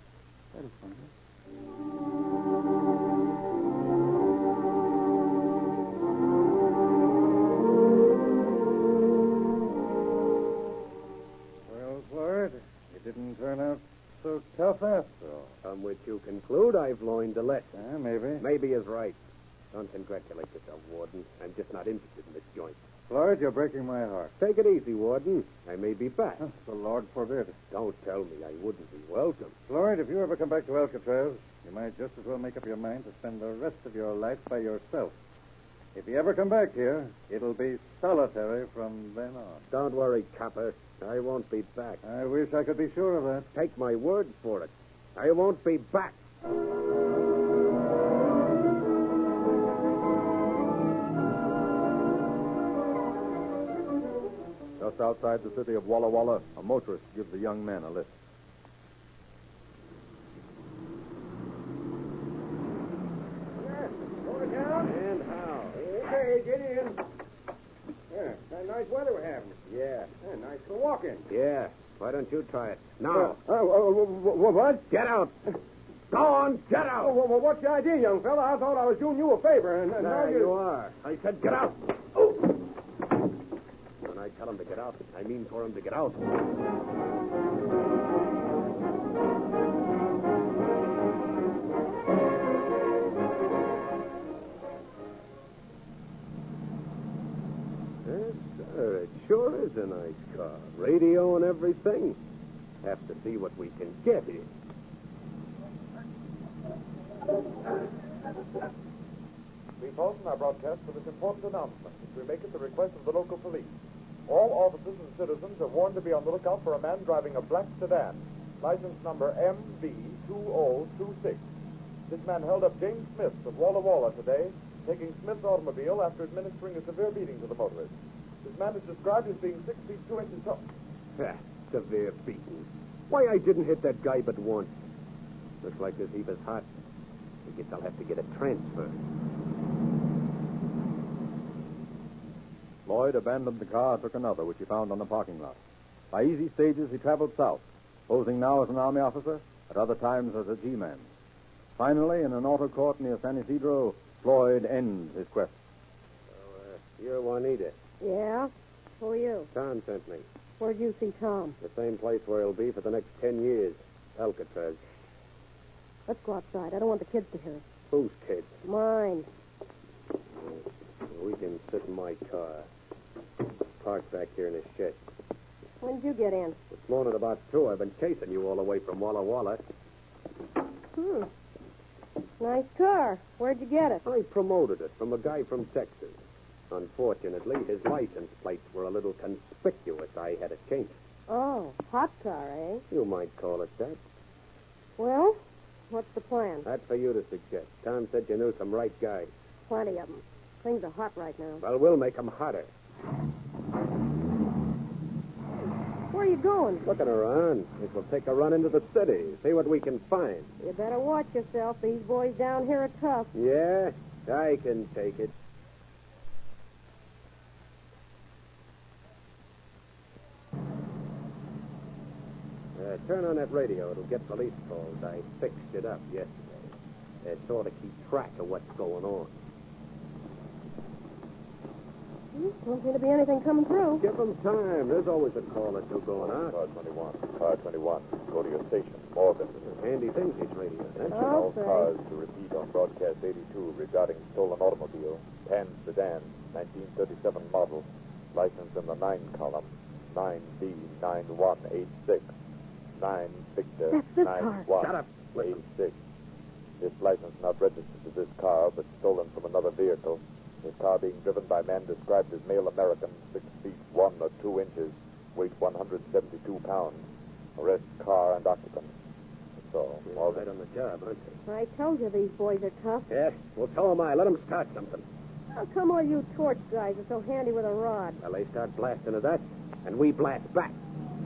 [SPEAKER 20] That'll find her.
[SPEAKER 11] Well, Floyd, you didn't turn out so tough after all.
[SPEAKER 3] From which you conclude I've learned a lesson.
[SPEAKER 11] Maybe.
[SPEAKER 3] Maybe is right. Don't congratulate yourself, Warden. I'm just not interested in this joint.
[SPEAKER 11] Floyd, you're breaking my heart.
[SPEAKER 3] Take it easy, Warden. I may be back.
[SPEAKER 11] The Lord forbid.
[SPEAKER 3] Don't tell me I wouldn't be welcome.
[SPEAKER 11] Floyd, if you ever come back to Alcatraz, you might just as well make up your mind to spend the rest of your life by yourself. If you ever come back here, it'll be solitary from then on.
[SPEAKER 3] Don't worry, copper. I won't be back.
[SPEAKER 11] I wish I could be sure of that.
[SPEAKER 3] Take my word for it. I won't be back.
[SPEAKER 6] Just outside the city of Walla Walla, a motorist gives the young men a lift.
[SPEAKER 22] Going down?
[SPEAKER 3] And how?
[SPEAKER 22] Okay, get in. Yeah, that nice weather we're having.
[SPEAKER 3] Yeah.
[SPEAKER 22] Nice for walking.
[SPEAKER 3] Yeah. Why don't you try it? Now.
[SPEAKER 22] What?
[SPEAKER 3] Get out. Go on, get out.
[SPEAKER 22] Well, what's the idea, young fella? I thought I was doing you a favor, and now
[SPEAKER 3] There you are. I said get out. Oh. When I tell him to get out, I mean for him to get out. Yes, sir. It sure is a nice car. Radio and everything. Have to see what we can get here.
[SPEAKER 15] We pause in our broadcast for this important announcement, which we make at the request of the local police. All officers and citizens are warned to be on the lookout for a man driving a black sedan, license number MB2026. This man held up James Smith of Walla Walla today, taking Smith's automobile after administering a severe beating to the motorist. This man is described as being 6 feet 2 inches tall.
[SPEAKER 3] Severe beating. Why, I didn't hit that guy but once. Looks like this heap is hot. I guess I'll have to get a transfer.
[SPEAKER 6] Floyd abandoned the car and took another, which he found on the parking lot. By easy stages, he traveled south, posing now as an army officer, at other times as a G-man. Finally, in an auto court near San Isidro, Floyd ends his quest.
[SPEAKER 3] So, you're Juanita.
[SPEAKER 1] Yeah? Who are you?
[SPEAKER 3] Tom sent me.
[SPEAKER 1] Where'd you see Tom?
[SPEAKER 3] The same place where he'll be for the next 10 years. Alcatraz.
[SPEAKER 1] Let's go outside. I don't want the kids to hear us.
[SPEAKER 3] Whose kids?
[SPEAKER 1] Mine.
[SPEAKER 3] We can sit in my car. Parked back here in this shed.
[SPEAKER 1] When did you get in?
[SPEAKER 3] This morning about 2. I've been chasing you all the way from Walla Walla.
[SPEAKER 1] Nice car. Where'd you get it?
[SPEAKER 3] I promoted it from a guy from Texas. Unfortunately, his license plates were a little conspicuous. I had to change it.
[SPEAKER 1] Oh, hot car, eh?
[SPEAKER 3] You might call it that.
[SPEAKER 1] Well, what's the plan?
[SPEAKER 3] That's for you to suggest. Tom said you knew some right guys.
[SPEAKER 1] Plenty of them. Things are hot right now.
[SPEAKER 3] Well, we'll make them hotter.
[SPEAKER 1] Where are you going?
[SPEAKER 3] Looking around. It will take a run into the city. See what we can find.
[SPEAKER 1] You better watch yourself. These boys down here are tough.
[SPEAKER 3] Yeah, I can take it. Turn on that radio. It'll get police calls. I fixed it up yesterday. They sort of keep track of what's going on.
[SPEAKER 1] Don't seem to be anything coming through.
[SPEAKER 3] Give them time. There's always a call or two going on.
[SPEAKER 15] Car 21. Go to your station. Morgan.
[SPEAKER 3] Handy things, these radios.
[SPEAKER 15] Mention all cars to repeat on broadcast 82 regarding stolen automobile. Pan sedan, 1937 model. License in the 9 column. 9B9186. 9 Victor.
[SPEAKER 1] That's this car.
[SPEAKER 15] 9186. This license not registered to this car, but stolen from another vehicle. This car being driven by a man described as male American, 6 feet 1 or 2 inches, weight 172 pounds. Arrest car and occupant. That's all.
[SPEAKER 3] All right on the job, aren't they?
[SPEAKER 1] I told you these boys are tough.
[SPEAKER 3] Yes, well, so am I. Let them start something.
[SPEAKER 1] How come all you torch guys are so handy with a rod?
[SPEAKER 3] Well, they start blasting at us, and we blast back.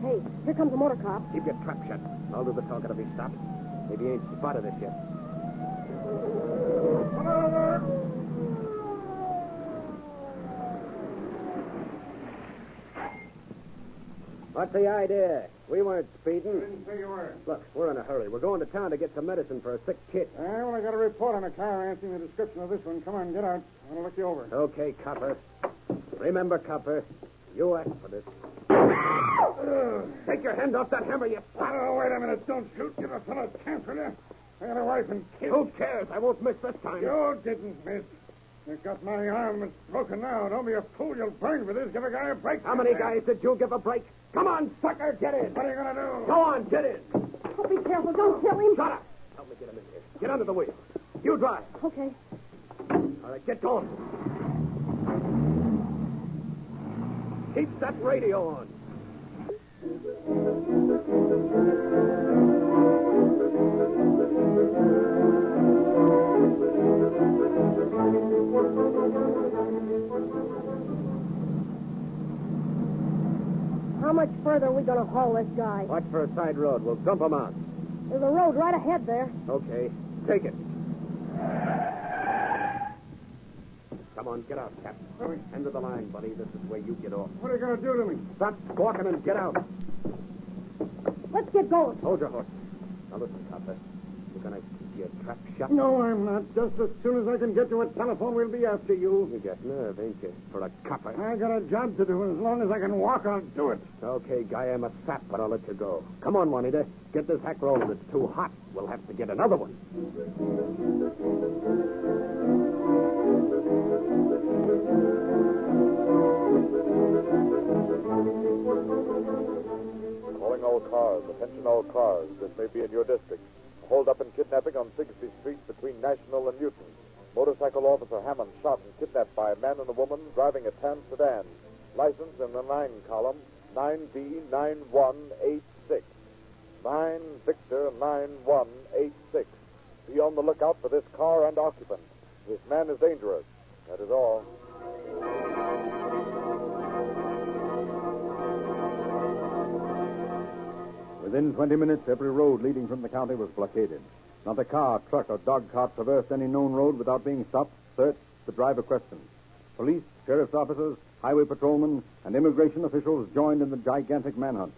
[SPEAKER 1] Hey, here comes a motor cop.
[SPEAKER 3] Keep your trap shut. I'll do the talking if he stops. Maybe he ain't spotted us yet. What's the idea? We weren't speeding.
[SPEAKER 20] Didn't say you were.
[SPEAKER 3] Look, we're in a hurry. We're going to town to get some medicine for a sick kid.
[SPEAKER 20] Well, I got a report on a car answering the description of this one. Come on, get out. I want to look you over.
[SPEAKER 3] Okay, copper. Remember, copper, you asked for this. Take your hand off that hammer, you sap.
[SPEAKER 20] Oh, wait a minute. Don't shoot. Give a fellow a chance, will you? I got a wife and kids.
[SPEAKER 3] Who cares? I won't miss this time.
[SPEAKER 20] You didn't miss. You got my arm. It's broken now. Don't be a fool. You'll burn for this. Give a guy a break.
[SPEAKER 3] How many guys did you give a break? Come on, sucker, get in.
[SPEAKER 20] What are you going to do?
[SPEAKER 3] Go on, get in.
[SPEAKER 1] Oh, be careful. Don't kill him.
[SPEAKER 3] Shut up. Help me get him in here. Get under the wheel. You drive.
[SPEAKER 1] Okay.
[SPEAKER 3] All right, get going. Keep that radio on.
[SPEAKER 1] How much further are we going to haul this guy?
[SPEAKER 3] Watch for a side road. We'll dump him out.
[SPEAKER 1] There's a road right ahead there.
[SPEAKER 3] Okay. Take it. Come on, get out, Cap. End of the line, buddy. This is where you get off.
[SPEAKER 20] What are you going to do to me?
[SPEAKER 3] Stop squawking and get out.
[SPEAKER 1] Let's get going.
[SPEAKER 3] Hold your horse. Now listen, Copper. You're going to keep your trap shut?
[SPEAKER 20] No, I'm not. Just as soon as I can get to a telephone, we'll be after you.
[SPEAKER 3] You got nerve, ain't you? For a copper.
[SPEAKER 20] I got a job to do. As long as I can walk, I'll do it.
[SPEAKER 3] Okay, Guy, I'm a sap, but I'll let you go. Come on, Juanita. Get this hack rolling. It's too hot. We'll have to get another one.
[SPEAKER 15] Calling all cars. Attention all cars. This may be in your district. Hold up and kidnapping on Sigsbee Street between National and Newton. Motorcycle officer Hammond shot and kidnapped by a man and a woman driving a tan sedan. License in the 9 column, 9B9186. 9 Victor 9186. Be on the lookout for this car and occupant. This man is dangerous. That is all.
[SPEAKER 8] Within 20 minutes, every road leading from the county was blockaded. Not a car, truck, or dog cart traversed any known road without being stopped, searched, the driver questioned. Police, sheriff's officers, highway patrolmen, and immigration officials joined in the gigantic manhunt.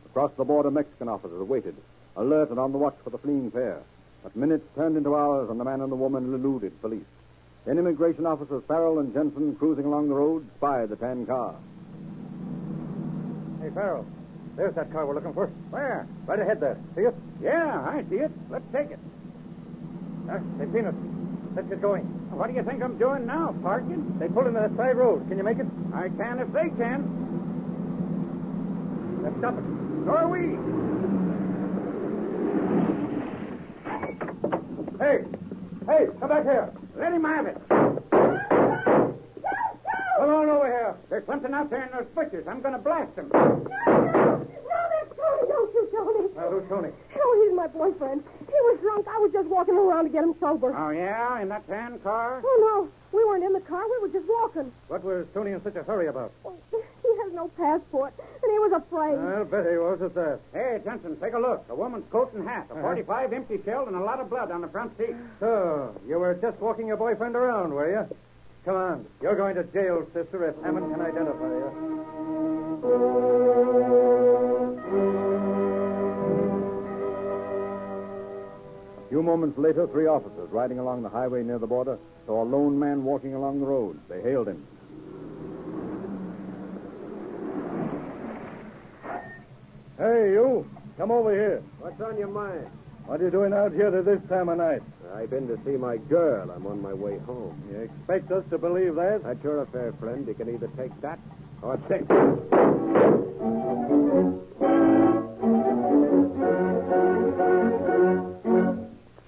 [SPEAKER 8] Across the border, Mexican officers waited, alert and on the watch for the fleeing pair. But minutes turned into hours, and the man and the woman eluded police. Then immigration officers Farrell and Jensen, cruising along the road, spied the tan car.
[SPEAKER 11] Hey, Farrell. There's that car we're looking for. Where? Right ahead there. See it?
[SPEAKER 2] Yeah, I see it. Let's take it.
[SPEAKER 11] They've seen us. Let's get going.
[SPEAKER 2] What do you think I'm doing now, parking?
[SPEAKER 11] They pulled into that side road. Can you make it?
[SPEAKER 2] I can if they can.
[SPEAKER 11] Let's stop it.
[SPEAKER 2] So are we.
[SPEAKER 11] Hey, Hey, come back here.
[SPEAKER 22] Let him have it.
[SPEAKER 11] Come on over here. There's something out there in those bushes. I'm going to blast them.
[SPEAKER 1] No, that's Tony. Don't shoot Tony.
[SPEAKER 11] Who's Tony?
[SPEAKER 1] Oh, he's my boyfriend. He was drunk. I was just walking around to get him sober.
[SPEAKER 11] Oh, yeah? In that tan car?
[SPEAKER 1] Oh, no. We weren't in the car. We were just walking.
[SPEAKER 11] What was Tony in such a hurry about?
[SPEAKER 1] Oh, he has no passport, and he was afraid.
[SPEAKER 11] I'll bet he was at that. Hey, Johnson, take a look. A woman's coat and hat, a 45 empty shell, and a lot of blood on the front seat. So, you were just walking your boyfriend around, were you? Come on. You're going to jail, sister, if Hammond can identify you.
[SPEAKER 8] A few moments later, 3 officers riding along the highway near the border saw a lone man walking along the road. They hailed him.
[SPEAKER 11] Hey, you. Come over here.
[SPEAKER 3] What's on your mind?
[SPEAKER 11] What are you doing out here at this time of night?
[SPEAKER 3] I've been to see my girl. I'm on my way home.
[SPEAKER 11] You expect us to believe that?
[SPEAKER 3] That's your affair, friend. You can either take that or take...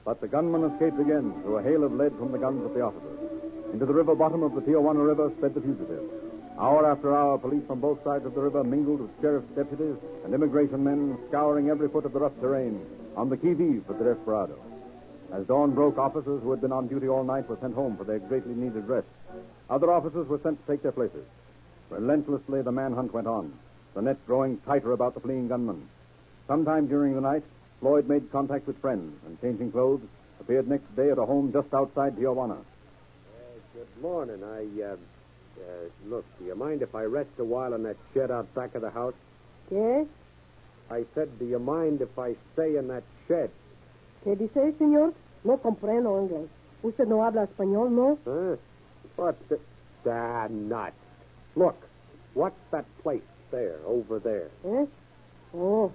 [SPEAKER 8] But the gunman escaped again through a hail of lead from the guns of the officers. Into the river bottom of the Tijuana River sped the fugitive. Hour after hour, police from both sides of the river mingled with sheriff's deputies and immigration men scouring every foot of the rough terrain on the qui-vive for the desperado. As dawn broke, officers who had been on duty all night were sent home for their greatly needed rest. Other officers were sent to take their places. Relentlessly, the manhunt went on, the net growing tighter about the fleeing gunman. Sometime during the night, Floyd made contact with friends and, changing clothes, appeared next day at a home just outside Tijuana.
[SPEAKER 3] Good morning. Look, do you mind if I rest a while in that shed out back of the house?
[SPEAKER 1] Yes?
[SPEAKER 3] I said, do you mind if I stay in that shed?
[SPEAKER 1] ¿Qué dice, señor? No comprendo inglés. ¿Usted no habla español, no?
[SPEAKER 3] What the... nuts. Look, what's that place there, over there?
[SPEAKER 1] Oh,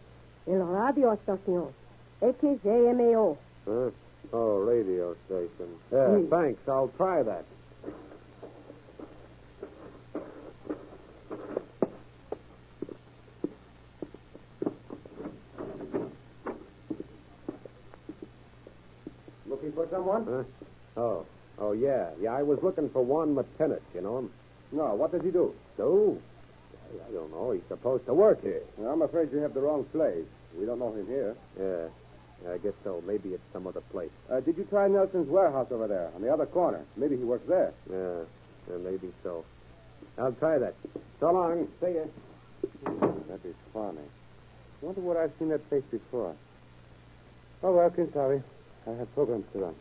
[SPEAKER 1] el radio estación. XJMO.
[SPEAKER 3] Oh, radio station. Thanks. I'll try that.
[SPEAKER 24] Looking for someone?
[SPEAKER 3] Oh, yeah. Yeah, I was looking for Juan Matenis, you know him?
[SPEAKER 24] No, what does he do?
[SPEAKER 3] Do? I don't know. He's supposed to work here.
[SPEAKER 24] Well, I'm afraid you have the wrong place. We don't know him here.
[SPEAKER 3] Yeah, I guess so. Maybe it's some other place.
[SPEAKER 24] Did you try Nelson's warehouse over there, on the other corner? Maybe he works there.
[SPEAKER 3] Yeah, maybe so. I'll try that. So long. See ya.
[SPEAKER 24] That is funny. I wonder where I've seen that face before. Oh, well, sorry. I have programs to run.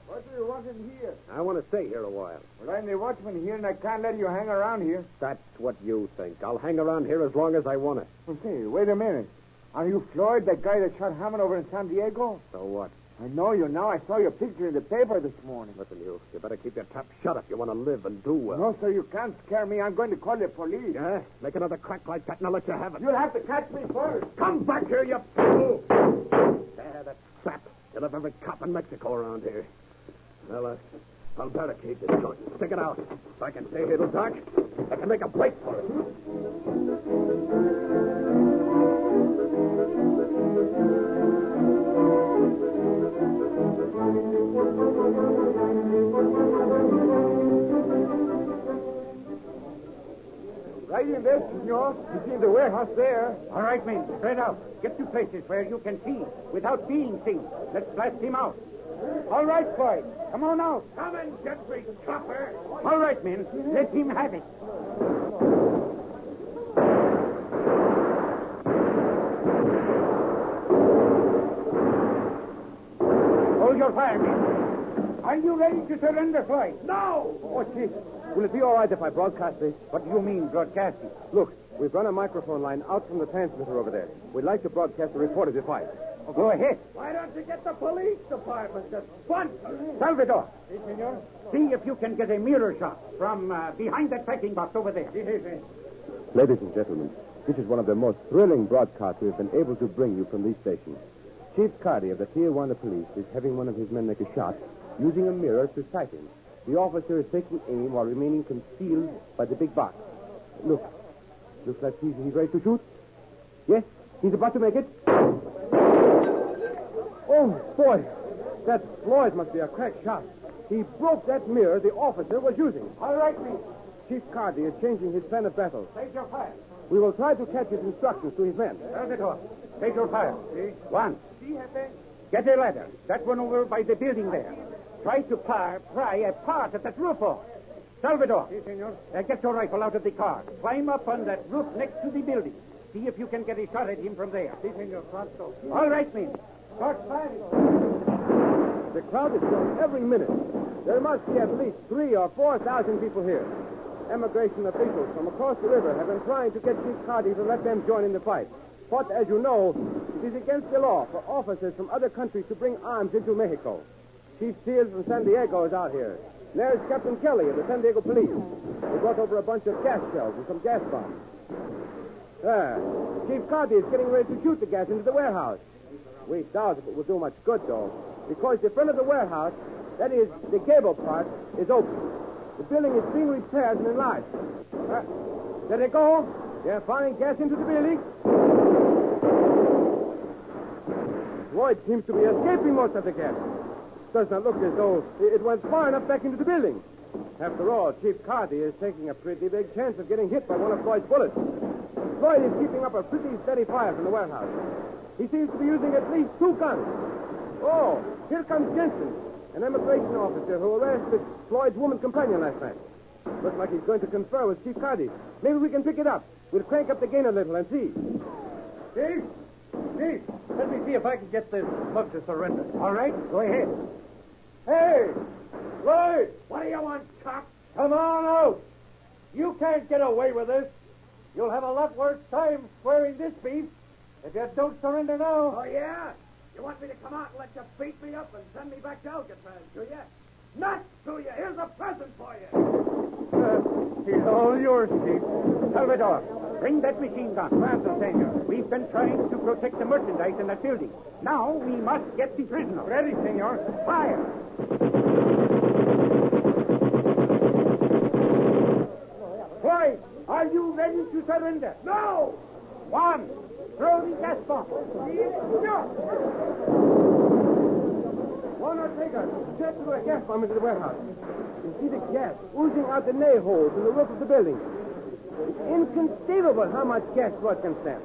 [SPEAKER 22] What do you want in here?
[SPEAKER 3] I want to stay here a while.
[SPEAKER 22] Well, I'm the watchman here, and I can't let you hang around here.
[SPEAKER 3] That's what you think. I'll hang around here as long as I want it.
[SPEAKER 22] Okay, wait a minute. Are you Floyd, that guy that shot Hammond over in San Diego?
[SPEAKER 3] So what?
[SPEAKER 22] I know you now. I saw your picture in the paper this morning.
[SPEAKER 3] Listen, you better keep your trap shut if you want to live and do well.
[SPEAKER 22] No, sir, you can't scare me. I'm going to call the police.
[SPEAKER 3] Yeah? Make another crack like that and I'll let you have it.
[SPEAKER 22] You'll have to catch me first.
[SPEAKER 3] Come back here, you fool! There, that sap. You'll have every cop in Mexico around here. Well, I'll barricade this joint. Stick it out. If I can stay here till dark, I can make a break for it.
[SPEAKER 22] Right in there, senor. You see the warehouse there.
[SPEAKER 11] All right, men, spread out. Get to places where you can see without being seen. Let's blast him out. All right, Floyd. Come on out.
[SPEAKER 22] Come and get me, chopper.
[SPEAKER 11] All right, men. Let him have it. Hold your fire, men. Are you ready to surrender, Floyd?
[SPEAKER 22] No!
[SPEAKER 24] Oh, Chief. Will it be all right if I broadcast this?
[SPEAKER 11] What do you mean, broadcasting?
[SPEAKER 24] Look, we've run a microphone line out from the transmitter over there. We'd like to broadcast a report of your fight.
[SPEAKER 11] Oh, go ahead.
[SPEAKER 22] Why don't you get the police department to sponsor?
[SPEAKER 11] Salvador.
[SPEAKER 22] Si, senor.
[SPEAKER 11] See if you can get a mirror shot from behind that packing box over there.
[SPEAKER 24] Ladies and gentlemen, this is one of the most thrilling broadcasts we've been able to bring you from these stations. Chief Cardi of the Tijuana Police is having one of his men make a shot using a mirror to sight him. The officer is taking aim while remaining concealed by the big box. Look. Looks like he's ready to shoot. Yes,
[SPEAKER 3] He's about to make it. Oh, boy. That Floyd must be a crack shot. He broke that mirror the officer was using.
[SPEAKER 11] All right, me.
[SPEAKER 3] Chief Cardy is changing his plan of battle.
[SPEAKER 11] Take your fire.
[SPEAKER 3] We will try to catch his instructions to his men.
[SPEAKER 11] Salvador, take your fire. One. Get a ladder. That one over by the building there. Try to pry a part of that roof off. Salvador. Si, senor. Get your rifle out of the car. Climb up on that roof next to the building. See if you can get a shot at him from there. Si, senor. Pronto. All right, men. Start firing.
[SPEAKER 3] The crowd is growing every minute. There must be at least 3,000 or 4,000 people here. Emigration officials from across the river have been trying to get Chief Cardy to let them join in the fight. But, as you know, it is against the law for officers from other countries to bring arms into Mexico. Chief Sears from San Diego is out here. And there's Captain Kelly of the San Diego Police. They brought over a bunch of gas shells and some gas bombs. Chief Cardy is getting ready to shoot the gas into the warehouse. We doubt if it will do much good, though, because the front of the warehouse, that is, the gable part, is open. The building is being repaired and enlarged. There they go. They're firing gas into the building. Floyd seems to be escaping most of the gas. Does not look as though it went far enough back into the building. After all, Chief Cardy is taking a pretty big chance of getting hit by one of Floyd's bullets. Floyd is keeping up a pretty steady fire from the warehouse. He seems to be using at least 2 guns. Oh, here comes Jensen, an immigration officer who arrested Floyd's woman companion last night. Looks like he's going to confer with Chief Cardy. Maybe we can pick it up. We'll crank up the gain a little and see.
[SPEAKER 11] Chief, let me see if I can get this mug to surrender. All right, go ahead. Hey, Floyd, what do you want, cop? Come on out. You can't get away with this. You'll have a lot worse time squaring this beef if you don't surrender now.
[SPEAKER 3] Oh, yeah? You want me to come out and let you beat me up and send me back to Alcatraz, do you? Not to you. Here's a present for you.
[SPEAKER 11] He's all yours, Chief. Salvador, bring that machine gun. Master, senor. We've been trying to protect the merchandise in that building. Now we must get the prisoner. Ready, senor. Fire. Floyd, are you ready to surrender? No! 1. Throw the gas bomb.
[SPEAKER 3] One Ortega, just threw a gas bomb into the warehouse. You see the gas oozing out the nail holes in the roof of the building. It's inconceivable how much gas Floyd can stand.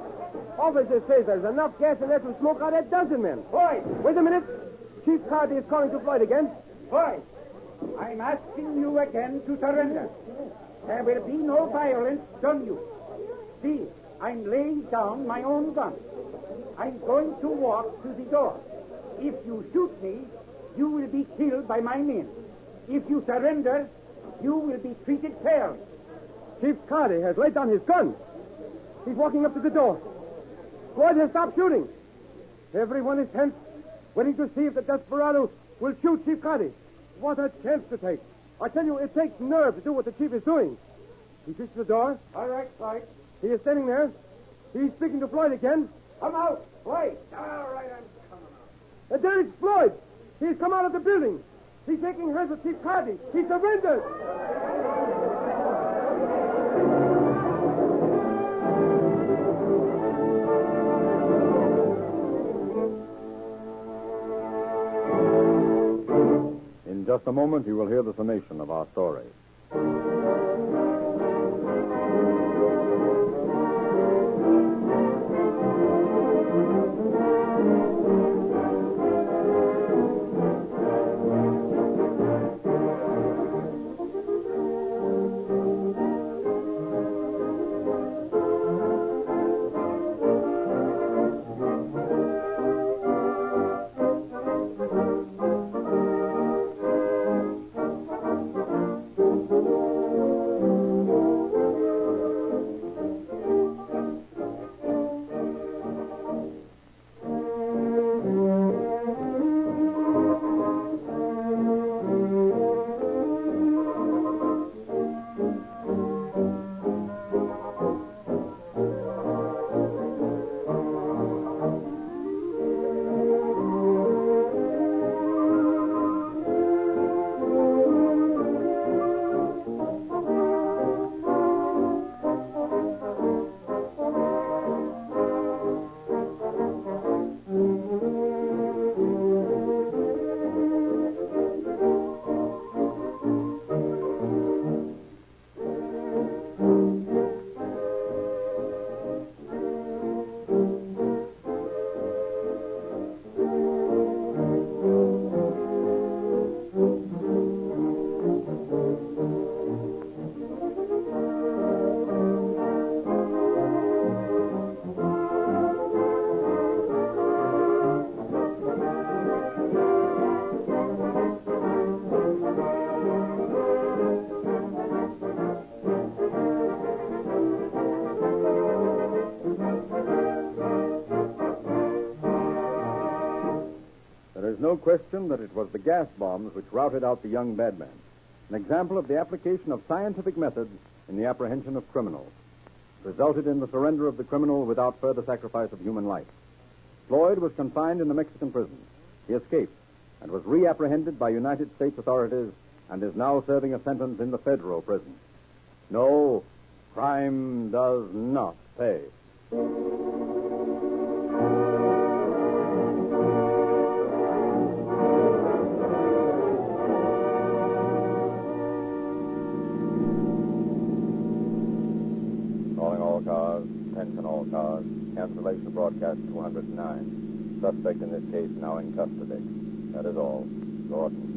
[SPEAKER 3] Officer says there's enough gas in there to smoke out 12 men.
[SPEAKER 11] Floyd!
[SPEAKER 3] Wait a minute. Chief Cardy is calling to Floyd again.
[SPEAKER 11] Floyd, I'm asking you again to surrender. There will be no violence done you. See, I'm laying down my own gun. I'm going to walk to the door. If you shoot me, you will be killed by my men. If you surrender, you will be treated fairly.
[SPEAKER 3] Chief Cardy has laid down his gun. He's walking up to the door. Floyd has stopped shooting. Everyone is tense, waiting to see if the desperado will shoot Chief Cardy. What a chance to take. I tell you, it takes nerve to do what the chief is doing. He reaches the door.
[SPEAKER 11] All right, Floyd.
[SPEAKER 3] He is standing there. He's speaking to Floyd again.
[SPEAKER 11] Come out, Floyd.
[SPEAKER 3] All right, I'm coming out. There is Floyd. He's come out of the building. He's taking hands with Chief Cardy. He surrenders.
[SPEAKER 8] In just a moment, you will hear the summation of our story. is no question that it was the gas bombs which routed out the young badman. An example of the application of scientific methods in the apprehension of criminals. It resulted in the surrender of the criminal without further sacrifice of human life. Floyd was confined in the Mexican prison. He escaped and was reapprehended by United States authorities and is now serving a sentence in the federal prison. No, crime does not pay.
[SPEAKER 6] Calling all cars, attention all cars, cancellation of broadcast 209. Suspect in this case now in custody. That is all. Gordon.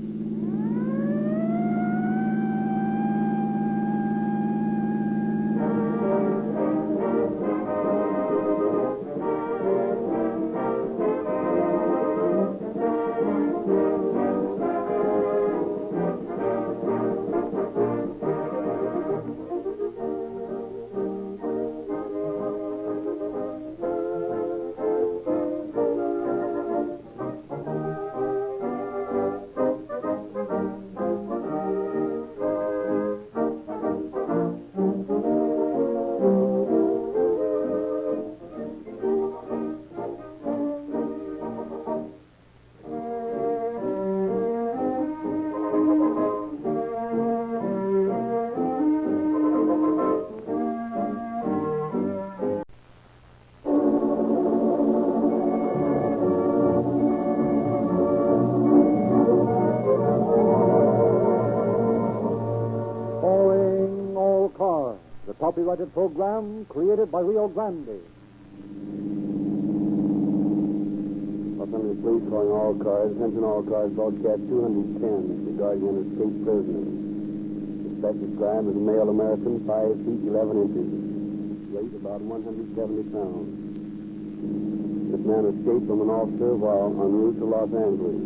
[SPEAKER 20] Copyrighted program created by Rio Grande.
[SPEAKER 23] Los Angeles Police calling all cars. Attention all cars. Broadcast 210 regarding an escaped prisoner. Suspect described as a male American, 5 feet 11 inches. Weight about 170 pounds. This man escaped from an officer while en route to Los Angeles.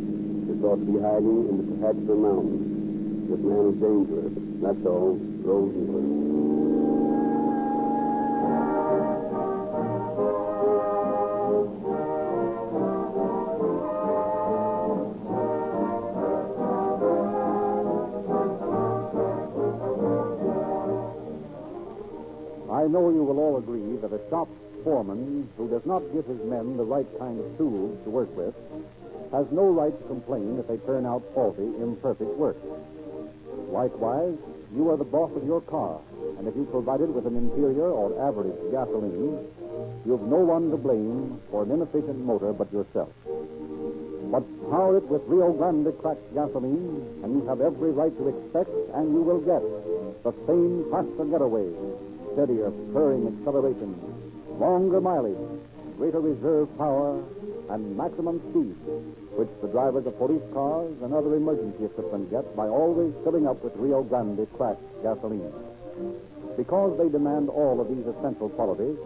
[SPEAKER 23] Is thought to be hiding in the Tobaccoville Mountains. This man is dangerous. That's all. Rosenberg.
[SPEAKER 20] I know you will all agree that a shop foreman who does not give his men the right kind of tools to work with has no right to complain if they turn out faulty, imperfect work. Likewise, you are the boss of your car, and if you provide it with an inferior or average gasoline, you've no one to blame for an inefficient motor but yourself. But power it with Rio Grande cracked gasoline, and you have every right to expect, and you will get, the same faster getaway, steadier, purring acceleration, longer mileage, greater reserve power, and maximum speed, which the drivers of police cars and other emergency equipment get by always filling up with Rio Grande cracked gasoline. Because they demand all of these essential qualities,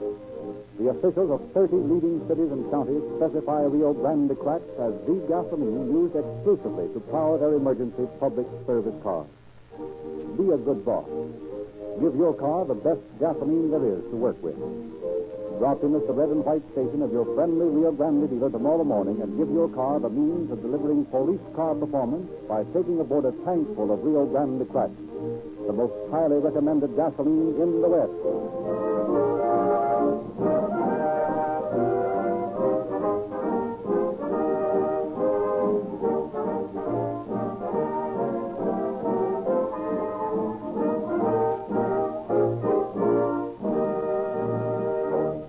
[SPEAKER 20] the officials of 30 leading cities and counties specify Rio Grande cracked as the gasoline used exclusively to power their emergency public service cars. Be a good boss. Give your car the best gasoline there is to work with. Drop in at the red and white station of your friendly Rio Grande dealer tomorrow morning and give your car the means of delivering police car performance by taking aboard a tank full of Rio Grande cracked, the most highly recommended gasoline in the West.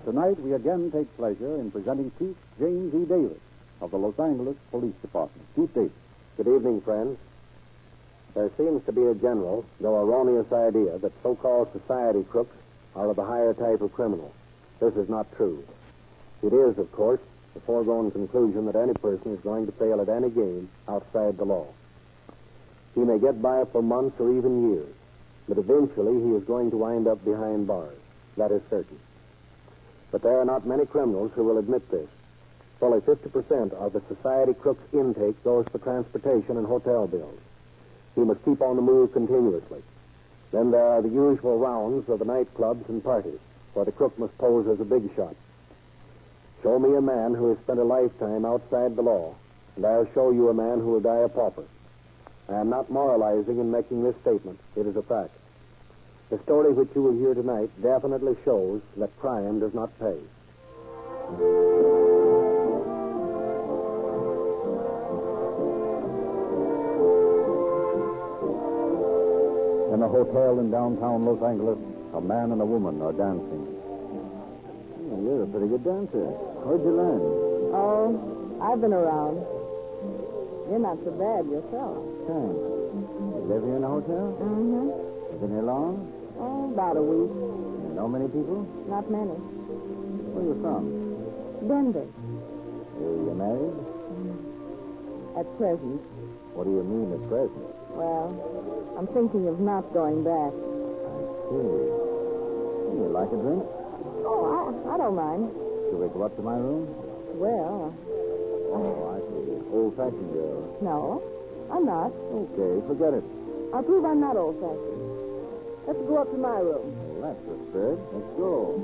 [SPEAKER 20] Tonight, we again take pleasure in presenting Chief James E. Davis of the Los Angeles Police Department. Chief Davis.
[SPEAKER 23] Good evening, friends. There seems to be a general, though erroneous, idea that so-called society crooks are of the higher type of criminal. This is not true. It is, of course, the foregone conclusion that any person is going to fail at any game outside the law. He may get by for months or even years, but eventually he is going to wind up behind bars. That is certain. But there are not many criminals who will admit this. Fully 50% of the society crook's intake goes for transportation and hotel bills. He must keep on the move continuously. Then there are the usual rounds of the nightclubs and parties, where the crook must pose as a big shot. Show me a man who has spent a lifetime outside the law
[SPEAKER 7] and I'll show you a man who will die a pauper. I am not moralizing in making this statement. It is a fact. The story which you will hear tonight definitely shows that crime does not pay.
[SPEAKER 8] In a hotel in downtown Los Angeles, a man and a woman are dancing.
[SPEAKER 19] Oh, you're a pretty good dancer. Where'd you learn?
[SPEAKER 10] Oh, I've been around. You're not so bad yourself.
[SPEAKER 19] Thanks. You live here in a hotel?
[SPEAKER 10] Mm-hmm.
[SPEAKER 19] You been here long?
[SPEAKER 10] Oh, about a week.
[SPEAKER 19] You know many people?
[SPEAKER 10] Not many.
[SPEAKER 19] Where are you from?
[SPEAKER 10] Denver.
[SPEAKER 19] You married?
[SPEAKER 10] At present.
[SPEAKER 19] What do you mean at present?
[SPEAKER 10] Well, I'm thinking of not going back.
[SPEAKER 19] See. You like a drink?
[SPEAKER 10] Oh, I don't mind.
[SPEAKER 19] Should we go up to my room?
[SPEAKER 10] Well,
[SPEAKER 19] Oh, I see. Old-fashioned girl.
[SPEAKER 10] no, I'm not.
[SPEAKER 19] Okay, forget it.
[SPEAKER 10] I'll prove I'm not old-fashioned. Let's go up to my room.
[SPEAKER 19] Well, that's the spirit. Let's go.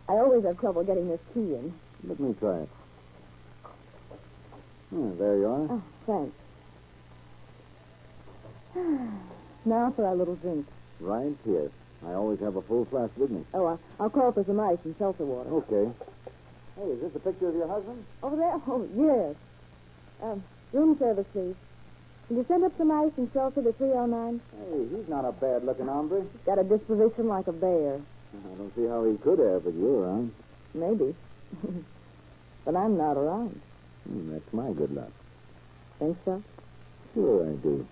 [SPEAKER 10] I always have trouble getting this key in.
[SPEAKER 19] Let me try it. There you are.
[SPEAKER 10] Oh, thanks. Now for our little drink.
[SPEAKER 19] Right here. I always have a full flask with me.
[SPEAKER 10] Oh, I'll call for some ice and seltzer water.
[SPEAKER 19] Okay. Hey, is this a picture of your husband?
[SPEAKER 10] Over there? Oh, yes. Room service, please. Can you send up some ice and seltzer to 309?
[SPEAKER 19] Hey, he's not a bad-looking hombre.
[SPEAKER 10] He's got a disposition like a bear.
[SPEAKER 19] I don't see how he could have with you around.
[SPEAKER 10] Maybe. But I'm not around.
[SPEAKER 19] That's my good luck.
[SPEAKER 10] Think so?
[SPEAKER 19] Sure I do.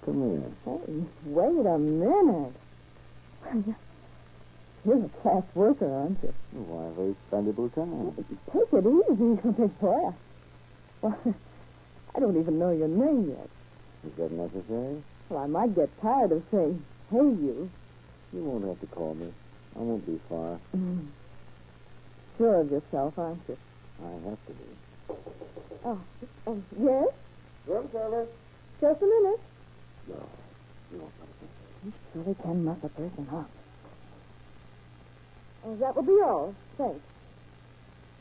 [SPEAKER 19] Come here.
[SPEAKER 10] Hey, wait a minute. You're a class worker, aren't you?
[SPEAKER 19] Why, a very expendable time.
[SPEAKER 10] Take it easy, big boy. Well, I don't even know your name yet.
[SPEAKER 19] Is that necessary?
[SPEAKER 10] Well, I might get tired of saying, hey, you.
[SPEAKER 19] You won't have to call me. I won't be far.
[SPEAKER 10] Sure of yourself, aren't you?
[SPEAKER 19] I have to be.
[SPEAKER 10] Oh, yes?
[SPEAKER 19] Room service.
[SPEAKER 10] Just a minute.
[SPEAKER 19] No.
[SPEAKER 10] You surely can muff a person up. Oh, that will be all. Thanks.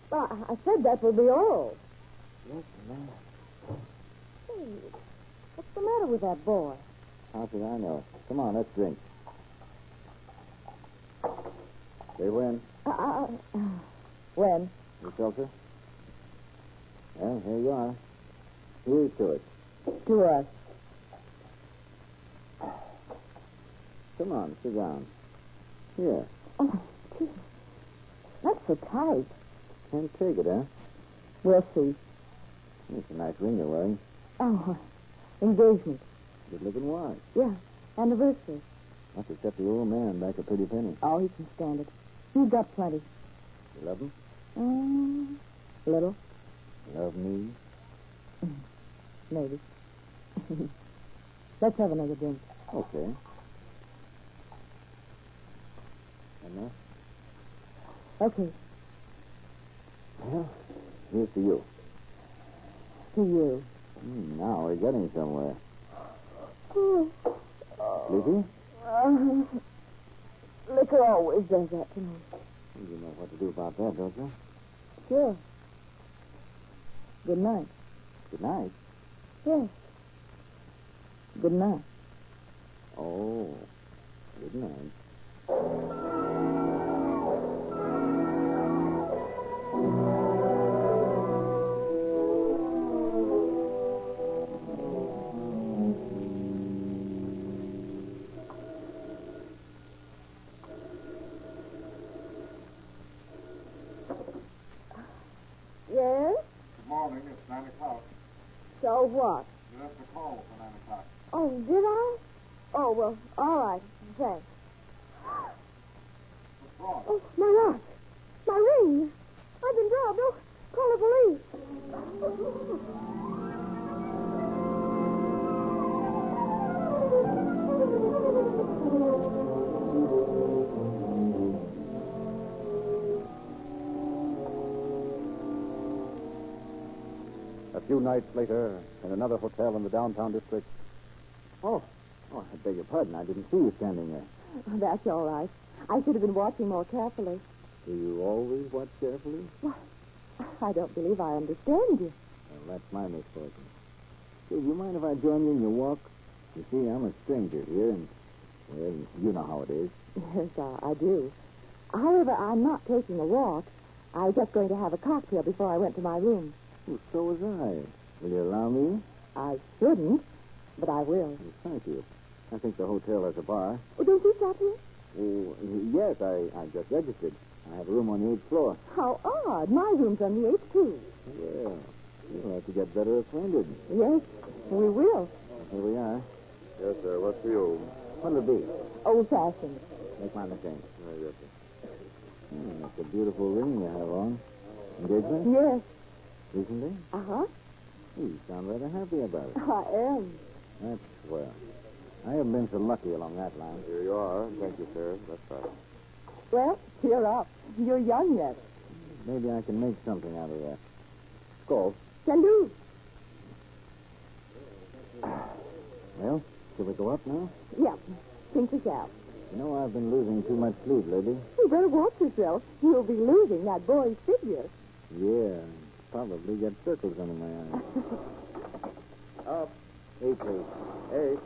[SPEAKER 10] Well, I said that will be all.
[SPEAKER 19] Yes, ma'am.
[SPEAKER 10] Hey, what's the matter with that boy?
[SPEAKER 19] How should I know? Come on, let's drink. Say when?
[SPEAKER 10] When?
[SPEAKER 19] You seltzer? Well, here you are. Here's to it.
[SPEAKER 10] To us.
[SPEAKER 19] Come on, sit down. Here.
[SPEAKER 10] Oh, gee. That's so tight.
[SPEAKER 19] Can't take it, huh?
[SPEAKER 10] We'll see.
[SPEAKER 19] It's a nice ring you're wearing.
[SPEAKER 10] Oh, engagement.
[SPEAKER 19] Good-looking watch.
[SPEAKER 10] Yeah, anniversary.
[SPEAKER 19] Must have set the old man back a pretty penny.
[SPEAKER 10] Oh, he can stand it. He's got plenty.
[SPEAKER 19] You love him?
[SPEAKER 10] Little.
[SPEAKER 19] Love me?
[SPEAKER 10] Maybe. Let's have another drink.
[SPEAKER 19] Okay. Enough?
[SPEAKER 10] Okay.
[SPEAKER 19] Well, here's to you.
[SPEAKER 10] To you.
[SPEAKER 19] Now we're getting somewhere. Sleepy?
[SPEAKER 10] Liquor always does that to me.
[SPEAKER 19] You know what to do about that, don't you?
[SPEAKER 10] Sure. Good night.
[SPEAKER 19] Good night.
[SPEAKER 10] Yes. Good night.
[SPEAKER 19] Oh, good night.
[SPEAKER 10] Yes?
[SPEAKER 15] Good morning. It's 9 o'clock.
[SPEAKER 10] So what?
[SPEAKER 15] You left a call for 9 o'clock.
[SPEAKER 10] Oh, did I? Oh, well, all right. Thanks.
[SPEAKER 15] What's wrong?
[SPEAKER 10] Oh, my watch. My ring. I've been robbed. Oh, call the police.
[SPEAKER 17] A
[SPEAKER 8] few nights later, in another hotel in the downtown district.
[SPEAKER 19] Oh, I beg your pardon. I didn't see you standing there.
[SPEAKER 10] That's all right. I should have been watching more carefully.
[SPEAKER 19] Do you always watch carefully?
[SPEAKER 10] Well, I don't believe I understand you.
[SPEAKER 19] Well, that's my misfortune. Say, do you mind if I join you in your walk? You see, I'm a stranger here, and, well, you know how it is.
[SPEAKER 10] Yes, I do. However, I'm not taking a walk. I was just going to have a cocktail before I went to my room.
[SPEAKER 19] Well, so was I. Will you allow me?
[SPEAKER 10] I shouldn't, but I will.
[SPEAKER 19] Well, thank you. I think the hotel has a bar.
[SPEAKER 10] Oh, don't you stop here?
[SPEAKER 19] Oh, yes, I just registered. I have a room on the 8th floor.
[SPEAKER 10] How odd. My room's on the 8th, too.
[SPEAKER 19] Well, you'll have to get better acquainted.
[SPEAKER 10] Yes, we will.
[SPEAKER 19] Here we are.
[SPEAKER 12] Yes, sir. What's for you?
[SPEAKER 19] What'll it be?
[SPEAKER 10] Old-fashioned.
[SPEAKER 19] Make mine the same.
[SPEAKER 12] Yes, sir.
[SPEAKER 19] That's a beautiful ring you have on. Engagement?
[SPEAKER 10] Yes.
[SPEAKER 19] Recently?
[SPEAKER 10] Uh-huh.
[SPEAKER 19] You sound rather happy about it.
[SPEAKER 10] I am.
[SPEAKER 19] That's swell. I haven't been so lucky along that line.
[SPEAKER 12] Here you are. Thank you, sir. That's right.
[SPEAKER 10] Well, cheer up. You're young yet.
[SPEAKER 19] Maybe I can make something out of that. Skull.
[SPEAKER 10] Can do.
[SPEAKER 19] Well, shall we go up now?
[SPEAKER 10] Yeah, think we shall.
[SPEAKER 19] You know, I've been losing too much sleep lately.
[SPEAKER 10] You better watch yourself. You'll be losing that boy's figure.
[SPEAKER 19] Yeah, probably get circles under my eyes. Up. 8, please. 8.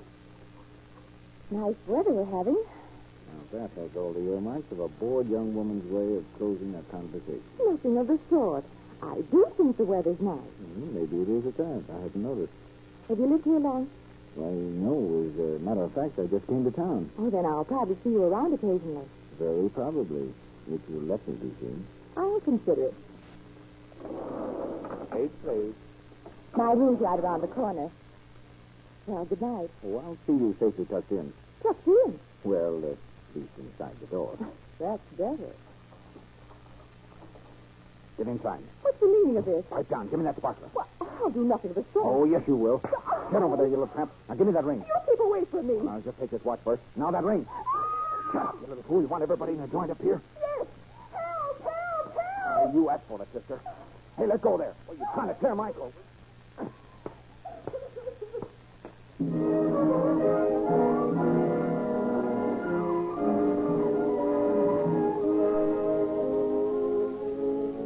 [SPEAKER 10] Nice weather we're having.
[SPEAKER 19] Now, that has all the earmarks of a bored young woman's way of closing a conversation.
[SPEAKER 10] Nothing of the sort. I do think the weather's nice.
[SPEAKER 19] Maybe it is at that. I hadn't noticed.
[SPEAKER 10] Have you lived here long?
[SPEAKER 19] Why, no. As a matter of fact, I just came to town.
[SPEAKER 10] Oh, then I'll probably see you around occasionally.
[SPEAKER 19] Very probably. If you let me be seen.
[SPEAKER 10] I'll consider it.
[SPEAKER 19] 8, please.
[SPEAKER 10] My room's right around the corner. Well, good night.
[SPEAKER 19] Oh, I'll see you safely tucked in.
[SPEAKER 10] Tucked in?
[SPEAKER 19] Well, at least inside the door.
[SPEAKER 10] That's better.
[SPEAKER 19] Get inside.
[SPEAKER 10] What's the meaning of this?
[SPEAKER 19] Pipe down. Give me that sparkler.
[SPEAKER 10] Well, I'll do nothing of the sort.
[SPEAKER 19] Oh, yes, you will. Get over there, you little tramp. Now, give me that ring.
[SPEAKER 10] You keep away from me.
[SPEAKER 19] Well, I'll just take this watch first. Now, that ring. Shut up, you little fool. You want everybody in the joint up here?
[SPEAKER 10] Yes. Help, help, help.
[SPEAKER 19] You asked for it, sister. Hey, let go there. Well, you're trying to tear my clothes.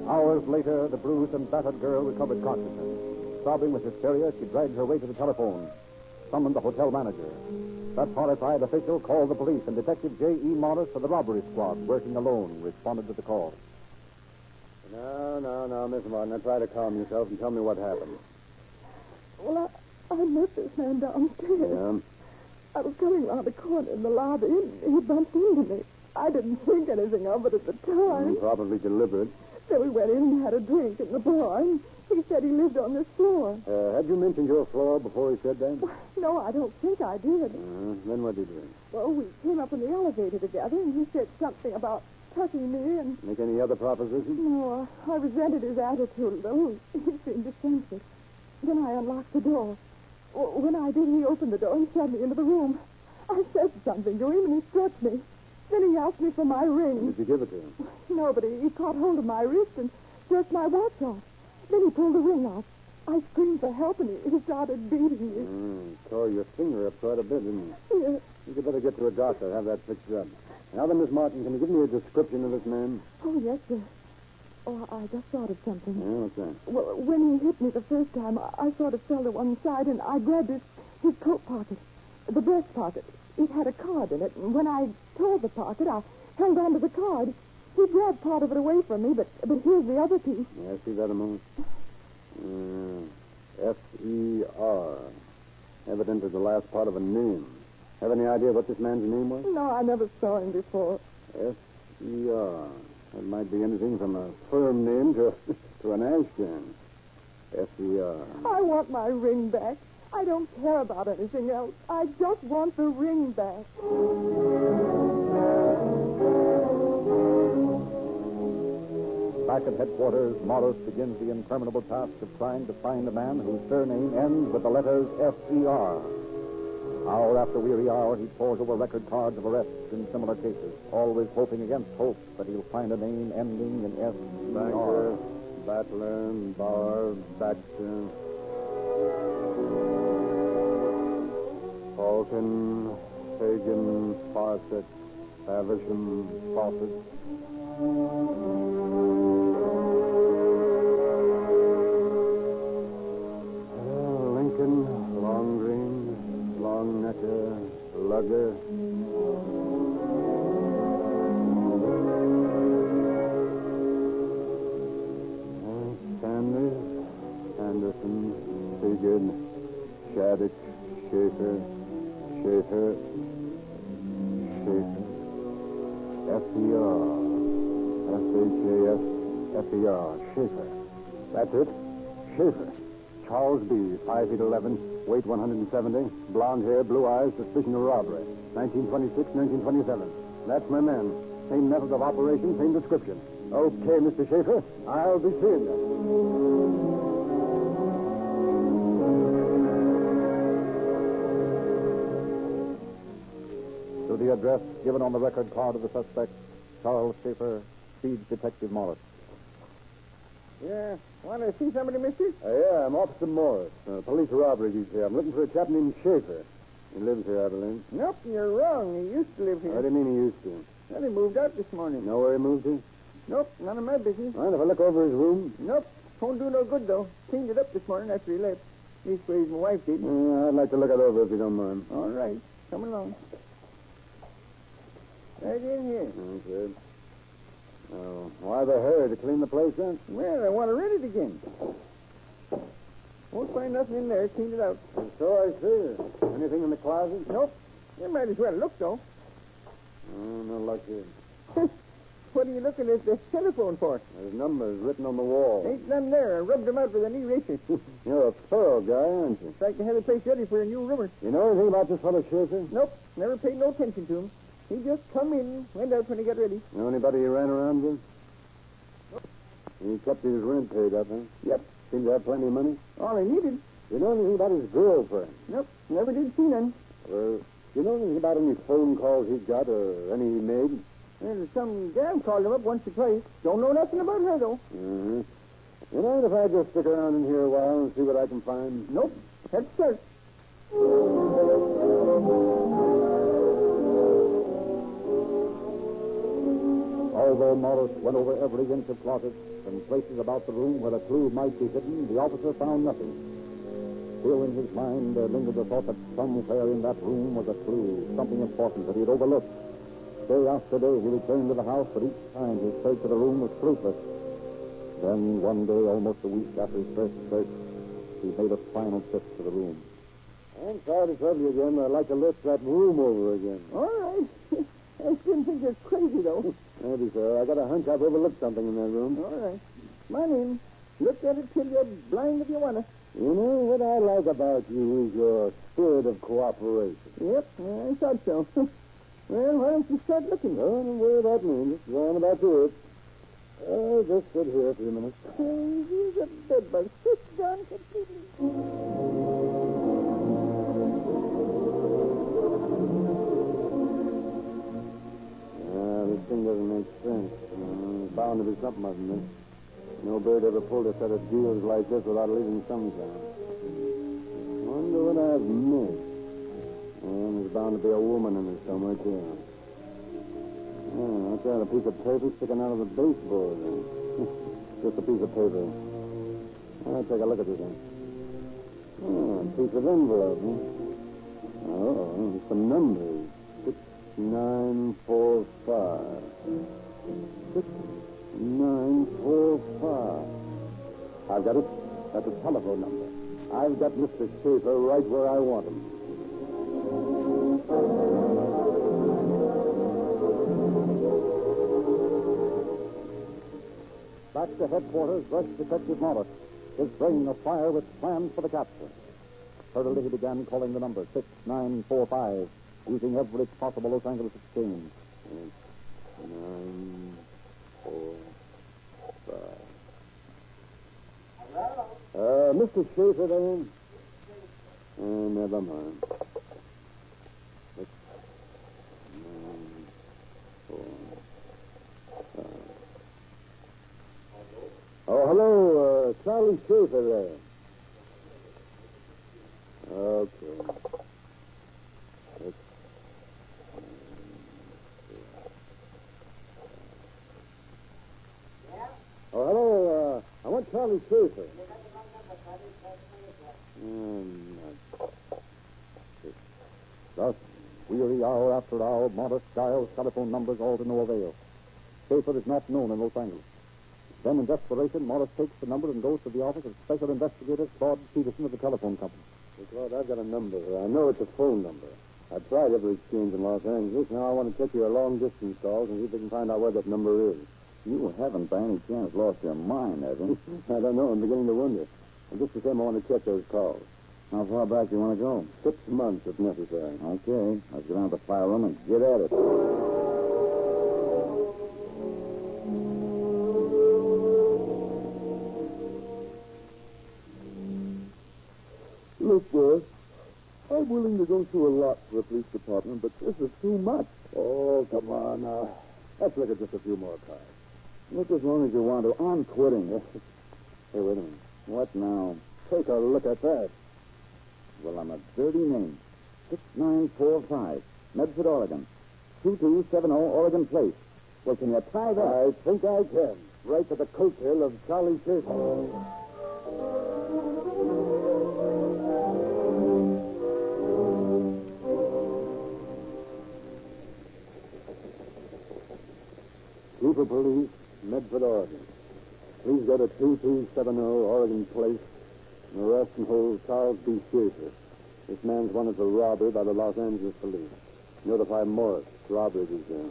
[SPEAKER 8] Hours later, the bruised and battered girl recovered consciousness. Sobbing with hysteria, she dragged her way to the telephone, summoned the hotel manager. That horrified official called the police, and Detective J.E. Morris of the robbery squad, working alone, responded to the call.
[SPEAKER 12] No, Miss Martin. Now try to calm yourself and tell me what happened.
[SPEAKER 10] Well, I met this man downstairs.
[SPEAKER 12] Yeah?
[SPEAKER 10] I was coming around the corner in the lobby, and he bumped into me. I didn't think anything of it at the time.
[SPEAKER 12] Probably deliberate.
[SPEAKER 10] So we went in and had a drink in the bar, and he said he lived on this floor.
[SPEAKER 12] Had you mentioned your floor before he said that?
[SPEAKER 10] No, I don't think I did.
[SPEAKER 12] Then what did you do?
[SPEAKER 10] Well, we came up in the elevator together, and he said something about tucking me in.
[SPEAKER 12] Make any other propositions?
[SPEAKER 10] No, I resented his attitude a little. He seemed defensive. Then I unlocked the door. When I did, he opened the door and shoved me into the room. I said something to him, and he struck me. Then he asked me for my ring.
[SPEAKER 12] Did you give it to him?
[SPEAKER 10] No, but he caught hold of my wrist and jerked my watch off. Then he pulled the ring off. I screamed for help, and he started beating me.
[SPEAKER 12] Tore your finger up quite a bit, didn't
[SPEAKER 10] you?
[SPEAKER 12] Yes. You'd better get to a doctor, have that fixed up. Now then, Miss Martin, can you give me a description of this man?
[SPEAKER 10] Oh, yes, sir. Oh, I just thought of something.
[SPEAKER 12] Yeah, what's that?
[SPEAKER 10] Well, when he hit me the first time, I sort of fell to one side, and I grabbed his coat pocket, the breast pocket. It had a card in it, and when I tore the pocket, I held onto the card. He grabbed part of it away from me, but here's the other piece.
[SPEAKER 12] Yeah, see that a moment? F-E-R. Evident as the last part of a name. Have any idea what this man's name was?
[SPEAKER 10] No, I never saw him before.
[SPEAKER 12] F-E-R. That might be anything from a firm name to an ash can. F-E-R.
[SPEAKER 10] I want my ring back. I don't care about anything else. I just want the ring back.
[SPEAKER 8] Back at headquarters, Morris begins the interminable task of trying to find a man whose surname ends with the letters F-E-R. Hour after weary hour, he pores over record cards of arrests in similar cases, always hoping against hope that he'll find a name ending in F-E-R.
[SPEAKER 12] Banker, Battler, Bauer, Baxter.
[SPEAKER 7] Lincoln, Hagen, Sparsit, Havisham, Fawcett. Lincoln, Longgreen, Longnecker, Lugger. Sanders, Anderson, Sigurd, Shattuck, Schaefer, Schaefer, F-E-R, S-H-A-F-F-E-R, Schaefer. That's it, Schaefer. Charles B., 5 feet 11, weight 170, blonde hair, blue eyes, suspicion of robbery. 1926, 1927. That's my man. Same method of operation, same description. Okay, Mr. Schaefer, I'll be seeing you.
[SPEAKER 8] To the address given on the record card of the suspect, Charles Schaefer, Speed Detective Morris.
[SPEAKER 4] Yeah. Want to see somebody, mister?
[SPEAKER 7] Yeah, I'm Officer Morris. Police robbery detail. I'm looking for a chap named Schaefer. He lives here, I believe.
[SPEAKER 4] Nope, you're wrong. He used to live here.
[SPEAKER 7] What do you mean he used to?
[SPEAKER 4] Well, he moved out this morning.
[SPEAKER 7] Know where he moved to?
[SPEAKER 4] Nope, none of my business.
[SPEAKER 7] Mind if I look over his room?
[SPEAKER 4] Nope, won't do no good, though. Cleaned it up this morning after he left. Leastways, my wife did.
[SPEAKER 7] I'd like to look it over if you don't mind.
[SPEAKER 4] All right, come along. Right in here.
[SPEAKER 7] Okay. Oh, why the hurry to clean the place up?
[SPEAKER 4] Well, I want to rent it again. Won't find nothing in there. Cleaned it out.
[SPEAKER 7] And so I see. Anything in the closet?
[SPEAKER 4] Nope. You might as well look, though.
[SPEAKER 7] Oh, no luck here.
[SPEAKER 4] What are you looking at the telephone for?
[SPEAKER 7] There's numbers written on the wall.
[SPEAKER 4] Ain't none there. I rubbed them out with an eraser.
[SPEAKER 7] You're a thorough guy, aren't you?
[SPEAKER 4] It's like to have the place ready for a new roomer.
[SPEAKER 7] You know anything about this fellow Schaefer?
[SPEAKER 4] Nope. Never paid no attention to him. He just come in, went out when he got ready.
[SPEAKER 7] Know anybody he ran around with?
[SPEAKER 4] Nope.
[SPEAKER 7] He kept his rent paid up, huh?
[SPEAKER 4] Yep.
[SPEAKER 7] Seemed to have plenty of money?
[SPEAKER 4] All he needed.
[SPEAKER 7] You know anything about his girlfriend?
[SPEAKER 4] Nope. Never did see none.
[SPEAKER 7] Well, you know anything about any phone calls he's got or any he made?
[SPEAKER 4] Well, some gal called him up once or twice. Don't know nothing about her, though.
[SPEAKER 7] Mm-hmm. You know, if I just stick around in here a while and see what I can find?
[SPEAKER 4] Nope. Let's search.
[SPEAKER 8] Although Morris went over every inch of closet and places about the room where a clue might be hidden, the officer found nothing. Still in his mind, there lingered the thought that somewhere in that room was a clue, something important that he had overlooked. Day after day, he returned to the house, but each time his search of the room was fruitless. Then, one day, almost a week after his first search, he made a final trip to the room.
[SPEAKER 7] I'm sorry to trouble you again, but I'd like to look that room over again.
[SPEAKER 4] All right. I shouldn't think you're crazy, though.
[SPEAKER 7] Maybe so. I got a hunch I've overlooked something in that room.
[SPEAKER 4] All right. Come on in. Look at it till you're blind if you want to.
[SPEAKER 7] You know, what I like about you is your spirit of cooperation.
[SPEAKER 4] Yep, I thought so. Well, why don't you start looking?
[SPEAKER 7] Oh, don't worry about me. Just go on about to it. Just sit here for a minute.
[SPEAKER 4] He's a bedbug. Sit down completely.
[SPEAKER 7] This thing doesn't make sense. There's bound to be something other than this. No bird ever pulled a set of deals like this without leaving some sign. Wonder what I've missed. And there's bound to be a woman in it somewhere, too. What's that, a piece of paper sticking out of the baseboard? Just a piece of paper. I'll take a look at this thing. A piece of envelope, huh? Oh, some numbers. 6945. 6945. I've got it. That's a telephone number. I've got Mr. Schaefer right where I want him.
[SPEAKER 8] Back to headquarters rushed Detective Morris, his brain afire with plans for the capture. Hurriedly he began calling the number 6945, using every possible Los Angeles exchange.
[SPEAKER 7] 6945. Mr. Schaefer there? Never mind. 6945. Oh, hello, Charlie Schaefer there. Okay.
[SPEAKER 20] Charlie Schaefer.
[SPEAKER 8] Thus, weary hour after hour, Morris dials telephone numbers all to no avail. Schaefer is not known in Los Angeles. Then, in desperation, Morris takes the number and goes to the office of Special Investigator Claude Peterson of the telephone company.
[SPEAKER 7] Hey, Claude, I've got a number here. I know it's a phone number. I've tried every exchange in Los Angeles. Now I want to check your long-distance calls and see if we can find out where that number is.
[SPEAKER 5] You haven't by any chance lost your mind, have you?
[SPEAKER 7] I don't know. I'm beginning to wonder. And just the same, I want to check those calls.
[SPEAKER 5] How far back do you want to go?
[SPEAKER 7] 6 months, if necessary.
[SPEAKER 5] Okay. Let's get down to the file room and get at it.
[SPEAKER 9] Look, boss, I'm willing to go through a lot for a police department, but this is too much.
[SPEAKER 7] Oh, come on now. Let's look at just a few more cards.
[SPEAKER 5] Look as long as you want to. I'm quitting.
[SPEAKER 7] Hey, wait a minute.
[SPEAKER 5] What now?
[SPEAKER 7] Take a look at that.
[SPEAKER 5] Well, I'm a dirty name. 6945, Medford, Oregon. 2270 Oregon Place. Well, can you try that?
[SPEAKER 7] I think I can. Right to the coattail of Charlie Schaefer. Chief of Police, Medford, Oregon. Please go to 2270 Oregon Place and arrest and hold Charles B. Schaefer. This man's wanted for robbery by the Los Angeles police. Notify Morris. Robbery is there.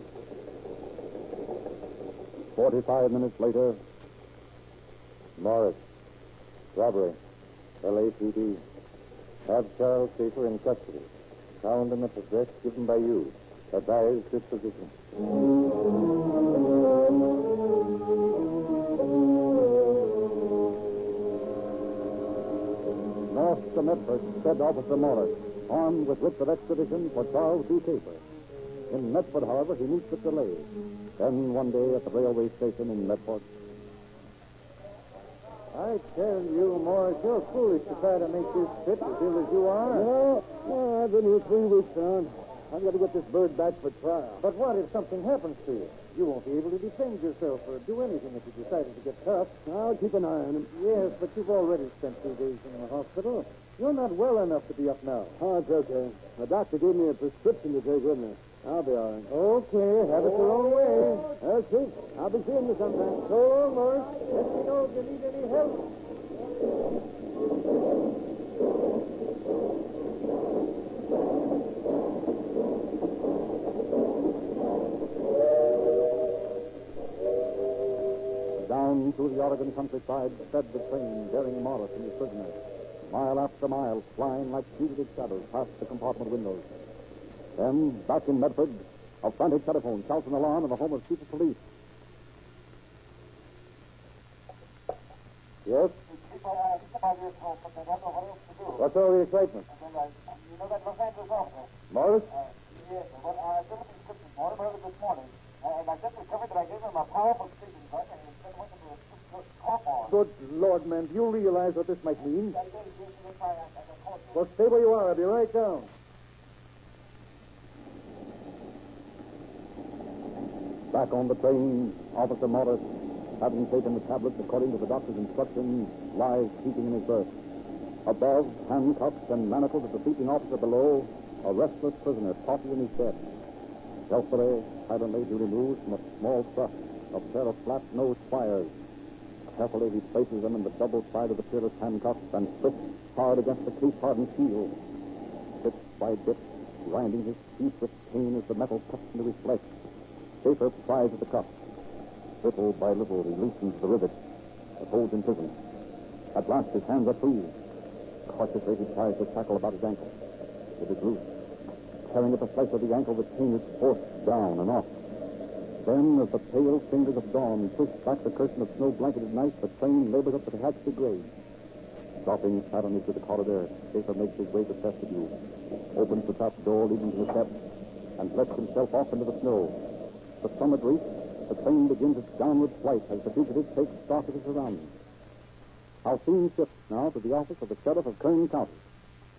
[SPEAKER 8] 45 minutes later,
[SPEAKER 19] Morris. Robbery. LAPD. Have Charles Schaefer in custody. Found him at the address given by you. Advise disposition.
[SPEAKER 8] North to Medford, said Officer Morris, armed with writs of extradition for Charles B. Schaefer. In Medford, however, he meets with delay. Then, one day at the railway station in Medford.
[SPEAKER 4] I tell you, Morris, you're foolish to try to make this fit as ill as you are.
[SPEAKER 7] No, I've been here 3 weeks now. I've got to get this bird back for trial.
[SPEAKER 4] But what if something happens to you? You won't be able to defend yourself or do anything if you decided to get tough.
[SPEAKER 7] I'll keep an eye on him.
[SPEAKER 4] Yes, but you've already spent 2 days in the hospital. You're not well enough to be up now.
[SPEAKER 7] Oh, it's okay. The doctor gave me a prescription to take with me. I'll be all right.
[SPEAKER 4] Okay, have it your own way.
[SPEAKER 7] Okay, I'll be seeing you sometime.
[SPEAKER 4] So long, Morris. Let me know if you need any help.
[SPEAKER 8] Down through the Oregon countryside sped the train bearing Morris and his prisoners. Mile after mile, flying like fugitive shadows past the compartment windows. Then, back in Medford, a frantic telephone shouts an alarm in the home of Chief of Police.
[SPEAKER 7] Yes? What's all the excitement?
[SPEAKER 22] You know that Los Angeles officer?
[SPEAKER 7] Morris?
[SPEAKER 22] Yes, well, I filled a prescription for him early this morning, and I just discovered that I gave him a powerful sleeping drug, and instead of wanting to cough on.
[SPEAKER 4] Good Lord, man, do you realize what this might mean? Well, stay where you are. I'll be right down.
[SPEAKER 8] Back on the train, Officer Morris, having taken the tablets according to the doctor's instructions, lies sleeping in his berth. Above, handcuffed and manacled at the sleeping officer below, a restless prisoner tosses in his bed. Stealthily, silently, he removes from a small truck a pair of flat-nosed pliers. Carefully, he places them in the double side of the fearless handcuffs and twists hard against the case-hardened steel. Bit by bit, grinding his teeth with pain as the metal cuts into his flesh. Schaefer pries at the cuffs. Little by little, he loosens the rivet that holds in prison. At last, his hands are free. Cautiously, he ties the shackle about his ankle. It is loose. Tearing at the flesh of the ankle, the chain is forced down and off. Then, as the pale fingers of dawn push back the curtain of snow-blanketed night, the train labors up to the Hatchie grade. Dropping suddenly to the corridor, Schaefer makes his way to the vestibule, opens the top door leading to the steps, and lets himself off into the snow. The summit reached, the train begins its downward flight as the fugitive takes stock of his surroundings. Our scene shifts now to the office of the sheriff of Kern County.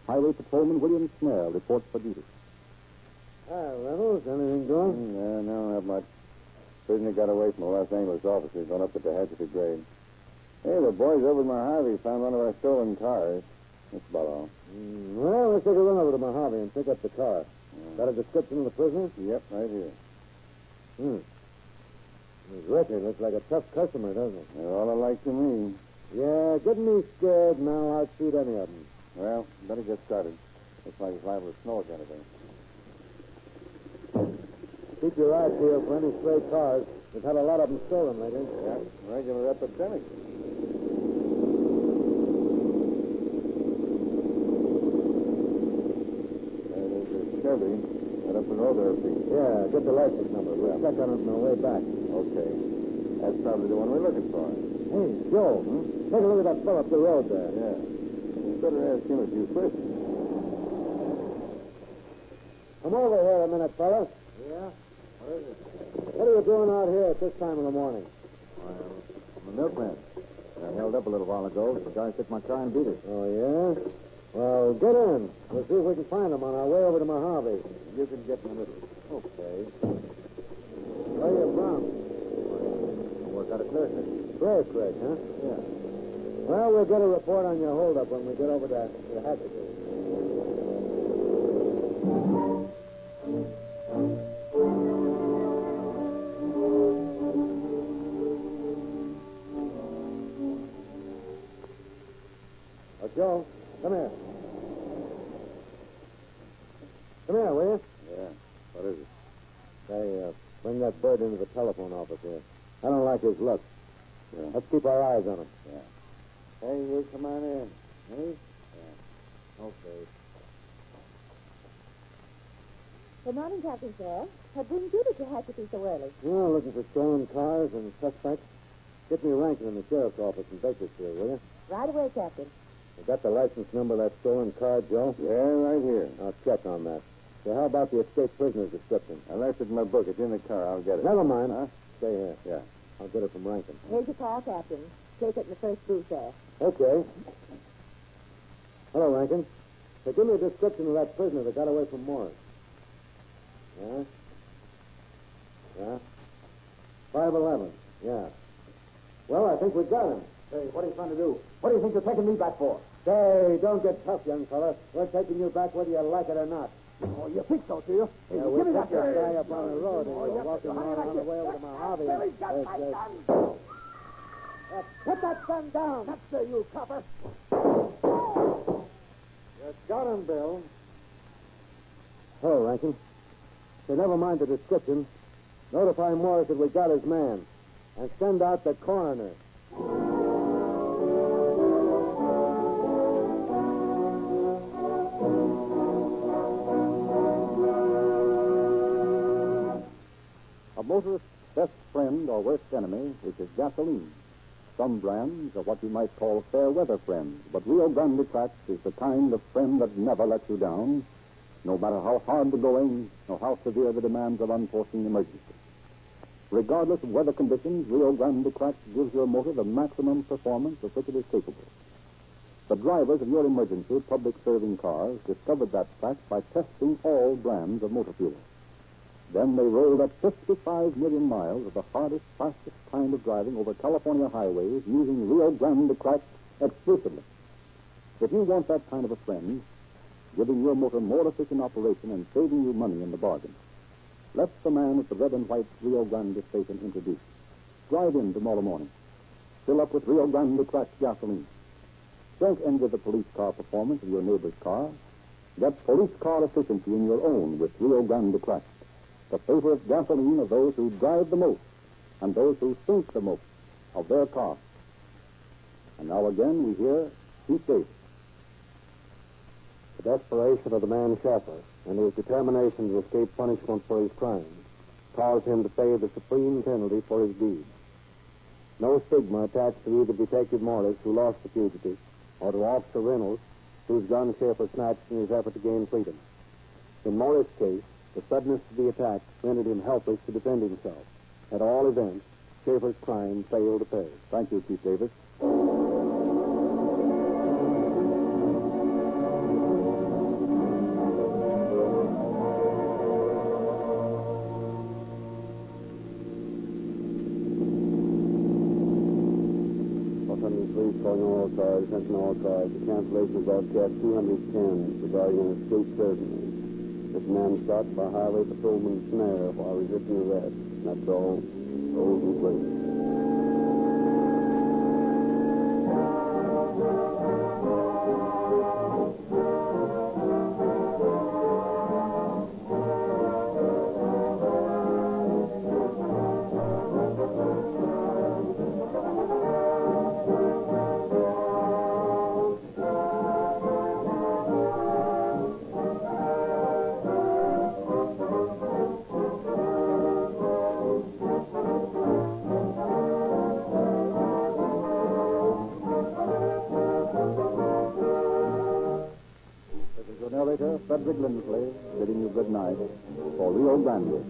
[SPEAKER 8] Highway Patrolman William Snare reports for duty.
[SPEAKER 7] Hi, Reynolds. Anything doing?
[SPEAKER 12] No, not much. Prisoner got away from the Los Angeles office. He's gone up to the Tehachapi grade.
[SPEAKER 5] Hey, the boys over at Mojave found one of our stolen cars. That's about all.
[SPEAKER 24] Well, let's take a run over to Mojave and pick up the car. Got a description of the prisoner?
[SPEAKER 5] Yep, right here.
[SPEAKER 24] His record looks like a tough customer, doesn't it?
[SPEAKER 5] They're all alike to me.
[SPEAKER 24] Yeah, getting me scared, and I'll outshoot any of them.
[SPEAKER 5] Well, better get started. Looks like it's liable to snow again today.
[SPEAKER 24] Keep your eyes peeled for any stray cars. We've had a lot of them stolen lately.
[SPEAKER 5] Yeah, regular epidemic. There's a Chevy. Right up the road there, Pete.
[SPEAKER 24] Yeah, get the license number. We'll check on it on our way back.
[SPEAKER 5] Okay. That's probably the one we're looking for.
[SPEAKER 24] Hey, Joe, take a look at that fellow up the road there.
[SPEAKER 5] Yeah. We better ask him a few questions.
[SPEAKER 24] Come over here a minute, fella.
[SPEAKER 5] Yeah? What is it?
[SPEAKER 24] What are you doing out here at this time of the morning?
[SPEAKER 19] I'm a milkman. I held up a little while ago. The guy took my car and beat it.
[SPEAKER 24] Oh, yeah? Well, get in. We'll see if we can find him on our way over to Mojave.
[SPEAKER 19] You can get in the middle.
[SPEAKER 24] Okay. Where are you from?
[SPEAKER 19] I work out of Clear Creek.
[SPEAKER 24] Clear Creek, huh?
[SPEAKER 19] Yeah.
[SPEAKER 24] Well, we'll get a report on your holdup when we get over to the Hatchet. Joe, come here. Come here, will you?
[SPEAKER 5] Yeah. What is it?
[SPEAKER 24] Say, bring that bird into the telephone office here. I don't like his look.
[SPEAKER 5] Yeah.
[SPEAKER 24] Let's keep our eyes on him.
[SPEAKER 5] Yeah. Hey, you come on in. Hey? Yeah.
[SPEAKER 24] Okay.
[SPEAKER 10] Good morning, Captain, sir. What brings you to Tehachapi so early?
[SPEAKER 24] Well, looking for stolen cars and suspects. Get me ranking in the sheriff's office in Bakersfield, will you?
[SPEAKER 10] Right away, Captain.
[SPEAKER 24] You got the license number of that stolen car, Joe?
[SPEAKER 5] Yeah, right here.
[SPEAKER 24] I'll check on that. So how about the escaped prisoner's description?
[SPEAKER 5] I left it in my book. It's in the car. I'll get it.
[SPEAKER 24] Never mind. Stay here.
[SPEAKER 5] Yeah.
[SPEAKER 24] I'll get it from Rankin.
[SPEAKER 10] Here's your call, Captain. Take it in the first booth there.
[SPEAKER 24] Okay. Hello, Rankin. So give me a description of that prisoner that got away from Morris. Yeah? Yeah? 5'11". Yeah. Well, I think we got him.
[SPEAKER 4] Hey, what are you trying to do? What do you think you're taking me back for?
[SPEAKER 24] Say, don't get tough, young fella. We're taking you back whether you like it or not.
[SPEAKER 4] Oh, you think so, do you? Hey,
[SPEAKER 24] Yeah,
[SPEAKER 4] give me
[SPEAKER 24] we'll
[SPEAKER 4] that
[SPEAKER 24] pick this
[SPEAKER 4] gun.
[SPEAKER 24] guy up on the road and we're walking around on the way over to Mojave.
[SPEAKER 4] Billy's got my gun.
[SPEAKER 24] Put that gun down.
[SPEAKER 4] That's the you, copper.
[SPEAKER 24] You got him, Bill. Hello, Rankin. So never mind the description. Notify Morris that we got his man. And send out the coroner.
[SPEAKER 8] A motorist's best friend or worst enemy is his gasoline. Some brands are what you might call fair weather friends, but Rio Grande Cracked is the kind of friend that never lets you down, no matter how hard the going or how severe the demands of unforeseen emergency. Regardless of weather conditions, Rio Grande Cracked gives your motor the maximum performance of which it is capable. The drivers of your emergency public-serving cars discovered that fact by testing all brands of motor fuel. Then they rolled up 55 million miles of the hardest, fastest kind of driving over California highways using Rio Grande Cracked exclusively. If you want that kind of a friend, giving your motor more efficient operation and saving you money in the bargain, let the man at the red and white Rio Grande station introduce you. Drive in tomorrow morning. Fill up with Rio Grande Cracked gasoline. Don't envy the police car performance of your neighbor's car. Get police car efficiency in your own with Rio Grande Cracked, the favorite gasoline of those who drive the most and those who think the most of their car. And now again we hear Pete Davis.
[SPEAKER 24] The desperation of the man Schaffer and his determination to escape punishment for his crimes caused him to pay the supreme penalty for his deeds. No stigma attached to either Detective Morris, who lost the fugitive, or to Officer Reynolds, whose gun Schaffer snatched in his effort to gain freedom. In Morris' case, the suddenness of the attack rendered him helpless to defend himself. At all events, Schaffer's crime failed to pay.
[SPEAKER 8] Thank you, Chief Davis.
[SPEAKER 23] Police calling all cars, attention all cars. The cancellation of broadcast 210 regarding an escaped prisoner. This man shot by highway patrolman Snare while resisting arrest. That's all. Rolls and please.
[SPEAKER 5] Frederick Lindsley, bidding you good night for Rio Grande.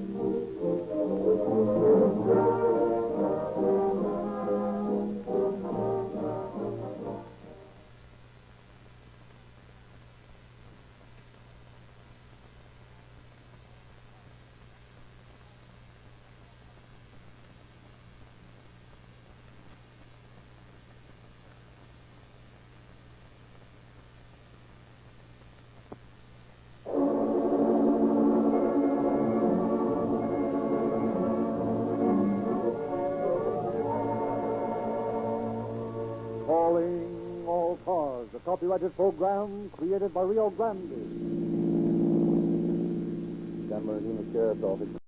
[SPEAKER 5] Copyrighted program created by Rio Grande.
[SPEAKER 23] San Bernardino Sheriff's Office.